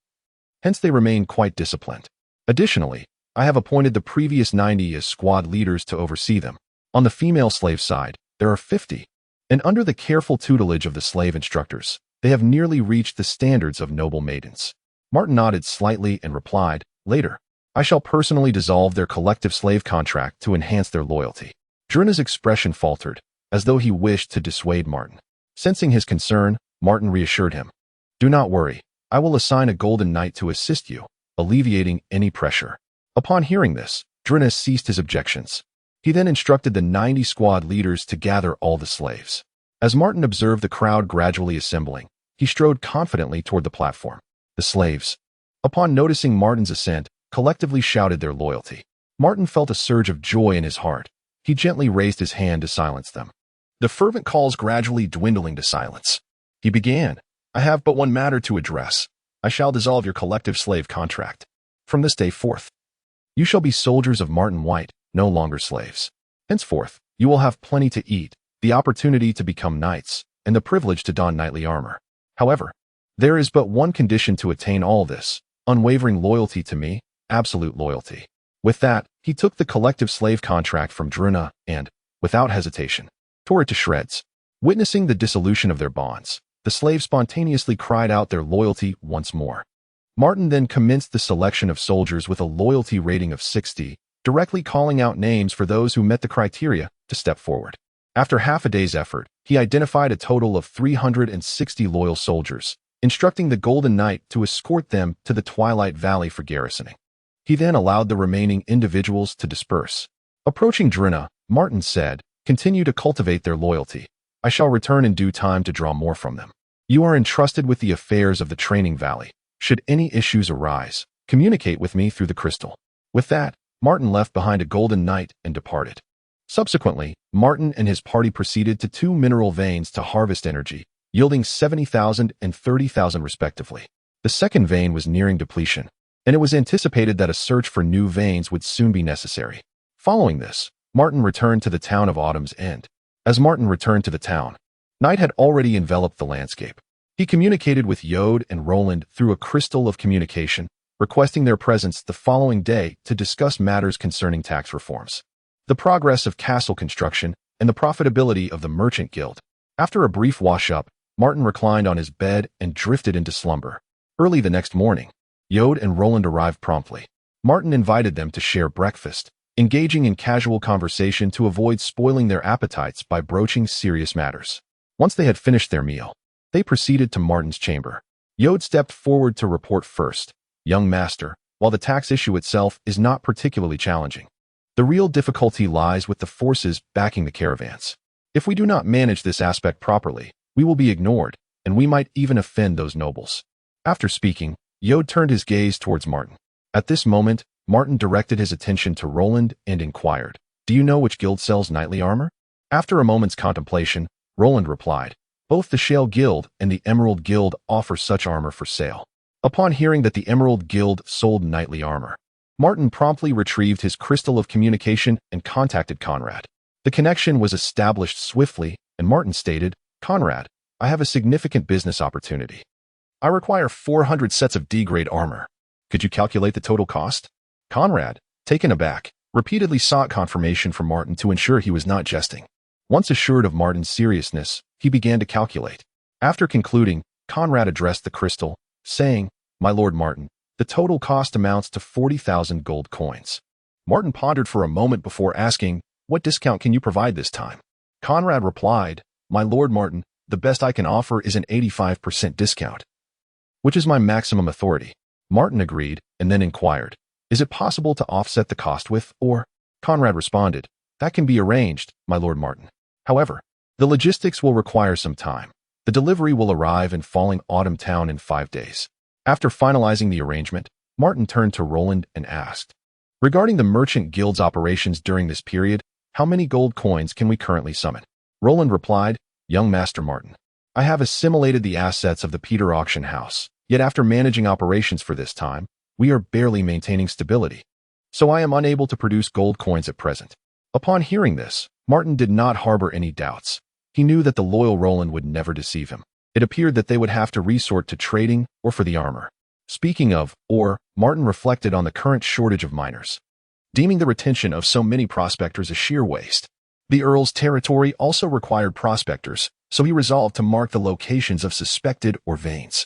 Hence they remain quite disciplined. Additionally, I have appointed the previous 90 as squad leaders to oversee them. On the female slave side, there are 50, and under the careful tutelage of the slave instructors, they have nearly reached the standards of noble maidens. Martin nodded slightly and replied, "Later, I shall personally dissolve their collective slave contract to enhance their loyalty." Druna's expression faltered, as though he wished to dissuade Martin. Sensing his concern, Martin reassured him, "Do not worry, I will assign a Golden Knight to assist you, alleviating any pressure." Upon hearing this, Druna ceased his objections. He then instructed the 90 squad leaders to gather all the slaves. As Martin observed the crowd gradually assembling, he strode confidently toward the platform. The slaves, upon noticing Martin's ascent, collectively shouted their loyalty. Martin felt a surge of joy in his heart. He gently raised his hand to silence them, the fervent calls gradually dwindling to silence. He began, "I have but one matter to address. I shall dissolve your collective slave contract. From this day forth, you shall be soldiers of Martin White, no longer slaves. Henceforth, you will have plenty to eat, the opportunity to become knights, and the privilege to don knightly armor. However, there is but one condition to attain all this: unwavering loyalty to me, absolute loyalty." With that, he took the collective slave contract from Druna and, without hesitation, tore it to shreds. Witnessing the dissolution of their bonds, the slaves spontaneously cried out their loyalty once more. Martin then commenced the selection of soldiers with a loyalty rating of 60, directly calling out names for those who met the criteria to step forward. After half a day's effort, he identified a total of 360 loyal soldiers, instructing the Golden Knight to escort them to the Twilight Valley for garrisoning. He then allowed the remaining individuals to disperse. Approaching Druna, Martin said, "Continue to cultivate their loyalty. I shall return in due time to draw more from them. You are entrusted with the affairs of the training valley. Should any issues arise, communicate with me through the crystal." With that, Martin left behind a Golden Knight and departed. Subsequently, Martin and his party proceeded to 2 mineral veins to harvest energy, yielding 70,000 and 30,000 respectively. The second vein was nearing depletion, and it was anticipated that a search for new veins would soon be necessary. Following this, Martin returned to the town of Autumn's End. As Martin returned to the town, night had already enveloped the landscape. He communicated with Yod and Roland through a crystal of communication, requesting their presence the following day to discuss matters concerning tax reforms, the progress of castle construction, and the profitability of the Merchant Guild. After a brief wash-up, Martin reclined on his bed and drifted into slumber. Early the next morning, Yod and Roland arrived promptly. Martin invited them to share breakfast, engaging in casual conversation to avoid spoiling their appetites by broaching serious matters. Once they had finished their meal, they proceeded to Martin's chamber. Yod stepped forward to report first, "Young master, while the tax issue itself is not particularly challenging, the real difficulty lies with the forces backing the caravans. If we do not manage this aspect properly, we will be ignored, and we might even offend those nobles." After speaking, Yod turned his gaze towards Martin. At this moment, Martin directed his attention to Roland and inquired, "Do you know which guild sells knightly armor?" After a moment's contemplation, Roland replied, "Both the Shale Guild and the Emerald Guild offer such armor for sale." Upon hearing that the Emerald Guild sold knightly armor, Martin promptly retrieved his crystal of communication and contacted Conrad. The connection was established swiftly, and Martin stated, "Conrad, I have a significant business opportunity. I require 400 sets of D-grade armor. Could you calculate the total cost? Conrad, taken aback, repeatedly sought confirmation from Martin to ensure he was not jesting. Once assured of Martin's seriousness, he began to calculate. After concluding, Conrad addressed the crystal, saying, "My lord Martin, the total cost amounts to 40,000 gold coins." Martin pondered for a moment before asking, "What discount can you provide this time?" Conrad replied, "My lord Martin, the best I can offer is an 85% discount, which is my maximum authority." Martin agreed and then inquired, "Is it possible to offset the cost with, or?" Conrad responded, "That can be arranged, my lord Martin. However, the logistics will require some time. The delivery will arrive in Falling Autumn Town in 5 days." After finalizing the arrangement, Martin turned to Roland and asked, "Regarding the Merchant Guild's operations during this period, how many gold coins can we currently summon?" Roland replied, "Young Master Martin, I have assimilated the assets of the Peter Auction House, yet after managing operations for this time, we are barely maintaining stability. So I am unable to produce gold coins at present." Upon hearing this, Martin did not harbor any doubts. He knew that the loyal Roland would never deceive him. It appeared that they would have to resort to trading or for the armor. Speaking of ore, Martin reflected on the current shortage of miners, deeming the retention of so many prospectors a sheer waste. The Earl's territory also required prospectors, so he resolved to mark the locations of suspected ore veins,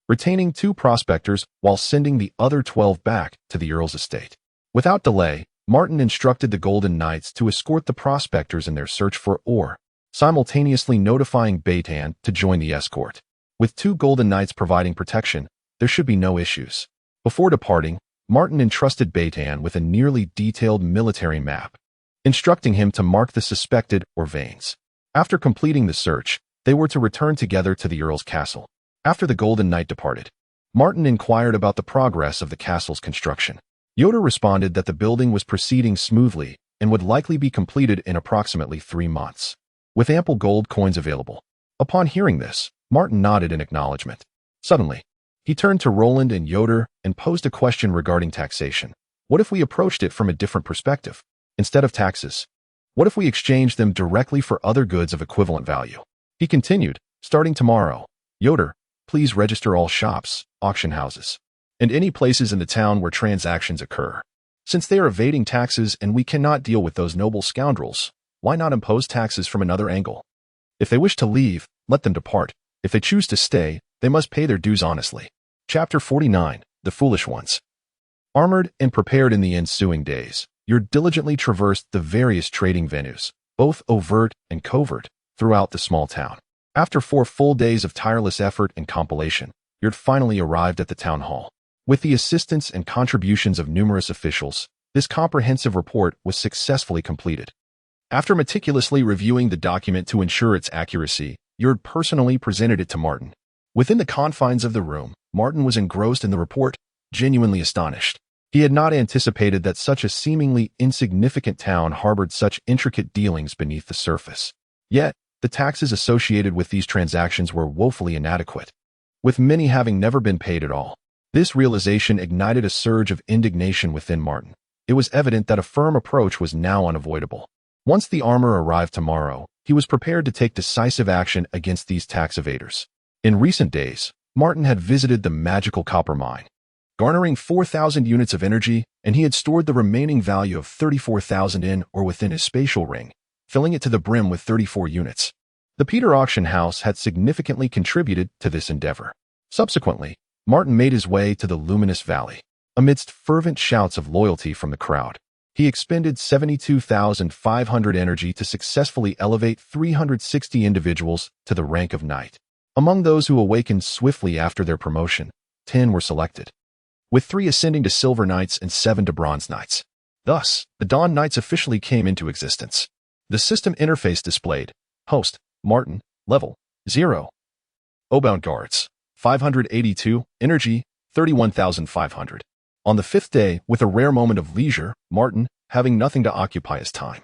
retaining 2 prospectors while sending the other 12 back to the Earl's estate. Without delay, Martin instructed the Golden Knights to escort the prospectors in their search for ore, simultaneously notifying Beitan to join the escort. With 2 Golden Knights providing protection, there should be no issues. Before departing, Martin entrusted Beitan with a nearly detailed military map, instructing him to mark the suspected ore veins. After completing the search, they were to return together to the Earl's castle. After the Golden Knight departed, Martin inquired about the progress of the castle's construction. Yoder responded that the building was proceeding smoothly and would likely be completed in approximately 3 months, with ample gold coins available. Upon hearing this, Martin nodded in acknowledgement. Suddenly, he turned to Roland and Yoder and posed a question regarding taxation. What if we approached it from a different perspective? Instead of taxes, what if we exchanged them directly for other goods of equivalent value? He continued, "Starting tomorrow, Yoder, please register all shops, auction houses, and any places in the town where transactions occur. Since they are evading taxes and we cannot deal with those noble scoundrels, why not impose taxes from another angle? If they wish to leave, let them depart. If they choose to stay, they must pay their dues honestly." Chapter 49, The Foolish Ones. Armored and prepared in the ensuing days, Yurt diligently traversed the various trading venues, both overt and covert, throughout the small town. After 4 full days of tireless effort and compilation, Yurt finally arrived at the town hall. With the assistance and contributions of numerous officials, this comprehensive report was successfully completed. After meticulously reviewing the document to ensure its accuracy, Yurt personally presented it to Martin. Within the confines of the room, Martin was engrossed in the report, genuinely astonished. He had not anticipated that such a seemingly insignificant town harbored such intricate dealings beneath the surface. Yet, the taxes associated with these transactions were woefully inadequate, with many having never been paid at all. This realization ignited a surge of indignation within Martin. It was evident that a firm approach was now unavoidable. Once the armor arrived tomorrow, he was prepared to take decisive action against these tax evaders. In recent days, Martin had visited the magical copper mine, garnering 4,000 units of energy, and he had stored the remaining value of 34,000 in or within his spatial ring, filling it to the brim with 34 units. The Peter Auction House had significantly contributed to this endeavor. Subsequently, Martin made his way to the Luminous Valley. Amidst fervent shouts of loyalty from the crowd, he expended 72,500 energy to successfully elevate 360 individuals to the rank of knight. Among those who awakened swiftly after their promotion, 10 were selected, with 3 ascending to Silver Knights and 7 to Bronze Knights. Thus, the Dawn Knights officially came into existence. The system interface displayed: Host, Martin, Level 0. Obound Guards, 582, Energy, 31,500. On the 5th day, with a rare moment of leisure, Martin, having nothing to occupy his time,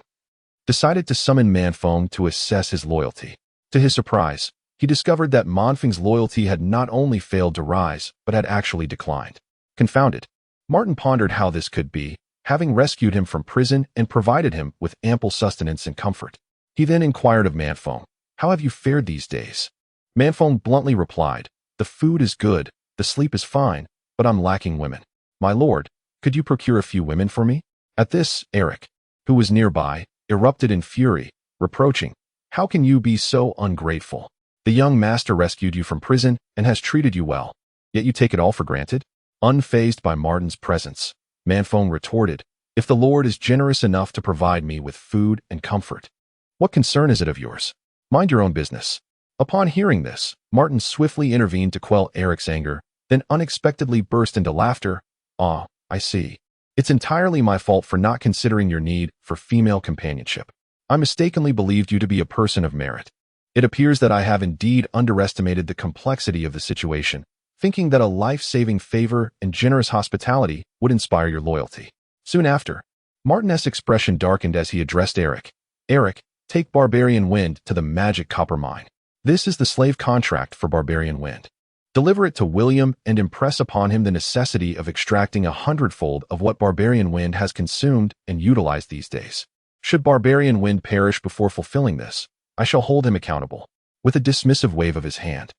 decided to summon Manfong to assess his loyalty. To his surprise, he discovered that Manfong's loyalty had not only failed to rise, but had actually declined. Confounded, Martin pondered how this could be, having rescued him from prison and provided him with ample sustenance and comfort. He then inquired of Manfong, "How have you fared these days?" Manfong bluntly replied, The food is good, the sleep is fine, but I'm lacking women. My lord, could you procure a few women for me? At this, Eric, who was nearby, erupted in fury, reproaching, "How can you be so ungrateful? The young master rescued you from prison and has treated you well, yet you take it all for granted?" Unfazed by Martin's presence, Manfone retorted, "If the Lord is generous enough to provide me with food and comfort, what concern is it of yours? Mind your own business." Upon hearing this, Martin swiftly intervened to quell Eric's anger, then unexpectedly burst into laughter. "Ah, I see. It's entirely my fault for not considering your need for female companionship. I mistakenly believed you to be a person of merit. It appears that I have indeed underestimated the complexity of the situation, thinking that a life-saving favor and generous hospitality would inspire your loyalty." Soon after, Martin's expression darkened as he addressed Eric. "Eric, take Barbarian Wind to the magic copper mine. This is the slave contract for Barbarian Wind. Deliver it to William and impress upon him the necessity of extracting 100-fold of what Barbarian Wind has consumed and utilized these days. Should Barbarian Wind perish before fulfilling this, I shall hold him accountable." With a dismissive wave of his hand,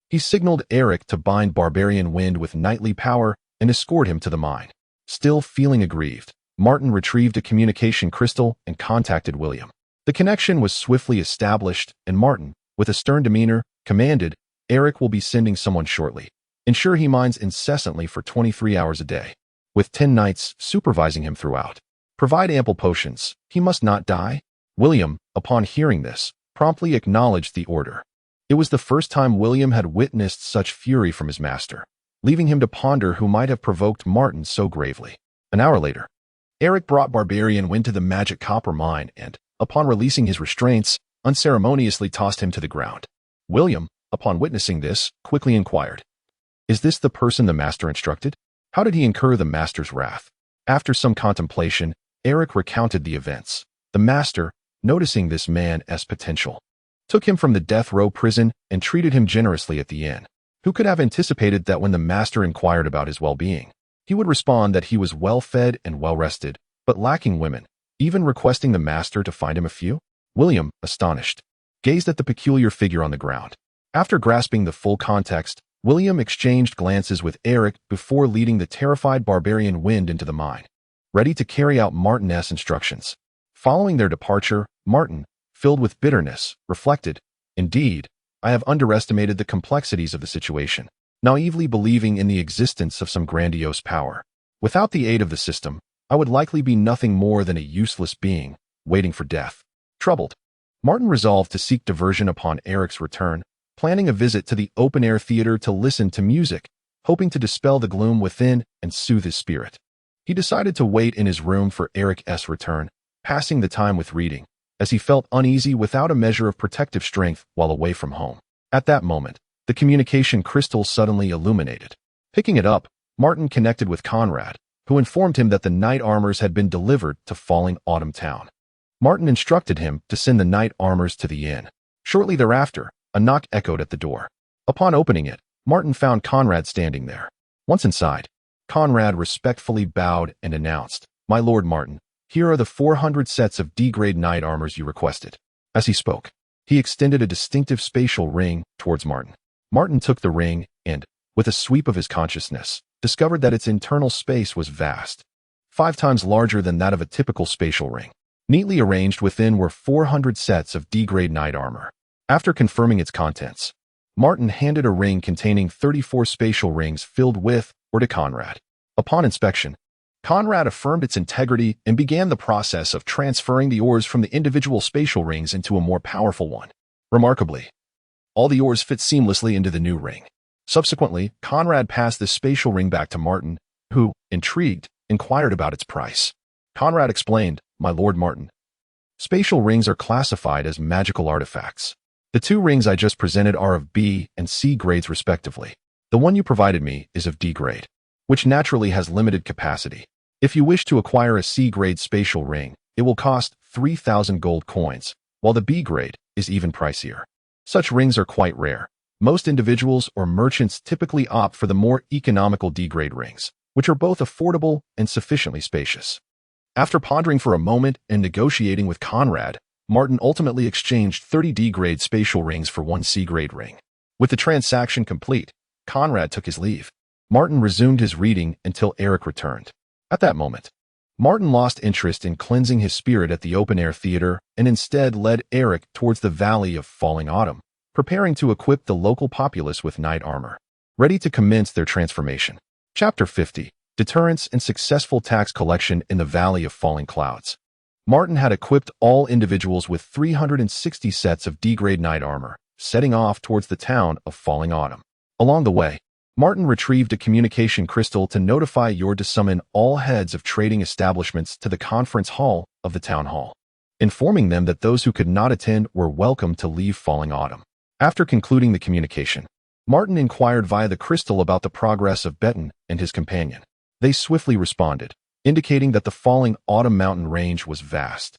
he signaled Eric to bind Barbarian Wind with knightly power and escort him to the mine. Still feeling aggrieved, Martin retrieved a communication crystal and contacted William. The connection was swiftly established, and Martin, with a stern demeanor, commanded, "Eric will be sending someone shortly. Ensure he mines incessantly for 23 hours a day, with 10 knights supervising him throughout. Provide ample potions. He must not die." William, upon hearing this, promptly acknowledged the order. It was the first time William had witnessed such fury from his master, leaving him to ponder who might have provoked Martin so gravely. An hour later, Eric brought Barbarian Wind to the magic copper mine and, upon releasing his restraints, unceremoniously tossed him to the ground. William, upon witnessing this, quickly inquired, "Is this the person the master instructed? How did he incur the master's wrath?" After some contemplation, Eric recounted the events. The master, noticing this man as potential, took him from the death row prison and treated him generously at the inn. Who could have anticipated that when the master inquired about his well-being, he would respond that he was well-fed and well-rested, but lacking women, even requesting the master to find him a few? William, astonished, gazed at the peculiar figure on the ground. After grasping the full context, William exchanged glances with Eric before leading the terrified Barbarian Wind into the mine, ready to carry out Martin's instructions. Following their departure, Martin, filled with bitterness, reflected, "Indeed, I have underestimated the complexities of the situation, naively believing in the existence of some grandiose power. Without the aid of the system, I would likely be nothing more than a useless being, waiting for death." Troubled, Martin resolved to seek diversion upon Eric's return, planning a visit to the open-air theater to listen to music, hoping to dispel the gloom within and soothe his spirit. He decided to wait in his room for Eric's return, passing the time with reading, as he felt uneasy without a measure of protective strength while away from home. At that moment, the communication crystal suddenly illuminated. Picking it up, Martin connected with Conrad, who informed him that the knight armors had been delivered to Falling Autumn Town. Martin instructed him to send the knight armors to the inn. Shortly thereafter, a knock echoed at the door. Upon opening it, Martin found Conrad standing there. Once inside, Conrad respectfully bowed and announced, "My lord Martin, here are the 400 sets of D-grade knight armors you requested." As he spoke, he extended a distinctive spatial ring towards Martin. Martin took the ring and, with a sweep of his consciousness, discovered that its internal space was vast, 5 times larger than that of a typical spatial ring. Neatly arranged within were 400 sets of D-grade knight armor. After confirming its contents, Martin handed a ring containing 34 spatial rings filled with or to Conrad. Upon inspection, Conrad affirmed its integrity and began the process of transferring the ores from the individual spatial rings into a more powerful one. Remarkably, all the ores fit seamlessly into the new ring. Subsequently, Conrad passed the spatial ring back to Martin, who, intrigued, inquired about its price. Conrad explained, "My lord Martin, spatial rings are classified as magical artifacts. The 2 rings I just presented are of B and C grades respectively. The one you provided me is of D grade, which naturally has limited capacity. If you wish to acquire a C grade spatial ring, it will cost 3,000 gold coins, while the B grade is even pricier. Such rings are quite rare. Most individuals or merchants typically opt for the more economical D grade rings, which are both affordable and sufficiently spacious." After pondering for a moment and negotiating with Conrad, Martin ultimately exchanged 30 D-grade spatial rings for 1 C-grade ring. With the transaction complete, Conrad took his leave. Martin resumed his reading until Eric returned. At that moment, Martin lost interest in cleansing his spirit at the open-air theater and instead led Eric towards the Valley of Falling Autumn, preparing to equip the local populace with knight armor, ready to commence their transformation. Chapter 50. Deterrence and Successful Tax Collection in the Valley of Falling Clouds. Martin had equipped all individuals with 360 sets of D-grade knight armor, setting off towards the town of Falling Autumn. Along the way, Martin retrieved a communication crystal to notify Yord to summon all heads of trading establishments to the conference hall of the town hall, informing them that those who could not attend were welcome to leave Falling Autumn. After concluding the communication, Martin inquired via the crystal about the progress of Betten and his companion. They swiftly responded, indicating that the Falling Autumn mountain range was vast,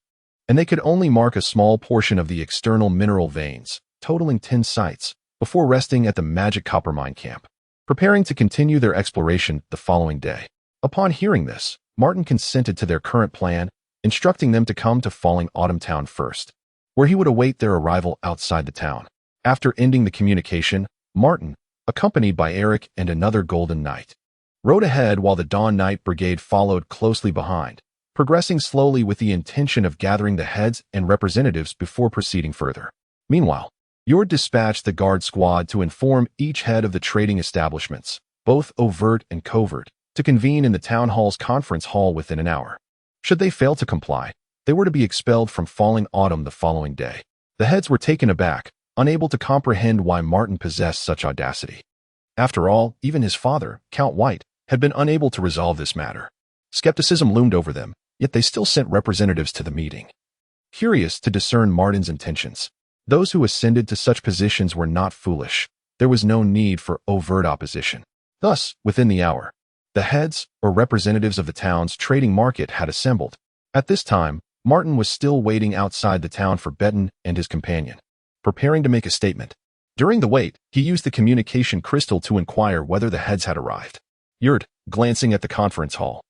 and they could only mark a small portion of the external mineral veins, totaling 10 sites, before resting at the Magic Coppermine camp, preparing to continue their exploration the following day. Upon hearing this, Martin consented to their current plan, instructing them to come to Falling Autumn Town first, where he would await their arrival outside the town. After ending the communication, Martin, accompanied by Eric and another Golden Knight, rode ahead while the Dawn Knight Brigade followed closely behind, progressing slowly with the intention of gathering the heads and representatives before proceeding further. Meanwhile, Yord dispatched the guard squad to inform each head of the trading establishments, both overt and covert, to convene in the town hall's conference hall within an hour. Should they fail to comply, they were to be expelled from Falling Autumn the following day. The heads were taken aback, unable to comprehend why Martin possessed such audacity. After all, even his father, Count White, had been unable to resolve this matter. Skepticism loomed over them, yet they still sent representatives to the meeting. Curious to discern Martin's intentions, those who ascended to such positions were not foolish. There was no need for overt opposition. Thus, within the hour, the heads or representatives of the town's trading market had assembled. At this time, Martin was still waiting outside the town for Betten and his companion, preparing to make a statement. During the wait, he used the communication crystal to inquire whether the heads had arrived. Yord, glancing at the conference hall,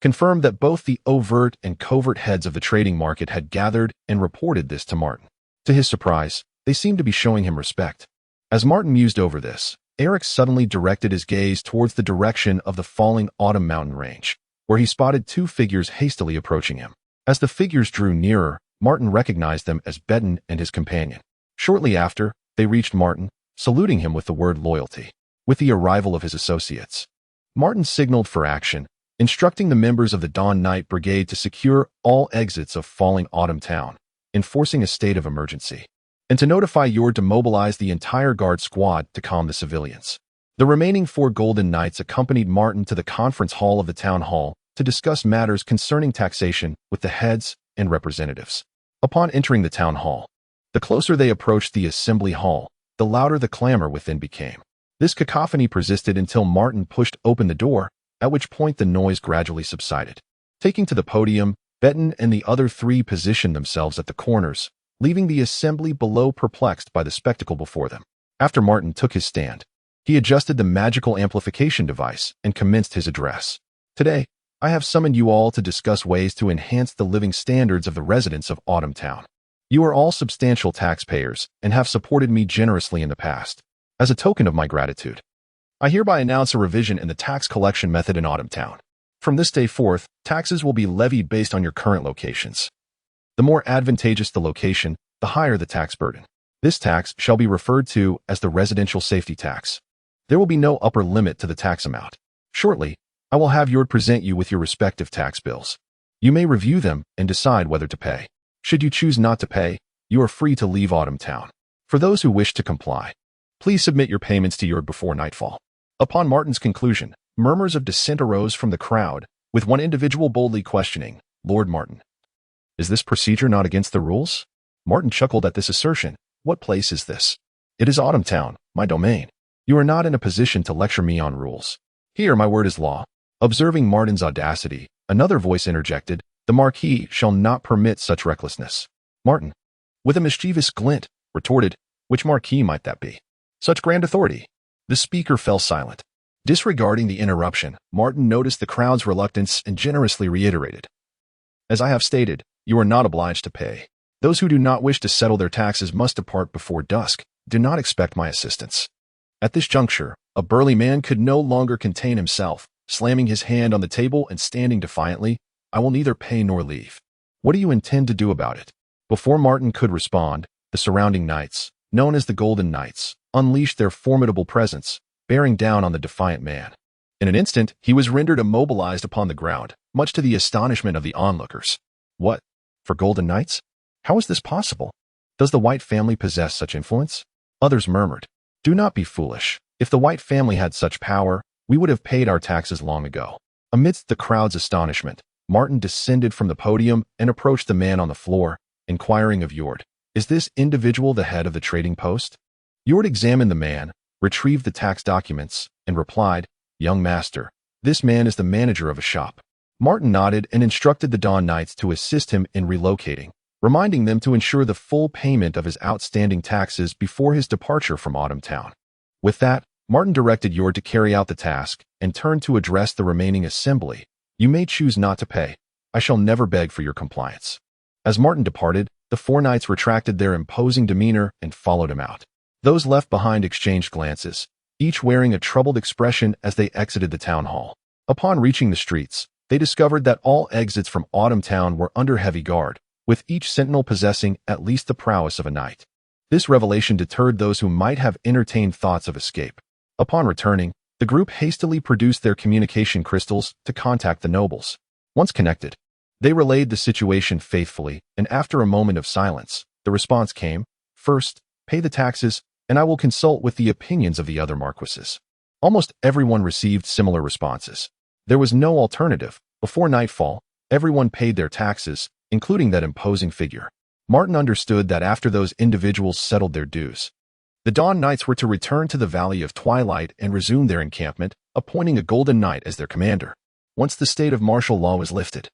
confirmed that both the overt and covert heads of the trading market had gathered and reported this to Martin. To his surprise, they seemed to be showing him respect. As Martin mused over this, Eric suddenly directed his gaze towards the direction of the Falling Autumn mountain range, where he spotted two figures hastily approaching him. As the figures drew nearer, Martin recognized them as Betten and his companion. Shortly after, they reached Martin, saluting him with the word loyalty. With the arrival of his associates, Martin signaled for action, instructing the members of the Dawn Knight Brigade to secure all exits of Falling Autumn Town, enforcing a state of emergency, and to notify Yord to mobilize the entire guard squad to calm the civilians. The remaining 4 Golden Knights accompanied Martin to the conference hall of the town hall to discuss matters concerning taxation with the heads and representatives. Upon entering the town hall, the closer they approached the assembly hall, the louder the clamor within became. This cacophony persisted until Martin pushed open the door, at which point the noise gradually subsided. Taking to the podium, Betten and the other 3 positioned themselves at the corners, leaving the assembly below perplexed by the spectacle before them. After Martin took his stand, he adjusted the magical amplification device and commenced his address. Today, I have summoned you all to discuss ways to enhance the living standards of the residents of Autumn Town. You are all substantial taxpayers and have supported me generously in the past. As a token of my gratitude, I hereby announce a revision in the tax collection method in Autumn Town. From this day forth, taxes will be levied based on your current locations. The more advantageous the location, the higher the tax burden. This tax shall be referred to as the residential safety tax. There will be no upper limit to the tax amount. Shortly, I will have Yord present you with your respective tax bills. You may review them and decide whether to pay. Should you choose not to pay, you are free to leave Autumn Town. For those who wish to comply, please submit your payments to Yord before nightfall. Upon Martin's conclusion, murmurs of dissent arose from the crowd, with one individual boldly questioning, Lord Martin, is this procedure not against the rules? Martin chuckled at this assertion. What place is this? It is Autumn Town, my domain. You are not in a position to lecture me on rules. Here my word is law. Observing Martin's audacity, another voice interjected, the Marquis shall not permit such recklessness. Martin, with a mischievous glint, retorted, which Marquis might that be? Such grand authority. The speaker fell silent. Disregarding the interruption, Martin noticed the crowd's reluctance and generously reiterated, as I have stated, you are not obliged to pay. Those who do not wish to settle their taxes must depart before dusk. Do not expect my assistance. At this juncture, a burly man could no longer contain himself, slamming his hand on the table and standing defiantly, "I will neither pay nor leave. What do you intend to do about it?" Before Martin could respond, the surrounding knights, known as the Golden Knights, unleashed their formidable presence, bearing down on the defiant man. In an instant, he was rendered immobilized upon the ground, much to the astonishment of the onlookers. What? For Golden Knights? How is this possible? Does the White family possess such influence? Others murmured, "Do not be foolish. If the White family had such power, we would have paid our taxes long ago." Amidst the crowd's astonishment, Martin descended from the podium and approached the man on the floor, inquiring of Jord, "Is this individual the head of the trading post?" Jord examined the man, retrieved the tax documents, and replied, "Young master, this man is the manager of a shop." Martin nodded and instructed the Dawn Knights to assist him in relocating, reminding them to ensure the full payment of his outstanding taxes before his departure from Autumn Town. With that, Martin directed Jord to carry out the task and turned to address the remaining assembly. "You may choose not to pay. I shall never beg for your compliance." As Martin departed, the four knights retracted their imposing demeanor and followed him out. Those left behind exchanged glances, each wearing a troubled expression as they exited the town hall. Upon reaching the streets, they discovered that all exits from Autumn Town were under heavy guard, with each sentinel possessing at least the prowess of a knight. This revelation deterred those who might have entertained thoughts of escape. Upon returning, the group hastily produced their communication crystals to contact the nobles. Once connected, they relayed the situation faithfully, and after a moment of silence, the response came, "First, pay the taxes, and I will consult with the opinions of the other marquises." Almost everyone received similar responses. There was no alternative. Before nightfall, everyone paid their taxes, including that imposing figure. Martin understood that after those individuals settled their dues, the Dawn Knights were to return to the Valley of Twilight and resume their encampment, appointing a Golden Knight as their commander. Once the state of martial law was lifted,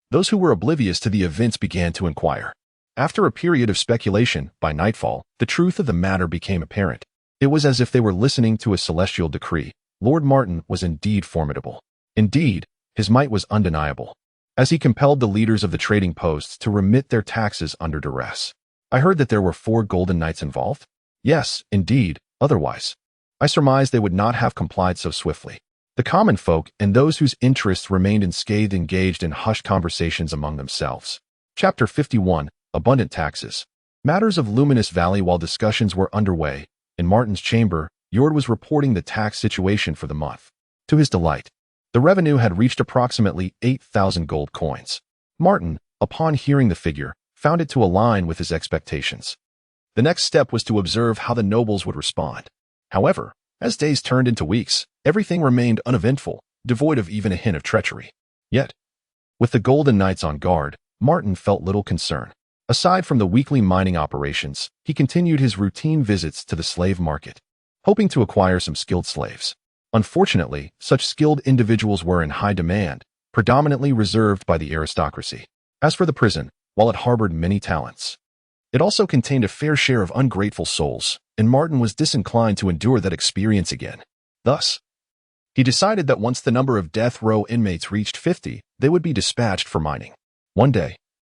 those who were oblivious to the events began to inquire. After a period of speculation, by nightfall, the truth of the matter became apparent. It was as if they were listening to a celestial decree. Lord Martin was indeed formidable. Indeed, his might was undeniable, as he compelled the leaders of the trading posts to remit their taxes under duress. "I heard that there were 4 Golden Knights involved?" "Yes, indeed, otherwise I surmised they would not have complied so swiftly." The common folk and those whose interests remained unscathed engaged in hushed conversations among themselves. Chapter 51, Abundant Taxes. Matters of Luminous Valley. While discussions were underway, in Martin's chamber, Jord was reporting the tax situation for the month. To his delight, the revenue had reached approximately 8,000 gold coins. Martin, upon hearing the figure, found it to align with his expectations. The next step was to observe how the nobles would respond. However, as days turned into weeks, everything remained uneventful, devoid of even a hint of treachery. Yet, with the Golden Knights on guard, Martin felt little concern. Aside from the weekly mining operations, he continued his routine visits to the slave market, hoping to acquire some skilled slaves. Unfortunately, such skilled individuals were in high demand, predominantly reserved by the aristocracy. As for the prison, while it harbored many talents, it also contained a fair share of ungrateful souls, and Martin was disinclined to endure that experience again. Thus, he decided that once the number of death row inmates reached 50, they would be dispatched for mining. One day,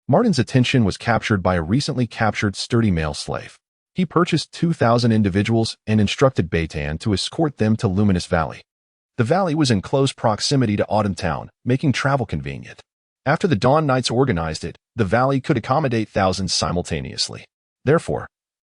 Martin's attention was captured by a recently captured sturdy male slave. He purchased 2,000 individuals and instructed Beitan to escort them to Luminous Valley. The valley was in close proximity to Autumn Town, making travel convenient. After the Dawn Knights organized it, the valley could accommodate thousands simultaneously. Therefore,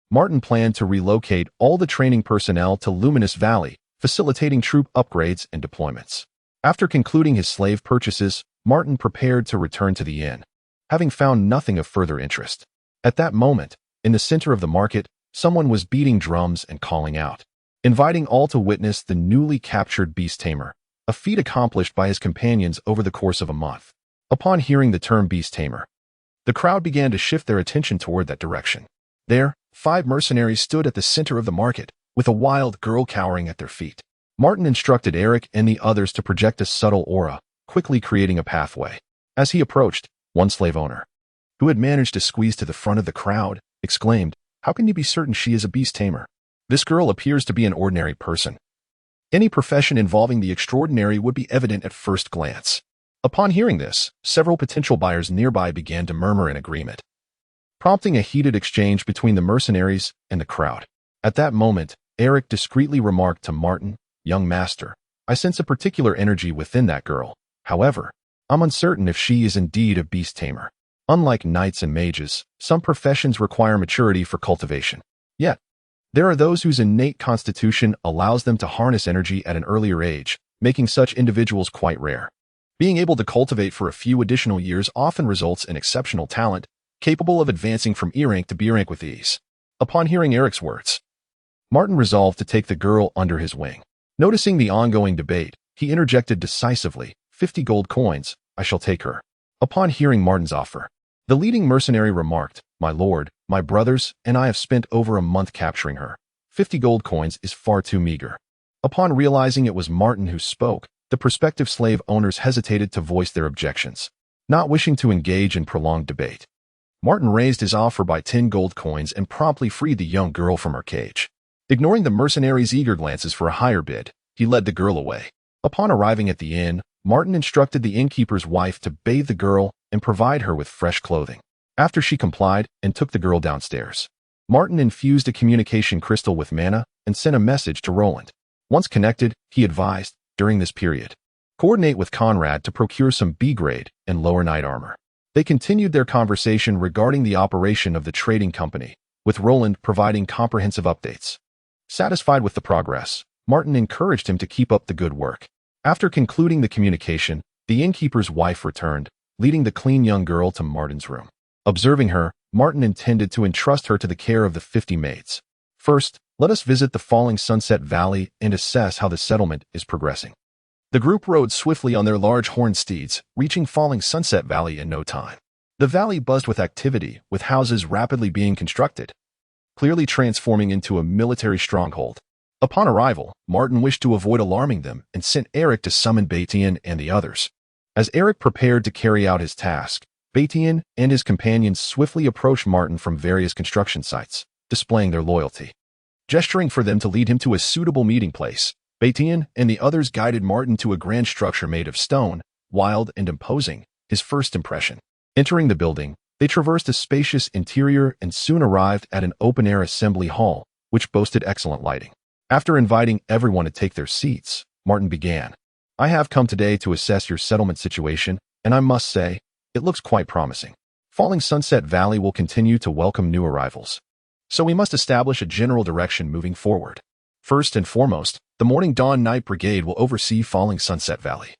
Martin planned to relocate all the training personnel to Luminous Valley, facilitating troop upgrades and deployments. After concluding his slave purchases, Martin prepared to return to the inn, having found nothing of further interest. At that moment, in the center of the market, someone was beating drums and calling out, inviting all to witness the newly captured beast tamer, a feat accomplished by his companions over the course of a month. Upon hearing the term beast tamer, the crowd began to shift their attention toward that direction. There, 5 mercenaries stood at the center of the market, with a wild girl cowering at their feet. Martin instructed Eric and the others to project a subtle aura, quickly creating a pathway. As he approached, one slave owner, who had managed to squeeze to the front of the crowd, exclaimed, "How can you be certain she is a beast tamer? This girl appears to be an ordinary person." Any profession involving the extraordinary would be evident at first glance. Upon hearing this, several potential buyers nearby began to murmur in agreement, prompting a heated exchange between the mercenaries and the crowd. At that moment, Eric discreetly remarked to Martin, "Young master, I sense a particular energy within that girl. However, I'm uncertain if she is indeed a beast tamer. Unlike knights and mages, some professions require maturity for cultivation. Yet, there are those whose innate constitution allows them to harness energy at an earlier age, making such individuals quite rare. Being able to cultivate for a few additional years often results in exceptional talent, capable of advancing from E rank to B rank with ease." Upon hearing Eric's words, Martin resolved to take the girl under his wing. Noticing the ongoing debate, he interjected decisively, 50 gold coins, I shall take her." Upon hearing Martin's offer, the leading mercenary remarked, "My lord, my brothers and I have spent over a month capturing her. 50 gold coins is far too meager." Upon realizing it was Martin who spoke, the prospective slave owners hesitated to voice their objections. Not wishing to engage in prolonged debate, Martin raised his offer by 10 gold coins and promptly freed the young girl from her cage. Ignoring the mercenaries' eager glances for a higher bid, he led the girl away. Upon arriving at the inn, Martin instructed the innkeeper's wife to bathe the girl and provide her with fresh clothing. After she complied and took the girl downstairs, Martin infused a communication crystal with mana and sent a message to Roland. Once connected, he advised, during this period, coordinate with Conrad to procure some B-grade and lower knight armor. They continued their conversation regarding the operation of the trading company, with Roland providing comprehensive updates. Satisfied with the progress, Martin encouraged him to keep up the good work. After concluding the communication, the innkeeper's wife returned, leading the clean young girl to Martin's room. Observing her, Martin intended to entrust her to the care of the 50 maids. First, let us visit the Falling Sunset Valley and assess how the settlement is progressing. The group rode swiftly on their large horned steeds, reaching Falling Sunset Valley in no time. The valley buzzed with activity, with houses rapidly being constructed, clearly transforming into a military stronghold. Upon arrival, Martin wished to avoid alarming them and sent Eric to summon Batian and the others. As Eric prepared to carry out his task, Batian and his companions swiftly approached Martin from various construction sites, displaying their loyalty. Gesturing for them to lead him to a suitable meeting place, Batian and the others guided Martin to a grand structure made of stone, wild and imposing, his first impression. Entering the building, they traversed a spacious interior and soon arrived at an open-air assembly hall, which boasted excellent lighting. After inviting everyone to take their seats, Martin began. "I have come today to assess your settlement situation, and I must say, it looks quite promising. Falling Sunset Valley will continue to welcome new arrivals, so we must establish a general direction moving forward. First and foremost, the Morning Dawn Knight Brigade will oversee Falling Sunset Valley.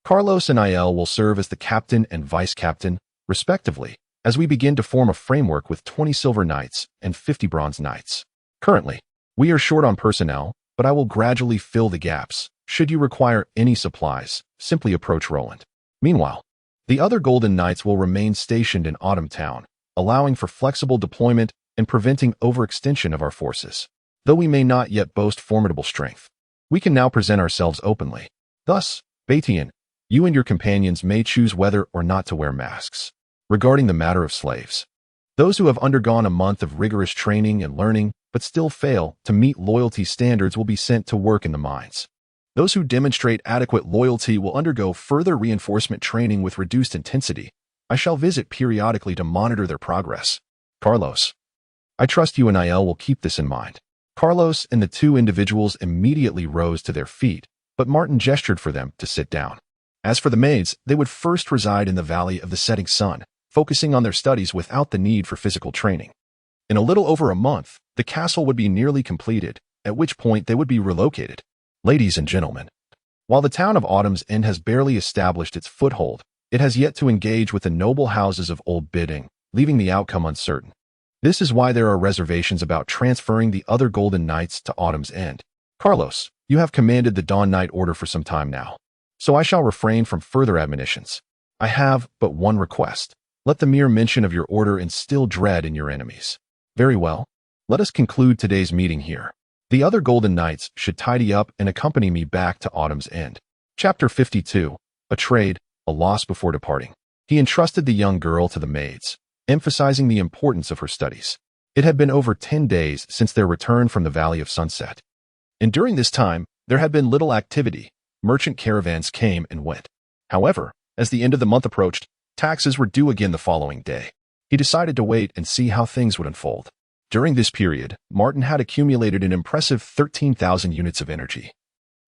Carlos and Aiel will serve as the captain and vice captain, respectively, as we begin to form a framework with 20 silver knights and 50 bronze knights. Currently, we are short on personnel, but I will gradually fill the gaps. Should you require any supplies, simply approach Roland. Meanwhile, the other Golden Knights will remain stationed in Autumn Town, allowing for flexible deployment and preventing overextension of our forces. Though we may not yet boast formidable strength, we can now present ourselves openly. Thus, Batian, you and your companions may choose whether or not to wear masks. Regarding the matter of slaves, those who have undergone a month of rigorous training and learning but still fail to meet loyalty standards will be sent to work in the mines. Those who demonstrate adequate loyalty will undergo further reinforcement training with reduced intensity. I shall visit periodically to monitor their progress. Carlos, I trust you and Aiel will keep this in mind." Carlos and the two individuals immediately rose to their feet, but Martin gestured for them to sit down. As for the maids, they would first reside in the Valley of the Setting Sun, focusing on their studies without the need for physical training. In a little over a month, the castle would be nearly completed, at which point they would be relocated. Ladies and gentlemen, while the town of Autumn's End has barely established its foothold, it has yet to engage with the noble houses of Old Bidding, leaving the outcome uncertain. This is why there are reservations about transferring the other Golden Knights to Autumn's End. Carlos, you have commanded the Dawn Knight Order for some time now, so I shall refrain from further admonitions. I have but one request. Let the mere mention of your order instill dread in your enemies. Very well. Let us conclude today's meeting here. The other Golden Knights should tidy up and accompany me back to Autumn's End. Chapter 52. A Trade, a Loss Before Departing. He entrusted the young girl to the maids, emphasizing the importance of her studies. It had been over 10 days since their return from the Valley of Sunset, and during this time, there had been little activity. Merchant caravans came and went. However, as the end of the month approached, taxes were due again the following day. He decided to wait and see how things would unfold. During this period, Martin had accumulated an impressive 13,000 units of energy,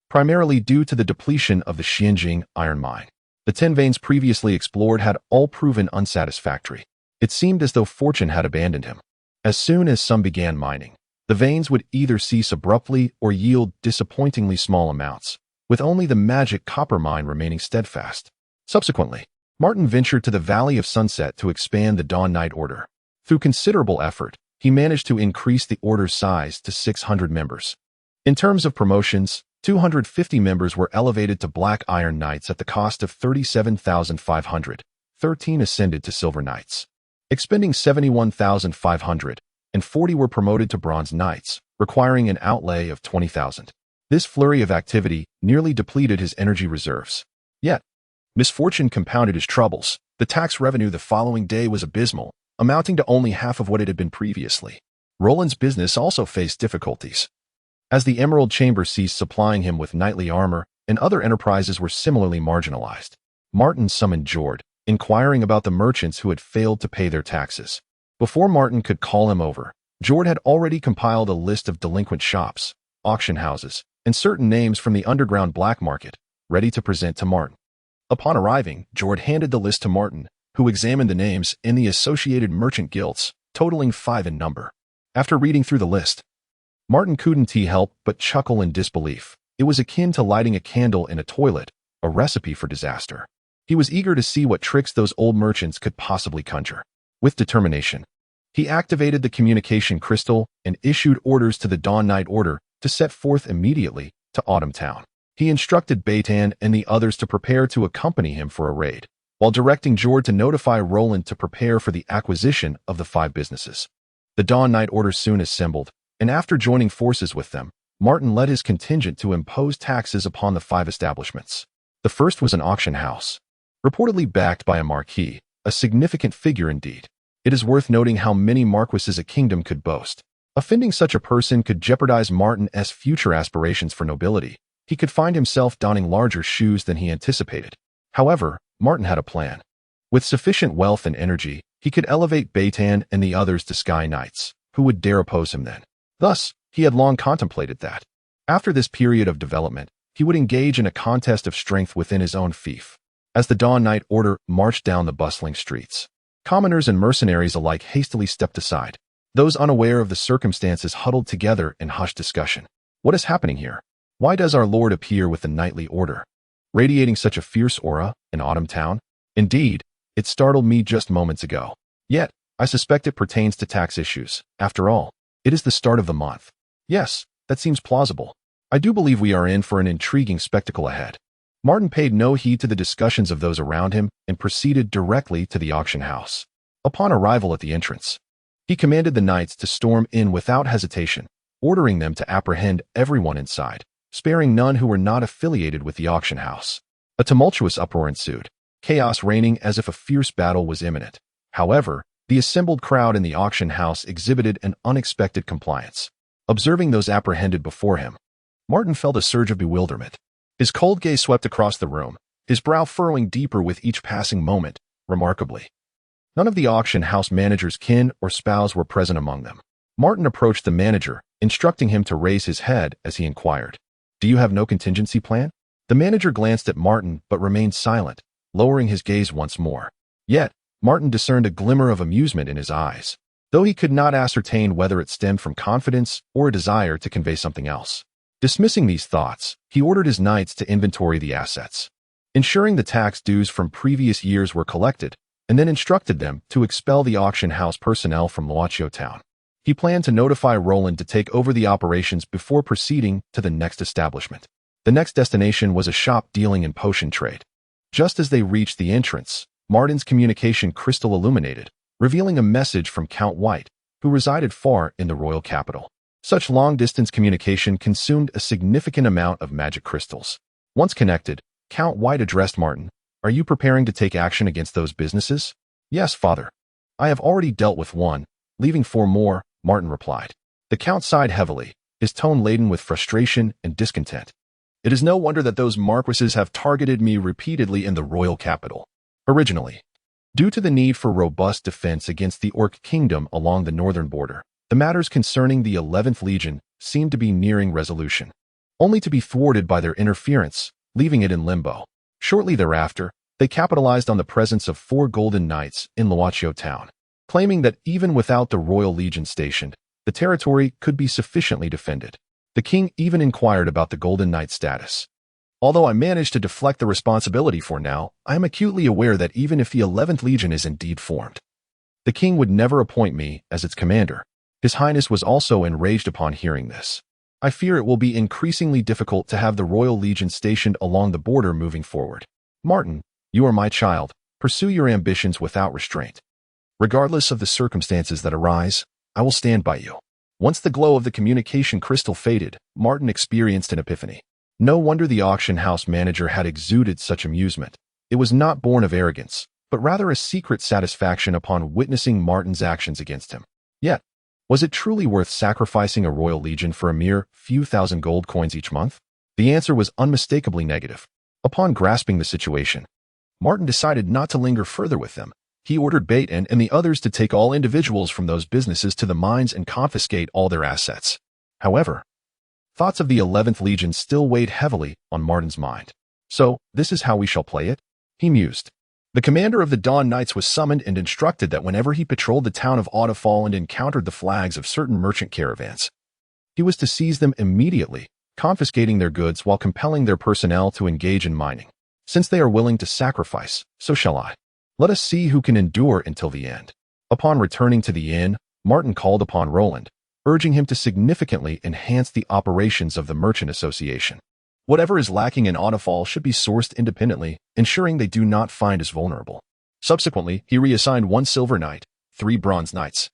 primarily due to the depletion of the Xianjing iron mine. The 10 veins previously explored had all proven unsatisfactory. It seemed as though fortune had abandoned him. As soon as some began mining, the veins would either cease abruptly or yield disappointingly small amounts, with only the magic copper mine remaining steadfast. Subsequently, Martin ventured to the Valley of Sunset to expand the Dawn Knight Order. Through considerable effort, he managed to increase the order's size to 600 members. In terms of promotions, 250 members were elevated to Black Iron Knights at the cost of 37,500. 13 ascended to Silver Knights, expending 71,500, and 40 were promoted to Bronze Knights, requiring an outlay of 20,000. This flurry of activity nearly depleted his energy reserves. Yet, misfortune compounded his troubles. The tax revenue the following day was abysmal, amounting to only half of what it had been previously. Roland's business also faced difficulties. As the Emerald Chamber ceased supplying him with knightly armor, and other enterprises were similarly marginalized, Martin summoned Jord, inquiring about the merchants who had failed to pay their taxes. Before Martin could call him over, Jord had already compiled a list of delinquent shops, auction houses, and certain names from the underground black market, ready to present to Martin. Upon arriving, Jord handed the list to Martin, who examined the names in the associated merchant guilds, totaling 5 in number. After reading through the list, Martin couldn't help but chuckle in disbelief. It was akin to lighting a candle in a toilet, a recipe for disaster. He was eager to see what tricks those old merchants could possibly conjure. With determination, he activated the communication crystal and issued orders to the Dawn Knight Order to set forth immediately to Autumn Town. He instructed Beitan and the others to prepare to accompany him for a raid, while directing Jord to notify Roland to prepare for the acquisition of the 5 businesses. The Dawn Knight Order soon assembled, and after joining forces with them, Martin led his contingent to impose taxes upon the 5 establishments. The first was an auction house, reportedly backed by a marquis, a significant figure indeed. It is worth noting how many marquises a kingdom could boast. Offending such a person could jeopardize Martin's future aspirations for nobility. He could find himself donning larger shoes than he anticipated. However, Martin had a plan. With sufficient wealth and energy, he could elevate Beitan and the others to Sky Knights, who would dare oppose him then. Thus, he had long contemplated that, after this period of development, he would engage in a contest of strength within his own fief. As the Dawn Knight Order marched down the bustling streets, commoners and mercenaries alike hastily stepped aside. Those unaware of the circumstances huddled together in hushed discussion. What is happening here? Why does our Lord appear with the knightly order, radiating such a fierce aura in Autumn Town? Indeed, it startled me just moments ago. Yet, I suspect it pertains to tax issues. After all, it is the start of the month. Yes, that seems plausible. I do believe we are in for an intriguing spectacle ahead. Martin paid no heed to the discussions of those around him and proceeded directly to the auction house. Upon arrival at the entrance, he commanded the knights to storm in without hesitation, ordering them to apprehend everyone inside, sparing none who were not affiliated with the auction house. A tumultuous uproar ensued, chaos reigning as if a fierce battle was imminent. However, the assembled crowd in the auction house exhibited an unexpected compliance. Observing those apprehended before him, Martin felt a surge of bewilderment. His cold gaze swept across the room, his brow furrowing deeper with each passing moment. Remarkably, none of the auction house manager's kin or spouse were present among them. Martin approached the manager, instructing him to raise his head as he inquired, "Do you have no contingency plan?" The manager glanced at Martin but remained silent, lowering his gaze once more. Yet, Martin discerned a glimmer of amusement in his eyes, though he could not ascertain whether it stemmed from confidence or a desire to convey something else. Dismissing these thoughts, he ordered his knights to inventory the assets, ensuring the tax dues from previous years were collected, and then instructed them to expel the auction house personnel from Luoqiao Town. He planned to notify Roland to take over the operations before proceeding to the next establishment. The next destination was a shop dealing in potion trade. Just as they reached the entrance, Martin's communication crystal illuminated, revealing a message from Count White, who resided far in the royal capital. Such long-distance communication consumed a significant amount of magic crystals. Once connected, Count White addressed Martin. "Are you preparing to take action against those businesses?" "Yes, father. I have already dealt with one, leaving 4 more, Martin replied. The Count sighed heavily, his tone laden with frustration and discontent. "It is no wonder that those marquises have targeted me repeatedly in the royal capital. Originally, due to the need for robust defense against the Orc Kingdom along the northern border, The matters concerning the 11th Legion seemed to be nearing resolution, only to be thwarted by their interference, leaving it in limbo. Shortly thereafter, they capitalized on the presence of 4 Golden Knights in Luochio town, claiming that even without the Royal Legion stationed, the territory could be sufficiently defended. The king even inquired about the Golden Knight status. Although I managed to deflect the responsibility for now, I am acutely aware that even if the 11th Legion is indeed formed, the king would never appoint me as its commander. His Highness was also enraged upon hearing this. I fear it will be increasingly difficult to have the Royal Legion stationed along the border moving forward. Martin, you are my child. Pursue your ambitions without restraint. Regardless of the circumstances that arise, I will stand by you. Once the glow of the communication crystal faded, Martin experienced an epiphany. No wonder the auction house manager had exuded such amusement. It was not born of arrogance, but rather a secret satisfaction upon witnessing Martin's actions against him. Yet, was it truly worth sacrificing a Royal Legion for a mere few thousand gold coins each month? The answer was unmistakably negative. Upon grasping the situation, Martin decided not to linger further with them. He ordered Baton and the others to take all individuals from those businesses to the mines and confiscate all their assets. However, thoughts of the 11th Legion still weighed heavily on Martin's mind. So, this is how we shall play it? He mused. The commander of the Dawn Knights was summoned and instructed that whenever he patrolled the town of Audifall and encountered the flags of certain merchant caravans, he was to seize them immediately, confiscating their goods while compelling their personnel to engage in mining. Since they are willing to sacrifice, so shall I. Let us see who can endure until the end. Upon returning to the inn, Martin called upon Roland, urging him to significantly enhance the operations of the Merchant Association. Whatever is lacking in Audifall should be sourced independently, ensuring they do not find us vulnerable. Subsequently, he reassigned 1 Silver Knight, 3 Bronze Knights,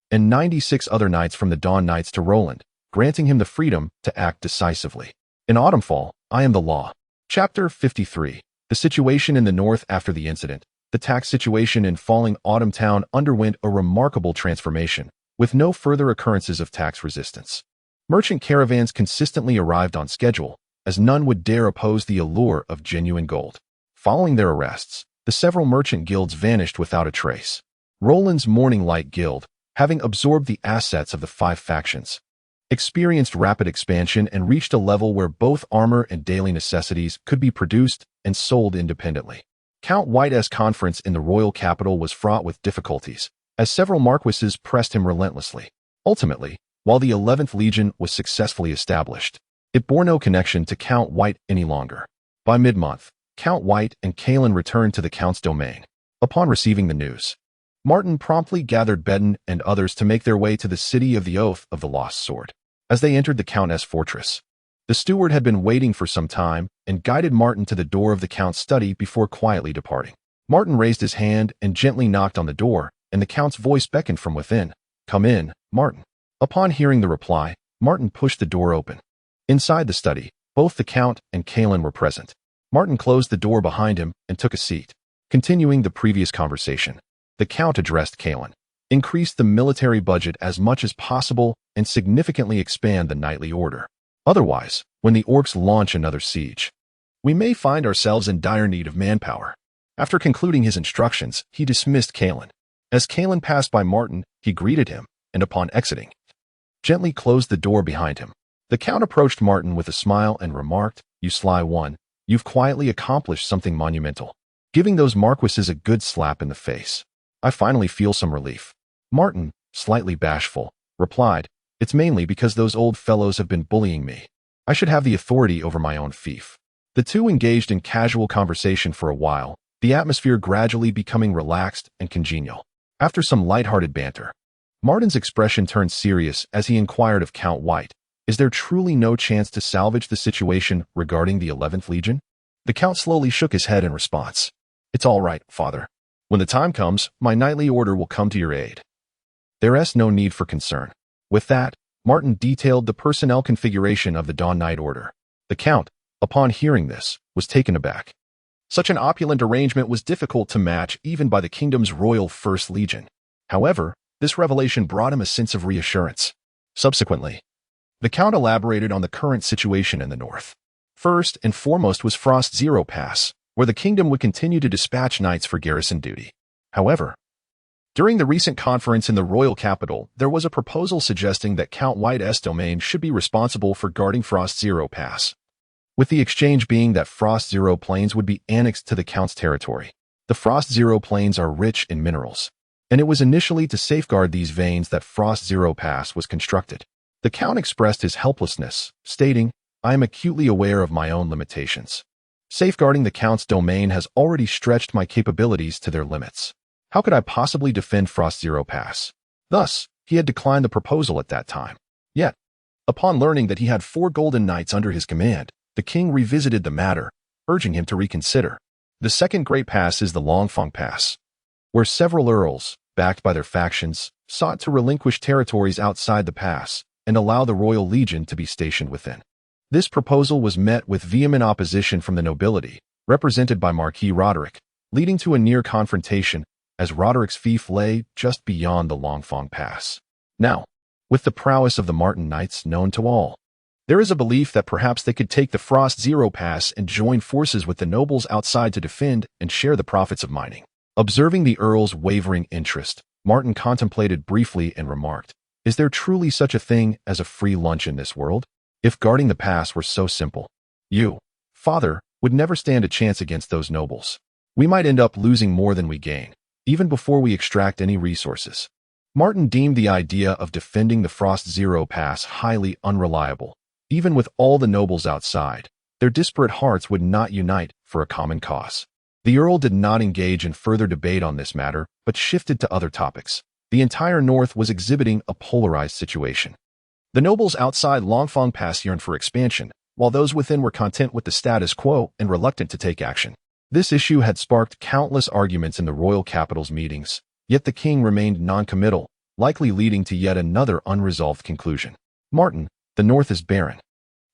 and 96 other Knights from the Dawn Knights to Roland, granting him the freedom to act decisively. In Autumnfall, I am the law. Chapter 53. The situation in the north after the incident. The tax situation in Falling Autumn Town underwent a remarkable transformation, with no further occurrences of tax resistance. Merchant caravans consistently arrived on schedule, as none would dare oppose the allure of genuine gold. Following their arrests, the several merchant guilds vanished without a trace. Roland's Morning Light Guild, having absorbed the assets of the 5 factions, experienced rapid expansion and reached a level where both armor and daily necessities could be produced and sold independently. Count White's conference in the royal capital was fraught with difficulties, as several marquises pressed him relentlessly. Ultimately, while the 11th Legion was successfully established, it bore no connection to Count White any longer. By mid-month, Count White and Kalen returned to the Count's domain. Upon receiving the news, Martin promptly gathered Baton and others to make their way to the city of the Oath of the Lost Sword. As they entered the Countess' fortress, the steward had been waiting for some time and guided Martin to the door of the Count's study before quietly departing. Martin raised his hand and gently knocked on the door, and the Count's voice beckoned from within. "Come in, Martin." Upon hearing the reply, Martin pushed the door open. Inside the study, both the Count and Kalen were present. Martin closed the door behind him and took a seat. Continuing the previous conversation, the Count addressed Kalen. Increase the military budget as much as possible and significantly expand the knightly order. Otherwise, when the orcs launch another siege, we may find ourselves in dire need of manpower. After concluding his instructions, he dismissed Kalen. As Kalen passed by Martin, he greeted him, and upon exiting, gently closed the door behind him. The Count approached Martin with a smile and remarked, "You sly one, you've quietly accomplished something monumental, giving those marquises a good slap in the face. I finally feel some relief." Martin, slightly bashful, replied, "It's mainly because those old fellows have been bullying me. I should have the authority over my own fief." The two engaged in casual conversation for a while, the atmosphere gradually becoming relaxed and congenial. After some lighthearted banter, Martin's expression turned serious as he inquired of Count White, "Is there truly no chance to salvage the situation regarding the 11th Legion?" The Count slowly shook his head in response. "It's all right, father. When the time comes, my knightly order will come to your aid. There's no need for concern." With that, Martin detailed the personnel configuration of the Dawn Knight Order. The Count, upon hearing this, was taken aback. Such an opulent arrangement was difficult to match even by the kingdom's royal First Legion. However, this revelation brought him a sense of reassurance. Subsequently, the Count elaborated on the current situation in the north. First and foremost was Frost Zero Pass, where the kingdom would continue to dispatch knights for garrison duty. However, During the recent conference in the royal capital, there was a proposal suggesting that Count White's domain should be responsible for guarding Frost Zero Pass, with the exchange being that Frost Zero Plains would be annexed to the Count's territory. The Frost Zero Plains are rich in minerals, and it was initially to safeguard these veins that Frost Zero Pass was constructed. The Count expressed his helplessness, stating, "I am acutely aware of my own limitations. Safeguarding the Count's domain has already stretched my capabilities to their limits. How could I possibly defend Frost Zero Pass?" Thus, he had declined the proposal at that time. Yet, upon learning that he had 4 golden knights under his command, the king revisited the matter, urging him to reconsider. The second great pass is the Longfang Pass, where several earls, backed by their factions, sought to relinquish territories outside the pass and allow the Royal Legion to be stationed within. This proposal was met with vehement opposition from the nobility, represented by Marquis Roderick, leading to a near confrontation, as Roderick's fief lay just beyond the Longfang Pass. Now, with the prowess of the Marten Knights known to all, there is a belief that perhaps they could take the Frost Zero Pass and join forces with the nobles outside to defend and share the profits of mining. Observing the Earl's wavering interest, Marten contemplated briefly and remarked, "Is there truly such a thing as a free lunch in this world? If guarding the pass were so simple, you, father, would never stand a chance against those nobles. We might end up losing more than we gain, even before we extract any resources." Marten deemed the idea of defending the Frost Zero Pass highly unreliable. Even with all the nobles outside, their disparate hearts would not unite for a common cause. The Earl did not engage in further debate on this matter, but shifted to other topics. The entire North was exhibiting a polarized situation. The nobles outside Longfang Pass yearned for expansion, while those within were content with the status quo and reluctant to take action. This issue had sparked countless arguments in the royal capital's meetings, yet the king remained non-committal, likely leading to yet another unresolved conclusion. Marten, the North is barren,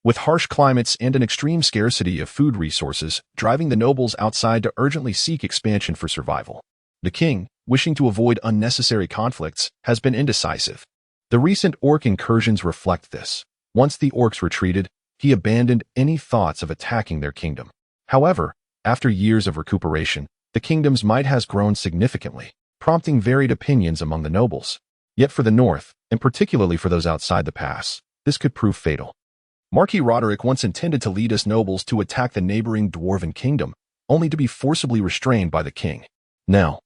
with harsh climates and an extreme scarcity of food resources, driving the nobles outside to urgently seek expansion for survival. The king, wishing to avoid unnecessary conflicts, has been indecisive. The recent orc incursions reflect this. Once the orcs retreated, he abandoned any thoughts of attacking their kingdom. However, after years of recuperation, the kingdom's might has grown significantly, prompting varied opinions among the nobles. Yet for the North, and particularly for those outside the pass, this could prove fatal. Marquis Roderick once intended to lead his nobles to attack the neighboring dwarven kingdom, only to be forcibly restrained by the king. Now,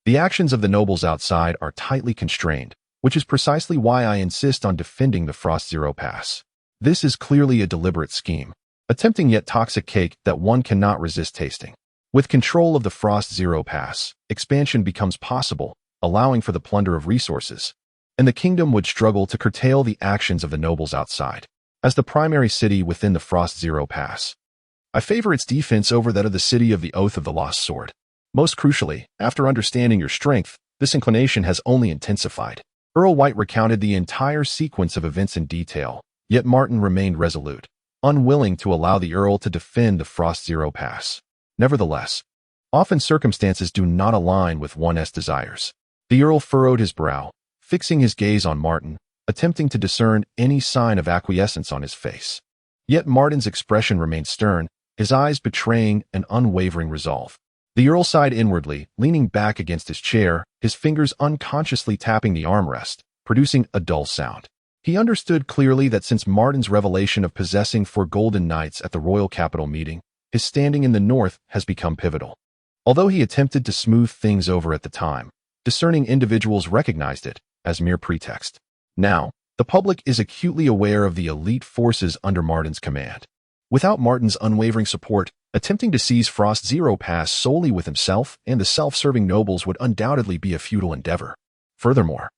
the actions of the nobles outside are tightly constrained, which is precisely why I insist on defending the Frost Zero Pass. This is clearly a deliberate scheme, a tempting yet toxic cake that one cannot resist tasting. With control of the Frost Zero Pass, expansion becomes possible, allowing for the plunder of resources, and the kingdom would struggle to curtail the actions of the nobles outside. As the primary city within the Frost Zero Pass, I favor its defense over that of the city of the Oath of the Lost Sword. Most crucially, after understanding your strength, this inclination has only intensified. Earl White recounted the entire sequence of events in detail, yet Marten remained resolute, unwilling to allow the Earl to defend the Frost Zero Pass. Nevertheless, often circumstances do not align with one's desires. The Earl furrowed his brow, fixing his gaze on Marten, attempting to discern any sign of acquiescence on his face. Yet Marten's expression remained stern, his eyes betraying an unwavering resolve. The Earl sighed inwardly, leaning back against his chair, his fingers unconsciously tapping the armrest, producing a dull sound. He understood clearly that since Marten's revelation of possessing 4 golden knights at the royal capital meeting, his standing in the North has become pivotal. Although he attempted to smooth things over at the time, discerning individuals recognized it as mere pretext. Now, the public is acutely aware of the elite forces under Marten's command. Without Marten's unwavering support, attempting to seize Frost Zero Pass solely with himself and the self-serving nobles would undoubtedly be a futile endeavor. Furthermore,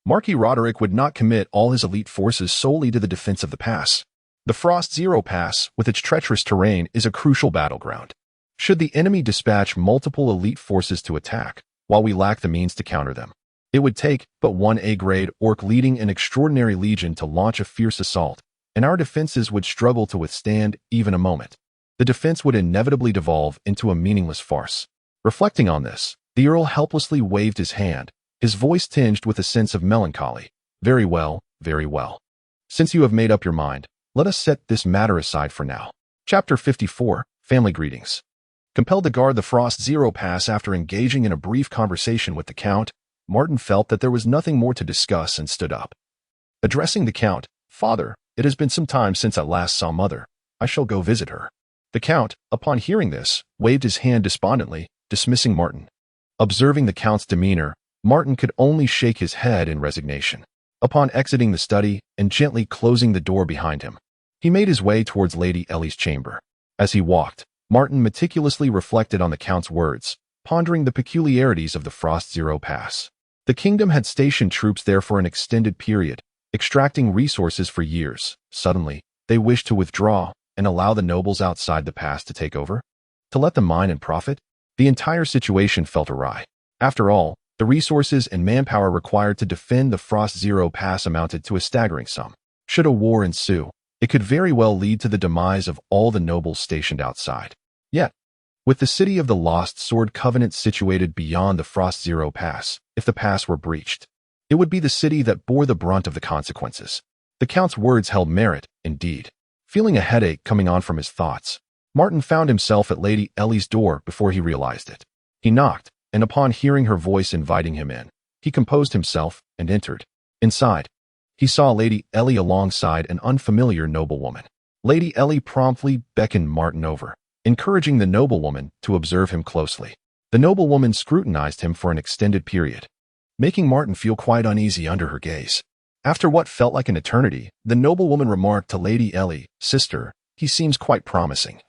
Marquis Roderick would not commit all his elite forces solely to the defense of the pass. The Frost Zero Pass, with its treacherous terrain, is a crucial battleground. Should the enemy dispatch multiple elite forces to attack, while we lack the means to counter them, it would take but one A-grade orc leading an extraordinary legion to launch a fierce assault, and our defenses would struggle to withstand even a moment. The defense would inevitably devolve into a meaningless farce. Reflecting on this, the Earl helplessly waved his hand, his voice tinged with a sense of melancholy. Very well, very well. Since you have made up your mind, let us set this matter aside for now. Chapter 54, Family Greetings. Compelled to guard the Frost Zero Pass after engaging in a brief conversation with the Count, Martin felt that there was nothing more to discuss and stood up. Addressing the Count, "Father, it has been some time since I last saw Mother. I shall go visit her." The Count, upon hearing this, waved his hand despondently, dismissing Martin. Observing the Count's demeanor, Martin could only shake his head in resignation. Upon exiting the study and gently closing the door behind him, he made his way towards Lady Ellie's chamber. As he walked, Martin meticulously reflected on the Count's words, pondering the peculiarities of the Frost Zero Pass. The kingdom had stationed troops there for an extended period, extracting resources for years. Suddenly, they wished to withdraw and allow the nobles outside the pass to take over? To let them mine and profit? The entire situation felt awry. After all, the resources and manpower required to defend the Frost Zero Pass amounted to a staggering sum. Should a war ensue, it could very well lead to the demise of all the nobles stationed outside. Yet, with the city of the Lost Sword Covenant situated beyond the Frost Zero Pass, if the pass were breached, it would be the city that bore the brunt of the consequences. The Count's words held merit, indeed. Feeling a headache coming on from his thoughts, Martin found himself at Lady Ellie's door before he realized it. He knocked, and upon hearing her voice inviting him in, he composed himself and entered. Inside, he saw Lady Ellie alongside an unfamiliar noblewoman. Lady Ellie promptly beckoned Martin over, encouraging the noblewoman to observe him closely. The noblewoman scrutinized him for an extended period, making Martin feel quite uneasy under her gaze. After what felt like an eternity, the noblewoman remarked to Lady Ellie, "Sister, he seems quite promising.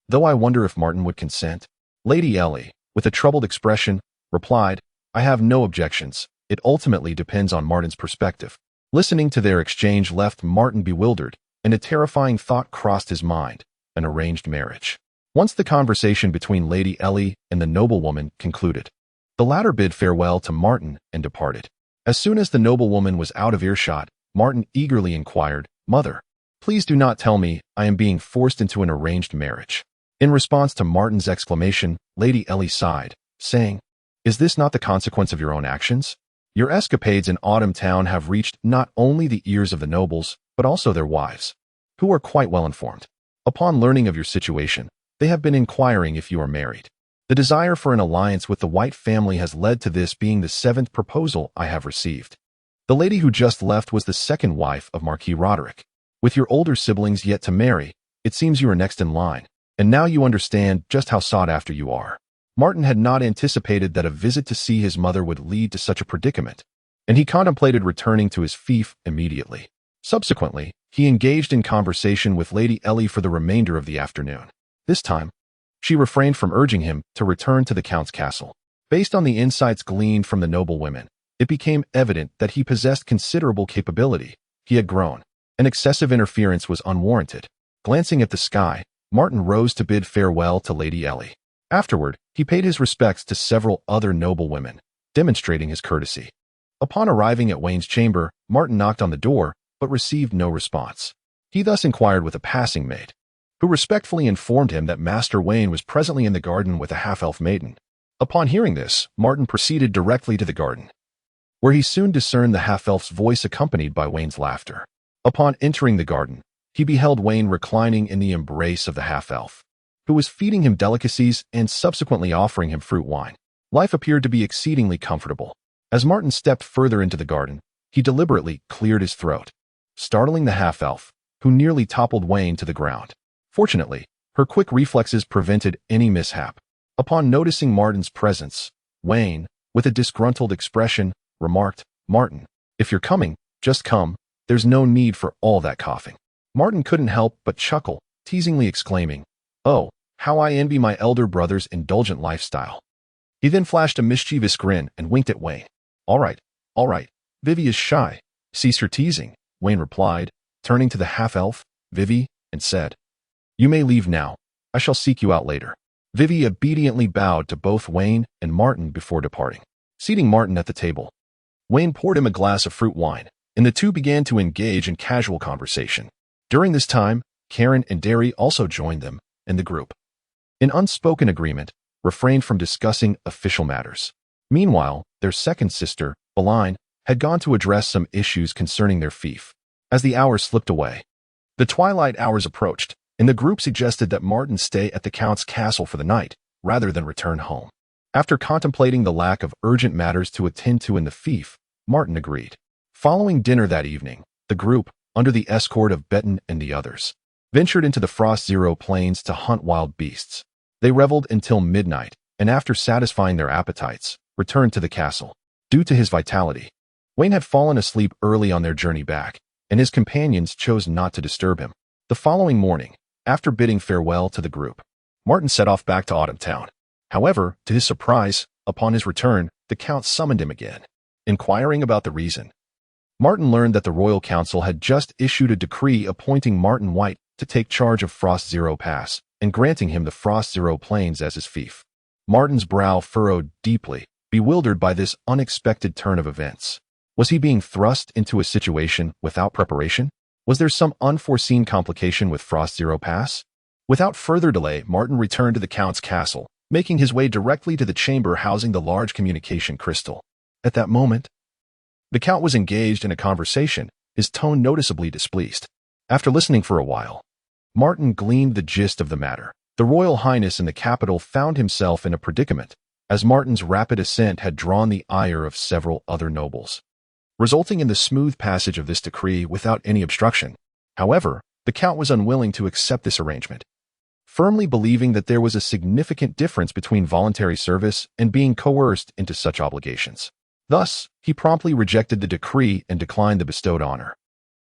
Though I wonder if Martin would consent." Lady Ellie, with a troubled expression, replied, "I have no objections. It ultimately depends on Martin's perspective." Listening to their exchange left Martin bewildered, and a terrifying thought crossed his mind: an arranged marriage. Once the conversation between Lady Ellie and the noblewoman concluded, the latter bid farewell to Martin and departed. As soon as the noblewoman was out of earshot, Martin eagerly inquired, "Mother, please do not tell me I am being forced into an arranged marriage." In response to Martin's exclamation, Lady Ellie sighed, saying, "Is this not the consequence of your own actions? Your escapades in Autumn Town have reached not only the ears of the nobles, but also their wives, who are quite well informed. Upon learning of your situation, they have been inquiring if you are married. The desire for an alliance with the White family has led to this being the 7th proposal I have received. The lady who just left was the second wife of Marquis Roderick. With your older siblings yet to marry, it seems you are next in line, and now you understand just how sought after you are." Martin had not anticipated that a visit to see his mother would lead to such a predicament, and he contemplated returning to his fief immediately. Subsequently, he engaged in conversation with Lady Ellie for the remainder of the afternoon. This time, she refrained from urging him to return to the Count's castle. Based on the insights gleaned from the noblewomen, it became evident that he possessed considerable capability. He had grown, and excessive interference was unwarranted. Glancing at the sky, Martin rose to bid farewell to Lady Ellie. Afterward, he paid his respects to several other noblewomen, demonstrating his courtesy. Upon arriving at Wayne's chamber, Martin knocked on the door, but received no response. He thus inquired with a passing maid, who respectfully informed him that Master Wayne was presently in the garden with a half-elf maiden. Upon hearing this, Martin proceeded directly to the garden, where he soon discerned the half-elf's voice accompanied by Wayne's laughter. Upon entering the garden, he beheld Wayne reclining in the embrace of the half-elf, who was feeding him delicacies and subsequently offering him fruit wine. Life appeared to be exceedingly comfortable. As Martin stepped further into the garden, he deliberately cleared his throat, startling the half-elf, who nearly toppled Wayne to the ground. Fortunately, her quick reflexes prevented any mishap. Upon noticing Martin's presence, Wayne, with a disgruntled expression, remarked, "Martin, if you're coming, just come. There's no need for all that coughing." Martin couldn't help but chuckle, teasingly exclaiming, "Oh, how I envy my elder brother's indulgent lifestyle." He then flashed a mischievous grin and winked at Wayne. All right, Vivi is shy. Cease her teasing," Wayne replied, turning to the half-elf, Vivi, and said, "You may leave now. I shall seek you out later." Vivi obediently bowed to both Wayne and Martin before departing. Seating Martin at the table, Wayne poured him a glass of fruit wine, and the two began to engage in casual conversation. During this time, Karen and Derry also joined them, and the group, in unspoken agreement, refrained from discussing official matters. Meanwhile, their second sister, Beline, had gone to address some issues concerning their fief. As the hours slipped away, the twilight hours approached, and the group suggested that Martin stay at the Count's castle for the night, rather than return home. After contemplating the lack of urgent matters to attend to in the fief, Martin agreed. Following dinner that evening, the group, under the escort of Beton and the others, ventured into the Frost Zero Plains to hunt wild beasts. They reveled until midnight, and after satisfying their appetites, returned to the castle. Due to his vitality, Wayne had fallen asleep early on their journey back, and his companions chose not to disturb him. The following morning, after bidding farewell to the group, Martin set off back to Autumn Town. However, to his surprise, upon his return, the Count summoned him again. Inquiring about the reason, Martin learned that the Royal Council had just issued a decree appointing Martin White to take charge of Frost Zero Pass and granting him the Frost Zero Plains as his fief. Martin's brow furrowed deeply, bewildered by this unexpected turn of events. Was he being thrust into a situation without preparation? Was there some unforeseen complication with Frost Zero Pass? Without further delay, Martin returned to the Count's castle, making his way directly to the chamber housing the large communication crystal. At that moment, the Count was engaged in a conversation, his tone noticeably displeased. After listening for a while, Martin gleaned the gist of the matter. The Royal Highness in the capital found himself in a predicament, as Martin's rapid ascent had drawn the ire of several other nobles, resulting in the smooth passage of this decree without any obstruction. However, the Count was unwilling to accept this arrangement, firmly believing that there was a significant difference between voluntary service and being coerced into such obligations. Thus, he promptly rejected the decree and declined the bestowed honor.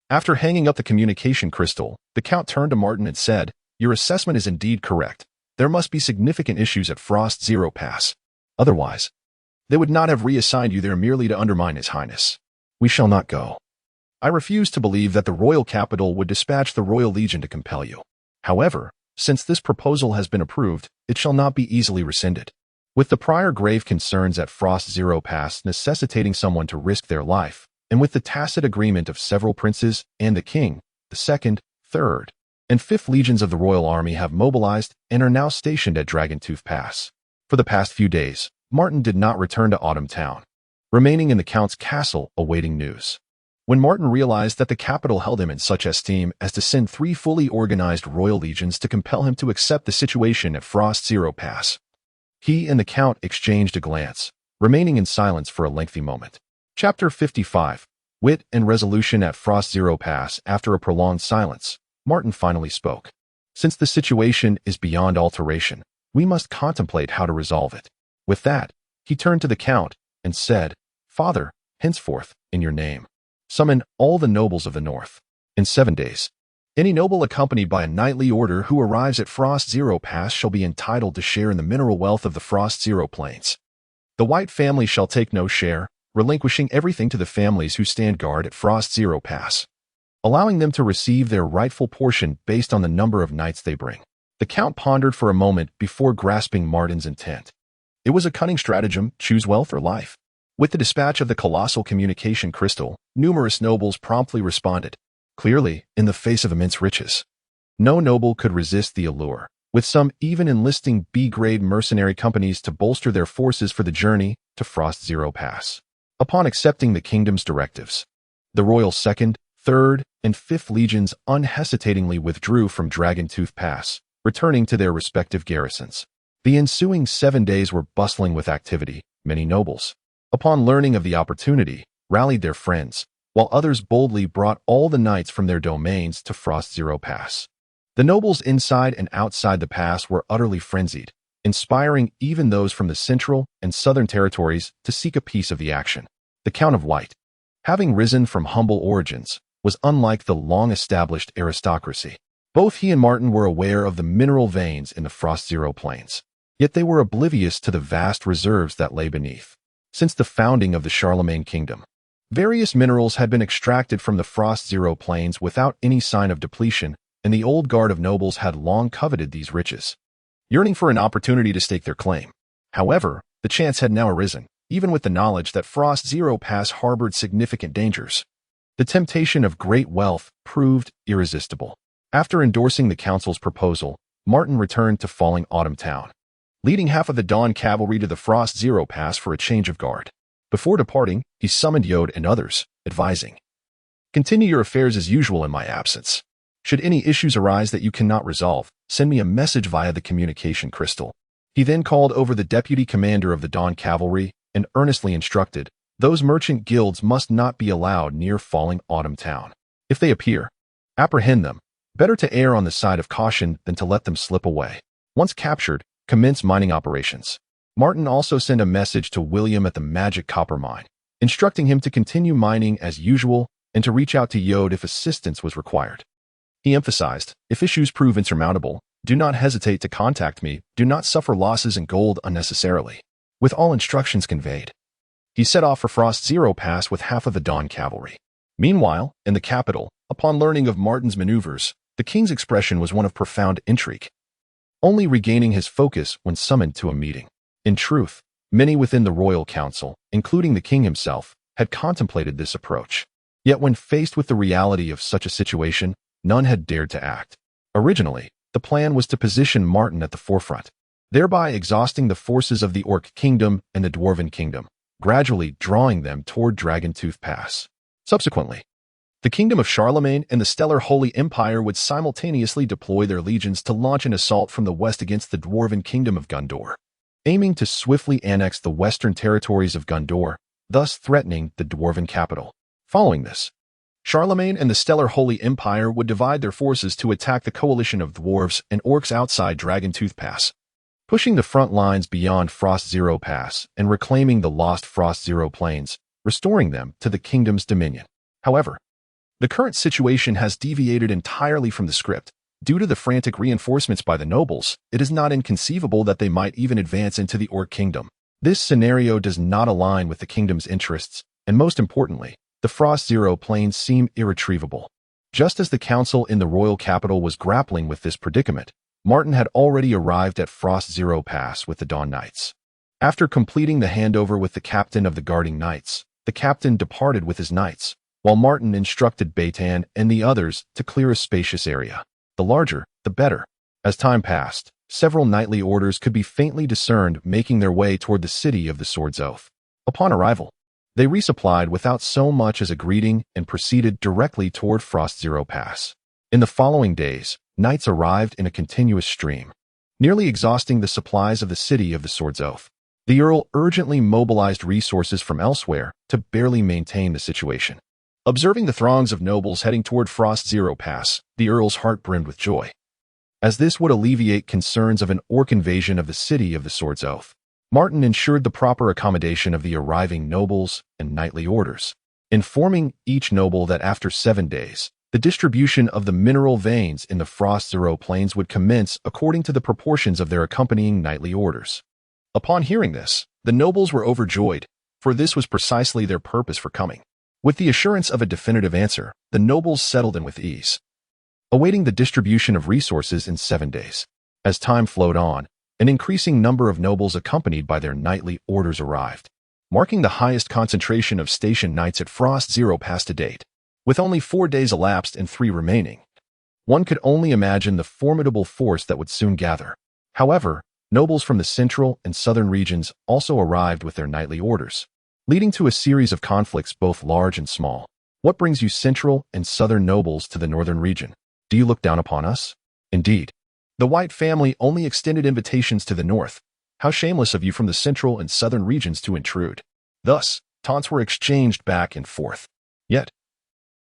After hanging up the communication crystal, the Count turned to Martin and said, "Your assessment is indeed correct. There must be significant issues at Frost Zero Pass. Otherwise, they would not have reassigned you there merely to undermine His Highness. We shall not go. I refuse to believe that the royal capital would dispatch the Royal Legion to compel you. However, since this proposal has been approved, it shall not be easily rescinded." With the prior grave concerns at Frost Zero Pass necessitating someone to risk their life, and with the tacit agreement of several princes and the king, the 2nd, 3rd, and 5th legions of the royal army have mobilized and are now stationed at Dragontooth Pass. For the past few days, Martin did not return to Autumn Town, remaining in the Count's castle awaiting news. When Martin realized that the capital held him in such esteem as to send 3 fully organized royal legions to compel him to accept the situation at Frost Zero Pass, he and the Count exchanged a glance, remaining in silence for a lengthy moment. Chapter 55. Wit and Resolution at Frost Zero Pass. After a prolonged silence, Martin finally spoke. "Since the situation is beyond alteration, we must contemplate how to resolve it." With that, he turned to the Count and said, "Father, henceforth, in your name, summon all the nobles of the north. In 7 days, any noble accompanied by a knightly order who arrives at Frost Zero Pass shall be entitled to share in the mineral wealth of the Frost Zero Plains. The White family shall take no share, relinquishing everything to the families who stand guard at Frost Zero Pass, allowing them to receive their rightful portion based on the number of knights they bring." The Count pondered for a moment before grasping Martin's intent. It was a cunning stratagem: choose wealth or life. With the dispatch of the colossal communication crystal, numerous nobles promptly responded. Clearly, in the face of immense riches, no noble could resist the allure, with some even enlisting B-grade mercenary companies to bolster their forces for the journey to Frost Zero Pass. Upon accepting the kingdom's directives, the royal 2nd, 3rd, and 5th legions unhesitatingly withdrew from Dragontooth Pass, returning to their respective garrisons. The ensuing 7 days were bustling with activity. Many nobles, upon learning of the opportunity, rallied their friends, while others boldly brought all the knights from their domains to Frost Zero Pass. The nobles inside and outside the pass were utterly frenzied, inspiring even those from the central and southern territories to seek a piece of the action. The Count of White, having risen from humble origins, was unlike the long-established aristocracy. Both he and Martin were aware of the mineral veins in the Frost Zero Plains, yet they were oblivious to the vast reserves that lay beneath. Since the founding of the Charlemagne Kingdom, various minerals had been extracted from the Frost Zero Plains without any sign of depletion, and the old guard of nobles had long coveted these riches, yearning for an opportunity to stake their claim. However, the chance had now arisen, even with the knowledge that Frost Zero Pass harbored significant dangers. The temptation of great wealth proved irresistible. After endorsing the council's proposal, Martin returned to Falling Autumn Town, leading half of the Dawn Cavalry to the Frost Zero Pass for a change of guard. Before departing, he summoned Yod and others, advising, "Continue your affairs as usual in my absence. Should any issues arise that you cannot resolve, send me a message via the communication crystal. He then called over the deputy commander of the Dawn Cavalry and earnestly instructed, those merchant guilds must not be allowed near Falling Autumn Town. If they appear, apprehend them. Better to err on the side of caution than to let them slip away. Once captured, commence mining operations. Martin also sent a message to William at the Magic Copper Mine, instructing him to continue mining as usual and to reach out to Yode if assistance was required. He emphasized, if issues prove insurmountable, do not hesitate to contact me, do not suffer losses in gold unnecessarily. With all instructions conveyed, he set off for Frost Zero Pass with half of the Dawn Cavalry. Meanwhile, in the capital, upon learning of Martin's maneuvers, the king's expression was one of profound intrigue, only regaining his focus when summoned to a meeting. In truth, many within the royal council, including the king himself, had contemplated this approach. Yet when faced with the reality of such a situation, none had dared to act. Originally, the plan was to position Martin at the forefront, thereby exhausting the forces of the Orc Kingdom and the Dwarven Kingdom, gradually drawing them toward Dragontooth Pass. Subsequently, the Kingdom of Charlemagne and the Stellar Holy Empire would simultaneously deploy their legions to launch an assault from the west against the Dwarven Kingdom of Gondor, aiming to swiftly annex the western territories of Gondor, thus threatening the Dwarven capital. Following this, Charlemagne and the Stellar Holy Empire would divide their forces to attack the coalition of dwarves and orcs outside Dragontooth Pass, pushing the front lines beyond Frost Zero Pass and reclaiming the lost Frost Zero Plains, restoring them to the kingdom's dominion. However, the current situation has deviated entirely from the script. Due to the frantic reinforcements by the nobles, it is not inconceivable that they might even advance into the Orc Kingdom. This scenario does not align with the kingdom's interests, and most importantly, the Frost Zero Plains seem irretrievable. Just as the council in the royal capital was grappling with this predicament, Martin had already arrived at Frost Zero Pass with the Dawn Knights. After completing the handover with the captain of the guarding knights, the captain departed with his knights, while Martin instructed Beitan and the others to clear a spacious area. The larger, the better. As time passed, several knightly orders could be faintly discerned making their way toward the city of the Sword's Oath. Upon arrival, they resupplied without so much as a greeting and proceeded directly toward Frost Zero Pass. In the following days, knights arrived in a continuous stream, nearly exhausting the supplies of the city of the Sword's Oath. The Earl urgently mobilized resources from elsewhere to barely maintain the situation. Observing the throngs of nobles heading toward Frost Zero Pass, the Earl's heart brimmed with joy, as this would alleviate concerns of an orc invasion of the city of the Sword's Oath. Martin ensured the proper accommodation of the arriving nobles and knightly orders, informing each noble that after 7 days, the distribution of the mineral veins in the Frost Zero Plains would commence according to the proportions of their accompanying knightly orders. Upon hearing this, the nobles were overjoyed, for this was precisely their purpose for coming. With the assurance of a definitive answer, the nobles settled in with ease, awaiting the distribution of resources in 7 days. As time flowed on, an increasing number of nobles accompanied by their knightly orders arrived, marking the highest concentration of station knights at Frost Zero Pass to date. With only 4 days elapsed and 3 remaining, one could only imagine the formidable force that would soon gather. However, nobles from the central and southern regions also arrived with their knightly orders, leading to a series of conflicts both large and small. What brings you central and southern nobles to the northern region? Do you look down upon us? Indeed, the White family only extended invitations to the north. How shameless of you from the central and southern regions to intrude. Thus, taunts were exchanged back and forth. Yet,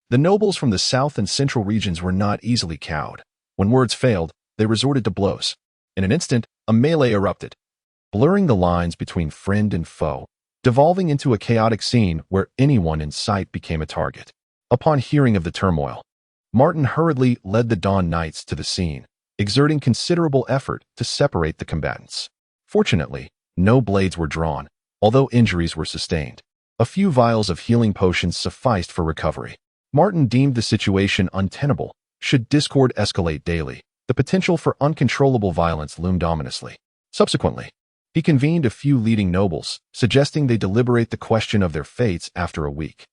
the nobles from the south and central regions were not easily cowed. When words failed, they resorted to blows. In an instant, a melee erupted, blurring the lines between friend and foe, devolving into a chaotic scene where anyone in sight became a target. Upon hearing of the turmoil, Martin hurriedly led the Dawn Knights to the scene, exerting considerable effort to separate the combatants. Fortunately, no blades were drawn, although injuries were sustained. A few vials of healing potions sufficed for recovery. Martin deemed the situation untenable. Should discord escalate daily, the potential for uncontrollable violence loomed ominously. Subsequently, he convened a few leading nobles, suggesting they deliberate the question of their fates after a week,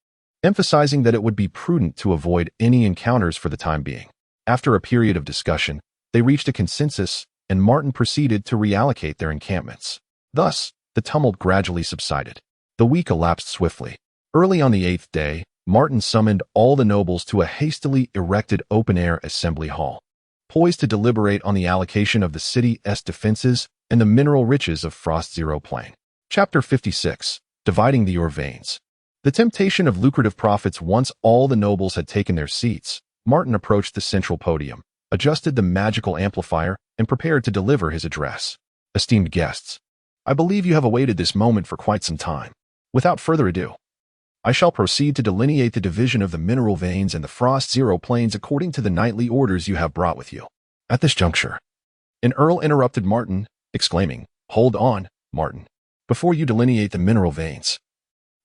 emphasizing that it would be prudent to avoid any encounters for the time being. After a period of discussion, they reached a consensus, and Martin proceeded to reallocate their encampments. Thus, the tumult gradually subsided. The week elapsed swiftly. Early on the 8th day, Martin summoned all the nobles to a hastily erected open-air assembly hall, poised to deliberate on the allocation of the city's defenses and the mineral riches of Frost Zero Plain. Chapter 56. Dividing the Ore Veins. The temptation of lucrative profits. Once all the nobles had taken their seats, Martin approached the central podium, adjusted the magical amplifier, and prepared to deliver his address. Esteemed guests, I believe you have awaited this moment for quite some time. Without further ado, I shall proceed to delineate the division of the mineral veins and the Frost Zero Plains according to the knightly orders you have brought with you. At this juncture, an earl interrupted Martin, exclaiming, "Hold on, Martin. Before you delineate the mineral veins,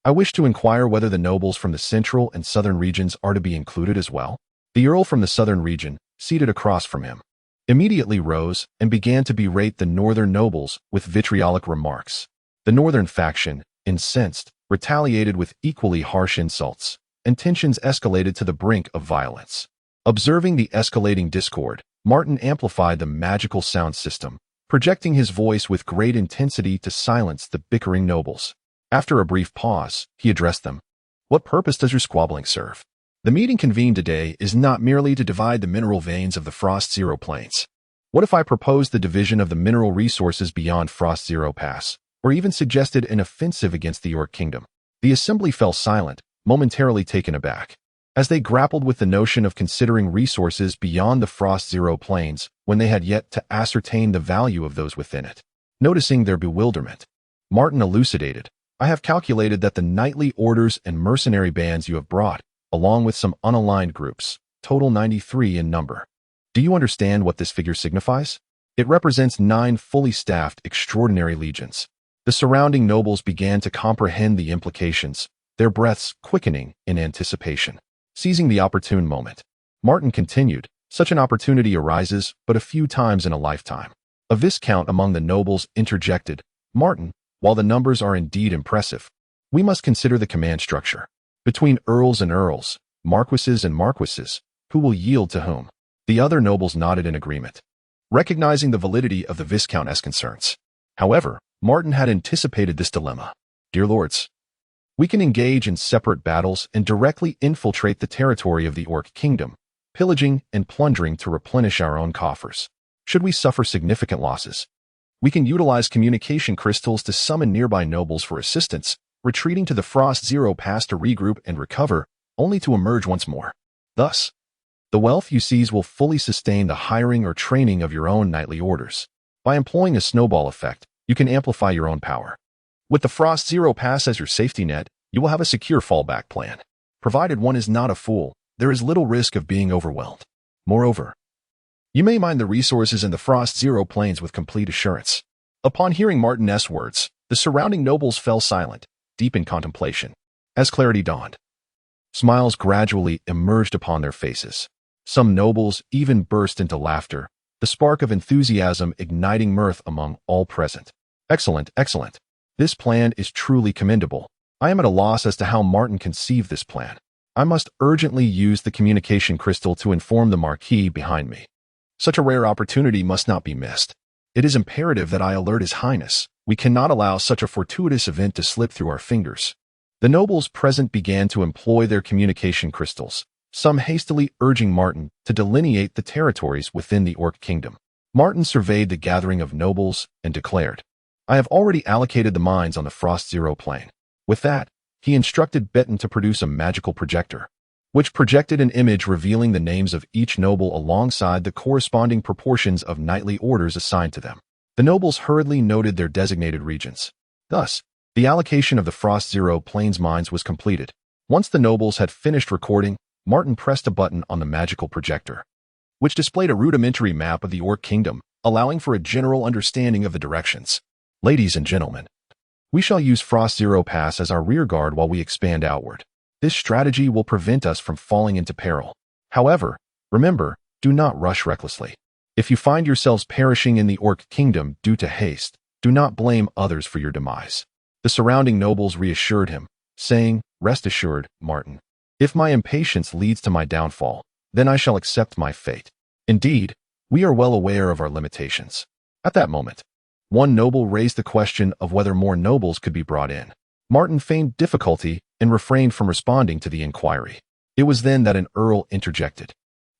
I wish to inquire whether the nobles from the central and southern regions are to be included as well." The earl from the southern region, seated across from him, immediately rose and began to berate the northern nobles with vitriolic remarks. The northern faction, incensed, retaliated with equally harsh insults, and tensions escalated to the brink of violence. Observing the escalating discord, Martin amplified the magical sound system, projecting his voice with great intensity to silence the bickering nobles. After a brief pause, he addressed them. "What purpose does your squabbling serve? The meeting convened today is not merely to divide the mineral veins of the Frost Zero Plains. What if I proposed the division of the mineral resources beyond Frost Zero Pass, or even suggested an offensive against the Orc Kingdom?" The assembly fell silent, momentarily taken aback, as they grappled with the notion of considering resources beyond the Frost Zero Plains when they had yet to ascertain the value of those within it. Noticing their bewilderment, Martin elucidated, "I have calculated that the knightly orders and mercenary bands you have brought, along with some unaligned groups, total 93 in number. Do you understand what this figure signifies? It represents 9 fully staffed extraordinary legions." The surrounding nobles began to comprehend the implications, their breaths quickening in anticipation. Seizing the opportune moment, Martin continued, "Such an opportunity arises but a few times in a lifetime." A viscount among the nobles interjected, "Martin, while the numbers are indeed impressive, we must consider the command structure. Between earls and earls, marquises and marquises, who will yield to whom?" The other nobles nodded in agreement, recognizing the validity of the viscount's concerns. However, Martin had anticipated this dilemma. "Dear lords, we can engage in separate battles and directly infiltrate the territory of the Orc Kingdom, pillaging and plundering to replenish our own coffers. Should we suffer significant losses, we can utilize communication crystals to summon nearby nobles for assistance, retreating to the Frost Zero Pass to regroup and recover, only to emerge once more. Thus, the wealth you seize will fully sustain the hiring or training of your own knightly orders. By employing a snowball effect, you can amplify your own power. With the Frost Zero Pass as your safety net, you will have a secure fallback plan. Provided one is not a fool, there is little risk of being overwhelmed. Moreover, you may mine the resources in the Frost Zero Plains with complete assurance." Upon hearing Martin's words, the surrounding nobles fell silent, deep in contemplation. As clarity dawned, smiles gradually emerged upon their faces. Some nobles even burst into laughter, the spark of enthusiasm igniting mirth among all present. "Excellent, excellent. This plan is truly commendable. I am at a loss as to how Martin conceived this plan. I must urgently use the communication crystal to inform the Marquis behind me. Such a rare opportunity must not be missed. It is imperative that I alert His Highness. We cannot allow such a fortuitous event to slip through our fingers." The nobles present began to employ their communication crystals, some hastily urging Martin to delineate the territories within the Orc Kingdom. Martin surveyed the gathering of nobles and declared, "I have already allocated the mines on the Frost Zero Plain." With that, he instructed Beton to produce a magical projector, which projected an image revealing the names of each noble alongside the corresponding proportions of knightly orders assigned to them. The nobles hurriedly noted their designated regions. Thus, the allocation of the Frost Zero Plains mines was completed. Once the nobles had finished recording, Martin pressed a button on the magical projector, which displayed a rudimentary map of the Orc Kingdom, allowing for a general understanding of the directions. "Ladies and gentlemen, we shall use Frost Zero Pass as our rearguard while we expand outward. This strategy will prevent us from falling into peril. However, remember, do not rush recklessly. If you find yourselves perishing in the Orc Kingdom due to haste, do not blame others for your demise." The surrounding nobles reassured him, saying, "Rest assured, Martin. If my impatience leads to my downfall, then I shall accept my fate. Indeed, we are well aware of our limitations." At that moment, one noble raised the question of whether more nobles could be brought in. Martin feigned difficulty and refrained from responding to the inquiry. It was then that an earl interjected,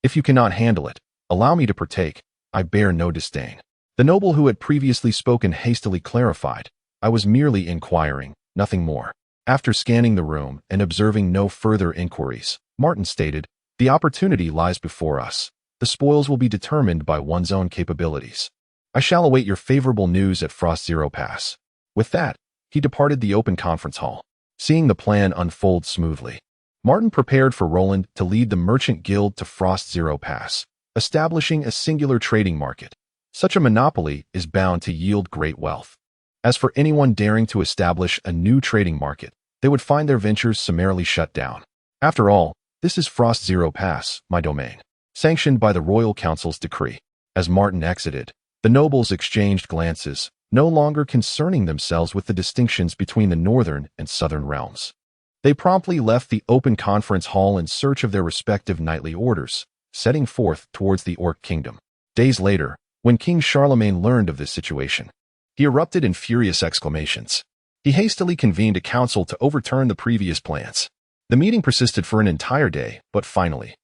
"If you cannot handle it, allow me to partake. I bear no disdain." The noble who had previously spoken hastily clarified, "I was merely inquiring, nothing more." After scanning the room and observing no further inquiries, Martin stated, "The opportunity lies before us. The spoils will be determined by one's own capabilities. I shall await your favorable news at Frost Zero Pass." With that, he departed the open conference hall. Seeing the plan unfold smoothly, Martin prepared for Roland to lead the merchant guild to Frost Zero Pass, establishing a singular trading market. Such a monopoly is bound to yield great wealth. As for anyone daring to establish a new trading market, they would find their ventures summarily shut down. After all, this is Frost Zero Pass, my domain, sanctioned by the Royal Council's decree. As Martin exited, the nobles exchanged glances, no longer concerning themselves with the distinctions between the northern and southern realms. They promptly left the open conference hall in search of their respective knightly orders, setting forth towards the Orc Kingdom. Days later, when King Charlemagne learned of this situation, he erupted in furious exclamations. He hastily convened a council to overturn the previous plans. The meeting persisted for an entire day, but finally,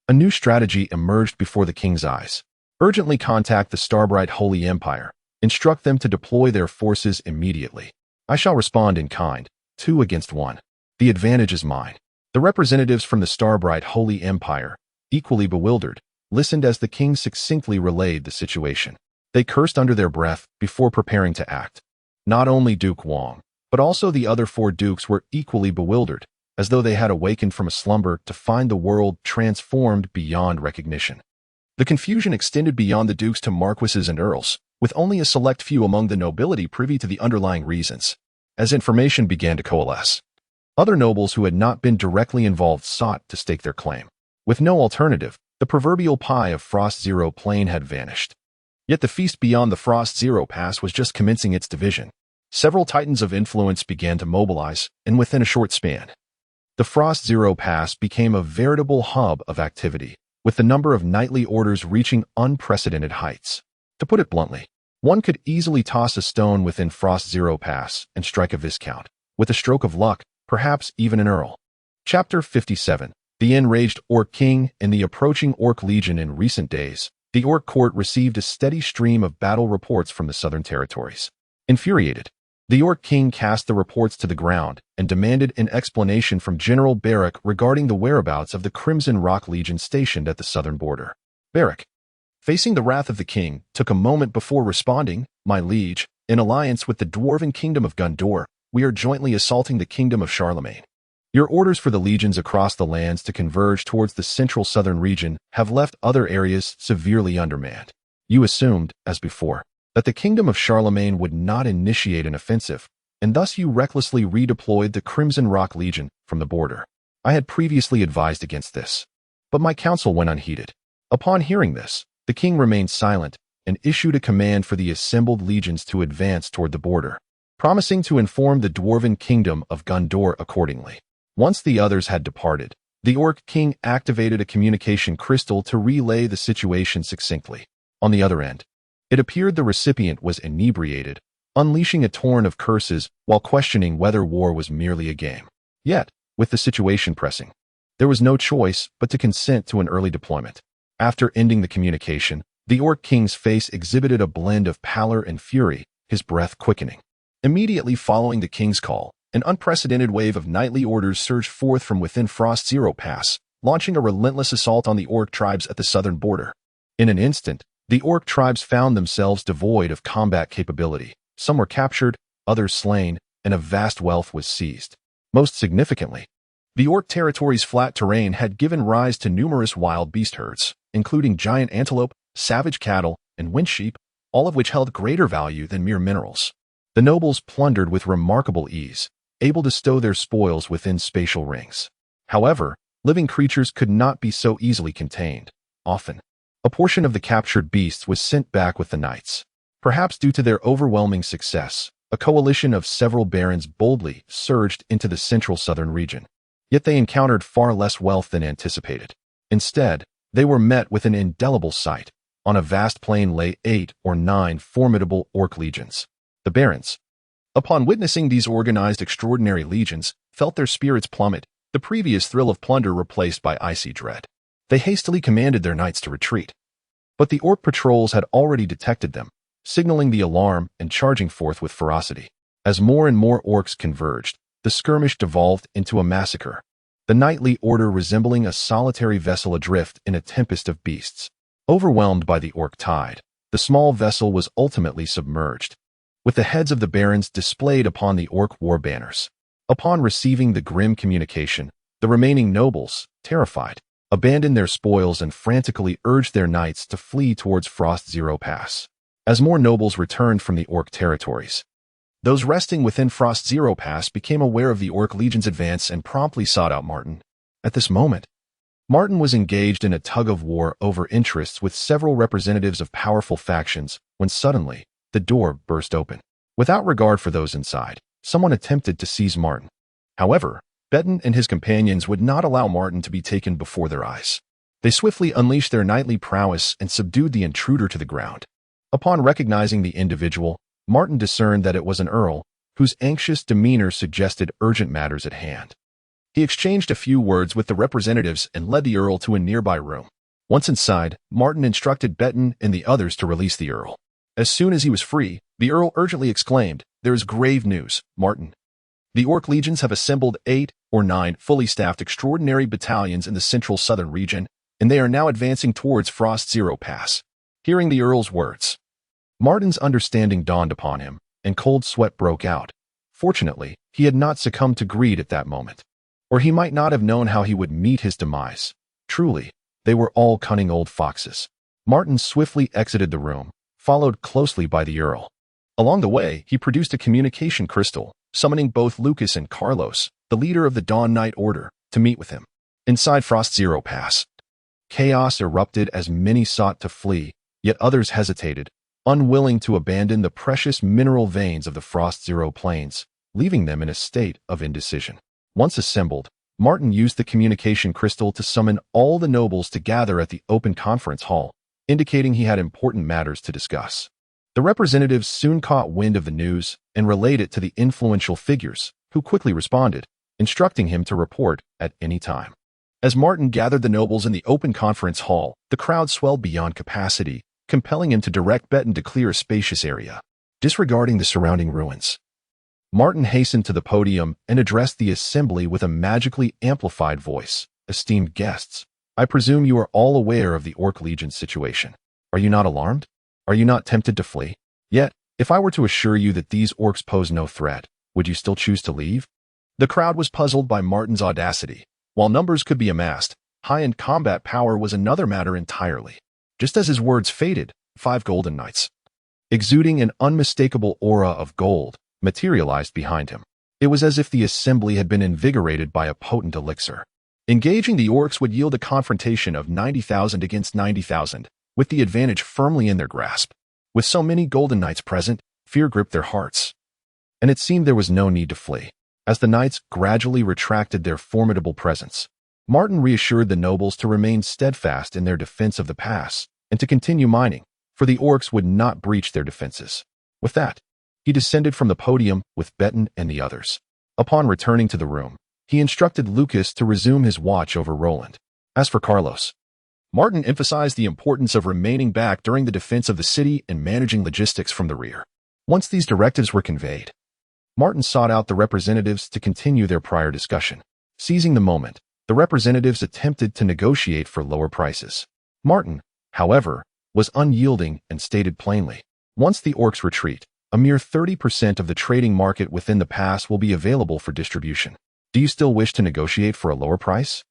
a new strategy emerged before the king's eyes. Urgently contact the Starbright Holy Empire. Instruct them to deploy their forces immediately. I shall respond in kind, 2 against 1. The advantage is mine. The representatives from the Starbright Holy Empire, equally bewildered, listened as the king succinctly relayed the situation. They cursed under their breath before preparing to act. Not only Duke Wang, but also the other 4 dukes were equally bewildered, as though they had awakened from a slumber to find the world transformed beyond recognition. The confusion extended beyond the dukes to marquises and earls, with only a select few among the nobility privy to the underlying reasons. As information began to coalesce, other nobles who had not been directly involved sought to stake their claim. With no alternative, the proverbial pie of Frost Zero Plain had vanished. Yet the feast beyond the Frost Zero Pass was just commencing its division. Several titans of influence began to mobilize, and within a short span, the Frost Zero Pass became a veritable hub of activity, with the number of knightly orders reaching unprecedented heights. To put it bluntly, one could easily toss a stone within Frost Zero Pass and strike a viscount. With a stroke of luck, perhaps even an earl. Chapter 57. The Enraged Orc King and the Approaching Orc Legion. In recent days, the Orc Court received a steady stream of battle reports from the southern territories. Infuriated, the Orc King cast the reports to the ground and demanded an explanation from General Barak regarding the whereabouts of the Crimson Rock Legion stationed at the southern border. Barak, facing the wrath of the king, took a moment before responding, "My liege, in alliance with the dwarven kingdom of Gondor, we are jointly assaulting the kingdom of Charlemagne. Your orders for the legions across the lands to converge towards the central southern region have left other areas severely undermanned. You assumed, as before, that the kingdom of Charlemagne would not initiate an offensive, and thus you recklessly redeployed the Crimson Rock Legion from the border. I had previously advised against this, but my counsel went unheeded. Upon hearing this, the king remained silent and issued a command for the assembled legions to advance toward the border, promising to inform the dwarven kingdom of Gondor accordingly. Once the others had departed, the Orc King activated a communication crystal to relay the situation succinctly. On the other end, it appeared the recipient was inebriated, unleashing a torrent of curses while questioning whether war was merely a game. Yet, with the situation pressing, there was no choice but to consent to an early deployment. After ending the communication, the Orc King's face exhibited a blend of pallor and fury, his breath quickening. Immediately following the king's call, an unprecedented wave of knightly orders surged forth from within Frost Zero Pass, launching a relentless assault on the Orc tribes at the southern border. In an instant, the Orc tribes found themselves devoid of combat capability. Some were captured, others slain, and a vast wealth was seized. Most significantly, the Orc territory's flat terrain had given rise to numerous wild beast herds, including giant antelope, savage cattle, and wind sheep, all of which held greater value than mere minerals. The nobles plundered with remarkable ease, able to stow their spoils within spatial rings. However, living creatures could not be so easily contained. Often, a portion of the captured beasts was sent back with the knights. Perhaps due to their overwhelming success, a coalition of several barons boldly surged into the central southern region. Yet they encountered far less wealth than anticipated. Instead, they were met with an indelible sight. On a vast plain lay 8 or 9 formidable orc legions. The barons, upon witnessing these organized extraordinary legions, felt their spirits plummet, the previous thrill of plunder replaced by icy dread. They hastily commanded their knights to retreat. But the orc patrols had already detected them, signaling the alarm and charging forth with ferocity. As more and more orcs converged, the skirmish devolved into a massacre, the knightly order resembling a solitary vessel adrift in a tempest of beasts. Overwhelmed by the orc tide, the small vessel was ultimately submerged, with the heads of the barons displayed upon the orc war banners. Upon receiving the grim communication, the remaining nobles, terrified, abandoned their spoils and frantically urged their knights to flee towards Frost Zero Pass. As more nobles returned from the orc territories, those resting within Frost Zero Pass became aware of the Orc Legion's advance and promptly sought out Martin. At this moment, Martin was engaged in a tug-of-war over interests with several representatives of powerful factions when suddenly, the door burst open. Without regard for those inside, someone attempted to seize Martin. However, Betten and his companions would not allow Martin to be taken before their eyes. They swiftly unleashed their knightly prowess and subdued the intruder to the ground. Upon recognizing the individual, Martin discerned that it was an earl, whose anxious demeanor suggested urgent matters at hand. He exchanged a few words with the representatives and led the earl to a nearby room. Once inside, Martin instructed Betten and the others to release the earl. As soon as he was free, the earl urgently exclaimed, "There is grave news, Martin. The Orc Legions have assembled 8 or 9 fully staffed extraordinary battalions in the central southern region, and they are now advancing towards Frost Zero Pass." Hearing the earl's words, Martin's understanding dawned upon him, and cold sweat broke out. Fortunately, he had not succumbed to greed at that moment, or he might not have known how he would meet his demise. Truly, they were all cunning old foxes. Martin swiftly exited the room, followed closely by the earl. Along the way, he produced a communication crystal, summoning both Lucas and Carlos, the leader of the Dawn Knight Order, to meet with him. Inside Frost Zero Pass, chaos erupted as many sought to flee, yet others hesitated, unwilling to abandon the precious mineral veins of the Frost Zero Plains, leaving them in a state of indecision. Once assembled, Martin used the communication crystal to summon all the nobles to gather at the open conference hall, indicating he had important matters to discuss. The representatives soon caught wind of the news and relayed it to the influential figures, who quickly responded, instructing him to report at any time. As Martin gathered the nobles in the open conference hall, the crowd swelled beyond capacity, compelling him to direct Betten to clear a spacious area. Disregarding the surrounding ruins, Martin hastened to the podium and addressed the assembly with a magically amplified voice. "Esteemed guests, I presume you are all aware of the Orc Legion's situation. Are you not alarmed? Are you not tempted to flee? Yet, if I were to assure you that these orcs pose no threat, would you still choose to leave?" The crowd was puzzled by Martin's audacity. While numbers could be amassed, high-end combat power was another matter entirely. Just as his words faded, 5 golden knights, exuding an unmistakable aura of gold, materialized behind him. It was as if the assembly had been invigorated by a potent elixir. Engaging the orcs would yield a confrontation of 90,000 against 90,000, with the advantage firmly in their grasp. With so many golden knights present, fear gripped their hearts, and it seemed there was no need to flee. As the knights gradually retracted their formidable presence, Martin reassured the nobles to remain steadfast in their defense of the pass and to continue mining, for the orcs would not breach their defenses. With that, he descended from the podium with Betten and the others. Upon returning to the room, he instructed Lucas to resume his watch over Roland. As for Carlos, Martin emphasized the importance of remaining back during the defense of the city and managing logistics from the rear. Once these directives were conveyed, Martin sought out the representatives to continue their prior discussion. Seizing the moment, the representatives attempted to negotiate for lower prices. Martin, however, was unyielding and stated plainly, "Once the orcs retreat, a mere 30% of the trading market within the pass will be available for distribution. Do you still wish to negotiate for a lower price?"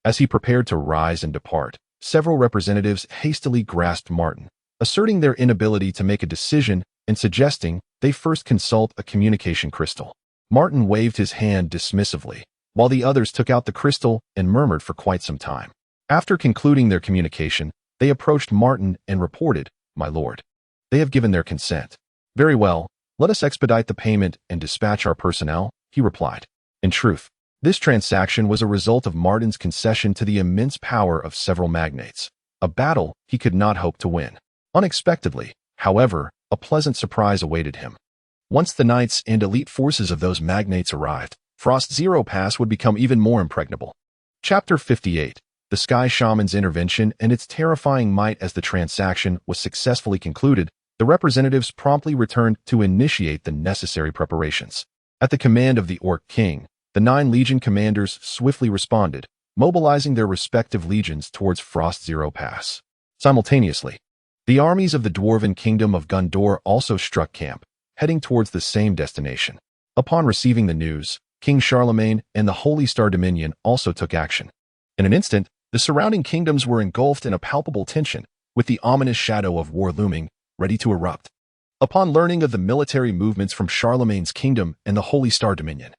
As he prepared to rise and depart, several representatives hastily grasped Martin, asserting their inability to make a decision and suggesting they first consult a communication crystal. Martin waved his hand dismissively, while the others took out the crystal and murmured for quite some time. After concluding their communication, they approached Martin and reported, "My lord, they have given their consent." "Very well, let us expedite the payment and dispatch our personnel," he replied. In truth, this transaction was a result of Martin's concession to the immense power of several magnates, a battle he could not hope to win. Unexpectedly, however, a pleasant surprise awaited him. Once the knights and elite forces of those magnates arrived, Frost Zero Pass would become even more impregnable. Chapter 58. The Sky Shaman's intervention and its terrifying might. As the transaction was successfully concluded, The representatives promptly returned to initiate the necessary preparations. At the command of the Orc King, the 9 legion commanders swiftly responded, mobilizing their respective legions towards Frost Zero Pass. Simultaneously, the armies of the Dwarven Kingdom of Gondor also struck camp, heading towards the same destination. Upon receiving the news, King Charlemagne and the Holy Star Dominion also took action. In an instant, the surrounding kingdoms were engulfed in a palpable tension, with the ominous shadow of war looming, ready to erupt. Upon learning of the military movements from Charlemagne's kingdom and the Holy Star Dominion,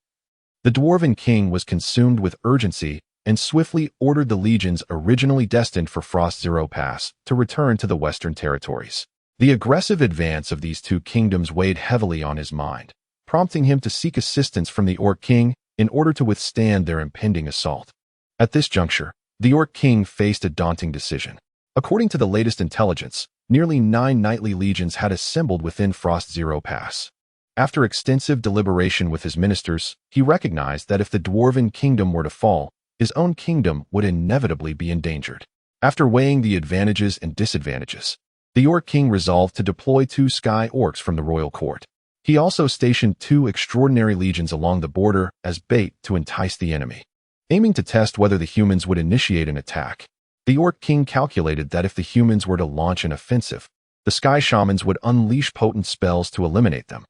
the Dwarven King was consumed with urgency and swiftly ordered the legions originally destined for Frost Zero Pass to return to the Western territories. The aggressive advance of these 2 kingdoms weighed heavily on his mind, prompting him to seek assistance from the Orc King in order to withstand their impending assault. At this juncture, the Orc King faced a daunting decision. According to the latest intelligence, nearly 9 knightly legions had assembled within Frost Zero Pass. After extensive deliberation with his ministers, he recognized that if the Dwarven Kingdom were to fall, his own kingdom would inevitably be endangered. After weighing the advantages and disadvantages, the Orc King resolved to deploy 2 Sky Orcs from the royal court. He also stationed 2 extraordinary legions along the border as bait to entice the enemy. Aiming to test whether the humans would initiate an attack, the Orc King calculated that if the humans were to launch an offensive, the Sky Shamans would unleash potent spells to eliminate them.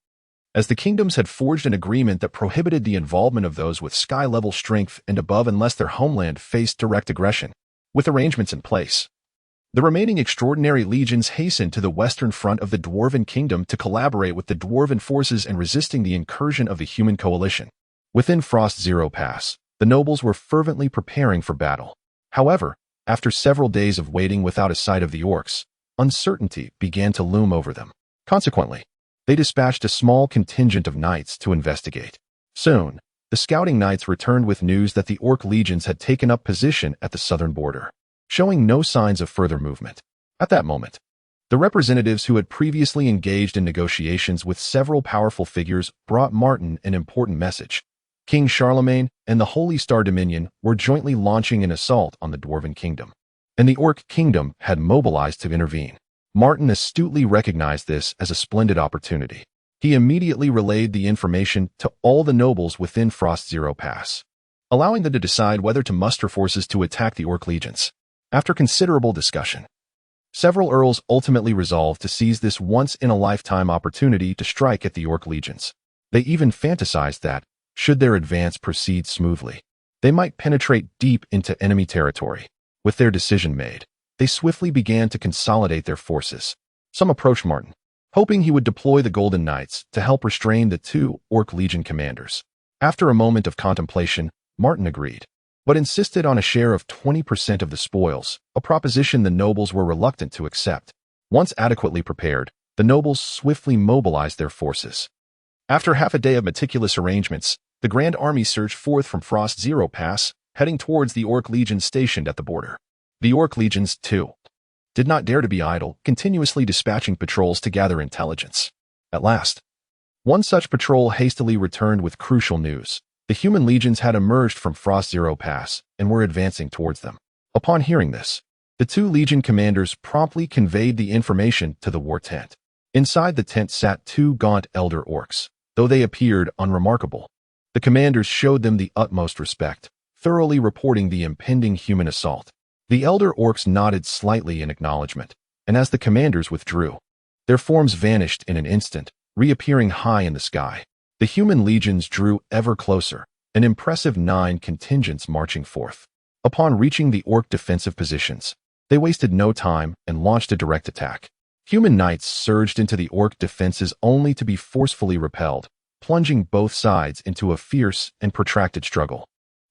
As the kingdoms had forged an agreement that prohibited the involvement of those with sky-level strength and above unless their homeland faced direct aggression, with arrangements in place, the remaining extraordinary legions hastened to the western front of the Dwarven Kingdom to collaborate with the Dwarven forces in resisting the incursion of the human coalition. Within Frost Zero Pass, the nobles were fervently preparing for battle. However, after several days of waiting without a sight of the orcs, uncertainty began to loom over them. Consequently, they dispatched a small contingent of knights to investigate. Soon, the scouting knights returned with news that the orc legions had taken up position at the southern border, showing no signs of further movement. At that moment, the representatives who had previously engaged in negotiations with several powerful figures brought Martin an important message. King Charlemagne and the Holy Star Dominion were jointly launching an assault on the Dwarven Kingdom, and the Orc Kingdom had mobilized to intervene. Martin astutely recognized this as a splendid opportunity. He immediately relayed the information to all the nobles within Frost Zero Pass, allowing them to decide whether to muster forces to attack the Orc legions. After considerable discussion, several earls ultimately resolved to seize this once-in-a-lifetime opportunity to strike at the Orc legions. They even fantasized that, should their advance proceed smoothly, they might penetrate deep into enemy territory. With their decision made, they swiftly began to consolidate their forces. Some approached Martin, hoping he would deploy the Golden Knights to help restrain the 2 Orc Legion commanders. After a moment of contemplation, Martin agreed, but insisted on a share of 20% of the spoils, a proposition the nobles were reluctant to accept. Once adequately prepared, the nobles swiftly mobilized their forces. After half a day of meticulous arrangements, the Grand Army surged forth from Frost Zero Pass, heading towards the Orc legions stationed at the border. The Orc legions, too, did not dare to be idle, continuously dispatching patrols to gather intelligence. At last, one such patrol hastily returned with crucial news. The human legions had emerged from Frost Zero Pass and were advancing towards them. Upon hearing this, the 2 legion commanders promptly conveyed the information to the war tent. Inside the tent sat 2 gaunt elder orcs. Though they appeared unremarkable, the commanders showed them the utmost respect, thoroughly reporting the impending human assault. The elder orcs nodded slightly in acknowledgement, and as the commanders withdrew, their forms vanished in an instant, reappearing high in the sky. The human legions drew ever closer, an impressive 9 contingents marching forth. Upon reaching the orc defensive positions, they wasted no time and launched a direct attack. Human knights surged into the orc defenses only to be forcefully repelled, plunging both sides into a fierce and protracted struggle.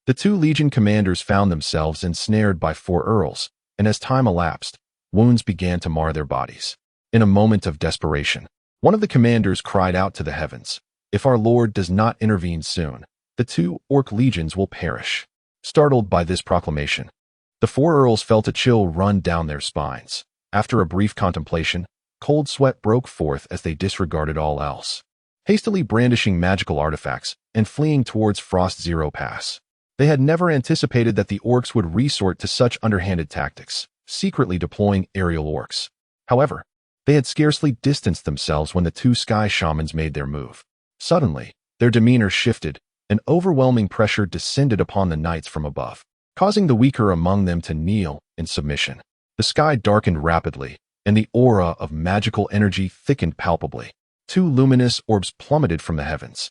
The 2 legion commanders found themselves ensnared by 4 earls, and as time elapsed, wounds began to mar their bodies. In a moment of desperation, one of the commanders cried out to the heavens, "If our Lord does not intervene soon, the 2 orc legions will perish." Startled by this proclamation, the 4 earls felt a chill run down their spines. After a brief contemplation, cold sweat broke forth as they disregarded all else, hastily brandishing magical artifacts and fleeing towards Frost Zero Pass. They had never anticipated that the orcs would resort to such underhanded tactics, secretly deploying aerial orcs. However, They had scarcely distanced themselves when the two sky shamans made their move. Suddenly, their demeanor shifted, and overwhelming pressure descended upon the knights from above, causing the weaker among them to kneel in submission. The sky darkened rapidly, and the aura of magical energy thickened palpably. Two luminous orbs plummeted from the heavens,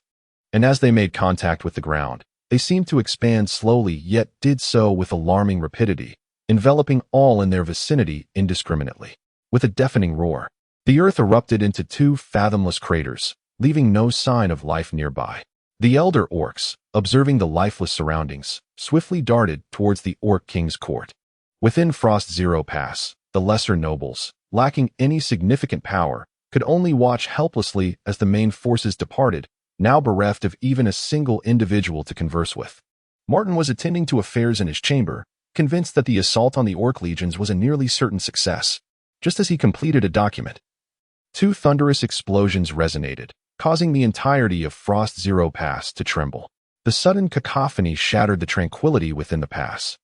and as they made contact with the ground, they seemed to expand slowly, yet did so with alarming rapidity, enveloping all in their vicinity indiscriminately. With a deafening roar, the earth erupted into two fathomless craters, leaving no sign of life nearby. The elder orcs, observing the lifeless surroundings, swiftly darted towards the Orc King's court. Within Frost Zero Pass, the lesser nobles, lacking any significant power, could only watch helplessly as the main forces departed, now bereft of even a single individual to converse with. Martin was attending to affairs in his chamber, convinced that the assault on the Orc legions was a nearly certain success. Just as he completed a document, two thunderous explosions resonated, causing the entirety of Frost Zero Pass to tremble. The sudden cacophony shattered the tranquility within the pass,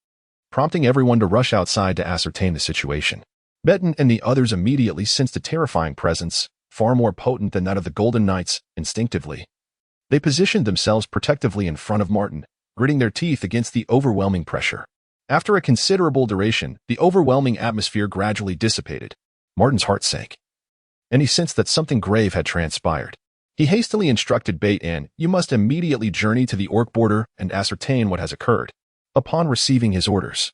prompting everyone to rush outside to ascertain the situation. Betten and the others immediately sensed a terrifying presence, far more potent than that of the Golden Knights. Instinctively, they positioned themselves protectively in front of Martin, gritting their teeth against the overwhelming pressure. After a considerable duration, the overwhelming atmosphere gradually dissipated. Martin's heart sank, and he sensed that something grave had transpired. He hastily instructed Beit-An, "You must immediately journey to the Orc border and ascertain what has occurred." Upon receiving his orders,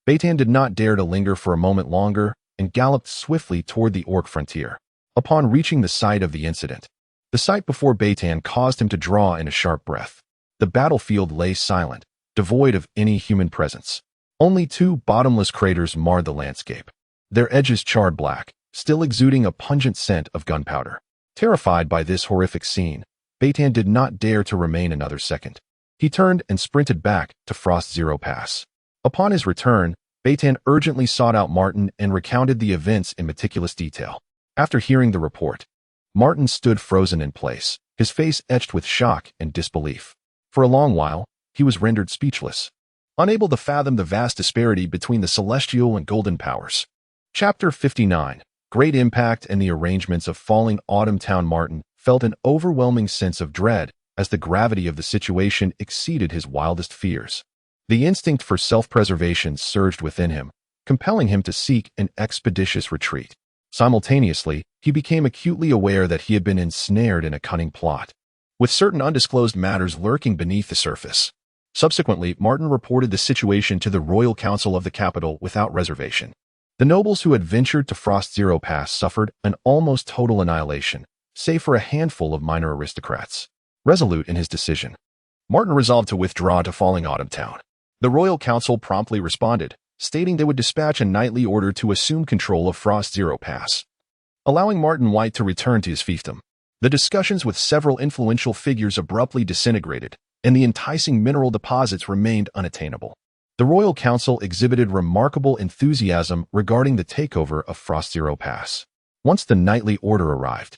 Beit-An did not dare to linger for a moment longer and galloped swiftly toward the Orc frontier. Upon reaching the site of the incident, the sight before Beit-An caused him to draw in a sharp breath. The battlefield lay silent, devoid of any human presence. Only two bottomless craters marred the landscape, their edges charred black, still exuding a pungent scent of gunpowder. Terrified by this horrific scene, Beit-An did not dare to remain another second. He turned and sprinted back to Frost Zero Pass. Upon his return, Beit-An urgently sought out Martin and recounted the events in meticulous detail. After hearing the report, Martin stood frozen in place, his face etched with shock and disbelief. For a long while, he was rendered speechless, unable to fathom the vast disparity between the celestial and golden powers. Chapter 59. Great Impact and the Arrangements of Falling Autumn Town. Martin felt an overwhelming sense of dread as the gravity of the situation exceeded his wildest fears. The instinct for self-preservation surged within him, compelling him to seek an expeditious retreat. Simultaneously, he became acutely aware that he had been ensnared in a cunning plot, with certain undisclosed matters lurking beneath the surface. Subsequently, Martin reported the situation to the Royal Council of the capital without reservation. The nobles who had ventured to Frost Zero Pass suffered an almost total annihilation, save for a handful of minor aristocrats. Resolute in his decision, Martin resolved to withdraw to Falling Autumn Town. The Royal Council promptly responded, stating they would dispatch a knightly order to assume control of Frost Zero Pass, allowing Martin White to return to his fiefdom. The discussions with several influential figures abruptly disintegrated, and the enticing mineral deposits remained unattainable. The Royal Council exhibited remarkable enthusiasm regarding the takeover of Frost Zero Pass. Once the knightly order arrived,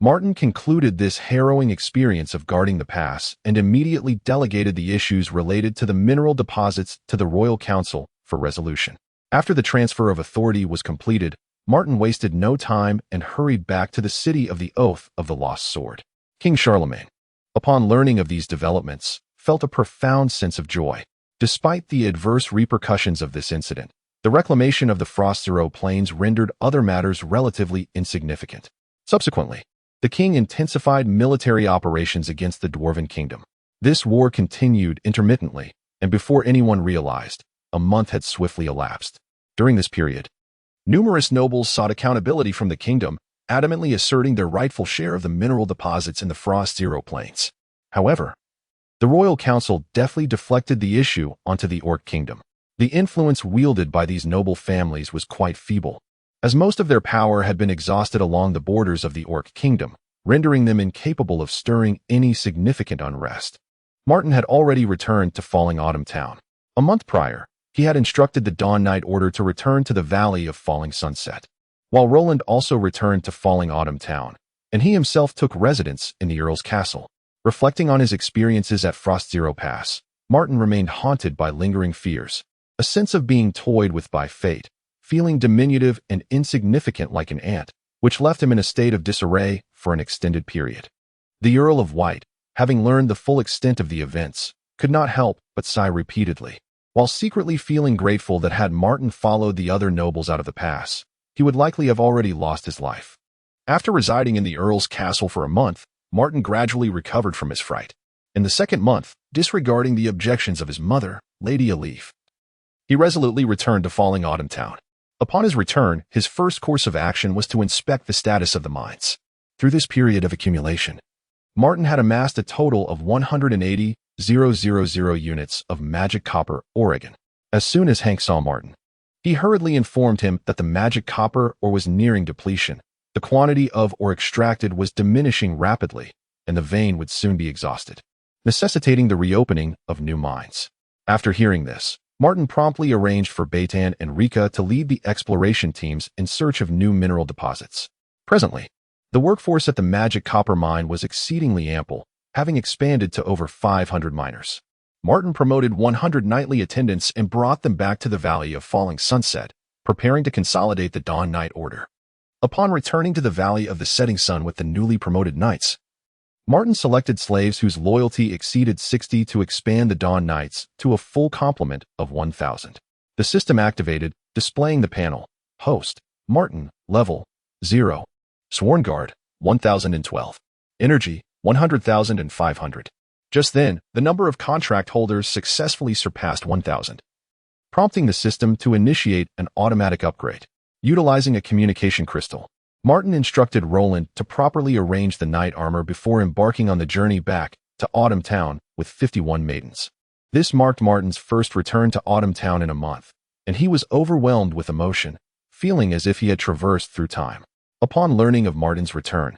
Martin concluded this harrowing experience of guarding the pass and immediately delegated the issues related to the mineral deposits to the Royal Council for resolution. After the transfer of authority was completed, Martin wasted no time and hurried back to the city of the Oath of the Lost Sword. King Charlemagne, upon learning of these developments, felt a profound sense of joy. Despite the adverse repercussions of this incident, the reclamation of the Frost Zero Plains rendered other matters relatively insignificant. Subsequently, the king intensified military operations against the Dwarven Kingdom. This war continued intermittently, and before anyone realized, a month had swiftly elapsed. During this period, numerous nobles sought accountability from the kingdom, adamantly asserting their rightful share of the mineral deposits in the Frost Zero Plains. However, the Royal Council deftly deflected the issue onto the Orc Kingdom. The influence wielded by these noble families was quite feeble, as most of their power had been exhausted along the borders of the Orc Kingdom, rendering them incapable of stirring any significant unrest. Martin had already returned to Falling Autumn Town. A month prior, he had instructed the Dawn Knight Order to return to the Valley of Falling Sunset, while Roland also returned to Falling Autumn Town, and he himself took residence in the Earl's Castle. Reflecting on his experiences at Frost Zero Pass, Martin remained haunted by lingering fears, a sense of being toyed with by fate, feeling diminutive and insignificant like an ant, which left him in a state of disarray for an extended period. The Earl of White, having learned the full extent of the events, could not help but sigh repeatedly, while secretly feeling grateful that had Martin followed the other nobles out of the pass, he would likely have already lost his life. After residing in the Earl's castle for a month, Martin gradually recovered from his fright. In the second month, disregarding the objections of his mother, Lady Elif, he resolutely returned to Falling Autumn Town. Upon his return, his first course of action was to inspect the status of the mines. Through this period of accumulation, Martin had amassed a total of 180,000 units of magic copper ore. As soon as Hank saw Martin, he hurriedly informed him that the magic copper ore was nearing depletion. The quantity of ore extracted was diminishing rapidly, and the vein would soon be exhausted, necessitating the reopening of new mines. After hearing this, Martin promptly arranged for Beitan and Rika to lead the exploration teams in search of new mineral deposits. Presently, the workforce at the magic copper mine was exceedingly ample, having expanded to over 500 miners. Martin promoted 100 nightly attendants and brought them back to the Valley of Falling Sunset, preparing to consolidate the Dawn Knight Order. Upon returning to the Valley of the Setting Sun with the newly promoted knights, Martin selected slaves whose loyalty exceeded 60 to expand the Dawn Knights to a full complement of 1,000. The system activated, displaying the panel: Host, Martin, Level 0. Sworn Guard, 1,012. Energy, 100,500. Just then, the number of contract holders successfully surpassed 1,000, prompting the system to initiate an automatic upgrade. Utilizing a communication crystal, Martin instructed Roland to properly arrange the knight armor before embarking on the journey back to Autumn Town with 51 maidens. This marked Martin's first return to Autumn Town in a month, and he was overwhelmed with emotion, feeling as if he had traversed through time. Upon learning of Martin's return,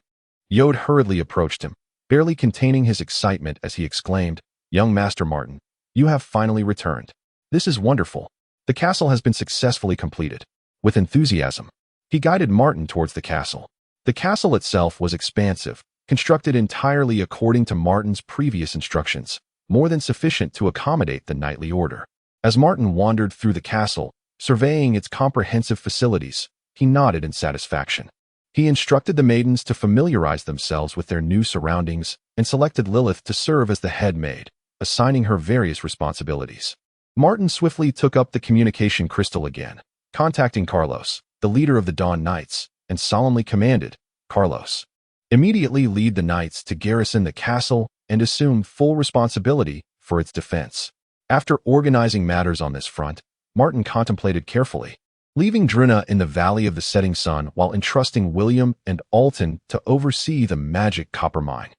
Yode hurriedly approached him, barely containing his excitement as he exclaimed, "Young Master Martin, you have finally returned. This is wonderful. The castle has been successfully completed." With enthusiasm, he guided Martin towards the castle. The castle itself was expansive, constructed entirely according to Martin's previous instructions, more than sufficient to accommodate the knightly order. As Martin wandered through the castle, surveying its comprehensive facilities, he nodded in satisfaction. He instructed the maidens to familiarize themselves with their new surroundings and selected Lilith to serve as the head maid, assigning her various responsibilities. Martin swiftly took up the communication crystal again, contacting Carlos, the leader of the Dawn Knights, and solemnly commanded, "Carlos, immediately lead the knights to garrison the castle and assume full responsibility for its defense." After organizing matters on this front, Martin contemplated carefully, leaving Drina in the Valley of the Setting Sun while entrusting William and Alton to oversee the magic copper mine.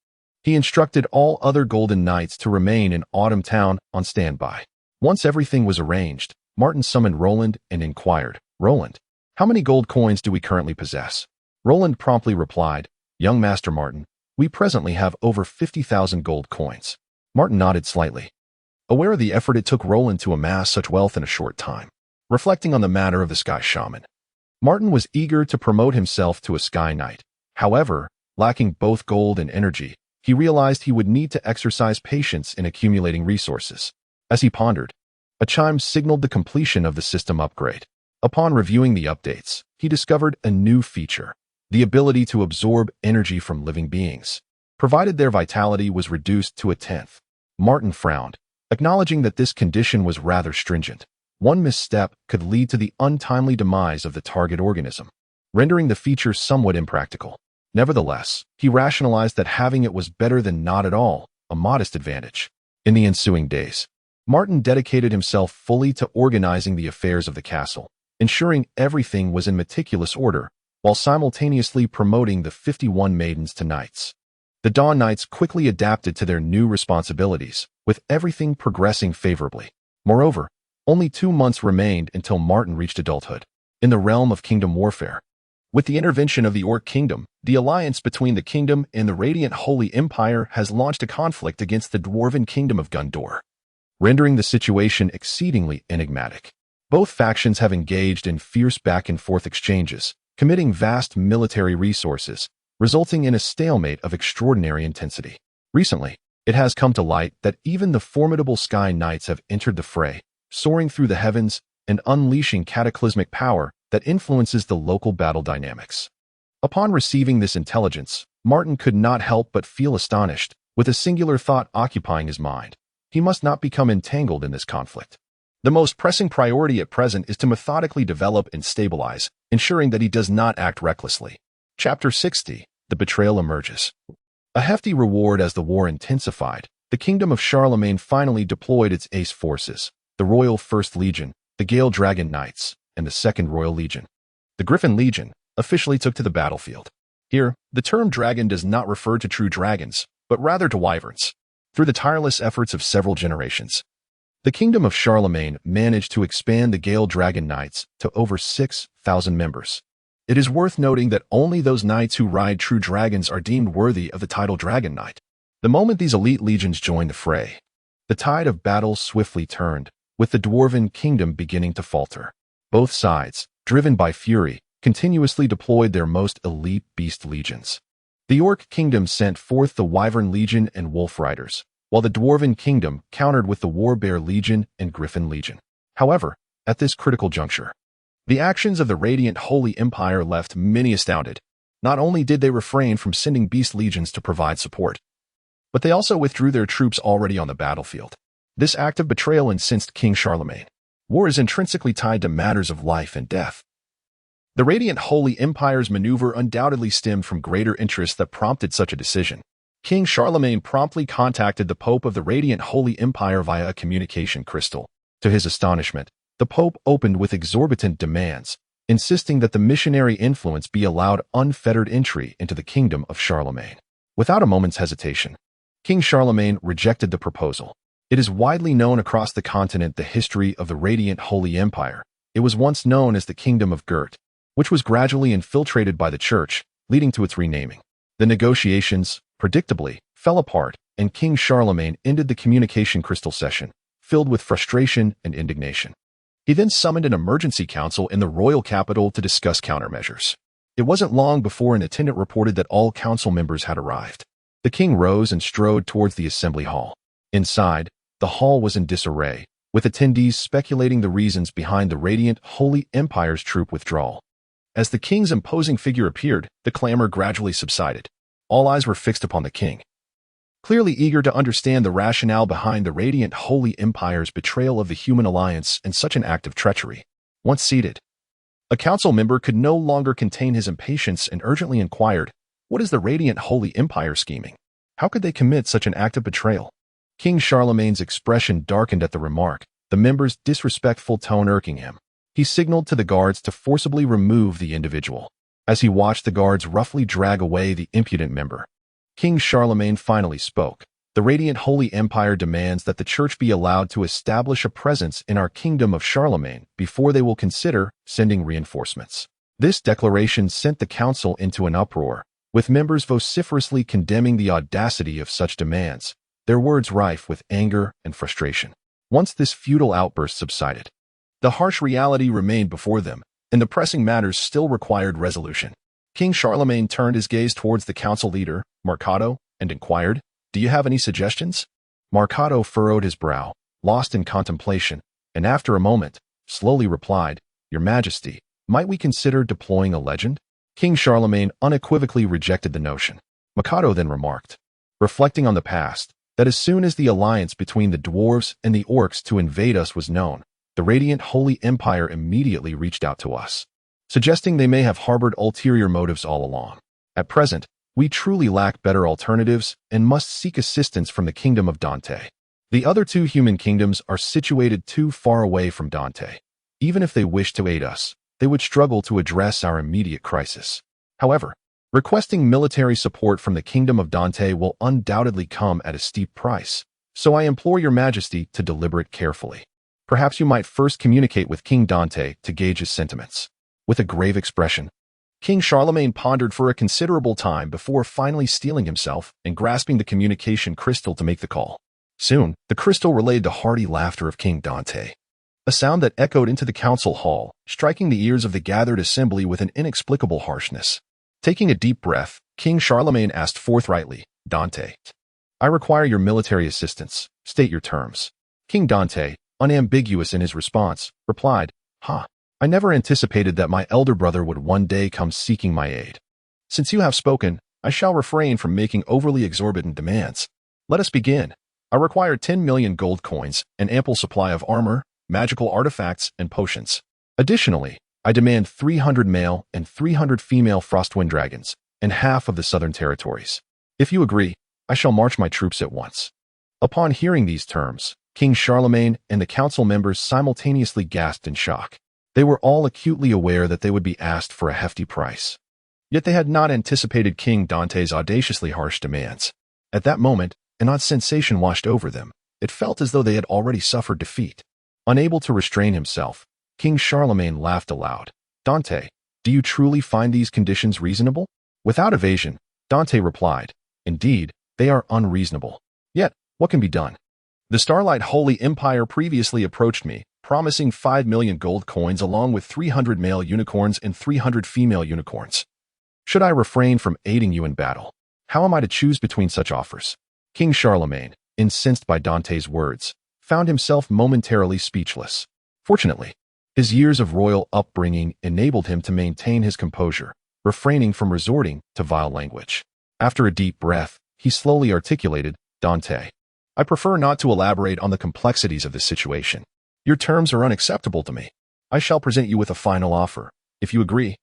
He instructed all other Golden Knights to remain in Autumn Town on standby. Once everything was arranged, Martin summoned Roland and inquired, "Roland, how many gold coins do we currently possess?" Roland promptly replied, "Young Master Martin, we presently have over 50,000 gold coins." Martin nodded slightly, aware of the effort it took Roland to amass such wealth in a short time. Reflecting on the matter of the Sky Shaman, Martin was eager to promote himself to a Sky Knight. However, lacking both gold and energy, he realized he would need to exercise patience in accumulating resources. As he pondered, a chime signaled the completion of the system upgrade. Upon reviewing the updates, he discovered a new feature: the ability to absorb energy from living beings, provided their vitality was reduced to a tenth. Martin frowned, acknowledging that this condition was rather stringent. One misstep could lead to the untimely demise of the target organism, rendering the feature somewhat impractical. Nevertheless, he rationalized that having it was better than not at all, a modest advantage. In the ensuing days, Martin dedicated himself fully to organizing the affairs of the castle, ensuring everything was in meticulous order, while simultaneously promoting the 51 maidens to knights. The Dawn Knights quickly adapted to their new responsibilities, with everything progressing favorably. Moreover, only 2 months remained until Martin reached adulthood. In the realm of kingdom warfare, with the intervention of the Orc Kingdom, the alliance between the kingdom and the Radiant Holy Empire has launched a conflict against the Dwarven Kingdom of Gundor, rendering the situation exceedingly enigmatic. Both factions have engaged in fierce back-and-forth exchanges, committing vast military resources, resulting in a stalemate of extraordinary intensity. Recently, it has come to light that even the formidable Sky Knights have entered the fray, soaring through the heavens and unleashing cataclysmic power that influences the local battle dynamics. Upon receiving this intelligence, Martin could not help but feel astonished, with a singular thought occupying his mind. He must not become entangled in this conflict. The most pressing priority at present is to methodically develop and stabilize, ensuring that he does not act recklessly. Chapter 60. The betrayal emerges. A hefty reward as the war intensified, the kingdom of Charlemagne finally deployed its ace forces, the Royal First Legion, the Gale Dragon Knights, and the Second Royal Legion. The Griffin Legion officially took to the battlefield. Here, the term dragon does not refer to true dragons, but rather to wyverns. Through the tireless efforts of several generations, the kingdom of Charlemagne managed to expand the Gale Dragon Knights to over 6,000 members. It is worth noting that only those knights who ride true dragons are deemed worthy of the title Dragon Knight. The moment these elite legions joined the fray, the tide of battle swiftly turned, with the Dwarven kingdom beginning to falter. Both sides, driven by fury, continuously deployed their most elite beast legions. The Orc kingdom sent forth the Wyvern Legion and Wolf Riders, while the Dwarven kingdom countered with the Warbear Legion and Griffin Legion. However, at this critical juncture, the actions of the Radiant Holy Empire left many astounded. Not only did they refrain from sending beast legions to provide support, but they also withdrew their troops already on the battlefield. This act of betrayal incensed King Charlemagne. War is intrinsically tied to matters of life and death. The Radiant Holy Empire's maneuver undoubtedly stemmed from greater interests that prompted such a decision. King Charlemagne promptly contacted the Pope of the Radiant Holy Empire via a communication crystal. To his astonishment, the Pope opened with exorbitant demands, insisting that the missionary influence be allowed unfettered entry into the kingdom of Charlemagne. Without a moment's hesitation, King Charlemagne rejected the proposal. It is widely known across the continent the history of the Radiant Holy Empire. It was once known as the Kingdom of Gert, which was gradually infiltrated by the Church, leading to its renaming. The negotiations, predictably, fell apart, and King Charlemagne ended the communication crystal session, filled with frustration and indignation. He then summoned an emergency council in the royal capital to discuss countermeasures. It wasn't long before an attendant reported that all council members had arrived. The king rose and strode towards the assembly hall. Inside, the hall was in disarray, with attendees speculating the reasons behind the Radiant Holy Empire's troop withdrawal. As the king's imposing figure appeared, the clamor gradually subsided. All eyes were fixed upon the king, clearly eager to understand the rationale behind the Radiant Holy Empire's betrayal of the human alliance and such an act of treachery. Once seated, a council member could no longer contain his impatience and urgently inquired, "What is the Radiant Holy Empire scheming? How could they commit such an act of betrayal?" King Charlemagne's expression darkened at the remark, the member's disrespectful tone irking him. He signaled to the guards to forcibly remove the individual. As he watched the guards roughly drag away the impudent member, King Charlemagne finally spoke. "The Radiant Holy Empire demands that the Church be allowed to establish a presence in our kingdom of Charlemagne before they will consider sending reinforcements." This declaration sent the council into an uproar, with members vociferously condemning the audacity of such demands, their words rife with anger and frustration. Once this futile outburst subsided, the harsh reality remained before them, and the pressing matters still required resolution. King Charlemagne turned his gaze towards the council leader, Mercado, and inquired, "Do you have any suggestions?" Mercado furrowed his brow, lost in contemplation, and after a moment, slowly replied, "Your Majesty, might we consider deploying a legend?" King Charlemagne unequivocally rejected the notion. Mercado then remarked, reflecting on the past, that as soon as the alliance between the dwarves and the orcs to invade us was known, the Radiant Holy Empire immediately reached out to us, suggesting they may have harbored ulterior motives all along. At present, we truly lack better alternatives and must seek assistance from the kingdom of Dante. The other two human kingdoms are situated too far away from Dante. Even if they wished to aid us, they would struggle to address our immediate crisis. However, requesting military support from the kingdom of Dante will undoubtedly come at a steep price, so I implore your Majesty to deliberate carefully. Perhaps you might first communicate with King Dante to gauge his sentiments. With a grave expression, King Charlemagne pondered for a considerable time before finally steeling himself and grasping the communication crystal to make the call. Soon, the crystal relayed the hearty laughter of King Dante, a sound that echoed into the council hall, striking the ears of the gathered assembly with an inexplicable harshness. Taking a deep breath, King Charlemagne asked forthrightly, "Dante, I require your military assistance. State your terms." King Dante, unambiguous in his response, replied, I never anticipated that my elder brother would one day come seeking my aid. Since you have spoken, I shall refrain from making overly exorbitant demands. Let us begin. I require 10 million gold coins, an ample supply of armor, magical artifacts, and potions. Additionally, I demand 300 male and 300 female Frostwind dragons, and half of the southern territories. If you agree, I shall march my troops at once. Upon hearing these terms, King Charlemagne and the council members simultaneously gasped in shock. They were all acutely aware that they would be asked for a hefty price. Yet they had not anticipated King Dante's audaciously harsh demands. At that moment, an odd sensation washed over them. It felt as though they had already suffered defeat. Unable to restrain himself, King Charlemagne laughed aloud. Dante, do you truly find these conditions reasonable? Without evasion, Dante replied, Indeed, they are unreasonable. Yet, what can be done? The Starlight Holy Empire previously approached me, promising 5 million gold coins along with 300 male unicorns and 300 female unicorns. Should I refrain from aiding you in battle? How am I to choose between such offers? King Charlemagne, incensed by Dante's words, found himself momentarily speechless. Fortunately, his years of royal upbringing enabled him to maintain his composure, refraining from resorting to vile language. After a deep breath, he slowly articulated, Dante, I prefer not to elaborate on the complexities of this situation. Your terms are unacceptable to me. I shall present you with a final offer. If you agree,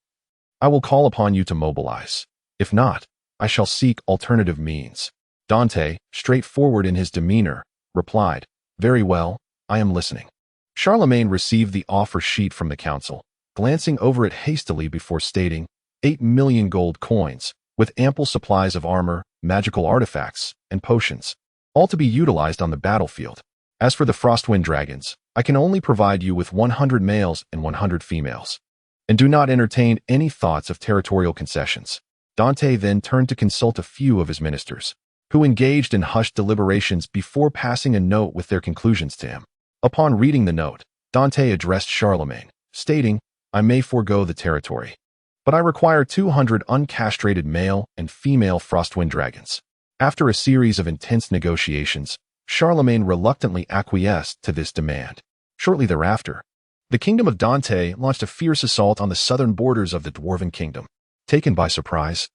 I will call upon you to mobilize. If not, I shall seek alternative means. Dante, straightforward in his demeanor, replied, Very well, I am listening. Charlemagne received the offer sheet from the council, glancing over it hastily before stating, 8 million gold coins, with ample supplies of armor, magical artifacts, and potions, all to be utilized on the battlefield. As for the Frostwind dragons, I can only provide you with 100 males and 100 females, and do not entertain any thoughts of territorial concessions. Dante then turned to consult a few of his ministers, who engaged in hushed deliberations before passing a note with their conclusions to him. Upon reading the note, Dante addressed Charlemagne, stating, I may forego the territory, but I require 200 uncastrated male and female Frostwind dragons. After a series of intense negotiations, Charlemagne reluctantly acquiesced to this demand. Shortly thereafter, the kingdom of Dante launched a fierce assault on the southern borders of the Dwarven Kingdom. Taken by surprise,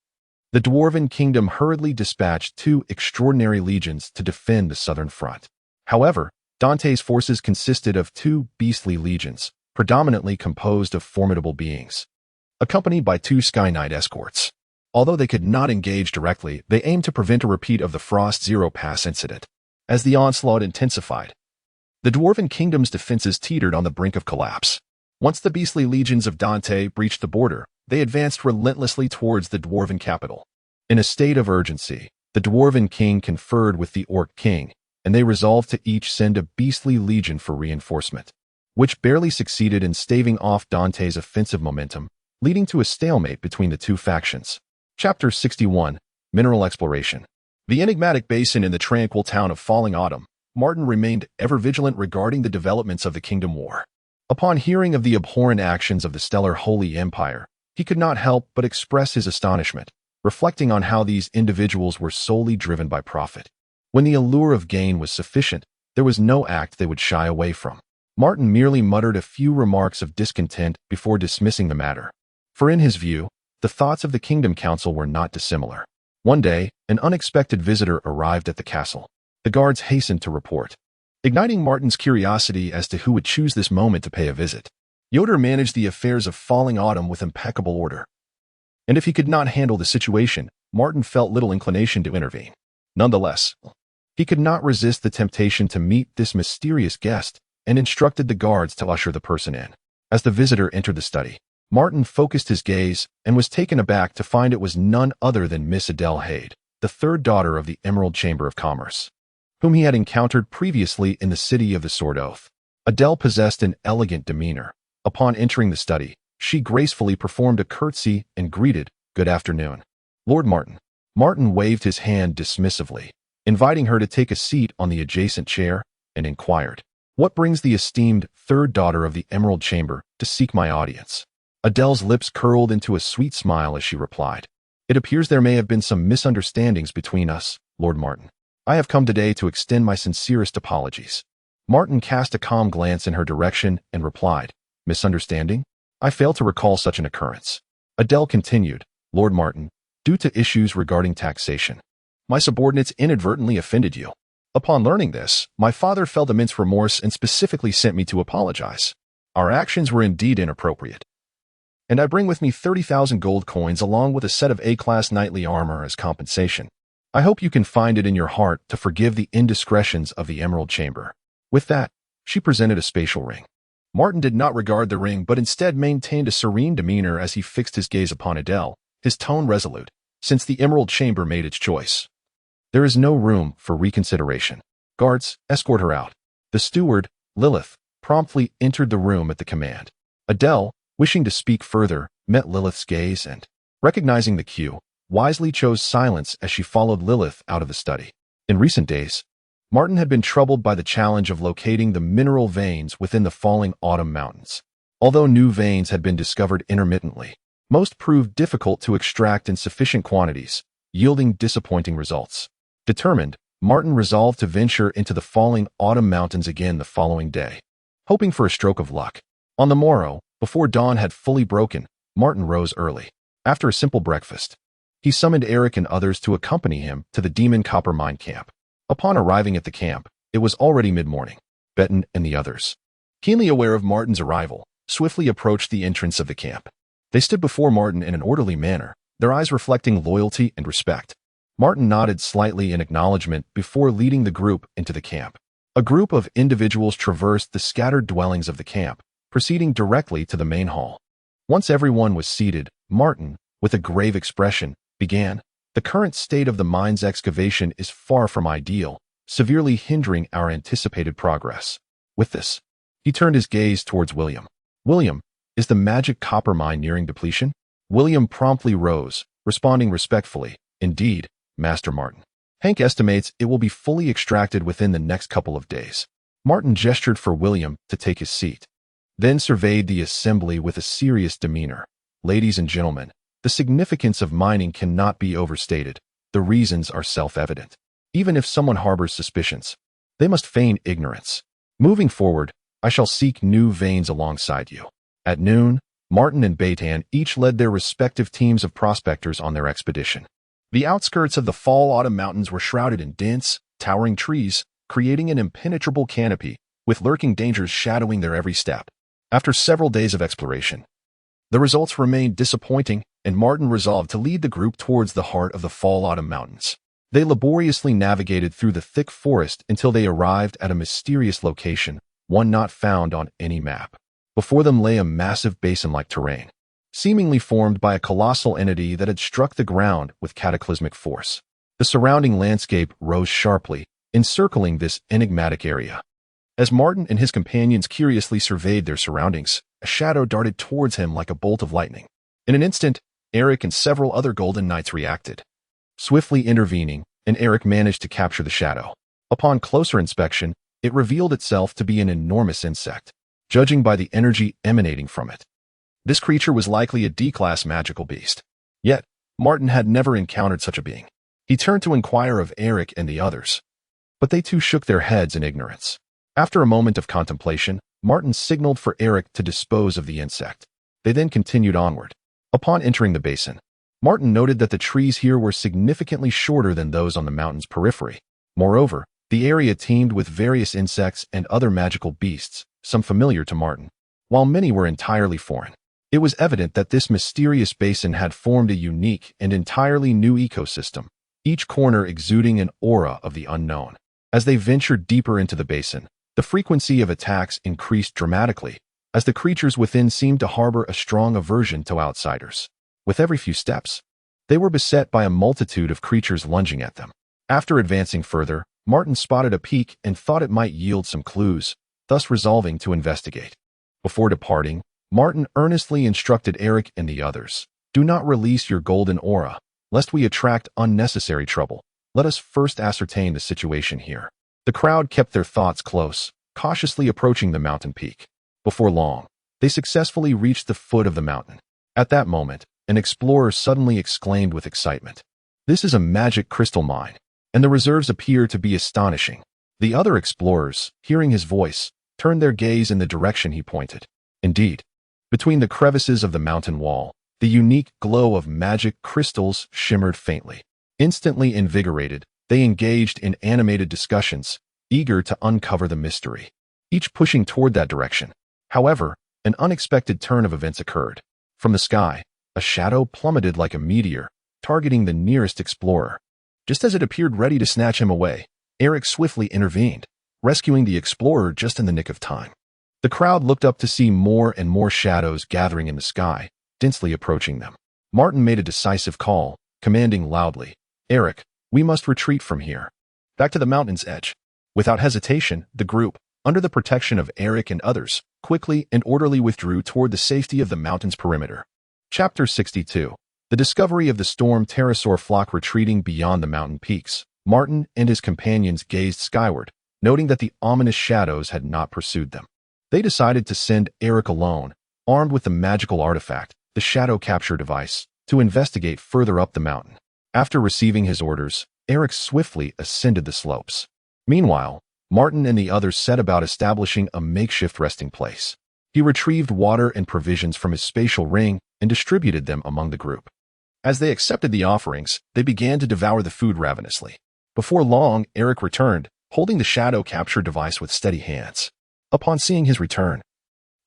the Dwarven Kingdom hurriedly dispatched 2 extraordinary legions to defend the southern front. However, Dante's forces consisted of 2 beastly legions, predominantly composed of formidable beings, accompanied by 2 Sky Knight escorts. Although they could not engage directly, they aimed to prevent a repeat of the Frost Zero Pass incident. As the onslaught intensified, the Dwarven Kingdom's defenses teetered on the brink of collapse. Once the beastly legions of Dante breached the border, they advanced relentlessly towards the Dwarven capital. In a state of urgency, the Dwarven king conferred with the Orc king, and they resolved to each send a beastly legion for reinforcement, which barely succeeded in staving off Dante's offensive momentum, leading to a stalemate between the 2 factions. Chapter 61, Mineral Exploration. The enigmatic basin in the tranquil town of Falling Autumn, Martin remained ever vigilant regarding the developments of the Kingdom War. Upon hearing of the abhorrent actions of the Stellar Holy Empire, he could not help but express his astonishment, reflecting on how these individuals were solely driven by profit. When the allure of gain was sufficient, there was no act they would shy away from. Martin merely muttered a few remarks of discontent before dismissing the matter. For in his view, the thoughts of the Kingdom Council were not dissimilar. One day, an unexpected visitor arrived at the castle. The guards hastened to report, igniting Martin's curiosity as to who would choose this moment to pay a visit. Yoder managed the affairs of Falling Autumn with impeccable order, and if he could not handle the situation, Martin felt little inclination to intervene. Nonetheless, he could not resist the temptation to meet this mysterious guest and instructed the guards to usher the person in. As the visitor entered the study, Martin focused his gaze and was taken aback to find it was none other than Miss Adele Hade, the 3rd daughter of the Emerald Chamber of Commerce, whom he had encountered previously in the city of the Sword Oath. Adele possessed an elegant demeanor. Upon entering the study, she gracefully performed a curtsy and greeted, Good afternoon, Lord Martin. Martin waved his hand dismissively, inviting her to take a seat on the adjacent chair, and inquired, What brings the esteemed 3rd daughter of the Emerald Chamber to seek my audience? Adele's lips curled into a sweet smile as she replied, It appears there may have been some misunderstandings between us, Lord Martin. I have come today to extend my sincerest apologies. Martin cast a calm glance in her direction and replied, Misunderstanding? I fail to recall such an occurrence. Adele continued, Lord Martin, due to issues regarding taxation. My subordinates inadvertently offended you. Upon learning this, my father felt immense remorse and specifically sent me to apologize. Our actions were indeed inappropriate. And I bring with me 30,000 gold coins along with a set of A-class knightly armor as compensation. I hope you can find it in your heart to forgive the indiscretions of the Emerald Chamber. With that, she presented a spatial ring. Martin did not regard the ring but instead maintained a serene demeanor as he fixed his gaze upon Adele, his tone resolute, since the Emerald Chamber made its choice. There is no room for reconsideration. Guards, escort her out. The steward, Lilith, promptly entered the room at the command. Adele, wishing to speak further, met Lilith's gaze and, recognizing the cue, wisely chose silence as she followed Lilith out of the study. In recent days, Martin had been troubled by the challenge of locating the mineral veins within the falling autumn mountains. Although new veins had been discovered intermittently, most proved difficult to extract in sufficient quantities, yielding disappointing results. Determined, Martin resolved to venture into the falling autumn mountains again the following day, hoping for a stroke of luck. On the morrow, before dawn had fully broken, Martin rose early. After a simple breakfast, he summoned Eric and others to accompany him to the Demon Copper Mine camp. Upon arriving at the camp, it was already mid-morning. Betten and the others, keenly aware of Martin's arrival, swiftly approached the entrance of the camp. They stood before Martin in an orderly manner, their eyes reflecting loyalty and respect. Martin nodded slightly in acknowledgement before leading the group into the camp. A group of individuals traversed the scattered dwellings of the camp, proceeding directly to the main hall. Once everyone was seated, Martin, with a grave expression, began. The current state of the mine's excavation is far from ideal, severely hindering our anticipated progress. With this, he turned his gaze towards William. William, is the magic copper mine nearing depletion? William promptly rose, responding respectfully. Indeed, Master Martin. Hank estimates it will be fully extracted within the next couple of days. Martin gestured for William to take his seat, then surveyed the assembly with a serious demeanor. Ladies and gentlemen, the significance of mining cannot be overstated. The reasons are self-evident. Even if someone harbors suspicions, they must feign ignorance. Moving forward, I shall seek new veins alongside you. At noon, Martin and Beitan each led their respective teams of prospectors on their expedition. The outskirts of the Fall Autumn Mountains were shrouded in dense, towering trees, creating an impenetrable canopy, with lurking dangers shadowing their every step. After several days of exploration, the results remained disappointing, and Martin resolved to lead the group towards the heart of the Fall Autumn Mountains. They laboriously navigated through the thick forest until they arrived at a mysterious location, one not found on any map. Before them lay a massive basin-like terrain, seemingly formed by a colossal entity that had struck the ground with cataclysmic force. The surrounding landscape rose sharply, encircling this enigmatic area. As Martin and his companions curiously surveyed their surroundings, a shadow darted towards him like a bolt of lightning. In an instant, Eric and several other Golden Knights reacted, swiftly intervening, and Eric managed to capture the shadow. Upon closer inspection, it revealed itself to be an enormous insect, judging by the energy emanating from it. This creature was likely a D-class magical beast. Yet, Martin had never encountered such a being. He turned to inquire of Eric and the others, but they too shook their heads in ignorance. After a moment of contemplation, Martin signaled for Eric to dispose of the insect. They then continued onward. Upon entering the basin, Martin noted that the trees here were significantly shorter than those on the mountain's periphery. Moreover, the area teemed with various insects and other magical beasts, some familiar to Martin, while many were entirely foreign. It was evident that this mysterious basin had formed a unique and entirely new ecosystem, each corner exuding an aura of the unknown. As they ventured deeper into the basin, the frequency of attacks increased dramatically, as the creatures within seemed to harbor a strong aversion to outsiders. With every few steps, they were beset by a multitude of creatures lunging at them. After advancing further, Martin spotted a peak and thought it might yield some clues, thus resolving to investigate. Before departing, Martin earnestly instructed Eric and the others, "Do not release your golden aura, lest we attract unnecessary trouble. Let us first ascertain the situation here." The crowd kept their thoughts close, cautiously approaching the mountain peak. Before long, they successfully reached the foot of the mountain. At that moment, an explorer suddenly exclaimed with excitement, "This is a magic crystal mine, and the reserves appear to be astonishing." The other explorers, hearing his voice, turned their gaze in the direction he pointed. Indeed, between the crevices of the mountain wall, The unique glow of magic crystals shimmered faintly. Instantly invigorated, they engaged in animated discussions, eager to uncover the mystery, each pushing toward that direction. However, an unexpected turn of events occurred. From the sky, a shadow plummeted like a meteor, targeting the nearest explorer. Just as it appeared ready to snatch him away, Eric swiftly intervened, rescuing the explorer just in the nick of time. The crowd looked up to see more and more shadows gathering in the sky, densely approaching them. Martin made a decisive call, commanding loudly, "Eric, we must retreat from here. Back to the mountain's edge." Without hesitation, the group, under the protection of Eric and others, quickly and orderly withdrew toward the safety of the mountain's perimeter. Chapter 62. The discovery of the storm pterosaur flock retreating beyond the mountain peaks. Martin and his companions gazed skyward, noting that the ominous shadows had not pursued them. They decided to send Eric alone, armed with the magical artifact, the shadow capture device, to investigate further up the mountain. After receiving his orders, Eric swiftly ascended the slopes. Meanwhile, Martin and the others set about establishing a makeshift resting place. He retrieved water and provisions from his spatial ring and distributed them among the group. As they accepted the offerings, they began to devour the food ravenously. Before long, Eric returned, holding the shadow capture device with steady hands. Upon seeing his return,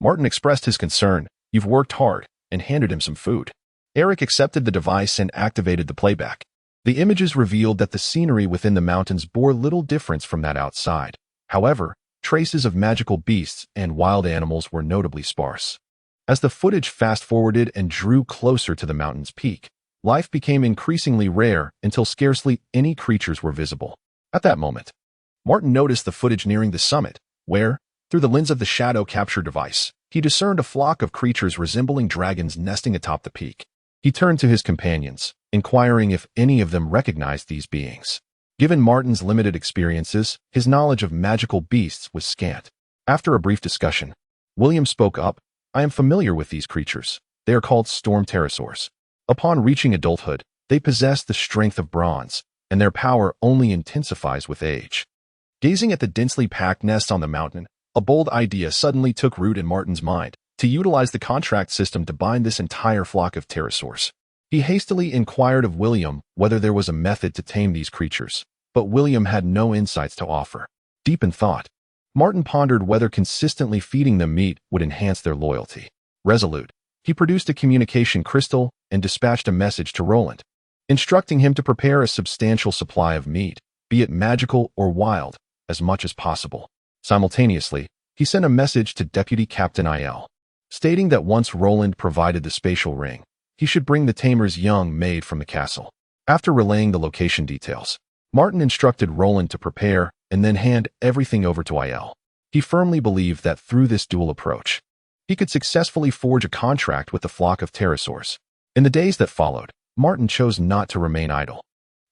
Martin expressed his concern. "You've worked hard," and handed him some food. Eric accepted the device and activated the playback. The images revealed that the scenery within the mountains bore little difference from that outside. However, traces of magical beasts and wild animals were notably sparse. As the footage fast-forwarded and drew closer to the mountain's peak, life became increasingly rare until scarcely any creatures were visible. At that moment, Martin noticed the footage nearing the summit, where, through the lens of the shadow capture device, he discerned a flock of creatures resembling dragons nesting atop the peak. He turned to his companions, inquiring if any of them recognized these beings. Given Martin's limited experiences, his knowledge of magical beasts was scant. After a brief discussion, William spoke up. "I am familiar with these creatures. They are called storm pterosaurs. Upon reaching adulthood, they possess the strength of bronze, and their power only intensifies with age." Gazing at the densely packed nest on the mountain, a bold idea suddenly took root in Martin's mind: to utilize the contract system to bind this entire flock of pterosaurs. He hastily inquired of William whether there was a method to tame these creatures, but William had no insights to offer. Deep in thought, Martin pondered whether consistently feeding them meat would enhance their loyalty. Resolute, he produced a communication crystal and dispatched a message to Roland, instructing him to prepare a substantial supply of meat, be it magical or wild, as much as possible. Simultaneously, he sent a message to Deputy Captain Il, stating that once Roland provided the spatial ring, he should bring the tamer's young maid from the castle. After relaying the location details, Martin instructed Roland to prepare and then hand everything over to Il. He firmly believed that through this dual approach, he could successfully forge a contract with the flock of pterosaurs. In the days that followed, Martin chose not to remain idle.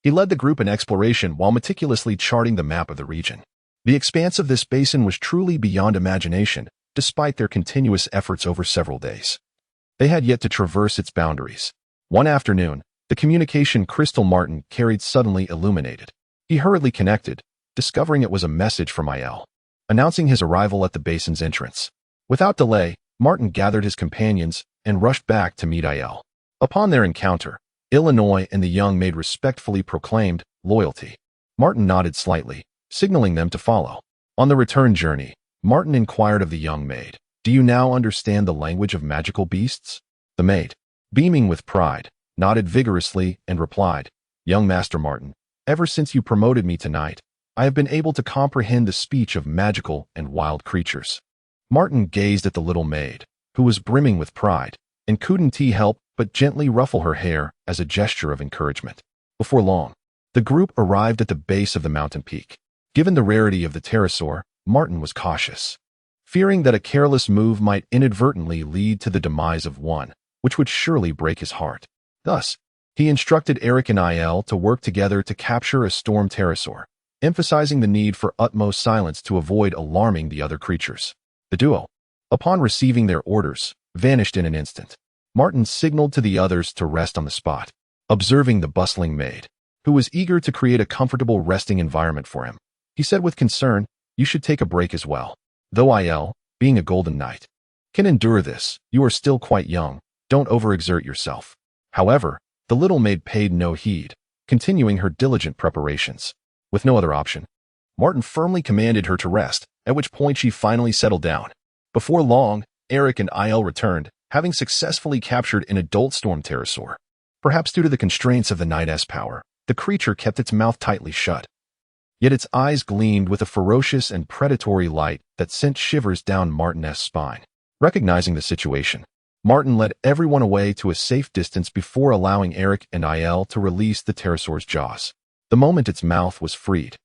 He led the group in exploration while meticulously charting the map of the region. The expanse of this basin was truly beyond imagination, despite their continuous efforts over several days. They had yet to traverse its boundaries. One afternoon, the communication crystal Martin carried suddenly illuminated. He hurriedly connected, discovering it was a message from Il, announcing his arrival at the basin's entrance. Without delay, Martin gathered his companions and rushed back to meet Il. Upon their encounter, Illinois and the young maid respectfully proclaimed loyalty. Martin nodded slightly, signaling them to follow. On the return journey, Martin inquired of the young maid, "Do you now understand the language of magical beasts?" The maid, beaming with pride, nodded vigorously and replied, "Young Master Martin, ever since you promoted me tonight, I have been able to comprehend the speech of magical and wild creatures." Martin gazed at the little maid, who was brimming with pride, and couldn't help but gently ruffle her hair as a gesture of encouragement. Before long, the group arrived at the base of the mountain peak. Given the rarity of the pterosaur, Martin was cautious, fearing that a careless move might inadvertently lead to the demise of one, which would surely break his heart. Thus, he instructed Eric and Il to work together to capture a storm pterosaur, emphasizing the need for utmost silence to avoid alarming the other creatures. The duo, upon receiving their orders, vanished in an instant. Martin signaled to the others to rest on the spot. Observing the bustling maid, who was eager to create a comfortable resting environment for him, he said with concern, "You should take a break as well. Though Il, being a golden knight, can endure this, you are still quite young, Don't overexert yourself. However, the little maid paid no heed, continuing her diligent preparations. With no other option, Martin firmly commanded her to rest, at which point she finally settled down. Before long, Eric and Aiel returned, having successfully captured an adult storm pterosaur. Perhaps due to the constraints of the Night's power, the creature kept its mouth tightly shut. Yet its eyes gleamed with a ferocious and predatory light that sent shivers down Martin's spine. Recognizing the situation, Martin led everyone away to a safe distance before allowing Eric and Aiel to release the pterosaur's jaws. The moment its mouth was freed,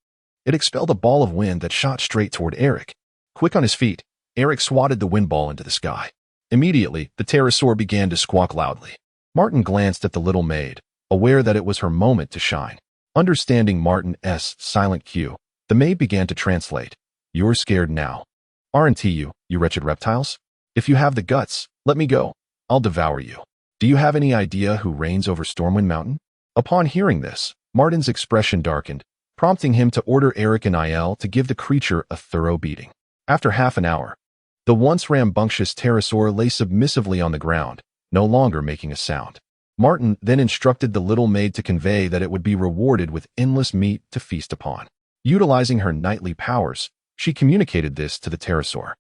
it expelled a ball of wind that shot straight toward Eric. Quick on his feet, Eric swatted the wind ball into the sky. Immediately, the pterosaur began to squawk loudly. Martin glanced at the little maid, aware that it was her moment to shine. Understanding Martin's silent cue, the maid began to translate. "You're scared now, aren't you, you wretched reptiles? If you have the guts, let me go. I'll devour you. Do you have any idea who reigns over Stormwind Mountain?" Upon hearing this, Martin's expression darkened, prompting him to order Eric and Aiel to give the creature a thorough beating. After half an hour, the once rambunctious pterosaur lay submissively on the ground, no longer making a sound. Martin then instructed the little maid to convey that it would be rewarded with endless meat to feast upon. Utilizing her knightly powers, she communicated this to the pterosaur.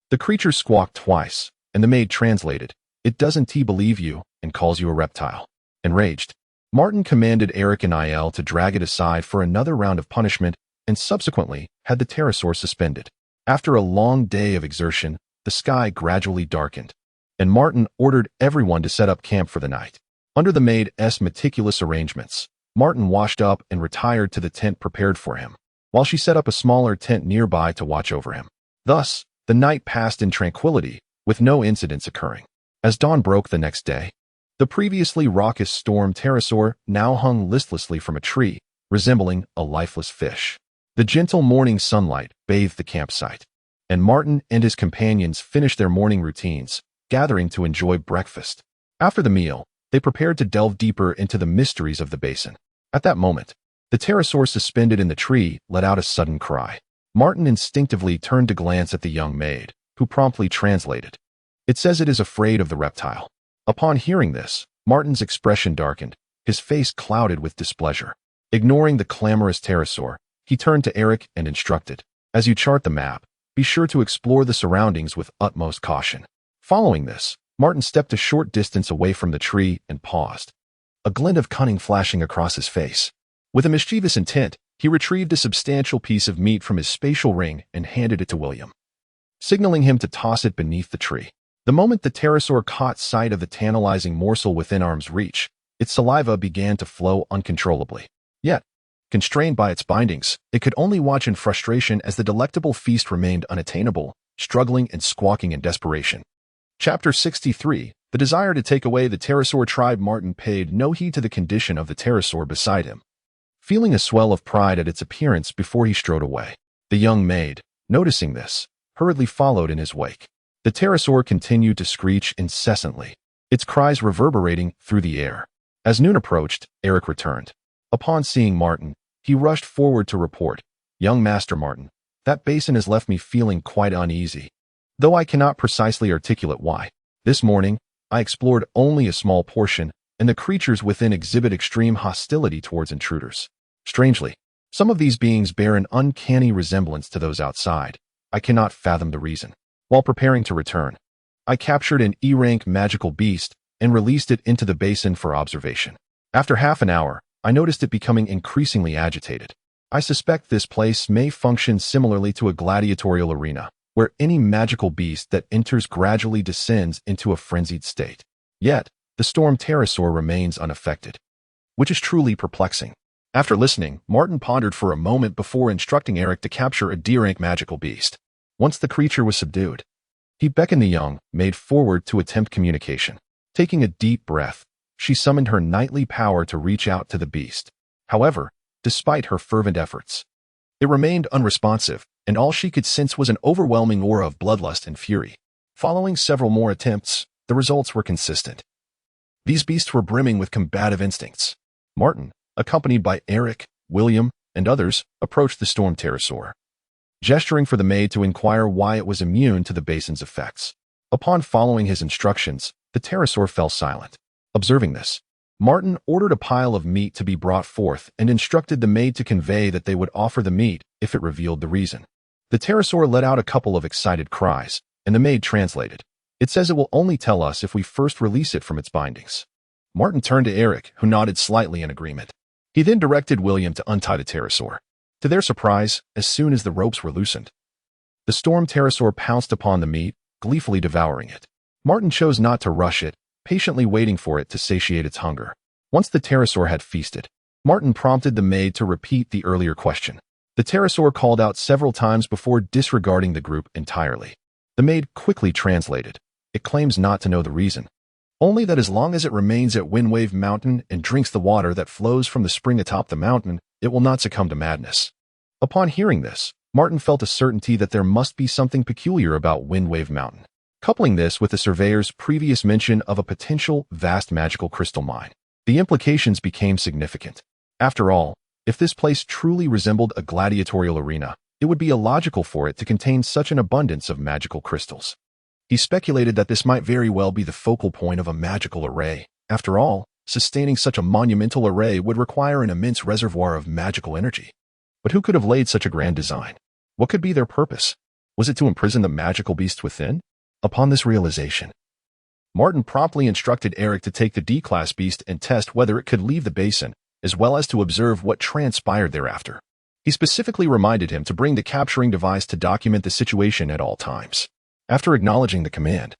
The creature squawked twice, and the maid translated, "It doesn't believe you and calls you a reptile." Enraged, Martin commanded Eric and Aiel to drag it aside for another round of punishment and subsequently had the pterosaur suspended. After a long day of exertion, the sky gradually darkened, and Martin ordered everyone to set up camp for the night. Under the maid's meticulous arrangements, Martin washed up and retired to the tent prepared for him, while she set up a smaller tent nearby to watch over him. Thus, the night passed in tranquility, with no incidents occurring. As dawn broke the next day, the previously raucous storm pterosaur now hung listlessly from a tree, resembling a lifeless fish. The gentle morning sunlight bathed the campsite, and Martin and his companions finished their morning routines, gathering to enjoy breakfast. After the meal, they prepared to delve deeper into the mysteries of the basin. At that moment, the pterosaur suspended in the tree let out a sudden cry. Martin instinctively turned to glance at the young maid, who promptly translated. "It says it is afraid of the reptile." Upon hearing this, Martin's expression darkened, his face clouded with displeasure. Ignoring the clamorous pterosaur, he turned to Eric and instructed, "As you chart the map, be sure to explore the surroundings with utmost caution." Following this, Martin stepped a short distance away from the tree and paused, a glint of cunning flashing across his face. With a mischievous intent, he retrieved a substantial piece of meat from his spatial ring and handed it to William, signaling him to toss it beneath the tree. The moment the pterosaur caught sight of the tantalizing morsel within arm's reach, its saliva began to flow uncontrollably. Yet, constrained by its bindings, it could only watch in frustration as the delectable feast remained unattainable, struggling and squawking in desperation. Chapter 63, The Desire to Take Away the Pterosaur Tribe. Martin paid no heed to the condition of the pterosaur beside him, feeling a swell of pride at its appearance before he strode away. The young maid, noticing this, hurriedly followed in his wake. The pterosaur continued to screech incessantly, its cries reverberating through the air. As noon approached, Eric returned. Upon seeing Martin, he rushed forward to report, "Young Master Martin, that basin has left me feeling quite uneasy, though I cannot precisely articulate why. This morning, I explored only a small portion, and the creatures within exhibit extreme hostility towards intruders. Strangely, some of these beings bear an uncanny resemblance to those outside. I cannot fathom the reason. While preparing to return, I captured an E-rank magical beast and released it into the basin for observation. After half an hour, I noticed it becoming increasingly agitated. I suspect this place may function similarly to a gladiatorial arena, where any magical beast that enters gradually descends into a frenzied state. Yet, the storm pterosaur remains unaffected, which is truly perplexing." After listening, Martin pondered for a moment before instructing Eric to capture a D-rank magical beast. Once the creature was subdued, he beckoned the young maid forward to attempt communication. Taking a deep breath, she summoned her knightly power to reach out to the beast. However, despite her fervent efforts, it remained unresponsive, and all she could sense was an overwhelming aura of bloodlust and fury. Following several more attempts, the results were consistent. These beasts were brimming with combative instincts. Martin, accompanied by Eric, William, and others, approached the storm pterosaur, gesturing for the maid to inquire why it was immune to the basin's effects. Upon following his instructions, the pterosaur fell silent. Observing this, Martin ordered a pile of meat to be brought forth and instructed the maid to convey that they would offer the meat if it revealed the reason. The pterosaur let out a couple of excited cries, and the maid translated, "It says it will only tell us if we first release it from its bindings." Martin turned to Eric, who nodded slightly in agreement. He then directed William to untie the pterosaur. To their surprise, as soon as the ropes were loosened, the storm pterosaur pounced upon the meat, gleefully devouring it. Martin chose not to rush it, patiently waiting for it to satiate its hunger. Once the pterosaur had feasted, Martin prompted the maid to repeat the earlier question. The pterosaur called out several times before disregarding the group entirely. The maid quickly translated. It claims not to know the reason, only that as long as it remains at Windwave Mountain and drinks the water that flows from the spring atop the mountain, it will not succumb to madness. Upon hearing this, Martin felt a certainty that there must be something peculiar about Windwave Mountain. Coupling this with the surveyor's previous mention of a potential vast magical crystal mine, the implications became significant. After all, if this place truly resembled a gladiatorial arena, it would be illogical for it to contain such an abundance of magical crystals. He speculated that this might very well be the focal point of a magical array. After all, sustaining such a monumental array would require an immense reservoir of magical energy. But who could have laid such a grand design? What could be their purpose? Was it to imprison the magical beasts within? Upon this realization, Martin promptly instructed Eric to take the D-class beast and test whether it could leave the basin, as well as to observe what transpired thereafter. He specifically reminded him to bring the capturing device to document the situation at all times. After acknowledging the command,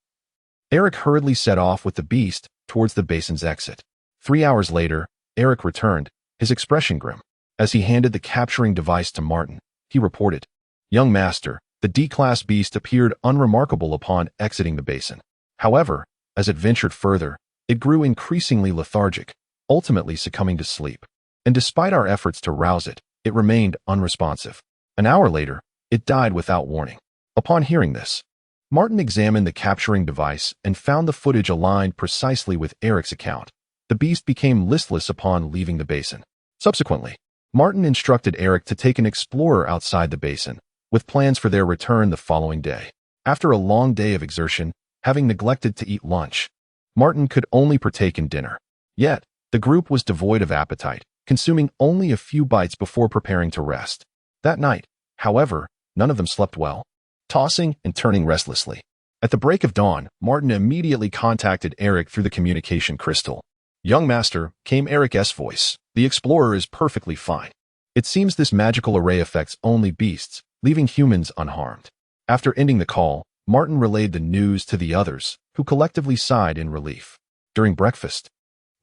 Eric hurriedly set off with the beast towards the basin's exit. 3 hours later, Eric returned, his expression grim. As he handed the capturing device to Martin, he reported, "Young master, the D-class beast appeared unremarkable upon exiting the basin. However, as it ventured further, it grew increasingly lethargic, ultimately succumbing to sleep. And despite our efforts to rouse it, it remained unresponsive. An hour later, it died without warning." Upon hearing this, Martin examined the capturing device and found the footage aligned precisely with Eric's account. The beast became listless upon leaving the basin. Subsequently, Martin instructed Eric to take an explorer outside the basin, with plans for their return the following day. After a long day of exertion, having neglected to eat lunch, Martin could only partake in dinner. Yet, the group was devoid of appetite, consuming only a few bites before preparing to rest. That night, however, none of them slept well, tossing and turning restlessly. At the break of dawn, Martin immediately contacted Eric through the communication crystal. "Young master," came Eric's voice, "the explorer is perfectly fine. It seems this magical array affects only beasts, leaving humans unharmed." After ending the call, Martin relayed the news to the others, who collectively sighed in relief. During breakfast,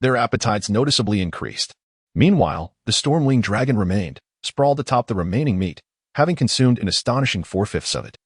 their appetites noticeably increased. Meanwhile, the storm-winged dragon remained, sprawled atop the remaining meat, having consumed an astonishing 4/5 of it.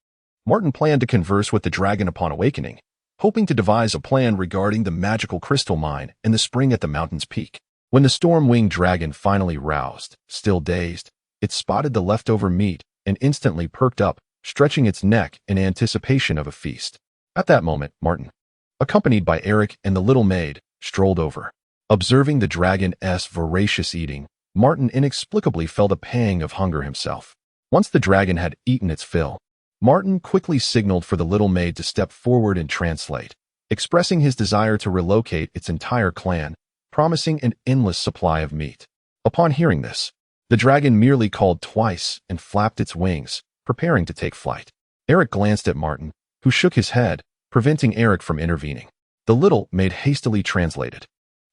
Martin planned to converse with the dragon upon awakening, hoping to devise a plan regarding the magical crystal mine and the spring at the mountain's peak. When the storm-winged dragon finally roused, still dazed, it spotted the leftover meat and instantly perked up, stretching its neck in anticipation of a feast. At that moment, Martin, accompanied by Eric and the little maid, strolled over. Observing the dragon's voracious eating, Martin inexplicably felt a pang of hunger himself. Once the dragon had eaten its fill, Martin quickly signaled for the little maid to step forward and translate, expressing his desire to relocate its entire clan, promising an endless supply of meat. Upon hearing this, the dragon merely called twice and flapped its wings, preparing to take flight. Eric glanced at Martin, who shook his head, preventing Eric from intervening. The little maid hastily translated.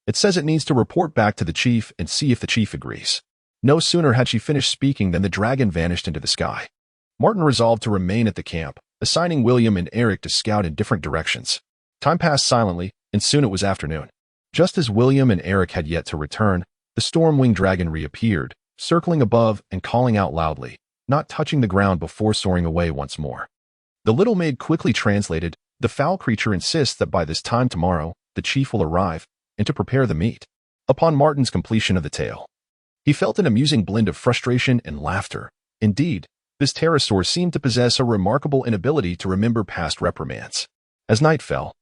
"It says it needs to report back to the chief and see if the chief agrees." No sooner had she finished speaking than the dragon vanished into the sky. Martin resolved to remain at the camp, assigning William and Eric to scout in different directions. Time passed silently, and soon it was afternoon. Just as William and Eric had yet to return, the storm-winged dragon reappeared, circling above and calling out loudly, not touching the ground before soaring away once more. The little maid quickly translated, "The foul creature insists that by this time tomorrow, the chief will arrive, and to prepare the meat." Upon Martin's completion of the tale, he felt an amusing blend of frustration and laughter. Indeed, this pterosaur seemed to possess a remarkable inability to remember past reprimands. As night fell,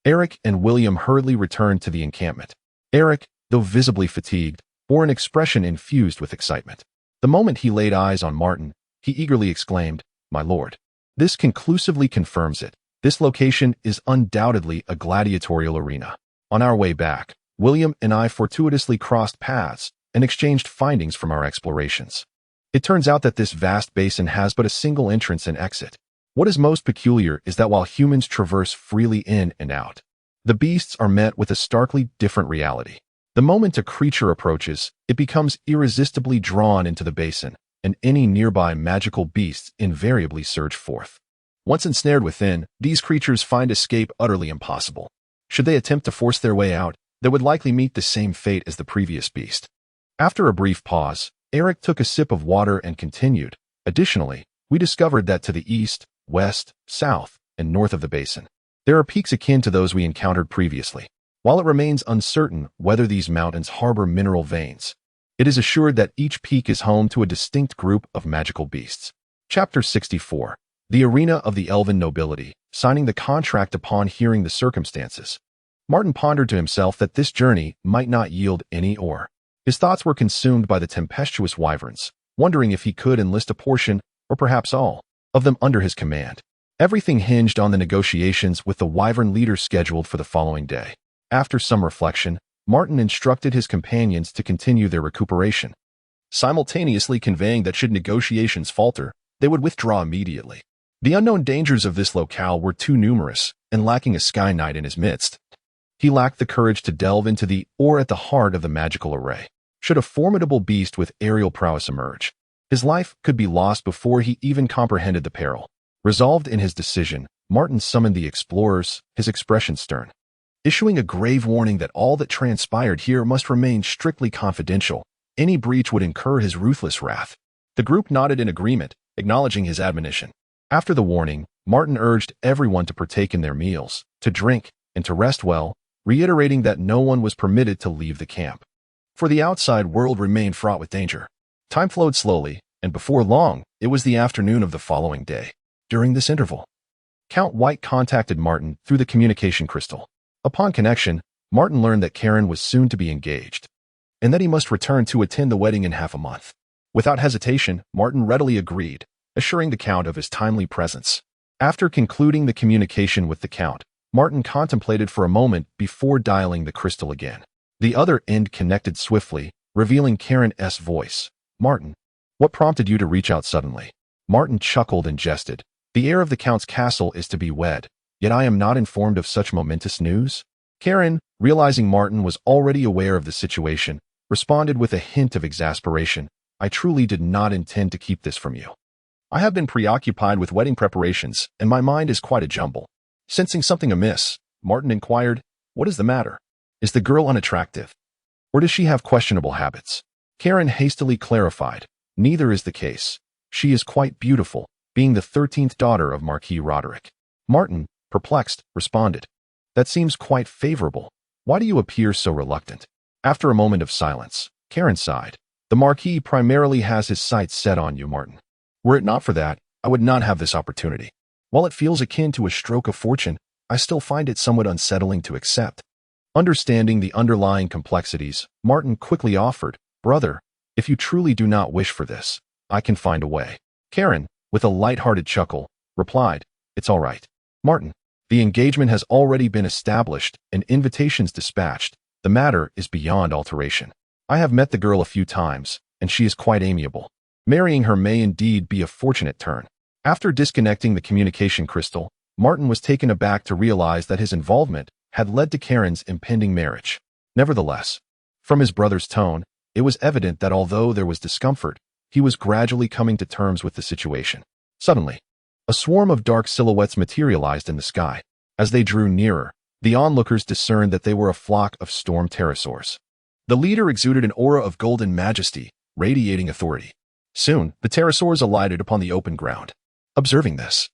Eric and William hurriedly returned to the encampment. Eric, though visibly fatigued, bore an expression infused with excitement. The moment he laid eyes on Martin, he eagerly exclaimed, "My lord, this conclusively confirms it. This location is undoubtedly a gladiatorial arena. On our way back, William and I fortuitously crossed paths and exchanged findings from our explorations. It turns out that this vast basin has but a single entrance and exit. What is most peculiar is that while humans traverse freely in and out, the beasts are met with a starkly different reality. The moment a creature approaches, it becomes irresistibly drawn into the basin, and any nearby magical beasts invariably surge forth. Once ensnared within, these creatures find escape utterly impossible. Should they attempt to force their way out, they would likely meet the same fate as the previous beast. After a brief pause, Eric took a sip of water and continued. Additionally, we discovered that to the east, west, south, and north of the basin, there are peaks akin to those we encountered previously. While it remains uncertain whether these mountains harbor mineral veins, it is assured that each peak is home to a distinct group of magical beasts. Chapter 64. The Arena of the Elven Nobility, signing the contract upon hearing the circumstances. Martin pondered to himself that this journey might not yield any ore. His thoughts were consumed by the tempestuous wyverns, wondering if he could enlist a portion, or perhaps all, of them under his command. Everything hinged on the negotiations with the wyvern leader scheduled for the following day. After some reflection, Martin instructed his companions to continue their recuperation, simultaneously conveying that should negotiations falter, they would withdraw immediately. The unknown dangers of this locale were too numerous, and lacking a Sky Knight in his midst, he lacked the courage to delve into the ore at the heart of the magical array. Should a formidable beast with aerial prowess emerge, his life could be lost before he even comprehended the peril. Resolved in his decision, Martin summoned the explorers, his expression stern, issuing a grave warning that all that transpired here must remain strictly confidential. Any breach would incur his ruthless wrath. The group nodded in agreement, acknowledging his admonition. After the warning, Martin urged everyone to partake in their meals, to drink, and to rest well, reiterating that no one was permitted to leave the camp. For the outside world remained fraught with danger. Time flowed slowly, and before long, it was the afternoon of the following day. During this interval, Count White contacted Martin through the communication crystal. Upon connection, Martin learned that Karen was soon to be engaged, and that he must return to attend the wedding in half a month. Without hesitation, Martin readily agreed, assuring the Count of his timely presence. After concluding the communication with the Count, Martin contemplated for a moment before dialing the crystal again. The other end connected swiftly, revealing Karen's voice. "Martin, what prompted you to reach out suddenly?" Martin chuckled and jested. "The heir of the Count's castle is to be wed, yet I am not informed of such momentous news?" Karen, realizing Martin was already aware of the situation, responded with a hint of exasperation. "I truly did not intend to keep this from you. I have been preoccupied with wedding preparations, and my mind is quite a jumble." Sensing something amiss, Martin inquired, "What is the matter? Is the girl unattractive? Or does she have questionable habits?" Karen hastily clarified, "Neither is the case. She is quite beautiful, being the 13th daughter of Marquis Roderick." Martin, perplexed, responded, "That seems quite favorable. Why do you appear so reluctant?" After a moment of silence, Karen sighed. "The Marquis primarily has his sights set on you, Martin. Were it not for that, I would not have this opportunity. While it feels akin to a stroke of fortune, I still find it somewhat unsettling to accept." Understanding the underlying complexities, Martin quickly offered, "Brother, if you truly do not wish for this, I can find a way." Karen, with a light-hearted chuckle, replied, "It's all right. Martin, the engagement has already been established and invitations dispatched. The matter is beyond alteration. I have met the girl a few times, and she is quite amiable. Marrying her may indeed be a fortunate turn." After disconnecting the communication crystal, Martin was taken aback to realize that his involvement had led to Karen's impending marriage. Nevertheless, from his brother's tone, it was evident that although there was discomfort, he was gradually coming to terms with the situation. Suddenly, a swarm of dark silhouettes materialized in the sky. As they drew nearer, the onlookers discerned that they were a flock of storm pterosaurs. The leader exuded an aura of golden majesty, radiating authority. Soon, the pterosaurs alighted upon the open ground. Observing this,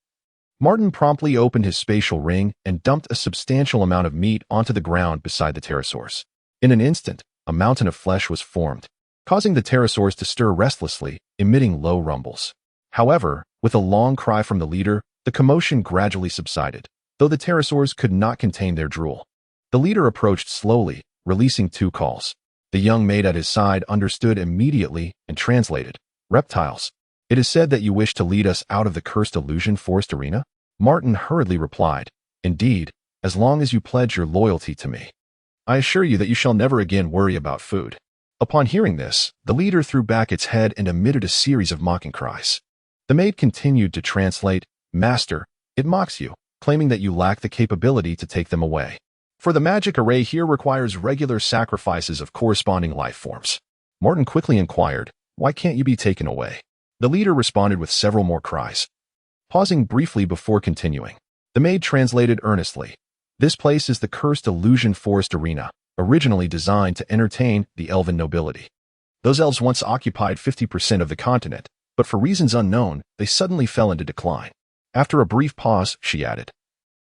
Martin promptly opened his spatial ring and dumped a substantial amount of meat onto the ground beside the pterosaurs. In an instant, a mountain of flesh was formed, causing the pterosaurs to stir restlessly, emitting low rumbles. However, with a long cry from the leader, the commotion gradually subsided, though the pterosaurs could not contain their drool. The leader approached slowly, releasing two calls. The young maid at his side understood immediately and translated, "Reptiles, it is said that you wish to lead us out of the cursed illusion forest arena?" Martin hurriedly replied, "Indeed, as long as you pledge your loyalty to me. I assure you that you shall never again worry about food." Upon hearing this, the leader threw back its head and emitted a series of mocking cries. The maid continued to translate, "Master, it mocks you, claiming that you lack the capability to take them away. For the magic array here requires regular sacrifices of corresponding life forms." Martin quickly inquired, "Why can't you be taken away?" The leader responded with several more cries. Pausing briefly before continuing, the maid translated earnestly, "This place is the cursed Illusion Forest Arena, originally designed to entertain the elven nobility. Those elves once occupied 50% of the continent, but for reasons unknown, they suddenly fell into decline." After a brief pause, she added,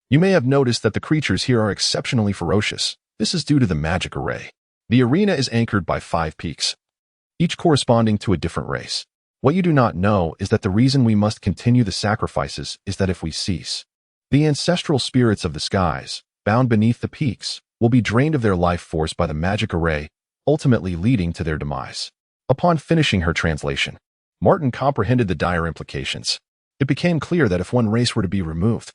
"You may have noticed that the creatures here are exceptionally ferocious. This is due to the magic array. The arena is anchored by 5 peaks, each corresponding to a different race. What you do not know is that the reason we must continue the sacrifices is that if we cease, the ancestral spirits of the skies, bound beneath the peaks, will be drained of their life force by the magic array, ultimately leading to their demise." Upon finishing her translation, Martin comprehended the dire implications. It became clear that if one race were to be removed,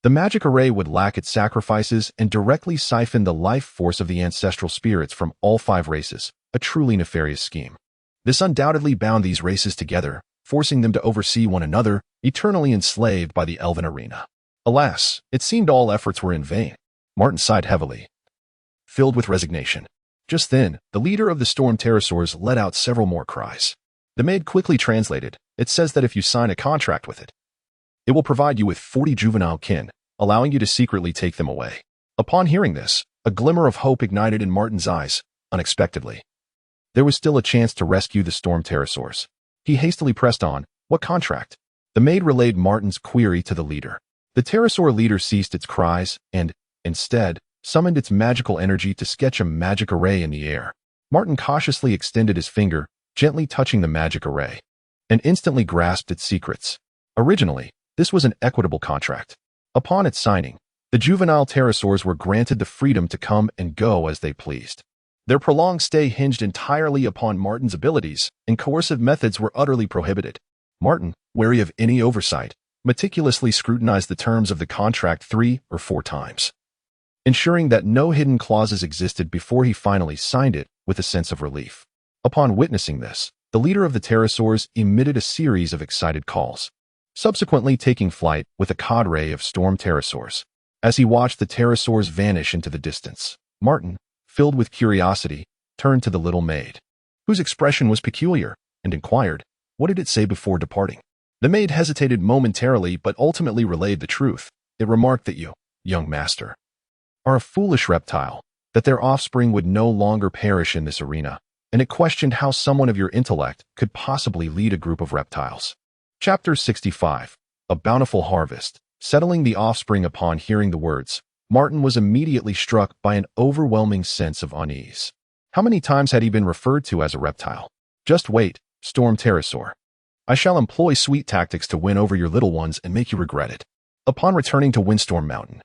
the magic array would lack its sacrifices and directly siphon the life force of the ancestral spirits from all 5 races, a truly nefarious scheme. This undoubtedly bound these races together, forcing them to oversee one another, eternally enslaved by the elven arena. Alas, it seemed all efforts were in vain. Martin sighed heavily, filled with resignation. Just then, the leader of the Storm Pterosaurs let out several more cries. The maid quickly translated, "It says that if you sign a contract with it, it will provide you with 40 juvenile kin, allowing you to secretly take them away." Upon hearing this, a glimmer of hope ignited in Martin's eyes, unexpectedly. There was still a chance to rescue the Storm Pterosaurs. He hastily pressed on, "What contract?" The maid relayed Martin's query to the leader. The pterosaur leader ceased its cries and, instead, summoned its magical energy to sketch a magic array in the air. Martin cautiously extended his finger, gently touching the magic array, and instantly grasped its secrets. Originally, this was an equitable contract. Upon its signing, the juvenile pterosaurs were granted the freedom to come and go as they pleased. Their prolonged stay hinged entirely upon Martin's abilities, and coercive methods were utterly prohibited. Martin, wary of any oversight, meticulously scrutinized the terms of the contract 3 or 4 times, ensuring that no hidden clauses existed before he finally signed it with a sense of relief. Upon witnessing this, the leader of the pterosaurs emitted a series of excited calls, subsequently taking flight with a cadre of storm pterosaurs. As he watched the pterosaurs vanish into the distance, Martin, filled with curiosity, turned to the little maid, whose expression was peculiar, and inquired, "What did it say before departing?" The maid hesitated momentarily but ultimately relayed the truth. It remarked that you, young master, are a foolish reptile, that their offspring would no longer perish in this arena, and it questioned how someone of your intellect could possibly lead a group of reptiles. Chapter 65. A Bountiful Harvest. Settling the offspring. Upon hearing the words, Martin was immediately struck by an overwhelming sense of unease. How many times had he been referred to as a reptile? "Just wait, Storm Pterosaur. I shall employ sweet tactics to win over your little ones and make you regret it." Upon returning to Windstorm Mountain,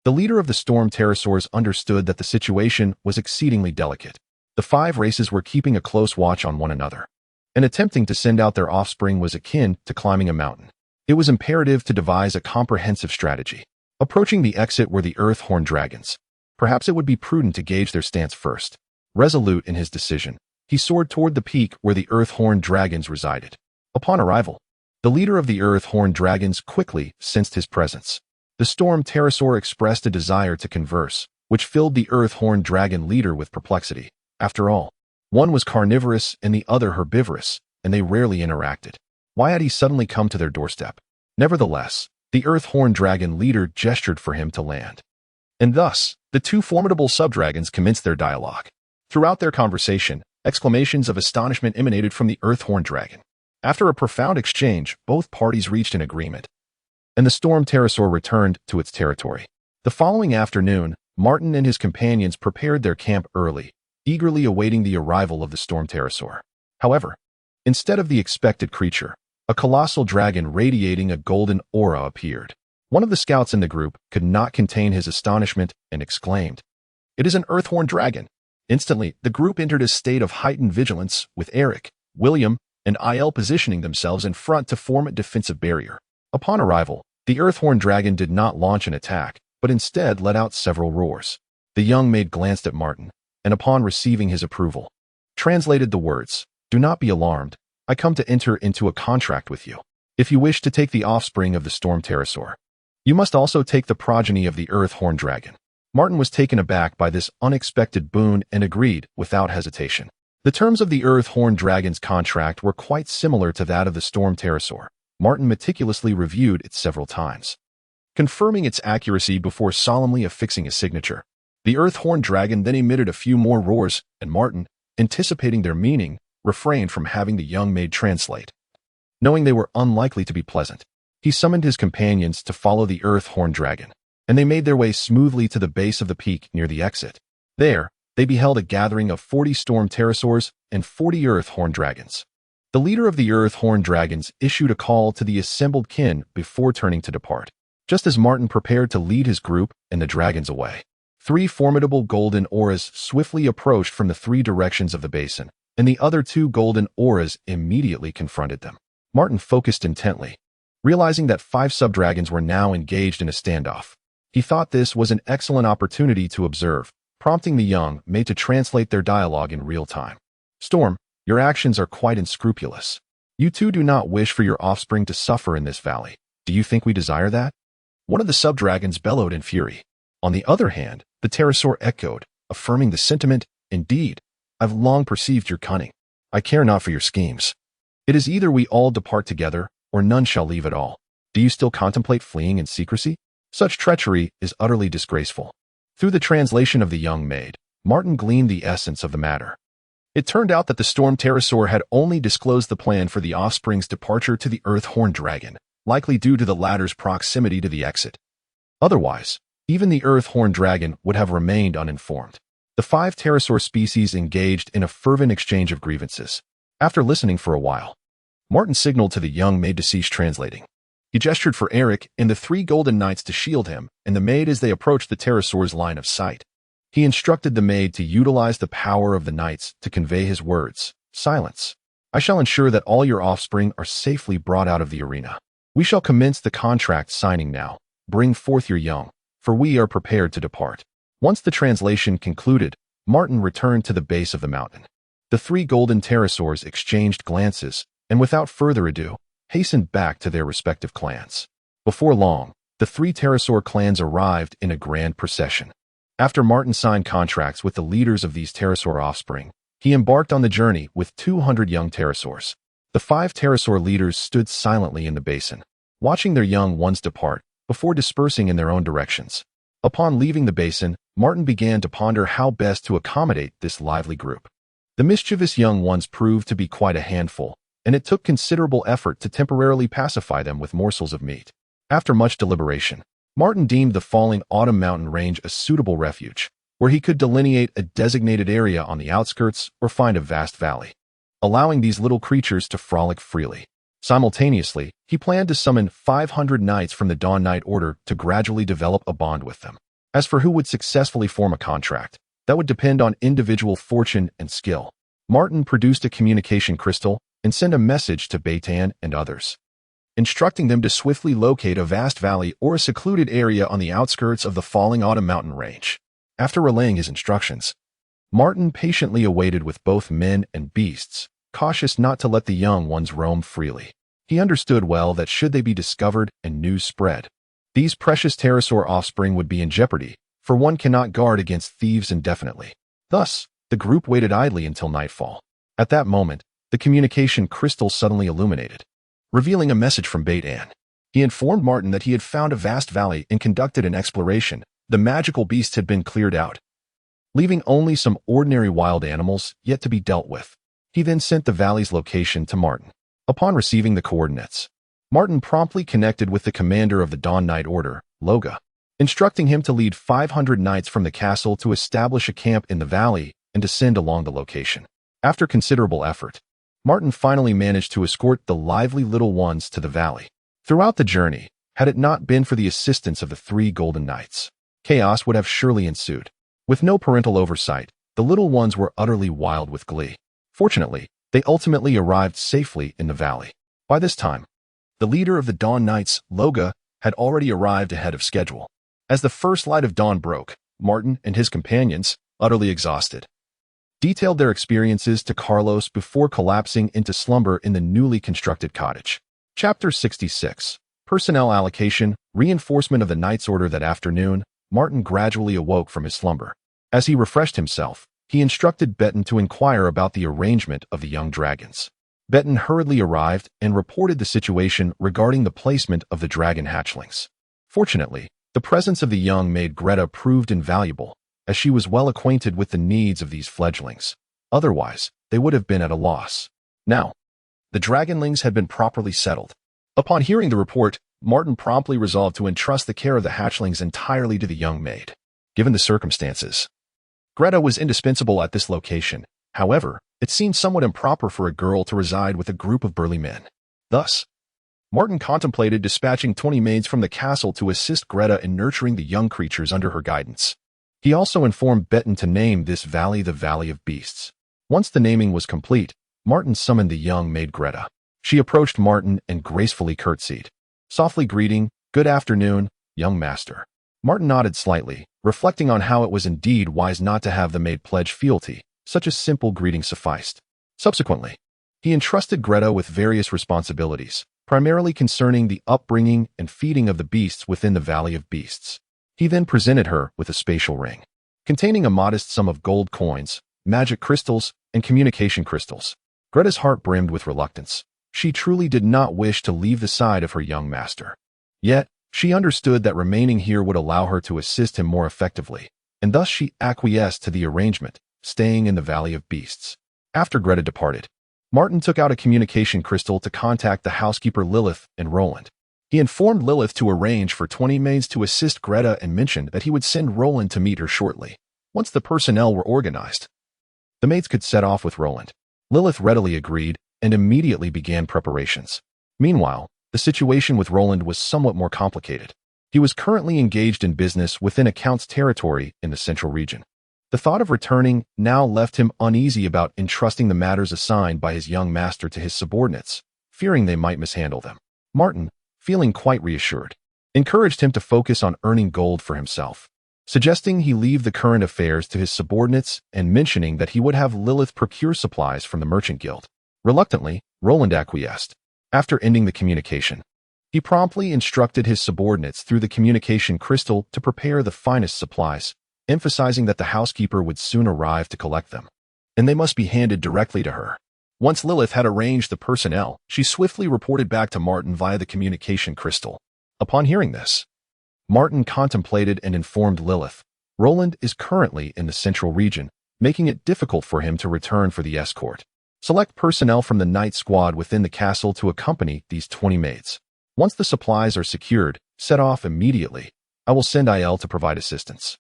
the leader of the Storm Pterosaurs understood that the situation was exceedingly delicate. The 5 races were keeping a close watch on one another, and attempting to send out their offspring was akin to climbing a mountain. It was imperative to devise a comprehensive strategy. Approaching the exit were the Earthhorn Dragons. Perhaps it would be prudent to gauge their stance first. Resolute in his decision, he soared toward the peak where the Earthhorn Dragons resided. Upon arrival, the leader of the Earthhorn Dragons quickly sensed his presence. The Storm Pterosaur expressed a desire to converse, which filled the Earthhorn Dragon leader with perplexity. After all, one was carnivorous and the other herbivorous, and they rarely interacted. Why had he suddenly come to their doorstep? Nevertheless, the Earthhorn Dragon leader gestured for him to land. And thus, the 2 formidable subdragons commenced their dialogue. Throughout their conversation, exclamations of astonishment emanated from the Earthhorn Dragon. After a profound exchange, both parties reached an agreement, and the Storm Pterosaur returned to its territory. The following afternoon, Martin and his companions prepared their camp early, eagerly awaiting the arrival of the Storm Pterosaur. However, instead of the expected creature, a colossal dragon radiating a golden aura appeared. One of the scouts in the group could not contain his astonishment and exclaimed, "It is an Earthhorn Dragon." Instantly, the group entered a state of heightened vigilance, with Eric, William, and Il positioning themselves in front to form a defensive barrier. Upon arrival, The Earthhorn Dragon did not launch an attack, but instead let out several roars. The young maid glanced at Martin, and upon receiving his approval, translated the words, "Do not be alarmed. I come to enter into a contract with you. If you wish to take the offspring of the Storm Pterosaur, you must also take the progeny of the Earthhorn Dragon." Martin was taken aback by this unexpected boon and agreed without hesitation. The terms of the Earthhorn Dragon's contract were quite similar to that of the Storm Pterosaur. Martin meticulously reviewed it several times, confirming its accuracy before solemnly affixing his signature. The Earthhorn Dragon then emitted a few more roars, and Martin, anticipating their meaning, refrained from having the young maid translate. Knowing they were unlikely to be pleasant, he summoned his companions to follow the Earthhorn Dragon, and they made their way smoothly to the base of the peak near the exit. There, they beheld a gathering of 40 Storm Pterosaurs and 40 Earthhorn Dragons. The leader of the Earthhorn Dragons issued a call to the assembled kin before turning to depart. Just as Martin prepared to lead his group and the dragons away, 3 formidable golden auras swiftly approached from the 3 directions of the basin, and the other 2 golden auras immediately confronted them. Martin focused intently, realizing that 5 sub-dragons were now engaged in a standoff. He thought this was an excellent opportunity to observe, prompting the young maid to translate their dialogue in real time. "Storm, your actions are quite unscrupulous. You too do not wish for your offspring to suffer in this valley. Do you think we desire that?" One of the sub-dragons bellowed in fury. On the other hand, the pterosaur echoed, affirming the sentiment, "Indeed, I've long perceived your cunning. I care not for your schemes. It is either we all depart together, or none shall leave at all. Do you still contemplate fleeing in secrecy? Such treachery is utterly disgraceful." Through the translation of the young maid, Martin gleaned the essence of the matter. It turned out that the Storm Pterosaur had only disclosed the plan for the offspring's departure to the Earthhorn Dragon, likely due to the latter's proximity to the exit. Otherwise, even the Earthhorn Dragon would have remained uninformed. The 5 pterosaur species engaged in a fervent exchange of grievances. After listening for a while, Martin signaled to the young maid to cease translating. He gestured for Eric and the 3 golden knights to shield him and the maid as they approached the pterosaur's line of sight. He instructed the maid to utilize the power of the knights to convey his words. "Silence. I shall ensure that all your offspring are safely brought out of the arena. We shall commence the contract signing now. Bring forth your young, for we are prepared to depart." Once the translation concluded, Martin returned to the base of the mountain. The 3 golden pterosaurs exchanged glances, and without further ado, hastened back to their respective clans. Before long, the 3 pterosaur clans arrived in a grand procession. After Martin signed contracts with the leaders of these pterosaur offspring, he embarked on the journey with 200 young pterosaurs. The 5 pterosaur leaders stood silently in the basin, watching their young ones depart before dispersing in their own directions. Upon leaving the basin, Martin began to ponder how best to accommodate this lively group. The mischievous young ones proved to be quite a handful, and it took considerable effort to temporarily pacify them with morsels of meat. After much deliberation, Martin deemed the falling autumn mountain range a suitable refuge, where he could delineate a designated area on the outskirts or find a vast valley, allowing these little creatures to frolic freely. Simultaneously, he planned to summon 500 knights from the Dawn Knight Order to gradually develop a bond with them. As for who would successfully form a contract, that would depend on individual fortune and skill. Martin produced a communication crystal and sent a message to Beitan and others, instructing them to swiftly locate a vast valley or a secluded area on the outskirts of the falling autumn mountain range. After relaying his instructions, Martin patiently awaited with both men and beasts, cautious not to let the young ones roam freely. He understood well that should they be discovered and news spread, these precious pterosaur offspring would be in jeopardy, for one cannot guard against thieves indefinitely. Thus, the group waited idly until nightfall. At that moment, the communication crystal suddenly illuminated, revealing a message from Beitan. He informed Martin that he had found a vast valley and conducted an exploration. The magical beasts had been cleared out, leaving only some ordinary wild animals yet to be dealt with. He then sent the valley's location to Martin. Upon receiving the coordinates, Martin promptly connected with the commander of the Dawn Knight Order, Loga, instructing him to lead 500 knights from the castle to establish a camp in the valley and descend along the location. After considerable effort, Martin finally managed to escort the lively little ones to the valley. Throughout the journey, had it not been for the assistance of the 3 golden knights, chaos would have surely ensued. With no parental oversight, the little ones were utterly wild with glee. Fortunately, they ultimately arrived safely in the valley. By this time, the leader of the Dawn Knights, Loga, had already arrived ahead of schedule. As the first light of dawn broke, Martin and his companions, utterly exhausted, detailed their experiences to Carlos before collapsing into slumber in the newly constructed cottage. Chapter 66. Personnel Allocation, Reinforcement of the Knight's Order. That afternoon, Martin gradually awoke from his slumber. As he refreshed himself, he instructed Beton to inquire about the arrangement of the young dragons. Beton hurriedly arrived and reported the situation regarding the placement of the dragon hatchlings. Fortunately, the presence of the young maid Greta proved invaluable, as she was well acquainted with the needs of these fledglings. Otherwise, they would have been at a loss. Now, the dragonlings had been properly settled. Upon hearing the report, Martin promptly resolved to entrust the care of the hatchlings entirely to the young maid. Given the circumstances, Greta was indispensable at this location. However, it seemed somewhat improper for a girl to reside with a group of burly men. Thus, Martin contemplated dispatching 20 maids from the castle to assist Greta in nurturing the young creatures under her guidance. He also informed Beton to name this valley the Valley of Beasts. Once the naming was complete, Martin summoned the young maid Greta. She approached Martin and gracefully curtsied, softly greeting, "Good afternoon, young master." Martin nodded slightly, reflecting on how it was indeed wise not to have the maid pledge fealty. Such a simple greeting sufficed. Subsequently, he entrusted Greta with various responsibilities, primarily concerning the upbringing and feeding of the beasts within the Valley of Beasts. He then presented her with a spatial ring, containing a modest sum of gold coins, magic crystals, and communication crystals. Greta's heart brimmed with reluctance. She truly did not wish to leave the side of her young master. Yet, she understood that remaining here would allow her to assist him more effectively, and thus she acquiesced to the arrangement, staying in the Valley of Beasts. After Greta departed, Martin took out a communication crystal to contact the housekeeper Lilith and Roland. He informed Lilith to arrange for 20 maids to assist Greta and mentioned that he would send Roland to meet her shortly. Once the personnel were organized, the maids could set off with Roland. Lilith readily agreed and immediately began preparations. Meanwhile, the situation with Roland was somewhat more complicated. He was currently engaged in business within a count's territory in the central region. The thought of returning now left him uneasy about entrusting the matters assigned by his young master to his subordinates, fearing they might mishandle them. Martin, feeling quite reassured, encouraged him to focus on earning gold for himself, suggesting he leave the current affairs to his subordinates and mentioning that he would have Lilith procure supplies from the merchant guild. Reluctantly, Roland acquiesced. After ending the communication, he promptly instructed his subordinates through the communication crystal to prepare the finest supplies, emphasizing that the housekeeper would soon arrive to collect them, and they must be handed directly to her. Once Lilith had arranged the personnel, she swiftly reported back to Martin via the communication crystal. Upon hearing this, Martin contemplated and informed Lilith. Roland is currently in the central region, making it difficult for him to return for the escort. Select personnel from the night squad within the castle to accompany these 20 maids. Once the supplies are secured, set off immediately. I will send IL to provide assistance.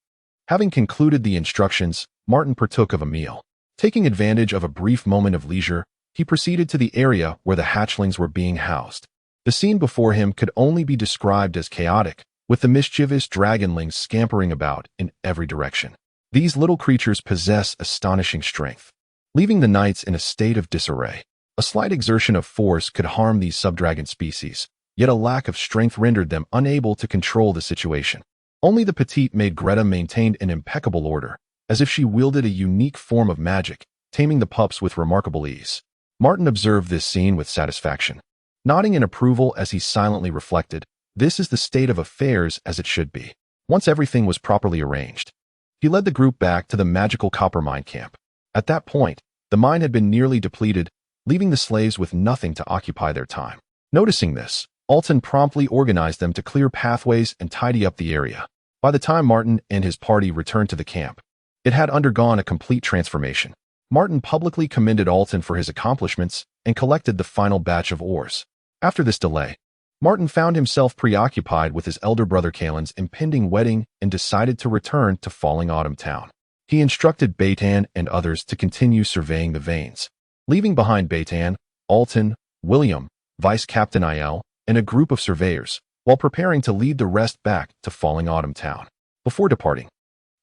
Having concluded the instructions, Martin partook of a meal. Taking advantage of a brief moment of leisure, he proceeded to the area where the hatchlings were being housed. The scene before him could only be described as chaotic, with the mischievous dragonlings scampering about in every direction. These little creatures possess astonishing strength, leaving the knights in a state of disarray. A slight exertion of force could harm these subdragon species, yet a lack of strength rendered them unable to control the situation. Only the petite maid Greta maintained an impeccable order, as if she wielded a unique form of magic, taming the pups with remarkable ease. Martin observed this scene with satisfaction, nodding in approval as he silently reflected, "This is the state of affairs as it should be." Once everything was properly arranged, he led the group back to the magical copper mine camp. At that point, the mine had been nearly depleted, leaving the slaves with nothing to occupy their time. Noticing this, Alton promptly organized them to clear pathways and tidy up the area. By the time Martin and his party returned to the camp, it had undergone a complete transformation. Martin publicly commended Alton for his accomplishments and collected the final batch of ores. After this delay, Martin found himself preoccupied with his elder brother Kalen's impending wedding and decided to return to Falling Autumn Town. He instructed Beitan and others to continue surveying the veins, leaving behind Beitan, Alton, William, Vice Captain Il, and a group of surveyors, while preparing to lead the rest back to Falling Autumn Town. Before departing,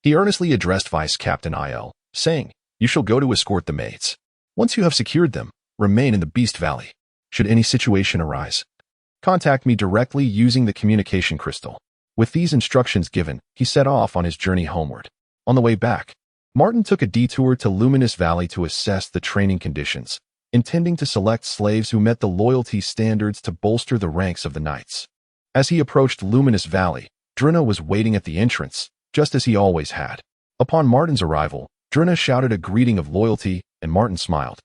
he earnestly addressed Vice Captain Il, saying, "You shall go to escort the maids. Once you have secured them, remain in the Beast Valley. Should any situation arise, Contact me directly using the communication crystal. With these instructions given, he set off on his journey homeward. On the way back, Martin took a detour to Luminous Valley to assess the training conditions, intending to select slaves who met the loyalty standards to bolster the ranks of the knights. As he approached Luminous Valley, Drina was waiting at the entrance, just as he always had. Upon Martin's arrival, Drina shouted a greeting of loyalty, and Martin smiled,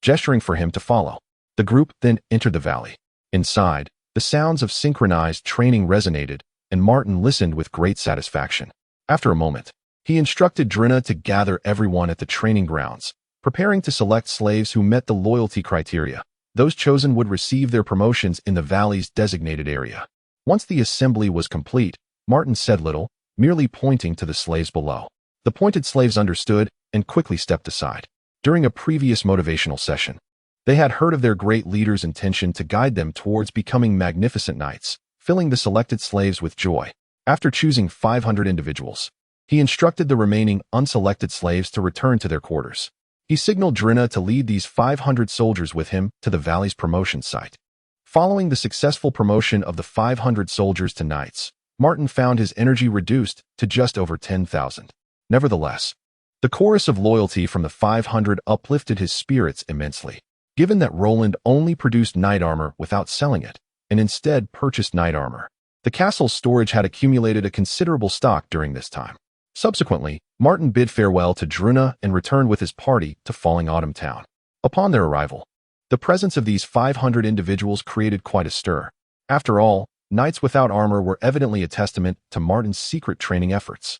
gesturing for him to follow. The group then entered the valley. Inside, the sounds of synchronized training resonated, and Martin listened with great satisfaction. After a moment, he instructed Drina to gather everyone at the training grounds, preparing to select slaves who met the loyalty criteria. Those chosen would receive their promotions in the valley's designated area. Once the assembly was complete, Martin said little, merely pointing to the slaves below. The pointed slaves understood and quickly stepped aside. During a previous motivational session, they had heard of their great leader's intention to guide them towards becoming magnificent knights, filling the selected slaves with joy. After choosing 500 individuals, he instructed the remaining unselected slaves to return to their quarters. He signaled Drina to lead these 500 soldiers with him to the valley's promotion site. Following the successful promotion of the 500 soldiers to knights, Martin found his energy reduced to just over 10,000. Nevertheless, the chorus of loyalty from the 500 uplifted his spirits immensely. Given that Roland only produced knight armor without selling it, and instead purchased knight armor, the castle's storage had accumulated a considerable stock during this time. Subsequently, Martin bid farewell to Drina and returned with his party to Falling Autumn Town. Upon their arrival, the presence of these 500 individuals created quite a stir. After all, knights without armor were evidently a testament to Martin's secret training efforts.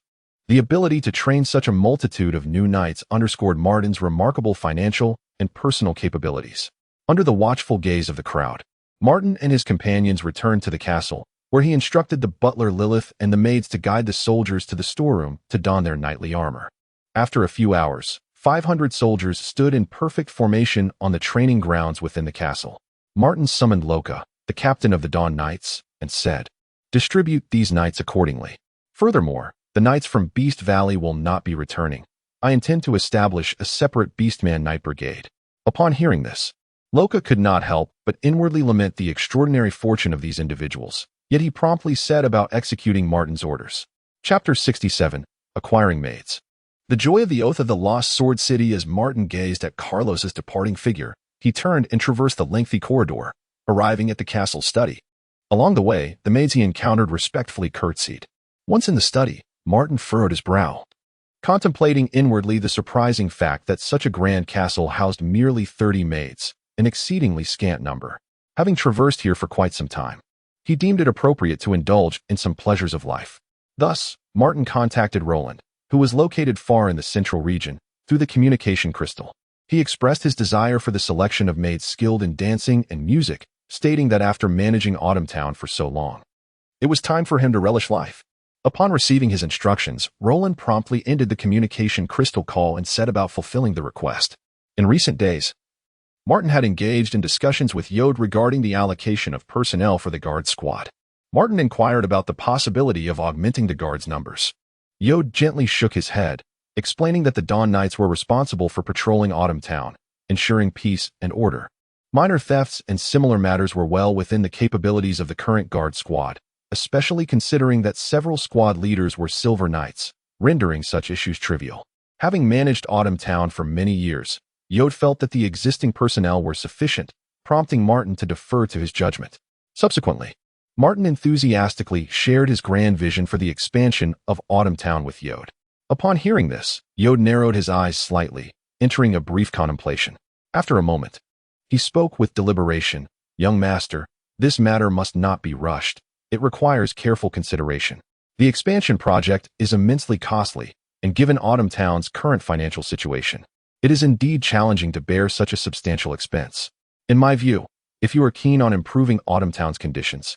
The ability to train such a multitude of new knights underscored Martin's remarkable financial and personal capabilities. Under the watchful gaze of the crowd, Martin and his companions returned to the castle, where he instructed the butler Lilith and the maids to guide the soldiers to the storeroom to don their knightly armor. After a few hours, 500 soldiers stood in perfect formation on the training grounds within the castle. Martin summoned Loka, the captain of the Dawn Knights, and said, "Distribute these knights accordingly. Furthermore, the knights from Beast Valley will not be returning. I intend to establish a separate Beastman Knight Brigade." Upon hearing this, Loka could not help but inwardly lament the extraordinary fortune of these individuals, yet he promptly set about executing Martin's orders. Chapter 67, Acquiring Maids. The joy of the Oath of the Lost Sword City. As Martin gazed at Carlos's departing figure, he turned and traversed the lengthy corridor, arriving at the castle study. Along the way, the maids he encountered respectfully curtsied. Once in the study, Martin furrowed his brow, contemplating inwardly the surprising fact that such a grand castle housed merely 30 maids, an exceedingly scant number. Having traversed here for quite some time, he deemed it appropriate to indulge in some pleasures of life. Thus, Martin contacted Roland, who was located far in the central region, through the communication crystal. He expressed his desire for the selection of maids skilled in dancing and music, stating that after managing Autumn Town for so long, it was time for him to relish life. Upon receiving his instructions, Roland promptly ended the communication crystal call and set about fulfilling the request. In recent days, Martin had engaged in discussions with Yod regarding the allocation of personnel for the guard squad. Martin inquired about the possibility of augmenting the guard's numbers. Yod gently shook his head, explaining that the Dawn Knights were responsible for patrolling Autumn Town, ensuring peace and order. Minor thefts and similar matters were well within the capabilities of the current guard squad, especially considering that several squad leaders were Silver Knights, rendering such issues trivial. Having managed Autumn Town for many years, Yod felt that the existing personnel were sufficient, prompting Martin to defer to his judgment. Subsequently, Martin enthusiastically shared his grand vision for the expansion of Autumn Town with Yod. Upon hearing this, Yod narrowed his eyes slightly, entering a brief contemplation. After a moment, he spoke with deliberation. "Young master, this matter must not be rushed. It requires careful consideration. The expansion project is immensely costly, and given Autumn Town's current financial situation, it is indeed challenging to bear such a substantial expense. In my view, if you are keen on improving Autumn Town's conditions,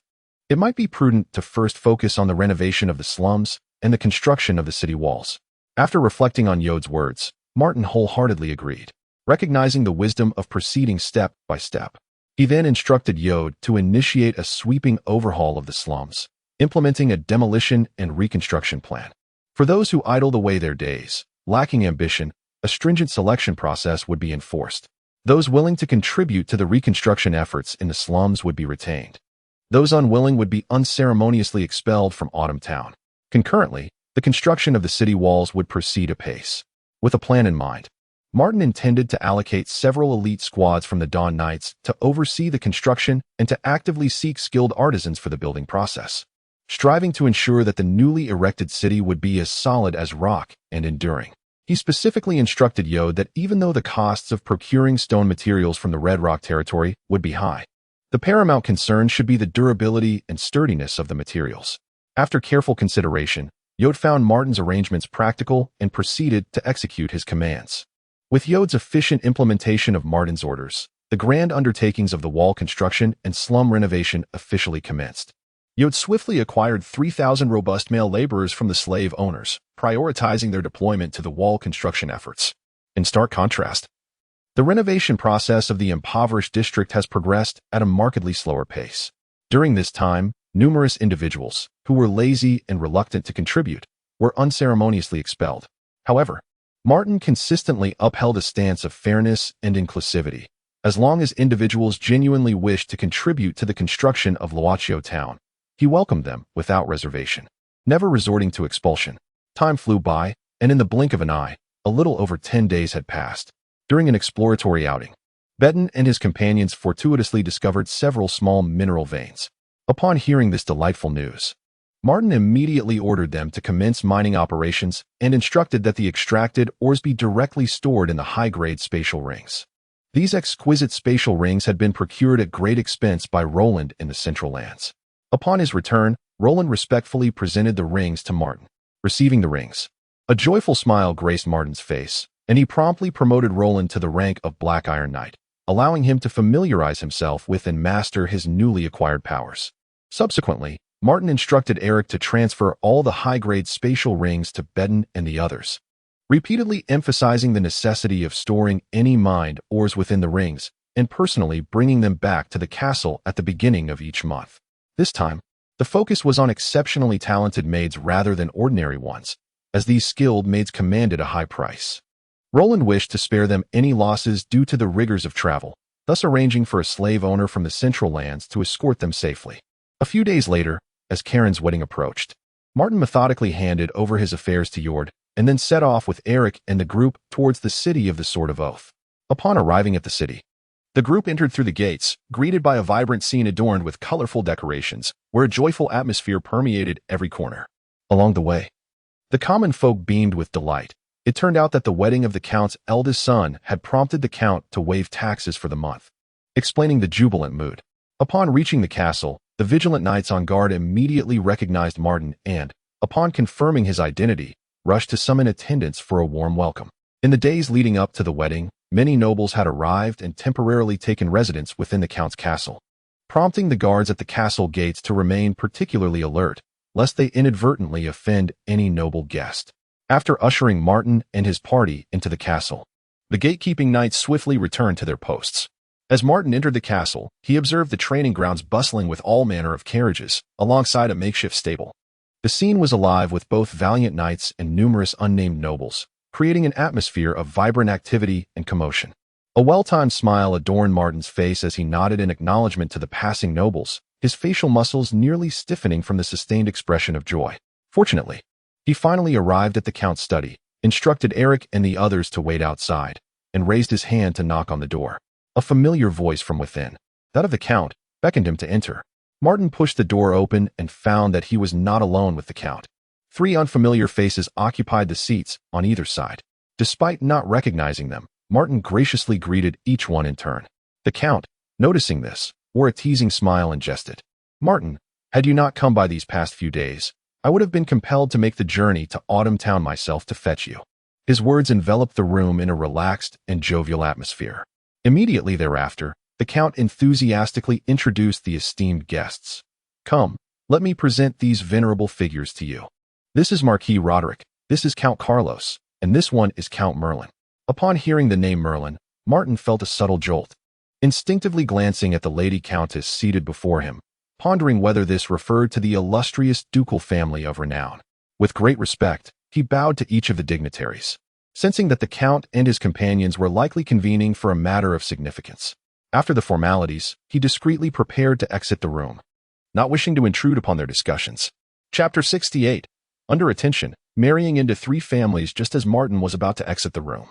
it might be prudent to first focus on the renovation of the slums and the construction of the city walls." After reflecting on Yod's words, Martin wholeheartedly agreed, recognizing the wisdom of proceeding step by step. He then instructed Yod to initiate a sweeping overhaul of the slums, implementing a demolition and reconstruction plan. For those who idled away their days, lacking ambition, a stringent selection process would be enforced. Those willing to contribute to the reconstruction efforts in the slums would be retained. Those unwilling would be unceremoniously expelled from Autumn Town. Concurrently, the construction of the city walls would proceed apace. With a plan in mind, Martin intended to allocate several elite squads from the Dawn Knights to oversee the construction and to actively seek skilled artisans for the building process, striving to ensure that the newly erected city would be as solid as rock and enduring. He specifically instructed Yod that even though the costs of procuring stone materials from the Red Rock territory would be high, the paramount concern should be the durability and sturdiness of the materials. After careful consideration, Yod found Martin's arrangements practical and proceeded to execute his commands. With Yod's efficient implementation of Martin's orders, the grand undertakings of the wall construction and slum renovation officially commenced. Yod swiftly acquired 3,000 robust male laborers from the slave owners, prioritizing their deployment to the wall construction efforts. In stark contrast, the renovation process of the impoverished district has progressed at a markedly slower pace. During this time, numerous individuals, who were lazy and reluctant to contribute, were unceremoniously expelled. However, Martin consistently upheld a stance of fairness and inclusivity. As long as individuals genuinely wished to contribute to the construction of Luochio Town, he welcomed them without reservation, never resorting to expulsion. Time flew by, and in the blink of an eye, a little over 10 days had passed. During an exploratory outing, Betten and his companions fortuitously discovered several small mineral veins. Upon hearing this delightful news, Martin immediately ordered them to commence mining operations and instructed that the extracted ores be directly stored in the high-grade spatial rings. These exquisite spatial rings had been procured at great expense by Roland in the Central Lands. Upon his return, Roland respectfully presented the rings to Martin. Receiving the rings, a joyful smile graced Martin's face, and he promptly promoted Roland to the rank of Black Iron Knight, allowing him to familiarize himself with and master his newly acquired powers. Subsequently, Martin instructed Eric to transfer all the high-grade spatial rings to Betten and the others, repeatedly emphasizing the necessity of storing any mined ores within the rings and personally bringing them back to the castle at the beginning of each month. This time, the focus was on exceptionally talented maids rather than ordinary ones, as these skilled maids commanded a high price. Roland wished to spare them any losses due to the rigors of travel, thus arranging for a slave owner from the Central Lands to escort them safely. A few days later, as Karen's wedding approached, Martin methodically handed over his affairs to Yord and then set off with Eric and the group towards the city of the Sword of Oath. Upon arriving at the city, the group entered through the gates, greeted by a vibrant scene adorned with colorful decorations, where a joyful atmosphere permeated every corner. Along the way, the common folk beamed with delight. It turned out that the wedding of the Count's eldest son had prompted the Count to waive taxes for the month, explaining the jubilant mood. Upon reaching the castle, the vigilant knights on guard immediately recognized Martin and, upon confirming his identity, rushed to summon attendants for a warm welcome. In the days leading up to the wedding, many nobles had arrived and temporarily taken residence within the Count's castle, prompting the guards at the castle gates to remain particularly alert, lest they inadvertently offend any noble guest. After ushering Martin and his party into the castle, the gatekeeping knights swiftly returned to their posts. As Martin entered the castle, he observed the training grounds bustling with all manner of carriages, alongside a makeshift stable. The scene was alive with both valiant knights and numerous unnamed nobles, creating an atmosphere of vibrant activity and commotion. A well-timed smile adorned Martin's face as he nodded in acknowledgement to the passing nobles, his facial muscles nearly stiffening from the sustained expression of joy. Fortunately, he finally arrived at the Count's study, instructed Eric and the others to wait outside, and raised his hand to knock on the door. A familiar voice from within, that of the Count, beckoned him to enter. Martin pushed the door open and found that he was not alone with the Count. 3 unfamiliar faces occupied the seats on either side. Despite not recognizing them, Martin graciously greeted each one in turn. The Count, noticing this, wore a teasing smile and jested. "Martin, had you not come by these past few days, I would have been compelled to make the journey to Autumn Town myself to fetch you." His words enveloped the room in a relaxed and jovial atmosphere. Immediately thereafter, the Count enthusiastically introduced the esteemed guests. "Come, let me present these venerable figures to you. This is Marquis Roderick, this is Count Carlos, and this one is Count Merlin." Upon hearing the name Merlin, Martin felt a subtle jolt. Instinctively glancing at the Lady Countess seated before him, pondering whether this referred to the illustrious ducal family of renown. With great respect, he bowed to each of the dignitaries, sensing that the Count and his companions were likely convening for a matter of significance. After the formalities, he discreetly prepared to exit the room. not wishing to intrude upon their discussions. Chapter 68. Under attention, marrying into 3 families just as Martin was about to exit the room.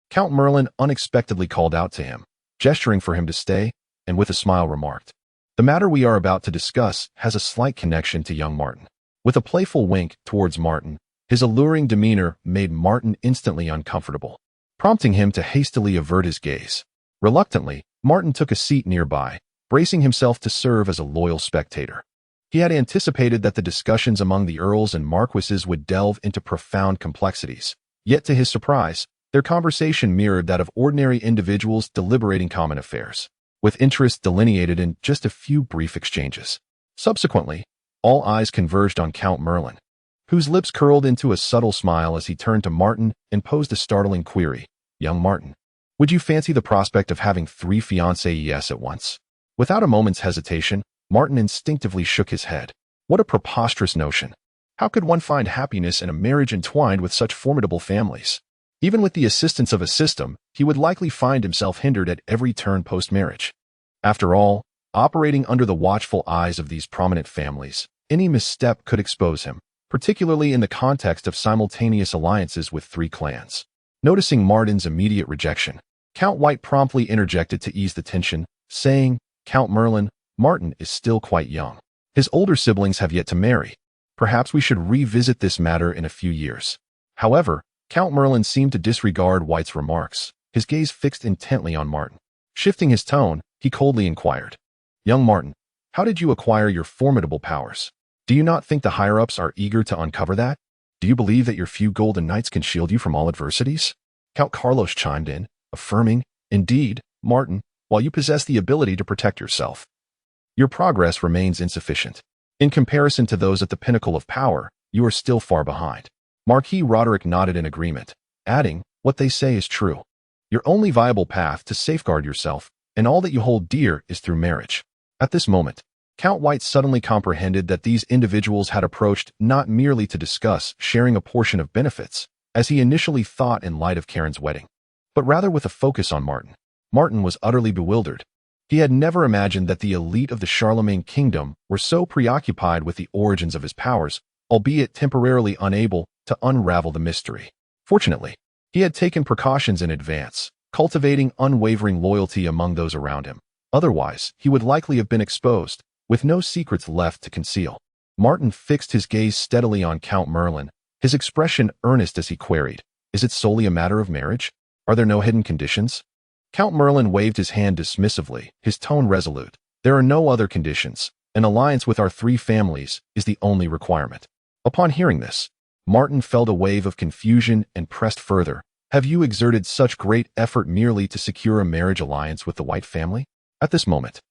Count Merlin unexpectedly called out to him, gesturing for him to stay, and with a smile remarked, "The matter we are about to discuss has a slight connection to young Martin." With a playful wink towards Martin, his alluring demeanor made Martin instantly uncomfortable, prompting him to hastily avert his gaze. Reluctantly, Martin took a seat nearby, bracing himself to serve as a loyal spectator. He had anticipated that the discussions among the earls and marquises would delve into profound complexities, yet to his surprise, their conversation mirrored that of ordinary individuals deliberating common affairs, with interests delineated in just a few brief exchanges. Subsequently, all eyes converged on Count Merlin, whose lips curled into a subtle smile as he turned to Martin and posed a startling query. "Young Martin, would you fancy the prospect of having 3 fiancées at once?" Without a moment's hesitation, Martin instinctively shook his head. What a preposterous notion! How could one find happiness in a marriage entwined with such formidable families? Even with the assistance of a system, he would likely find himself hindered at every turn post-marriage. After all, operating under the watchful eyes of these prominent families, any misstep could expose him, particularly in the context of simultaneous alliances with 3 clans. Noticing Martin's immediate rejection, Count White promptly interjected to ease the tension, saying, "Count Merlin, Martin is still quite young. His older siblings have yet to marry. Perhaps we should revisit this matter in a few years." However, Count Merlin seemed to disregard White's remarks, his gaze fixed intently on Martin. Shifting his tone, he coldly inquired, "Young Martin, how did you acquire your formidable powers? Do you not think the higher-ups are eager to uncover that? Do you believe that your few golden knights can shield you from all adversities?" Count Carlos chimed in, affirming, "Indeed, Martin, while you possess the ability to protect yourself, your progress remains insufficient. In comparison to those at the pinnacle of power, you are still far behind." Marquis Roderick nodded in agreement, adding, "What they say is true. Your only viable path to safeguard yourself and all that you hold dear is through marriage." At this moment, Count White suddenly comprehended that these individuals had approached not merely to discuss sharing a portion of benefits, as he initially thought in light of Karen's wedding, but rather with a focus on Martin. Martin was utterly bewildered. He had never imagined that the elite of the Charlemagne kingdom were so preoccupied with the origins of his powers, albeit temporarily unable to unravel the mystery. Fortunately, he had taken precautions in advance, cultivating unwavering loyalty among those around him. Otherwise, he would likely have been exposed, with no secrets left to conceal. Martin fixed his gaze steadily on Count Merlin, his expression earnest as he queried, "Is it solely a matter of marriage? Are there no hidden conditions?" Count Merlin waved his hand dismissively, his tone resolute. "There are no other conditions. An alliance with our 3 families is the only requirement." Upon hearing this, Martin felt a wave of confusion and pressed further. "Have you exerted such great effort merely to secure a marriage alliance with the White family?" At this moment,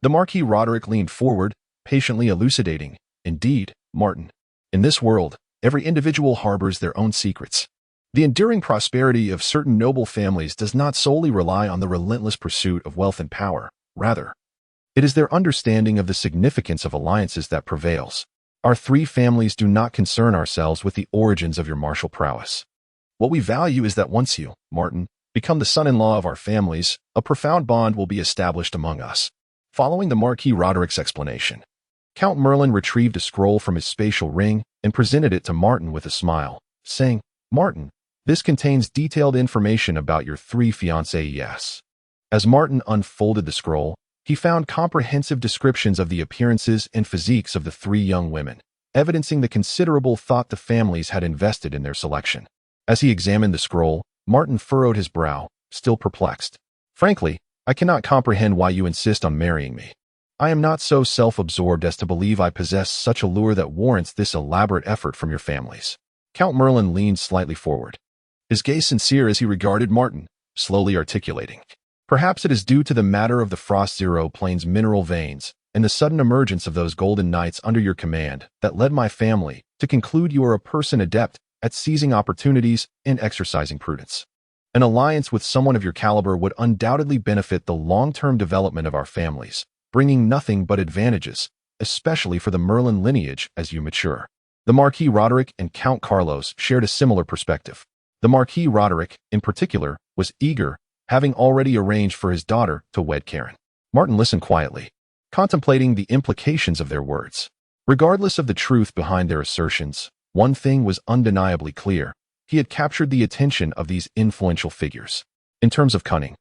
the Marquis Roderick leaned forward, patiently elucidating, "Indeed, Martin. In this world, every individual harbors their own secrets. The enduring prosperity of certain noble families does not solely rely on the relentless pursuit of wealth and power. Rather, it is their understanding of the significance of alliances that prevails. Our 3 families do not concern ourselves with the origins of your martial prowess. What we value is that once you, Martin, become the son-in-law of our families, a profound bond will be established among us." Following the Marquis Roderick's explanation, Count Merlin retrieved a scroll from his spatial ring and presented it to Martin with a smile, saying, "Martin, this contains detailed information about your 3 fiancées." As Martin unfolded the scroll, he found comprehensive descriptions of the appearances and physiques of the 3 young women, evidencing the considerable thought the families had invested in their selection. As he examined the scroll, Martin furrowed his brow, still perplexed. "Frankly, I cannot comprehend why you insist on marrying me. I am not so self-absorbed as to believe I possess such a lure that warrants this elaborate effort from your families." Count Merlin leaned slightly forward, his gaze sincere as he regarded Martin, slowly articulating, "Perhaps it is due to the matter of the Frost Zero Plains mineral veins and the sudden emergence of those golden knights under your command that led my family to conclude you are a person adept at seizing opportunities and exercising prudence. An alliance with someone of your caliber would undoubtedly benefit the long-term development of our families, bringing nothing but advantages, especially for the Merlin lineage as you mature." The Marquis Roderick and Count Carlos shared a similar perspective. The Marquis Roderick, in particular, was eager, having already arranged for his daughter to wed Karen. Martin listened quietly, contemplating the implications of their words. Regardless of the truth behind their assertions, one thing was undeniably clear. He had captured the attention of these influential figures. In terms of cunning,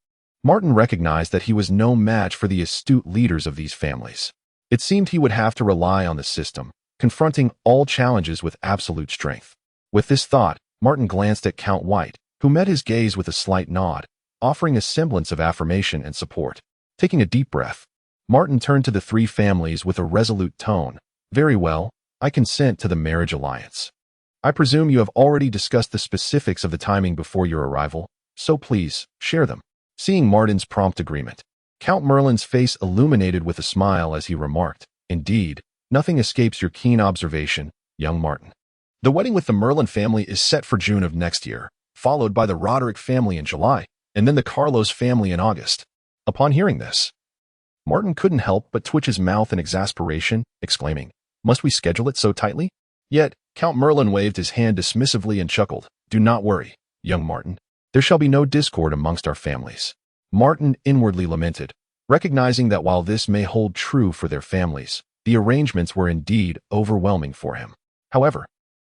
Martin recognized that he was no match for the astute leaders of these families. It seemed he would have to rely on the system, confronting all challenges with absolute strength. With this thought, Martin glanced at Count White, who met his gaze with a slight nod, offering a semblance of affirmation and support. Taking a deep breath, Martin turned to the three families with a resolute tone. "Very well, I consent to the marriage alliance. I presume you have already discussed the specifics of the timing before your arrival, so please, share them." Seeing Martin's prompt agreement, Count Merlin's face illuminated with a smile as he remarked, "Indeed, nothing escapes your keen observation, young Martin. The wedding with the Merlin family is set for June of next year, followed by the Roderick family in July, and then the Carlos family in August." Upon hearing this, Martin couldn't help but twitch his mouth in exasperation, exclaiming, "Must we schedule it so tightly?" Yet, Count Merlin waved his hand dismissively and chuckled, "Do not worry, young Martin. There shall be no discord amongst our families." Martin inwardly lamented, recognizing that while this may hold true for their families, the arrangements were indeed overwhelming for him. However,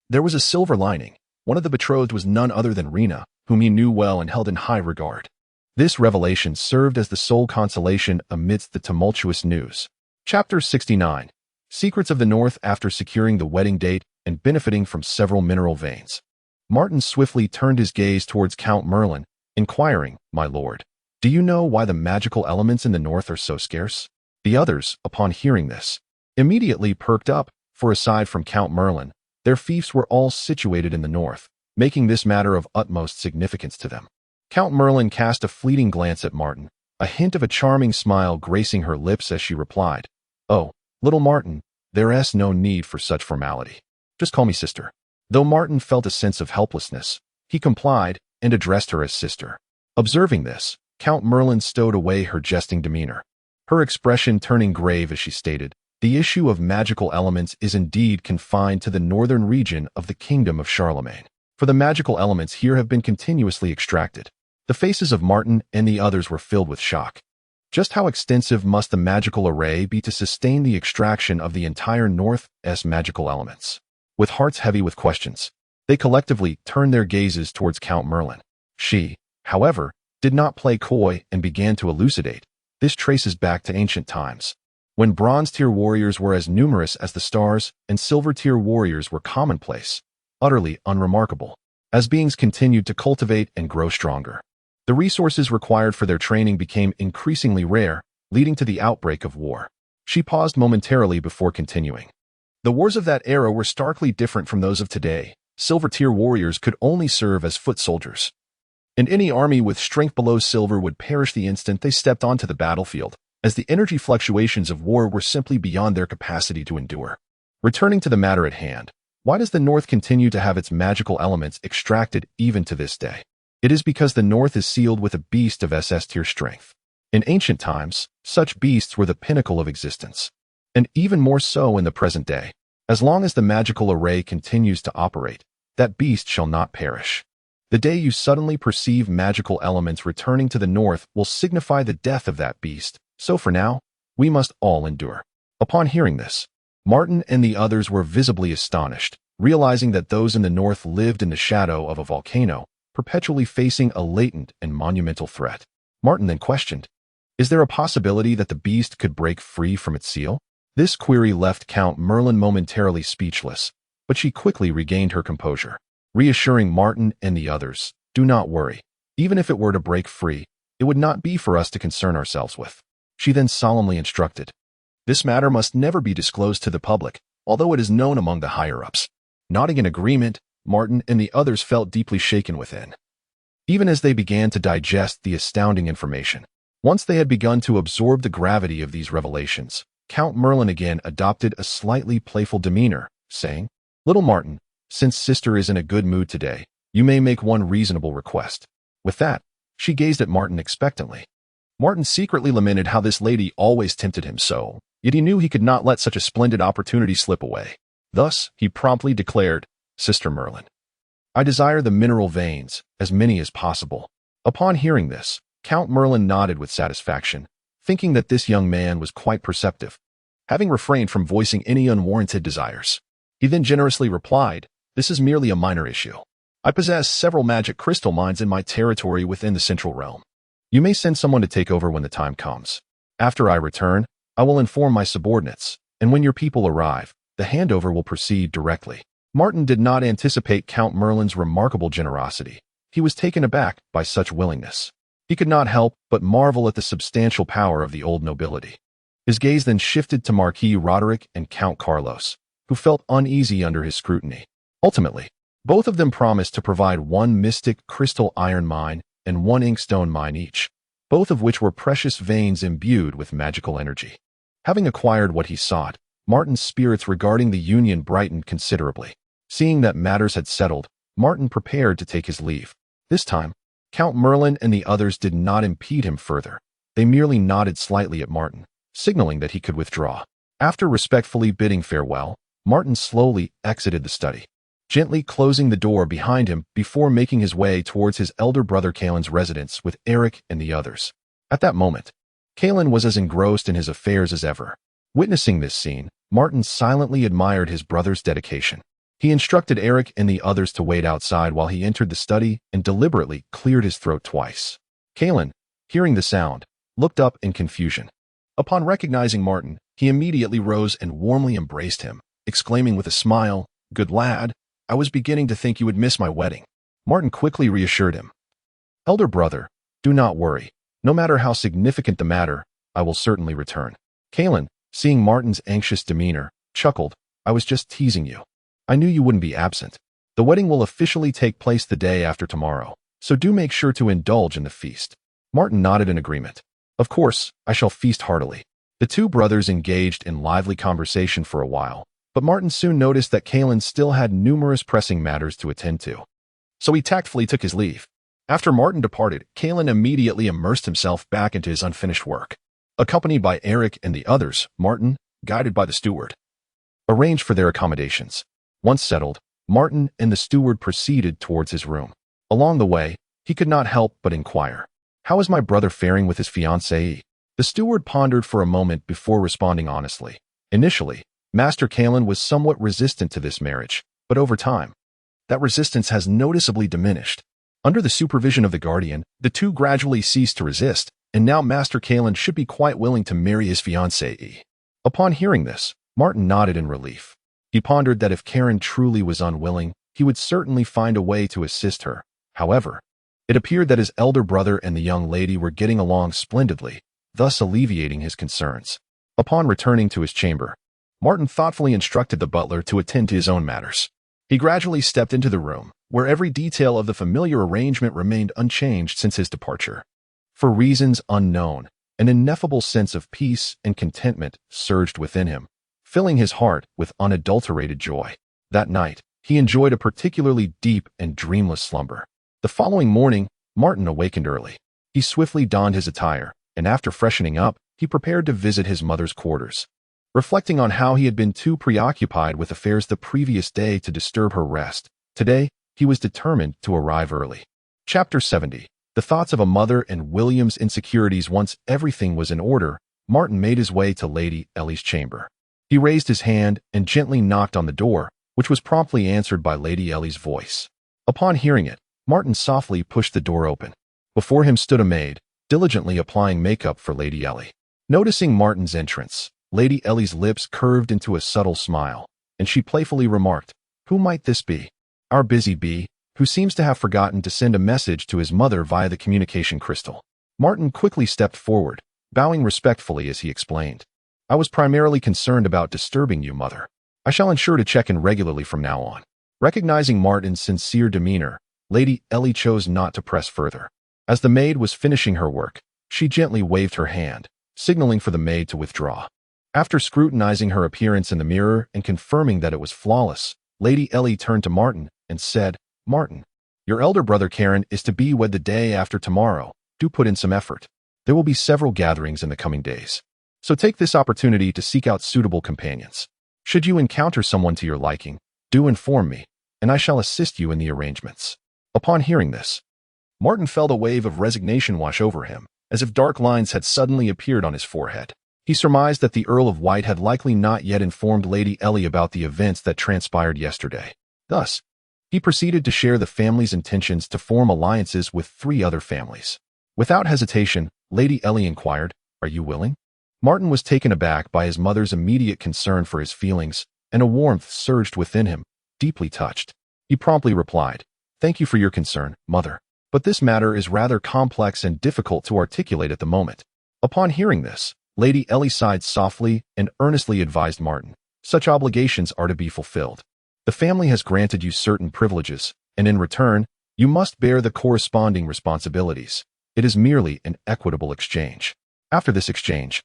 there was a silver lining. One of the betrothed was none other than Rena, whom he knew well and held in high regard. This revelation served as the sole consolation amidst the tumultuous news. Chapter 69. Secrets of the North. After securing the wedding date and benefiting from several mineral veins, Martin swiftly turned his gaze towards Count Merlin, inquiring, "My lord, do you know why the magical elements in the North are so scarce?" The others, upon hearing this, immediately perked up, for aside from Count Merlin, their fiefs were all situated in the North, making this matter of utmost significance to them. Count Merlin cast a fleeting glance at Martin, a hint of a charming smile gracing her lips as she replied, "Oh, little Martin, there's no need for such formality. Just call me sister." Though Martin felt a sense of helplessness, he complied and addressed her as sister. Observing this, Count Merlin stowed away her jesting demeanor, her expression turning grave as she stated, "The issue of magical elements is indeed confined to the northern region of the Kingdom of Charlemagne, for the magical elements here have been continuously extracted." The faces of Martin and the others were filled with shock. Just how extensive must the magical array be to sustain the extraction of the entire North's magical elements? With hearts heavy with questions, they collectively turned their gazes towards Count Merlin. She, however, did not play coy and began to elucidate. This traces back to ancient times, when bronze-tier warriors were as numerous as the stars and silver-tier warriors were commonplace, utterly unremarkable. As beings continued to cultivate and grow stronger, the resources required for their training became increasingly rare, leading to the outbreak of war. She paused momentarily before continuing. The wars of that era were starkly different from those of today. Silver-tier warriors could only serve as foot soldiers, and any army with strength below silver would perish the instant they stepped onto the battlefield, as the energy fluctuations of war were simply beyond their capacity to endure. Returning to the matter at hand, why does the North continue to have its magical elements extracted even to this day? It is because the North is sealed with a beast of SS-tier strength. In ancient times, such beasts were the pinnacle of existence, and even more so in the present day. As long as the magical array continues to operate, that beast shall not perish. The day you suddenly perceive magical elements returning to the North will signify the death of that beast, so for now, we must all endure. Upon hearing this, Martin and the others were visibly astonished, realizing that those in the North lived in the shadow of a volcano, perpetually facing a latent and monumental threat. Martin then questioned, "Is there a possibility that the beast could break free from its seal?" This query left Count Merlin momentarily speechless, but she quickly regained her composure, reassuring Martin and the others, "Do not worry. Even if it were to break free, it would not be for us to concern ourselves with." She then solemnly instructed, "This matter must never be disclosed to the public, although it is known among the higher-ups." Nodding in agreement, Martin and the others felt deeply shaken within, even as they began to digest the astounding information. Once they had begun to absorb the gravity of these revelations, Count Merlin again adopted a slightly playful demeanor, saying, "Little Martin, since sister is in a good mood today, you may make one reasonable request." With that, she gazed at Martin expectantly. Martin secretly lamented how this lady always tempted him so, yet he knew he could not let such a splendid opportunity slip away. Thus, he promptly declared, "Sister Merlin, I desire the mineral veins, as many as possible." Upon hearing this, Count Merlin nodded with satisfaction, thinking that this young man was quite perceptive, having refrained from voicing any unwarranted desires. He then generously replied, "This is merely a minor issue. I possess several magic crystal mines in my territory within the Central Realm. You may send someone to take over when the time comes. After I return, I will inform my subordinates, and when your people arrive, the handover will proceed directly." Martin did not anticipate Count Merlin's remarkable generosity. He was taken aback by such willingness. He could not help but marvel at the substantial power of the old nobility. His gaze then shifted to Marquis Roderick and Count Carlos, who felt uneasy under his scrutiny. Ultimately, both of them promised to provide one mystic crystal iron mine and one inkstone mine each, both of which were precious veins imbued with magical energy. Having acquired what he sought, Martin's spirits regarding the union brightened considerably. Seeing that matters had settled, Martin prepared to take his leave. This time, Count Merlin and the others did not impede him further. They merely nodded slightly at Martin, signaling that he could withdraw. After respectfully bidding farewell, Martin slowly exited the study, gently closing the door behind him before making his way towards his elder brother Kalen's residence with Eric and the others. At that moment, Kalen was as engrossed in his affairs as ever. Witnessing this scene, Martin silently admired his brother's dedication. He instructed Eric and the others to wait outside while he entered the study and deliberately cleared his throat twice. Kalen, hearing the sound, looked up in confusion. Upon recognizing Martin, he immediately rose and warmly embraced him, exclaiming with a smile, "Good lad, I was beginning to think you would miss my wedding." Martin quickly reassured him. "Elder brother, do not worry. No matter how significant the matter, I will certainly return." Kalen, seeing Martin's anxious demeanor, chuckled, "I was just teasing you. I knew you wouldn't be absent. The wedding will officially take place the day after tomorrow, so do make sure to indulge in the feast." Martin nodded in agreement. "Of course, I shall feast heartily." The two brothers engaged in lively conversation for a while, but Martin soon noticed that Kalen still had numerous pressing matters to attend to. So he tactfully took his leave. After Martin departed, Kalen immediately immersed himself back into his unfinished work. Accompanied by Eric and the others, Martin, guided by the steward, arranged for their accommodations. Once settled, Martin and the steward proceeded towards his room. Along the way, he could not help but inquire, "How is my brother faring with his fiancée?" The steward pondered for a moment before responding honestly. Initially, Master Kalen was somewhat resistant to this marriage, but over time, that resistance has noticeably diminished. Under the supervision of the guardian, the two gradually ceased to resist, and now Master Kalen should be quite willing to marry his fiancée. Upon hearing this, Martin nodded in relief. He pondered that if Karen truly was unwilling, he would certainly find a way to assist her. However, it appeared that his elder brother and the young lady were getting along splendidly, thus alleviating his concerns. Upon returning to his chamber, Martin thoughtfully instructed the butler to attend to his own matters. He gradually stepped into the room, where every detail of the familiar arrangement remained unchanged since his departure. For reasons unknown, an ineffable sense of peace and contentment surged within him, filling his heart with unadulterated joy. That night, he enjoyed a particularly deep and dreamless slumber. The following morning, Martin awakened early. He swiftly donned his attire, and after freshening up, he prepared to visit his mother's quarters. Reflecting on how he had been too preoccupied with affairs the previous day to disturb her rest, today, he was determined to arrive early. Chapter 70. The thoughts of a mother and William's insecurities. Once everything was in order, Martin made his way to Lady Ellie's chamber. He raised his hand and gently knocked on the door, which was promptly answered by Lady Ellie's voice. Upon hearing it, Martin softly pushed the door open. Before him stood a maid, diligently applying makeup for Lady Ellie. Noticing Martin's entrance, Lady Ellie's lips curved into a subtle smile, and she playfully remarked, "Who might this be?" "Our busy bee, who seems to have forgotten to send a message to his mother via the communication crystal." Martin quickly stepped forward, bowing respectfully as he explained, "I was primarily concerned about disturbing you, mother. I shall ensure to check in regularly from now on." Recognizing Martin's sincere demeanor, Lady Ellie chose not to press further. As the maid was finishing her work, she gently waved her hand, signaling for the maid to withdraw. After scrutinizing her appearance in the mirror and confirming that it was flawless, Lady Ellie turned to Martin and said, "Martin, your elder brother Karen is to be wed the day after tomorrow. Do put in some effort. There will be several gatherings in the coming days, so take this opportunity to seek out suitable companions. Should you encounter someone to your liking, do inform me, and I shall assist you in the arrangements." Upon hearing this, Martin felt a wave of resignation wash over him, as if dark lines had suddenly appeared on his forehead. He surmised that the Earl of White had likely not yet informed Lady Ellie about the events that transpired yesterday. Thus, he proceeded to share the family's intentions to form alliances with 3 other families. Without hesitation, Lady Ellie inquired, "Are you willing?" Martin was taken aback by his mother's immediate concern for his feelings, and a warmth surged within him, deeply touched. He promptly replied, "Thank you for your concern, mother, but this matter is rather complex and difficult to articulate at the moment." Upon hearing this, Lady Ellie sighed softly and earnestly advised Martin, "Such obligations are to be fulfilled. The family has granted you certain privileges, and in return, you must bear the corresponding responsibilities. It is merely an equitable exchange." After this exchange,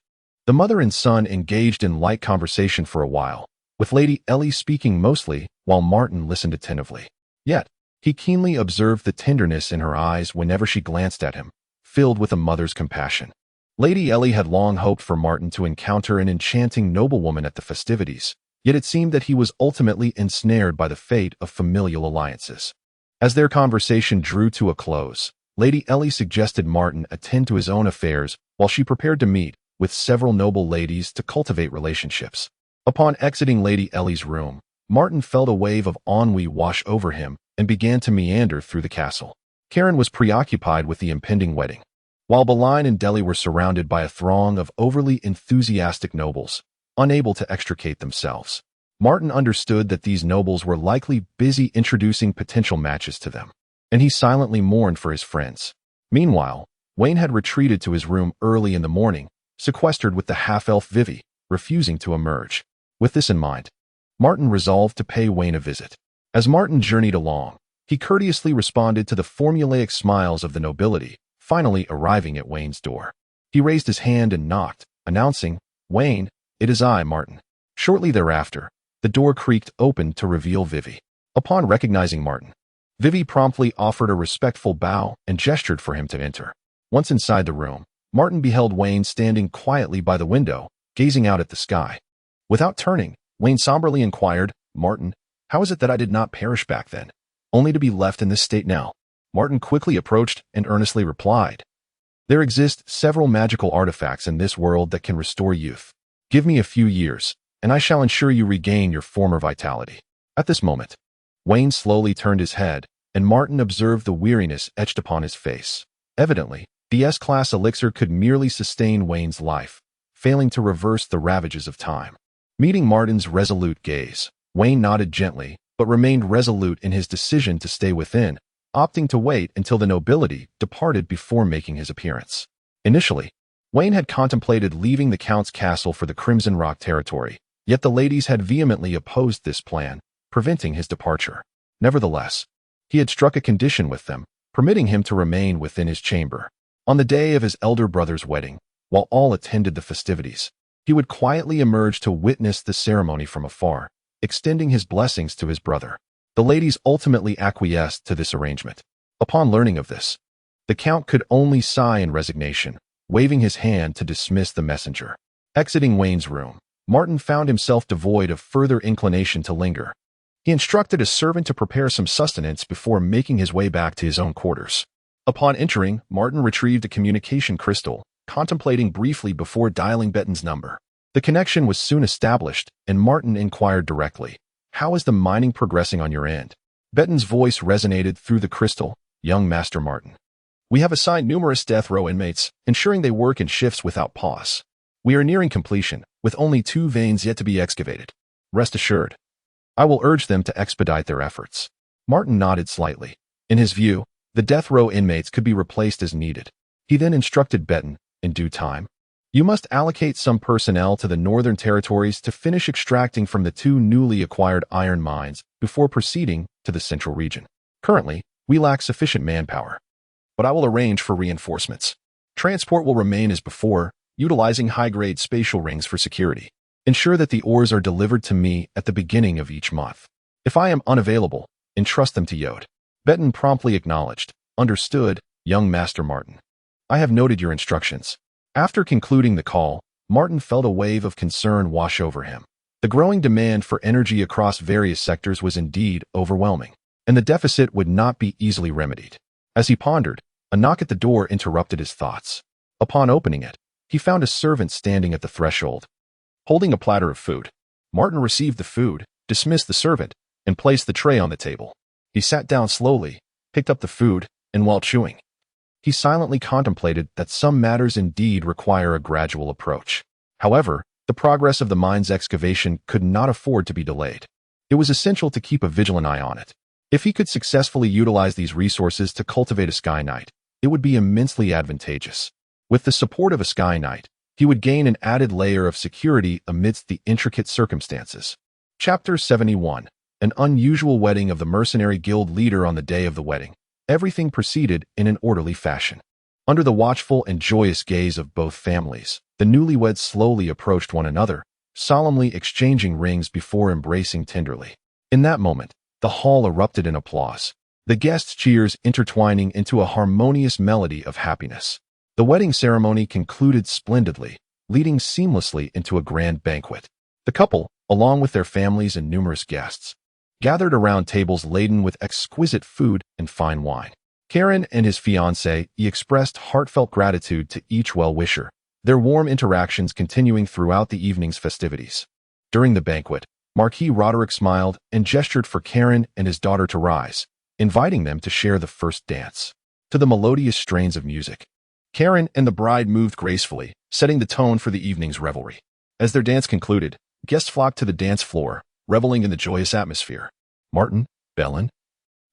the mother and son engaged in light conversation for a while, with Lady Ellie speaking mostly while Martin listened attentively. Yet, he keenly observed the tenderness in her eyes whenever she glanced at him, filled with a mother's compassion. Lady Ellie had long hoped for Martin to encounter an enchanting noblewoman at the festivities, yet it seemed that he was ultimately ensnared by the fate of familial alliances. As their conversation drew to a close, Lady Ellie suggested Martin attend to his own affairs while she prepared to meet with several noble ladies to cultivate relationships. Upon exiting Lady Ellie's room, Martin felt a wave of ennui wash over him and began to meander through the castle. Karen was preoccupied with the impending wedding, while Boleyn and Dely were surrounded by a throng of overly enthusiastic nobles, unable to extricate themselves. Martin understood that these nobles were likely busy introducing potential matches to them, and he silently mourned for his friends. Meanwhile, Wayne had retreated to his room early in the morning, sequestered with the half-elf Vivi, refusing to emerge. With this in mind, Martin resolved to pay Wayne a visit. As Martin journeyed along, he courteously responded to the formulaic smiles of the nobility, finally arriving at Wayne's door. He raised his hand and knocked, announcing, "Wayne, it is I, Martin." Shortly thereafter, the door creaked open to reveal Vivi. Upon recognizing Martin, Vivi promptly offered a respectful bow and gestured for him to enter. Once inside the room, Martin beheld Wayne standing quietly by the window, gazing out at the sky. Without turning, Wayne somberly inquired, "Martin, how is it that I did not perish back then, only to be left in this state now?" Martin quickly approached and earnestly replied, "There exist several magical artifacts in this world that can restore youth. Give me a few years, and I shall ensure you regain your former vitality." At this moment, Wayne slowly turned his head, and Martin observed the weariness etched upon his face. Evidently, the S-class elixir could merely sustain Wayne's life, failing to reverse the ravages of time. Meeting Martin's resolute gaze, Wayne nodded gently, but remained resolute in his decision to stay within, opting to wait until the nobility departed before making his appearance. Initially, Wayne had contemplated leaving the Count's castle for the Crimson Rock territory, yet the ladies had vehemently opposed this plan, preventing his departure. Nevertheless, he had struck a condition with them, permitting him to remain within his chamber. On the day of his elder brother's wedding, while all attended the festivities, he would quietly emerge to witness the ceremony from afar, extending his blessings to his brother. The ladies ultimately acquiesced to this arrangement. Upon learning of this, the Count could only sigh in resignation, waving his hand to dismiss the messenger. Exiting Wayne's room, Martin found himself devoid of further inclination to linger. He instructed a servant to prepare some sustenance before making his way back to his own quarters. Upon entering, Martin retrieved a communication crystal, contemplating briefly before dialing Betton's number. The connection was soon established, and Martin inquired directly, "How is the mining progressing on your end?" Betton's voice resonated through the crystal, "Young Master Martin, we have assigned numerous death row inmates, ensuring they work in shifts without pause. We are nearing completion, with only 2 veins yet to be excavated. Rest assured, I will urge them to expedite their efforts." Martin nodded slightly. In his view, the death row inmates could be replaced as needed. He then instructed Betton, in due time, "You must allocate some personnel to the northern territories to finish extracting from the 2 newly acquired iron mines before proceeding to the central region. Currently, we lack sufficient manpower, but I will arrange for reinforcements. Transport will remain as before, utilizing high-grade spatial rings for security. Ensure that the ores are delivered to me at the beginning of each month. If I am unavailable, entrust them to Yode." Betton promptly acknowledged, "Understood, young Master Martin. I have noted your instructions." After concluding the call, Martin felt a wave of concern wash over him. The growing demand for energy across various sectors was indeed overwhelming, and the deficit would not be easily remedied. As he pondered, a knock at the door interrupted his thoughts. Upon opening it, he found a servant standing at the threshold, holding a platter of food. Martin received the food, dismissed the servant, and placed the tray on the table. He sat down slowly, picked up the food, and while chewing, he silently contemplated that some matters indeed require a gradual approach. However, the progress of the mine's excavation could not afford to be delayed. It was essential to keep a vigilant eye on it. If he could successfully utilize these resources to cultivate a Sky Knight, it would be immensely advantageous. With the support of a Sky Knight, he would gain an added layer of security amidst the intricate circumstances. Chapter 71. An unusual wedding of the Mercenary Guild leader. On the day of the wedding, everything proceeded in an orderly fashion. Under the watchful and joyous gaze of both families, the newlyweds slowly approached one another, solemnly exchanging rings before embracing tenderly. In that moment, the hall erupted in applause, the guests' cheers intertwining into a harmonious melody of happiness. The wedding ceremony concluded splendidly, leading seamlessly into a grand banquet. The couple, along with their families and numerous guests, gathered around tables laden with exquisite food and fine wine. Karen and his fiancée expressed heartfelt gratitude to each well-wisher, their warm interactions continuing throughout the evening's festivities. During the banquet, Marquis Roderick smiled and gestured for Karen and his daughter to rise, inviting them to share the first dance. To the melodious strains of music, Karen and the bride moved gracefully, setting the tone for the evening's revelry. As their dance concluded, guests flocked to the dance floor, reveling in the joyous atmosphere. Martin, Belen,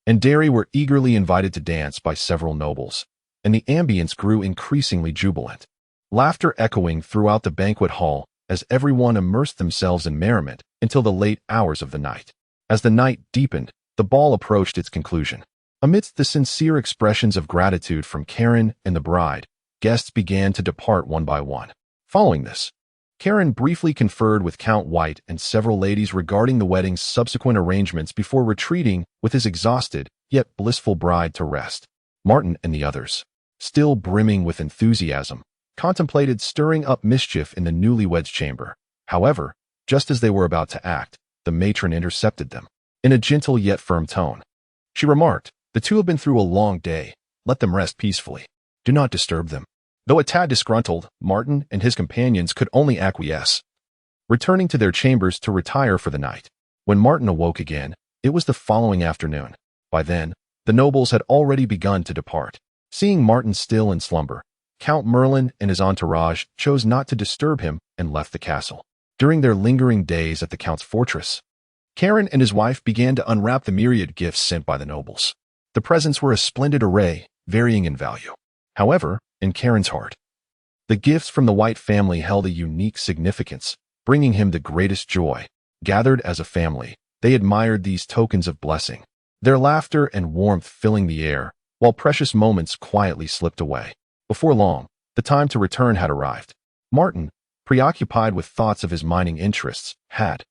and Derry were eagerly invited to dance by several nobles, and the ambience grew increasingly jubilant. Laughter echoing throughout the banquet hall as everyone immersed themselves in merriment until the late hours of the night. As the night deepened, the ball approached its conclusion. Amidst the sincere expressions of gratitude from Karen and the bride, guests began to depart one by one. Following this, Karen briefly conferred with Count White and several ladies regarding the wedding's subsequent arrangements before retreating with his exhausted yet blissful bride to rest. Martin and the others, still brimming with enthusiasm, contemplated stirring up mischief in the newlyweds' chamber. However, just as they were about to act, the matron intercepted them. In a gentle yet firm tone, she remarked, "The two have been through a long day. Let them rest peacefully. Do not disturb them." Though a tad disgruntled, Martin and his companions could only acquiesce, returning to their chambers to retire for the night. When Martin awoke again, it was the following afternoon. By then, the nobles had already begun to depart. Seeing Martin still in slumber, Count Merlin and his entourage chose not to disturb him and left the castle. During their lingering days at the Count's fortress, Karen and his wife began to unwrap the myriad gifts sent by the nobles. The presents were a splendid array, varying in value. However, in Karen's heart, the gifts from the White family held a unique significance, bringing him the greatest joy. Gathered as a family, they admired these tokens of blessing, their laughter and warmth filling the air, while precious moments quietly slipped away. Before long, the time to return had arrived. Martin, preoccupied with thoughts of his mining interests, had,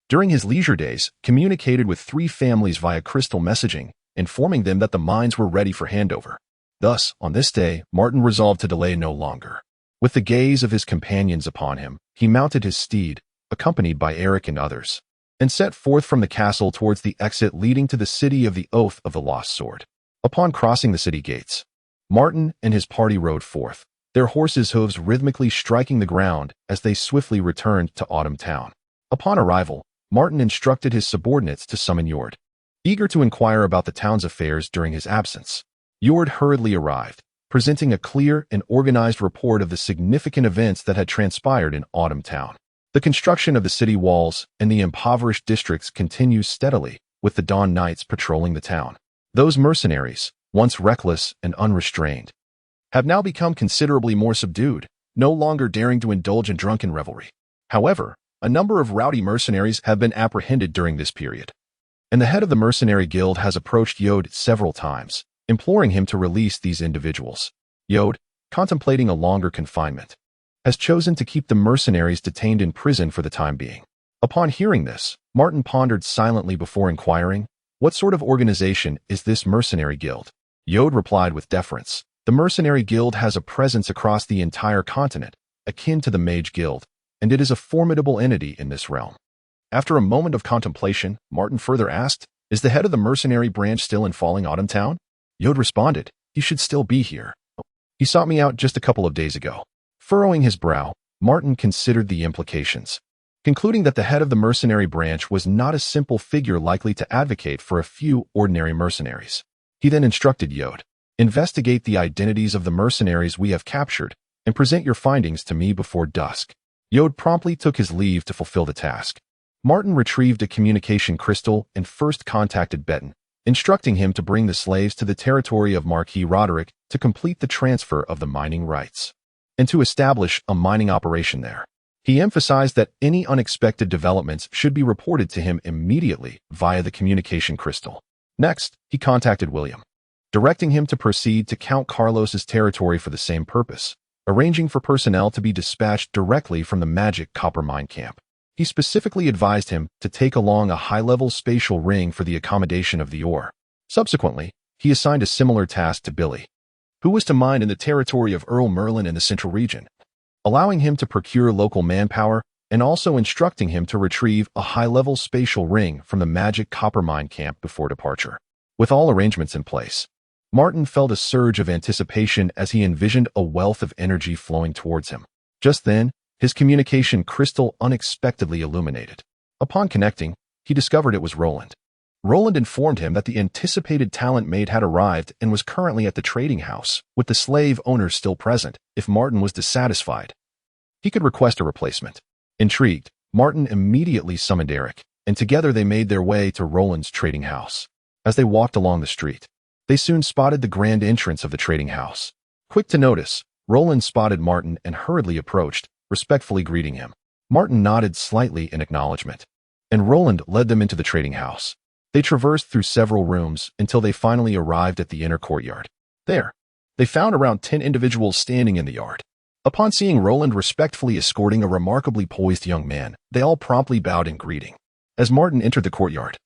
during his leisure days, communicated with 3 families via crystal messaging, informing them that the mines were ready for handover. Thus, on this day, Martin resolved to delay no longer. With the gaze of his companions upon him, he mounted his steed, accompanied by Eric and others, and set forth from the castle towards the exit leading to the city of the Oath of the Lost Sword. Upon crossing the city gates, Martin and his party rode forth, their horses' hooves rhythmically striking the ground as they swiftly returned to Autumn Town. Upon arrival, Martin instructed his subordinates to summon Jord, eager to inquire about the town's affairs during his absence. Jord hurriedly arrived, presenting a clear and organized report of the significant events that had transpired in Autumn Town. The construction of the city walls and the impoverished districts continues steadily, with the Dawn Knights patrolling the town. Those mercenaries, once reckless and unrestrained, have now become considerably more subdued, no longer daring to indulge in drunken revelry. However, a number of rowdy mercenaries have been apprehended during this period, and the head of the Mercenary Guild has approached Jod several times, imploring him to release these individuals. Jod, contemplating a longer confinement, has chosen to keep the mercenaries detained in prison for the time being. Upon hearing this, Martin pondered silently before inquiring, "What sort of organization is this Mercenary Guild?" Jod replied with deference, "The Mercenary Guild has a presence across the entire continent, akin to the Mage Guild, and it is a formidable entity in this realm." After a moment of contemplation, Martin further asked, "Is the head of the mercenary branch still in Falling Autumn Town?" Jod responded, "He should still be here. He sought me out just a couple of days ago. Furrowing his brow, Martin considered the implications, concluding that the head of the mercenary branch was not a simple figure likely to advocate for a few ordinary mercenaries. He then instructed Yod, "Investigate the identities of the mercenaries we have captured and present your findings to me before dusk." Yod promptly took his leave to fulfill the task. Martin retrieved a communication crystal and first contacted Beton, instructing him to bring the slaves to the territory of Marquis Roderick to complete the transfer of the mining rights and to establish a mining operation there. He emphasized that any unexpected developments should be reported to him immediately via the communication crystal. Next, he contacted William, directing him to proceed to Count Carlos's territory for the same purpose, arranging for personnel to be dispatched directly from the magic copper mine camp. He specifically advised him to take along a high-level spatial ring for the accommodation of the ore. Subsequently, he assigned a similar task to Billy, who was to mine in the territory of Earl Merlin in the central region, allowing him to procure local manpower and also instructing him to retrieve a high-level spatial ring from the magic copper mine camp before departure. With all arrangements in place, Martin felt a surge of anticipation as he envisioned a wealth of energy flowing towards him. Just then, his communication crystal unexpectedly illuminated. Upon connecting, he discovered it was Roland. Roland informed him that the anticipated talent maid had arrived and was currently at the trading house, with the slave owner still present. If Martin was dissatisfied, he could request a replacement. Intrigued, Martin immediately summoned Eric, and together they made their way to Roland's trading house. As they walked along the street, they soon spotted the grand entrance of the trading house. Quick to notice, Roland spotted Martin and hurriedly approached, respectfully greeting him. Martin nodded slightly in acknowledgement, and Roland led them into the trading house. They traversed through several rooms until they finally arrived at the inner courtyard. There, they found around 10 individuals standing in the yard. Upon seeing Roland respectfully escorting a remarkably poised young man, they all promptly bowed in greeting. As Martin entered the courtyard,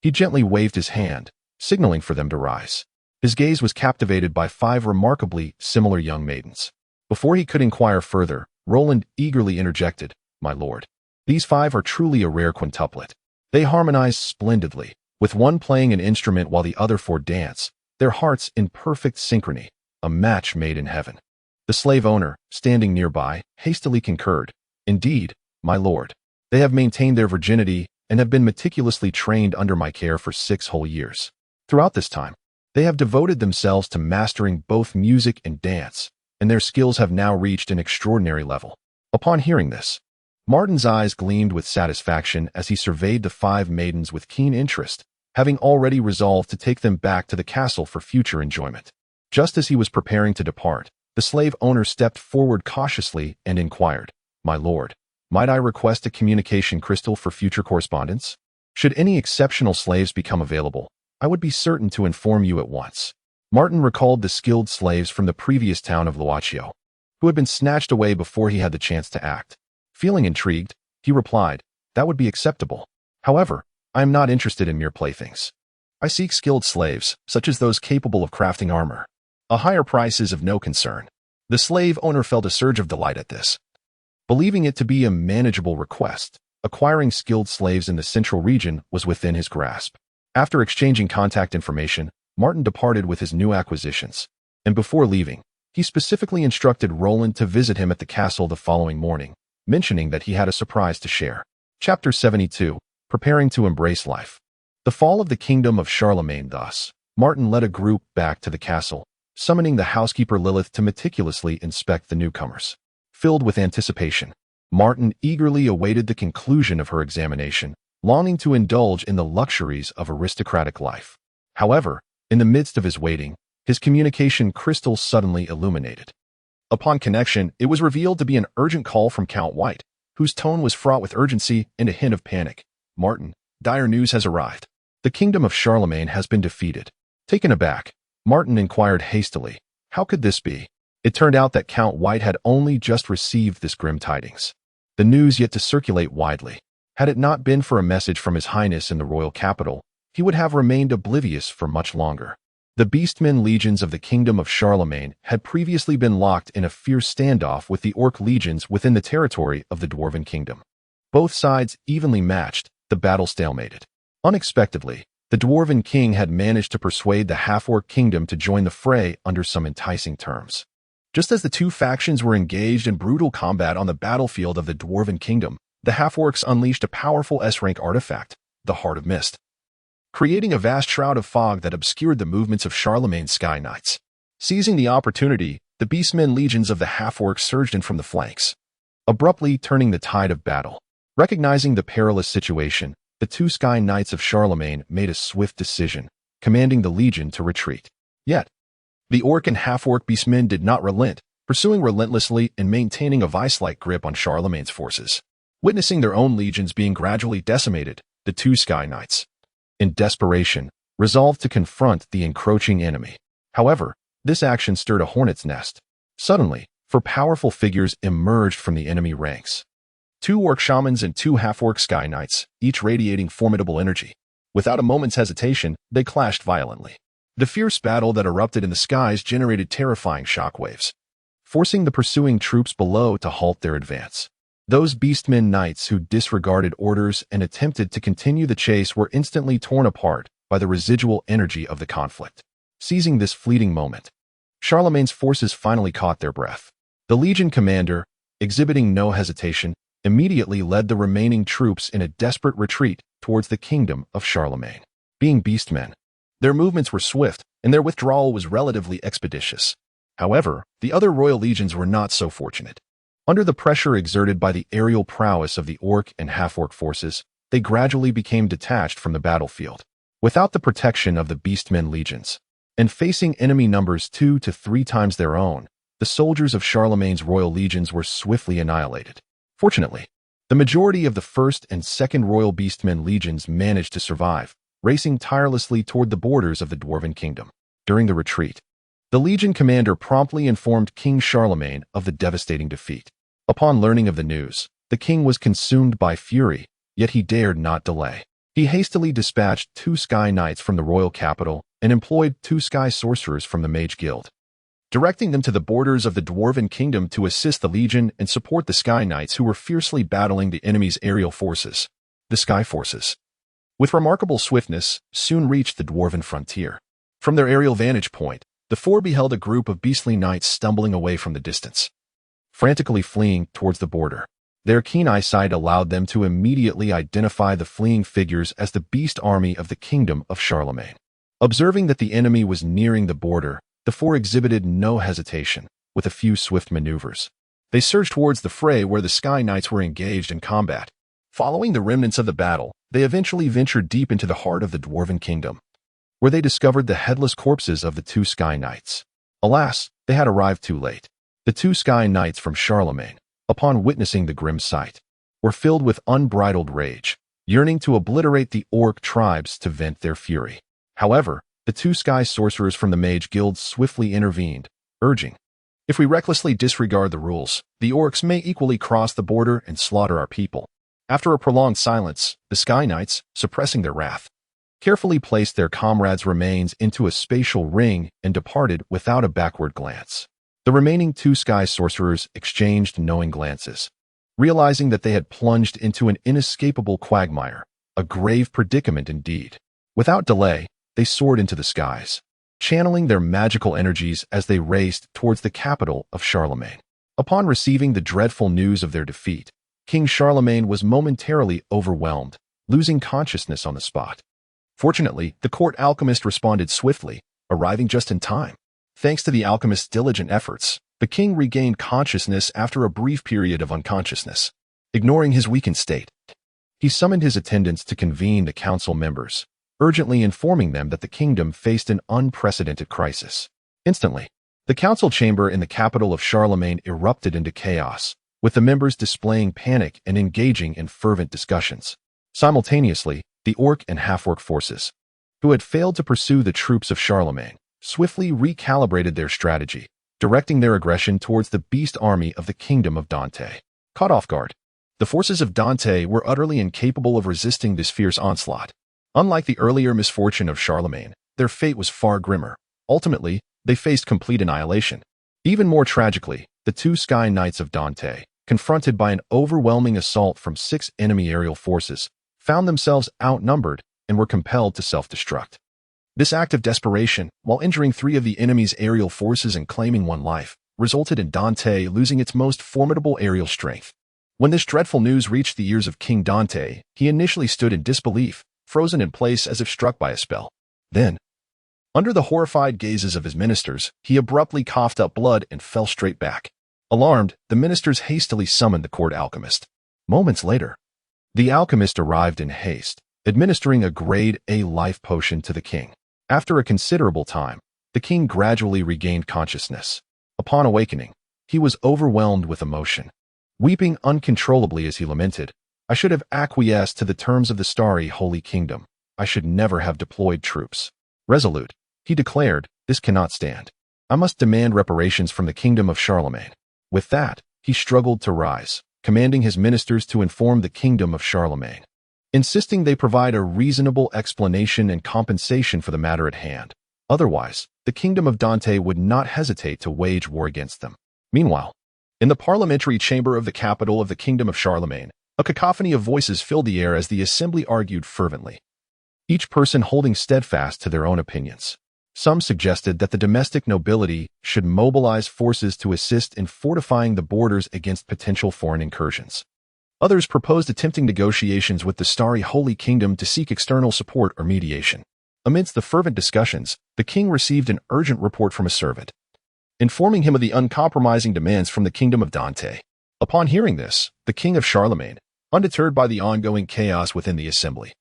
he gently waved his hand, signaling for them to rise. His gaze was captivated by 5 remarkably similar young maidens. Before he could inquire further, Roland eagerly interjected, "My lord, these 5 are truly a rare quintuplet. They harmonize splendidly, with one playing an instrument while the other 4 dance, their hearts in perfect synchrony, a match made in heaven." The slave owner, standing nearby, hastily concurred, "Indeed, my lord, they have maintained their virginity and have been meticulously trained under my care for 6 whole years. Throughout this time, they have devoted themselves to mastering both music and dance, and their skills have now reached an extraordinary level." Upon hearing this, Martin's eyes gleamed with satisfaction as he surveyed the 5 maidens with keen interest, having already resolved to take them back to the castle for future enjoyment. Just as he was preparing to depart, the slave owner stepped forward cautiously and inquired, "My lord, might I request a communication crystal for future correspondence? Should any exceptional slaves become available, I would be certain to inform you at once." Martin recalled the skilled slaves from the previous town of Luaccio, who had been snatched away before he had the chance to act. Feeling intrigued, he replied, "That would be acceptable. However, I am not interested in mere playthings. I seek skilled slaves, such as those capable of crafting armor. A higher price is of no concern." The slave owner felt a surge of delight at this. Believing it to be a manageable request, acquiring skilled slaves in the central region was within his grasp. After exchanging contact information, Martin departed with his new acquisitions, and before leaving, he specifically instructed Roland to visit him at the castle the following morning, mentioning that he had a surprise to share. Chapter 72, Preparing to Embrace Life. The fall of the kingdom of Charlemagne. Thus, Martin led a group back to the castle, summoning the housekeeper Lilith to meticulously inspect the newcomers. Filled with anticipation, Martin eagerly awaited the conclusion of her examination, longing to indulge in the luxuries of aristocratic life. However, in the midst of his waiting, his communication crystal suddenly illuminated. Upon connection, it was revealed to be an urgent call from Count White, whose tone was fraught with urgency and a hint of panic. "Martin, dire news has arrived. The kingdom of Charlemagne has been defeated." Taken aback, Martin inquired hastily, "How could this be?" It turned out that Count White had only just received this grim tidings, the news yet to circulate widely. Had it not been for a message from His Highness in the royal capital, he would have remained oblivious for much longer. The Beastmen legions of the kingdom of Charlemagne had previously been locked in a fierce standoff with the Orc legions within the territory of the Dwarven kingdom. Both sides evenly matched, the battle stalemated. Unexpectedly, the Dwarven king had managed to persuade the half-orc kingdom to join the fray under some enticing terms. Just as the two factions were engaged in brutal combat on the battlefield of the Dwarven Kingdom, the half-orcs unleashed a powerful S-rank artifact, the Heart of Mist, creating a vast shroud of fog that obscured the movements of Charlemagne's Sky Knights. Seizing the opportunity, the Beastmen legions of the half-orcs surged in from the flanks, abruptly turning the tide of battle. Recognizing the perilous situation, the two Sky Knights of Charlemagne made a swift decision, commanding the legion to retreat. Yet, the orc and half-orc beastmen did not relent, pursuing relentlessly and maintaining a vice-like grip on Charlemagne's forces. Witnessing their own legions being gradually decimated, the two Sky Knights, in desperation, resolved to confront the encroaching enemy. However, this action stirred a hornet's nest. Suddenly, four powerful figures emerged from the enemy ranks. Two orc shamans and two half-orc Sky Knights, each radiating formidable energy. Without a moment's hesitation, they clashed violently. The fierce battle that erupted in the skies generated terrifying shockwaves, forcing the pursuing troops below to halt their advance. Those Beastmen knights who disregarded orders and attempted to continue the chase were instantly torn apart by the residual energy of the conflict. Seizing this fleeting moment, Charlemagne's forces finally caught their breath. The legion commander, exhibiting no hesitation, immediately led the remaining troops in a desperate retreat towards the kingdom of Charlemagne. Being beastmen, their movements were swift, and their withdrawal was relatively expeditious. However, the other royal legions were not so fortunate. Under the pressure exerted by the aerial prowess of the orc and half-orc forces, they gradually became detached from the battlefield. Without the protection of the beastmen legions, and facing enemy numbers 2 to 3 times their own, the soldiers of Charlemagne's royal legions were swiftly annihilated. Fortunately, the majority of the first and second royal beastmen legions managed to survive, racing tirelessly toward the borders of the Dwarven Kingdom. During the retreat, the legion commander promptly informed King Charlemagne of the devastating defeat. Upon learning of the news, the king was consumed by fury, yet he dared not delay. He hastily dispatched 2 Sky Knights from the royal capital and employed 2 Sky Sorcerers from the Mage Guild, directing them to the borders of the Dwarven Kingdom to assist the legion and support the Sky Knights who were fiercely battling the enemy's aerial forces. The Sky Forces, with remarkable swiftness, soon reached the Dwarven frontier. From their aerial vantage point, the four beheld a group of beastly knights stumbling away from the distance, frantically fleeing towards the border. Their keen eyesight allowed them to immediately identify the fleeing figures as the beast army of the kingdom of Charlemagne. Observing that the enemy was nearing the border, the four exhibited no hesitation. With a few swift maneuvers, they surged towards the fray where the Sky Knights were engaged in combat. Following the remnants of the battle, they eventually ventured deep into the heart of the Dwarven Kingdom, where they discovered the headless corpses of the 2 Sky Knights. Alas, they had arrived too late. The 2 Sky Knights from Charlemagne, upon witnessing the grim sight, were filled with unbridled rage, yearning to obliterate the orc tribes to vent their fury. However, the 2 Sky Sorcerers from the Mage Guild swiftly intervened, urging, "If we recklessly disregard the rules, the orcs may equally cross the border and slaughter our people." After a prolonged silence, the Sky Knights, suppressing their wrath, carefully placed their comrades' remains into a spatial ring and departed without a backward glance. The remaining 2 Sky Sorcerers exchanged knowing glances, realizing that they had plunged into an inescapable quagmire, a grave predicament indeed. Without delay, they soared into the skies, channeling their magical energies as they raced towards the capital of Charlemagne. Upon receiving the dreadful news of their defeat, King Charlemagne was momentarily overwhelmed, losing consciousness on the spot. Fortunately, the court alchemist responded swiftly, arriving just in time. Thanks to the alchemist's diligent efforts, the king regained consciousness after a brief period of unconsciousness. Ignoring his weakened state, he summoned his attendants to convene the council members, urgently informing them that the kingdom faced an unprecedented crisis. Instantly, the council chamber in the capital of Charlemagne erupted into chaos, with the members displaying panic and engaging in fervent discussions. Simultaneously, the orc and half-orc forces, who had failed to pursue the troops of Charlemagne, swiftly recalibrated their strategy, directing their aggression towards the beast army of the kingdom of Dante. Caught off guard, the forces of Dante were utterly incapable of resisting this fierce onslaught. Unlike the earlier misfortune of Charlemagne, their fate was far grimmer. Ultimately, they faced complete annihilation. Even more tragically, the 2 Sky Knights of Dante, confronted by an overwhelming assault from 6 enemy aerial forces, found themselves outnumbered and were compelled to self-destruct. This act of desperation, while injuring 3 of the enemy's aerial forces and claiming 1 life, resulted in Dante losing its most formidable aerial strength. When this dreadful news reached the ears of King Dante, he initially stood in disbelief, frozen in place as if struck by a spell. Then, under the horrified gazes of his ministers, he abruptly coughed up blood and fell straight back. Alarmed, the ministers hastily summoned the court alchemist. Moments later, the alchemist arrived in haste, administering a grade A life potion to the king. After a considerable time, the king gradually regained consciousness. Upon awakening, he was overwhelmed with emotion. Weeping uncontrollably as he lamented, "I should have acquiesced to the terms of the starry Holy Kingdom. I should never have deployed troops." Resolute, he declared, "This cannot stand. I must demand reparations from the kingdom of Charlemagne." With that, he struggled to rise, commanding his ministers to inform the kingdom of Charlemagne, insisting they provide a reasonable explanation and compensation for the matter at hand. Otherwise, the kingdom of Dante would not hesitate to wage war against them. Meanwhile, in the parliamentary chamber of the capital of the kingdom of Charlemagne, a cacophony of voices filled the air as the assembly argued fervently, each person holding steadfast to their own opinions. Some suggested that the domestic nobility should mobilize forces to assist in fortifying the borders against potential foreign incursions. Others proposed attempting negotiations with the starry Holy Kingdom to seek external support or mediation. Amidst the fervent discussions, the king received an urgent report from a servant, informing him of the uncompromising demands from the kingdom of Dante. Upon hearing this, the king of Charlemagne, undeterred by the ongoing chaos within the assembly,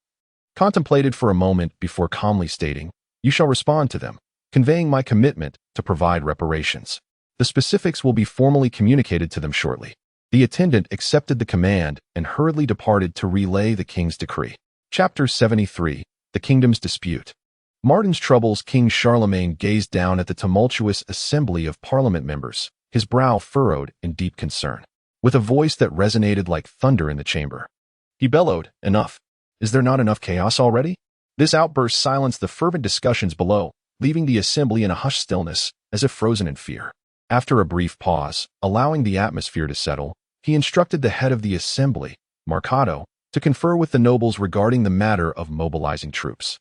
contemplated for a moment before calmly stating, "You shall respond to them, conveying my commitment to provide reparations. The specifics will be formally communicated to them shortly." The attendant accepted the command and hurriedly departed to relay the king's decree. Chapter 73. The Kingdom's Dispute. Martin's troubles. King Charlemagne gazed down at the tumultuous assembly of parliament members, his brow furrowed in deep concern. With a voice that resonated like thunder in the chamber, he bellowed, "Enough! Is there not enough chaos already?" This outburst silenced the fervent discussions below, leaving the assembly in a hushed stillness, as if frozen in fear. After a brief pause, allowing the atmosphere to settle, he instructed the head of the assembly, Marcato, to confer with the nobles regarding the matter of mobilizing troops.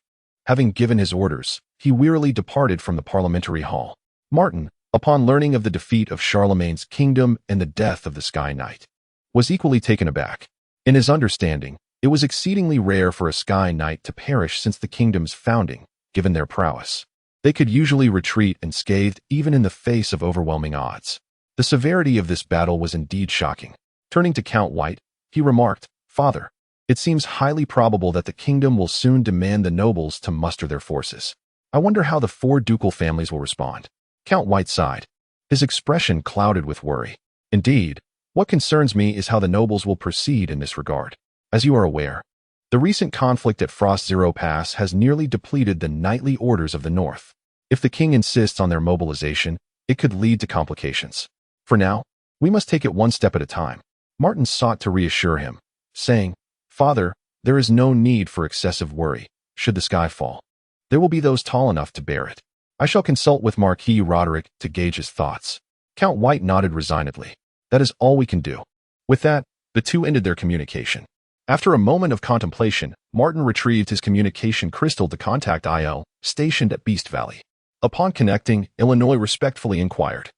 Having given his orders, he wearily departed from the parliamentary hall. Martin, upon learning of the defeat of Charlemagne's kingdom and the death of the Sky Knight, was equally taken aback. In his understanding, it was exceedingly rare for a Sky Knight to perish since the kingdom's founding, given their prowess. They could usually retreat unscathed even in the face of overwhelming odds. The severity of this battle was indeed shocking. Turning to Count White, he remarked, "Father, it seems highly probable that the kingdom will soon demand the nobles to muster their forces. I wonder how the 4 ducal families will respond." Count White sighed, his expression clouded with worry. "Indeed, what concerns me is how the nobles will proceed in this regard. As you are aware, the recent conflict at Frost Zero Pass has nearly depleted the knightly orders of the north. If the king insists on their mobilization, it could lead to complications. For now, we must take it one step at a time." Martin sought to reassure him, saying, "Father, there is no need for excessive worry. Should the sky fall, there will be those tall enough to bear it. I shall consult with Marquis Roderick to gauge his thoughts." Count White nodded resignedly. "That is all we can do." With that, the two ended their communication. After a moment of contemplation, Martin retrieved his communication crystal to contact IL, stationed at Beast Valley. Upon connecting, Illinois respectfully inquired,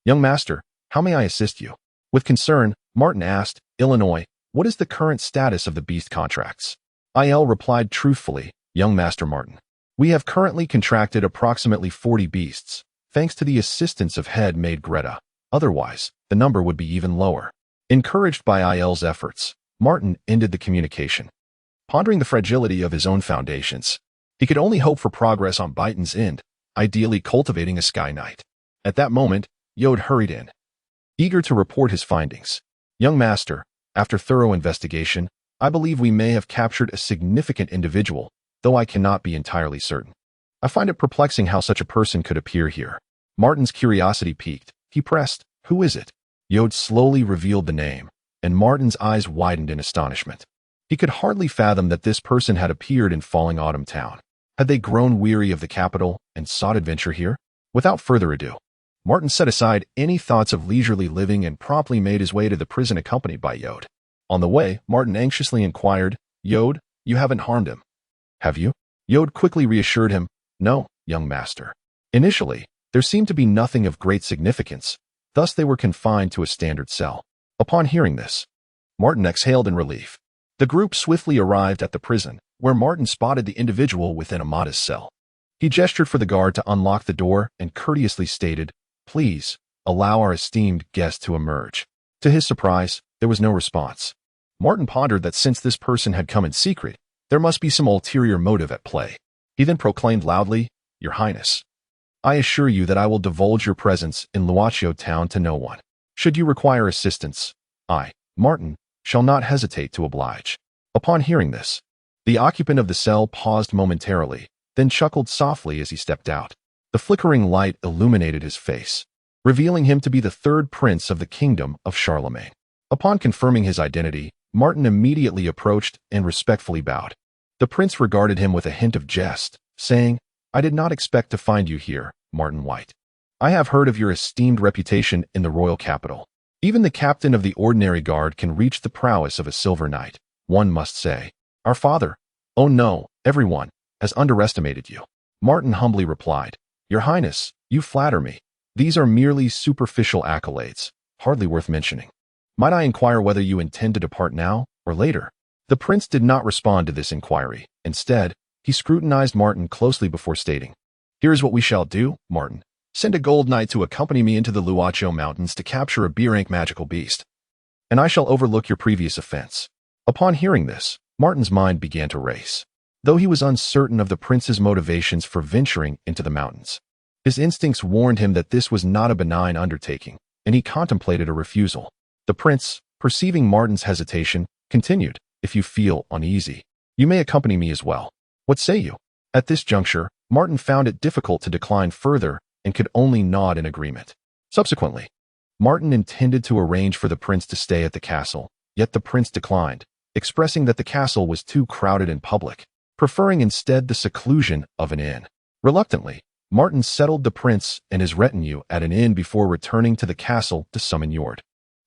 "Young master, how may I assist you?" With concern, Martin asked, "Illinois, what is the current status of the beast contracts?" IL replied truthfully, "Young Master Martin, we have currently contracted approximately 40 beasts, thanks to the assistance of head maid Greta. Otherwise, the number would be even lower." Encouraged by IL's efforts, Martin ended the communication. Pondering the fragility of his own foundations, he could only hope for progress on Byton's end, ideally cultivating a Sky Knight. At that moment, Yod hurried in, eager to report his findings. "Young master, after thorough investigation, I believe we may have captured a significant individual, though I cannot be entirely certain. I find it perplexing how such a person could appear here." Martin's curiosity piqued. He pressed, "Who is it?" Yod slowly revealed the name, and Martin's eyes widened in astonishment. He could hardly fathom that this person had appeared in Falling Autumn Town. Had they grown weary of the capital and sought adventure here? Without further ado, Martin set aside any thoughts of leisurely living and promptly made his way to the prison accompanied by Yod. On the way, Martin anxiously inquired, "Yod, you haven't harmed him, have you?" Yod quickly reassured him, "No, young master. Initially, there seemed to be nothing of great significance, Thus they were confined to a standard cell. Upon hearing this, Martin exhaled in relief. The group swiftly arrived at the prison, where Martin spotted the individual within a modest cell. He gestured for the guard to unlock the door and courteously stated, "Please, allow our esteemed guest to emerge." To his surprise, there was no response. Martin pondered that since this person had come in secret, there must be some ulterior motive at play. He then proclaimed loudly, "Your Highness, I assure you that I will divulge your presence in Luochio town to no one. Should you require assistance, I, Martin, shall not hesitate to oblige." Upon hearing this, the occupant of the cell paused momentarily, then chuckled softly as he stepped out. The flickering light illuminated his face, revealing him to be the third prince of the kingdom of Charlemagne. Upon confirming his identity, Martin immediately approached and respectfully bowed. The prince regarded him with a hint of jest, saying, "I did not expect to find you here, Martin White. I have heard of your esteemed reputation in the royal capital. Even the captain of the ordinary guard can reach the prowess of a silver knight, one must say. Our father, oh no, everyone, has underestimated you." Martin humbly replied, "Your Highness, you flatter me. These are merely superficial accolades, hardly worth mentioning. Might I inquire whether you intend to depart now or later?" The prince did not respond to this inquiry. Instead, he scrutinized Martin closely before stating, "Here is what we shall do, Martin. Send a gold knight to accompany me into the Luochio Mountains to capture a B-rank magical beast, and I shall overlook your previous offense." Upon hearing this, Martin's mind began to race. Though he was uncertain of the prince's motivations for venturing into the mountains, his instincts warned him that this was not a benign undertaking, and he contemplated a refusal. The prince, perceiving Martin's hesitation, continued, "If you feel uneasy, you may accompany me as well. What say you?" At this juncture, Martin found it difficult to decline further and could only nod in agreement. Subsequently, Martin intended to arrange for the prince to stay at the castle, yet the prince declined, expressing that the castle was too crowded and public, preferring instead the seclusion of an inn. Reluctantly, Martin settled the prince and his retinue at an inn before returning to the castle to summon Jord.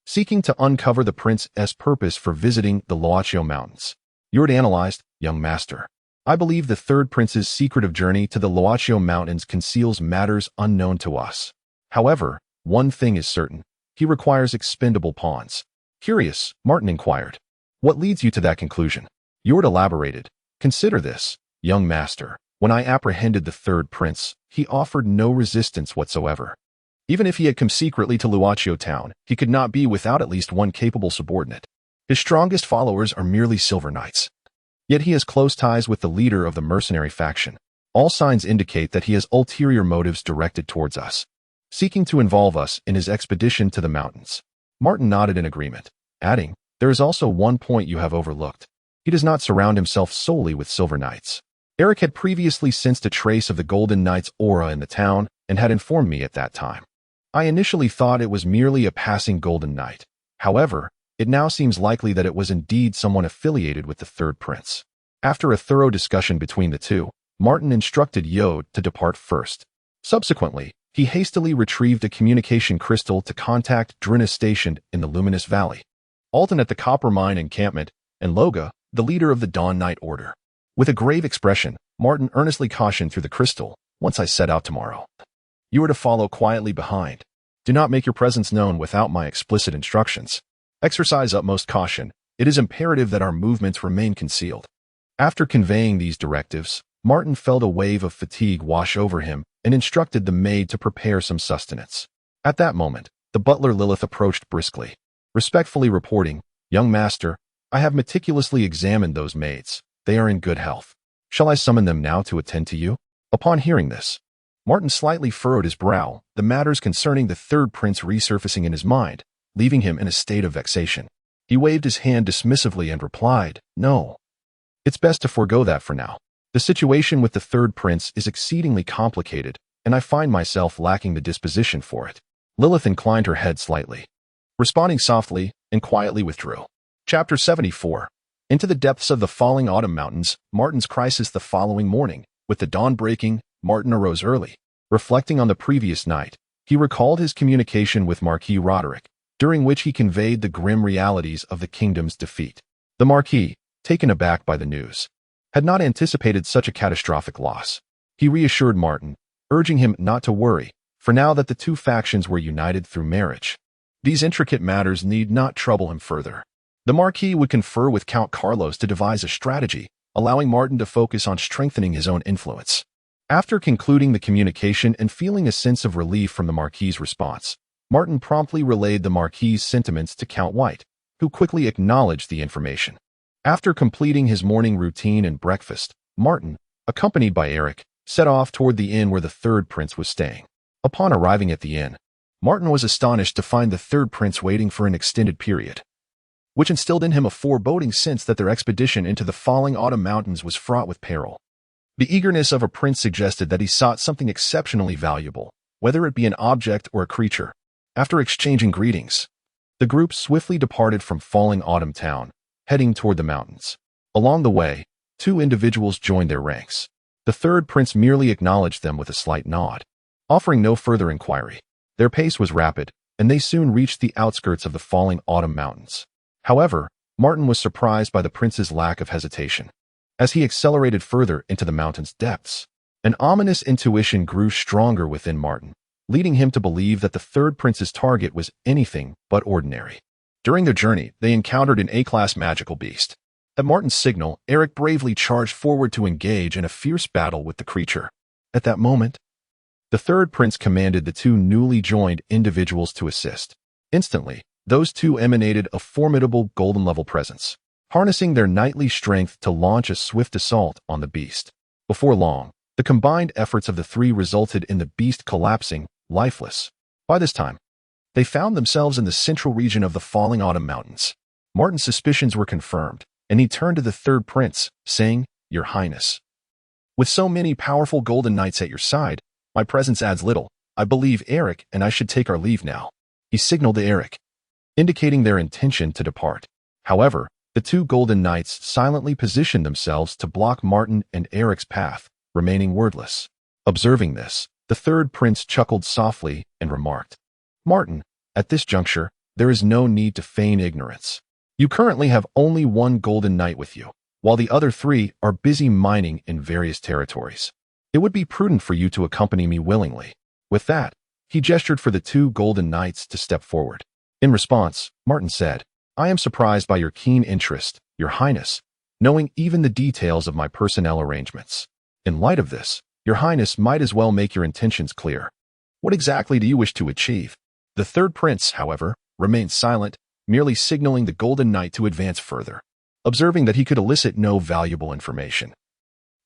Seeking to uncover the prince's purpose for visiting the Luochio Mountains, Jord analyzed, "Young master, I believe the third prince's secretive journey to the Luochio Mountains conceals matters unknown to us. However, one thing is certain, he requires expendable pawns." Curious, Martin inquired, "What leads you to that conclusion?" Jord elaborated, "Consider this, young master. When I apprehended the third prince, he offered no resistance whatsoever. Even if he had come secretly to Luochio town, he could not be without at least one capable subordinate. His strongest followers are merely silver knights. Yet he has close ties with the leader of the mercenary faction. All signs indicate that he has ulterior motives directed towards us, seeking to involve us in his expedition to the mountains." Martin nodded in agreement, adding, "There is also one point you have overlooked. He does not surround himself solely with silver knights. Eric had previously sensed a trace of the Golden Knight's aura in the town and had informed me at that time. I initially thought it was merely a passing Golden Knight. However, it now seems likely that it was indeed someone affiliated with the third prince." After a thorough discussion between the two, Martin instructed Jord to depart first. Subsequently, he hastily retrieved a communication crystal to contact Drina stationed in the Luminous Valley, Alton at the Copper Mine encampment, and Loga, the leader of the Dawn Knight Order. With a grave expression, Martin earnestly cautioned through the crystal, "Once I set out tomorrow, you are to follow quietly behind. Do not make your presence known without my explicit instructions. Exercise utmost caution. It is imperative that our movements remain concealed." After conveying these directives, Martin felt a wave of fatigue wash over him and instructed the maid to prepare some sustenance. At that moment, the butler Lilith approached briskly, respectfully reporting, "Young master, I have meticulously examined those maids. They are in good health. Shall I summon them now to attend to you?" Upon hearing this, Martin slightly furrowed his brow, the matters concerning the third prince resurfacing in his mind, leaving him in a state of vexation. He waved his hand dismissively and replied, "No. It's best to forego that for now. The situation with the third prince is exceedingly complicated, and I find myself lacking the disposition for it." Lilith inclined her head slightly, responding softly, and quietly withdrew. Chapter 74. Into the depths of the falling autumn mountains, Martin's crisis the following morning. With the dawn breaking, Martin arose early. Reflecting on the previous night, he recalled his communication with Marquis Roderick, during which he conveyed the grim realities of the kingdom's defeat. The Marquis, taken aback by the news, had not anticipated such a catastrophic loss. He reassured Martin, urging him not to worry, for now that the two factions were united through marriage. These intricate matters need not trouble him further. The Marquis would confer with Count Carlos to devise a strategy, allowing Martin to focus on strengthening his own influence. After concluding the communication and feeling a sense of relief from the Marquis's response, Martin promptly relayed the Marquis's sentiments to Count White, who quickly acknowledged the information. After completing his morning routine and breakfast, Martin, accompanied by Eric, set off toward the inn where the third prince was staying. Upon arriving at the inn, Martin was astonished to find the third prince waiting for an extended period, which instilled in him a foreboding sense that their expedition into the falling autumn mountains was fraught with peril. The eagerness of a prince suggested that he sought something exceptionally valuable, whether it be an object or a creature. After exchanging greetings, the group swiftly departed from Falling Autumn Town, heading toward the mountains. Along the way, two individuals joined their ranks. The third prince merely acknowledged them with a slight nod, offering no further inquiry. Their pace was rapid, and they soon reached the outskirts of the Falling Autumn Mountains. However, Martin was surprised by the prince's lack of hesitation. As he accelerated further into the mountain's depths, an ominous intuition grew stronger within Martin, leading him to believe that the third prince's target was anything but ordinary. During their journey, they encountered an A-class magical beast. At Martin's signal, Eric bravely charged forward to engage in a fierce battle with the creature. At that moment, the third prince commanded the two newly joined individuals to assist. Instantly, those two emanated a formidable golden-level presence, harnessing their knightly strength to launch a swift assault on the beast. Before long, the combined efforts of the three resulted in the beast collapsing, lifeless. By this time, they found themselves in the central region of the Falling Autumn Mountains. Martin's suspicions were confirmed, and he turned to the third prince, saying, "Your Highness, with so many powerful golden knights at your side, my presence adds little. I believe Eric and I should take our leave now." He signaled to Eric, indicating their intention to depart. However, the two golden knights silently positioned themselves to block Martin and Eric's path, remaining wordless. Observing this, the third prince chuckled softly and remarked, "Martin, at this juncture, there is no need to feign ignorance. You currently have only one golden knight with you, while the other three are busy mining in various territories. It would be prudent for you to accompany me willingly." With that, he gestured for the two golden knights to step forward. In response, Martin said, "I am surprised by your keen interest, Your Highness, knowing even the details of my personnel arrangements. In light of this, Your Highness might as well make your intentions clear. What exactly do you wish to achieve?" The third prince, however, remained silent, merely signaling the golden knight to advance further. Observing that he could elicit no valuable information,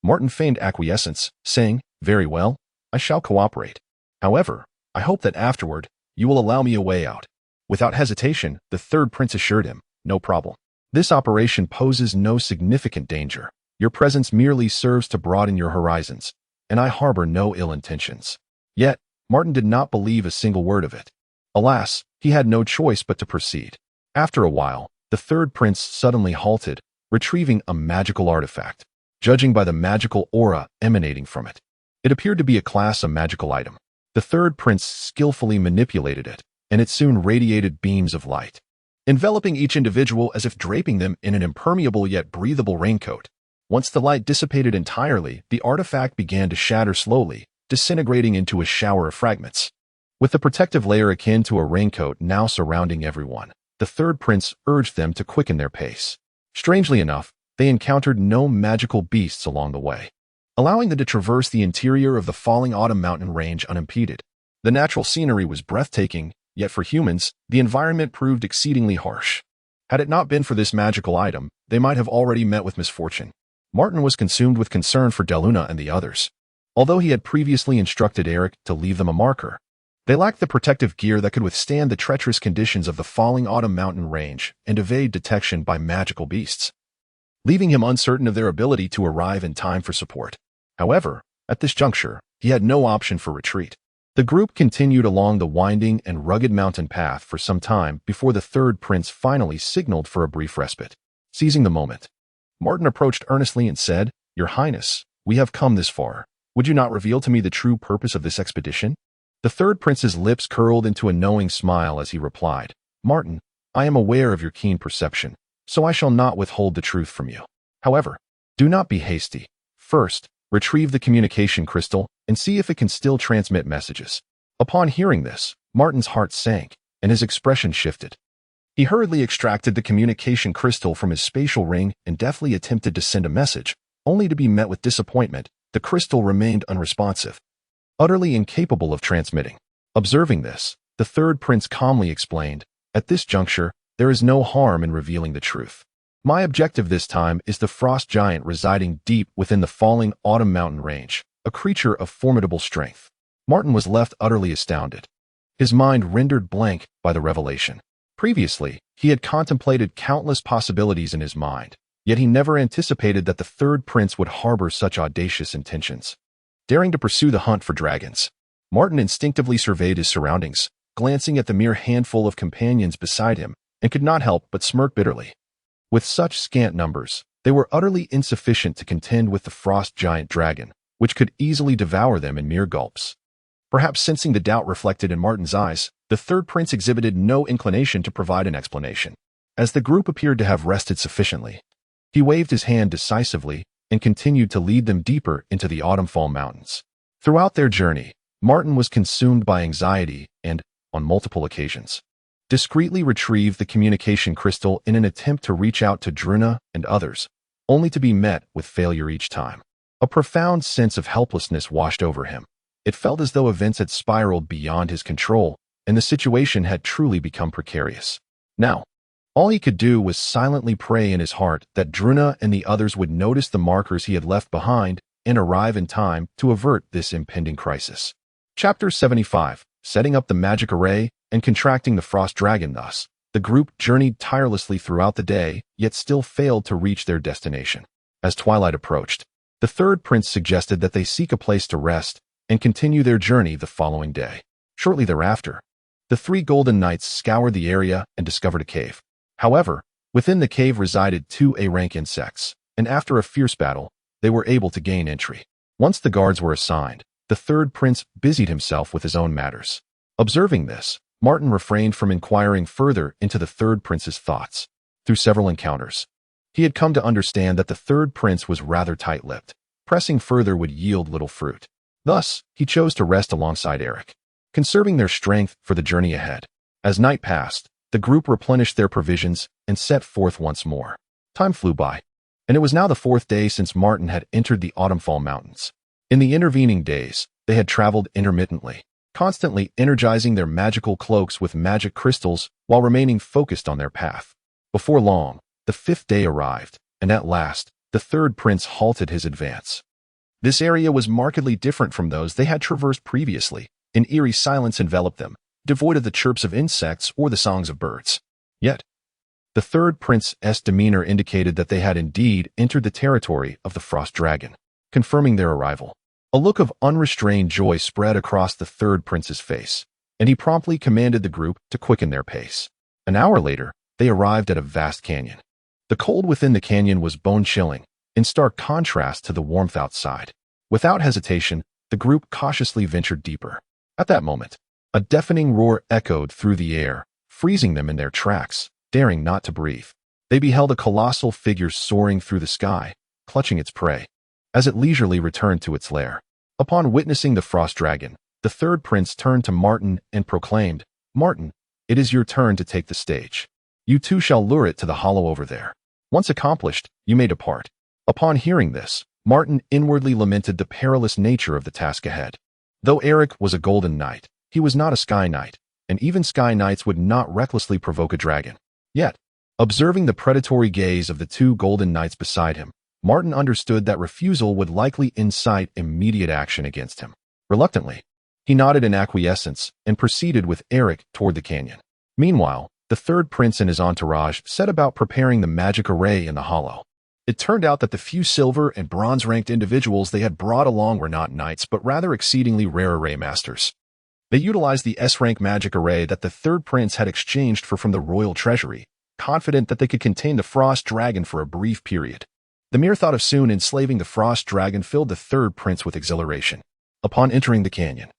Martin feigned acquiescence, saying, "Very well, I shall cooperate. However, I hope that afterward, you will allow me a way out." Without hesitation, the third prince assured him, "No problem. This operation poses no significant danger. Your presence merely serves to broaden your horizons, and I harbor no ill intentions." Yet, Martin did not believe a single word of it. Alas, he had no choice but to proceed. After a while, the third prince suddenly halted, retrieving a magical artifact. Judging by the magical aura emanating from it, it appeared to be a class of magical item. The third prince skillfully manipulated it, and it soon radiated beams of light, enveloping each individual as if draping them in an impermeable yet breathable raincoat. Once the light dissipated entirely, the artifact began to shatter slowly, disintegrating into a shower of fragments. With the protective layer akin to a raincoat now surrounding everyone, the third prince urged them to quicken their pace. Strangely enough, they encountered no magical beasts along the way, allowing them to traverse the interior of the Falling Autumn Mountain range unimpeded. The natural scenery was breathtaking, yet for humans, the environment proved exceedingly harsh. Had it not been for this magical item, they might have already met with misfortune. Martin was consumed with concern for Deluna and the others. Although he had previously instructed Eric to leave them a marker, they lacked the protective gear that could withstand the treacherous conditions of the Falling Autumn Mountain range and evade detection by magical beasts, leaving him uncertain of their ability to arrive in time for support. However, at this juncture, he had no option for retreat. The group continued along the winding and rugged mountain path for some time before the third prince finally signaled for a brief respite. Seizing the moment, Martin approached earnestly and said, "Your Highness, we have come this far. Would you not reveal to me the true purpose of this expedition?" The third prince's lips curled into a knowing smile as he replied, "Martin, I am aware of your keen perception, so I shall not withhold the truth from you. However, do not be hasty. First, retrieve the communication crystal and see if it can still transmit messages. Upon hearing this, Martin's heart sank, and his expression shifted. He hurriedly extracted the communication crystal from his spatial ring and deftly attempted to send a message, only to be met with disappointment. The crystal remained unresponsive, utterly incapable of transmitting. Observing this, the third prince calmly explained, "At this juncture, there is no harm in revealing the truth. My objective this time is the frost giant residing deep within the falling autumn mountain range, a creature of formidable strength." Martin was left utterly astounded, his mind rendered blank by the revelation. Previously, he had contemplated countless possibilities in his mind, yet he never anticipated that the third prince would harbor such audacious intentions. Daring to pursue the hunt for dragons, Martin instinctively surveyed his surroundings, glancing at the mere handful of companions beside him, and could not help but smirk bitterly. With such scant numbers, they were utterly insufficient to contend with the frost giant dragon, which could easily devour them in mere gulps. Perhaps sensing the doubt reflected in Martin's eyes, the third prince exhibited no inclination to provide an explanation. As the group appeared to have rested sufficiently, he waved his hand decisively and continued to lead them deeper into the autumn-fall mountains. Throughout their journey, Martin was consumed by anxiety and, on multiple occasions, discreetly retrieved the communication crystal in an attempt to reach out to Druna and others, only to be met with failure each time. A profound sense of helplessness washed over him. It felt as though events had spiraled beyond his control, and the situation had truly become precarious. Now, all he could do was silently pray in his heart that Druna and the others would notice the markers he had left behind and arrive in time to avert this impending crisis. Chapter 75. Setting up the magic array and contracting the frost dragon. Thus, the group journeyed tirelessly throughout the day, yet still failed to reach their destination. As twilight approached, the third prince suggested that they seek a place to rest and continue their journey the following day. Shortly thereafter, the three golden knights scoured the area and discovered a cave. However, within the cave resided two A-rank insects, and after a fierce battle, they were able to gain entry. Once the guards were assigned, the third prince busied himself with his own matters. Observing this, Martin refrained from inquiring further into the third prince's thoughts. Through several encounters, he had come to understand that the third prince was rather tight-lipped. Pressing further would yield little fruit. Thus, he chose to rest alongside Eric, conserving their strength for the journey ahead. As night passed, the group replenished their provisions and set forth once more. Time flew by, and it was now the fourth day since Martin had entered the autumn-fall mountains. In the intervening days, they had traveled intermittently, constantly energizing their magical cloaks with magic crystals while remaining focused on their path. Before long, the fifth day arrived, and at last, the third prince halted his advance. This area was markedly different from those they had traversed previously. An eerie silence enveloped them, devoid of the chirps of insects or the songs of birds. Yet, the third prince's demeanor indicated that they had indeed entered the territory of the frost dragon. Confirming their arrival, a look of unrestrained joy spread across the third prince's face, and he promptly commanded the group to quicken their pace. An hour later, they arrived at a vast canyon. The cold within the canyon was bone-chilling, in stark contrast to the warmth outside. Without hesitation, the group cautiously ventured deeper. At that moment, a deafening roar echoed through the air, freezing them in their tracks, daring not to breathe. They beheld a colossal figure soaring through the sky, clutching its prey, as it leisurely returned to its lair. Upon witnessing the frost dragon, the third prince turned to Martin and proclaimed, "Martin, it is your turn to take the stage. You too shall lure it to the hollow over there. Once accomplished, you may depart." Upon hearing this, Martin inwardly lamented the perilous nature of the task ahead. Though Eric was a golden knight, he was not a sky knight, and even sky knights would not recklessly provoke a dragon. Yet, observing the predatory gaze of the two golden knights beside him, Martin understood that refusal would likely incite immediate action against him. Reluctantly, he nodded in acquiescence and proceeded with Eric toward the canyon. Meanwhile, the third prince and his entourage set about preparing the magic array in the hollow. It turned out that the few silver and bronze-ranked individuals they had brought along were not knights, but rather exceedingly rare array masters. They utilized the S-rank magic array that the third prince had exchanged from the royal treasury, confident that they could contain the frost dragon for a brief period. The mere thought of soon enslaving the frost dragon filled the third prince with exhilaration. Upon entering the canyon,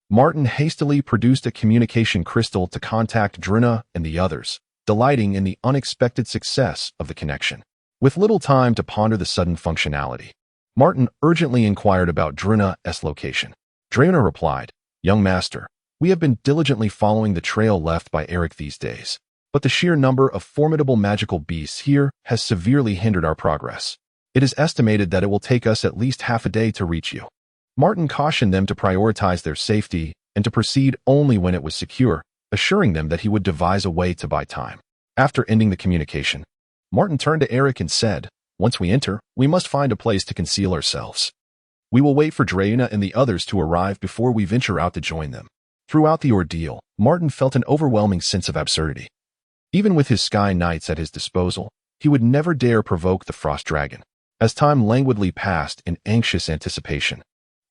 Martin hastily produced a communication crystal to contact Druna and the others, delighting in the unexpected success of the connection. With little time to ponder the sudden functionality, Martin urgently inquired about Druna's location. Druna replied, Young master, we have been diligently following the trail left by Eric these days, but the sheer number of formidable magical beasts here has severely hindered our progress. It is estimated that it will take us at least half a day to reach you. Martin cautioned them to prioritize their safety and to proceed only when it was secure, assuring them that he would devise a way to buy time. After ending the communication, Martin turned to Eric and said, "Once we enter, we must find a place to conceal ourselves. We will wait for Draena and the others to arrive before we venture out to join them." Throughout the ordeal, Martin felt an overwhelming sense of absurdity. Even with his Sky Knights at his disposal, he would never dare provoke the Frost Dragon. As time languidly passed in anxious anticipation,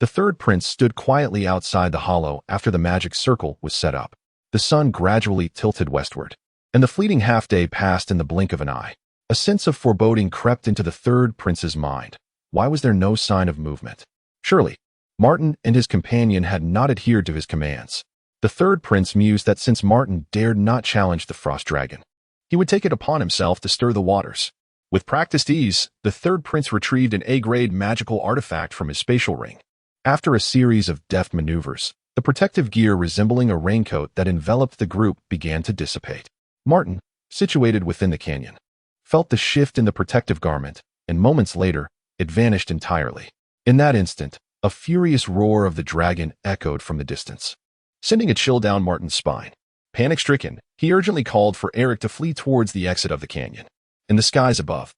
the third prince stood quietly outside the hollow after the magic circle was set up. The sun gradually tilted westward, and the fleeting half-day passed in the blink of an eye. A sense of foreboding crept into the third prince's mind. Why was there no sign of movement? Surely, Martin and his companion had not adhered to his commands. The third prince mused that since Martin dared not challenge the Frost Dragon, he would take it upon himself to stir the waters. With practiced ease, the third prince retrieved an A-grade magical artifact from his spatial ring. After a series of deft maneuvers, the protective gear resembling a raincoat that enveloped the group began to dissipate. Martin, situated within the canyon, felt the shift in the protective garment, and moments later, it vanished entirely. In that instant, a furious roar of the dragon echoed from the distance, sending a chill down Martin's spine. Panic-stricken, he urgently called for Eric to flee towards the exit of the canyon. In the skies above,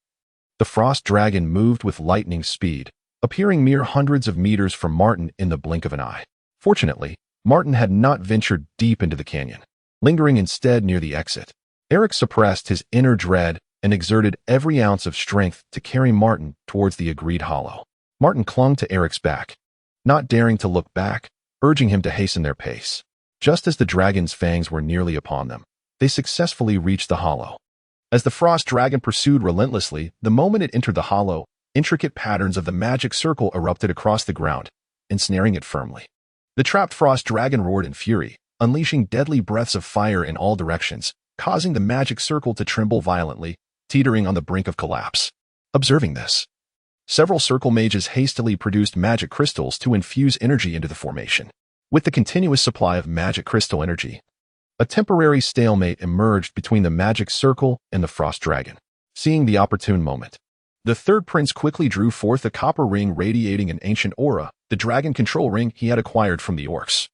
the Frost Dragon moved with lightning speed, appearing mere hundreds of meters from Martin in the blink of an eye. Fortunately, Martin had not ventured deep into the canyon, lingering instead near the exit. Eric suppressed his inner dread and exerted every ounce of strength to carry Martin towards the agreed hollow. Martin clung to Eric's back, not daring to look back, urging him to hasten their pace. Just as the dragon's fangs were nearly upon them, they successfully reached the hollow. As the Frost Dragon pursued relentlessly, the moment it entered the hollow, intricate patterns of the magic circle erupted across the ground, ensnaring it firmly. The trapped Frost Dragon roared in fury, unleashing deadly breaths of fire in all directions, causing the magic circle to tremble violently, teetering on the brink of collapse. Observing this, several circle mages hastily produced magic crystals to infuse energy into the formation. With the continuous supply of magic crystal energy, a temporary stalemate emerged between the magic circle and the Frost Dragon. Seeing the opportune moment, the third prince quickly drew forth a copper ring radiating an ancient aura, the dragon control ring he had acquired from the orcs.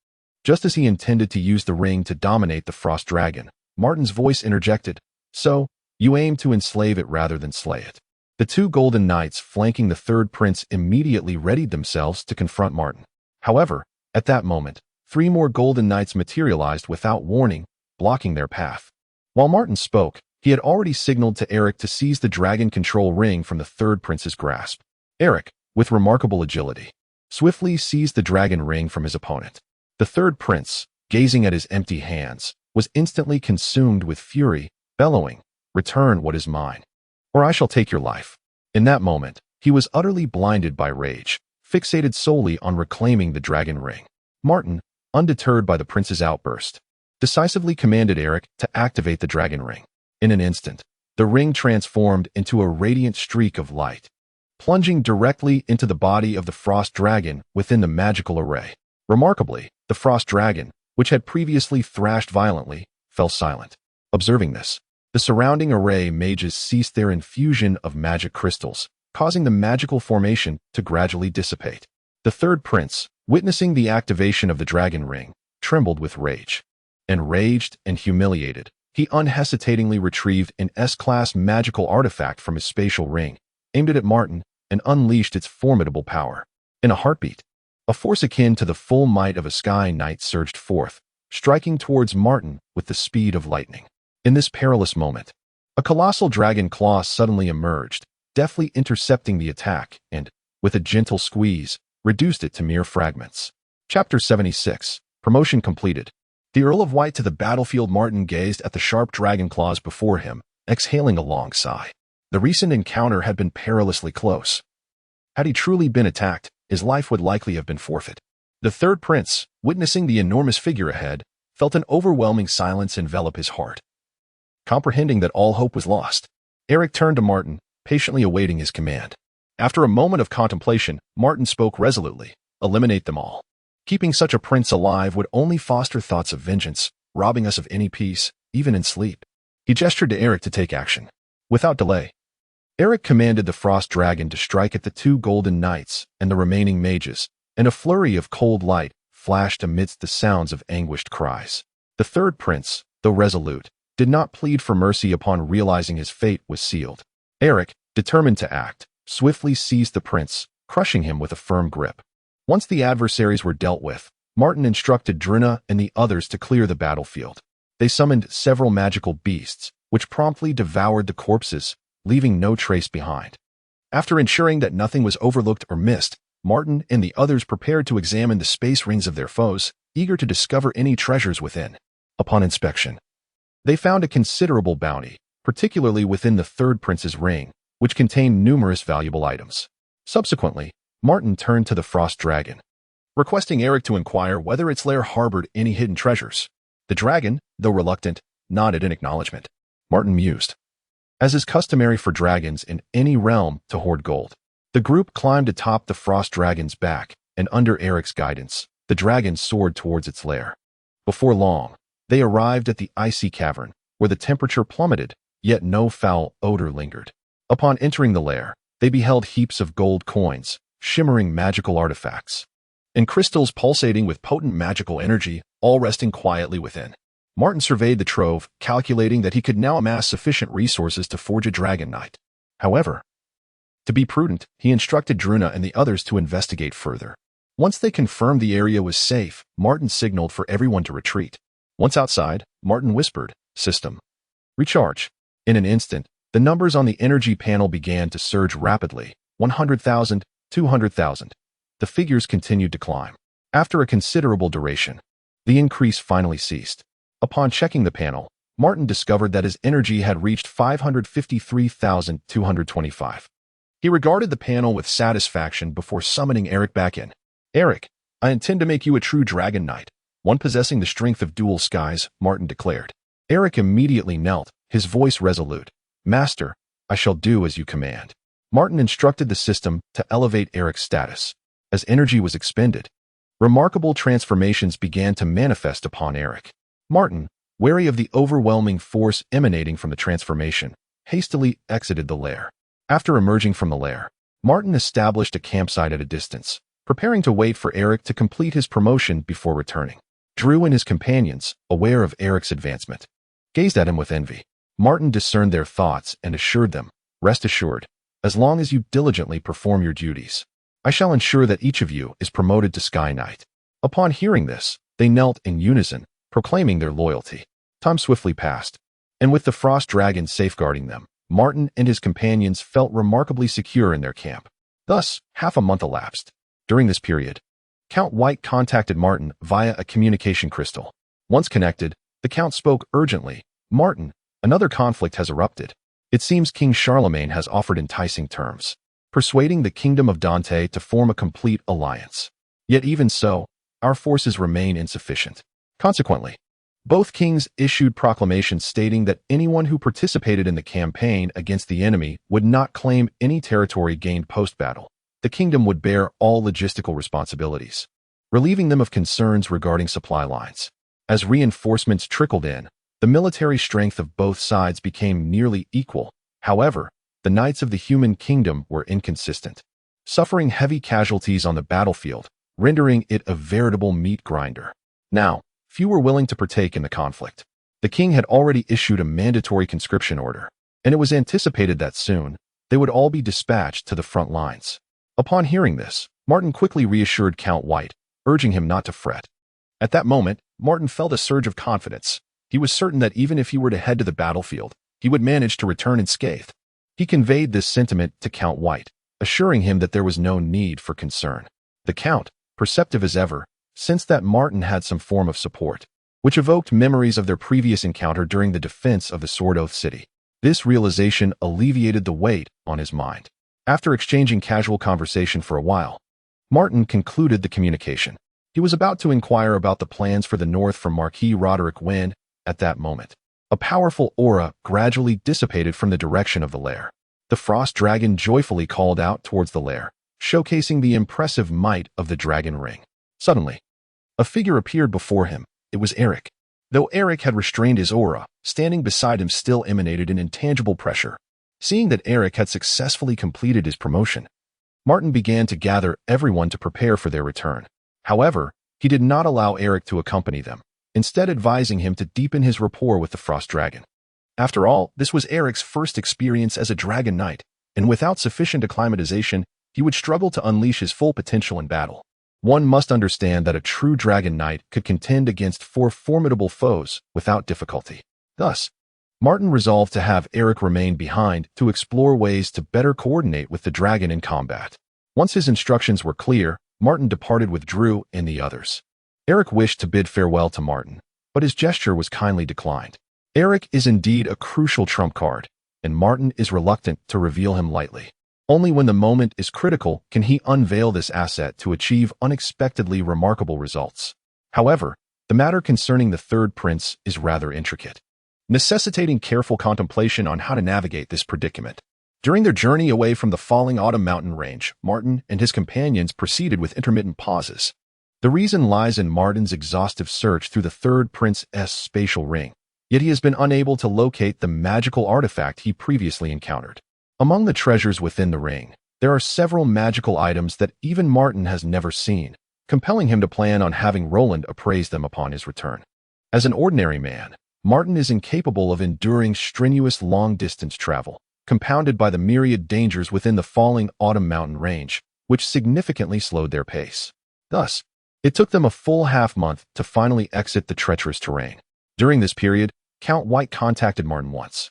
Just as he intended to use the ring to dominate the Frost Dragon, Martin's voice interjected, "So, you aim to enslave it rather than slay it." The two golden knights flanking the third prince immediately readied themselves to confront Martin. However, at that moment, 3 more golden knights materialized without warning, blocking their path. While Martin spoke, he had already signaled to Eric to seize the dragon control ring from the third prince's grasp. Eric, with remarkable agility, swiftly seized the dragon ring from his opponent. The third prince, gazing at his empty hands, was instantly consumed with fury, bellowing, "Return what is mine, or I shall take your life." In that moment, he was utterly blinded by rage, fixated solely on reclaiming the dragon ring. Martin, undeterred by the prince's outburst, decisively commanded Eric to activate the dragon ring. In an instant, the ring transformed into a radiant streak of light, plunging directly into the body of the Frost Dragon within the magical array. Remarkably, the Frost Dragon, which had previously thrashed violently, fell silent. Observing this, the surrounding array mages ceased their infusion of magic crystals, causing the magical formation to gradually dissipate. The third prince, witnessing the activation of the dragon ring, trembled with rage. Enraged and humiliated, he unhesitatingly retrieved an S-class magical artifact from his spatial ring, aimed it at Martin, and unleashed its formidable power. In a heartbeat, a force akin to the full might of a Sky Knight surged forth, striking towards Martin with the speed of lightning. In this perilous moment, a colossal dragon claw suddenly emerged, deftly intercepting the attack and, with a gentle squeeze, reduced it to mere fragments. Chapter 76. Promotion completed. The Earl of White to the battlefield. Martin gazed at the sharp dragon claws before him, exhaling a long sigh. The recent encounter had been perilously close. Had he truly been attacked, his life would likely have been forfeit. The third prince, witnessing the enormous figure ahead, felt an overwhelming silence envelop his heart. Comprehending that all hope was lost, Eric turned to Martin, patiently awaiting his command. After a moment of contemplation, Martin spoke resolutely, "Eliminate them all. Keeping such a prince alive would only foster thoughts of vengeance, robbing us of any peace, even in sleep. He gestured to Eric to take action. Without delay, Eric commanded the frost dragon to strike at the two golden knights and the remaining mages, and a flurry of cold light flashed amidst the sounds of anguished cries. The third prince, though resolute, did not plead for mercy upon realizing his fate was sealed. Eric, determined to act, swiftly seized the prince, crushing him with a firm grip. Once the adversaries were dealt with, Martin instructed Druna and the others to clear the battlefield. They summoned several magical beasts, which promptly devoured the corpses, leaving no trace behind. After ensuring that nothing was overlooked or missed, Martin and the others prepared to examine the space rings of their foes, eager to discover any treasures within. Upon inspection, they found a considerable bounty, particularly within the third prince's ring, which contained numerous valuable items. Subsequently, Martin turned to the frost dragon, requesting Eric to inquire whether its lair harbored any hidden treasures. The dragon, though reluctant, nodded in acknowledgement. Martin mused. As is customary for dragons in any realm to hoard gold, the group climbed atop the frost dragon's back, and under Eric's guidance, the dragon soared towards its lair. Before long, they arrived at the icy cavern, where the temperature plummeted, yet no foul odor lingered. Upon entering the lair, they beheld heaps of gold coins, shimmering magical artifacts, and crystals pulsating with potent magical energy, all resting quietly within. Martin surveyed the trove, calculating that he could now amass sufficient resources to forge a dragon knight. However, to be prudent, he instructed Druna and the others to investigate further. Once they confirmed the area was safe, Martin signaled for everyone to retreat. Once outside, Martin whispered, "System. Recharge." In an instant, the numbers on the energy panel began to surge rapidly. 100,000, 200,000. The figures continued to climb. After a considerable duration, the increase finally ceased. Upon checking the panel, Martin discovered that his energy had reached 553,225. He regarded the panel with satisfaction before summoning Eric back in. "Eric, I intend to make you a true dragon knight, one possessing the strength of dual skies," Martin declared. Eric immediately knelt, his voice resolute. "Master, I shall do as you command." Martin instructed the system to elevate Eric's status. As energy was expended, remarkable transformations began to manifest upon Eric. Martin, wary of the overwhelming force emanating from the transformation, hastily exited the lair. After emerging from the lair, Martin established a campsite at a distance, preparing to wait for Eric to complete his promotion before returning. Drew and his companions, aware of Eric's advancement, gazed at him with envy. Martin discerned their thoughts and assured them, "Rest assured, as long as you diligently perform your duties, I shall ensure that each of you is promoted to Sky Knight." Upon hearing this, they knelt in unison, proclaiming their loyalty. Time swiftly passed, and with the frost dragon safeguarding them, Martin and his companions felt remarkably secure in their camp. Thus, half a month elapsed. During this period, Count White contacted Martin via a communication crystal. Once connected, the Count spoke urgently. "Martin, another conflict has erupted. It seems King Charlemagne has offered enticing terms, persuading the Kingdom of Dante to form a complete alliance. Yet even so, our forces remain insufficient. Consequently, both kings issued proclamations stating that anyone who participated in the campaign against the enemy would not claim any territory gained post-battle. The kingdom would bear all logistical responsibilities, relieving them of concerns regarding supply lines. As reinforcements trickled in, the military strength of both sides became nearly equal. However, the knights of the human kingdom were inconsistent, suffering heavy casualties on the battlefield, rendering it a veritable meat grinder. Now, few were willing to partake in the conflict. The king had already issued a mandatory conscription order, and it was anticipated that soon they would all be dispatched to the front lines. Upon hearing this, Martin quickly reassured Count White, urging him not to fret. At that moment, Martin felt a surge of confidence. He was certain that even if he were to head to the battlefield, he would manage to return unscathed. He conveyed this sentiment to Count White, assuring him that there was no need for concern. The Count, perceptive as ever, sensed that Martin had some form of support, which evoked memories of their previous encounter during the defense of the Sword Oath City. This realization alleviated the weight on his mind. After exchanging casual conversation for a while, Martin concluded the communication. He was about to inquire about the plans for the north from Marquis Roderick when, at that moment, a powerful aura gradually dissipated from the direction of the lair. The frost dragon joyfully called out towards the lair, showcasing the impressive might of the dragon ring. Suddenly, A figure appeared before him. It was Eric. Though Eric had restrained his aura, standing beside him still emanated an intangible pressure. Seeing that Eric had successfully completed his promotion, Martin began to gather everyone to prepare for their return. However, he did not allow Eric to accompany them, instead advising him to deepen his rapport with the Frost Dragon. After all, this was Eric's first experience as a Dragon Knight, and without sufficient acclimatization, he would struggle to unleash his full potential in battle. One must understand that a true Dragon Knight could contend against 4 formidable foes without difficulty. Thus, Martin resolved to have Eric remain behind to explore ways to better coordinate with the dragon in combat. Once his instructions were clear, Martin departed with Drew and the others. Eric wished to bid farewell to Martin, but his gesture was kindly declined. Eric is indeed a crucial trump card, and Martin is reluctant to reveal him lightly. Only when the moment is critical can he unveil this asset to achieve unexpectedly remarkable results. However, the matter concerning the third prince is rather intricate, necessitating careful contemplation on how to navigate this predicament. During their journey away from the falling autumn mountain range, Martin and his companions proceeded with intermittent pauses. The reason lies in Martin's exhaustive search through the third prince's spatial ring, yet he has been unable to locate the magical artifact he previously encountered. Among the treasures within the ring, there are several magical items that even Martin has never seen, compelling him to plan on having Roland appraise them upon his return. As an ordinary man, Martin is incapable of enduring strenuous long-distance travel, compounded by the myriad dangers within the falling autumn mountain range, which significantly slowed their pace. Thus, it took them a full half-month to finally exit the treacherous terrain. During this period, Count White contacted Martin once,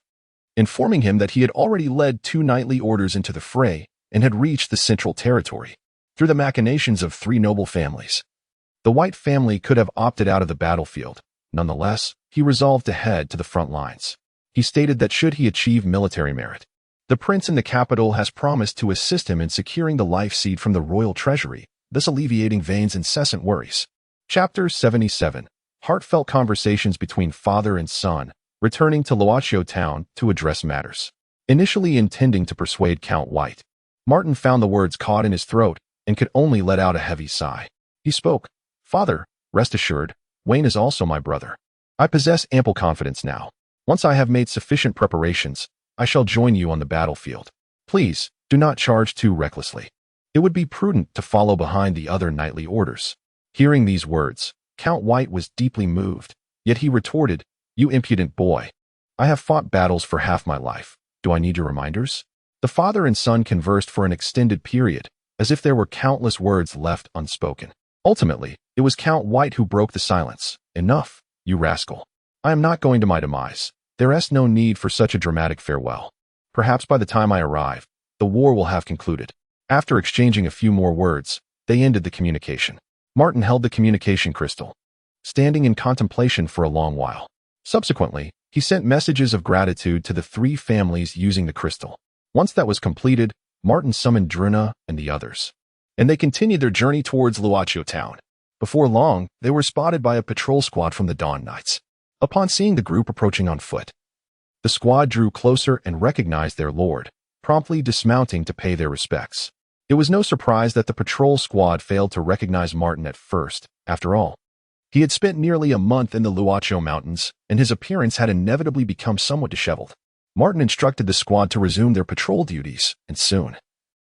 informing him that he had already led 2 knightly orders into the fray and had reached the Central Territory through the machinations of 3 noble families. The White family could have opted out of the battlefield. Nonetheless, he resolved to head to the front lines. He stated that should he achieve military merit, the prince in the capital has promised to assist him in securing the life seed from the royal treasury, thus alleviating Vane's incessant worries. Chapter 77. Heartfelt conversations between father and son, returning to Luochio town to address matters. Initially intending to persuade Count White, Martin found the words caught in his throat and could only let out a heavy sigh. He spoke. "Father, rest assured, Wayne is also my brother. I possess ample confidence now. Once I have made sufficient preparations, I shall join you on the battlefield. Please, do not charge too recklessly. It would be prudent to follow behind the other knightly orders." Hearing these words, Count White was deeply moved, yet he retorted, "You impudent boy. I have fought battles for half my life. Do I need your reminders?" The father and son conversed for an extended period, as if there were countless words left unspoken. Ultimately, it was Count White who broke the silence. "Enough, you rascal. I am not going to my demise. There is no need for such a dramatic farewell. Perhaps by the time I arrive, the war will have concluded." After exchanging a few more words, they ended the communication. Martin held the communication crystal, standing in contemplation for a long while. Subsequently, he sent messages of gratitude to the 3 families using the crystal. Once that was completed, Martin summoned Druna and the others, and they continued their journey towards Luochio town. Before long, they were spotted by a patrol squad from the Dawn Knights. Upon seeing the group approaching on foot, the squad drew closer and recognized their lord, promptly dismounting to pay their respects. It was no surprise that the patrol squad failed to recognize Martin at first. After all, he had spent nearly a month in the Luochio Mountains, and his appearance had inevitably become somewhat disheveled. Martin instructed the squad to resume their patrol duties, and soon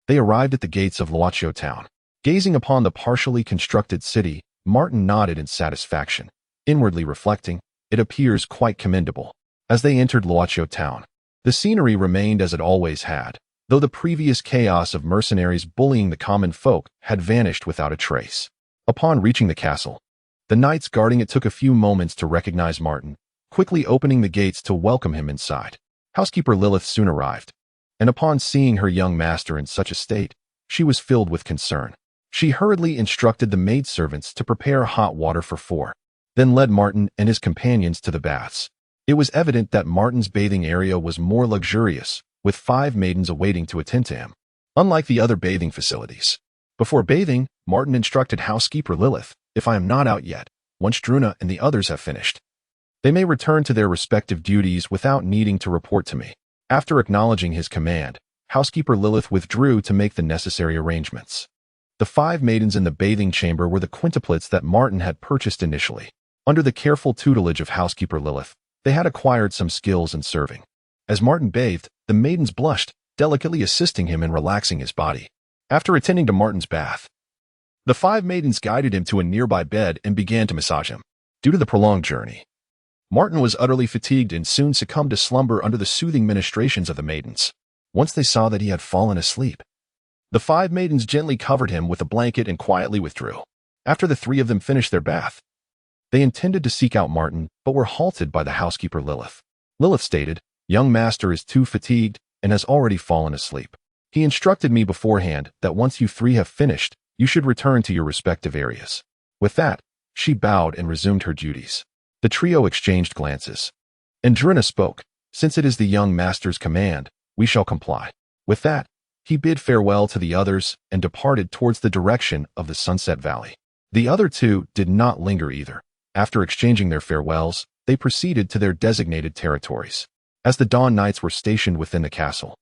they arrived at the gates of Luochio town. Gazing upon the partially constructed city, Martin nodded in satisfaction, inwardly reflecting, "It appears quite commendable." As they entered Luochio town, the scenery remained as it always had, though the previous chaos of mercenaries bullying the common folk had vanished without a trace. Upon reaching the castle, the knights guarding it took a few moments to recognize Martin, quickly opening the gates to welcome him inside. Housekeeper Lilith soon arrived, and upon seeing her young master in such a state, she was filled with concern. She hurriedly instructed the maidservants to prepare hot water for 4, then led Martin and his companions to the baths. It was evident that Martin's bathing area was more luxurious, with 5 maidens awaiting to attend to him, unlike the other bathing facilities. Before bathing, Martin instructed housekeeper Lilith, "If I am not out yet, once Druna and the others have finished, they may return to their respective duties without needing to report to me." After acknowledging his command, housekeeper Lilith withdrew to make the necessary arrangements. The 5 maidens in the bathing chamber were the quintuplets that Martin had purchased initially. Under the careful tutelage of housekeeper Lilith, they had acquired some skills in serving. As Martin bathed, the maidens blushed, delicately assisting him in relaxing his body. After attending to Martin's bath, the 5 maidens guided him to a nearby bed and began to massage him. Due to the prolonged journey, Martin was utterly fatigued and soon succumbed to slumber under the soothing ministrations of the maidens. Once they saw that he had fallen asleep, the 5 maidens gently covered him with a blanket and quietly withdrew. After the 3 of them finished their bath, they intended to seek out Martin, but were halted by the housekeeper Lilith. Lilith stated, "Young master is too fatigued and has already fallen asleep. He instructed me beforehand that once you 3 have finished, you should return to your respective areas." With that, she bowed and resumed her duties. The trio exchanged glances. Andrina spoke, "Since it is the young master's command, we shall comply." With that, he bid farewell to the others and departed towards the direction of the Sunset Valley. The other 2 did not linger either. After exchanging their farewells, they proceeded to their designated territories. As the Dawn Knights were stationed within the castle,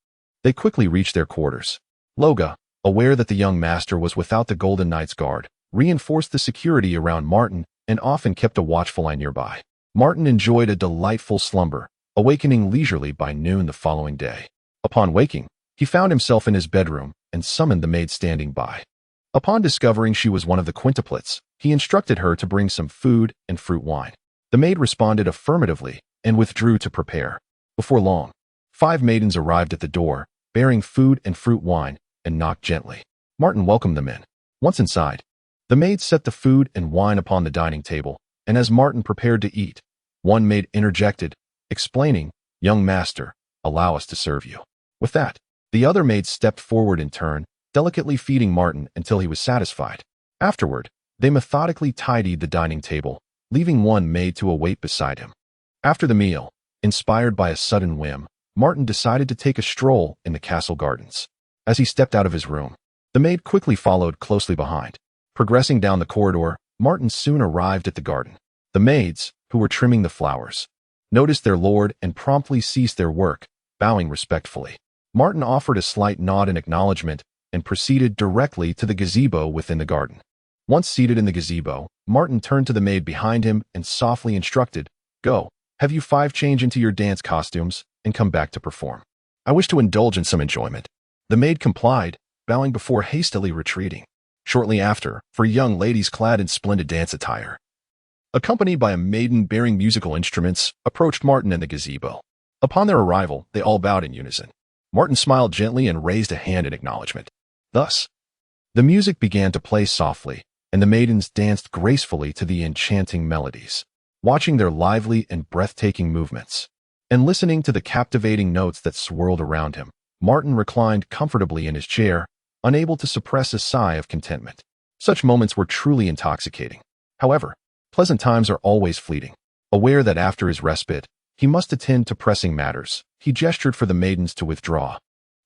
they quickly reached their quarters. Loga, aware that the young master was without the Golden Knight's guard, reinforced the security around Martin and often kept a watchful eye nearby. Martin enjoyed a delightful slumber, awakening leisurely by noon the following day. Upon waking, he found himself in his bedroom and summoned the maid standing by. Upon discovering she was one of the quintuplets, he instructed her to bring some food and fruit wine. The maid responded affirmatively and withdrew to prepare. Before long, 5 maidens arrived at the door, bearing food and fruit wine, and knocked gently. Martin welcomed them in. Once inside, the maid set the food and wine upon the dining table, and as Martin prepared to eat, one maid interjected, explaining, "Young master, allow us to serve you." With that, the other maid stepped forward in turn, delicately feeding Martin until he was satisfied. Afterward, they methodically tidied the dining table, leaving one maid to await beside him. After the meal, inspired by a sudden whim, Martin decided to take a stroll in the castle gardens. As he stepped out of his room, the maid quickly followed closely behind. Progressing down the corridor, Martin soon arrived at the garden. The maids, who were trimming the flowers, noticed their lord and promptly ceased their work, bowing respectfully. Martin offered a slight nod in acknowledgement and proceeded directly to the gazebo within the garden. Once seated in the gazebo, Martin turned to the maid behind him and softly instructed, "Go, have you 5 change into your dance costumes and come back to perform. I wish to indulge in some enjoyment." The maid complied, bowing before hastily retreating. Shortly after, 4 young ladies clad in splendid dance attire, accompanied by a maiden bearing musical instruments, approached Martin in the gazebo. Upon their arrival, they all bowed in unison. Martin smiled gently and raised a hand in acknowledgement. Thus, the music began to play softly, and the maidens danced gracefully to the enchanting melodies. Watching their lively and breathtaking movements, and listening to the captivating notes that swirled around him, Martin reclined comfortably in his chair, unable to suppress a sigh of contentment. Such moments were truly intoxicating. However, pleasant times are always fleeting. Aware that after his respite, he must attend to pressing matters, he gestured for the maidens to withdraw,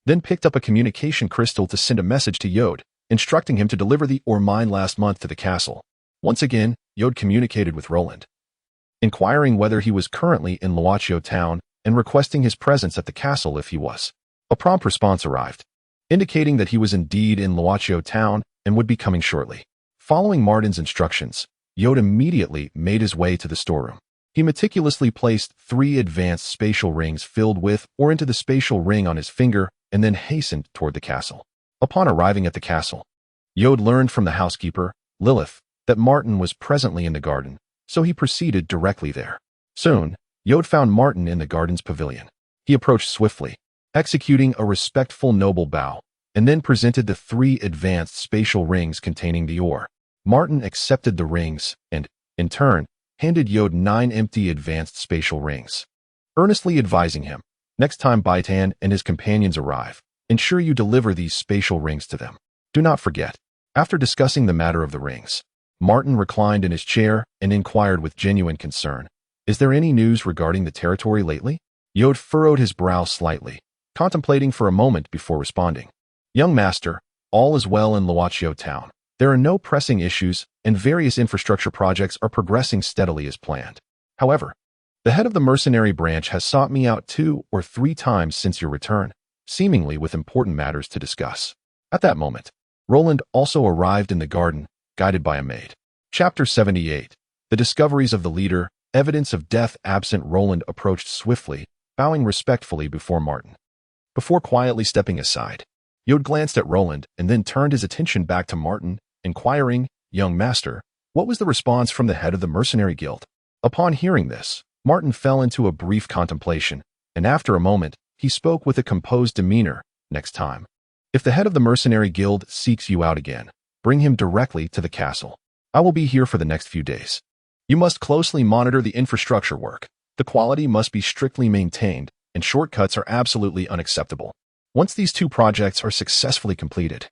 then picked up a communication crystal to send a message to Yod, instructing him to deliver the ore mined last month to the castle. Once again, Yod communicated with Roland, inquiring whether he was currently in Luochio town and requesting his presence at the castle if he was. A prompt response arrived, indicating that he was indeed in Luochio town and would be coming shortly. Following Martin's instructions, Yod immediately made his way to the storeroom. He meticulously placed 3 advanced spatial rings filled with or into the spatial ring on his finger and then hastened toward the castle. Upon arriving at the castle, Yod learned from the housekeeper, Lilith, that Martin was presently in the garden, so he proceeded directly there. Soon, Yod found Martin in the garden's pavilion. He approached swiftly, executing a respectful noble bow, and then presented the 3 advanced spatial rings containing the ore. Martin accepted the rings and, in turn, handed Yod 9 empty advanced spatial rings, earnestly advising him, "Next time Baitan and his companions arrive, ensure you deliver these spatial rings to them. Do not forget." After discussing the matter of the rings, Martin reclined in his chair and inquired with genuine concern, "Is there any news regarding the territory lately?" Yod furrowed his brow slightly, contemplating for a moment before responding. "Young master, all is well in Luochio town. There are no pressing issues, and various infrastructure projects are progressing steadily as planned. However, the head of the mercenary branch has sought me out 2 or 3 times since your return, seemingly with important matters to discuss." At that moment, Roland also arrived in the garden, guided by a maid. Chapter 78. The Discoveries of the Leader. Evidence of death absent. Roland approached swiftly, bowing respectfully before Martin. Before quietly stepping aside, Yod glanced at Roland and then turned his attention back to Martin, inquiring, "Young master, what was the response from the head of the mercenary guild?" Upon hearing this, Martin fell into a brief contemplation, and after a moment, he spoke with a composed demeanor. "Next time, if the head of the mercenary guild seeks you out again, bring him directly to the castle. I will be here for the next few days. You must closely monitor the infrastructure work. The quality must be strictly maintained, and shortcuts are absolutely unacceptable. Once these two projects are successfully completed,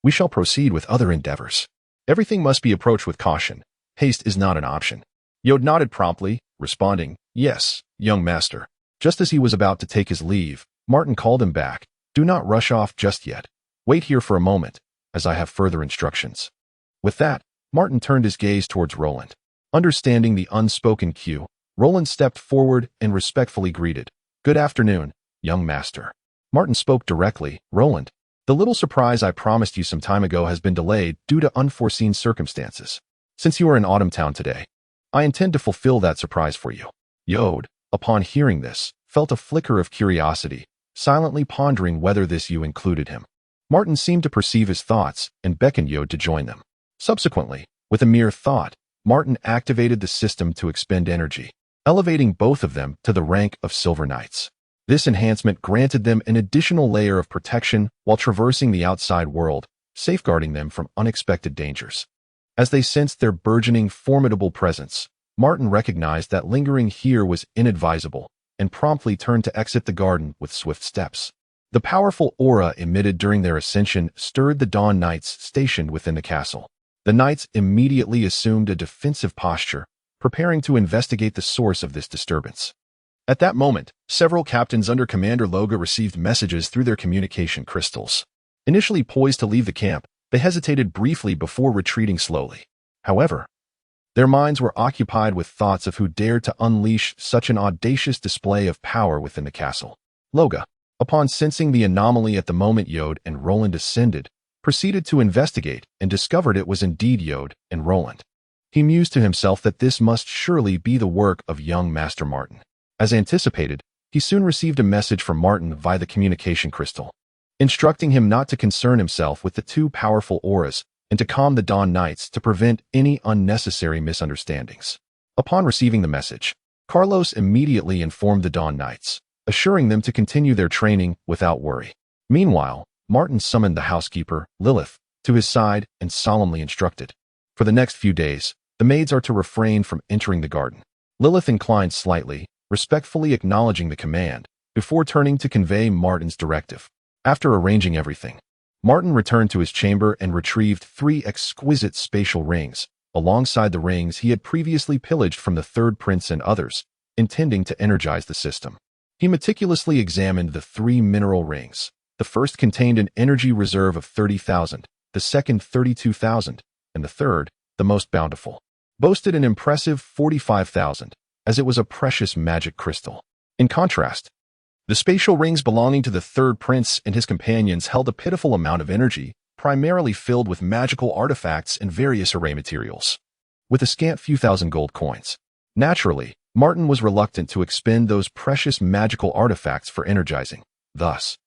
we shall proceed with other endeavors. Everything must be approached with caution. Haste is not an option." Yod nodded promptly, responding, "Yes, young master." Just as he was about to take his leave, Martin called him back. "Do not rush off just yet. Wait here for a moment, as I have further instructions." With that, Martin turned his gaze towards Roland. Understanding the unspoken cue, Roland stepped forward and respectfully greeted, "Good afternoon, young master." Martin spoke directly, "Roland, the little surprise I promised you some time ago has been delayed due to unforeseen circumstances. Since you are in Autumn Town today, I intend to fulfill that surprise for you." Yod, upon hearing this, felt a flicker of curiosity, silently pondering whether this you included him. Martin seemed to perceive his thoughts and beckoned Yod to join them. Subsequently, with a mere thought, Martin activated the system to expend energy, elevating both of them to the rank of Silver Knights. This enhancement granted them an additional layer of protection while traversing the outside world, safeguarding them from unexpected dangers. As they sensed their burgeoning, formidable presence, Martin recognized that lingering here was inadvisable and promptly turned to exit the garden with swift steps. The powerful aura emitted during their ascension stirred the Dawn Knights stationed within the castle. The knights immediately assumed a defensive posture, preparing to investigate the source of this disturbance. At that moment, several captains under Commander Loga received messages through their communication crystals. Initially poised to leave the camp, they hesitated briefly before retreating slowly. However, their minds were occupied with thoughts of who dared to unleash such an audacious display of power within the castle. Loga, upon sensing the anomaly at the moment Yod and Roland ascended, proceeded to investigate and discovered it was indeed Yod and Roland. He mused to himself that this must surely be the work of young Master Martin. As anticipated, he soon received a message from Martin via the communication crystal, instructing him not to concern himself with the two powerful auras and to calm the Dawn Knights to prevent any unnecessary misunderstandings. Upon receiving the message, Carlos immediately informed the Dawn Knights, assuring them to continue their training without worry. Meanwhile, Martin summoned the housekeeper, Lilith, to his side and solemnly instructed, "For the next few days, the maids are to refrain from entering the garden." Lilith inclined slightly, respectfully acknowledging the command, before turning to convey Martin's directive. After arranging everything, Martin returned to his chamber and retrieved 3 exquisite spatial rings, alongside the rings he had previously pillaged from the Third Prince and others, intending to energize the system. He meticulously examined the 3 mineral rings. The first contained an energy reserve of 30,000, the second 32,000, and the third, the most bountiful, boasted an impressive 45,000, as it was a precious magic crystal. In contrast, the spatial rings belonging to the Third Prince and his companions held a pitiful amount of energy, primarily filled with magical artifacts and various array materials, with a scant few thousand gold coins. Naturally, Martin was reluctant to expend those precious magical artifacts for energizing. Thus,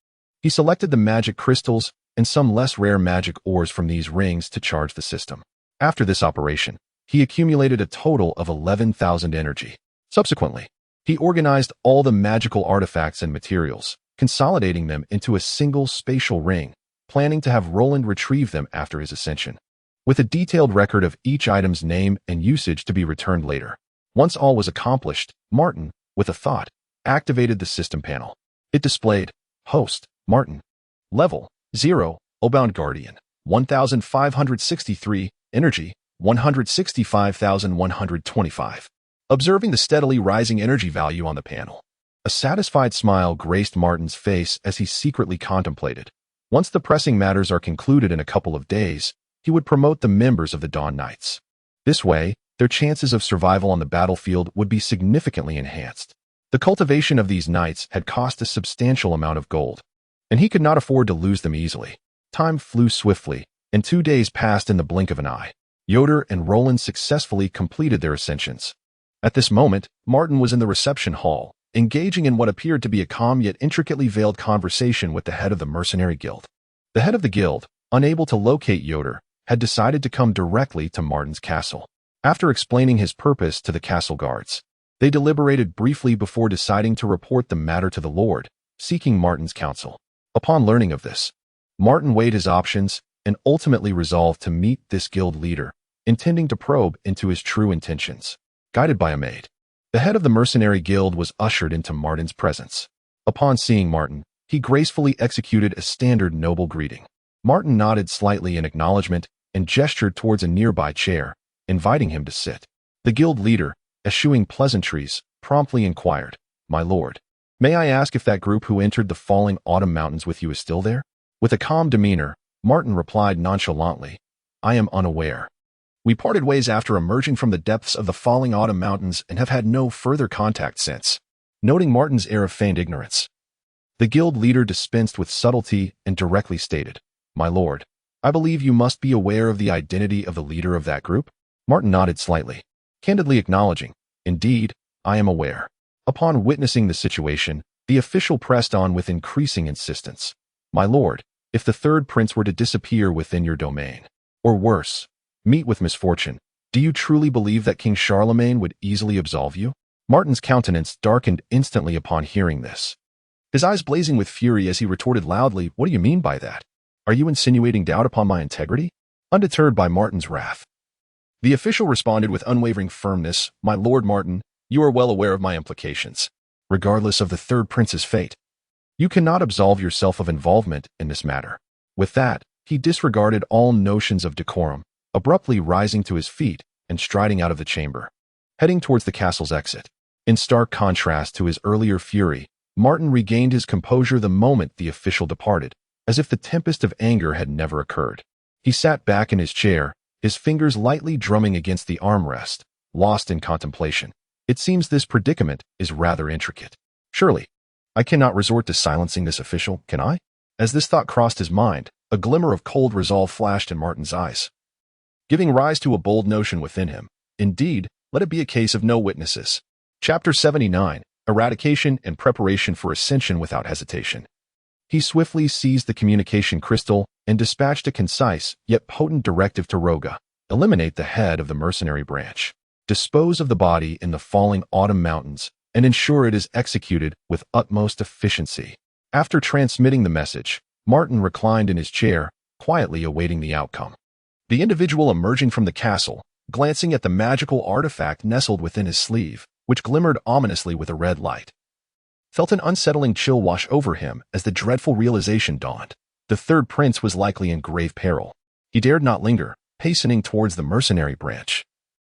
he selected the magic crystals and some less rare magic ores from these rings to charge the system. After this operation, he accumulated a total of 11,000 energy. Subsequently, he organized all the magical artifacts and materials, consolidating them into a single spatial ring, planning to have Roland retrieve them after his ascension, with a detailed record of each item's name and usage to be returned later. Once all was accomplished, Martin, with a thought, activated the system panel. It displayed, Host, Martin. Level, 0, Obound Guardian, 1,563, Energy, 165,125. Observing the steadily rising energy value on the panel, a satisfied smile graced Martin's face as he secretly contemplated. Once the pressing matters are concluded in a couple of days, he would promote the members of the Dawn Knights. This way, their chances of survival on the battlefield would be significantly enhanced. The cultivation of these knights had cost a substantial amount of gold, and he could not afford to lose them easily. Time flew swiftly, and 2 days passed in the blink of an eye. Yoder and Roland successfully completed their ascensions. At this moment, Martin was in the reception hall, engaging in what appeared to be a calm yet intricately veiled conversation with the head of the mercenary guild. The head of the guild, unable to locate Yoder, had decided to come directly to Martin's castle. After explaining his purpose to the castle guards, they deliberated briefly before deciding to report the matter to the Lord, seeking Martin's counsel. Upon learning of this, Martin weighed his options and ultimately resolved to meet this guild leader, intending to probe into his true intentions. Guided by a maid, the head of the mercenary guild was ushered into Martin's presence. Upon seeing Martin, he gracefully executed a standard noble greeting. Martin nodded slightly in acknowledgement and gestured towards a nearby chair, inviting him to sit. The guild leader, eschewing pleasantries, promptly inquired, "My lord, may I ask if that group who entered the falling autumn mountains with you is still there?" With a calm demeanor, Martin replied nonchalantly, "I am unaware. We parted ways after emerging from the depths of the falling autumn mountains and have had no further contact since." Noting Martin's air of feigned ignorance, the guild leader dispensed with subtlety and directly stated, "My lord, I believe you must be aware of the identity of the leader of that group?" Martin nodded slightly, candidly acknowledging, "Indeed, I am aware." Upon witnessing the situation, the official pressed on with increasing insistence, "My lord, if the third prince were to disappear within your domain, or worse, meet with misfortune, do you truly believe that King Charlemagne would easily absolve you?" Martin's countenance darkened instantly upon hearing this, his eyes blazing with fury as he retorted loudly, "What do you mean by that? Are you insinuating doubt upon my integrity?" Undeterred by Martin's wrath, the official responded with unwavering firmness, "My lord Martin, you are well aware of my implications. Regardless of the third prince's fate, you cannot absolve yourself of involvement in this matter." With that, he disregarded all notions of decorum, abruptly rising to his feet and striding out of the chamber, heading towards the castle's exit. In stark contrast to his earlier fury, Martin regained his composure the moment the official departed, as if the tempest of anger had never occurred. He sat back in his chair, his fingers lightly drumming against the armrest, lost in contemplation. It seems this predicament is rather intricate. Surely, I cannot resort to silencing this official, can I? As this thought crossed his mind, a glimmer of cold resolve flashed in Martin's eyes, giving rise to a bold notion within him. Indeed, let it be a case of no witnesses. Chapter 79, Eradication and Preparation for Ascension Without Hesitation. He swiftly seized the communication crystal and dispatched a concise, yet potent directive to Roga: eliminate the head of the mercenary branch, dispose of the body in the falling autumn mountains, and ensure it is executed with utmost efficiency. After transmitting the message, Martin reclined in his chair, quietly awaiting the outcome. The individual emerging from the castle, glancing at the magical artifact nestled within his sleeve, which glimmered ominously with a red light, felt an unsettling chill wash over him as the dreadful realization dawned. The third prince was likely in grave peril. He dared not linger, hastening towards the mercenary branch,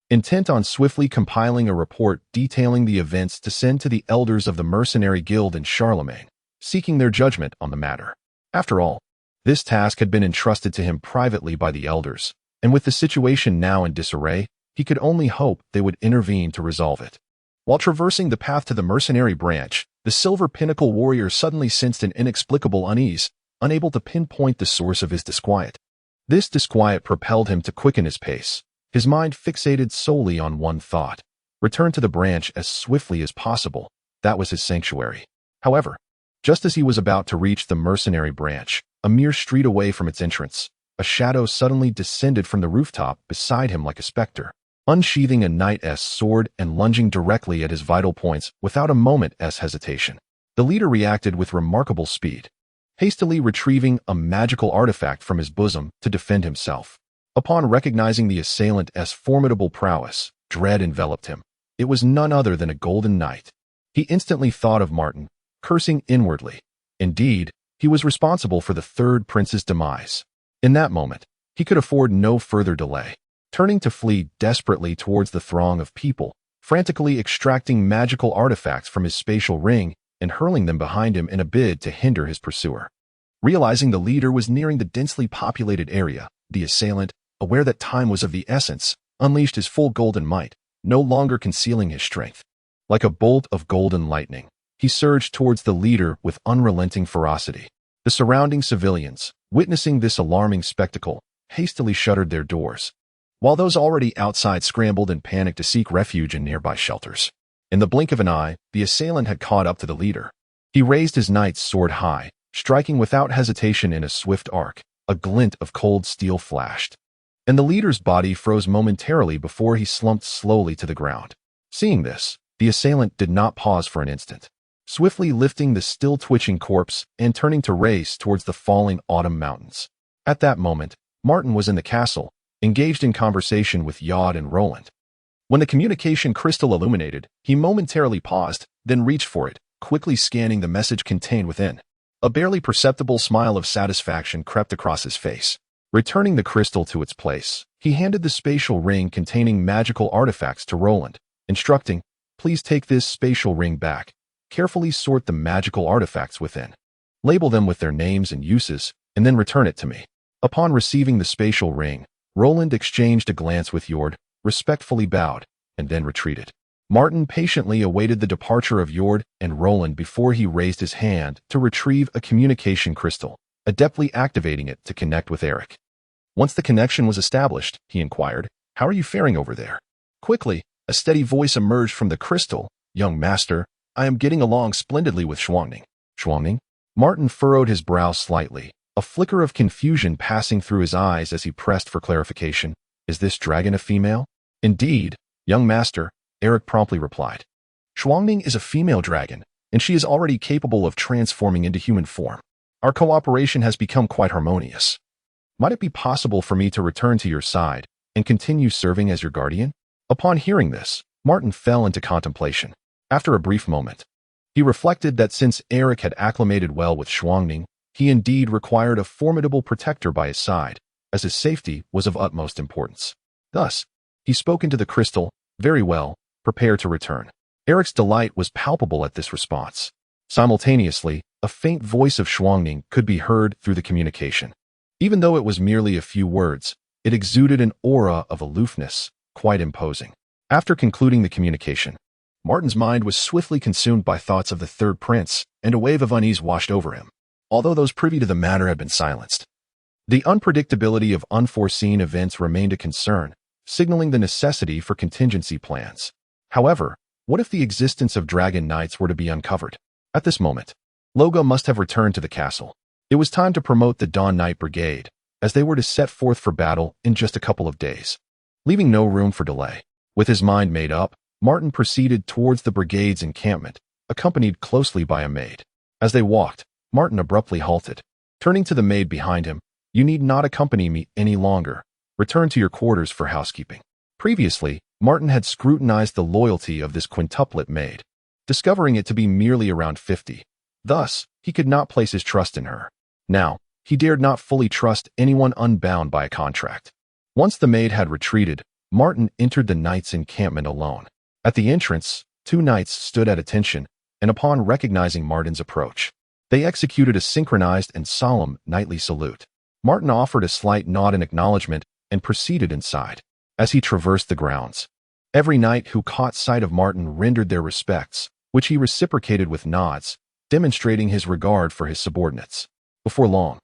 intent on swiftly compiling a report detailing the events to send to the elders of the mercenary guild in Charlemagne, seeking their judgment on the matter. After all, this task had been entrusted to him privately by the elders, and with the situation now in disarray, he could only hope they would intervene to resolve it. While traversing the path to the mercenary branch, the Silver Pinnacle warrior suddenly sensed an inexplicable unease, unable to pinpoint the source of his disquiet. This disquiet propelled him to quicken his pace, his mind fixated solely on one thought: return to the branch as swiftly as possible. That was his sanctuary. However, just as he was about to reach the mercenary branch, a mere street away from its entrance, a shadow suddenly descended from the rooftop beside him like a specter, unsheathing a knight's sword and lunging directly at his vital points without a moment's hesitation. The leader reacted with remarkable speed, hastily retrieving a magical artifact from his bosom to defend himself. Upon recognizing the assailant's formidable prowess, dread enveloped him. It was none other than a golden knight. He instantly thought of Martin, cursing inwardly. Indeed, he was responsible for the third prince's demise. In that moment, he could afford no further delay. Turning to flee desperately towards the throng of people, frantically extracting magical artifacts from his spatial ring and hurling them behind him in a bid to hinder his pursuer. Realizing the leader was nearing the densely populated area, the assailant, aware that time was of the essence, unleashed his full golden might, no longer concealing his strength. Like a bolt of golden lightning, he surged towards the leader with unrelenting ferocity. The surrounding civilians, witnessing this alarming spectacle, hastily shuttered their doors, while those already outside scrambled in panic to seek refuge in nearby shelters. In the blink of an eye, the assailant had caught up to the leader. He raised his knight's sword high, striking without hesitation in a swift arc. A glint of cold steel flashed, and the leader's body froze momentarily before he slumped slowly to the ground. Seeing this, the assailant did not pause for an instant, swiftly lifting the still-twitching corpse and turning to race towards the falling autumn mountains. At that moment, Martin was in the castle, engaged in conversation with Yod and Roland. When the communication crystal illuminated, he momentarily paused, then reached for it, quickly scanning the message contained within. A barely perceptible smile of satisfaction crept across his face. Returning the crystal to its place, he handed the spatial ring containing magical artifacts to Roland, instructing, "Please take this spatial ring back. Carefully sort the magical artifacts within. Label them with their names and uses, and then return it to me." Upon receiving the spatial ring, Roland exchanged a glance with Yord, respectfully bowed, and then retreated. Martin patiently awaited the departure of Yord and Roland before he raised his hand to retrieve a communication crystal, adeptly activating it to connect with Eric. Once the connection was established, he inquired, "How are you faring over there?" Quickly, a steady voice emerged from the crystal. "Young master, I am getting along splendidly with Xuangning." "Xuangning?" Martin furrowed his brow slightly, a flicker of confusion passing through his eyes as he pressed for clarification. "Is this dragon a female?" "Indeed, young master," Eric promptly replied. "Xuangning is a female dragon, and she is already capable of transforming into human form. Our cooperation has become quite harmonious. Might it be possible for me to return to your side and continue serving as your guardian?" Upon hearing this, Martin fell into contemplation. After a brief moment, he reflected that since Eric had acclimated well with Xuangning, he indeed required a formidable protector by his side, as his safety was of utmost importance. Thus, he spoke into the crystal, "Very well, prepare to return." Eric's delight was palpable at this response. Simultaneously, a faint voice of Xuangning could be heard through the communication. Even though it was merely a few words, it exuded an aura of aloofness, quite imposing. After concluding the communication, Martin's mind was swiftly consumed by thoughts of the third prince, and a wave of unease washed over him, although those privy to the matter had been silenced. The unpredictability of unforeseen events remained a concern, signaling the necessity for contingency plans. However, what if the existence of Dragon Knights were to be uncovered? At this moment, Loga must have returned to the castle. It was time to promote the Dawn Knight Brigade, as they were to set forth for battle in just a couple of days. Leaving no room for delay, with his mind made up, Martin proceeded towards the brigade's encampment, accompanied closely by a maid. As they walked, Martin abruptly halted. Turning to the maid behind him, "You need not accompany me any longer. Return to your quarters for housekeeping." Previously, Martin had scrutinized the loyalty of this quintuplet maid, discovering it to be merely around 50. Thus, he could not place his trust in her. Now, he dared not fully trust anyone unbound by a contract. Once the maid had retreated, Martin entered the knight's encampment alone. At the entrance, two knights stood at attention, and upon recognizing Martin's approach, they executed a synchronized and solemn knightly salute. Martin offered a slight nod in acknowledgement and proceeded inside. As he traversed the grounds, every knight who caught sight of Martin rendered their respects, which he reciprocated with nods, demonstrating his regard for his subordinates. Before long,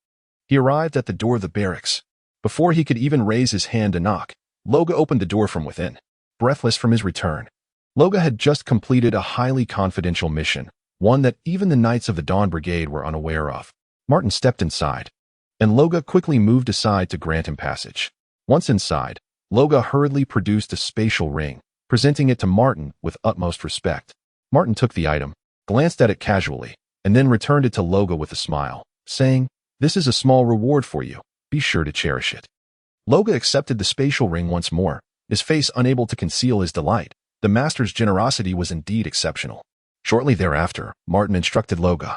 he arrived at the door of the barracks. Before he could even raise his hand to knock, Loga opened the door from within. Breathless from his return, Loga had just completed a highly confidential mission, one that even the Knights of the Dawn Brigade were unaware of. Martin stepped inside, and Loga quickly moved aside to grant him passage. Once inside, Loga hurriedly produced a spatial ring, presenting it to Martin with utmost respect. Martin took the item, glanced at it casually, and then returned it to Loga with a smile, saying, "This is a small reward for you. Be sure to cherish it." Loga accepted the spatial ring once more, his face unable to conceal his delight. The master's generosity was indeed exceptional. Shortly thereafter, Martin instructed Loga,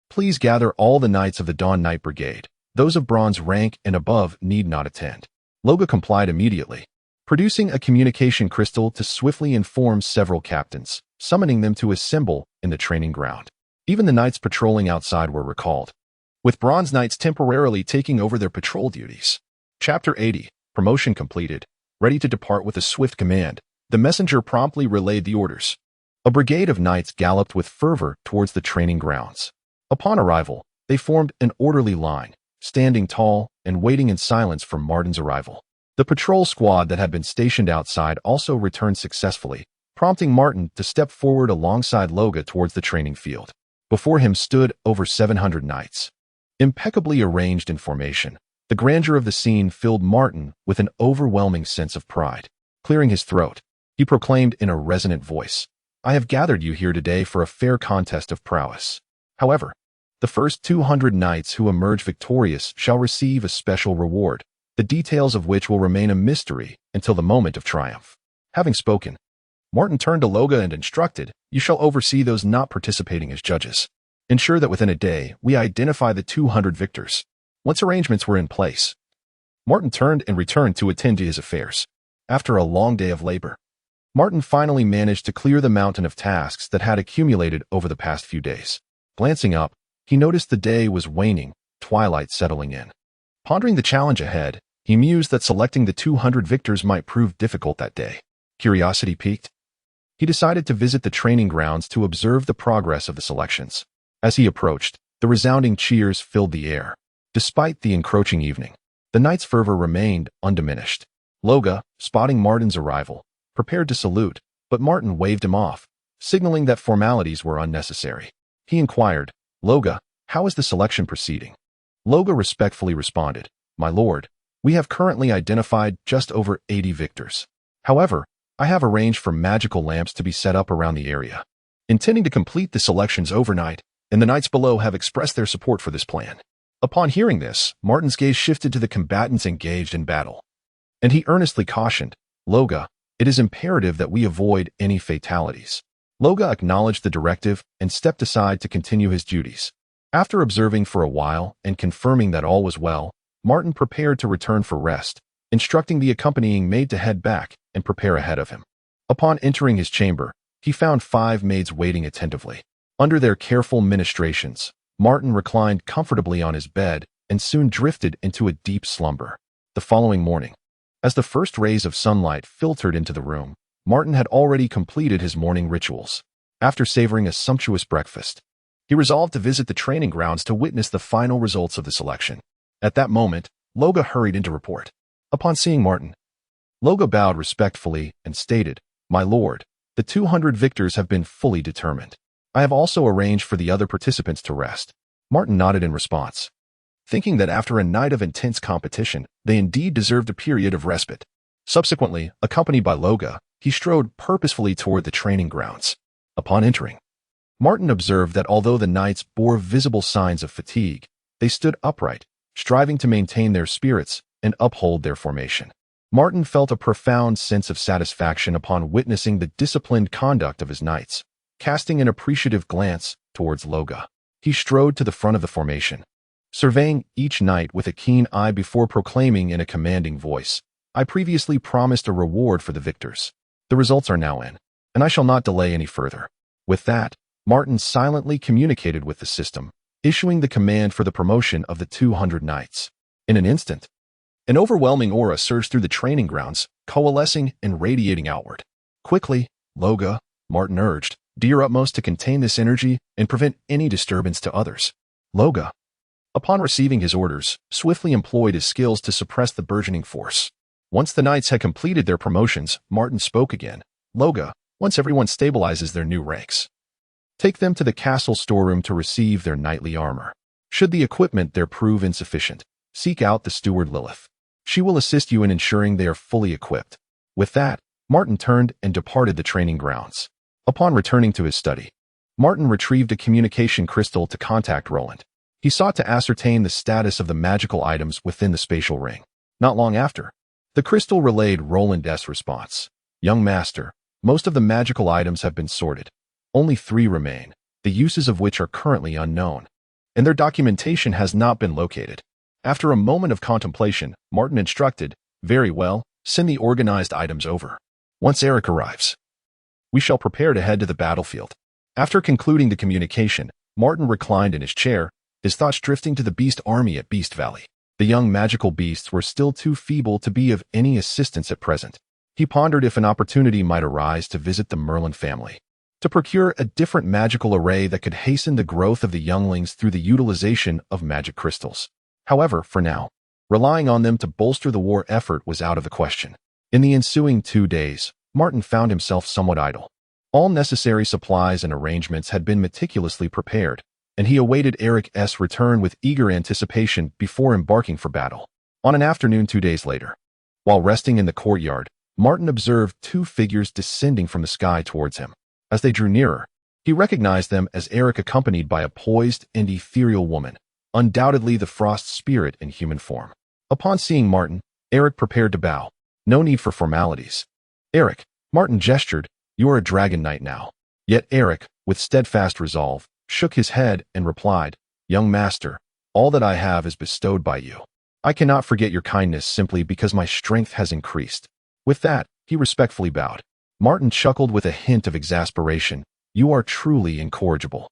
"Please gather all the knights of the Dawn Knight Brigade. Those of bronze rank and above need not attend." Loga complied immediately, producing a communication crystal to swiftly inform several captains, summoning them to assemble in the training ground. Even the knights patrolling outside were recalled, with bronze knights temporarily taking over their patrol duties. Chapter 80, Promotion completed. Ready to depart with a swift command, the messenger promptly relayed the orders. A brigade of knights galloped with fervor towards the training grounds. Upon arrival, They formed an orderly line, standing tall and waiting in silence for Martin's arrival. The patrol squad that had been stationed outside also returned successfully, prompting Martin to step forward alongside Loga towards the training field. Before him stood over 700 knights, impeccably arranged in formation. The grandeur of the scene filled Martin with an overwhelming sense of pride. Clearing his throat, he proclaimed in a resonant voice, "I have gathered you here today for a fair contest of prowess. However, the first 200 knights who emerge victorious shall receive a special reward, the details of which will remain a mystery until the moment of triumph." Having spoken, Martin turned to Loga and instructed, "You shall oversee those not participating as judges. Ensure that within a day we identify the 200 victors." Once arrangements were in place, Martin turned and returned to attend to his affairs. After a long day of labor, Martin finally managed to clear the mountain of tasks that had accumulated over the past few days. Glancing up, he noticed the day was waning, twilight settling in. Pondering the challenge ahead, he mused that selecting the 200 victors might prove difficult that day. Curiosity piqued. He decided to visit the training grounds to observe the progress of the selections. As he approached, the resounding cheers filled the air. Despite the encroaching evening, the knights' fervor remained undiminished. Loga, spotting Martin's arrival, prepared to salute, but Martin waved him off, signaling that formalities were unnecessary. He inquired, "Loga, how is the selection proceeding?" Loga respectfully responded, "My lord, we have currently identified just over 80 victors. However, I have arranged for magical lamps to be set up around the area, intending to complete the selections overnight, and the knights below have expressed their support for this plan." Upon hearing this, Martin's gaze shifted to the combatants engaged in battle, and he earnestly cautioned, "Loga, it is imperative that we avoid any fatalities." Loga acknowledged the directive and stepped aside to continue his duties. After observing for a while and confirming that all was well, Martin prepared to return for rest, instructing the accompanying maid to head back and prepare ahead of him. Upon entering his chamber, he found 5 maids waiting attentively. Under their careful ministrations, Martin reclined comfortably on his bed and soon drifted into a deep slumber. The following morning, as the first rays of sunlight filtered into the room, Martin had already completed his morning rituals. After savoring a sumptuous breakfast, he resolved to visit the training grounds to witness the final results of the selection. At that moment, Loga hurried in to report. Upon seeing Martin, Loga bowed respectfully and stated, "My lord, the 200 victors have been fully determined. I have also arranged for the other participants to rest." Martin nodded in response, thinking that after a night of intense competition, they indeed deserved a period of respite. Subsequently, accompanied by Loga, he strode purposefully toward the training grounds. Upon entering, Martin observed that although the knights bore visible signs of fatigue, they stood upright, striving to maintain their spirits and uphold their formation. Martin felt a profound sense of satisfaction upon witnessing the disciplined conduct of his knights. Casting an appreciative glance towards Loga, he strode to the front of the formation, surveying each knight with a keen eye before proclaiming in a commanding voice, "I previously promised a reward for the victors. The results are now in, and I shall not delay any further." With that, Martin silently communicated with the system, issuing the command for the promotion of the 200 knights. In an instant, an overwhelming aura surged through the training grounds, coalescing and radiating outward. "Quickly, Loga," Martin urged, "do your utmost to contain this energy and prevent any disturbance to others." Loga, upon receiving his orders, swiftly employed his skills to suppress the burgeoning force. Once the knights had completed their promotions, Martin spoke again. "Loga, once everyone stabilizes their new ranks, take them to the castle storeroom to receive their knightly armor. Should the equipment there prove insufficient, seek out the steward Lilith. She will assist you in ensuring they are fully equipped." With that, Martin turned and departed the training grounds. Upon returning to his study, Martin retrieved a communication crystal to contact Roland. He sought to ascertain the status of the magical items within the spatial ring. Not long after, the crystal relayed Roland's response. "Young master, most of the magical items have been sorted. Only 3 remain, the uses of which are currently unknown, and their documentation has not been located." After a moment of contemplation, Martin instructed, "Very well, send the organized items over. Once Eric arrives, we shall prepare to head to the battlefield." After concluding the communication, Martin reclined in his chair, his thoughts drifting to the beast army at Beast Valley. The young magical beasts were still too feeble to be of any assistance at present. He pondered if an opportunity might arise to visit the Merlin family. to procure a different magical array that could hasten the growth of the younglings through the utilization of magic crystals. However, for now, relying on them to bolster the war effort was out of the question. In the ensuing 2 days, Martin found himself somewhat idle. All necessary supplies and arrangements had been meticulously prepared, and he awaited Eric's return with eager anticipation before embarking for battle. On an afternoon 2 days later, while resting in the courtyard, Martin observed 2 figures descending from the sky towards him. As they drew nearer, he recognized them as Eric accompanied by a poised and ethereal woman, undoubtedly the Frost spirit in human form. Upon seeing Martin, Eric prepared to bow. No need for formalities. Eric, Martin gestured, you are a dragon knight now. Yet Eric, with steadfast resolve, shook his head and replied, young master, all that I have is bestowed by you. I cannot forget your kindness simply because my strength has increased. With that, he respectfully bowed. Martin chuckled with a hint of exasperation. You are truly incorrigible.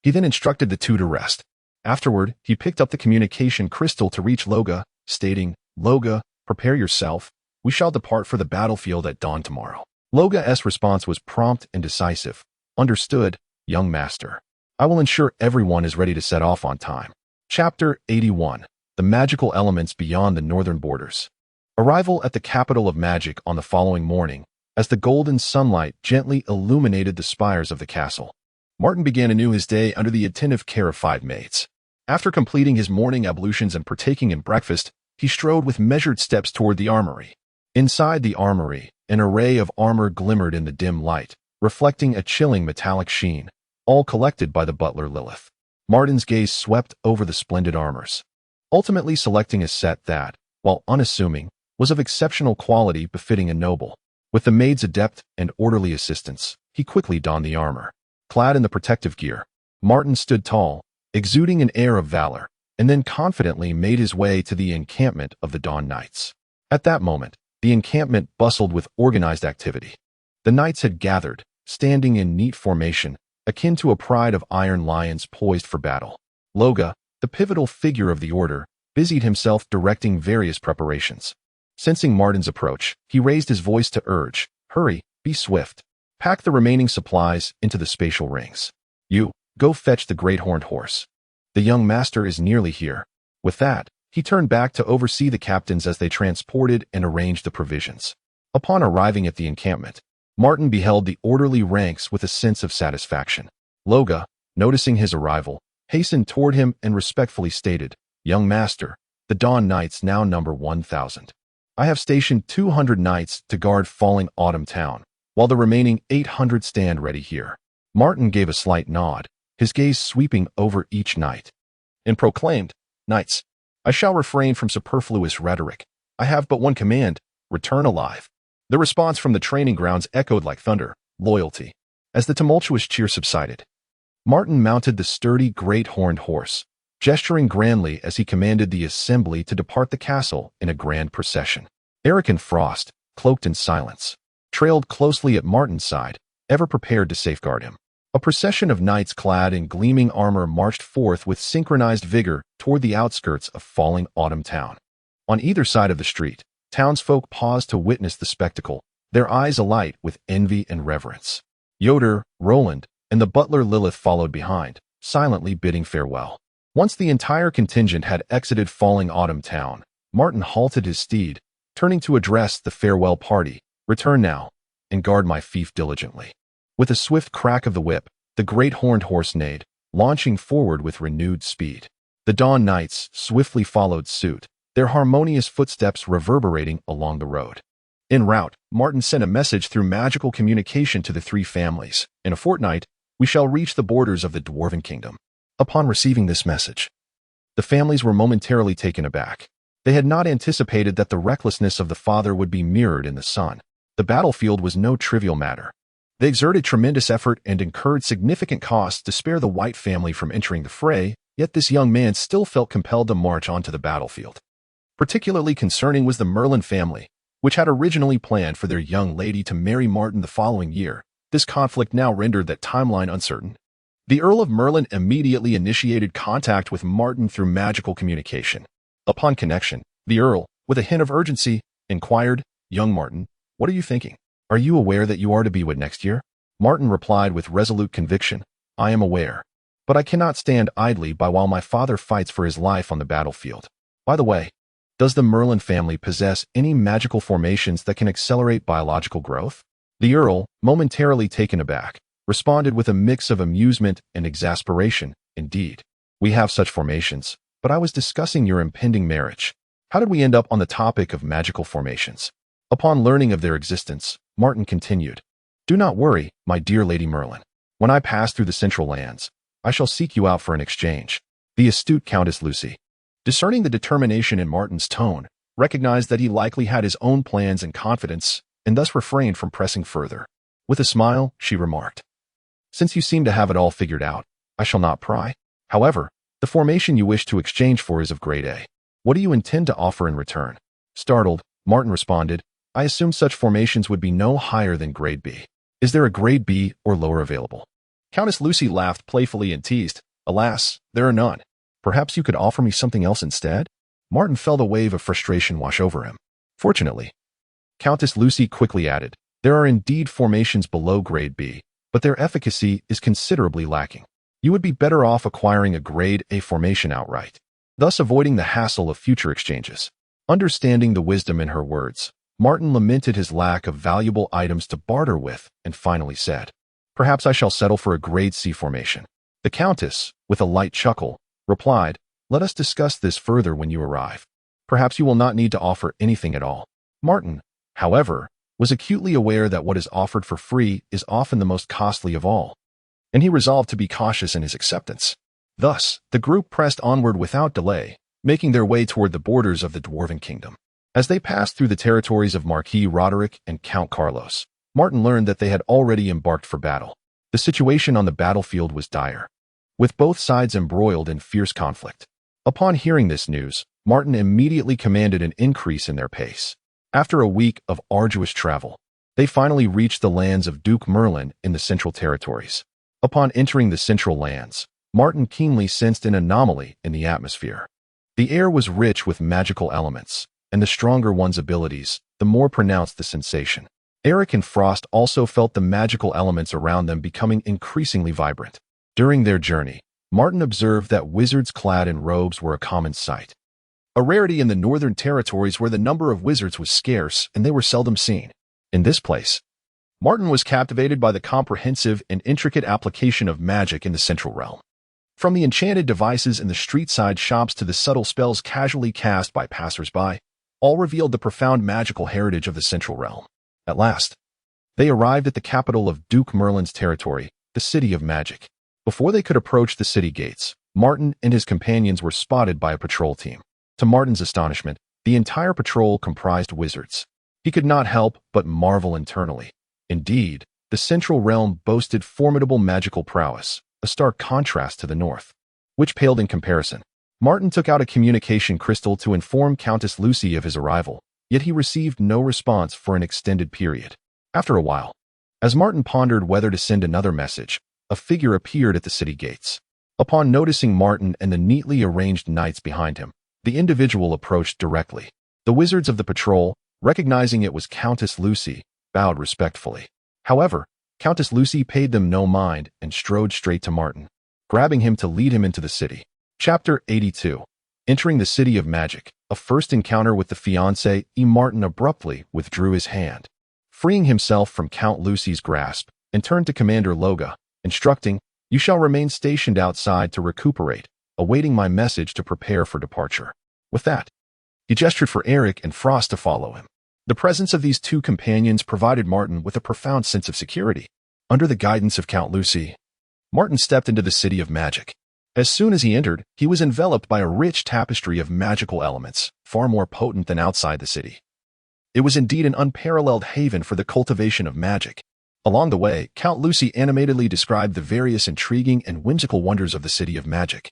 He then instructed the 2 to rest. Afterward, he picked up the communication crystal to reach Loga, stating, Loga, prepare yourself. We shall depart for the battlefield at dawn tomorrow. Loga's response was prompt and decisive. Understood, young master. I will ensure everyone is ready to set off on time. Chapter 81. The Magical Elements Beyond the Northern Borders. Arrival at the capital of magic on the following morning, as the golden sunlight gently illuminated the spires of the castle. Martin began anew his day under the attentive care of 5 maids. After completing his morning ablutions and partaking in breakfast, he strode with measured steps toward the armory. Inside the armory, an array of armor glimmered in the dim light, reflecting a chilling metallic sheen, all collected by the butler Lilith. Martin's gaze swept over the splendid armors, ultimately selecting a set that, while unassuming, was of exceptional quality befitting a noble. With the maid's adept and orderly assistance, he quickly donned the armor. Clad in the protective gear, Martin stood tall, exuding an air of valor, and then confidently made his way to the encampment of the Dawn Knights. At that moment, the encampment bustled with organized activity. The knights had gathered, standing in neat formation, akin to a pride of iron lions poised for battle. Loga, the pivotal figure of the order, busied himself directing various preparations. Sensing Martin's approach, he raised his voice to urge, hurry, be swift. Pack the remaining supplies into the spatial rings. You, go fetch the great horned horse. The young master is nearly here. With that, he turned back to oversee the captains as they transported and arranged the provisions. Upon arriving at the encampment, Martin beheld the orderly ranks with a sense of satisfaction. Loga, noticing his arrival, hastened toward him and respectfully stated, young master, the Dawn Knights now number 1,000. I have stationed 200 knights to guard Falling Autumn Town, while the remaining 800 stand ready here. Martin gave a slight nod, his gaze sweeping over each knight, and proclaimed, Knights, I shall refrain from superfluous rhetoric. I have but one command, return alive. The response from the training grounds echoed like thunder, loyalty. As the tumultuous cheer subsided, Martin mounted the sturdy great horned horse, gesturing grandly as he commanded the assembly to depart the castle in a grand procession. Eric and Frost, cloaked in silence, trailed closely at Martin's side, ever prepared to safeguard him. A procession of knights clad in gleaming armor marched forth with synchronized vigor toward the outskirts of Falling Autumn Town. On either side of the street, townsfolk paused to witness the spectacle, their eyes alight with envy and reverence. Yoder, Roland, and the butler Lilith followed behind, silently bidding farewell. Once the entire contingent had exited Falling Autumn Town, Martin halted his steed, turning to address the farewell party. Return now, and guard my fief diligently. With a swift crack of the whip, the great horned horse neighed, launching forward with renewed speed. The Dawn Knights swiftly followed suit, their harmonious footsteps reverberating along the road. En route, Martin sent a message through magical communication to the 3 families. In a fortnight, we shall reach the borders of the Dwarven Kingdom. Upon receiving this message, the families were momentarily taken aback. They had not anticipated that the recklessness of the father would be mirrored in the son. The battlefield was no trivial matter. They exerted tremendous effort and incurred significant costs to spare the White family from entering the fray, yet this young man still felt compelled to march onto the battlefield. Particularly concerning was the Merlin family, which had originally planned for their young lady to marry Martin the following year. This conflict now rendered that timeline uncertain. The Earl of Merlin immediately initiated contact with Martin through magical communication. Upon connection, the Earl, with a hint of urgency, inquired, Young Martin, what are you thinking? Are you aware that you are to be wed next year? Martin replied with resolute conviction, "I am aware. But I cannot stand idly by while my father fights for his life on the battlefield. By the way, does the Merlin family possess any magical formations that can accelerate biological growth?" The Earl, momentarily taken aback, responded with a mix of amusement and exasperation. "Indeed, we have such formations, but I was discussing your impending marriage. How did we end up on the topic of magical formations?" Upon learning of their existence, Martin continued, "Do not worry, my dear Lady Merlin. When I pass through the Central Lands, I shall seek you out for an exchange." The astute Countess Lucy, discerning the determination in Martin's tone, recognized that he likely had his own plans and confidence, and thus refrained from pressing further. With a smile, she remarked, "Since you seem to have it all figured out, I shall not pry. However, the formation you wish to exchange for is of grade A. What do you intend to offer in return?" Startled, Martin responded, "I assume such formations would be no higher than grade B. Is there a grade B or lower available?" Countess Lucy laughed playfully and teased, "Alas, there are none. Perhaps you could offer me something else instead?" Martin felt a wave of frustration wash over him. "Fortunately," Countess Lucy quickly added, "there are indeed formations below grade B, but their efficacy is considerably lacking. You would be better off acquiring a grade A formation outright, thus avoiding the hassle of future exchanges." Understanding the wisdom in her words, Martin lamented his lack of valuable items to barter with and finally said, "Perhaps I shall settle for a grade C formation." The Countess, with a light chuckle, replied, "Let us discuss this further when you arrive. Perhaps you will not need to offer anything at all." Martin, however, was acutely aware that what is offered for free is often the most costly of all, and he resolved to be cautious in his acceptance. Thus, the group pressed onward without delay, making their way toward the borders of the Dwarven Kingdom. As they passed through the territories of Marquis Roderick and Count Carlos, Martin learned that they had already embarked for battle. The situation on the battlefield was dire, with both sides embroiled in fierce conflict. Upon hearing this news, Martin immediately commanded an increase in their pace. After a week of arduous travel, they finally reached the lands of Duke Merlin in the Central Territories. Upon entering the Central Lands, Martin keenly sensed an anomaly in the atmosphere. The air was rich with magical elements, and the stronger one's abilities, the more pronounced the sensation. Eric and Frost also felt the magical elements around them becoming increasingly vibrant. During their journey, Martin observed that wizards clad in robes were a common sight, a rarity in the Northern Territories where the number of wizards was scarce and they were seldom seen. In this place, Martin was captivated by the comprehensive and intricate application of magic in the Central Realm. From the enchanted devices in the street-side shops to the subtle spells casually cast by passers-by, all revealed the profound magical heritage of the Central Realm. At last, they arrived at the capital of Duke Merlin's territory, the City of Magic. Before they could approach the city gates, Martin and his companions were spotted by a patrol team. To Martin's astonishment, the entire patrol comprised wizards. He could not help but marvel internally. Indeed, the Central Realm boasted formidable magical prowess, a stark contrast to the north, which paled in comparison. Martin took out a communication crystal to inform Countess Lucy of his arrival, yet he received no response for an extended period. After a while, as Martin pondered whether to send another message, a figure appeared at the city gates. Upon noticing Martin and the neatly arranged knights behind him, the individual approached directly. The wizards of the patrol, recognizing it was Countess Lucy, bowed respectfully. However, Countess Lucy paid them no mind and strode straight to Martin, grabbing him to lead him into the city. Chapter 82. Entering the City of Magic, a first encounter with the fiancé, Martin abruptly withdrew his hand, freeing himself from Count Lucy's grasp, and turned to Commander Loga, instructing, "You shall remain stationed outside to recuperate, awaiting my message to prepare for departure." With that, he gestured for Eric and Frost to follow him. The presence of these two companions provided Martin with a profound sense of security. Under the guidance of Count Lucy, Martin stepped into the City of Magic. As soon as he entered, he was enveloped by a rich tapestry of magical elements, far more potent than outside the city. It was indeed an unparalleled haven for the cultivation of magic. Along the way, Count Lucy animatedly described the various intriguing and whimsical wonders of the City of Magic.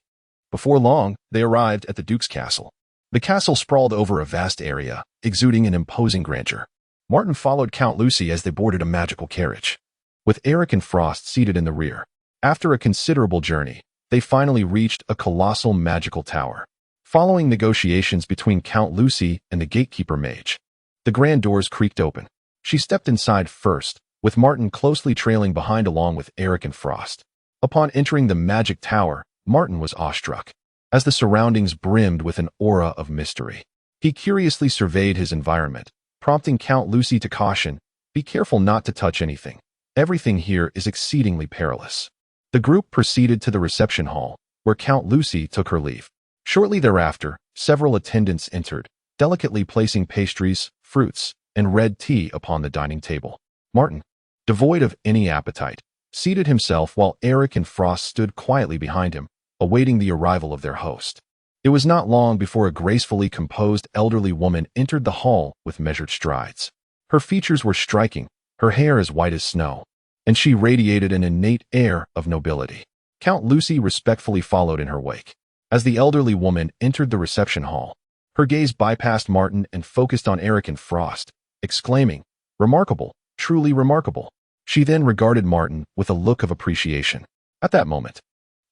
Before long, they arrived at the Duke's castle. The castle sprawled over a vast area, exuding an imposing grandeur. Martin followed Count Lucy as they boarded a magical carriage, with Eric and Frost seated in the rear. After a considerable journey, they finally reached a colossal magical tower. Following negotiations between Count Lucy and the gatekeeper mage, the grand doors creaked open. She stepped inside first, with Martin closely trailing behind along with Eric and Frost. Upon entering the magic tower, Martin was awestruck, as the surroundings brimmed with an aura of mystery. He curiously surveyed his environment, prompting Count Lucy to caution, "Be careful not to touch anything. Everything here is exceedingly perilous." The group proceeded to the reception hall, where Count Lucy took her leave. Shortly thereafter, several attendants entered, delicately placing pastries, fruits, and red tea upon the dining table. Martin, devoid of any appetite, seated himself while Eric and Frost stood quietly behind him, awaiting the arrival of their host. It was not long before a gracefully composed elderly woman entered the hall with measured strides. Her features were striking, her hair as white as snow, and she radiated an innate air of nobility. Count Lucy respectfully followed in her wake. As the elderly woman entered the reception hall, her gaze bypassed Martin and focused on Eric and Frost, exclaiming, "Remarkable, truly remarkable." She then regarded Martin with a look of appreciation. At that moment,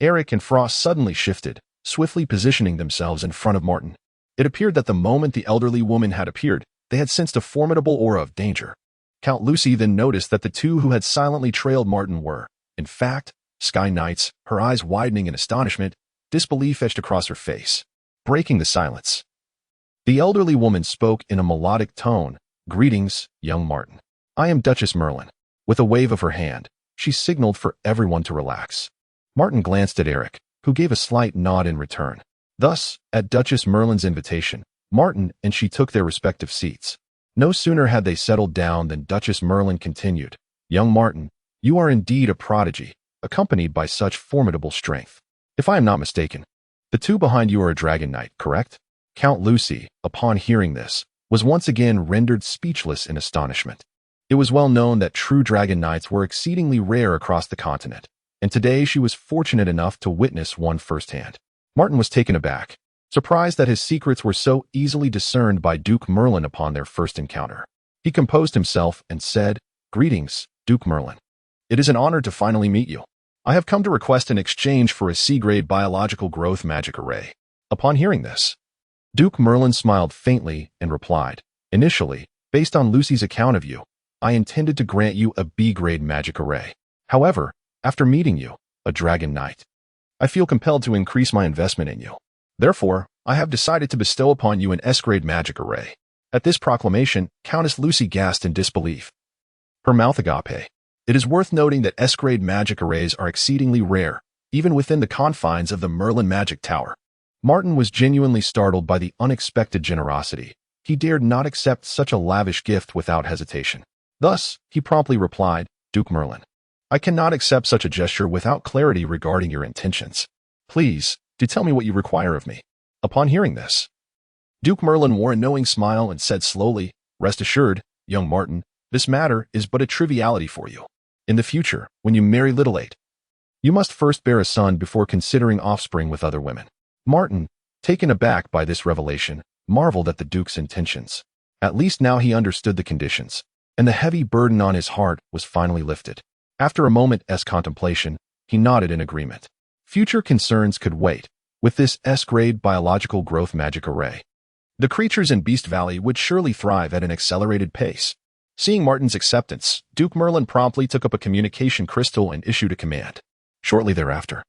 Eric and Frost suddenly shifted, swiftly positioning themselves in front of Martin. It appeared that the moment the elderly woman had appeared, they had sensed a formidable aura of danger. Count Lucy then noticed that the two who had silently trailed Martin were, in fact, Sky Knights. Her eyes widening in astonishment, disbelief etched across her face. Breaking the silence, the elderly woman spoke in a melodic tone, "Greetings, young Martin. I am Duchess Merlin." With a wave of her hand, she signaled for everyone to relax. Martin glanced at Eric, who gave a slight nod in return. Thus, at Duchess Merlin's invitation, Martin and she took their respective seats. No sooner had they settled down than Duchess Merlin continued, "Young Martin, you are indeed a prodigy, accompanied by such formidable strength. If I am not mistaken, the two behind you are a dragon knight, correct?" Count Lucy, upon hearing this, was once again rendered speechless in astonishment. It was well known that true dragon knights were exceedingly rare across the continent, and today she was fortunate enough to witness one firsthand. Martin was taken aback, surprised that his secrets were so easily discerned by Duke Merlin upon their first encounter. He composed himself and said, "Greetings, Duke Merlin. It is an honor to finally meet you. I have come to request an exchange for a C-grade biological growth magic array." Upon hearing this, Duke Merlin smiled faintly and replied, "Initially, based on Lucy's account of you, I intended to grant you a B-grade magic array. However, after meeting you, a dragon knight, I feel compelled to increase my investment in you. Therefore, I have decided to bestow upon you an S-grade magic array." At this proclamation, Countess Lucy gasped in disbelief. Her mouth agape. It is worth noting that S-grade magic arrays are exceedingly rare, even within the confines of the Merlin Magic Tower. Martin was genuinely startled by the unexpected generosity. He dared not accept such a lavish gift without hesitation. Thus, he promptly replied, "Duke Merlin, I cannot accept such a gesture without clarity regarding your intentions. Please, do tell me what you require of me." Upon hearing this, Duke Merlin wore a knowing smile and said slowly, "Rest assured, young Martin, this matter is but a triviality for you. In the future, when you marry Little-Eight, you must first bear a son before considering offspring with other women." Martin, taken aback by this revelation, marveled at the Duke's intentions. At least now he understood the conditions, and the heavy burden on his heart was finally lifted. After a moment's contemplation, he nodded in agreement. Future concerns could wait. With this S-grade biological growth magic array, the creatures in Beast Valley would surely thrive at an accelerated pace. Seeing Martin's acceptance, Duke Merlin promptly took up a communication crystal and issued a command. Shortly thereafter,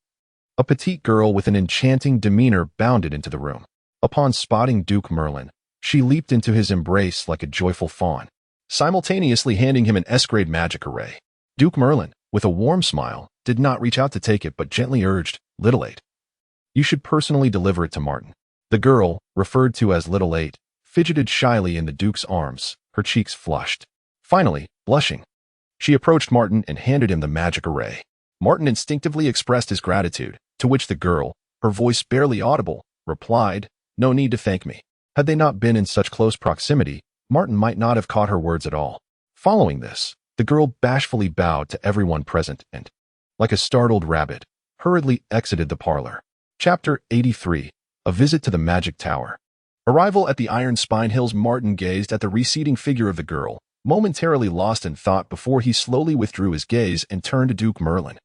a petite girl with an enchanting demeanor bounded into the room. Upon spotting Duke Merlin, she leaped into his embrace like a joyful fawn, simultaneously handing him an S-grade magic array. Duke Merlin, with a warm smile, did not reach out to take it but gently urged, "Little-Eight, you should personally deliver it to Martin." The girl, referred to as Little-Eight, fidgeted shyly in the Duke's arms, her cheeks flushed. Finally, blushing, she approached Martin and handed him the magic array. Martin instinctively expressed his gratitude, to which the girl, her voice barely audible, replied, "No need to thank me." Had they not been in such close proximity, Martin might not have caught her words at all. Following this, the girl bashfully bowed to everyone present and, like a startled rabbit, hurriedly exited the parlor. Chapter 83. A Visit to the Magic Tower. Arrival at the Iron Spine Hills. Martin gazed at the receding figure of the girl, momentarily lost in thought before he slowly withdrew his gaze and turned to Duke Merlin,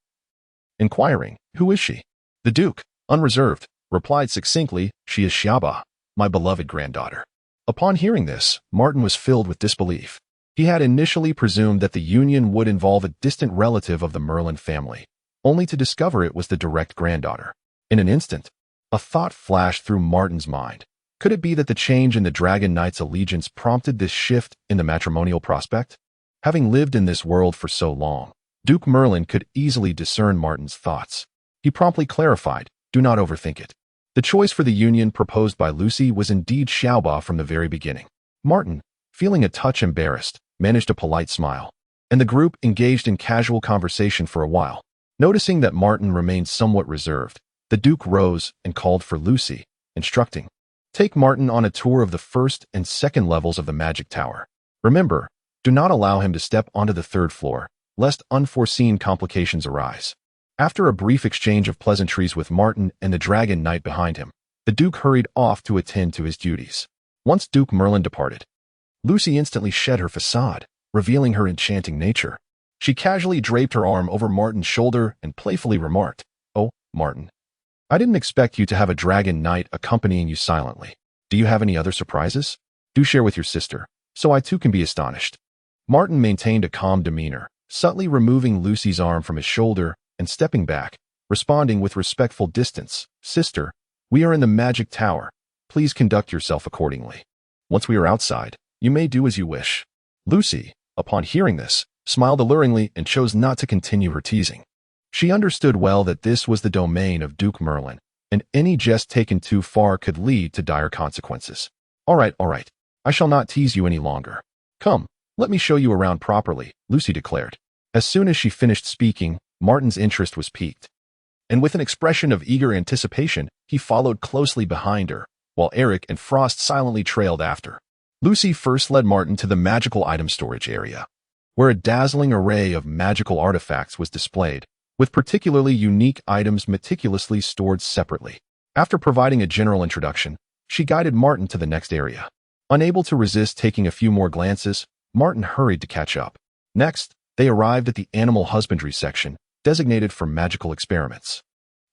inquiring, "Who is she?" The Duke, unreserved, replied succinctly, "She is Xiaba, my beloved granddaughter." Upon hearing this, Martin was filled with disbelief. He had initially presumed that the union would involve a distant relative of the Merlin family, only to discover it was the direct granddaughter. In an instant, a thought flashed through Martin's mind. Could it be that the change in the Dragon Knight's allegiance prompted this shift in the matrimonial prospect? Having lived in this world for so long, Duke Merlin could easily discern Martin's thoughts. He promptly clarified, "Do not overthink it." The choice for the union proposed by Lucy was indeed Xiaoba from the very beginning. Martin, feeling a touch embarrassed, managed a polite smile, and the group engaged in casual conversation for a while. Noticing that Martin remained somewhat reserved, the Duke rose and called for Lucy, instructing, "Take Martin on a tour of the first and second levels of the Magic Tower. Remember, do not allow him to step onto the third floor, lest unforeseen complications arise." After a brief exchange of pleasantries with Martin and the Dragon Knight behind him, the Duke hurried off to attend to his duties. Once Duke Merlin departed, Lucy instantly shed her facade, revealing her enchanting nature. She casually draped her arm over Martin's shoulder and playfully remarked, "Oh, Martin, I didn't expect you to have a Dragon Knight accompanying you silently. Do you have any other surprises? Do share with your sister, so I too can be astonished." Martin maintained a calm demeanor, subtly removing Lucy's arm from his shoulder and stepping back, responding with respectful distance, "Sister, we are in the Magic Tower. Please conduct yourself accordingly. Once we are outside, you may do as you wish." Lucy, upon hearing this, smiled alluringly and chose not to continue her teasing. She understood well that this was the domain of Duke Merlin, and any jest taken too far could lead to dire consequences. All right, I shall not tease you any longer. Come, let me show you around properly," Lucy declared. As soon as she finished speaking, Martin's interest was piqued, and with an expression of eager anticipation, he followed closely behind her, while Eric and Frost silently trailed after. Lucy first led Martin to the magical item storage area, where a dazzling array of magical artifacts was displayed, with particularly unique items meticulously stored separately. After providing a general introduction, she guided Martin to the next area. Unable to resist taking a few more glances, Martin hurried to catch up. Next, they arrived at the animal husbandry section, designated for magical experiments.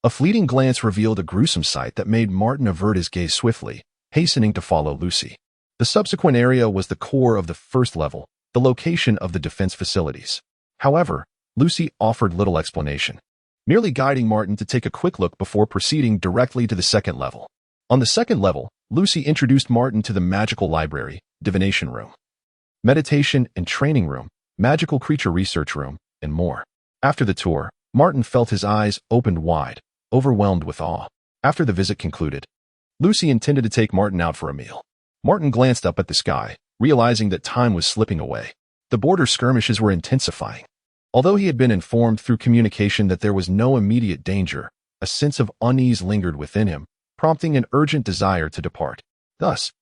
A fleeting glance revealed a gruesome sight that made Martin avert his gaze swiftly, hastening to follow Lucy. The subsequent area was the core of the first level, the location of the defense facilities. However, Lucy offered little explanation, merely guiding Martin to take a quick look before proceeding directly to the second level. On the second level, Lucy introduced Martin to the magical library, divination room, meditation and training room, magical creature research room, and more. After the tour, Martin felt his eyes opened wide, overwhelmed with awe. After the visit concluded, Lucy intended to take Martin out for a meal. Martin glanced up at the sky, realizing that time was slipping away. The border skirmishes were intensifying. Although he had been informed through communication that there was no immediate danger, a sense of unease lingered within him, prompting an urgent desire to depart. Thus,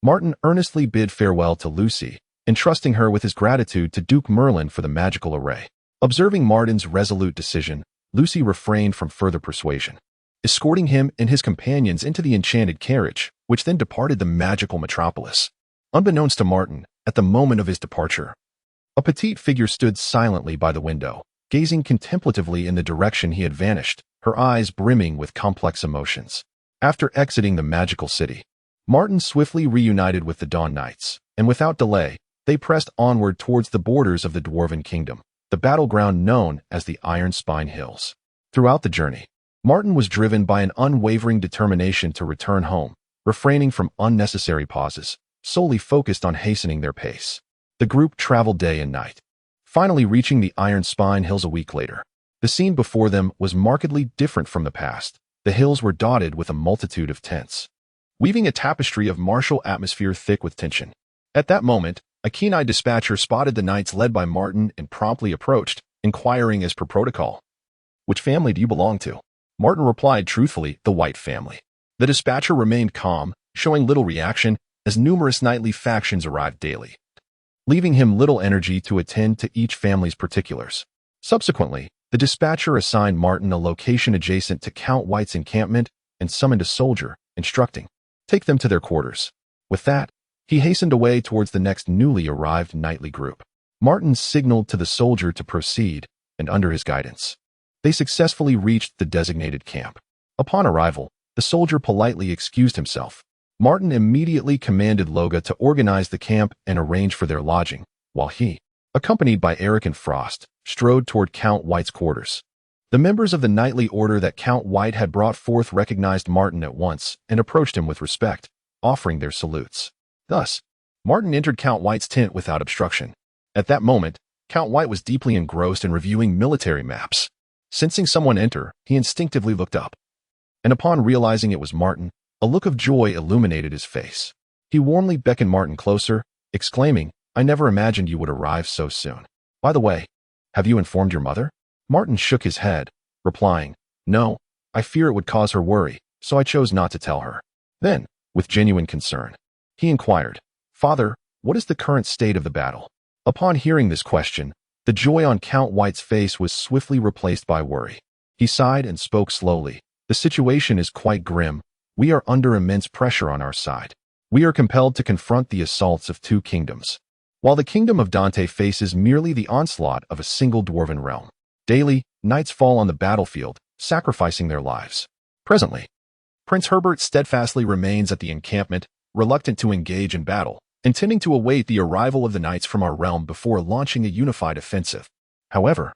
Martin earnestly bid farewell to Lucy, entrusting her with his gratitude to Duke Merlin for the magical array. Observing Martin's resolute decision, Lucy refrained from further persuasion, escorting him and his companions into the enchanted carriage, which then departed the magical metropolis. Unbeknownst to Martin, at the moment of his departure, a petite figure stood silently by the window, gazing contemplatively in the direction he had vanished, her eyes brimming with complex emotions. After exiting the magical city, Martin swiftly reunited with the Dawn Knights, and without delay, they pressed onward towards the borders of the Dwarven Kingdom, the battleground known as the Iron Spine Hills. Throughout the journey, Martin was driven by an unwavering determination to return home, refraining from unnecessary pauses, solely focused on hastening their pace. The group traveled day and night, finally reaching the Iron Spine Hills a week later. The scene before them was markedly different from the past. The hills were dotted with a multitude of tents, weaving a tapestry of martial atmosphere thick with tension. At that moment, a keen-eyed dispatcher spotted the knights led by Martin and promptly approached, inquiring as per protocol, "Which family do you belong to?" Martin replied truthfully, "The White family." The dispatcher remained calm, showing little reaction, as numerous knightly factions arrived daily, leaving him little energy to attend to each family's particulars. Subsequently, the dispatcher assigned Martin a location adjacent to Count White's encampment and summoned a soldier, instructing, "Take them to their quarters." With that, he hastened away towards the next newly arrived knightly group. Martin signaled to the soldier to proceed, and under his guidance, they successfully reached the designated camp. Upon arrival, the soldier politely excused himself. Martin immediately commanded Loga to organize the camp and arrange for their lodging, while he, accompanied by Eric and Frost, strode toward Count White's quarters. The members of the knightly order that Count White had brought forth recognized Martin at once and approached him with respect, offering their salutes. Thus, Martin entered Count White's tent without obstruction. At that moment, Count White was deeply engrossed in reviewing military maps. Sensing someone enter, he instinctively looked up. And upon realizing it was Martin, a look of joy illuminated his face. He warmly beckoned Martin closer, exclaiming, "I never imagined you would arrive so soon. By the way, have you informed your mother?" Martin shook his head, replying, "No, I fear it would cause her worry, so I chose not to tell her." Then, with genuine concern, he inquired, "Father, what is the current state of the battle?" Upon hearing this question, the joy on Count White's face was swiftly replaced by worry. He sighed and spoke slowly. "The situation is quite grim. We are under immense pressure on our side. We are compelled to confront the assaults of two kingdoms, while the kingdom of Dante faces merely the onslaught of a single dwarven realm. Daily, knights fall on the battlefield, sacrificing their lives. Presently, Prince Herbert steadfastly remains at the encampment, reluctant to engage in battle, intending to await the arrival of the knights from our realm before launching a unified offensive. However,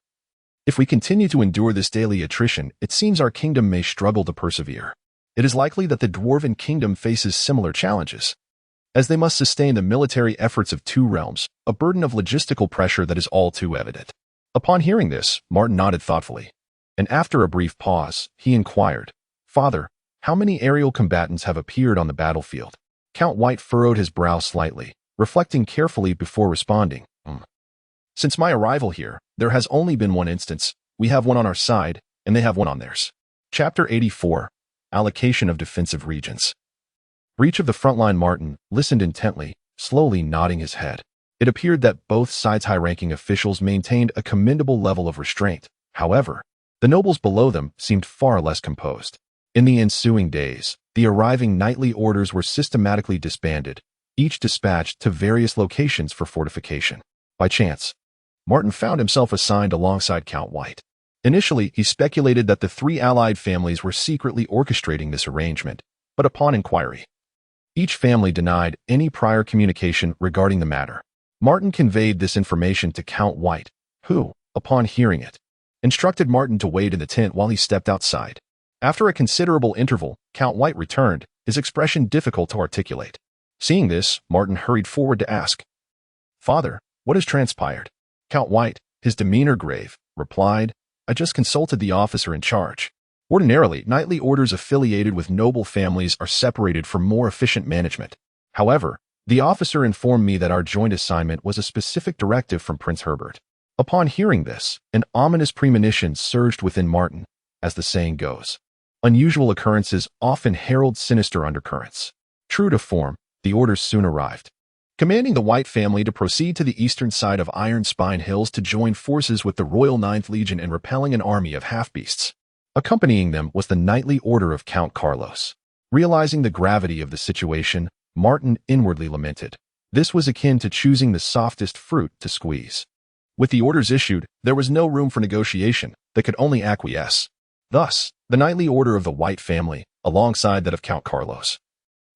if we continue to endure this daily attrition, it seems our kingdom may struggle to persevere. It is likely that the Dwarven Kingdom faces similar challenges, as they must sustain the military efforts of two realms, a burden of logistical pressure that is all too evident." Upon hearing this, Martin nodded thoughtfully, and after a brief pause, he inquired, "Father, how many aerial combatants have appeared on the battlefield?" Count White furrowed his brow slightly, reflecting carefully before responding, "Since my arrival here, there has only been one instance. We have one on our side, and they have one on theirs." Chapter 84, Allocation of Defensive Regions. For each of the frontline, Martin listened intently, slowly nodding his head. It appeared that both sides' high-ranking officials maintained a commendable level of restraint. However, the nobles below them seemed far less composed. In the ensuing days, the arriving knightly orders were systematically disbanded, each dispatched to various locations for fortification. By chance, Martin found himself assigned alongside Count White. Initially, he speculated that the three allied families were secretly orchestrating this arrangement, but upon inquiry, each family denied any prior communication regarding the matter. Martin conveyed this information to Count White, who, upon hearing it, instructed Martin to wait in the tent while he stepped outside. After a considerable interval, Count White returned, his expression difficult to articulate. Seeing this, Martin hurried forward to ask, "Father, what has transpired?" Count White, his demeanor grave, replied, "I just consulted the officer in charge. Ordinarily, knightly orders affiliated with noble families are separated for more efficient management. However, the officer informed me that our joint assignment was a specific directive from Prince Herbert." Upon hearing this, an ominous premonition surged within Martin, as the saying goes. Unusual occurrences often herald sinister undercurrents. True to form, the orders soon arrived, commanding the White family to proceed to the eastern side of Iron Spine Hills to join forces with the Royal Ninth Legion in repelling an army of half-beasts. Accompanying them was the knightly order of Count Carlos. Realizing the gravity of the situation, Martin inwardly lamented. This was akin to choosing the softest fruit to squeeze. With the orders issued, there was no room for negotiation. They could only acquiesce. Thus, the knightly order of the White family, alongside that of Count Carlos,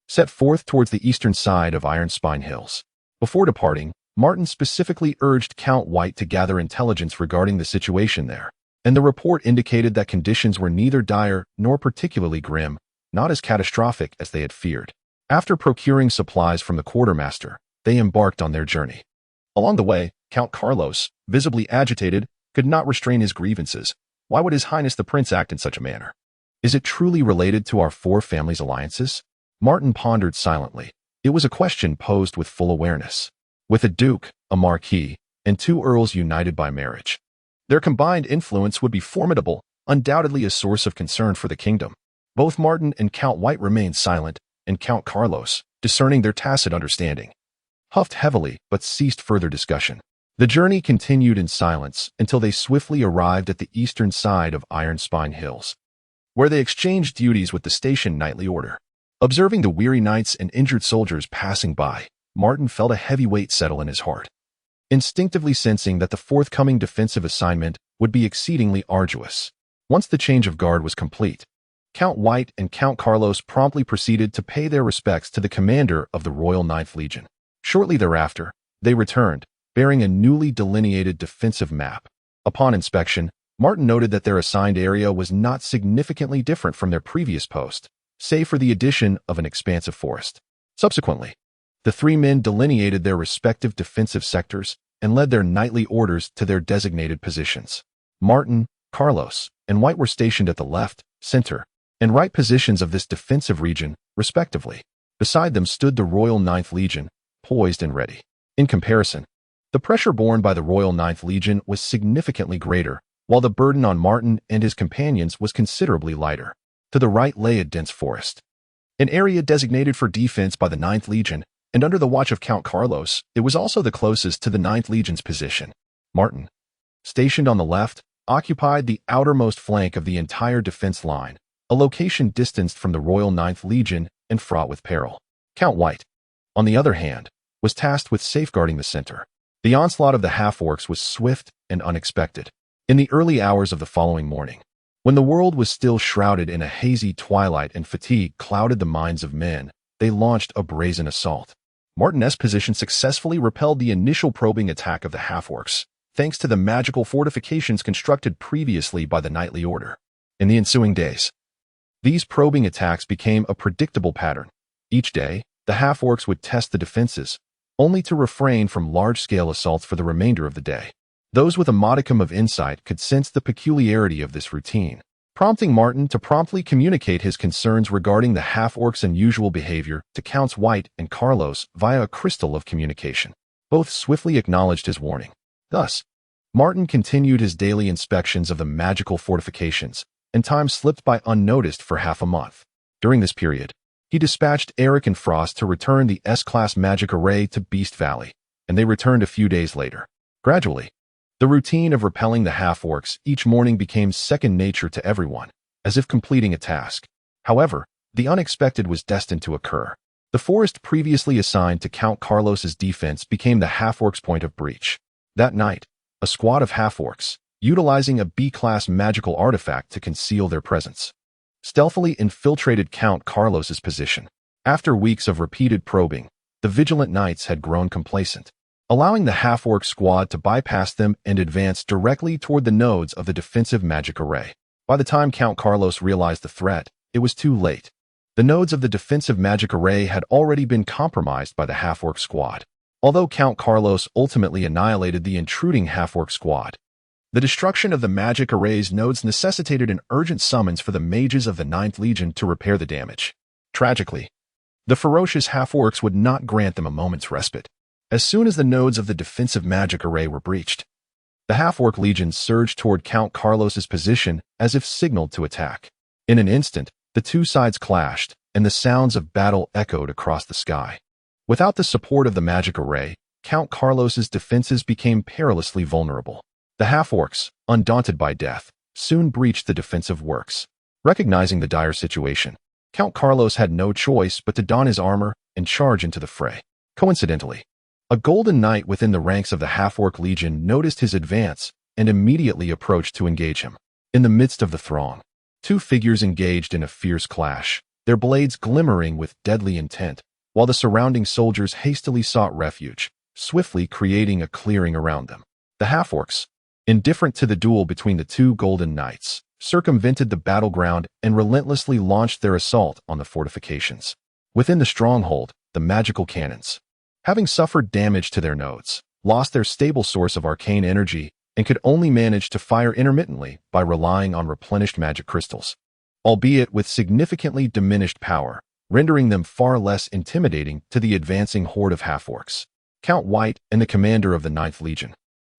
set forth towards the eastern side of Iron Spine Hills. Before departing, Martin specifically urged Count White to gather intelligence regarding the situation there, and the report indicated that conditions were neither dire nor particularly grim, not as catastrophic as they had feared. After procuring supplies from the quartermaster, they embarked on their journey. Along the way, Count Carlos, visibly agitated, could not restrain his grievances. Why would His Highness the Prince act in such a manner? Is it truly related to our four families' alliances? Martin pondered silently. It was a question posed with full awareness. With a duke, a marquis, and two earls united by marriage, their combined influence would be formidable, undoubtedly a source of concern for the kingdom. Both Martin and Count White remained silent, and Count Carlos, discerning their tacit understanding, huffed heavily but ceased further discussion. The journey continued in silence until they swiftly arrived at the eastern side of Iron Spine Hills, where they exchanged duties with the station knightly order. Observing the weary knights and injured soldiers passing by, Martin felt a heavy weight settle in his heart, instinctively sensing that the forthcoming defensive assignment would be exceedingly arduous. Once the change of guard was complete, Count White and Count Carlos promptly proceeded to pay their respects to the commander of the Royal Ninth Legion. Shortly thereafter, they returned, bearing a newly delineated defensive map. Upon inspection, Martin noted that their assigned area was not significantly different from their previous post, save for the addition of an expansive forest. Subsequently, the three men delineated their respective defensive sectors and led their nightly orders to their designated positions. Martin, Carlos, and White were stationed at the left, center, and right positions of this defensive region, respectively. Beside them stood the Royal Ninth Legion, poised and ready. In comparison, the pressure borne by the Royal Ninth Legion was significantly greater, while the burden on Martin and his companions was considerably lighter. To the right lay a dense forest, an area designated for defense by the Ninth Legion, and under the watch of Count Carlos, it was also the closest to the Ninth Legion's position. Martin, stationed on the left, occupied the outermost flank of the entire defense line, a location distanced from the Royal Ninth Legion and fraught with peril. Count White, on the other hand, was tasked with safeguarding the center. The onslaught of the half-orcs was swift and unexpected. In the early hours of the following morning, when the world was still shrouded in a hazy twilight and fatigue clouded the minds of men, they launched a brazen assault. Martin's position successfully repelled the initial probing attack of the half-orcs, thanks to the magical fortifications constructed previously by the Knightly Order. In the ensuing days, these probing attacks became a predictable pattern. Each day, the half-orcs would test the defenses, only to refrain from large-scale assaults for the remainder of the day. Those with a modicum of insight could sense the peculiarity of this routine, prompting Martin to promptly communicate his concerns regarding the half-orcs' unusual behavior to Counts White and Carlos via a crystal of communication. Both swiftly acknowledged his warning. Thus, Martin continued his daily inspections of the magical fortifications, and time slipped by unnoticed for half a month. During this period, he dispatched Eric and Frost to return the S-Class magic array to Beast Valley, and they returned a few days later. Gradually, the routine of repelling the half-orcs each morning became second nature to everyone, as if completing a task. However, the unexpected was destined to occur. The forest previously assigned to Count Carlos's defense became the half-orcs' point of breach. That night, a squad of half-orcs, utilizing a B-class magical artifact to conceal their presence, stealthily infiltrated Count Carlos's position. After weeks of repeated probing, the vigilant knights had grown complacent, allowing the half-orc squad to bypass them and advance directly toward the nodes of the defensive magic array. By the time Count Carlos realized the threat, it was too late. The nodes of the defensive magic array had already been compromised by the half-orc squad. Although Count Carlos ultimately annihilated the intruding half-orc squad, the destruction of the magic array's nodes necessitated an urgent summons for the mages of the Ninth Legion to repair the damage. Tragically, the ferocious half-orcs would not grant them a moment's respite. As soon as the nodes of the defensive magic array were breached, the half-orc legion surged toward Count Carlos's position as if signaled to attack. In an instant, the two sides clashed, and the sounds of battle echoed across the sky. Without the support of the magic array, Count Carlos's defenses became perilously vulnerable. The half-orcs, undaunted by death, soon breached the defensive works. Recognizing the dire situation, Count Carlos had no choice but to don his armor and charge into the fray. Coincidentally, a golden knight within the ranks of the half-orc legion noticed his advance and immediately approached to engage him. In the midst of the throng, two figures engaged in a fierce clash, their blades glimmering with deadly intent, while the surrounding soldiers hastily sought refuge, swiftly creating a clearing around them. The half-orcs, indifferent to the duel between the two golden knights, circumvented the battleground and relentlessly launched their assault on the fortifications. Within the stronghold, the magical cannons, having suffered damage to their nodes, lost their stable source of arcane energy and could only manage to fire intermittently by relying on replenished magic crystals, albeit with significantly diminished power, rendering them far less intimidating to the advancing horde of half-orcs. Count White and the commander of the Ninth Legion,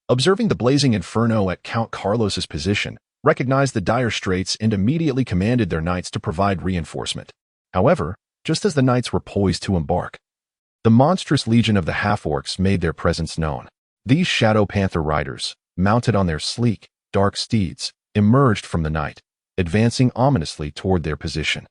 observing the blazing inferno at Count Carlos's position, recognized the dire straits and immediately commanded their knights to provide reinforcement. However, just as the knights were poised to embark, the monstrous legion of the half-orcs made their presence known. These Shadow Panther riders, mounted on their sleek, dark steeds, emerged from the night, advancing ominously toward their position.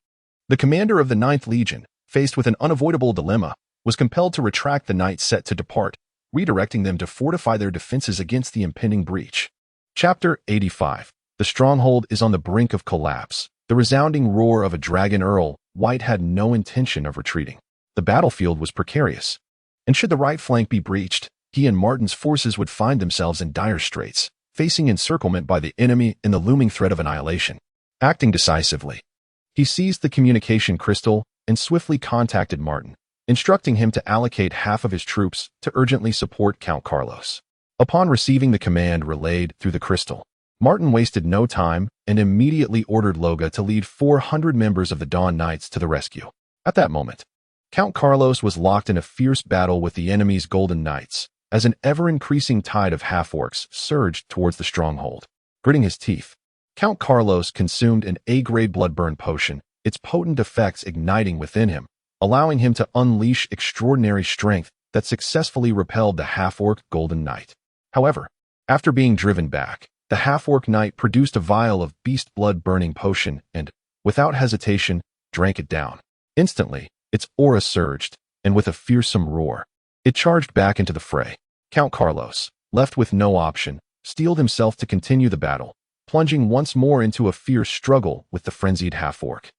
The commander of the Ninth Legion, faced with an unavoidable dilemma, was compelled to retract the knights set to depart, redirecting them to fortify their defenses against the impending breach. Chapter 85. The stronghold is on the brink of collapse. The resounding roar of a dragon Earl White had no intention of retreating. The battlefield was precarious, and should the right flank be breached, he and Martin's forces would find themselves in dire straits, facing encirclement by the enemy and the looming threat of annihilation. Acting decisively, he seized the communication crystal and swiftly contacted Martin, instructing him to allocate half of his troops to urgently support Count Carlos. Upon receiving the command relayed through the crystal, Martin wasted no time and immediately ordered Loga to lead 400 members of the Dawn Knights to the rescue. At that moment, Count Carlos was locked in a fierce battle with the enemy's Golden Knights, as an ever-increasing tide of half-orcs surged towards the stronghold. Gritting his teeth, Count Carlos consumed an A-grade blood-burn potion, its potent effects igniting within him, allowing him to unleash extraordinary strength that successfully repelled the half-orc Golden Knight. However, after being driven back, the half-orc knight produced a vial of beast blood-burning potion and, without hesitation, drank it down. Instantly, its aura surged, and with a fearsome roar, it charged back into the fray. Count Carlos, left with no option, steeled himself to continue the battle, plunging once more into a fierce struggle with the frenzied half-orc.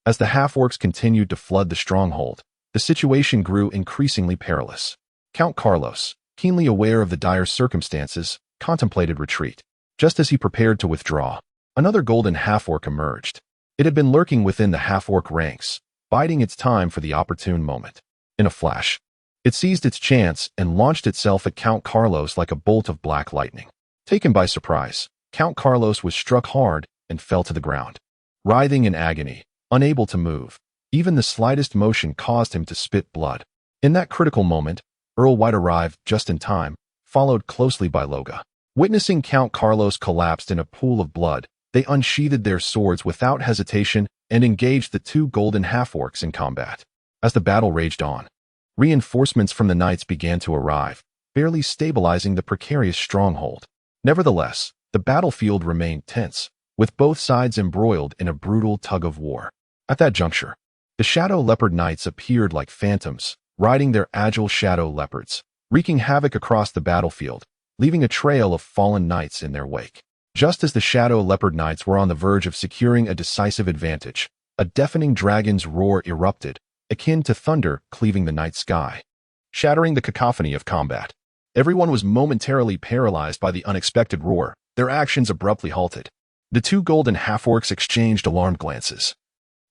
As the half-orcs continued to flood the stronghold, the situation grew increasingly perilous. Count Carlos, keenly aware of the dire circumstances, contemplated retreat. Just as he prepared to withdraw, another golden half-orc emerged. It had been lurking within the half-orc ranks, biding its time for the opportune moment. In a flash, it seized its chance and launched itself at Count Carlos like a bolt of black lightning. Taken by surprise, Count Carlos was struck hard and fell to the ground. Writhing in agony, unable to move, even the slightest motion caused him to spit blood. In that critical moment, Earl White arrived just in time, followed closely by Loga. Witnessing Count Carlos collapsed in a pool of blood, they unsheathed their swords without hesitation and engaged the two golden half-orcs in combat. As the battle raged on, reinforcements from the knights began to arrive, barely stabilizing the precarious stronghold. Nevertheless, the battlefield remained tense, with both sides embroiled in a brutal tug-of-war. At that juncture, the Shadow Leopard Knights appeared like phantoms, riding their agile shadow leopards, wreaking havoc across the battlefield, leaving a trail of fallen knights in their wake. Just as the Shadow Leopard Knights were on the verge of securing a decisive advantage, a deafening dragon's roar erupted, akin to thunder cleaving the night sky, shattering the cacophony of combat. Everyone was momentarily paralyzed by the unexpected roar, their actions abruptly halted. The two golden half-orcs exchanged alarmed glances,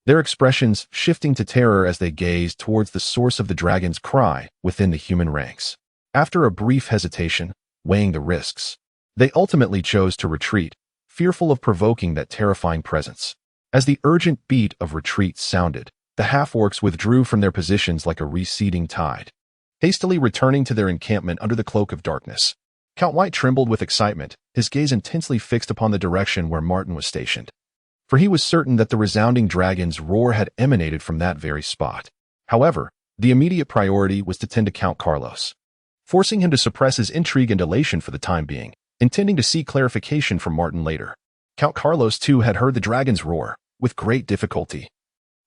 their expressions shifting to terror as they gazed towards the source of the dragon's cry within the human ranks. After a brief hesitation, weighing the risks, they ultimately chose to retreat, fearful of provoking that terrifying presence. As the urgent beat of retreat sounded, the half-orcs withdrew from their positions like a receding tide, hastily returning to their encampment under the cloak of darkness. Count White trembled with excitement, his gaze intensely fixed upon the direction where Martin was stationed, for he was certain that the resounding dragon's roar had emanated from that very spot. However, the immediate priority was to tend to Count Carlos, forcing him to suppress his intrigue and elation for the time being, intending to seek clarification from Martin later. Count Carlos, too, had heard the dragon's roar, with great difficulty.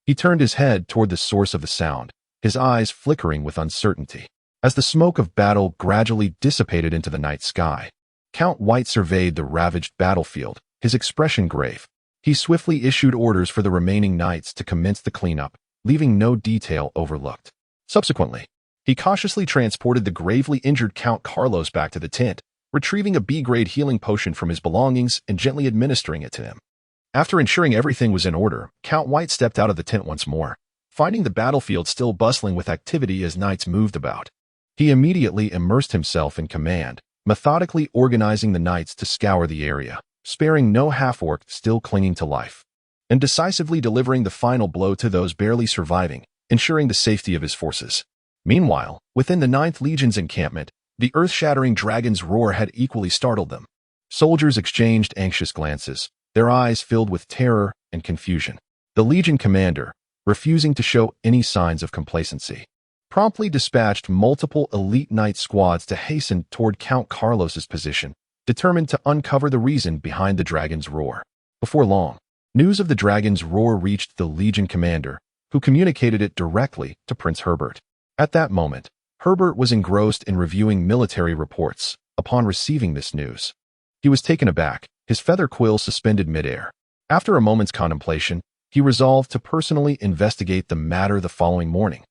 He turned his head toward the source of the sound, his eyes flickering with uncertainty. As the smoke of battle gradually dissipated into the night sky, Count White surveyed the ravaged battlefield, his expression grave. He swiftly issued orders for the remaining knights to commence the cleanup, leaving no detail overlooked. Subsequently, he cautiously transported the gravely injured Count Carlos back to the tent, retrieving a B-grade healing potion from his belongings and gently administering it to him. After ensuring everything was in order, Count White stepped out of the tent once more, finding the battlefield still bustling with activity as knights moved about. He immediately immersed himself in command, methodically organizing the knights to scour the area, sparing no half-orc still clinging to life, and decisively delivering the final blow to those barely surviving, ensuring the safety of his forces. Meanwhile, within the 9th Legion's encampment, the earth-shattering dragon's roar had equally startled them. Soldiers exchanged anxious glances, their eyes filled with terror and confusion. The Legion commander, refusing to show any signs of complacency, promptly dispatched multiple elite knight squads to hasten toward Count Carlos's position, determined to uncover the reason behind the dragon's roar. Before long, news of the dragon's roar reached the Legion commander, who communicated it directly to Prince Herbert. At that moment, Herbert was engrossed in reviewing military reports. Upon receiving this news, he was taken aback, his feather quill suspended midair. After a moment's contemplation, he resolved to personally investigate the matter the following morning.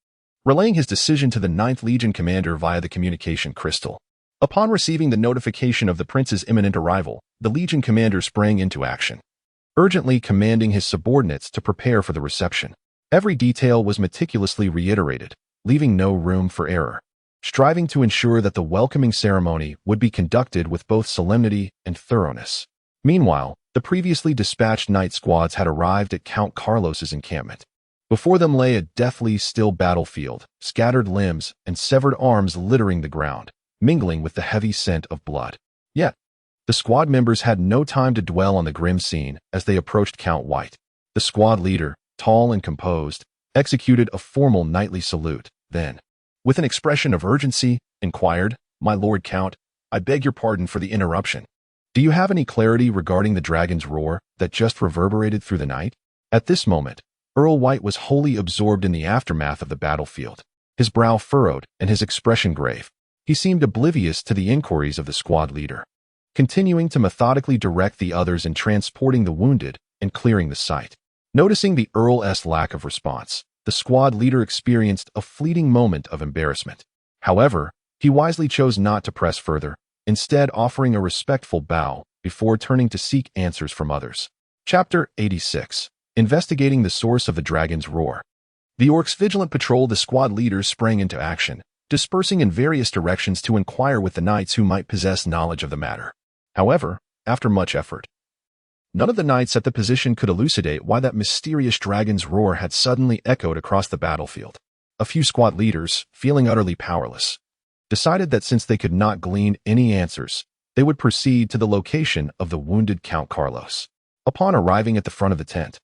Relaying his decision to the 9th Legion commander via the communication crystal, Upon receiving the notification of the prince's imminent arrival, the Legion commander sprang into action, urgently commanding his subordinates to prepare for the reception. Every detail was meticulously reiterated, leaving no room for error, striving to ensure that the welcoming ceremony would be conducted with both solemnity and thoroughness. Meanwhile, the previously dispatched night squads had arrived at Count Carlos's encampment. Before them lay a deathly still battlefield, scattered limbs and severed arms littering the ground, mingling with the heavy scent of blood. Yet, the squad members had no time to dwell on the grim scene as they approached Count White. The squad leader, tall and composed, executed a formal knightly salute, then, with an expression of urgency, inquired, "My Lord Count, I beg your pardon for the interruption. Do you have any clarity regarding the dragon's roar that just reverberated through the night?" At this moment, Earl White was wholly absorbed in the aftermath of the battlefield, his brow furrowed and his expression grave. He seemed oblivious to the inquiries of the squad leader, continuing to methodically direct the others in transporting the wounded and clearing the site. Noticing the Earl's lack of response, the squad leader experienced a fleeting moment of embarrassment. However, he wisely chose not to press further, instead offering a respectful bow before turning to seek answers from others. Chapter 86. Investigating the source of the dragon's roar. The Orcs' vigilant patrol, the squad leaders sprang into action, dispersing in various directions to inquire with the knights who might possess knowledge of the matter. However, after much effort, none of the knights at the position could elucidate why that mysterious dragon's roar had suddenly echoed across the battlefield. A few squad leaders, feeling utterly powerless, decided that since they could not glean any answers, they would proceed to the location of the wounded Count Carlos. Upon arriving at the front of the tent,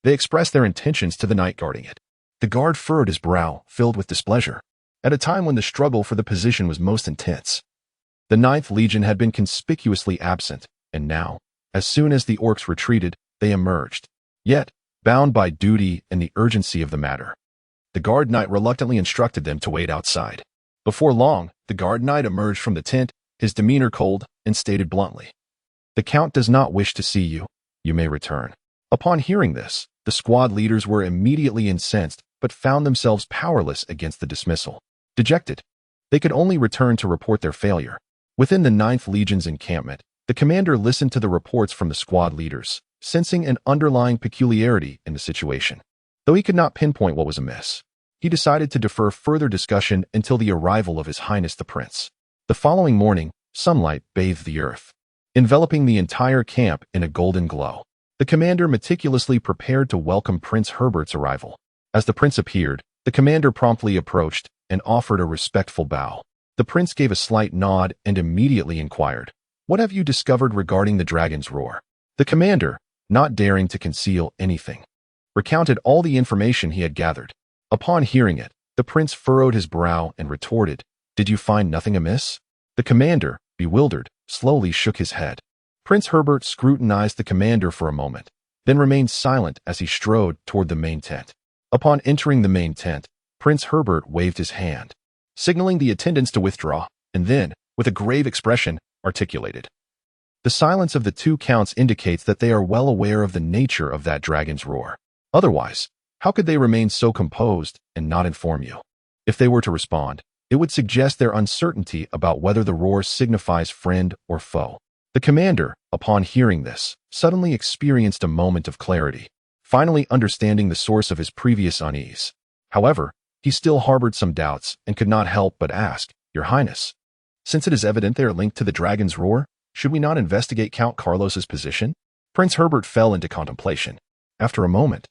they expressed their intentions to the knight guarding it. The guard furrowed his brow, filled with displeasure, at a time when the struggle for the position was most intense. The Ninth Legion had been conspicuously absent, and now, as soon as the Orcs retreated, they emerged. Yet, bound by duty and the urgency of the matter, the guard knight reluctantly instructed them to wait outside. Before long, the guard knight emerged from the tent, his demeanor cold, and stated bluntly, "The Count does not wish to see you. You may return." Upon hearing this, the squad leaders were immediately incensed, but found themselves powerless against the dismissal. Dejected, they could only return to report their failure. Within the Ninth Legion's encampment, the commander listened to the reports from the squad leaders, sensing an underlying peculiarity in the situation. Though he could not pinpoint what was amiss, he decided to defer further discussion until the arrival of His Highness the Prince. The following morning, sunlight bathed the earth, enveloping the entire camp in a golden glow. The commander meticulously prepared to welcome Prince Herbert's arrival. As the prince appeared, the commander promptly approached and offered a respectful bow. The prince gave a slight nod and immediately inquired, "What have you discovered regarding the dragon's roar?" The commander, not daring to conceal anything, recounted all the information he had gathered. Upon hearing it, the prince furrowed his brow and retorted, "Did you find nothing amiss?" The commander, bewildered, slowly shook his head. Prince Herbert scrutinized the commander for a moment, then remained silent as he strode toward the main tent. Upon entering the main tent, Prince Herbert waved his hand, signaling the attendants to withdraw, and then, with a grave expression, articulated, "The silence of the two counts indicates that they are well aware of the nature of that dragon's roar. Otherwise, how could they remain so composed and not inform you? If they were to respond, it would suggest their uncertainty about whether the roar signifies friend or foe." The commander, upon hearing this, suddenly experienced a moment of clarity, finally understanding the source of his previous unease. However, he still harbored some doubts and could not help but ask, "Your Highness, since it is evident they are linked to the dragon's roar, should we not investigate Count Carlos's position?" Prince Herbert fell into contemplation. After a moment,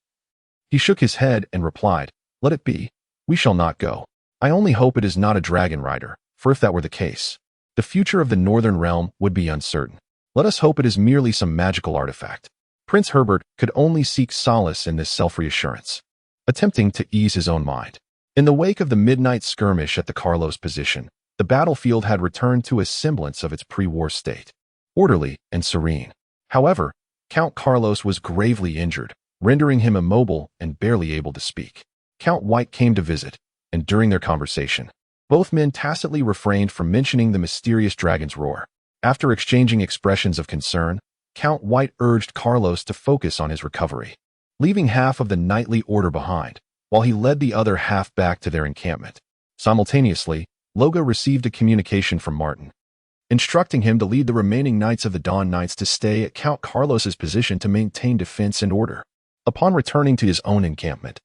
he shook his head and replied, "Let it be. We shall not go. I only hope it is not a dragon rider, for if that were the case, the future of the Northern Realm would be uncertain. Let us hope it is merely some magical artifact." Prince Herbert could only seek solace in this self-reassurance, attempting to ease his own mind. In the wake of the midnight skirmish at the Carlos position, the battlefield had returned to a semblance of its pre-war state, orderly and serene. However, Count Carlos was gravely injured, rendering him immobile and barely able to speak. Count White came to visit, and during their conversation, both men tacitly refrained from mentioning the mysterious dragon's roar. After exchanging expressions of concern, Count White urged Carlos to focus on his recovery, leaving half of the knightly order behind, while he led the other half back to their encampment. Simultaneously, Loga received a communication from Martin. instructing him to lead the remaining knights of the Dawn Knights to stay at Count Carlos's position to maintain defense and order. Upon returning to his own encampment,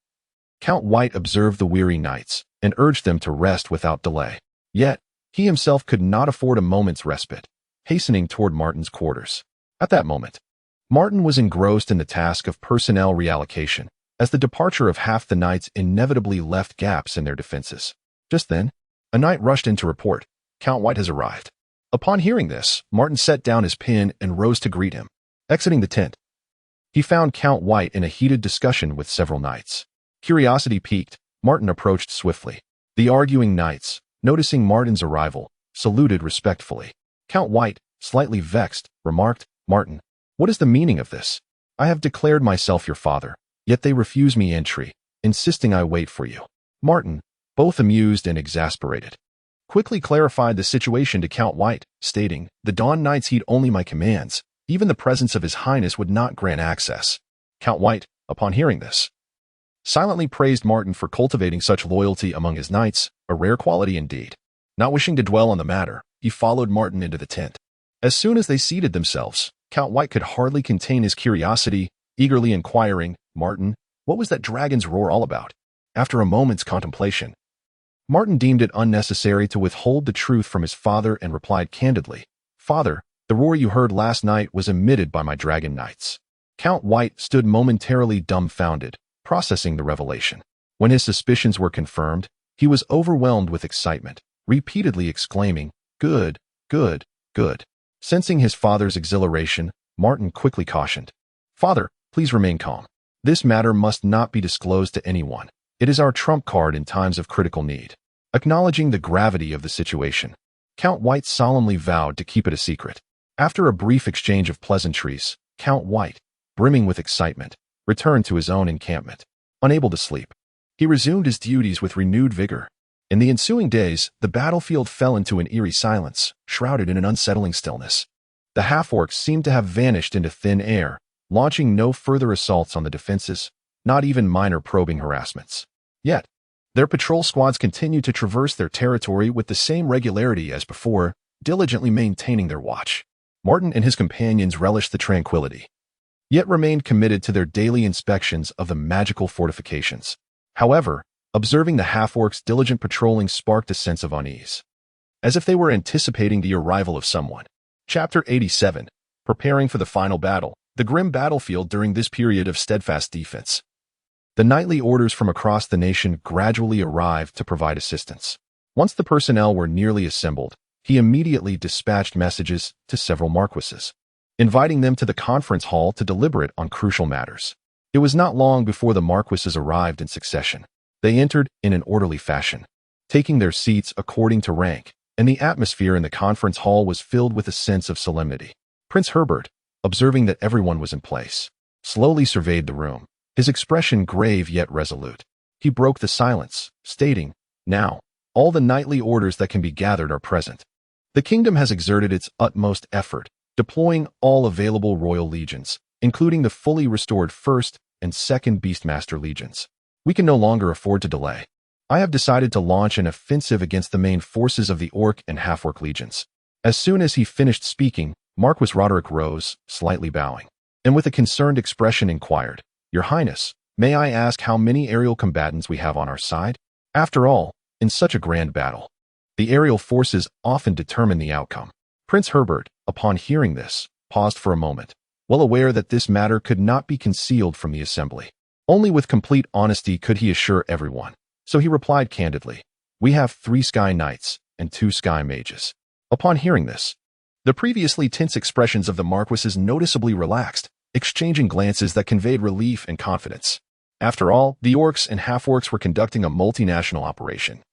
Count White observed the weary knights and urged them to rest without delay. Yet, he himself could not afford a moment's respite, hastening toward Martin's quarters. At that moment, Martin was engrossed in the task of personnel reallocation, as the departure of half the knights inevitably left gaps in their defenses. Just then, a knight rushed in to report, "Count White has arrived." Upon hearing this, Martin set down his pen and rose to greet him. Exiting the tent, he found Count White in a heated discussion with several knights. Curiosity piqued, Martin approached swiftly. The arguing knights, noticing Martin's arrival, saluted respectfully. Count White, slightly vexed, remarked, "Martin, what is the meaning of this? I have declared myself your father, yet they refuse me entry, insisting I wait for you." Martin, both amused and exasperated, quickly clarified the situation to Count White, stating, "The Dawn Knights heed only my commands. Even the presence of His Highness would not grant access." Count White, upon hearing this, silently praised Martin for cultivating such loyalty among his knights, a rare quality indeed. Not wishing to dwell on the matter, he followed Martin into the tent. As soon as they seated themselves, Count White could hardly contain his curiosity, eagerly inquiring, "Martin, what was that dragon's roar all about?" After a moment's contemplation, Martin deemed it unnecessary to withhold the truth from his father and replied candidly, "Father, the roar you heard last night was emitted by my dragon knights." Count White stood momentarily dumbfounded, processing the revelation. When his suspicions were confirmed, he was overwhelmed with excitement, repeatedly exclaiming, "Good, good, good." Sensing his father's exhilaration, Martin quickly cautioned, "Father, please remain calm. This matter must not be disclosed to anyone. It is our trump card in times of critical need." Acknowledging the gravity of the situation, Count White solemnly vowed to keep it a secret. After a brief exchange of pleasantries, Count White, brimming with excitement, returned to his own encampment. Unable to sleep, he resumed his duties with renewed vigor. In the ensuing days, the battlefield fell into an eerie silence, shrouded in an unsettling stillness. The half-orcs seemed to have vanished into thin air, launching no further assaults on the defenses, not even minor probing harassments. Yet, their patrol squads continued to traverse their territory with the same regularity as before, diligently maintaining their watch. Martin and his companions relished the tranquility, yet remained committed to their daily inspections of the magical fortifications. However, observing the half-orcs' diligent patrolling sparked a sense of unease, as if they were anticipating the arrival of someone. Chapter 87. Preparing for the final battle. The grim battlefield during this period of steadfast defense. The nightly orders from across the nation gradually arrived to provide assistance. Once the personnel were nearly assembled, he immediately dispatched messages to several marquises, inviting them to the conference hall to deliberate on crucial matters. It was not long before the marquises arrived in succession. They entered in an orderly fashion, taking their seats according to rank, and the atmosphere in the conference hall was filled with a sense of solemnity. Prince Herbert, observing that everyone was in place, slowly surveyed the room, his expression grave yet resolute. He broke the silence, stating, "Now, all the knightly orders that can be gathered are present. The kingdom has exerted its utmost effort, deploying all available royal legions, including the fully restored 1st and 2nd Beastmaster legions. We can no longer afford to delay. I have decided to launch an offensive against the main forces of the Orc and Half-Orc legions." As soon as he finished speaking, Marquis Roderick rose, slightly bowing, and with a concerned expression inquired, "Your Highness, may I ask how many aerial combatants we have on our side? After all, in such a grand battle, the aerial forces often determine the outcome." Prince Herbert, upon hearing this, paused for a moment, well aware that this matter could not be concealed from the assembly. Only with complete honesty could he assure everyone. So he replied candidly, "We have 3 Sky Knights and 2 Sky Mages." Upon hearing this, the previously tense expressions of the marquises noticeably relaxed, exchanging glances that conveyed relief and confidence. After all, the Orcs and Half-Orcs were conducting a multinational operation,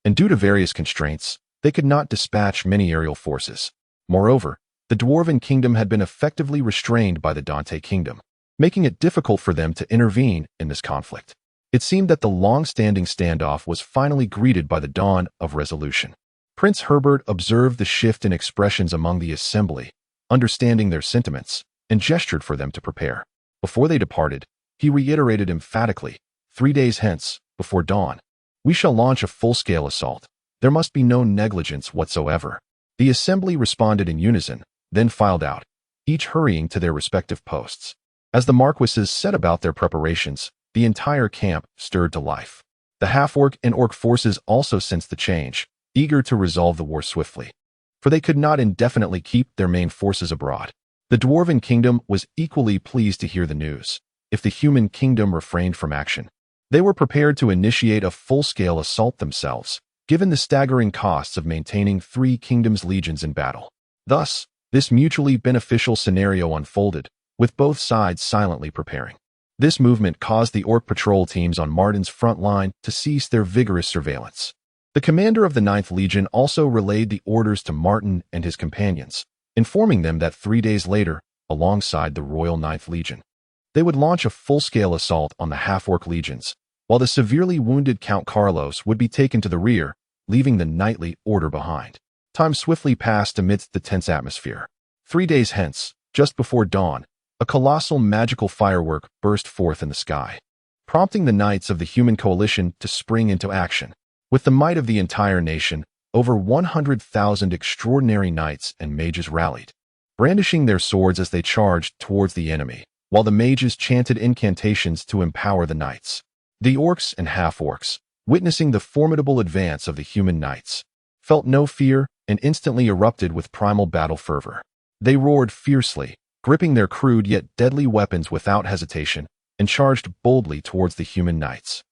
and due to various constraints, they could not dispatch many aerial forces. Moreover, the Dwarven Kingdom had been effectively restrained by the Dante Kingdom, making it difficult for them to intervene in this conflict. It seemed that the long-standing standoff was finally greeted by the dawn of resolution. Prince Herbert observed the shift in expressions among the assembly, understanding their sentiments, and gestured for them to prepare. Before they departed, he reiterated emphatically, 3 days hence, before dawn, we shall launch a full-scale assault. There must be no negligence whatsoever. The assembly responded in unison, then filed out, each hurrying to their respective posts. As the Marquises set about their preparations, the entire camp stirred to life. The half-orc and orc forces also sensed the change, eager to resolve the war swiftly. For they could not indefinitely keep their main forces abroad. The Dwarven Kingdom was equally pleased to hear the news. If the human kingdom refrained from action, they were prepared to initiate a full-scale assault themselves, given the staggering costs of maintaining 3 kingdoms' legions in battle. Thus, this mutually beneficial scenario unfolded, with both sides silently preparing. This movement caused the orc patrol teams on Martin's front line to cease their vigorous surveillance. The commander of the 9th Legion also relayed the orders to Martin and his companions, informing them that 3 days later, alongside the Royal 9th Legion, they would launch a full-scale assault on the half-orc legions, while the severely wounded Count Carlos would be taken to the rear, leaving the knightly order behind. Time swiftly passed amidst the tense atmosphere. 3 days hence, just before dawn, a colossal magical firework burst forth in the sky, prompting the knights of the human coalition to spring into action. With the might of the entire nation, over 100,000 extraordinary knights and mages rallied, brandishing their swords as they charged towards the enemy, while the mages chanted incantations to empower the knights. The orcs and half-orcs, witnessing the formidable advance of the human knights, felt no fear and instantly erupted with primal battle fervor. They roared fiercely, gripping their crude yet deadly weapons without hesitation, and charged boldly towards the human knights.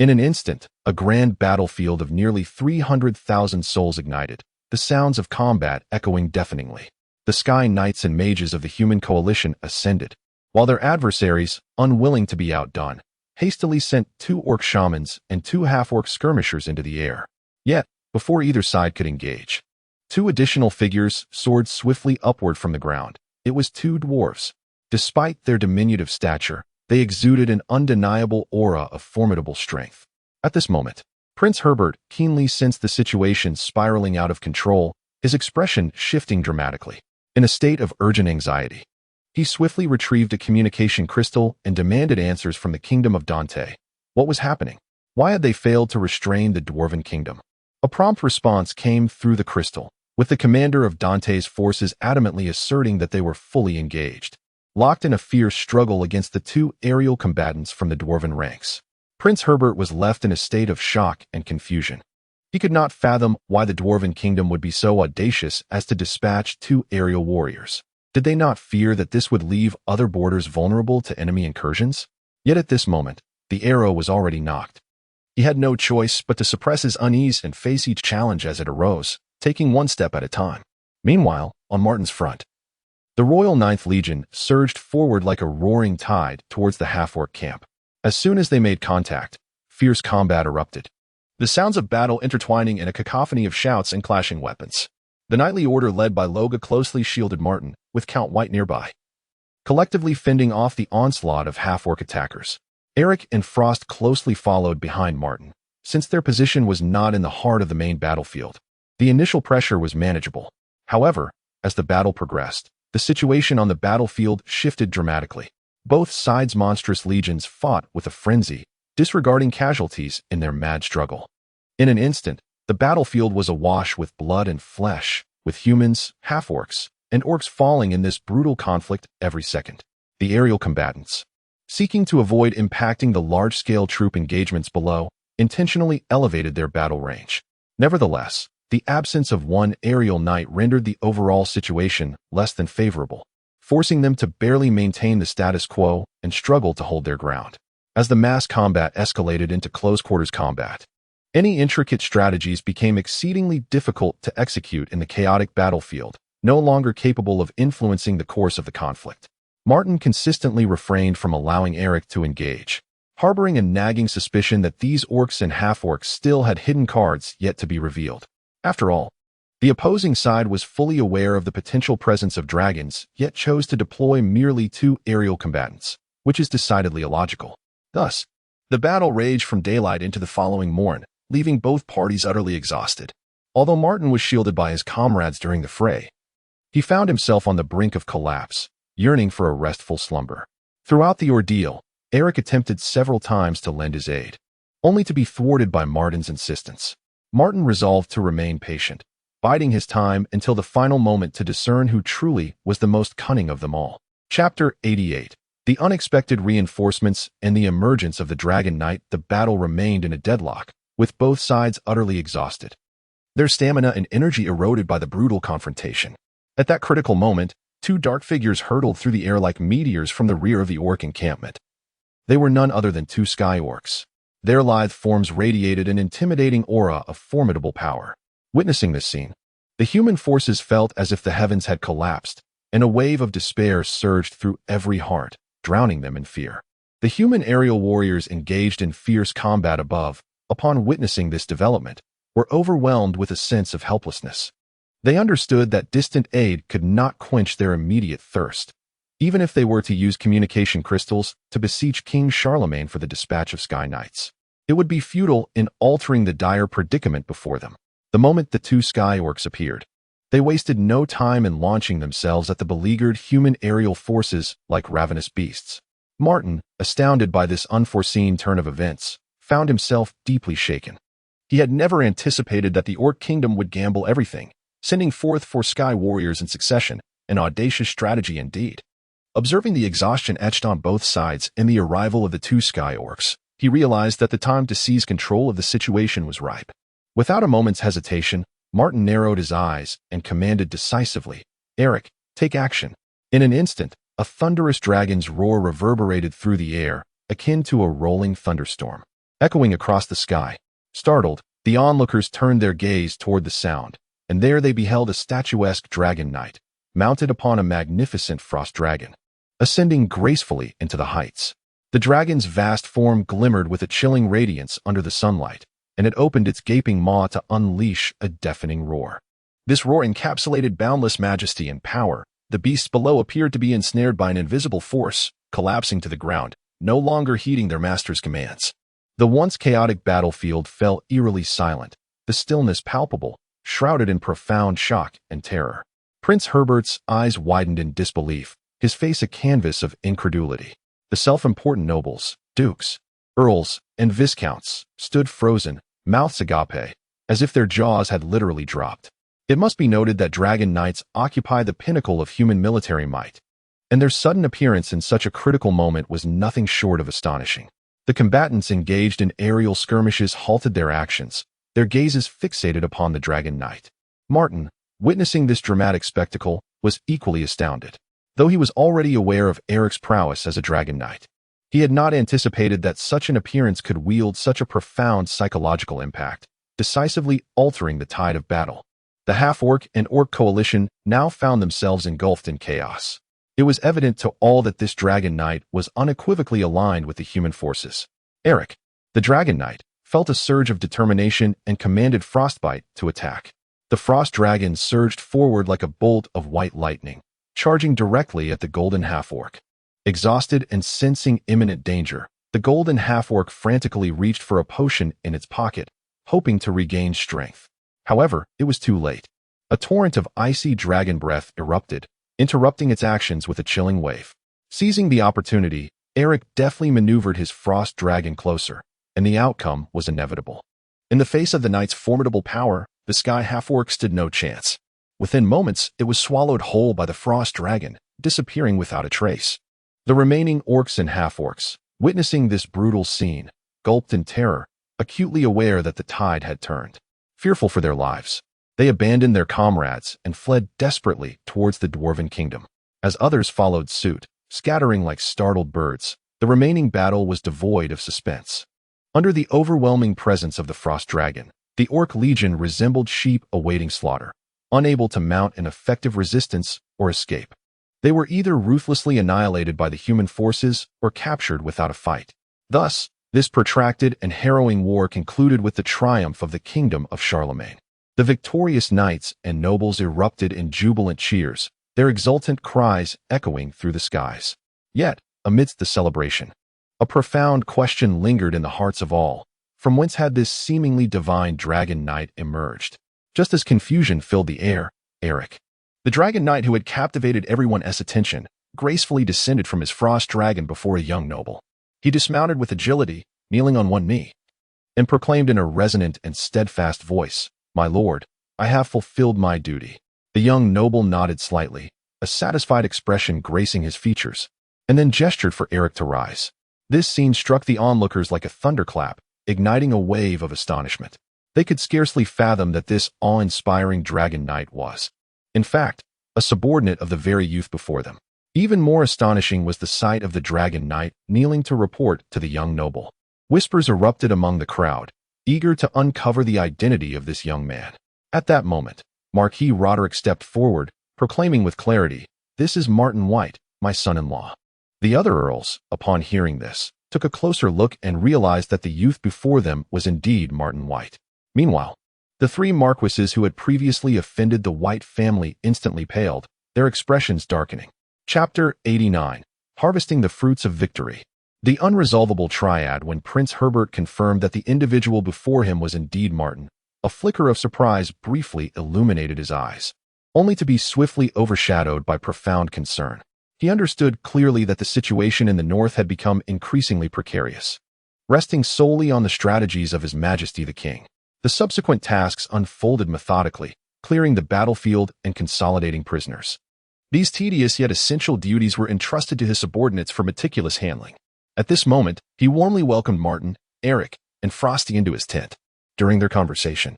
In an instant, a grand battlefield of nearly 300,000 souls ignited, the sounds of combat echoing deafeningly. The sky knights and mages of the human coalition ascended, while their adversaries, unwilling to be outdone, hastily sent 2 orc shamans and 2 half-orc skirmishers into the air. Yet, before either side could engage, 2 additional figures soared swiftly upward from the ground. It was 2 dwarves. Despite their diminutive stature, they exuded an undeniable aura of formidable strength. At this moment, Prince Herbert keenly sensed the situation spiraling out of control, his expression shifting dramatically. In a state of urgent anxiety, he swiftly retrieved a communication crystal and demanded answers from the Kingdom of Dante. What was happening? Why had they failed to restrain the Dwarven Kingdom? A prompt response came through the crystal, with the commander of Dante's forces adamantly asserting that they were fully engaged, locked in a fierce struggle against the 2 aerial combatants from the Dwarven ranks. Prince Herbert was left in a state of shock and confusion. He could not fathom why the Dwarven Kingdom would be so audacious as to dispatch 2 aerial warriors. Did they not fear that this would leave other borders vulnerable to enemy incursions? Yet at this moment, the arrow was already knocked. He had no choice but to suppress his unease and face each challenge as it arose, taking 1 step at a time. Meanwhile, on Martin's front, the Royal 9th Legion surged forward like a roaring tide towards the half-orc camp. As soon as they made contact, fierce combat erupted, the sounds of battle intertwining in a cacophony of shouts and clashing weapons. The knightly order led by Loga closely shielded Martin, with Count White nearby, collectively fending off the onslaught of half-orc attackers. Eric and Frost closely followed behind Martin, since their position was not in the heart of the main battlefield. The initial pressure was manageable. However, as the battle progressed, the situation on the battlefield shifted dramatically. Both sides' monstrous legions fought with a frenzy, disregarding casualties in their mad struggle. In an instant, the battlefield was awash with blood and flesh, with humans, half-orcs, and orcs falling in this brutal conflict every second. The aerial combatants, seeking to avoid impacting the large-scale troop engagements below, intentionally elevated their battle range. Nevertheless, the absence of 1 aerial knight rendered the overall situation less than favorable, forcing them to barely maintain the status quo and struggle to hold their ground. As the mass combat escalated into close-quarters combat, any intricate strategies became exceedingly difficult to execute in the chaotic battlefield, no longer capable of influencing the course of the conflict. Martin consistently refrained from allowing Eric to engage, harboring a nagging suspicion that these orcs and half-orcs still had hidden cards yet to be revealed. After all, the opposing side was fully aware of the potential presence of dragons, yet chose to deploy merely 2 aerial combatants, which is decidedly illogical. Thus, the battle raged from daylight into the following morn, leaving both parties utterly exhausted. Although Martin was shielded by his comrades during the fray, he found himself on the brink of collapse, yearning for a restful slumber. Throughout the ordeal, Eric attempted several times to lend his aid, only to be thwarted by Martin's insistence. Martin resolved to remain patient, biding his time until the final moment to discern who truly was the most cunning of them all. Chapter 88. The unexpected reinforcements and the emergence of the Dragon Knight. The battle remained in a deadlock, with both sides utterly exhausted, their stamina and energy eroded by the brutal confrontation. At that critical moment, two dark figures hurtled through the air like meteors from the rear of the orc encampment. They were none other than two sky orcs. Their lithe forms radiated an intimidating aura of formidable power. Witnessing this scene, the human forces felt as if the heavens had collapsed, and a wave of despair surged through every heart, drowning them in fear. The human aerial warriors engaged in fierce combat above, upon witnessing this development, were overwhelmed with a sense of helplessness. They understood that distant aid could not quench their immediate thirst, even if they were to use communication crystals to beseech King Charlemagne for the dispatch of Sky Knights. It would be futile in altering the dire predicament before them. The moment the two sky orcs appeared, they wasted no time in launching themselves at the beleaguered human aerial forces like ravenous beasts. Martin, astounded by this unforeseen turn of events, found himself deeply shaken. He had never anticipated that the Orc Kingdom would gamble everything, sending forth 4 sky warriors in succession, an audacious strategy indeed. Observing the exhaustion etched on both sides and the arrival of the 2 sky orcs, he realized that the time to seize control of the situation was ripe. Without a moment's hesitation, Martin narrowed his eyes and commanded decisively, "Eric, take action." In an instant, a thunderous dragon's roar reverberated through the air, akin to a rolling thunderstorm, echoing across the sky. Startled, the onlookers turned their gaze toward the sound, and there they beheld a statuesque dragon knight, mounted upon a magnificent frost dragon, ascending gracefully into the heights. The dragon's vast form glimmered with a chilling radiance under the sunlight, and it opened its gaping maw to unleash a deafening roar. This roar encapsulated boundless majesty and power. The beasts below appeared to be ensnared by an invisible force, collapsing to the ground, no longer heeding their master's commands. The once chaotic battlefield fell eerily silent, the stillness palpable, shrouded in profound shock and terror. Prince Herbert's eyes widened in disbelief, his face a canvas of incredulity. The self-important nobles, dukes, earls, and viscounts stood frozen, mouths agape, as if their jaws had literally dropped. It must be noted that dragon knights occupy the pinnacle of human military might, and their sudden appearance in such a critical moment was nothing short of astonishing. The combatants engaged in aerial skirmishes halted their actions, their gazes fixated upon the dragon knight. Martin, witnessing this dramatic spectacle, was equally astounded. Though he was already aware of Eric's prowess as a dragon knight, he had not anticipated that such an appearance could wield such a profound psychological impact, decisively altering the tide of battle. The half-orc and orc coalition now found themselves engulfed in chaos. It was evident to all that this dragon knight was unequivocally aligned with the human forces. Eric, the dragon knight, felt a surge of determination and commanded Frostbite to attack. The frost dragon surged forward like a bolt of white lightning, charging directly at the golden half-orc. Exhausted and sensing imminent danger, the golden half-orc frantically reached for a potion in its pocket, hoping to regain strength. However, it was too late. A torrent of icy dragon breath erupted, interrupting its actions with a chilling wave. Seizing the opportunity, Eric deftly maneuvered his frost dragon closer, and the outcome was inevitable. In the face of the knight's formidable power, the sky half-orc stood no chance. Within moments, it was swallowed whole by the frost dragon, disappearing without a trace. The remaining orcs and half-orcs, witnessing this brutal scene, gulped in terror, acutely aware that the tide had turned. Fearful for their lives, they abandoned their comrades and fled desperately towards the dwarven kingdom. As others followed suit, scattering like startled birds, the remaining battle was devoid of suspense. Under the overwhelming presence of the frost dragon, the orc legion resembled sheep awaiting slaughter, unable to mount an effective resistance or escape. They were either ruthlessly annihilated by the human forces or captured without a fight. Thus, this protracted and harrowing war concluded with the triumph of the kingdom of Charlemagne. The victorious knights and nobles erupted in jubilant cheers, their exultant cries echoing through the skies. Yet, amidst the celebration, a profound question lingered in the hearts of all. From whence had this seemingly divine dragon knight emerged? Just as confusion filled the air, Eric, the dragon knight who had captivated everyone's attention, gracefully descended from his frost dragon before a young noble. He dismounted with agility, kneeling on one knee, and proclaimed in a resonant and steadfast voice, "My lord, I have fulfilled my duty." The young noble nodded slightly, a satisfied expression gracing his features, and then gestured for Eric to rise. This scene struck the onlookers like a thunderclap, igniting a wave of astonishment. They could scarcely fathom that this awe-inspiring dragon knight was, in fact, a subordinate of the very youth before them. Even more astonishing was the sight of the dragon knight kneeling to report to the young noble. Whispers erupted among the crowd, eager to uncover the identity of this young man. At that moment, Marquis Roderick stepped forward, proclaiming with clarity, "This is Martin White, my son-in-law." The other earls, upon hearing this, took a closer look and realized that the youth before them was indeed Martin White. Meanwhile, the three marquises who had previously offended the White family instantly paled, their expressions darkening. Chapter 89. Harvesting the Fruits of Victory. The unresolvable triad. When Prince Herbert confirmed that the individual before him was indeed Martin, a flicker of surprise briefly illuminated his eyes, only to be swiftly overshadowed by profound concern. He understood clearly that the situation in the north had become increasingly precarious. Resting solely on the strategies of His Majesty the King, the subsequent tasks unfolded methodically, clearing the battlefield and consolidating prisoners. These tedious yet essential duties were entrusted to his subordinates for meticulous handling. At this moment, he warmly welcomed Martin, Eric, and Frosty into his tent. During their conversation,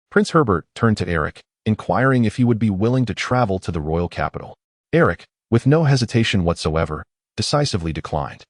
Prince Herbert turned to Eric, inquiring if he would be willing to travel to the royal capital. Eric, with no hesitation whatsoever, decisively declined.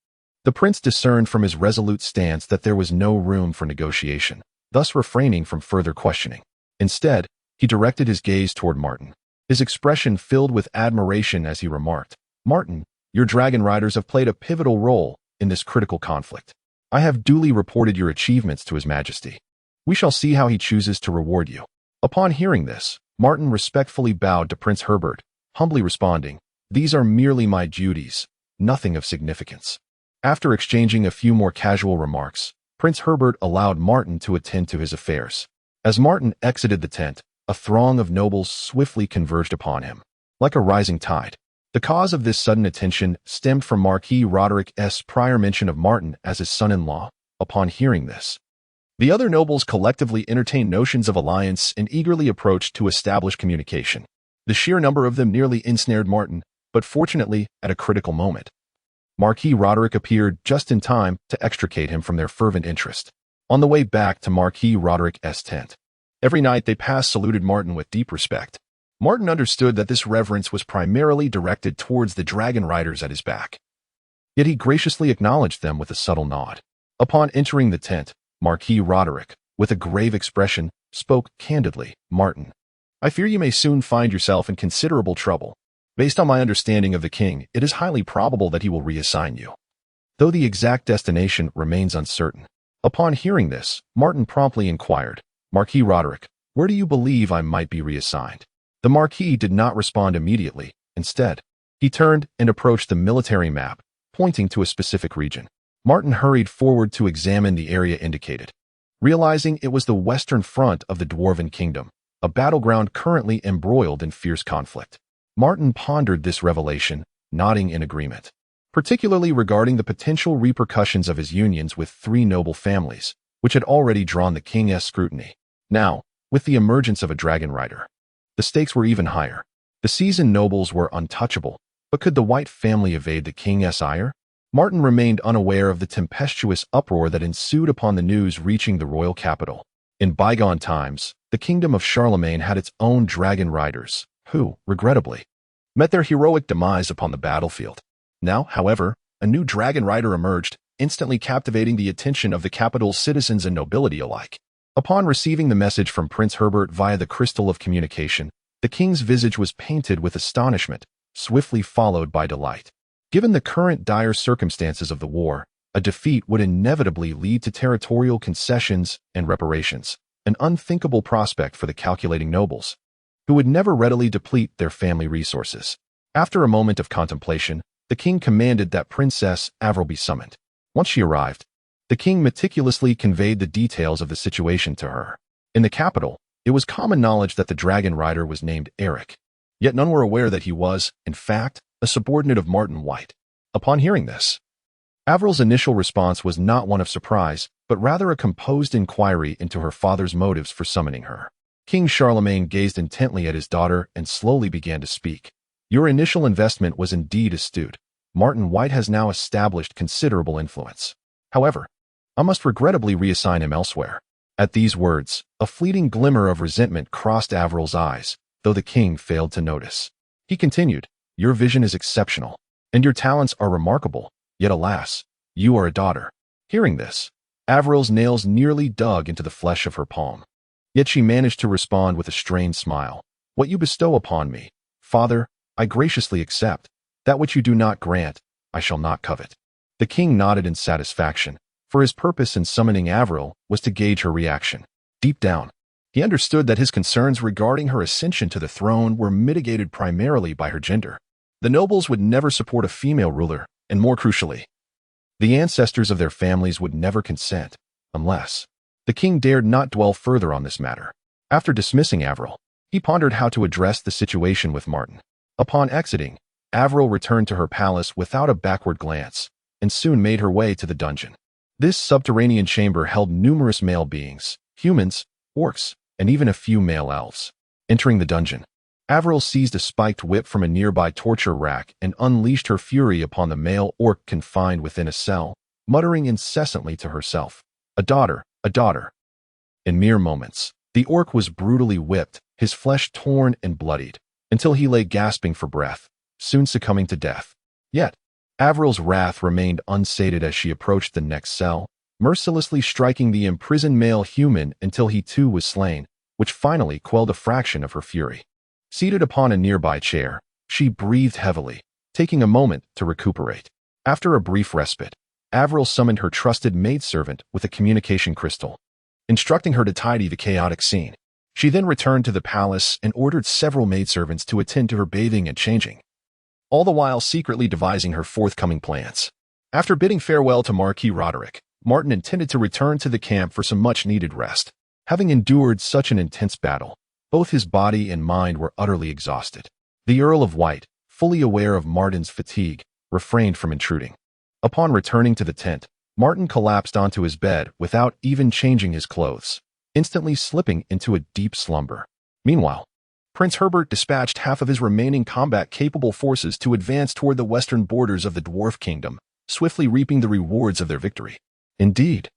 The prince discerned from his resolute stance that there was no room for negotiation, thus refraining from further questioning. Instead, he directed his gaze toward Martin, his expression filled with admiration as he remarked, "Martin, your dragon riders have played a pivotal role in this critical conflict. I have duly reported your achievements to His Majesty. We shall see how he chooses to reward you." Upon hearing this, Martin respectfully bowed to Prince Herbert, humbly responding, "These are merely my duties, nothing of significance." After exchanging a few more casual remarks, Prince Herbert allowed Martin to attend to his affairs. As Martin exited the tent, a throng of nobles swiftly converged upon him, like a rising tide. The cause of this sudden attention stemmed from Marquis Roderick's prior mention of Martin as his son-in-law. Upon hearing this, the other nobles collectively entertained notions of alliance and eagerly approached to establish communication. The sheer number of them nearly ensnared Martin, but fortunately, at a critical moment, Marquis Roderick appeared just in time to extricate him from their fervent interest. On the way back to Marquis Roderick's tent, every night they passed saluted Martin with deep respect. Martin understood that this reverence was primarily directed towards the dragon riders at his back. Yet he graciously acknowledged them with a subtle nod. Upon entering the tent, Marquis Roderick, with a grave expression, spoke candidly, "Martin, I fear you may soon find yourself in considerable trouble. Based on my understanding of the king, it is highly probable that he will reassign you, though the exact destination remains uncertain." Upon hearing this, Martin promptly inquired, "Marquis Roderick, where do you believe I might be reassigned?" The Marquis did not respond immediately. Instead, he turned and approached the military map, pointing to a specific region. Martin hurried forward to examine the area indicated, realizing it was the western front of the Dwarven Kingdom, a battleground currently embroiled in fierce conflict. Martin pondered this revelation, nodding in agreement, particularly regarding the potential repercussions of his unions with three noble families, which had already drawn the king's scrutiny. Now, with the emergence of a dragon rider, the stakes were even higher. The seasoned nobles were untouchable, but could the White family evade the king's ire? Martin remained unaware of the tempestuous uproar that ensued upon the news reaching the royal capital. In bygone times, the kingdom of Charlemagne had its own dragon riders, who, regrettably, met their heroic demise upon the battlefield. Now, however, a new dragon rider emerged, instantly captivating the attention of the capital's citizens and nobility alike. Upon receiving the message from Prince Herbert via the crystal of communication, the king's visage was painted with astonishment, swiftly followed by delight. Given the current dire circumstances of the war, a defeat would inevitably lead to territorial concessions and reparations, an unthinkable prospect for the calculating nobles, who would never readily deplete their family resources. After a moment of contemplation, the king commanded that Princess Avril be summoned. Once she arrived, the king meticulously conveyed the details of the situation to her. In the capital, it was common knowledge that the dragon rider was named Eric, yet none were aware that he was, in fact, a subordinate of Martin White. Upon hearing this, Avril's initial response was not one of surprise, but rather a composed inquiry into her father's motives for summoning her. King Charlemagne gazed intently at his daughter and slowly began to speak. Your initial investment was indeed astute. Martin White has now established considerable influence. However, I must regrettably reassign him elsewhere. At these words, a fleeting glimmer of resentment crossed Averil's eyes, though the king failed to notice. He continued, your vision is exceptional, and your talents are remarkable, yet alas, you are a daughter. Hearing this, Averil's nails nearly dug into the flesh of her palm. Yet she managed to respond with a strained smile. What you bestow upon me, father, I graciously accept. That which you do not grant, I shall not covet. The king nodded in satisfaction, for his purpose in summoning Averil was to gauge her reaction. Deep down, he understood that his concerns regarding her ascension to the throne were mitigated primarily by her gender. The nobles would never support a female ruler, and more crucially, the ancestors of their families would never consent, unless the king dared not dwell further on this matter. After dismissing Averil, he pondered how to address the situation with Martin. Upon exiting, Averil returned to her palace without a backward glance, and soon made her way to the dungeon. This subterranean chamber held numerous male beings, humans, orcs, and even a few male elves. Entering the dungeon, Averil seized a spiked whip from a nearby torture rack and unleashed her fury upon the male orc confined within a cell, muttering incessantly to herself, a daughter, a daughter. In mere moments, the orc was brutally whipped, his flesh torn and bloodied, until he lay gasping for breath, soon succumbing to death. Yet, Averil's wrath remained unsated as she approached the next cell, mercilessly striking the imprisoned male human until he too was slain, which finally quelled a fraction of her fury. Seated upon a nearby chair, she breathed heavily, taking a moment to recuperate. After a brief respite, Averil summoned her trusted maidservant with a communication crystal, instructing her to tidy the chaotic scene. She then returned to the palace and ordered several maidservants to attend to her bathing and changing, all the while secretly devising her forthcoming plans. After bidding farewell to Marquis Roderick, Martin intended to return to the camp for some much-needed rest. Having endured such an intense battle, both his body and mind were utterly exhausted. The Earl of White, fully aware of Martin's fatigue, refrained from intruding. Upon returning to the tent, Martin collapsed onto his bed without even changing his clothes, instantly slipping into a deep slumber. Meanwhile, Prince Herbert dispatched half of his remaining combat-capable forces to advance toward the western borders of the Dwarf Kingdom, swiftly reaping the rewards of their victory. Indeed,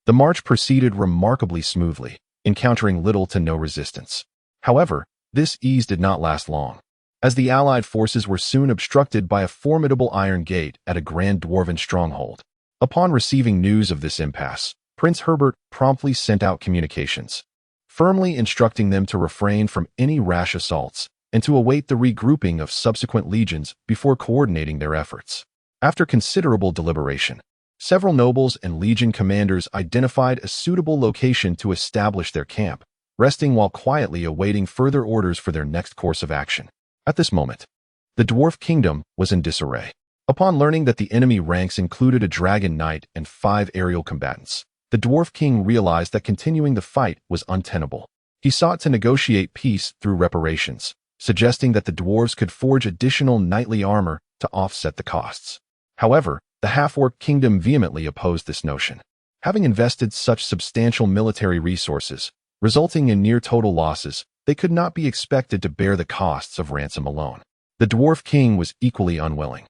the march proceeded remarkably smoothly, encountering little to no resistance. However, this ease did not last long, as the Allied forces were soon obstructed by a formidable iron gate at a grand dwarven stronghold. Upon receiving news of this impasse, Prince Herbert promptly sent out communications, firmly instructing them to refrain from any rash assaults and to await the regrouping of subsequent legions before coordinating their efforts. After considerable deliberation, several nobles and legion commanders identified a suitable location to establish their camp, resting while quietly awaiting further orders for their next course of action. At this moment, the Dwarf Kingdom was in disarray. Upon learning that the enemy ranks included a dragon knight and 5 aerial combatants, the Dwarf King realized that continuing the fight was untenable. He sought to negotiate peace through reparations, suggesting that the dwarves could forge additional knightly armor to offset the costs. However, the half-orc kingdom vehemently opposed this notion. Having invested such substantial military resources, resulting in near-total losses, they could not be expected to bear the costs of ransom alone. The Dwarf King was equally unwilling.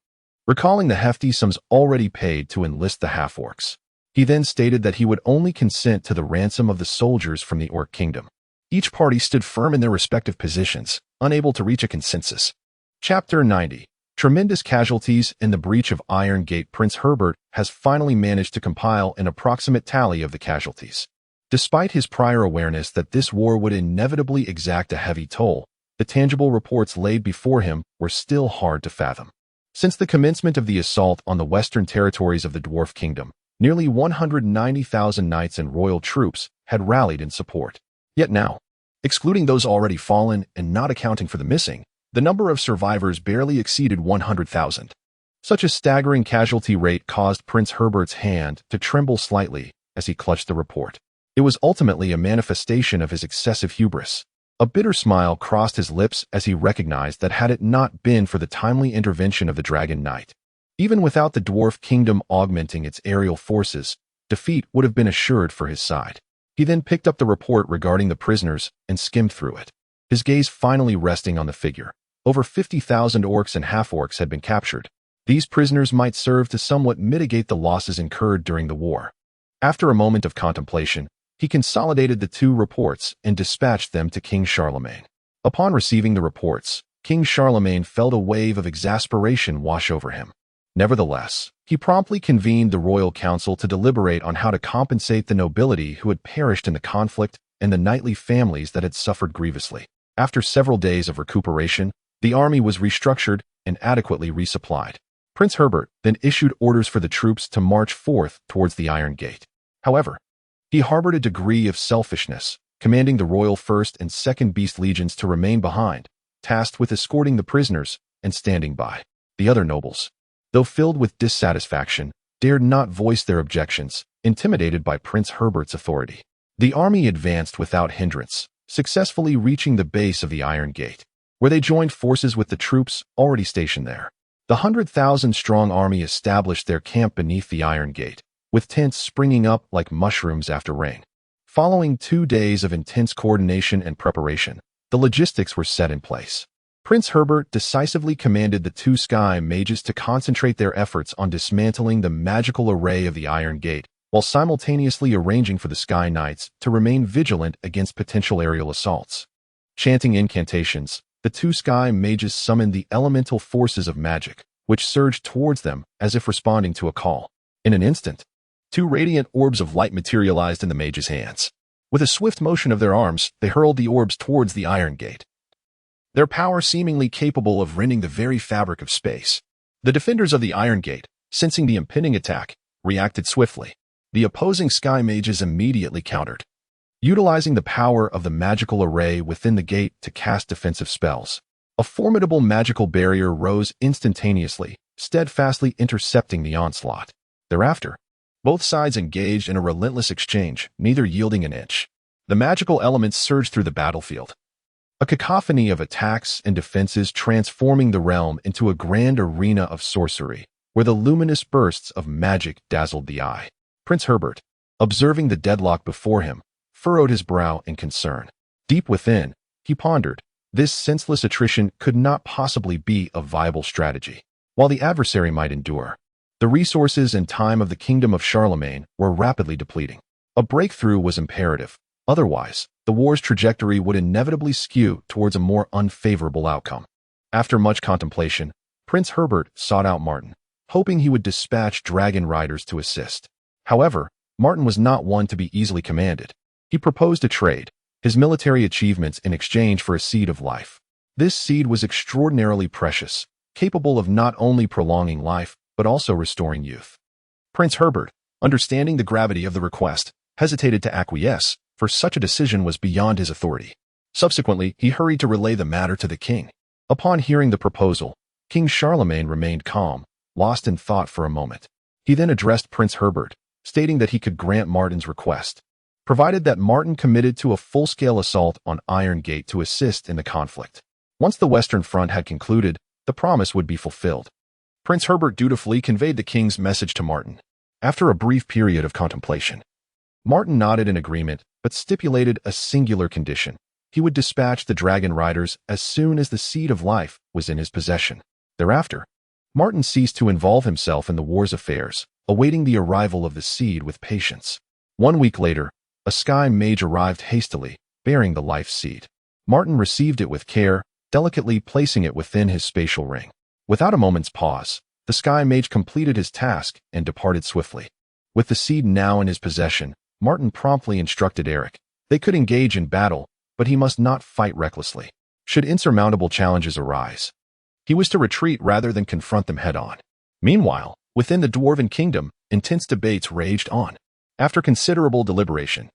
Recalling the hefty sums already paid to enlist the half-orcs, he then stated that he would only consent to the ransom of the soldiers from the Orc Kingdom. Each party stood firm in their respective positions, unable to reach a consensus. Chapter 90. Tremendous casualties in the breach of Iron Gate. Prince Herbert has finally managed to compile an approximate tally of the casualties. Despite his prior awareness that this war would inevitably exact a heavy toll, the tangible reports laid before him were still hard to fathom. Since the commencement of the assault on the western territories of the Dwarf Kingdom, nearly 190,000 knights and royal troops had rallied in support. Yet now, excluding those already fallen and not accounting for the missing, the number of survivors barely exceeded 100,000. Such a staggering casualty rate caused Prince Herbert's hand to tremble slightly as he clutched the report. It was ultimately a manifestation of his excessive hubris. A bitter smile crossed his lips as he recognized that had it not been for the timely intervention of the Dragon Knight, even without the Dwarf Kingdom augmenting its aerial forces, defeat would have been assured for his side. He then picked up the report regarding the prisoners and skimmed through it, his gaze finally resting on the figure. Over 50,000 orcs and half-orcs had been captured. These prisoners might serve to somewhat mitigate the losses incurred during the war. After a moment of contemplation, he consolidated the two reports and dispatched them to King Charlemagne. Upon receiving the reports, King Charlemagne felt a wave of exasperation wash over him. Nevertheless, he promptly convened the royal council to deliberate on how to compensate the nobility who had perished in the conflict and the knightly families that had suffered grievously. After several days of recuperation, the army was restructured and adequately resupplied. Prince Herbert then issued orders for the troops to march forth towards the Iron Gate. However, he harbored a degree of selfishness, commanding the Royal 1st and 2nd Beast Legions to remain behind, tasked with escorting the prisoners and standing by. The other nobles, though filled with dissatisfaction, dared not voice their objections, intimidated by Prince Herbert's authority. The army advanced without hindrance, successfully reaching the base of the Iron Gate, where they joined forces with the troops already stationed there. The 100,000-strong army established their camp beneath the Iron Gate, with tents springing up like mushrooms after rain. Following 2 days of intense coordination and preparation, the logistics were set in place. Prince Herbert decisively commanded the two Sky Mages to concentrate their efforts on dismantling the magical array of the Iron Gate, while simultaneously arranging for the Sky Knights to remain vigilant against potential aerial assaults. Chanting incantations, the two Sky Mages summoned the elemental forces of magic, which surged towards them as if responding to a call. In an instant, 2 radiant orbs of light materialized in the mages' hands. With a swift motion of their arms, they hurled the orbs towards the Iron Gate, their power seemingly capable of rending the very fabric of space. The defenders of the Iron Gate, sensing the impending attack, reacted swiftly. The opposing Sky Mages immediately countered, utilizing the power of the magical array within the gate to cast defensive spells. A formidable magical barrier rose instantaneously, steadfastly intercepting the onslaught. Thereafter, both sides engaged in a relentless exchange, neither yielding an inch. The magical elements surged through the battlefield, a cacophony of attacks and defenses transforming the realm into a grand arena of sorcery, where the luminous bursts of magic dazzled the eye. Prince Herbert, observing the deadlock before him, furrowed his brow in concern. Deep within, he pondered, this senseless attrition could not possibly be a viable strategy. While the adversary might endure, the resources and time of the kingdom of Charlemagne were rapidly depleting. A breakthrough was imperative. Otherwise, the war's trajectory would inevitably skew towards a more unfavorable outcome. After much contemplation, Prince Herbert sought out Martin, hoping he would dispatch dragon riders to assist. However, Martin was not one to be easily commanded. He proposed a trade, his military achievements in exchange for a seed of life. This seed was extraordinarily precious, capable of not only prolonging life, but also restoring youth. Prince Herbert, understanding the gravity of the request, hesitated to acquiesce, for such a decision was beyond his authority. Subsequently, he hurried to relay the matter to the king. Upon hearing the proposal, King Charlemagne remained calm, lost in thought for a moment. He then addressed Prince Herbert, stating that he could grant Martin's request, provided that Martin committed to a full-scale assault on Iron Gate to assist in the conflict. Once the Western Front had concluded, the promise would be fulfilled. Prince Herbert dutifully conveyed the king's message to Martin. After a brief period of contemplation, Martin nodded in agreement, but stipulated a singular condition. He would dispatch the dragon riders as soon as the seed of life was in his possession. Thereafter, Martin ceased to involve himself in the war's affairs, awaiting the arrival of the seed with patience. 1 week later, a Sky Mage arrived hastily, bearing the life seed. Martin received it with care, delicately placing it within his spatial ring. Without a moment's pause, the Sky Mage completed his task and departed swiftly. With the seed now in his possession, Martin promptly instructed Eric. They could engage in battle, but he must not fight recklessly. Should insurmountable challenges arise, he was to retreat rather than confront them head-on. Meanwhile, within the Dwarven Kingdom, intense debates raged on. After considerable deliberation,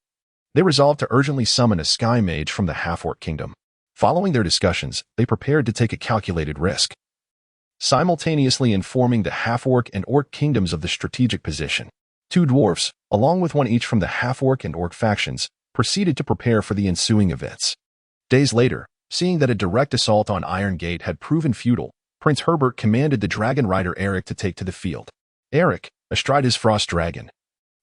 they resolved to urgently summon a Sky Mage from the Half-Orc Kingdom. Following their discussions, they prepared to take a calculated risk, simultaneously informing the Half-Orc and Orc kingdoms of the strategic position. 2 dwarfs, along with one each from the Half-Orc and Orc factions, proceeded to prepare for the ensuing events. Days later, seeing that a direct assault on Iron Gate had proven futile, Prince Herbert commanded the dragon rider Eric to take to the field. Eric, astride his frost dragon,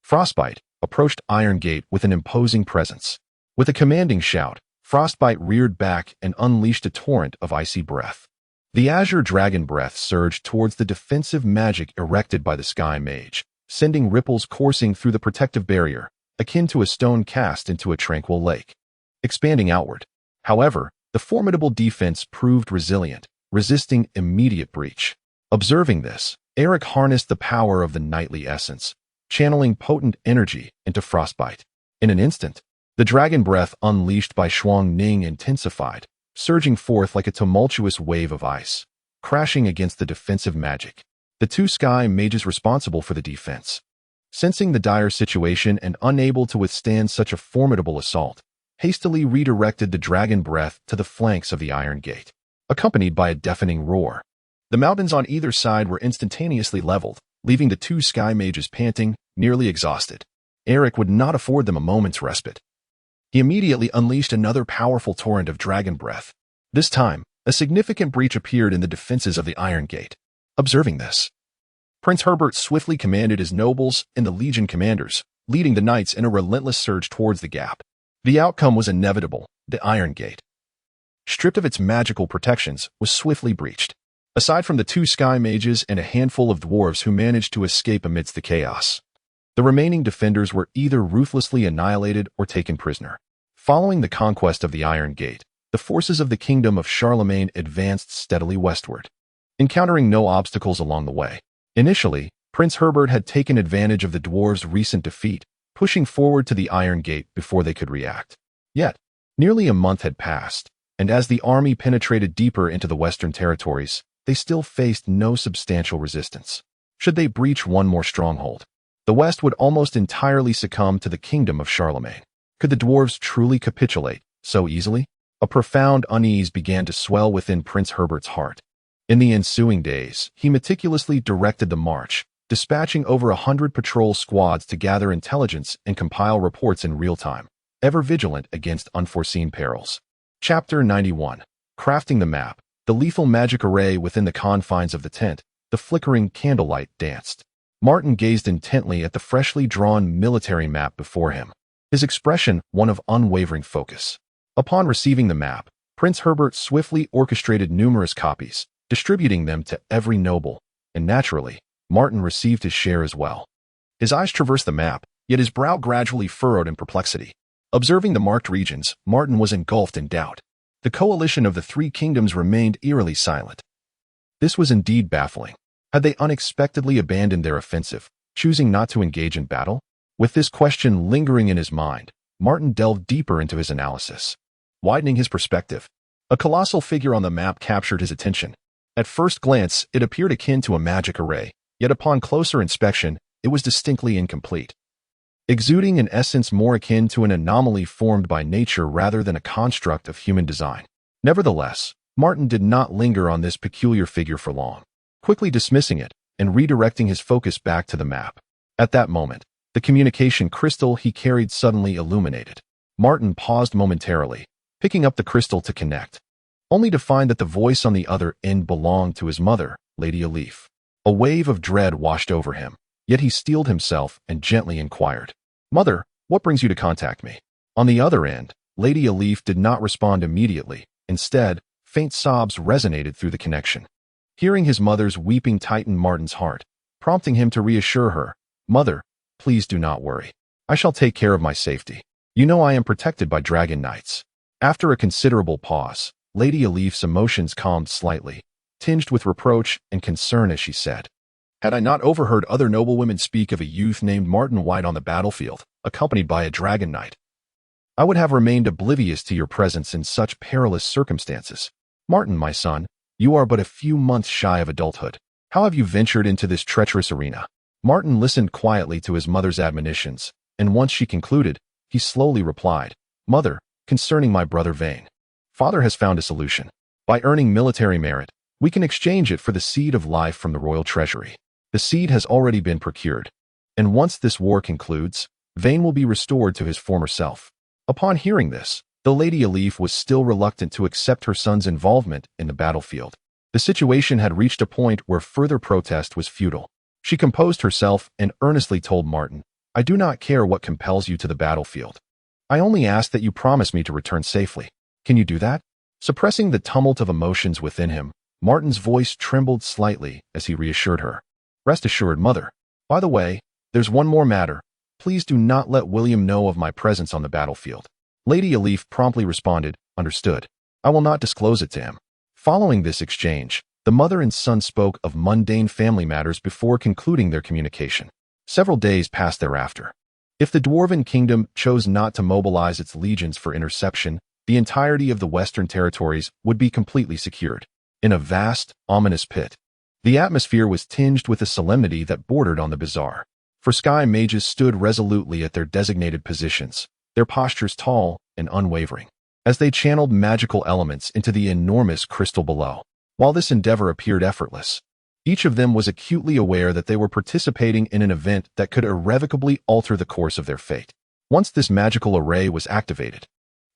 Frostbite, approached Iron Gate with an imposing presence. With a commanding shout, Frostbite reared back and unleashed a torrent of icy breath. The azure dragon breath surged towards the defensive magic erected by the Sky Mage, sending ripples coursing through the protective barrier, akin to a stone cast into a tranquil lake. Expanding outward. However, the formidable defense proved resilient, resisting immediate breach. Observing this, Eric harnessed the power of the Knightly Essence, channeling potent energy into Frostbite. In an instant, the dragon breath unleashed by Shuang Ning intensified, surging forth like a tumultuous wave of ice, crashing against the defensive magic. The two Sky Mages responsible for the defense, sensing the dire situation and unable to withstand such a formidable assault, hastily redirected the dragon breath to the flanks of the Iron Gate, accompanied by a deafening roar. The mountains on either side were instantaneously leveled, leaving the two Sky Mages panting, nearly exhausted. Eric would not afford them a moment's respite. He immediately unleashed another powerful torrent of dragon breath. This time, a significant breach appeared in the defenses of the Iron Gate. Observing this, Prince Herbert swiftly commanded his nobles and the Legion commanders, leading the knights in a relentless surge towards the gap. The outcome was inevitable. The Iron Gate, stripped of its magical protections, was swiftly breached. Aside from the two Sky Mages and a handful of dwarves who managed to escape amidst the chaos, the remaining defenders were either ruthlessly annihilated or taken prisoner. Following the conquest of the Iron Gate, the forces of the Kingdom of Charlemagne advanced steadily westward, encountering no obstacles along the way. Initially, Prince Herbert had taken advantage of the dwarves' recent defeat, pushing forward to the Iron Gate before they could react. Yet, nearly a month had passed, and as the army penetrated deeper into the western territories, they still faced no substantial resistance. Should they breach one more stronghold, the West would almost entirely succumb to the Kingdom of Charlemagne. Could the dwarves truly capitulate so easily? A profound unease began to swell within Prince Herbert's heart. In the ensuing days, he meticulously directed the march, dispatching over 100 patrol squads to gather intelligence and compile reports in real time, ever vigilant against unforeseen perils. Chapter 91. Crafting the map. The lethal magic array within the confines of the tent, the flickering candlelight danced. Martin gazed intently at the freshly drawn military map before him, his expression one of unwavering focus. Upon receiving the map, Prince Herbert swiftly orchestrated numerous copies, distributing them to every noble, and naturally, Martin received his share as well. His eyes traversed the map, yet his brow gradually furrowed in perplexity. Observing the marked regions, Martin was engulfed in doubt. The coalition of the three kingdoms remained eerily silent. This was indeed baffling. Had they unexpectedly abandoned their offensive, choosing not to engage in battle? With this question lingering in his mind, Martin delved deeper into his analysis. Widening his perspective, a colossal figure on the map captured his attention. At first glance, it appeared akin to a magic array, yet upon closer inspection, it was distinctly incomplete, exuding an essence more akin to an anomaly formed by nature rather than a construct of human design. Nevertheless, Martin did not linger on this peculiar figure for long, quickly dismissing it and redirecting his focus back to the map. At that moment, the communication crystal he carried suddenly illuminated. Martin paused momentarily, picking up the crystal to connect, only to find that the voice on the other end belonged to his mother, Lady Elif. A wave of dread washed over him, yet he steeled himself and gently inquired, "Mother, what brings you to contact me?" On the other end, Lady Elif did not respond immediately. Instead, faint sobs resonated through the connection. Hearing his mother's weeping tightened Martin's heart, prompting him to reassure her, "Mother, please do not worry. I shall take care of my safety. You know I am protected by dragon knights." After a considerable pause, Lady Elif's emotions calmed slightly, tinged with reproach and concern as she said, "Had I not overheard other noblewomen speak of a youth named Martin White on the battlefield, accompanied by a dragon knight, I would have remained oblivious to your presence in such perilous circumstances. Martin, my son, you are but a few months shy of adulthood. How have you ventured into this treacherous arena?" Martin listened quietly to his mother's admonitions, and once she concluded, he slowly replied, "Mother, concerning my brother Vane, Father has found a solution. By earning military merit, we can exchange it for the seed of life from the royal treasury. The seed has already been procured, and once this war concludes, Vane will be restored to his former self." Upon hearing this, the Lady Elif was still reluctant to accept her son's involvement in the battlefield. The situation had reached a point where further protest was futile. She composed herself and earnestly told Martin, I do not care what compels you to the battlefield. I only ask that you promise me to return safely. Can you do that?" Suppressing the tumult of emotions within him, Martin's voice trembled slightly as he reassured her. "Rest assured, Mother. By the way, there's one more matter. Please do not let William know of my presence on the battlefield." Lady Elif promptly responded, "Understood. I will not disclose it to him." Following this exchange, the mother and son spoke of mundane family matters before concluding their communication. Several days passed thereafter. If the Dwarven Kingdom chose not to mobilize its legions for interception, the entirety of the Western territories would be completely secured. In a vast, ominous pit, the atmosphere was tinged with a solemnity that bordered on the bizarre. For sky mages stood resolutely at their designated positions, their postures tall and unwavering, as they channeled magical elements into the enormous crystal below. While this endeavor appeared effortless, each of them was acutely aware that they were participating in an event that could irrevocably alter the course of their fate. Once this magical array was activated,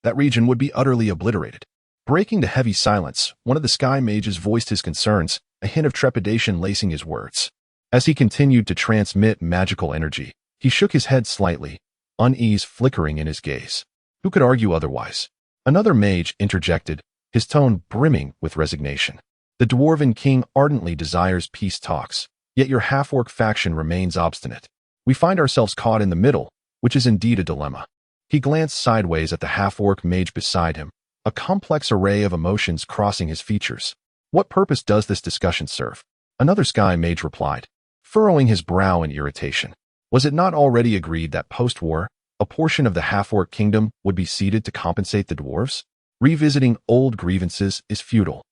that region would be utterly obliterated. Breaking the heavy silence, one of the sky mages voiced his concerns, a hint of trepidation lacing his words. As he continued to transmit magical energy, he shook his head slightly, unease flickering in his gaze. Who could argue otherwise? Another mage interjected, his tone brimming with resignation. "The Dwarven King ardently desires peace talks, yet your half-orc faction remains obstinate. We find ourselves caught in the middle, which is indeed a dilemma." He glanced sideways at the half-orc mage beside him, a complex array of emotions crossing his features. "What purpose does this discussion serve?" Another sky mage replied, furrowing his brow in irritation. Was it not already agreed that post-war, a portion of the half-orc kingdom would be ceded to compensate the dwarves? Revisiting old grievances is futile.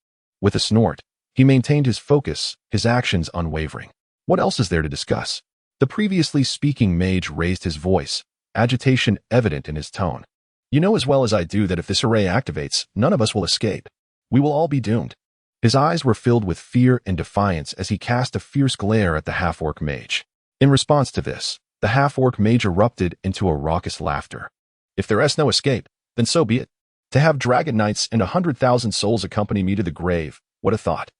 With a snort, he maintained his focus, his actions unwavering. "What else is there to discuss?" The previously speaking mage raised his voice, agitation evident in his tone. "You know as well as I do that if this array activates, none of us will escape. We will all be doomed." His eyes were filled with fear and defiance as he cast a fierce glare at the half-orc mage. In response to this, the half-orc mage erupted into a raucous laughter. "If there is no escape, then so be it. To have dragon knights and 100,000 souls accompany me to the grave, what a thought."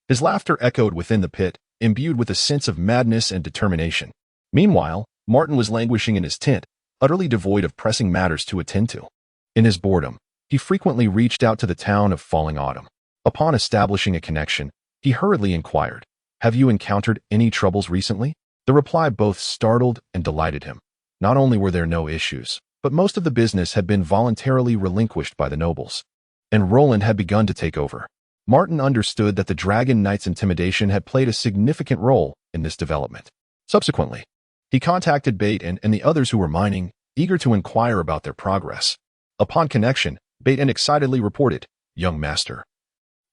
His laughter echoed within the pit, imbued with a sense of madness and determination. Meanwhile, Martin was languishing in his tent, utterly devoid of pressing matters to attend to. In his boredom, he frequently reached out to the town of Falling Autumn. Upon establishing a connection, he hurriedly inquired, "Have you encountered any troubles recently?" The reply both startled and delighted him. Not only were there no issues, but most of the business had been voluntarily relinquished by the nobles, and Roland had begun to take over. Martin understood that the Dragon Knight's intimidation had played a significant role in this development. Subsequently, he contacted Baten and the others who were mining, eager to inquire about their progress. Upon connection, Baten excitedly reported, "Young master,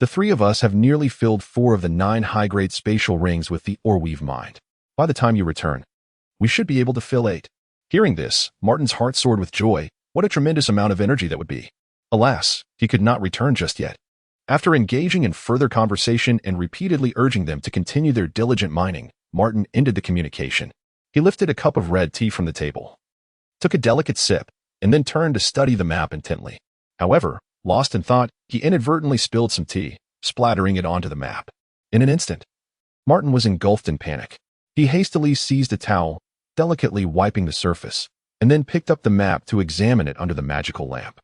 the three of us have nearly filled 4 of the 9 high-grade spatial rings with the Orweave mind. By the time you return, we should be able to fill 8. Hearing this, Martin's heart soared with joy. What a tremendous amount of energy that would be. Alas, he could not return just yet. After engaging in further conversation and repeatedly urging them to continue their diligent mining, Martin ended the communication. He lifted a cup of red tea from the table, took a delicate sip, and then turned to study the map intently. However, lost in thought, he inadvertently spilled some tea, splattering it onto the map. In an instant, Martin was engulfed in panic. He hastily seized a towel, delicately wiping the surface, and then picked up the map to examine it under the magical lamp.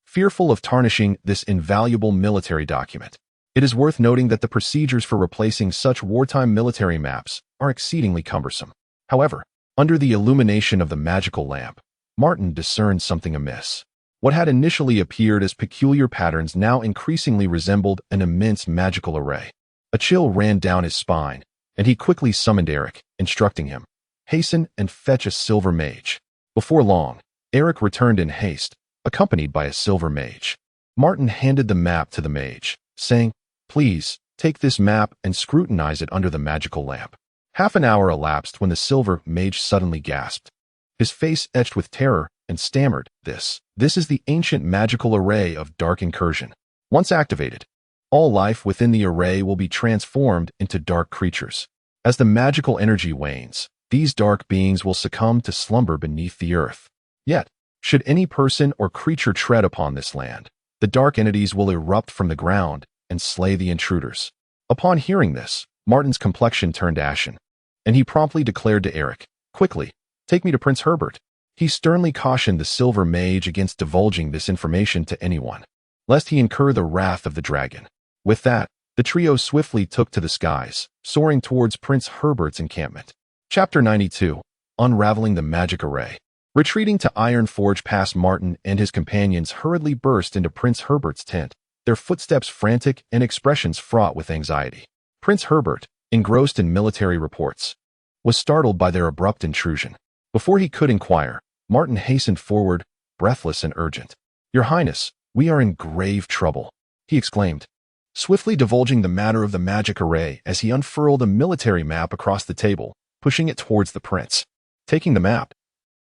Fearful of tarnishing this invaluable military document, it is worth noting that the procedures for replacing such wartime military maps are exceedingly cumbersome. However, under the illumination of the magical lamp, Martin discerned something amiss. What had initially appeared as peculiar patterns now increasingly resembled an immense magical array. A chill ran down his spine, and he quickly summoned Eric, instructing him, "Hasten and fetch a silver mage." Before long, Eric returned in haste, accompanied by a silver mage. Martin handed the map to the mage, saying, "Please, take this map and scrutinize it under the magical lamp." Half an hour elapsed when the silver mage suddenly gasped. His face etched with terror, and stammered, This is the ancient magical array of Dark Incursion. Once activated, all life within the array will be transformed into dark creatures. As the magical energy wanes, these dark beings will succumb to slumber beneath the earth. Yet, should any person or creature tread upon this land, the dark entities will erupt from the ground and slay the intruders. Upon hearing this, Martin's complexion turned ashen, and he promptly declared to Eric, "Quickly, Take me to Prince Herbert. He sternly cautioned the Silver Mage against divulging this information to anyone, lest he incur the wrath of the dragon. With that, the trio swiftly took to the skies, soaring towards Prince Herbert's encampment. Chapter 92. Unraveling the Magic Array. Retreating to Ironforge Pass, Martin and his companions hurriedly burst into Prince Herbert's tent, their footsteps frantic and expressions fraught with anxiety. Prince Herbert, engrossed in military reports, was startled by their abrupt intrusion. Before he could inquire, Martin hastened forward, breathless and urgent. "Your Highness, we are in grave trouble," he exclaimed, swiftly divulging the matter of the magic array as he unfurled a military map across the table, pushing it towards the prince. Taking the map,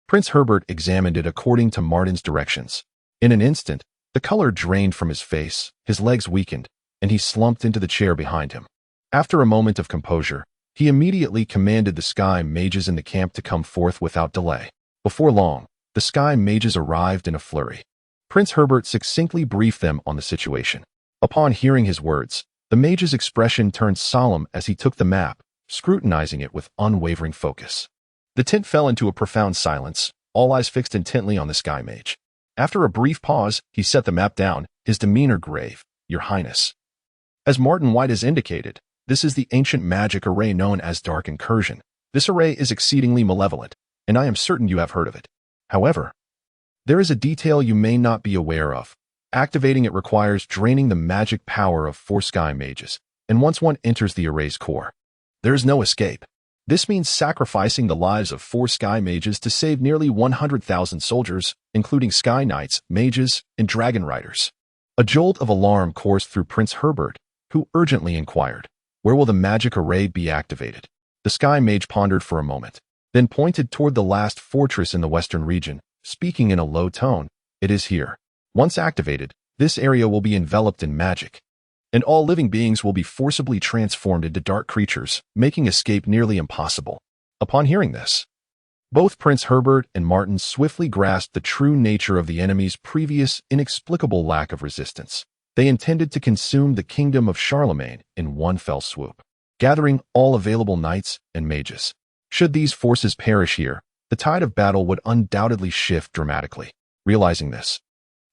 Prince Herbert examined it according to Martin's directions. In an instant, the color drained from his face, his legs weakened, and he slumped into the chair behind him. After a moment of composure, he immediately commanded the Sky Mages in the camp to come forth without delay. Before long, the Sky Mages arrived in a flurry. Prince Herbert succinctly briefed them on the situation. Upon hearing his words, the mage's expression turned solemn as he took the map, scrutinizing it with unwavering focus. The tent fell into a profound silence, all eyes fixed intently on the Sky Mage. After a brief pause, he set the map down, his demeanor grave. "Your Highness. As Martin White has indicated, this is the ancient magic array known as Dark Incursion. This array is exceedingly malevolent, and I am certain you have heard of it. However, there is a detail you may not be aware of. Activating it requires draining the magic power of 4 Sky Mages, and once one enters the array's core, there is no escape. This means sacrificing the lives of 4 Sky Mages to save nearly 100,000 soldiers, including Sky Knights, Mages, and Dragon Riders." A jolt of alarm coursed through Prince Herbert, who urgently inquired, "Where will the magic array be activated?" The Sky Mage pondered for a moment, then pointed toward the last fortress in the western region, speaking in a low tone. "It is here. Once activated, this area will be enveloped in magic, and all living beings will be forcibly transformed into dark creatures, making escape nearly impossible." Upon hearing this, both Prince Herbert and Martin swiftly grasped the true nature of the enemy's previous inexplicable lack of resistance. They intended to consume the kingdom of Charlemagne in one fell swoop, gathering all available knights and mages. Should these forces perish here, the tide of battle would undoubtedly shift dramatically. Realizing this,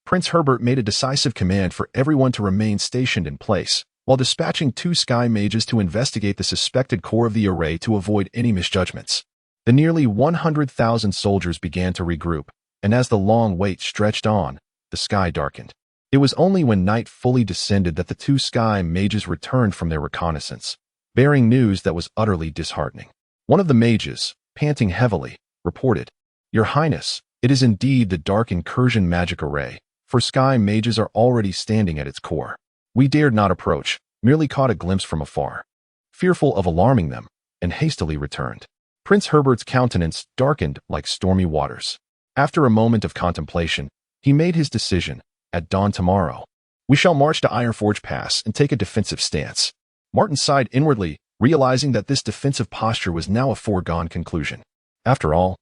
Prince Herbert made a decisive command for everyone to remain stationed in place, while dispatching 2 Sky Mages to investigate the suspected core of the array to avoid any misjudgments. The nearly 100,000 soldiers began to regroup, and as the long wait stretched on, the sky darkened. It was only when night fully descended that the 2 Sky Mages returned from their reconnaissance, bearing news that was utterly disheartening. One of the mages, panting heavily, reported, "Your Highness, it is indeed the Dark Incursion magic array. 4 Sky Mages are already standing at its core. We dared not approach, merely caught a glimpse from afar, fearful of alarming them, and hastily returned." Prince Herbert's countenance darkened like stormy waters. After a moment of contemplation, he made his decision. "At dawn tomorrow, we shall march to Ironforge Pass and take a defensive stance." Martin sighed inwardly, realizing that this defensive posture was now a foregone conclusion. After all,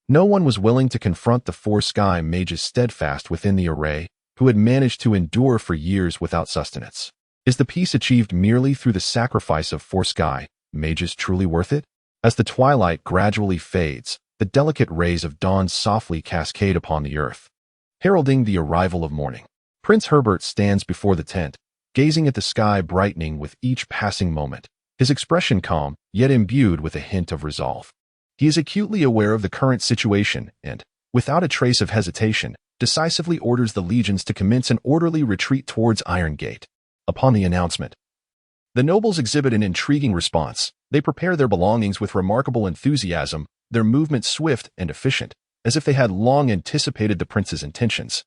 no one was willing to confront the 4 Sky Mages steadfast within the array, who had managed to endure for years without sustenance. Is the peace achieved merely through the sacrifice of 4 Sky Mages truly worth it? As the twilight gradually fades, the delicate rays of dawn softly cascade upon the earth, heralding the arrival of morning. Prince Herbert stands before the tent, gazing at the sky brightening with each passing moment, his expression calm, yet imbued with a hint of resolve. He is acutely aware of the current situation and, without a trace of hesitation, decisively orders the legions to commence an orderly retreat towards Iron Gate. Upon the announcement, the nobles exhibit an intriguing response. They prepare their belongings with remarkable enthusiasm, their movements swift and efficient, as if they had long anticipated the prince's intentions,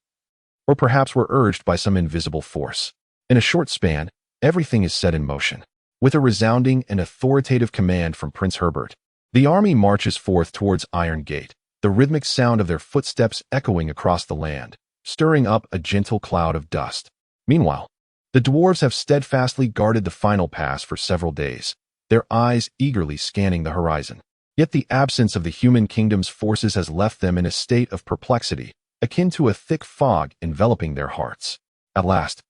or perhaps were urged by some invisible force. In a short span, everything is set in motion. With a resounding and authoritative command from Prince Herbert, the army marches forth towards Iron Gate, the rhythmic sound of their footsteps echoing across the land, stirring up a gentle cloud of dust. Meanwhile, the dwarves have steadfastly guarded the final pass for several days, their eyes eagerly scanning the horizon. Yet the absence of the human kingdom's forces has left them in a state of perplexity, akin to a thick fog enveloping their hearts. At last,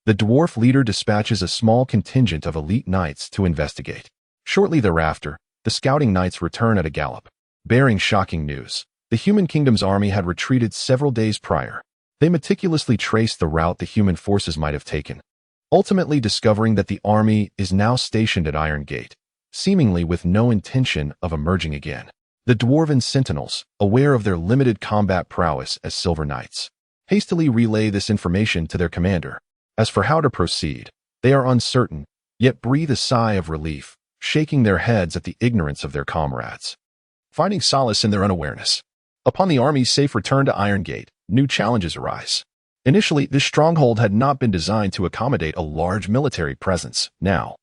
the dwarf leader dispatches a small contingent of elite knights to investigate. Shortly thereafter, the scouting knights return at a gallop, bearing shocking news. The Human Kingdom's army had retreated several days prior. They meticulously traced the route the human forces might have taken, ultimately discovering that the army is now stationed at Iron Gate, seemingly with no intention of emerging again. The Dwarven Sentinels, aware of their limited combat prowess as Silver Knights, hastily relay this information to their commander. As for how to proceed, they are uncertain, yet breathe a sigh of relief, shaking their heads at the ignorance of their comrades, finding solace in their unawareness. Upon the army's safe return to Iron Gate, new challenges arise. Initially, this stronghold had not been designed to accommodate a large military presence. Now,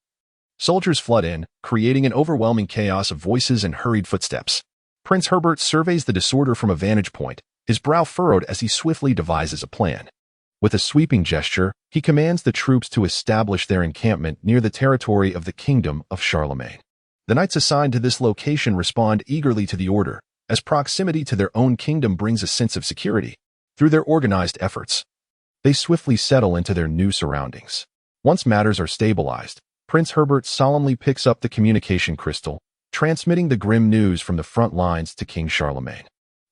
soldiers flood in, creating an overwhelming chaos of voices and hurried footsteps. Prince Herbert surveys the disorder from a vantage point, his brow furrowed as he swiftly devises a plan. With a sweeping gesture, he commands the troops to establish their encampment near the territory of the Kingdom of Charlemagne. The knights assigned to this location respond eagerly to the order, as proximity to their own kingdom brings a sense of security. Through their organized efforts, they swiftly settle into their new surroundings. Once matters are stabilized, Prince Herbert solemnly picks up the communication crystal, transmitting the grim news from the front lines to King Charlemagne.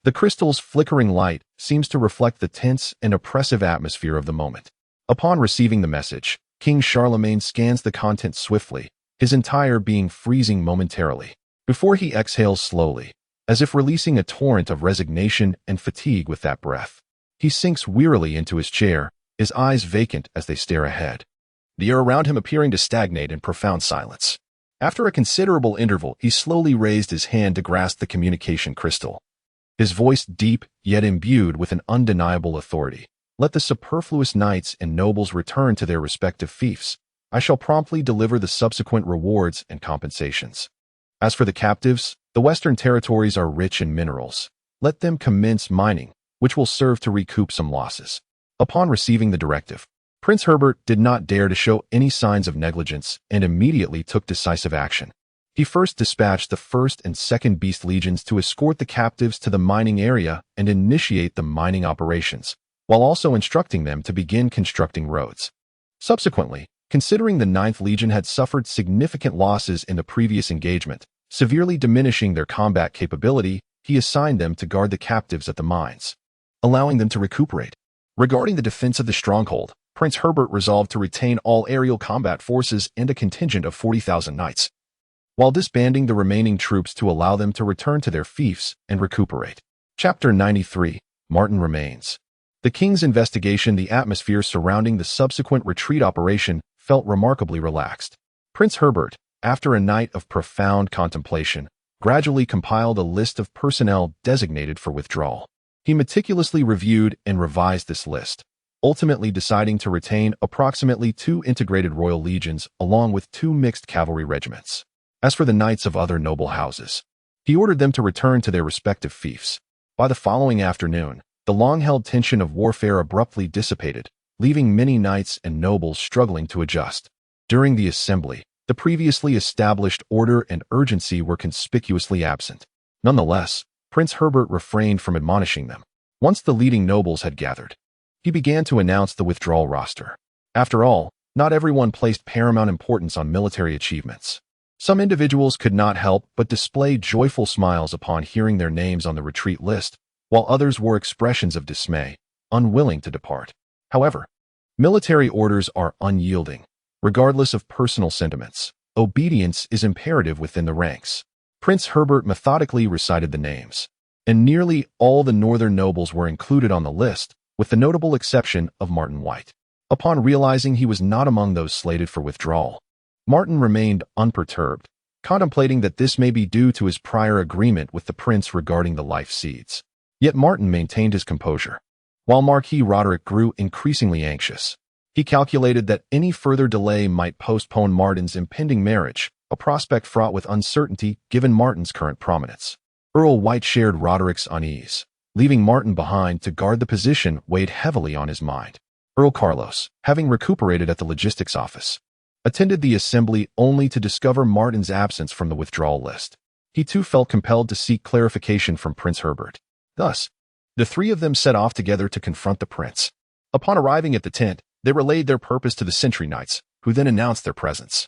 The crystal's flickering light seems to reflect the tense and oppressive atmosphere of the moment. Upon receiving the message, King Charlemagne scans the content swiftly, his entire being freezing momentarily, before he exhales slowly, as if releasing a torrent of resignation and fatigue with that breath. He sinks wearily into his chair, his eyes vacant as they stare ahead, the air around him appearing to stagnate in profound silence. After a considerable interval, he slowly raised his hand to grasp the communication crystal, his voice deep yet imbued with an undeniable authority. Let the superfluous knights and nobles return to their respective fiefs. I shall promptly deliver the subsequent rewards and compensations. As for the captives, the western territories are rich in minerals. Let them commence mining, which will serve to recoup some losses. Upon receiving the directive, Prince Herbert did not dare to show any signs of negligence and immediately took decisive action. He first dispatched the 1st and 2nd Beast Legions to escort the captives to the mining area and initiate the mining operations, while also instructing them to begin constructing roads. Subsequently, considering the 9th Legion had suffered significant losses in the previous engagement, severely diminishing their combat capability, he assigned them to guard the captives at the mines, allowing them to recuperate. Regarding the defense of the stronghold, Prince Herbert resolved to retain all aerial combat forces and a contingent of 40,000 knights, while disbanding the remaining troops to allow them to return to their fiefs and recuperate. Chapter 93. Martin Remains. The king's investigation. The atmosphere surrounding the subsequent retreat operation felt remarkably relaxed. Prince Herbert, after a night of profound contemplation, gradually compiled a list of personnel designated for withdrawal. He meticulously reviewed and revised this list, ultimately deciding to retain approximately 2 integrated royal legions along with 2 mixed cavalry regiments. As for the knights of other noble houses, he ordered them to return to their respective fiefs. By the following afternoon, the long-held tension of warfare abruptly dissipated, leaving many knights and nobles struggling to adjust. During the assembly, the previously established order and urgency were conspicuously absent. Nonetheless, Prince Herbert refrained from admonishing them. Once the leading nobles had gathered, he began to announce the withdrawal roster. After all, not everyone placed paramount importance on military achievements. Some individuals could not help but display joyful smiles upon hearing their names on the retreat list, while others wore expressions of dismay, unwilling to depart. However, military orders are unyielding. Regardless of personal sentiments, obedience is imperative within the ranks. Prince Herbert methodically recited the names, and nearly all the northern nobles were included on the list, with the notable exception of Martin White. Upon realizing he was not among those slated for withdrawal, Martin remained unperturbed, contemplating that this may be due to his prior agreement with the prince regarding the life seeds. Yet Martin maintained his composure. While Marquis Roderick grew increasingly anxious, he calculated that any further delay might postpone Martin's impending marriage, a prospect fraught with uncertainty given Martin's current prominence. Earl White shared Roderick's unease. Leaving Martin behind to guard the position weighed heavily on his mind. Earl Carlos, having recuperated at the logistics office, attended the assembly only to discover Martin's absence from the withdrawal list. He too felt compelled to seek clarification from Prince Herbert. Thus, the 3 of them set off together to confront the prince. Upon arriving at the tent, they relayed their purpose to the sentry knights, who then announced their presence.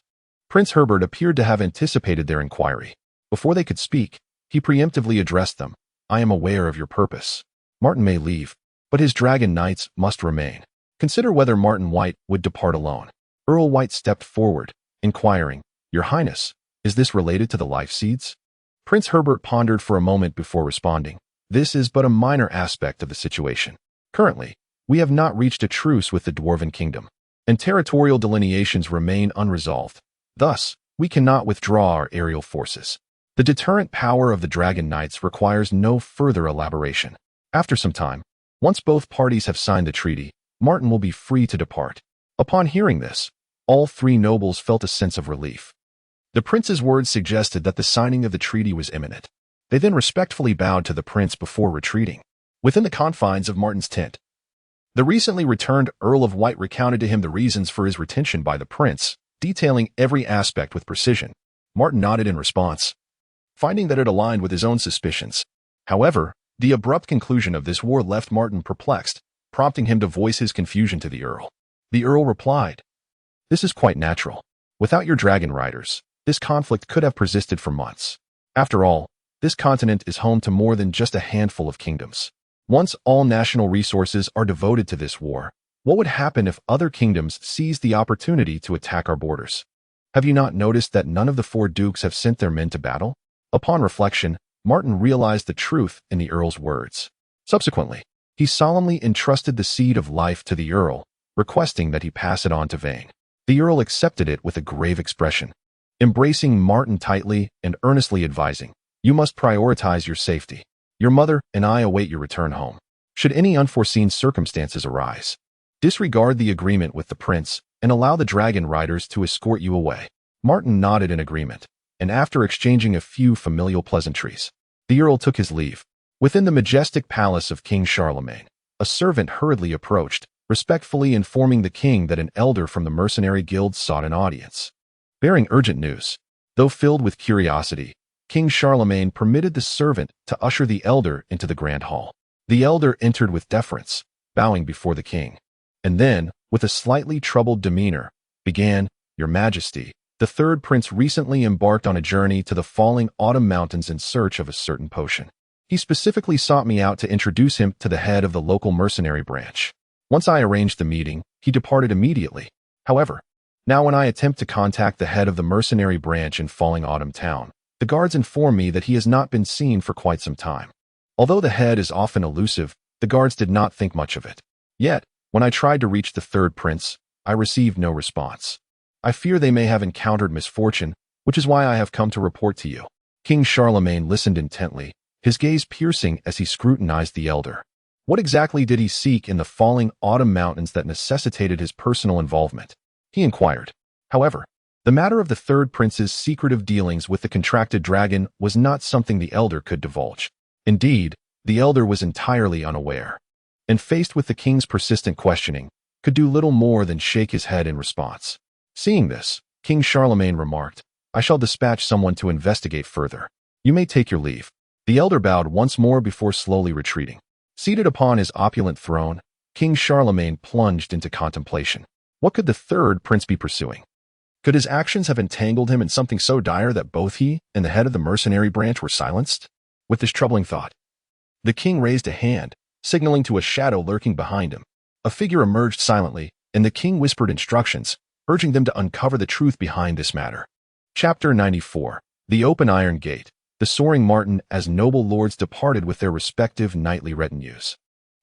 Prince Herbert appeared to have anticipated their inquiry. Before they could speak, He preemptively addressed them. I am aware of your purpose. Martin may leave, but his dragon knights must remain. Consider whether Martin White would depart alone. Earl White stepped forward, inquiring, Your Highness, is this related to the life seeds? Prince Herbert pondered for a moment before responding. This is but a minor aspect of the situation. Currently, we have not reached a truce with the Dwarven Kingdom, and territorial delineations remain unresolved. Thus, we cannot withdraw our aerial forces. The deterrent power of the Dragon Knights requires no further elaboration. After some time, once both parties have signed the treaty, Martin will be free to depart. Upon hearing this, all three nobles felt a sense of relief. The prince's words suggested that the signing of the treaty was imminent. They then respectfully bowed to the prince before retreating. Within the confines of Martin's tent, the recently returned Earl of White recounted to him the reasons for his retention by the prince, detailing every aspect with precision. Martin nodded in response, finding that it aligned with his own suspicions. However, the abrupt conclusion of this war left Martin perplexed, prompting him to voice his confusion to the Earl. The Earl replied, This is quite natural. Without your dragon riders, this conflict could have persisted for months. After all, this continent is home to more than just a handful of kingdoms. Once all national resources are devoted to this war, what would happen if other kingdoms seized the opportunity to attack our borders? Have you not noticed that none of the four dukes have sent their men to battle? Upon reflection, Martin realized the truth in the Earl's words. Subsequently, he solemnly entrusted the seed of life to the Earl, requesting that he pass it on to Vane. The Earl accepted it with a grave expression, embracing Martin tightly and earnestly advising, You must prioritize your safety. Your mother and I await your return home. Should any unforeseen circumstances arise, disregard the agreement with the prince and allow the dragon riders to escort you away. Martin nodded in agreement, and after exchanging a few familial pleasantries, the Earl took his leave. Within the majestic palace of King Charlemagne, a servant hurriedly approached, respectfully informing the king that an elder from the mercenary guild sought an audience. Bearing urgent news, though filled with curiosity, King Charlemagne permitted the servant to usher the elder into the grand hall. The elder entered with deference, bowing before the king, and then, with a slightly troubled demeanor, began, Your Majesty, the third prince recently embarked on a journey to the falling autumn mountains in search of a certain potion. He specifically sought me out to introduce him to the head of the local mercenary branch. Once I arranged the meeting, he departed immediately. However, now when I attempt to contact the head of the mercenary branch in Falling Autumn Town, the guards inform me that he has not been seen for quite some time. Although the head is often elusive, the guards did not think much of it. Yet, when I tried to reach the third prince, I received no response. I fear they may have encountered misfortune, which is why I have come to report to you. King Charlemagne listened intently, his gaze piercing as he scrutinized the elder. What exactly did he seek in the falling autumn mountains that necessitated his personal involvement? He inquired. However, the matter of the third prince's secretive dealings with the contracted dragon was not something the elder could divulge. Indeed, the elder was entirely unaware, and faced with the king's persistent questioning, could do little more than shake his head in response. Seeing this, King Charlemagne remarked, I shall dispatch someone to investigate further. You may take your leave. The elder bowed once more before slowly retreating. Seated upon his opulent throne, King Charlemagne plunged into contemplation. What could the third prince be pursuing? Could his actions have entangled him in something so dire that both he and the head of the mercenary branch were silenced? With this troubling thought, the king raised a hand, signaling to a shadow lurking behind him. A figure emerged silently, and the king whispered instructions, urging them to uncover the truth behind this matter. Chapter 94. The Open Iron Gate. The Soaring Martin as noble lords departed with their respective knightly retinues.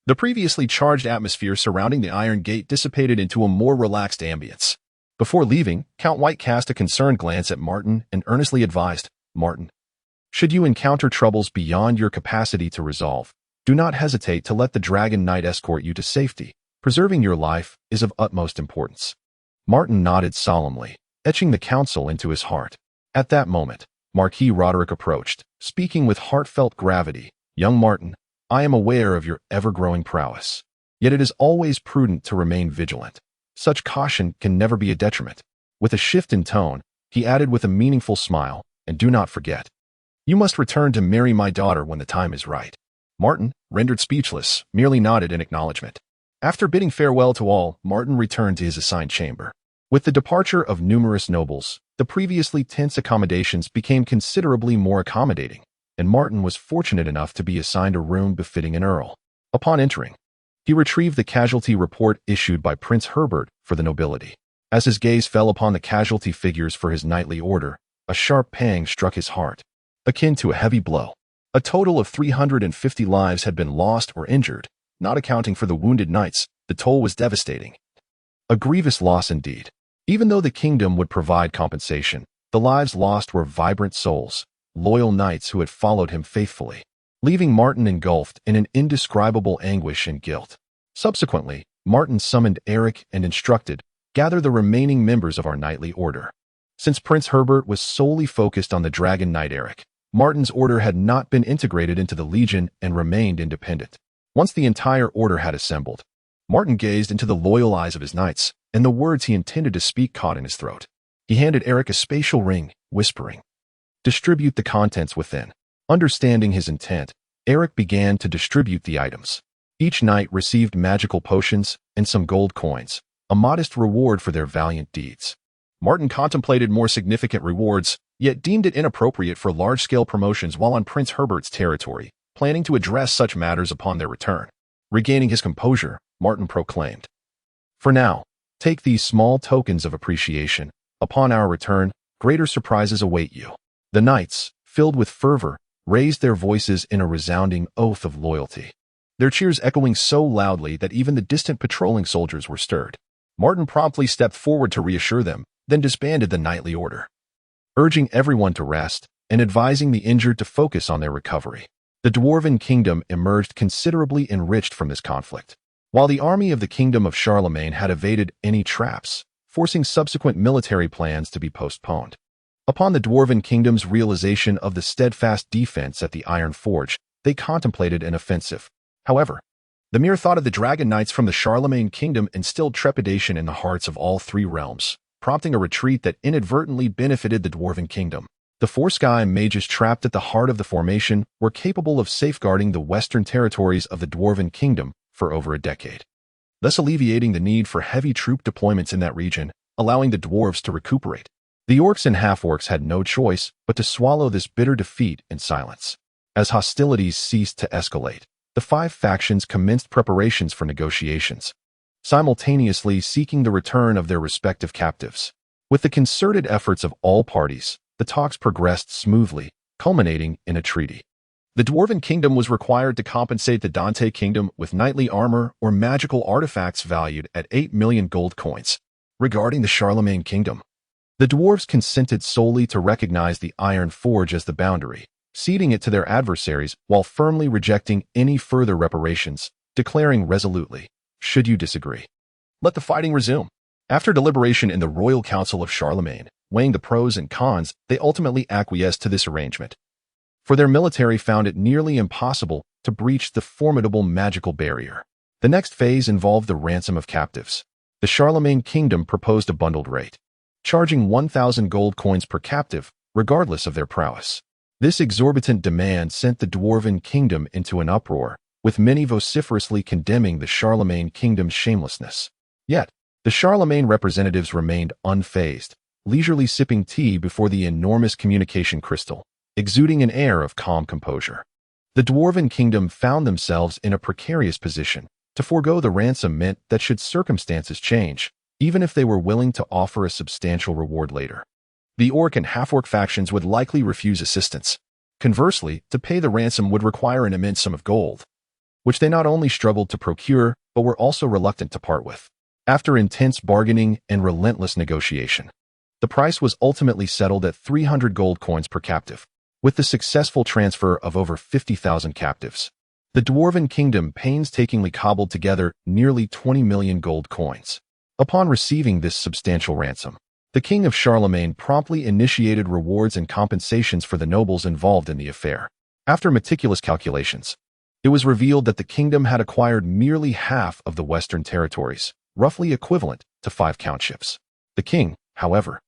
The previously charged atmosphere surrounding the Iron Gate dissipated into a more relaxed ambience. Before leaving, Count White cast a concerned glance at Martin and earnestly advised, Martin, should you encounter troubles beyond your capacity to resolve, do not hesitate to let the Dragon Knight escort you to safety. Preserving your life is of utmost importance. Martin nodded solemnly, etching the counsel into his heart. At that moment, Marquis Roderick approached, speaking with heartfelt gravity. Young Martin, I am aware of your ever-growing prowess. Yet it is always prudent to remain vigilant. Such caution can never be a detriment. With a shift in tone, he added with a meaningful smile, and do not forget, you must return to marry my daughter when the time is right. Martin, rendered speechless, merely nodded in acknowledgement. After bidding farewell to all, Martin returned to his assigned chamber. With the departure of numerous nobles, the previously tense accommodations became considerably more accommodating. and Martin was fortunate enough to be assigned a room befitting an earl. Upon entering, he retrieved the casualty report issued by Prince Herbert for the nobility. As his gaze fell upon the casualty figures for his knightly order, a sharp pang struck his heart, akin to a heavy blow. A total of 350 lives had been lost or injured, not accounting for the wounded knights. The toll was devastating. A grievous loss indeed. Even though the kingdom would provide compensation, the lives lost were vibrant souls, loyal knights who had followed him faithfully, leaving Martin engulfed in an indescribable anguish and guilt. Subsequently, Martin summoned Eric and instructed, "Gather the remaining members of our knightly order." Since Prince Herbert was solely focused on the Dragon Knight Eric, Martin's order had not been integrated into the Legion and remained independent. Once the entire order had assembled, Martin gazed into the loyal eyes of his knights, and the words he intended to speak caught in his throat. He handed Eric a spatial ring, whispering, "Distribute the contents within." Understanding his intent, Eric began to distribute the items. Each knight received magical potions and some gold coins, a modest reward for their valiant deeds. Martin contemplated more significant rewards, yet deemed it inappropriate for large-scale promotions while on Prince Herbert's territory, planning to address such matters upon their return. Regaining his composure, Martin proclaimed, "For now, take these small tokens of appreciation. Upon our return, greater surprises await you." The knights, filled with fervor, raised their voices in a resounding oath of loyalty, their cheers echoing so loudly that even the distant patrolling soldiers were stirred. Martin promptly stepped forward to reassure them, then disbanded the knightly order, urging everyone to rest and advising the injured to focus on their recovery. The Dwarven Kingdom emerged considerably enriched from this conflict, while the army of the Kingdom of Charlemagne had evaded any traps, forcing subsequent military plans to be postponed. Upon the Dwarven Kingdom's realization of the steadfast defense at the Iron Forge, they contemplated an offensive. However, the mere thought of the Dragon Knights from the Charlemagne Kingdom instilled trepidation in the hearts of all three realms, prompting a retreat that inadvertently benefited the Dwarven Kingdom. The four sky mages trapped at the heart of the formation were capable of safeguarding the western territories of the Dwarven Kingdom for over a decade, thus alleviating the need for heavy troop deployments in that region, allowing the dwarves to recuperate. The orcs and half-orcs had no choice but to swallow this bitter defeat in silence. As hostilities ceased to escalate, the five factions commenced preparations for negotiations, simultaneously seeking the return of their respective captives. With the concerted efforts of all parties, the talks progressed smoothly, culminating in a treaty. The Dwarven Kingdom was required to compensate the Dante Kingdom with knightly armor or magical artifacts valued at 8 million gold coins. Regarding the Charlemagne Kingdom, the dwarves consented solely to recognize the Iron Forge as the boundary, ceding it to their adversaries while firmly rejecting any further reparations, declaring resolutely, "Should you disagree, let the fighting resume." After deliberation in the Royal Council of Charlemagne, weighing the pros and cons, they ultimately acquiesced to this arrangement, for their military found it nearly impossible to breach the formidable magical barrier. The next phase involved the ransom of captives. The Charlemagne Kingdom proposed a bundled rate, charging 1,000 gold coins per captive, regardless of their prowess. This exorbitant demand sent the Dwarven Kingdom into an uproar, with many vociferously condemning the Charlemagne Kingdom's shamelessness. Yet, the Charlemagne representatives remained unfazed, leisurely sipping tea before the enormous communication crystal, exuding an air of calm composure. The Dwarven Kingdom found themselves in a precarious position. To forego the ransom meant that should circumstances change, even if they were willing to offer a substantial reward later, the orc and half-orc factions would likely refuse assistance. Conversely, to pay the ransom would require an immense sum of gold, which they not only struggled to procure, but were also reluctant to part with. After intense bargaining and relentless negotiation, the price was ultimately settled at 300 gold coins per captive, with the successful transfer of over 50,000 captives. The Dwarven Kingdom painstakingly cobbled together nearly 20 million gold coins. Upon receiving this substantial ransom, the King of Charlemagne promptly initiated rewards and compensations for the nobles involved in the affair. After meticulous calculations, it was revealed that the kingdom had acquired merely half of the western territories, roughly equivalent to 5 countships. The king, however,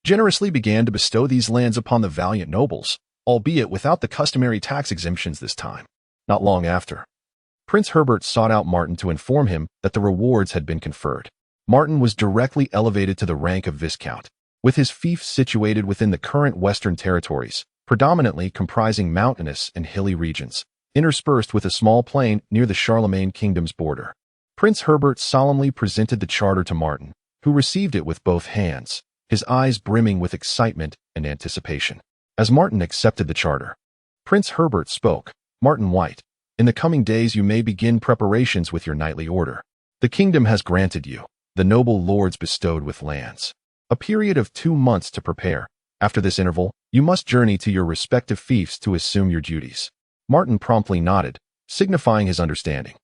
generously began to bestow these lands upon the valiant nobles, albeit without the customary tax exemptions this time. Not long after, Prince Herbert sought out Martin to inform him that the rewards had been conferred. Martin was directly elevated to the rank of Viscount. With his fief situated within the current western territories, predominantly comprising mountainous and hilly regions, interspersed with a small plain near the Charlemagne kingdom's border. Prince Herbert solemnly presented the charter to Martin, who received it with both hands, his eyes brimming with excitement and anticipation. As Martin accepted the charter, Prince Herbert spoke, "Martin White, in the coming days you may begin preparations with your knightly order. The kingdom has granted you, the noble lords bestowed with lands, a period of 2 months to prepare. After this interval, you must journey to your respective fiefs to assume your duties." Martin promptly nodded, signifying his understanding.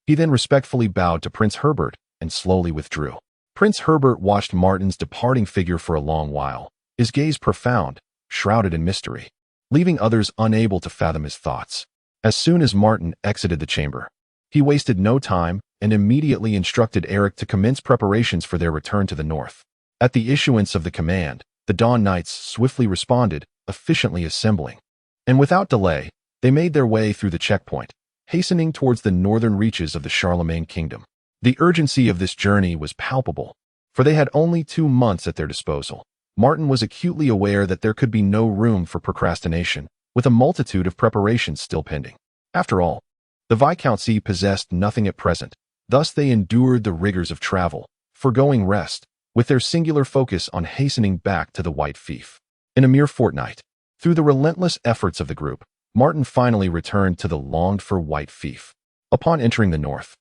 He then respectfully bowed to Prince Herbert and slowly withdrew. Prince Herbert watched Martin's departing figure for a long while, his gaze profound, shrouded in mystery, leaving others unable to fathom his thoughts. As soon as Martin exited the chamber, he wasted no time and immediately instructed Eric to commence preparations for their return to the north. At the issuance of the command, the Dawn Knights swiftly responded, efficiently assembling. And without delay, they made their way through the checkpoint, hastening towards the northern reaches of the Charlemagne kingdom. The urgency of this journey was palpable, for they had only 2 months at their disposal. Martin was acutely aware that there could be no room for procrastination, with a multitude of preparations still pending. After all, the Viscountcy possessed nothing at present, thus they endured the rigors of travel, foregoing rest, with their singular focus on hastening back to the White Fief. In a mere fortnight, through the relentless efforts of the group, Martin finally returned to the longed-for White Fief. Upon entering the north,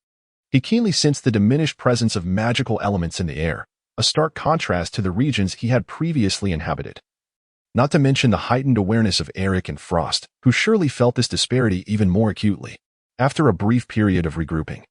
he keenly sensed the diminished presence of magical elements in the air, a stark contrast to the regions he had previously inhabited. Not to mention the heightened awareness of Eric and Frost, who surely felt this disparity even more acutely. After a brief period of regrouping,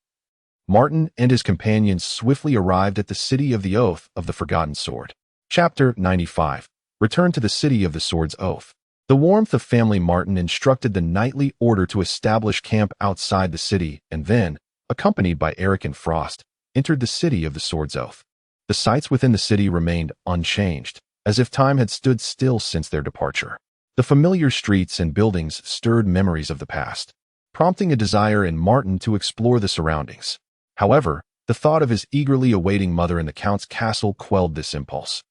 Martin and his companions swiftly arrived at the City of the Oath of the Forgotten Sword. Chapter 95. Return to the City of the Sword's Oath. The warmth of family Martin instructed the knightly order to establish camp outside the city and then, accompanied by Eric and Frost, entered the City of the Sword's Oath. The sights within the city remained unchanged, as if time had stood still since their departure. The familiar streets and buildings stirred memories of the past, prompting a desire in Martin to explore the surroundings. However, the thought of his eagerly awaiting mother in the Count's castle quelled this impulse,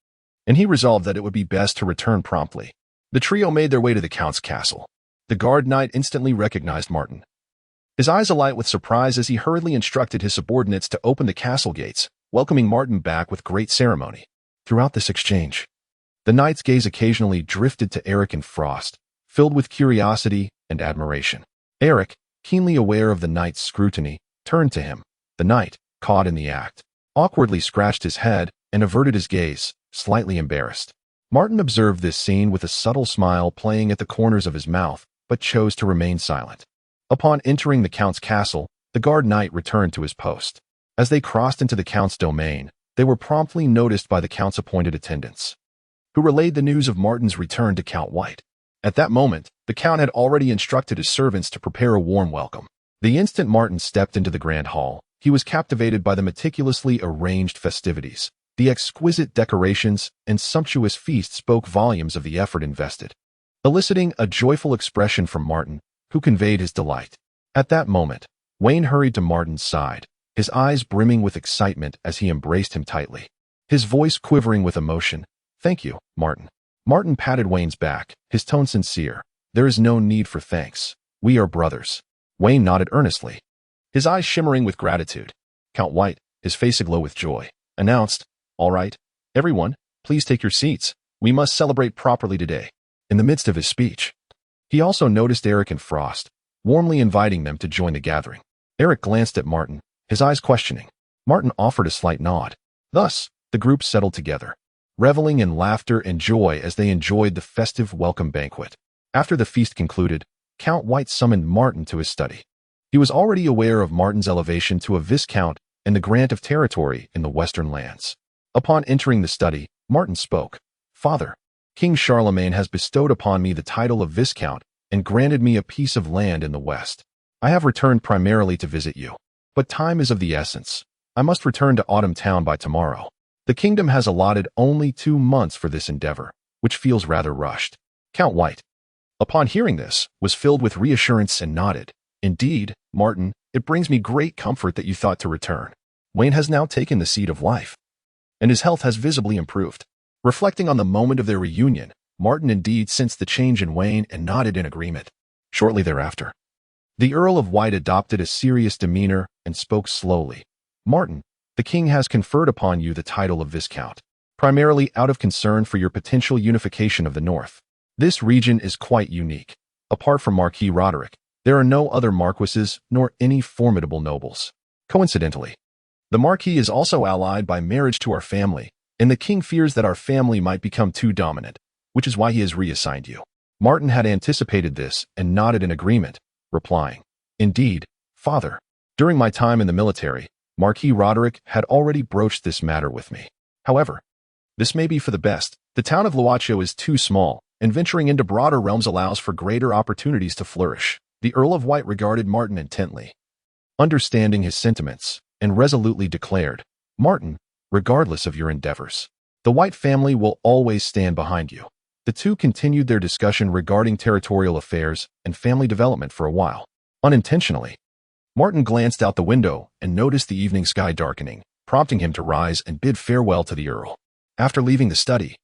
and he resolved that it would be best to return promptly. The trio made their way to the Count's castle. The guard knight instantly recognized Martin, his eyes alight with surprise as he hurriedly instructed his subordinates to open the castle gates, welcoming Martin back with great ceremony. Throughout this exchange, the knight's gaze occasionally drifted to Eric and Frost, filled with curiosity and admiration. Eric, keenly aware of the knight's scrutiny, turned to him. The knight, caught in the act, awkwardly scratched his head and averted his gaze, slightly embarrassed. Martin observed this scene with a subtle smile playing at the corners of his mouth, but chose to remain silent. Upon entering the Count's castle, the guard knight returned to his post. As they crossed into the Count's domain, they were promptly noticed by the Count's appointed attendants, who relayed the news of Martin's return to Count White. At that moment, the Count had already instructed his servants to prepare a warm welcome. The instant Martin stepped into the grand hall, he was captivated by the meticulously arranged festivities. The exquisite decorations and sumptuous feast spoke volumes of the effort invested, eliciting a joyful expression from Martin, who conveyed his delight. At that moment, Wayne hurried to Martin's side, his eyes brimming with excitement as he embraced him tightly, his voice quivering with emotion. "Thank you, Martin." Martin patted Wayne's back, his tone sincere. "There is no need for thanks. We are brothers." Wayne nodded earnestly, his eyes shimmering with gratitude. Count White, his face aglow with joy, announced, "All right, everyone, please take your seats. We must celebrate properly today." In the midst of his speech, he also noticed Eric and Frost, warmly inviting them to join the gathering. Eric glanced at Martin, his eyes questioning. Martin offered a slight nod. Thus, the group settled together, reveling in laughter and joy as they enjoyed the festive welcome banquet. After the feast concluded, Count White summoned Martin to his study. He was already aware of Martin's elevation to a viscount and the grant of territory in the western lands. Upon entering the study, Martin spoke. "Father, King Charlemagne has bestowed upon me the title of Viscount and granted me a piece of land in the west. I have returned primarily to visit you, but time is of the essence. I must return to Autumn Town by tomorrow. The kingdom has allotted only 2 months for this endeavor, which feels rather rushed." Count White, upon hearing this, was filled with reassurance and nodded. "Indeed, Martin, it brings me great comfort that you thought to return. Wayne has now taken the seat of life, and his health has visibly improved." Reflecting on the moment of their reunion, Martin indeed sensed the change in Wayne and nodded in agreement. Shortly thereafter, the Earl of White adopted a serious demeanor and spoke slowly. Martin, the king has conferred upon you the title of Viscount, primarily out of concern for your potential unification of the North. This region is quite unique. Apart from Marquis Roderick, there are no other marquises nor any formidable nobles. Coincidentally, the Marquis is also allied by marriage to our family, and the king fears that our family might become too dominant, which is why he has reassigned you. Martin had anticipated this and nodded in agreement, replying, Indeed, father. During my time in the military, Marquis Roderick had already broached this matter with me. However, this may be for the best. The town of Luaccio is too small, and venturing into broader realms allows for greater opportunities to flourish. The Earl of White regarded Martin intently, understanding his sentiments, and resolutely declared, Martin, regardless of your endeavors, the White family will always stand behind you. The two continued their discussion regarding territorial affairs and family development for a while. Unintentionally, Martin glanced out the window and noticed the evening sky darkening, prompting him to rise and bid farewell to the Earl. After leaving the study,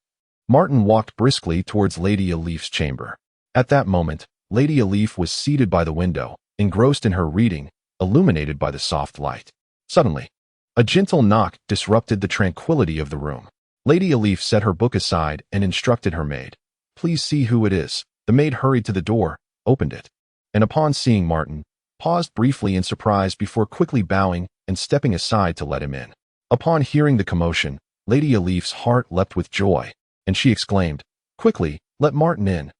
Martin walked briskly towards Lady Elif's chamber. At that moment, Lady Elif was seated by the window, engrossed in her reading, illuminated by the soft light. Suddenly, a gentle knock disrupted the tranquility of the room. Lady Elif set her book aside and instructed her maid. Please see who it is. The maid hurried to the door, opened it, and upon seeing Martin, paused briefly in surprise before quickly bowing and stepping aside to let him in. Upon hearing the commotion, Lady Elif's heart leapt with joy, and she exclaimed, Quickly, let Martin in.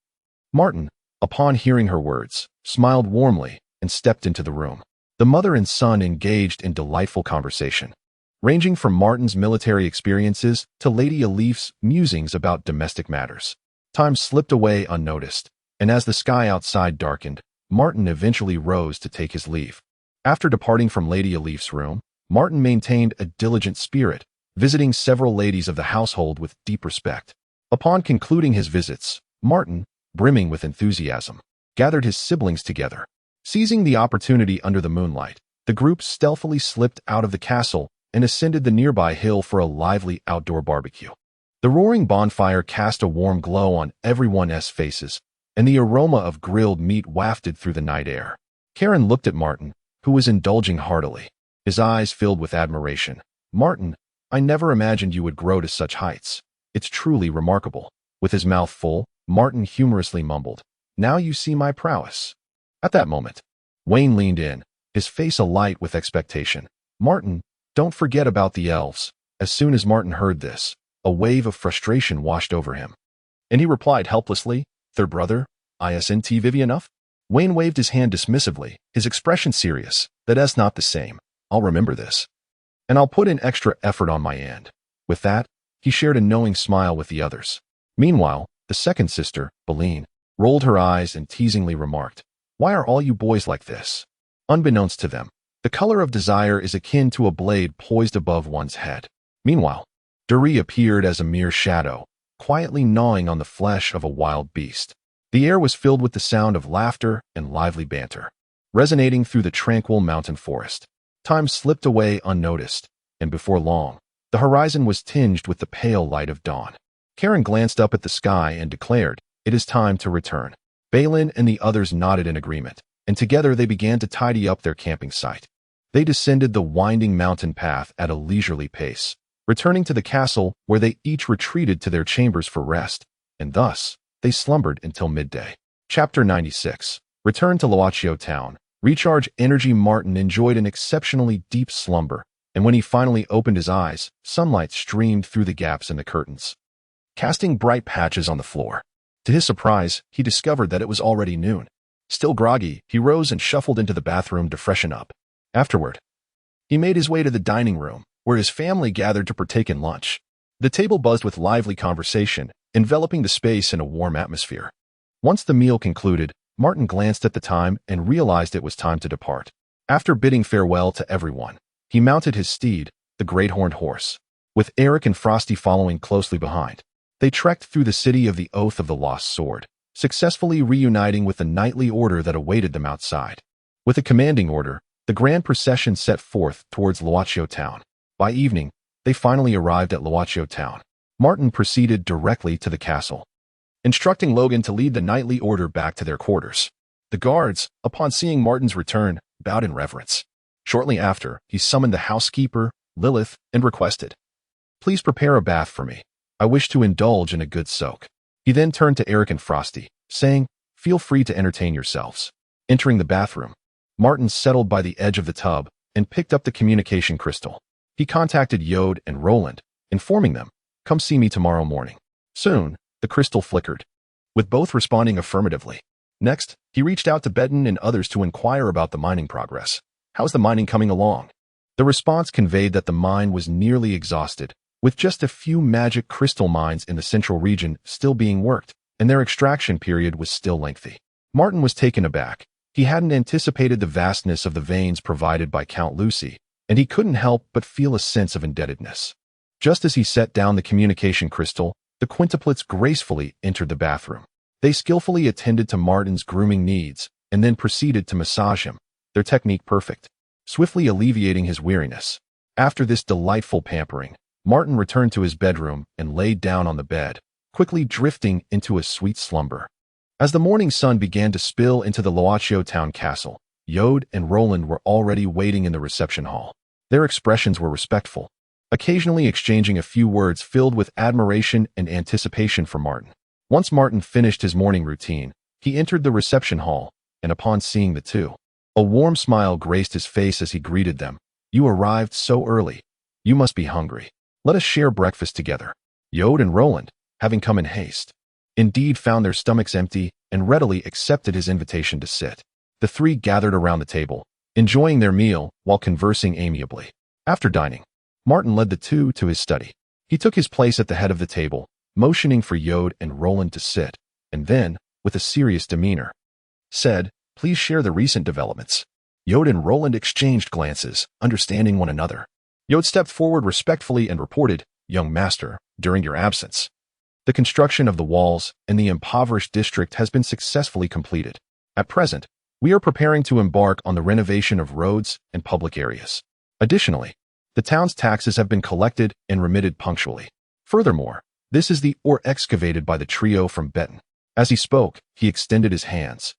Martin, upon hearing her words, smiled warmly and stepped into the room. The mother and son engaged in delightful conversation, ranging from Martin's military experiences to Lady Elif's musings about domestic matters. Time slipped away unnoticed, and as the sky outside darkened, Martin eventually rose to take his leave. After departing from Lady Elif's room, Martin maintained a diligent spirit, visiting several ladies of the household with deep respect. Upon concluding his visits, Martin, brimming with enthusiasm, gathered his siblings together. Seizing the opportunity under the moonlight, the group stealthily slipped out of the castle and ascended the nearby hill for a lively outdoor barbecue. The roaring bonfire cast a warm glow on everyone's faces, and the aroma of grilled meat wafted through the night air. Karen looked at Martin, who was indulging heartily, his eyes filled with admiration. Martin, I never imagined you would grow to such heights. It's truly remarkable. With his mouth full, Martin humorously mumbled, Now you see my prowess. At that moment, Wayne leaned in, his face alight with expectation. Martin, don't forget about the elves. As soon as Martin heard this, a wave of frustration washed over him, and he replied helplessly, Third brother, isn't Vivi enough? Wayne waved his hand dismissively, his expression serious. That's not the same. I'll remember this, and I'll put in extra effort on my end. With that, he shared a knowing smile with the others. Meanwhile, the second sister, Beline, rolled her eyes and teasingly remarked, Why are all you boys like this? Unbeknownst to them, the color of desire is akin to a blade poised above one's head. Meanwhile, Dury appeared as a mere shadow, quietly gnawing on the flesh of a wild beast. The air was filled with the sound of laughter and lively banter, resonating through the tranquil mountain forest. Time slipped away unnoticed, and before long, the horizon was tinged with the pale light of dawn. Karen glanced up at the sky and declared, It is time to return. Balin and the others nodded in agreement, and together they began to tidy up their camping site. They descended the winding mountain path at a leisurely pace, returning to the castle where they each retreated to their chambers for rest, and thus they slumbered until midday. Chapter 96. Return to Luaccio town. Recharge energy. Martin enjoyed an exceptionally deep slumber, and when he finally opened his eyes, sunlight streamed through the gaps in the curtains, casting bright patches on the floor. To his surprise, he discovered that it was already noon. Still groggy, he rose and shuffled into the bathroom to freshen up. Afterward, he made his way to the dining room, where his family gathered to partake in lunch. The table buzzed with lively conversation, enveloping the space in a warm atmosphere. Once the meal concluded, Martin glanced at the time and realized it was time to depart. After bidding farewell to everyone, he mounted his steed, the great horned horse, with Eric and Frosty following closely behind. They trekked through the city of the Oath of the Lost Sword, successfully reuniting with the knightly order that awaited them outside. With a commanding order, the grand procession set forth towards Luaccio town. By evening, they finally arrived at Luaccio town. Martin proceeded directly to the castle. instructing Logan to lead the knightly order back to their quarters. The guards, upon seeing Martin's return, bowed in reverence. Shortly after, he summoned the housekeeper, Lilith, and requested, "Please prepare a bath for me. I wish to indulge in a good soak." He then turned to Eric and Frosty, saying, "Feel free to entertain yourselves." Entering the bathroom, Martin settled by the edge of the tub and picked up the communication crystal. He contacted Yod and Roland, informing them, "Come see me tomorrow morning." Soon, the crystal flickered, with both responding affirmatively. Next, he reached out to Benton and others to inquire about the mining progress. "How's the mining coming along?" The response conveyed that the mine was nearly exhausted, with just a few magic crystal mines in the central region still being worked, and their extraction period was still lengthy. Martin was taken aback. He hadn't anticipated the vastness of the veins provided by Count Lucy, and he couldn't help but feel a sense of indebtedness. Just as he set down the communication crystal, the quintuplets gracefully entered the bathroom. They skillfully attended to Martin's grooming needs and then proceeded to massage him, their technique perfect, swiftly alleviating his weariness. After this delightful pampering, Martin returned to his bedroom and laid down on the bed, quickly drifting into a sweet slumber. As the morning sun began to spill into the Loaccio town castle, Yod and Roland were already waiting in the reception hall. Their expressions were respectful, occasionally exchanging a few words filled with admiration and anticipation for Martin. Once Martin finished his morning routine, he entered the reception hall, and upon seeing the two, a warm smile graced his face as he greeted them. "You arrived so early. You must be hungry. Let us share breakfast together." Yod and Roland, having come in haste, indeed found their stomachs empty and readily accepted his invitation to sit. The three gathered around the table, enjoying their meal while conversing amiably. After dining, Martin led the two to his study. He took his place at the head of the table, motioning for Yod and Roland to sit, and then, with a serious demeanor, said, "Please share the recent developments." Yod and Roland exchanged glances, understanding one another. Yod stepped forward respectfully and reported, "Young master, during your absence, the construction of the walls in the impoverished district has been successfully completed. At present, we are preparing to embark on the renovation of roads and public areas. Additionally, the town's taxes have been collected and remitted punctually. Furthermore, this is the ore excavated by the trio from Benton." As he spoke, he extended his hands,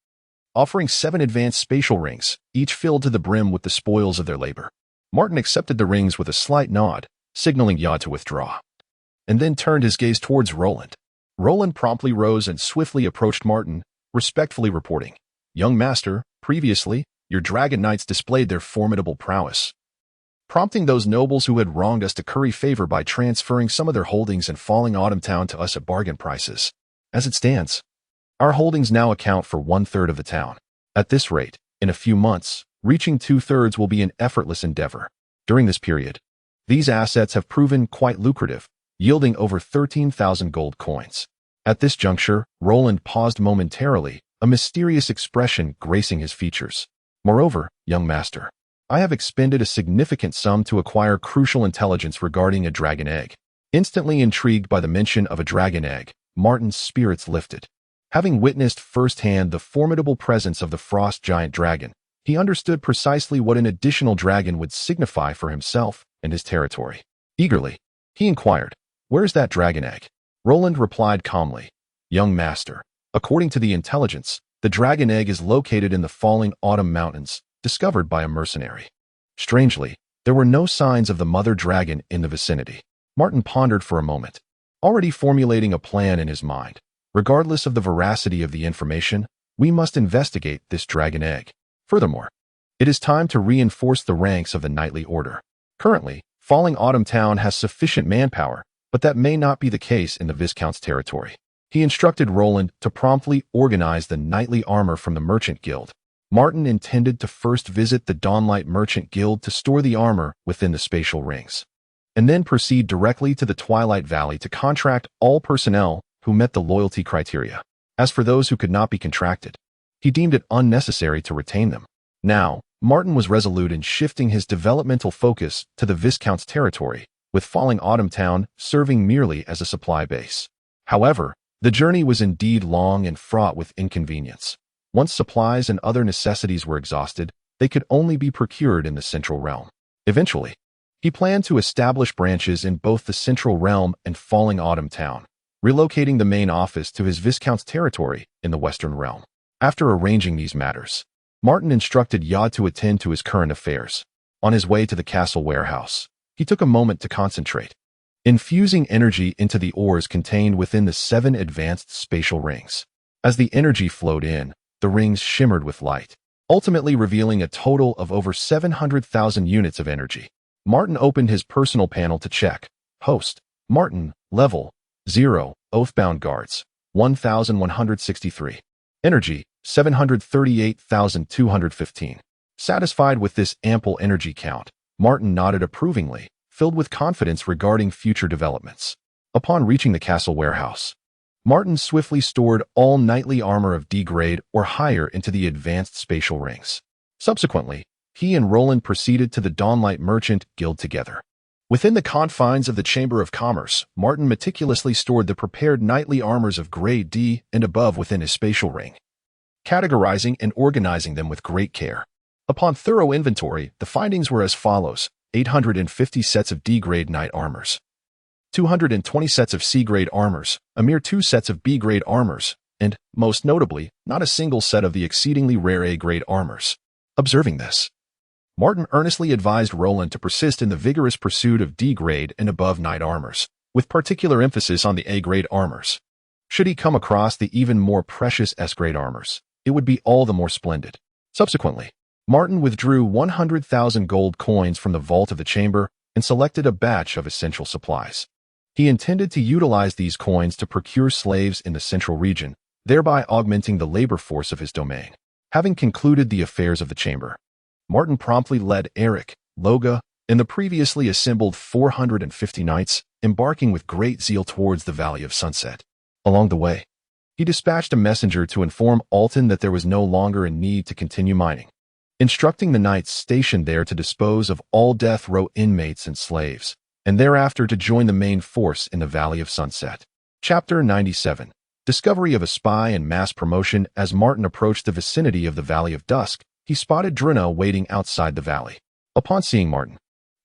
offering 7 advanced spatial rings, each filled to the brim with the spoils of their labor. Martin accepted the rings with a slight nod, signaling Yod to withdraw, and then turned his gaze towards Roland. Roland promptly rose and swiftly approached Martin, respectfully reporting, "Young master, previously, your dragon knights displayed their formidable prowess, prompting those nobles who had wronged us to curry favor by transferring some of their holdings in Falling Autumn Town to us at bargain prices. As it stands, our holdings now account for 1/3 of the town. At this rate, in a few months, reaching 2/3 will be an effortless endeavor. During this period, these assets have proven quite lucrative, yielding over 13,000 gold coins." At this juncture, Roland paused momentarily, a mysterious expression gracing his features. "Moreover, young master, I have expended a significant sum to acquire crucial intelligence regarding a dragon egg." Instantly intrigued by the mention of a dragon egg, Martin's spirits lifted. Having witnessed firsthand the formidable presence of the frost giant dragon, he understood precisely what an additional dragon would signify for himself and his territory. Eagerly, he inquired, "Where's that dragon egg?" Roland replied calmly, "Young master, according to the intelligence, the dragon egg is located in the Falling Autumn Mountains, discovered by a mercenary." Strangely, there were no signs of the mother dragon in the vicinity. Martin pondered for a moment, already formulating a plan in his mind. Regardless of the veracity of the information, we must investigate this dragon egg. Furthermore, it is time to reinforce the ranks of the knightly order. Currently, Falling Autumn Town has sufficient manpower, but that may not be the case in the Viscount's territory. He instructed Roland to promptly organize the knightly armor from the Merchant Guild. Martin intended to first visit the Dawnlight Merchant Guild to store the armor within the spatial rings, and then proceed directly to the Twilight Valley to contract all personnel who met the loyalty criteria. As for those who could not be contracted, he deemed it unnecessary to retain them. Now, Martin was resolute in shifting his developmental focus to the Viscount's territory, with Falling Autumn Town serving merely as a supply base. However, the journey was indeed long and fraught with inconvenience. Once supplies and other necessities were exhausted, they could only be procured in the Central Realm. Eventually, he planned to establish branches in both the Central Realm and Falling Autumn Town, relocating the main office to his Viscount's territory in the Western Realm. After arranging these matters, Martin instructed Yod to attend to his current affairs. On his way to the castle warehouse, he took a moment to concentrate, infusing energy into the ores contained within the 7 advanced spatial rings. As the energy flowed in, the rings shimmered with light, ultimately revealing a total of over 700,000 units of energy. Martin opened his personal panel to check. Host, Martin, level 0, Oathbound Guards, 1,163. Energy, 738,215. Satisfied with this ample energy count, Martin nodded approvingly, filled with confidence regarding future developments. Upon reaching the castle warehouse, Martin swiftly stored all knightly armor of D grade or higher into the advanced spatial rings. Subsequently, he and Roland proceeded to the Dawnlight Merchant Guild together. Within the confines of the Chamber of Commerce, Martin meticulously stored the prepared knightly armors of grade D and above within his spatial ring, categorizing and organizing them with great care. Upon thorough inventory, the findings were as follows: 850 sets of D-grade knight armors, 220 sets of C-grade armors, a mere 2 sets of B-grade armors, and, most notably, not a single set of the exceedingly rare A-grade armors. Observing this, Martin earnestly advised Roland to persist in the vigorous pursuit of D-grade and above knight armors, with particular emphasis on the A-grade armors. Should he come across the even more precious S-grade armors, it would be all the more splendid. Subsequently, Martin withdrew 100,000 gold coins from the vault of the chamber and selected a batch of essential supplies. He intended to utilize these coins to procure slaves in the central region, thereby augmenting the labor force of his domain. Having concluded the affairs of the chamber, Martin promptly led Eric, Loga, and the previously assembled 450 knights, embarking with great zeal towards the Valley of Sunset. Along the way, he dispatched a messenger to inform Alton that there was no longer a need to continue mining, instructing the knights stationed there to dispose of all death row inmates and slaves, and thereafter to join the main force in the Valley of Sunset. Chapter 97. Discovery of a spy and mass promotion. As Martin approached the vicinity of the Valley of Dusk, he spotted Druna waiting outside the valley. Upon seeing Martin,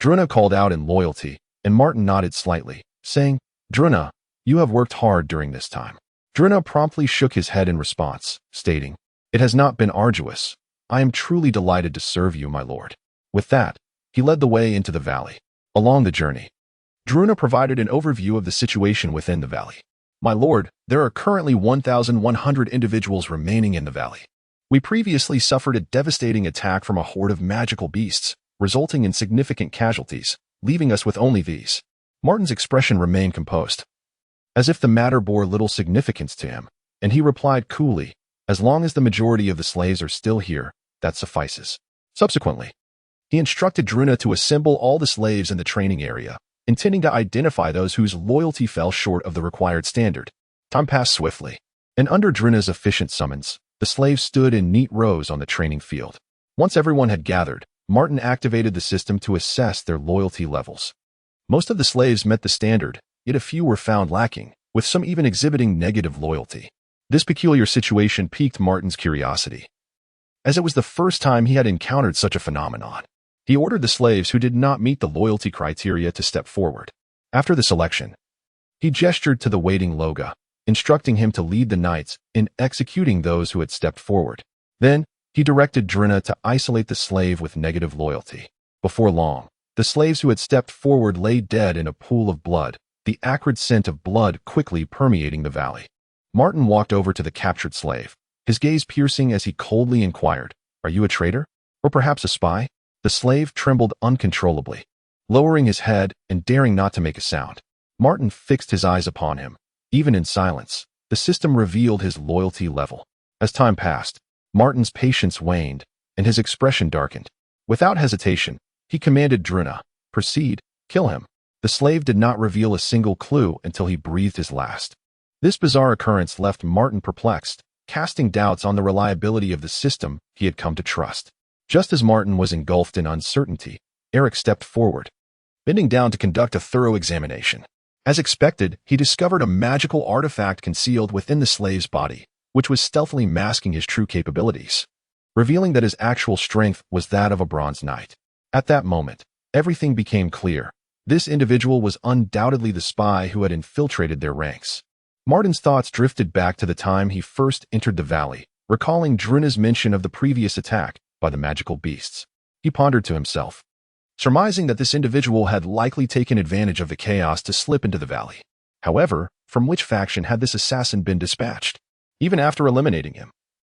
Druna called out in loyalty, and Martin nodded slightly, saying, "Druna, you have worked hard during this time." Druna promptly shook his head in response, stating, "It has not been arduous. I am truly delighted to serve you, my lord." With that, he led the way into the valley. Along the journey, Druna provided an overview of the situation within the valley. "My lord, there are currently 1,100 individuals remaining in the valley. We previously suffered a devastating attack from a horde of magical beasts, resulting in significant casualties, leaving us with only these." Martin's expression remained composed, as if the matter bore little significance to him, and he replied coolly, "As long as the majority of the slaves are still here, that suffices." Subsequently, he instructed Druna to assemble all the slaves in the training area, intending to identify those whose loyalty fell short of the required standard. Time passed swiftly, and under Druna's efficient summons, the slaves stood in neat rows on the training field. Once everyone had gathered, Martin activated the system to assess their loyalty levels. Most of the slaves met the standard, yet a few were found lacking, with some even exhibiting negative loyalty. This peculiar situation piqued Martin's curiosity, as it was the first time he had encountered such a phenomenon. He ordered the slaves who did not meet the loyalty criteria to step forward. After the selection, he gestured to the waiting Loga, instructing him to lead the knights in executing those who had stepped forward. Then, he directed Druna to isolate the slave with negative loyalty. Before long, the slaves who had stepped forward lay dead in a pool of blood, the acrid scent of blood quickly permeating the valley. Martin walked over to the captured slave, his gaze piercing as he coldly inquired, "Are you a traitor? Or perhaps a spy?" The slave trembled uncontrollably, lowering his head and daring not to make a sound. Martin fixed his eyes upon him. Even in silence, the system revealed his loyalty level. As time passed, Martin's patience waned, and his expression darkened. Without hesitation, he commanded Druna, "Proceed, kill him." The slave did not reveal a single clue until he breathed his last. This bizarre occurrence left Martin perplexed, casting doubts on the reliability of the system he had come to trust. Just as Martin was engulfed in uncertainty, Eric stepped forward, bending down to conduct a thorough examination. As expected, he discovered a magical artifact concealed within the slave's body, which was stealthily masking his true capabilities, revealing that his actual strength was that of a bronze knight. At that moment, everything became clear. This individual was undoubtedly the spy who had infiltrated their ranks. Martin's thoughts drifted back to the time he first entered the valley, recalling Druna's mention of the previous attack by the magical beasts. He pondered to himself, surmising that this individual had likely taken advantage of the chaos to slip into the valley. However, from which faction had this assassin been dispatched? Even after eliminating him,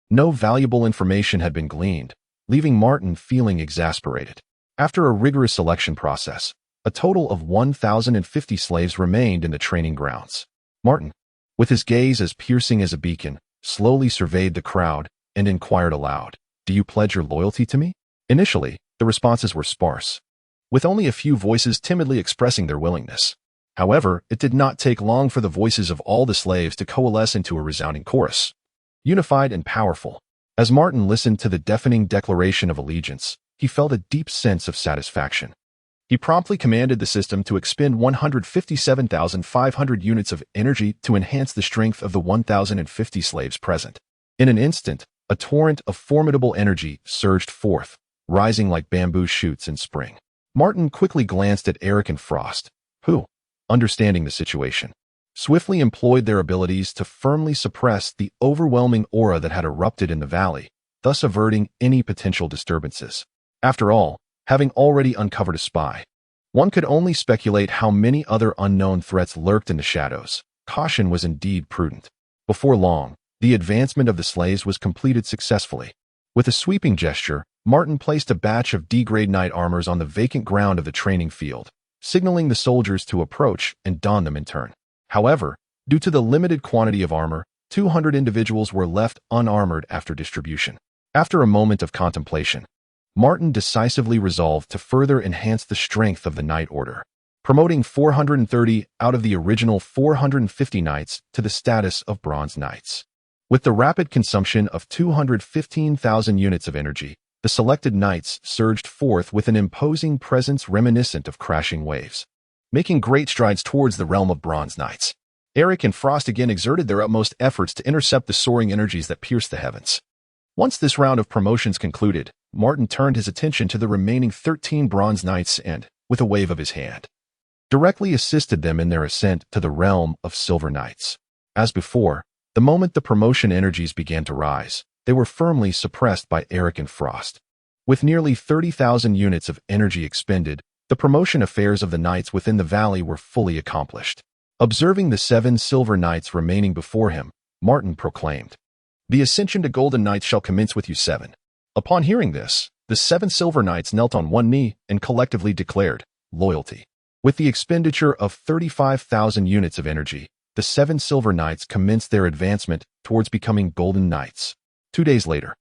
no valuable information had been gleaned, leaving Martin feeling exasperated. After a rigorous selection process, a total of 1,050 slaves remained in the training grounds. Martin, with his gaze as piercing as a beacon, slowly surveyed the crowd and inquired aloud, "Do you pledge your loyalty to me?" Initially, the responses were sparse, with only a few voices timidly expressing their willingness. However, it did not take long for the voices of all the slaves to coalesce into a resounding chorus, unified and powerful. As Martin listened to the deafening declaration of allegiance, he felt a deep sense of satisfaction. He promptly commanded the system to expend 157,500 units of energy to enhance the strength of the 1,050 slaves present. In an instant, a torrent of formidable energy surged forth, rising like bamboo shoots in spring. Martin quickly glanced at Eric and Frost, who, understanding the situation, swiftly employed their abilities to firmly suppress the overwhelming aura that had erupted in the valley, thus averting any potential disturbances. After all, having already uncovered a spy, one could only speculate how many other unknown threats lurked in the shadows. Caution was indeed prudent. Before long, the advancement of the slaves was completed successfully. With a sweeping gesture, Martin placed a batch of D-grade knight armors on the vacant ground of the training field, signaling the soldiers to approach and don them in turn. However, due to the limited quantity of armor, 200 individuals were left unarmored after distribution. After a moment of contemplation, Martin decisively resolved to further enhance the strength of the Knight Order, promoting 430 out of the original 450 knights to the status of Bronze Knights. With the rapid consumption of 215,000 units of energy, the selected knights surged forth with an imposing presence reminiscent of crashing waves, making great strides towards the realm of Bronze Knights. Eric and Frost again exerted their utmost efforts to intercept the soaring energies that pierced the heavens. Once this round of promotions concluded, Martin turned his attention to the remaining 13 Bronze Knights and, with a wave of his hand, directly assisted them in their ascent to the realm of Silver Knights. As before, the moment the promotion energies began to rise, they were firmly suppressed by Eric and Frost. With nearly 30,000 units of energy expended, the promotion affairs of the knights within the valley were fully accomplished. Observing the 7 Silver Knights remaining before him, Martin proclaimed, "The ascension to Golden Knights shall commence with you 7. Upon hearing this, the 7 Silver Knights knelt on one knee and collectively declared loyalty. With the expenditure of 35,000 units of energy, the 7 Silver Knights commenced their advancement towards becoming Golden Knights. 2 days later,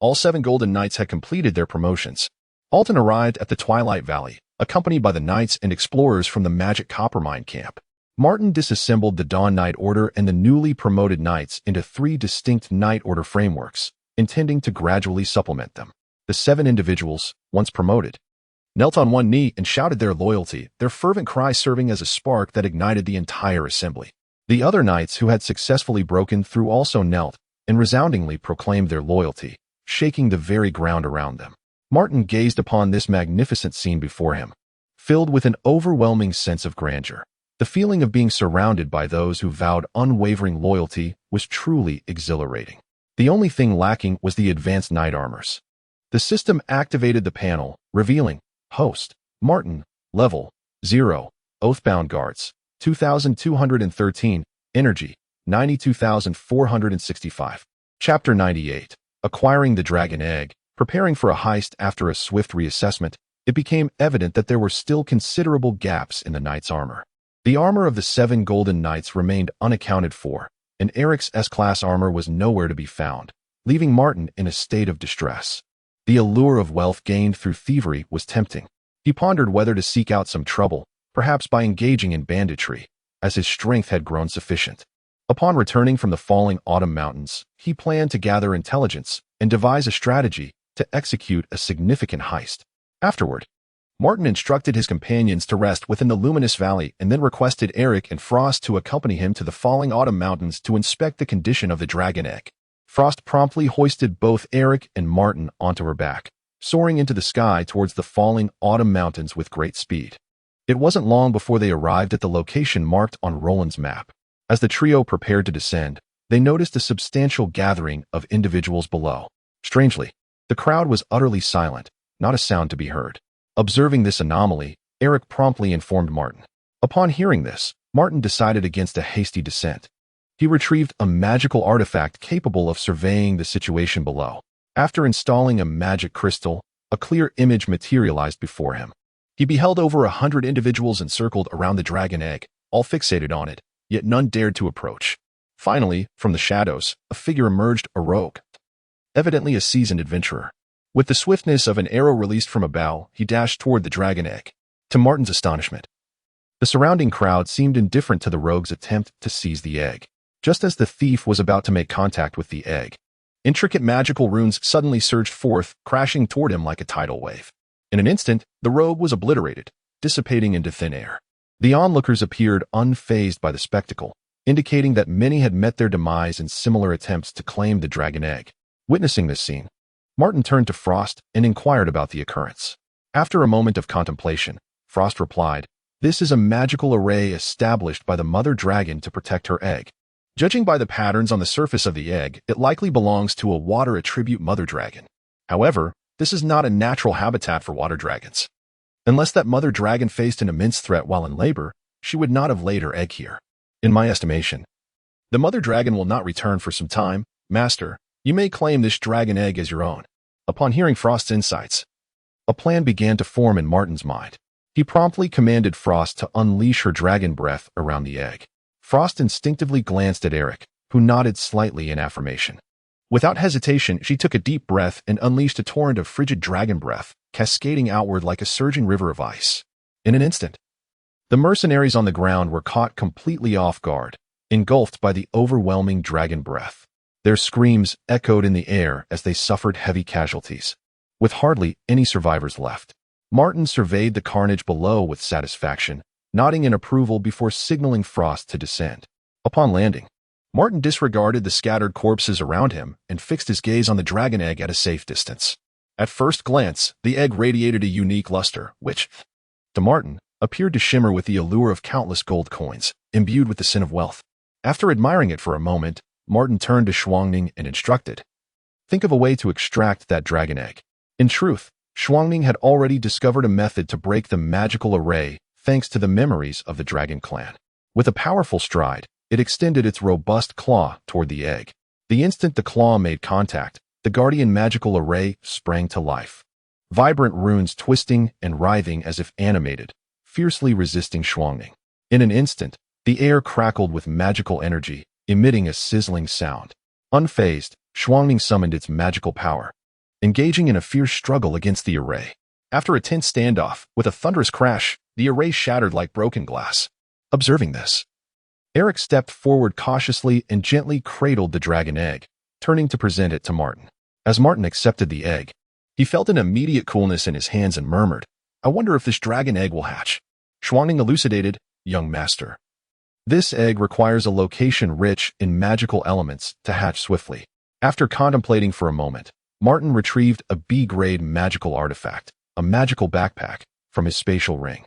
all 7 Golden Knights had completed their promotions. Alton arrived at the Twilight Valley, accompanied by the knights and explorers from the Magic Coppermine camp. Martin disassembled the Dawn Knight Order and the newly promoted knights into 3 distinct Knight Order frameworks, intending to gradually supplement them. The 7 individuals, once promoted, knelt on one knee and shouted their loyalty, their fervent cry serving as a spark that ignited the entire assembly. The other knights who had successfully broken through also knelt and resoundingly proclaimed their loyalty, shaking the very ground around them. Martin gazed upon this magnificent scene before him, filled with an overwhelming sense of grandeur. The feeling of being surrounded by those who vowed unwavering loyalty was truly exhilarating. The only thing lacking was the advanced knight armors. The system activated the panel, revealing, Host, Martin, Level, 0, Oathbound Guards, 2,213, Energy, 92,465. Chapter 98. Acquiring the Dragon Egg. Preparing for a heist after a swift reassessment, it became evident that there were still considerable gaps in the knight's armor. The armor of the 7 Golden Knights remained unaccounted for, and Eric's S-Class armor was nowhere to be found, leaving Martin in a state of distress. The allure of wealth gained through thievery was tempting. He pondered whether to seek out some trouble, perhaps by engaging in banditry, as his strength had grown sufficient. Upon returning from the falling autumn mountains, he planned to gather intelligence and devise a strategy to execute a significant heist. Afterward, Martin instructed his companions to rest within the Luminous Valley and then requested Eric and Frost to accompany him to the falling autumn mountains to inspect the condition of the Dragon Egg. Frost promptly hoisted both Eric and Martin onto her back, soaring into the sky towards the falling autumn mountains with great speed. It wasn't long before they arrived at the location marked on Roland's map. As the trio prepared to descend, they noticed a substantial gathering of individuals below. Strangely, the crowd was utterly silent, not a sound to be heard. Observing this anomaly, Eric promptly informed Martin. Upon hearing this, Martin decided against a hasty descent. He retrieved a magical artifact capable of surveying the situation below. After installing a magic crystal, a clear image materialized before him. He beheld over 100 individuals encircled around the dragon egg, all fixated on it, yet none dared to approach. Finally, from the shadows, a figure emerged, a rogue, evidently a seasoned adventurer. With the swiftness of an arrow released from a bow, he dashed toward the dragon egg. To Martin's astonishment, the surrounding crowd seemed indifferent to the rogue's attempt to seize the egg. Just as the thief was about to make contact with the egg, intricate magical runes suddenly surged forth, crashing toward him like a tidal wave. In an instant, the rogue was obliterated, dissipating into thin air. The onlookers appeared unfazed by the spectacle, indicating that many had met their demise in similar attempts to claim the dragon egg. Witnessing this scene, Martin turned to Frost and inquired about the occurrence. After a moment of contemplation, Frost replied, "This is a magical array established by the mother dragon to protect her egg. Judging by the patterns on the surface of the egg, it likely belongs to a water attribute mother dragon. However, this is not a natural habitat for water dragons. Unless that mother dragon faced an immense threat while in labor, she would not have laid her egg here. In my estimation, the mother dragon will not return for some time. Master, you may claim this dragon egg as your own." Upon hearing Frost's insights, a plan began to form in Martin's mind. He promptly commanded Frost to unleash her dragon breath around the egg. Frost instinctively glanced at Eric, who nodded slightly in affirmation. Without hesitation, she took a deep breath and unleashed a torrent of frigid dragon breath, cascading outward like a surging river of ice. In an instant, the mercenaries on the ground were caught completely off guard, engulfed by the overwhelming dragon breath. Their screams echoed in the air as they suffered heavy casualties. With hardly any survivors left, Martin surveyed the carnage below with satisfaction, nodding in approval before signaling Frost to descend. Upon landing, Martin disregarded the scattered corpses around him and fixed his gaze on the dragon egg at a safe distance. At first glance, the egg radiated a unique luster, which, to Martin, appeared to shimmer with the allure of countless gold coins, imbued with the sin of wealth. After admiring it for a moment, Martin turned to Xuangning and instructed, "Think of a way to extract that dragon egg." In truth, Xuangning had already discovered a method to break the magical array thanks to the memories of the dragon clan. With a powerful stride, it extended its robust claw toward the egg. The instant the claw made contact, the guardian magical array sprang to life. Vibrant runes twisting and writhing as if animated, fiercely resisting Xuangning. In an instant, the air crackled with magical energy, emitting a sizzling sound. Unfazed, Xuangning summoned its magical power, engaging in a fierce struggle against the array. After a tense standoff, with a thunderous crash, the array shattered like broken glass. Observing this, Eric stepped forward cautiously and gently cradled the dragon egg, turning to present it to Martin. As Martin accepted the egg, he felt an immediate coolness in his hands and murmured, "I wonder if this dragon egg will hatch." Xuangning elucidated, "Young master, this egg requires a location rich in magical elements to hatch swiftly." After contemplating for a moment, Martin retrieved a B-grade magical artifact, a magical backpack, from his spatial ring.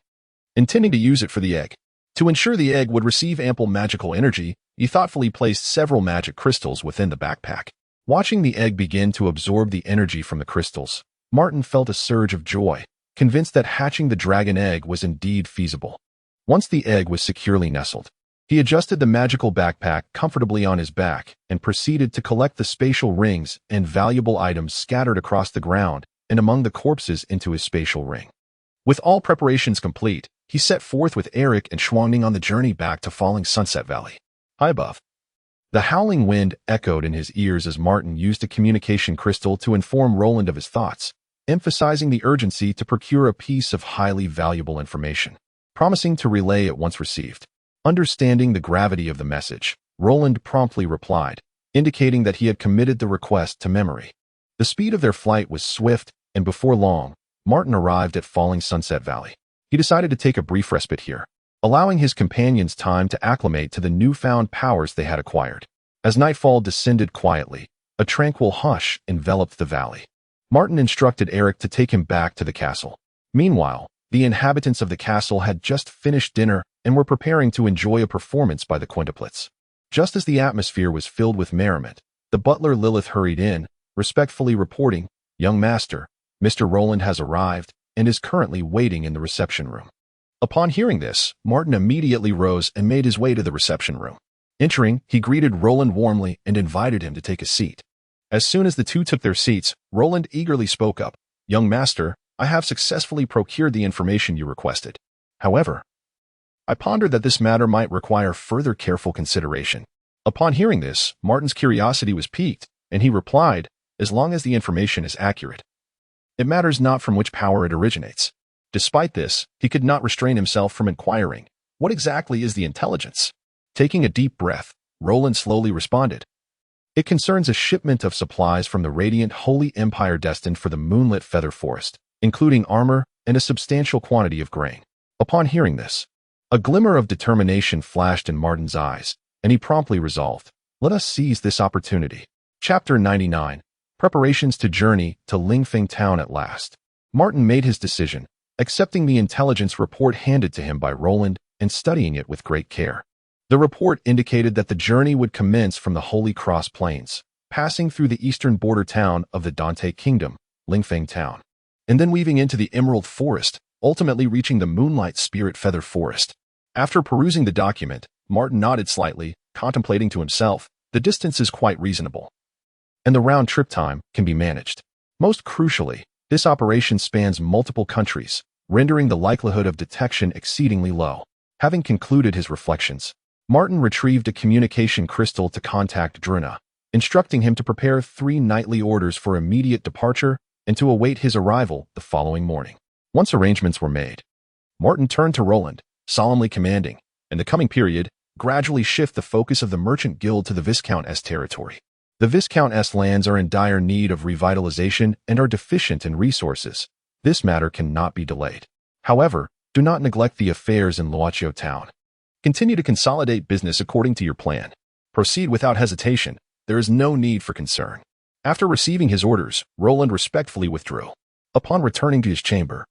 Intending to use it for the egg. To ensure the egg would receive ample magical energy, he thoughtfully placed several magic crystals within the backpack. Watching the egg begin to absorb the energy from the crystals, Martin felt a surge of joy, convinced that hatching the dragon egg was indeed feasible. Once the egg was securely nestled, he adjusted the magical backpack comfortably on his back and proceeded to collect the spatial rings and valuable items scattered across the ground and among the corpses into his spatial ring. With all preparations complete, he set forth with Eric and Xuangning on the journey back to Falling Sunset Valley. High above, the howling wind echoed in his ears as Martin used a communication crystal to inform Roland of his thoughts, emphasizing the urgency to procure a piece of highly valuable information, promising to relay it once received. Understanding the gravity of the message, Roland promptly replied, indicating that he had committed the request to memory. The speed of their flight was swift, and before long, Martin arrived at Falling Sunset Valley. He decided to take a brief respite here, allowing his companions time to acclimate to the newfound powers they had acquired. As nightfall descended quietly, a tranquil hush enveloped the valley. Martin instructed Eric to take him back to the castle. Meanwhile, The inhabitants of the castle had just finished dinner and were preparing to enjoy a performance by the quintuplets. Just as the atmosphere was filled with merriment, the butler Lilith hurried in, respectfully reporting, "Young master, Mr. Roland has arrived and is currently waiting in the reception room." Upon hearing this, Martin immediately rose and made his way to the reception room. Entering, he greeted Roland warmly and invited him to take a seat. As soon as the two took their seats, Roland eagerly spoke up, "Young master, I have successfully procured the information you requested. However, I pondered that this matter might require further careful consideration." Upon hearing this, Martin's curiosity was piqued, and he replied, "As long as the information is accurate, it matters not from which power it originates." Despite this, he could not restrain himself from inquiring, "What exactly is the intelligence?" Taking a deep breath, Roland slowly responded, "It concerns a shipment of supplies from the radiant Holy Empire destined for the moonlit Feather Forest, including armor and a substantial quantity of grain." Upon hearing this, a glimmer of determination flashed in Martin's eyes, and he promptly resolved, "Let us seize this opportunity." Chapter 99. Preparations to journey to Lingfeng Town at last. Martin made his decision, accepting the intelligence report handed to him by Roland and studying it with great care. The report indicated that the journey would commence from the Holy Cross Plains, passing through the eastern border town of the Dante Kingdom, Lingfeng Town, and then weaving into the Emerald Forest, ultimately reaching the Moonlight Spirit Feather Forest. After perusing the document, Martin nodded slightly, contemplating to himself, the distance is quite reasonable, and the round-trip time can be managed. Most crucially, this operation spans multiple countries, rendering the likelihood of detection exceedingly low. Having concluded his reflections, Martin retrieved a communication crystal to contact Druna, instructing him to prepare 3 nightly orders for immediate departure and to await his arrival the following morning. Once arrangements were made, Martin turned to Roland, solemnly commanding, in the coming period, gradually shift the focus of the Merchant Guild to the Viscount-S territory. The Viscount-S lands are in dire need of revitalization and are deficient in resources. This matter cannot be delayed. However, do not neglect the affairs in Luochio Town. Continue to consolidate business according to your plan. Proceed without hesitation. There is no need for concern. After receiving his orders, Roland respectfully withdrew. Upon returning to his chamber,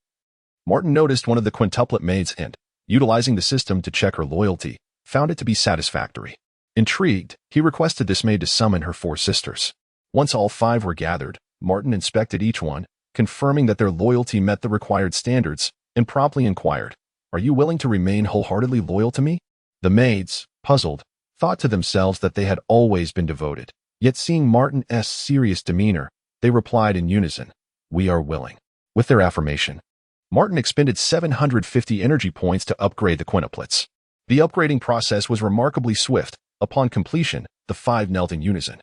Martin noticed one of the quintuplet maids and, utilizing the system to check her loyalty, found it to be satisfactory. Intrigued, he requested this maid to summon her 4 sisters. Once all 5 were gathered, Martin inspected each one, confirming that their loyalty met the required standards, and promptly inquired, "Are you willing to remain wholeheartedly loyal to me?" The maids, puzzled, thought to themselves that they had always been devoted. Yet seeing Martin's serious demeanor, they replied in unison, "We are willing." With their affirmation, Martin expended 750 energy points to upgrade the quintuplets. The upgrading process was remarkably swift. Upon completion, the 5 knelt in unison,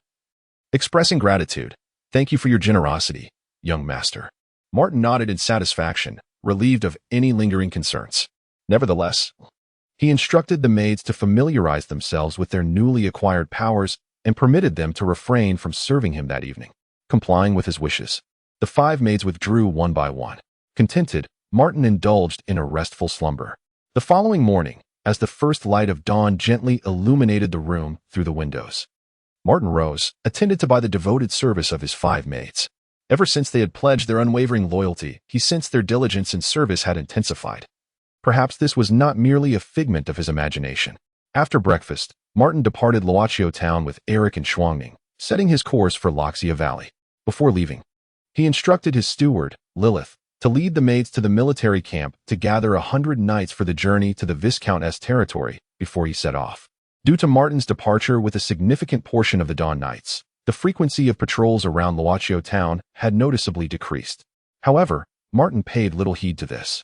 expressing gratitude. "Thank you for your generosity, young master." Martin nodded in satisfaction, relieved of any lingering concerns. Nevertheless, he instructed the maids to familiarize themselves with their newly acquired powers and permitted them to refrain from serving him that evening. Complying with his wishes, the 5 maids withdrew one by one. Contented, Martin indulged in a restful slumber. The following morning, as the first light of dawn gently illuminated the room through the windows, Martin rose, attended to by the devoted service of his 5 maids. Ever since they had pledged their unwavering loyalty, he sensed their diligence and service had intensified. Perhaps this was not merely a figment of his imagination. After breakfast, Martin departed Luochio Town with Eric and Shuangning, setting his course for Loxia Valley. Before leaving, he instructed his steward, Lilith, to lead the maids to the military camp to gather 100 knights for the journey to the Viscount-S territory before he set off. Due to Martin's departure with a significant portion of the Dawn Knights, the frequency of patrols around Luochio Town had noticeably decreased. However, Martin paid little heed to this,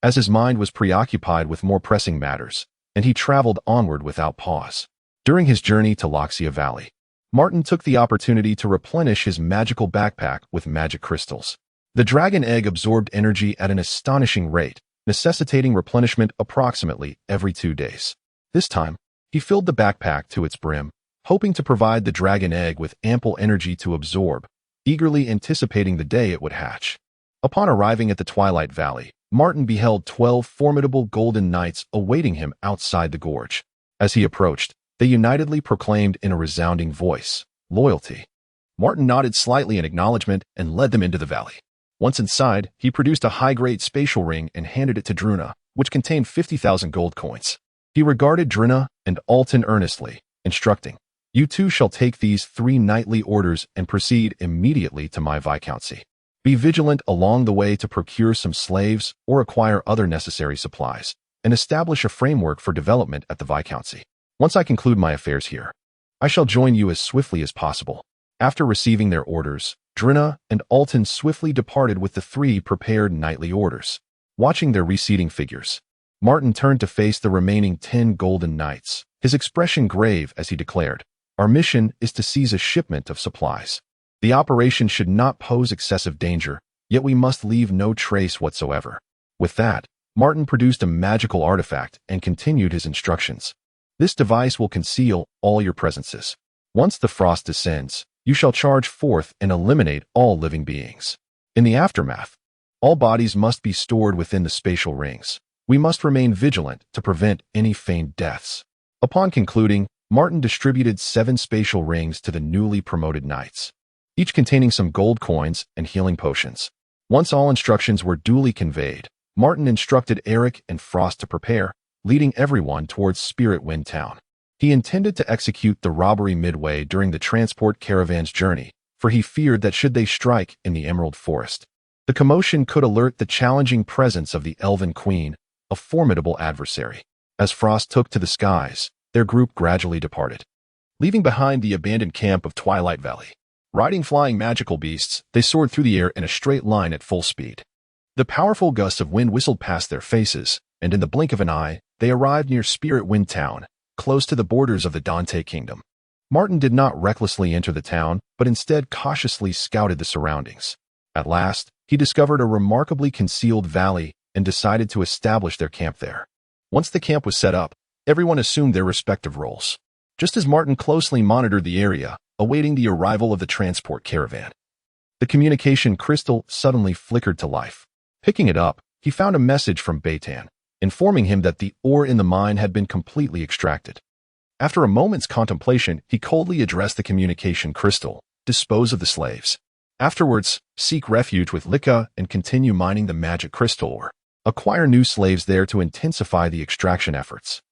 as his mind was preoccupied with more pressing matters, and he traveled onward without pause. During his journey to Loxia Valley, Martin took the opportunity to replenish his magical backpack with magic crystals. The dragon egg absorbed energy at an astonishing rate, necessitating replenishment approximately every 2 days. This time, he filled the backpack to its brim, hoping to provide the dragon egg with ample energy to absorb, eagerly anticipating the day it would hatch. Upon arriving at the Twilight Valley, Martin beheld 12 formidable golden knights awaiting him outside the gorge. As he approached, they unitedly proclaimed in a resounding voice, "Loyalty." Martin nodded slightly in acknowledgement and led them into the valley. Once inside, he produced a high-grade spatial ring and handed it to Druna, which contained 50,000 gold coins. He regarded Druna and Alton earnestly, instructing, "You two shall take these 3 knightly orders and proceed immediately to my viscountcy. Be vigilant along the way to procure some slaves or acquire other necessary supplies, and establish a framework for development at the viscountcy. Once I conclude my affairs here, I shall join you as swiftly as possible." After receiving their orders, Druna and Alton swiftly departed with the 3 prepared knightly orders. Watching their receding figures, Martin turned to face the remaining 10 golden knights, his expression grave as he declared, "Our mission is to seize a shipment of supplies. The operation should not pose excessive danger, yet we must leave no trace whatsoever." With that, Martin produced a magical artifact and continued his instructions. "This device will conceal all your presences. Once the frost descends, you shall charge forth and eliminate all living beings. In the aftermath, all bodies must be stored within the spatial rings. We must remain vigilant to prevent any feigned deaths." Upon concluding, Martin distributed 7 spatial rings to the newly promoted knights, each containing some gold coins and healing potions. Once all instructions were duly conveyed, Martin instructed Eric and Frost to prepare, leading everyone towards Spirit Wind Town. He intended to execute the robbery midway during the transport caravan's journey, for he feared that should they strike in the Emerald Forest, the commotion could alert the challenging presence of the Elven Queen, a formidable adversary. As Frost took to the skies, their group gradually departed, leaving behind the abandoned camp of Twilight Valley. Riding flying magical beasts, they soared through the air in a straight line at full speed. The powerful gusts of wind whistled past their faces, and in the blink of an eye, they arrived near Spirit Wind Town, close to the borders of the Dante Kingdom. Martin did not recklessly enter the town, but instead cautiously scouted the surroundings. At last, he discovered a remarkably concealed valley and decided to establish their camp there. Once the camp was set up, everyone assumed their respective roles. Just as Martin closely monitored the area, awaiting the arrival of the transport caravan, the communication crystal suddenly flickered to life. Picking it up, he found a message from Beitan, informing him that the ore in the mine had been completely extracted. After a moment's contemplation, he coldly addressed the communication crystal, "Dispose of the slaves. Afterwards, seek refuge with Lika and continue mining the magic crystal ore. Acquire new slaves there to intensify the extraction efforts."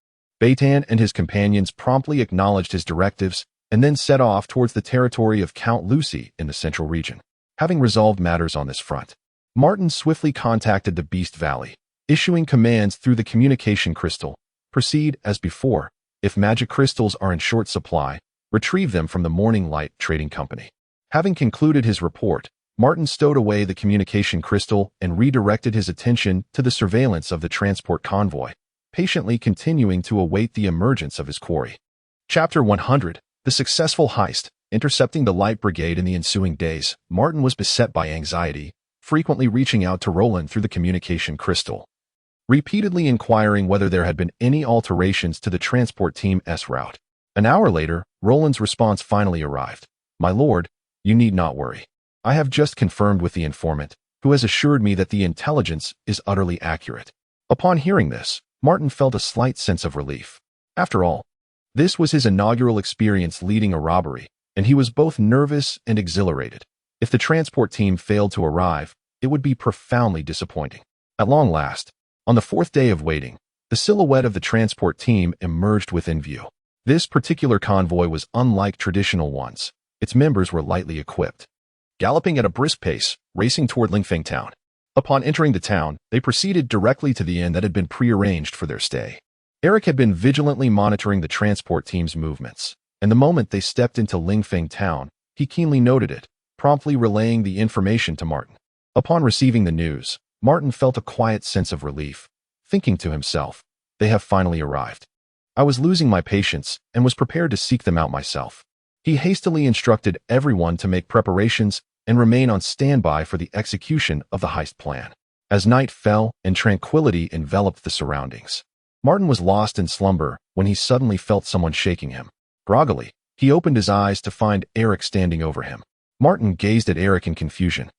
Beitan and his companions promptly acknowledged his directives and then set off towards the territory of Count Lucy in the central region. Having resolved matters on this front, Martin swiftly contacted the Beast Valley, issuing commands through the communication crystal. "Proceed as before. If magic crystals are in short supply, retrieve them from the Morning Light Trading Company." Having concluded his report, Martin stowed away the communication crystal and redirected his attention to the surveillance of the transport convoy, patiently continuing to await the emergence of his quarry. Chapter 100. The successful heist. Intercepting the Light Brigade in the ensuing days, Martin was beset by anxiety, frequently reaching out to Roland through the communication crystal, repeatedly inquiring whether there had been any alterations to the transport team's route. An hour later, Roland's response finally arrived. "My lord, you need not worry. I have just confirmed with the informant, who has assured me that the intelligence is utterly accurate." Upon hearing this, Martin felt a slight sense of relief. After all, this was his inaugural experience leading a robbery, and he was both nervous and exhilarated. If the transport team failed to arrive, it would be profoundly disappointing. At long last, on the 4th day of waiting, the silhouette of the transport team emerged within view. This particular convoy was unlike traditional ones. Its members were lightly equipped, galloping at a brisk pace, racing toward Lingfeng Town. Upon entering the town, they proceeded directly to the inn that had been prearranged for their stay. Eric had been vigilantly monitoring the transport team's movements, and the moment they stepped into Lingfeng Town, he keenly noted it, promptly relaying the information to Martin. Upon receiving the news, Martin felt a quiet sense of relief, thinking to himself, "They have finally arrived. I was losing my patience and was prepared to seek them out myself." He hastily instructed everyone to make preparations and remain on standby for the execution of the heist plan. As night fell and tranquility enveloped the surroundings, Martin was lost in slumber when he suddenly felt someone shaking him. Groggily, he opened his eyes to find Eric standing over him. Martin gazed at Eric in confusion,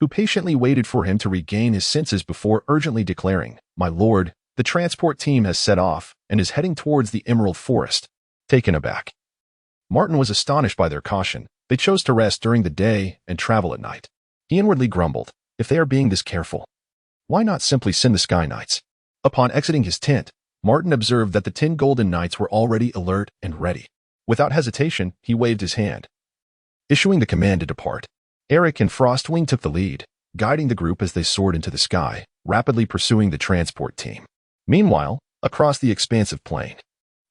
who patiently waited for him to regain his senses before urgently declaring, "My lord, the transport team has set off and is heading towards the Emerald Forest." Taken aback, Martin was astonished by their caution. They chose to rest during the day and travel at night. He inwardly grumbled, If they are being this careful, why not simply send the Sky Knights? Upon exiting his tent, Martin observed that the 10 Golden Knights were already alert and ready. Without hesitation, he waved his hand, issuing the command to depart. Eric and Frostwing took the lead, guiding the group as they soared into the sky, rapidly pursuing the transport team. Meanwhile, across the expansive plain,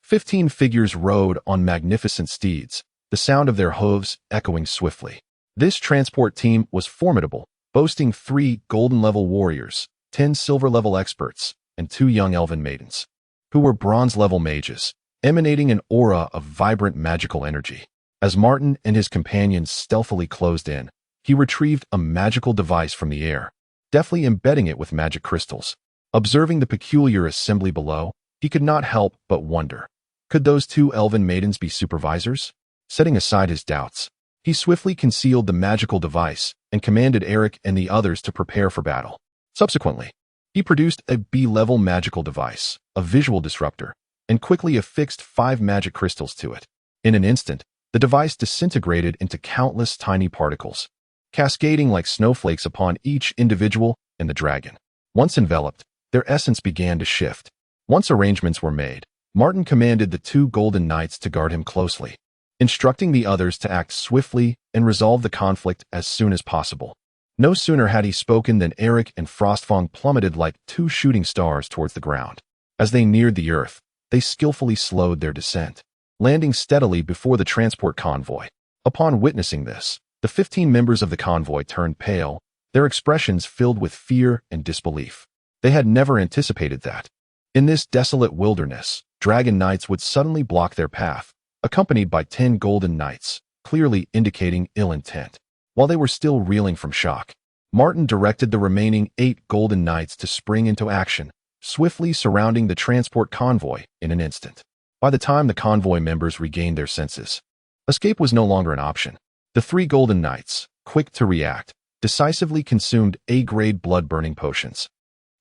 15 figures rode on magnificent steeds, the sound of their hooves echoing swiftly. This transport team was formidable, boasting 3 golden-level warriors, 10 silver-level experts, and 2 young elven maidens, who were bronze-level mages, emanating an aura of vibrant magical energy. As Martin and his companions stealthily closed in, he retrieved a magical device from the air, deftly embedding it with magic crystals. Observing the peculiar assembly below, he could not help but wonder, could those 2 elven maidens be supervisors? Setting aside his doubts, he swiftly concealed the magical device and commanded Eric and the others to prepare for battle. Subsequently, he produced a B-level magical device, a visual disruptor, and quickly affixed 5 magic crystals to it. In an instant, the device disintegrated into countless tiny particles, cascading like snowflakes upon each individual and the dragon. Once enveloped, their essence began to shift. Once arrangements were made, Martin commanded the 2 Golden Knights to guard him closely, instructing the others to act swiftly and resolve the conflict as soon as possible. No sooner had he spoken than Eric and Frostfang plummeted like 2 shooting stars towards the ground. As they neared the earth, they skillfully slowed their descent, landing steadily before the transport convoy. Upon witnessing this, the 15 members of the convoy turned pale, their expressions filled with fear and disbelief. They had never anticipated that, in this desolate wilderness, Dragon Knights would suddenly block their path, accompanied by 10 Golden Knights, clearly indicating ill intent. While they were still reeling from shock, Martin directed the remaining 8 Golden Knights to spring into action, swiftly surrounding the transport convoy in an instant. By the time the convoy members regained their senses, escape was no longer an option. The 3 Golden Knights, quick to react, decisively consumed A-grade blood-burning potions,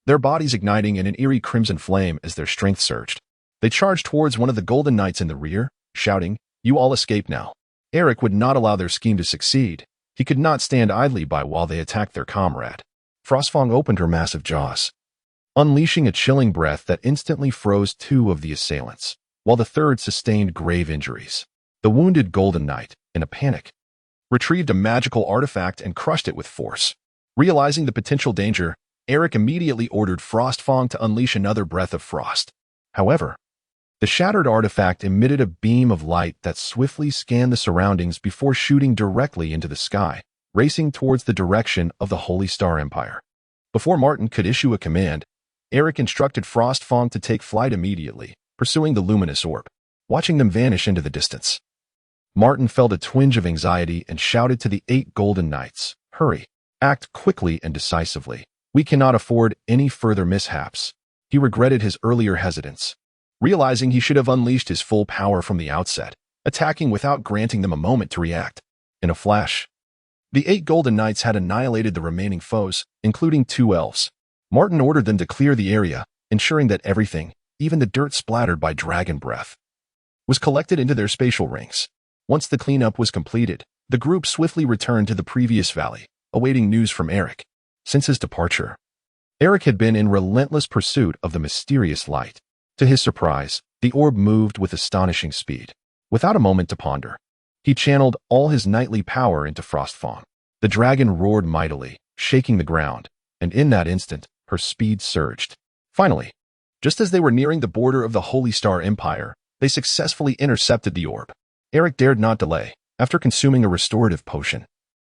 their bodies igniting in an eerie crimson flame as their strength surged. They charged towards one of the Golden Knights in the rear, shouting, "You all escape now." Eric would not allow their scheme to succeed. He could not stand idly by while they attacked their comrade. Frostfang opened her massive jaws, unleashing a chilling breath that instantly froze 2 of the assailants, while the third sustained grave injuries. The wounded Golden Knight, in a panic, retrieved a magical artifact and crushed it with force. Realizing the potential danger, Eric immediately ordered Frostfang to unleash another breath of frost. However, the shattered artifact emitted a beam of light that swiftly scanned the surroundings before shooting directly into the sky, racing towards the direction of the Holy Star Empire. Before Martin could issue a command, Eric instructed Frostfang to take flight immediately, pursuing the luminous orb. Watching them vanish into the distance, Martin felt a twinge of anxiety and shouted to the 8 Golden Knights, "Hurry! Act quickly and decisively. We cannot afford any further mishaps." He regretted his earlier hesitance, realizing he should have unleashed his full power from the outset, attacking without granting them a moment to react. In a flash, the 8 Golden Knights had annihilated the remaining foes, including 2 elves. Martin ordered them to clear the area, ensuring that everything, even the dirt splattered by dragon breath, was collected into their spatial rings. Once the cleanup was completed, the group swiftly returned to the previous valley, awaiting news from Eric. Since his departure, Eric had been in relentless pursuit of the mysterious light. To his surprise, the orb moved with astonishing speed. Without a moment to ponder, he channeled all his knightly power into Frostfang. The dragon roared mightily, shaking the ground, and in that instant, her speed surged. Finally, just as they were nearing the border of the Holy Star Empire, they successfully intercepted the orb. Eric dared not delay. After consuming a restorative potion,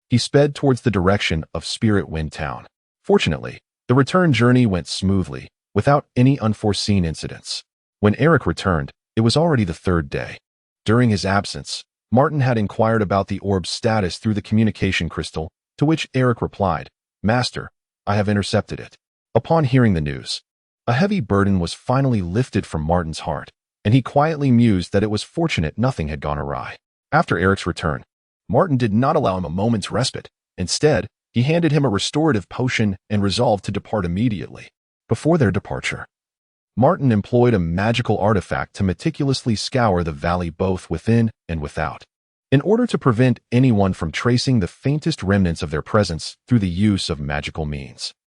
he sped towards the direction of Spirit Wind Town. Fortunately, the return journey went smoothly, without any unforeseen incidents. When Eric returned, it was already the 3rd day. During his absence, Martin had inquired about the orb's status through the communication crystal, to which Eric replied, "Master, I have intercepted it." Upon hearing the news, a heavy burden was finally lifted from Martin's heart, and he quietly mused that it was fortunate nothing had gone awry. After Eric's return, Martin did not allow him a moment's respite. Instead, he handed him a restorative potion and resolved to depart immediately. Before their departure, Martin employed a magical artifact to meticulously scour the valley both within and without. in order to prevent anyone from tracing the faintest remnants of their presence through the use of magical means.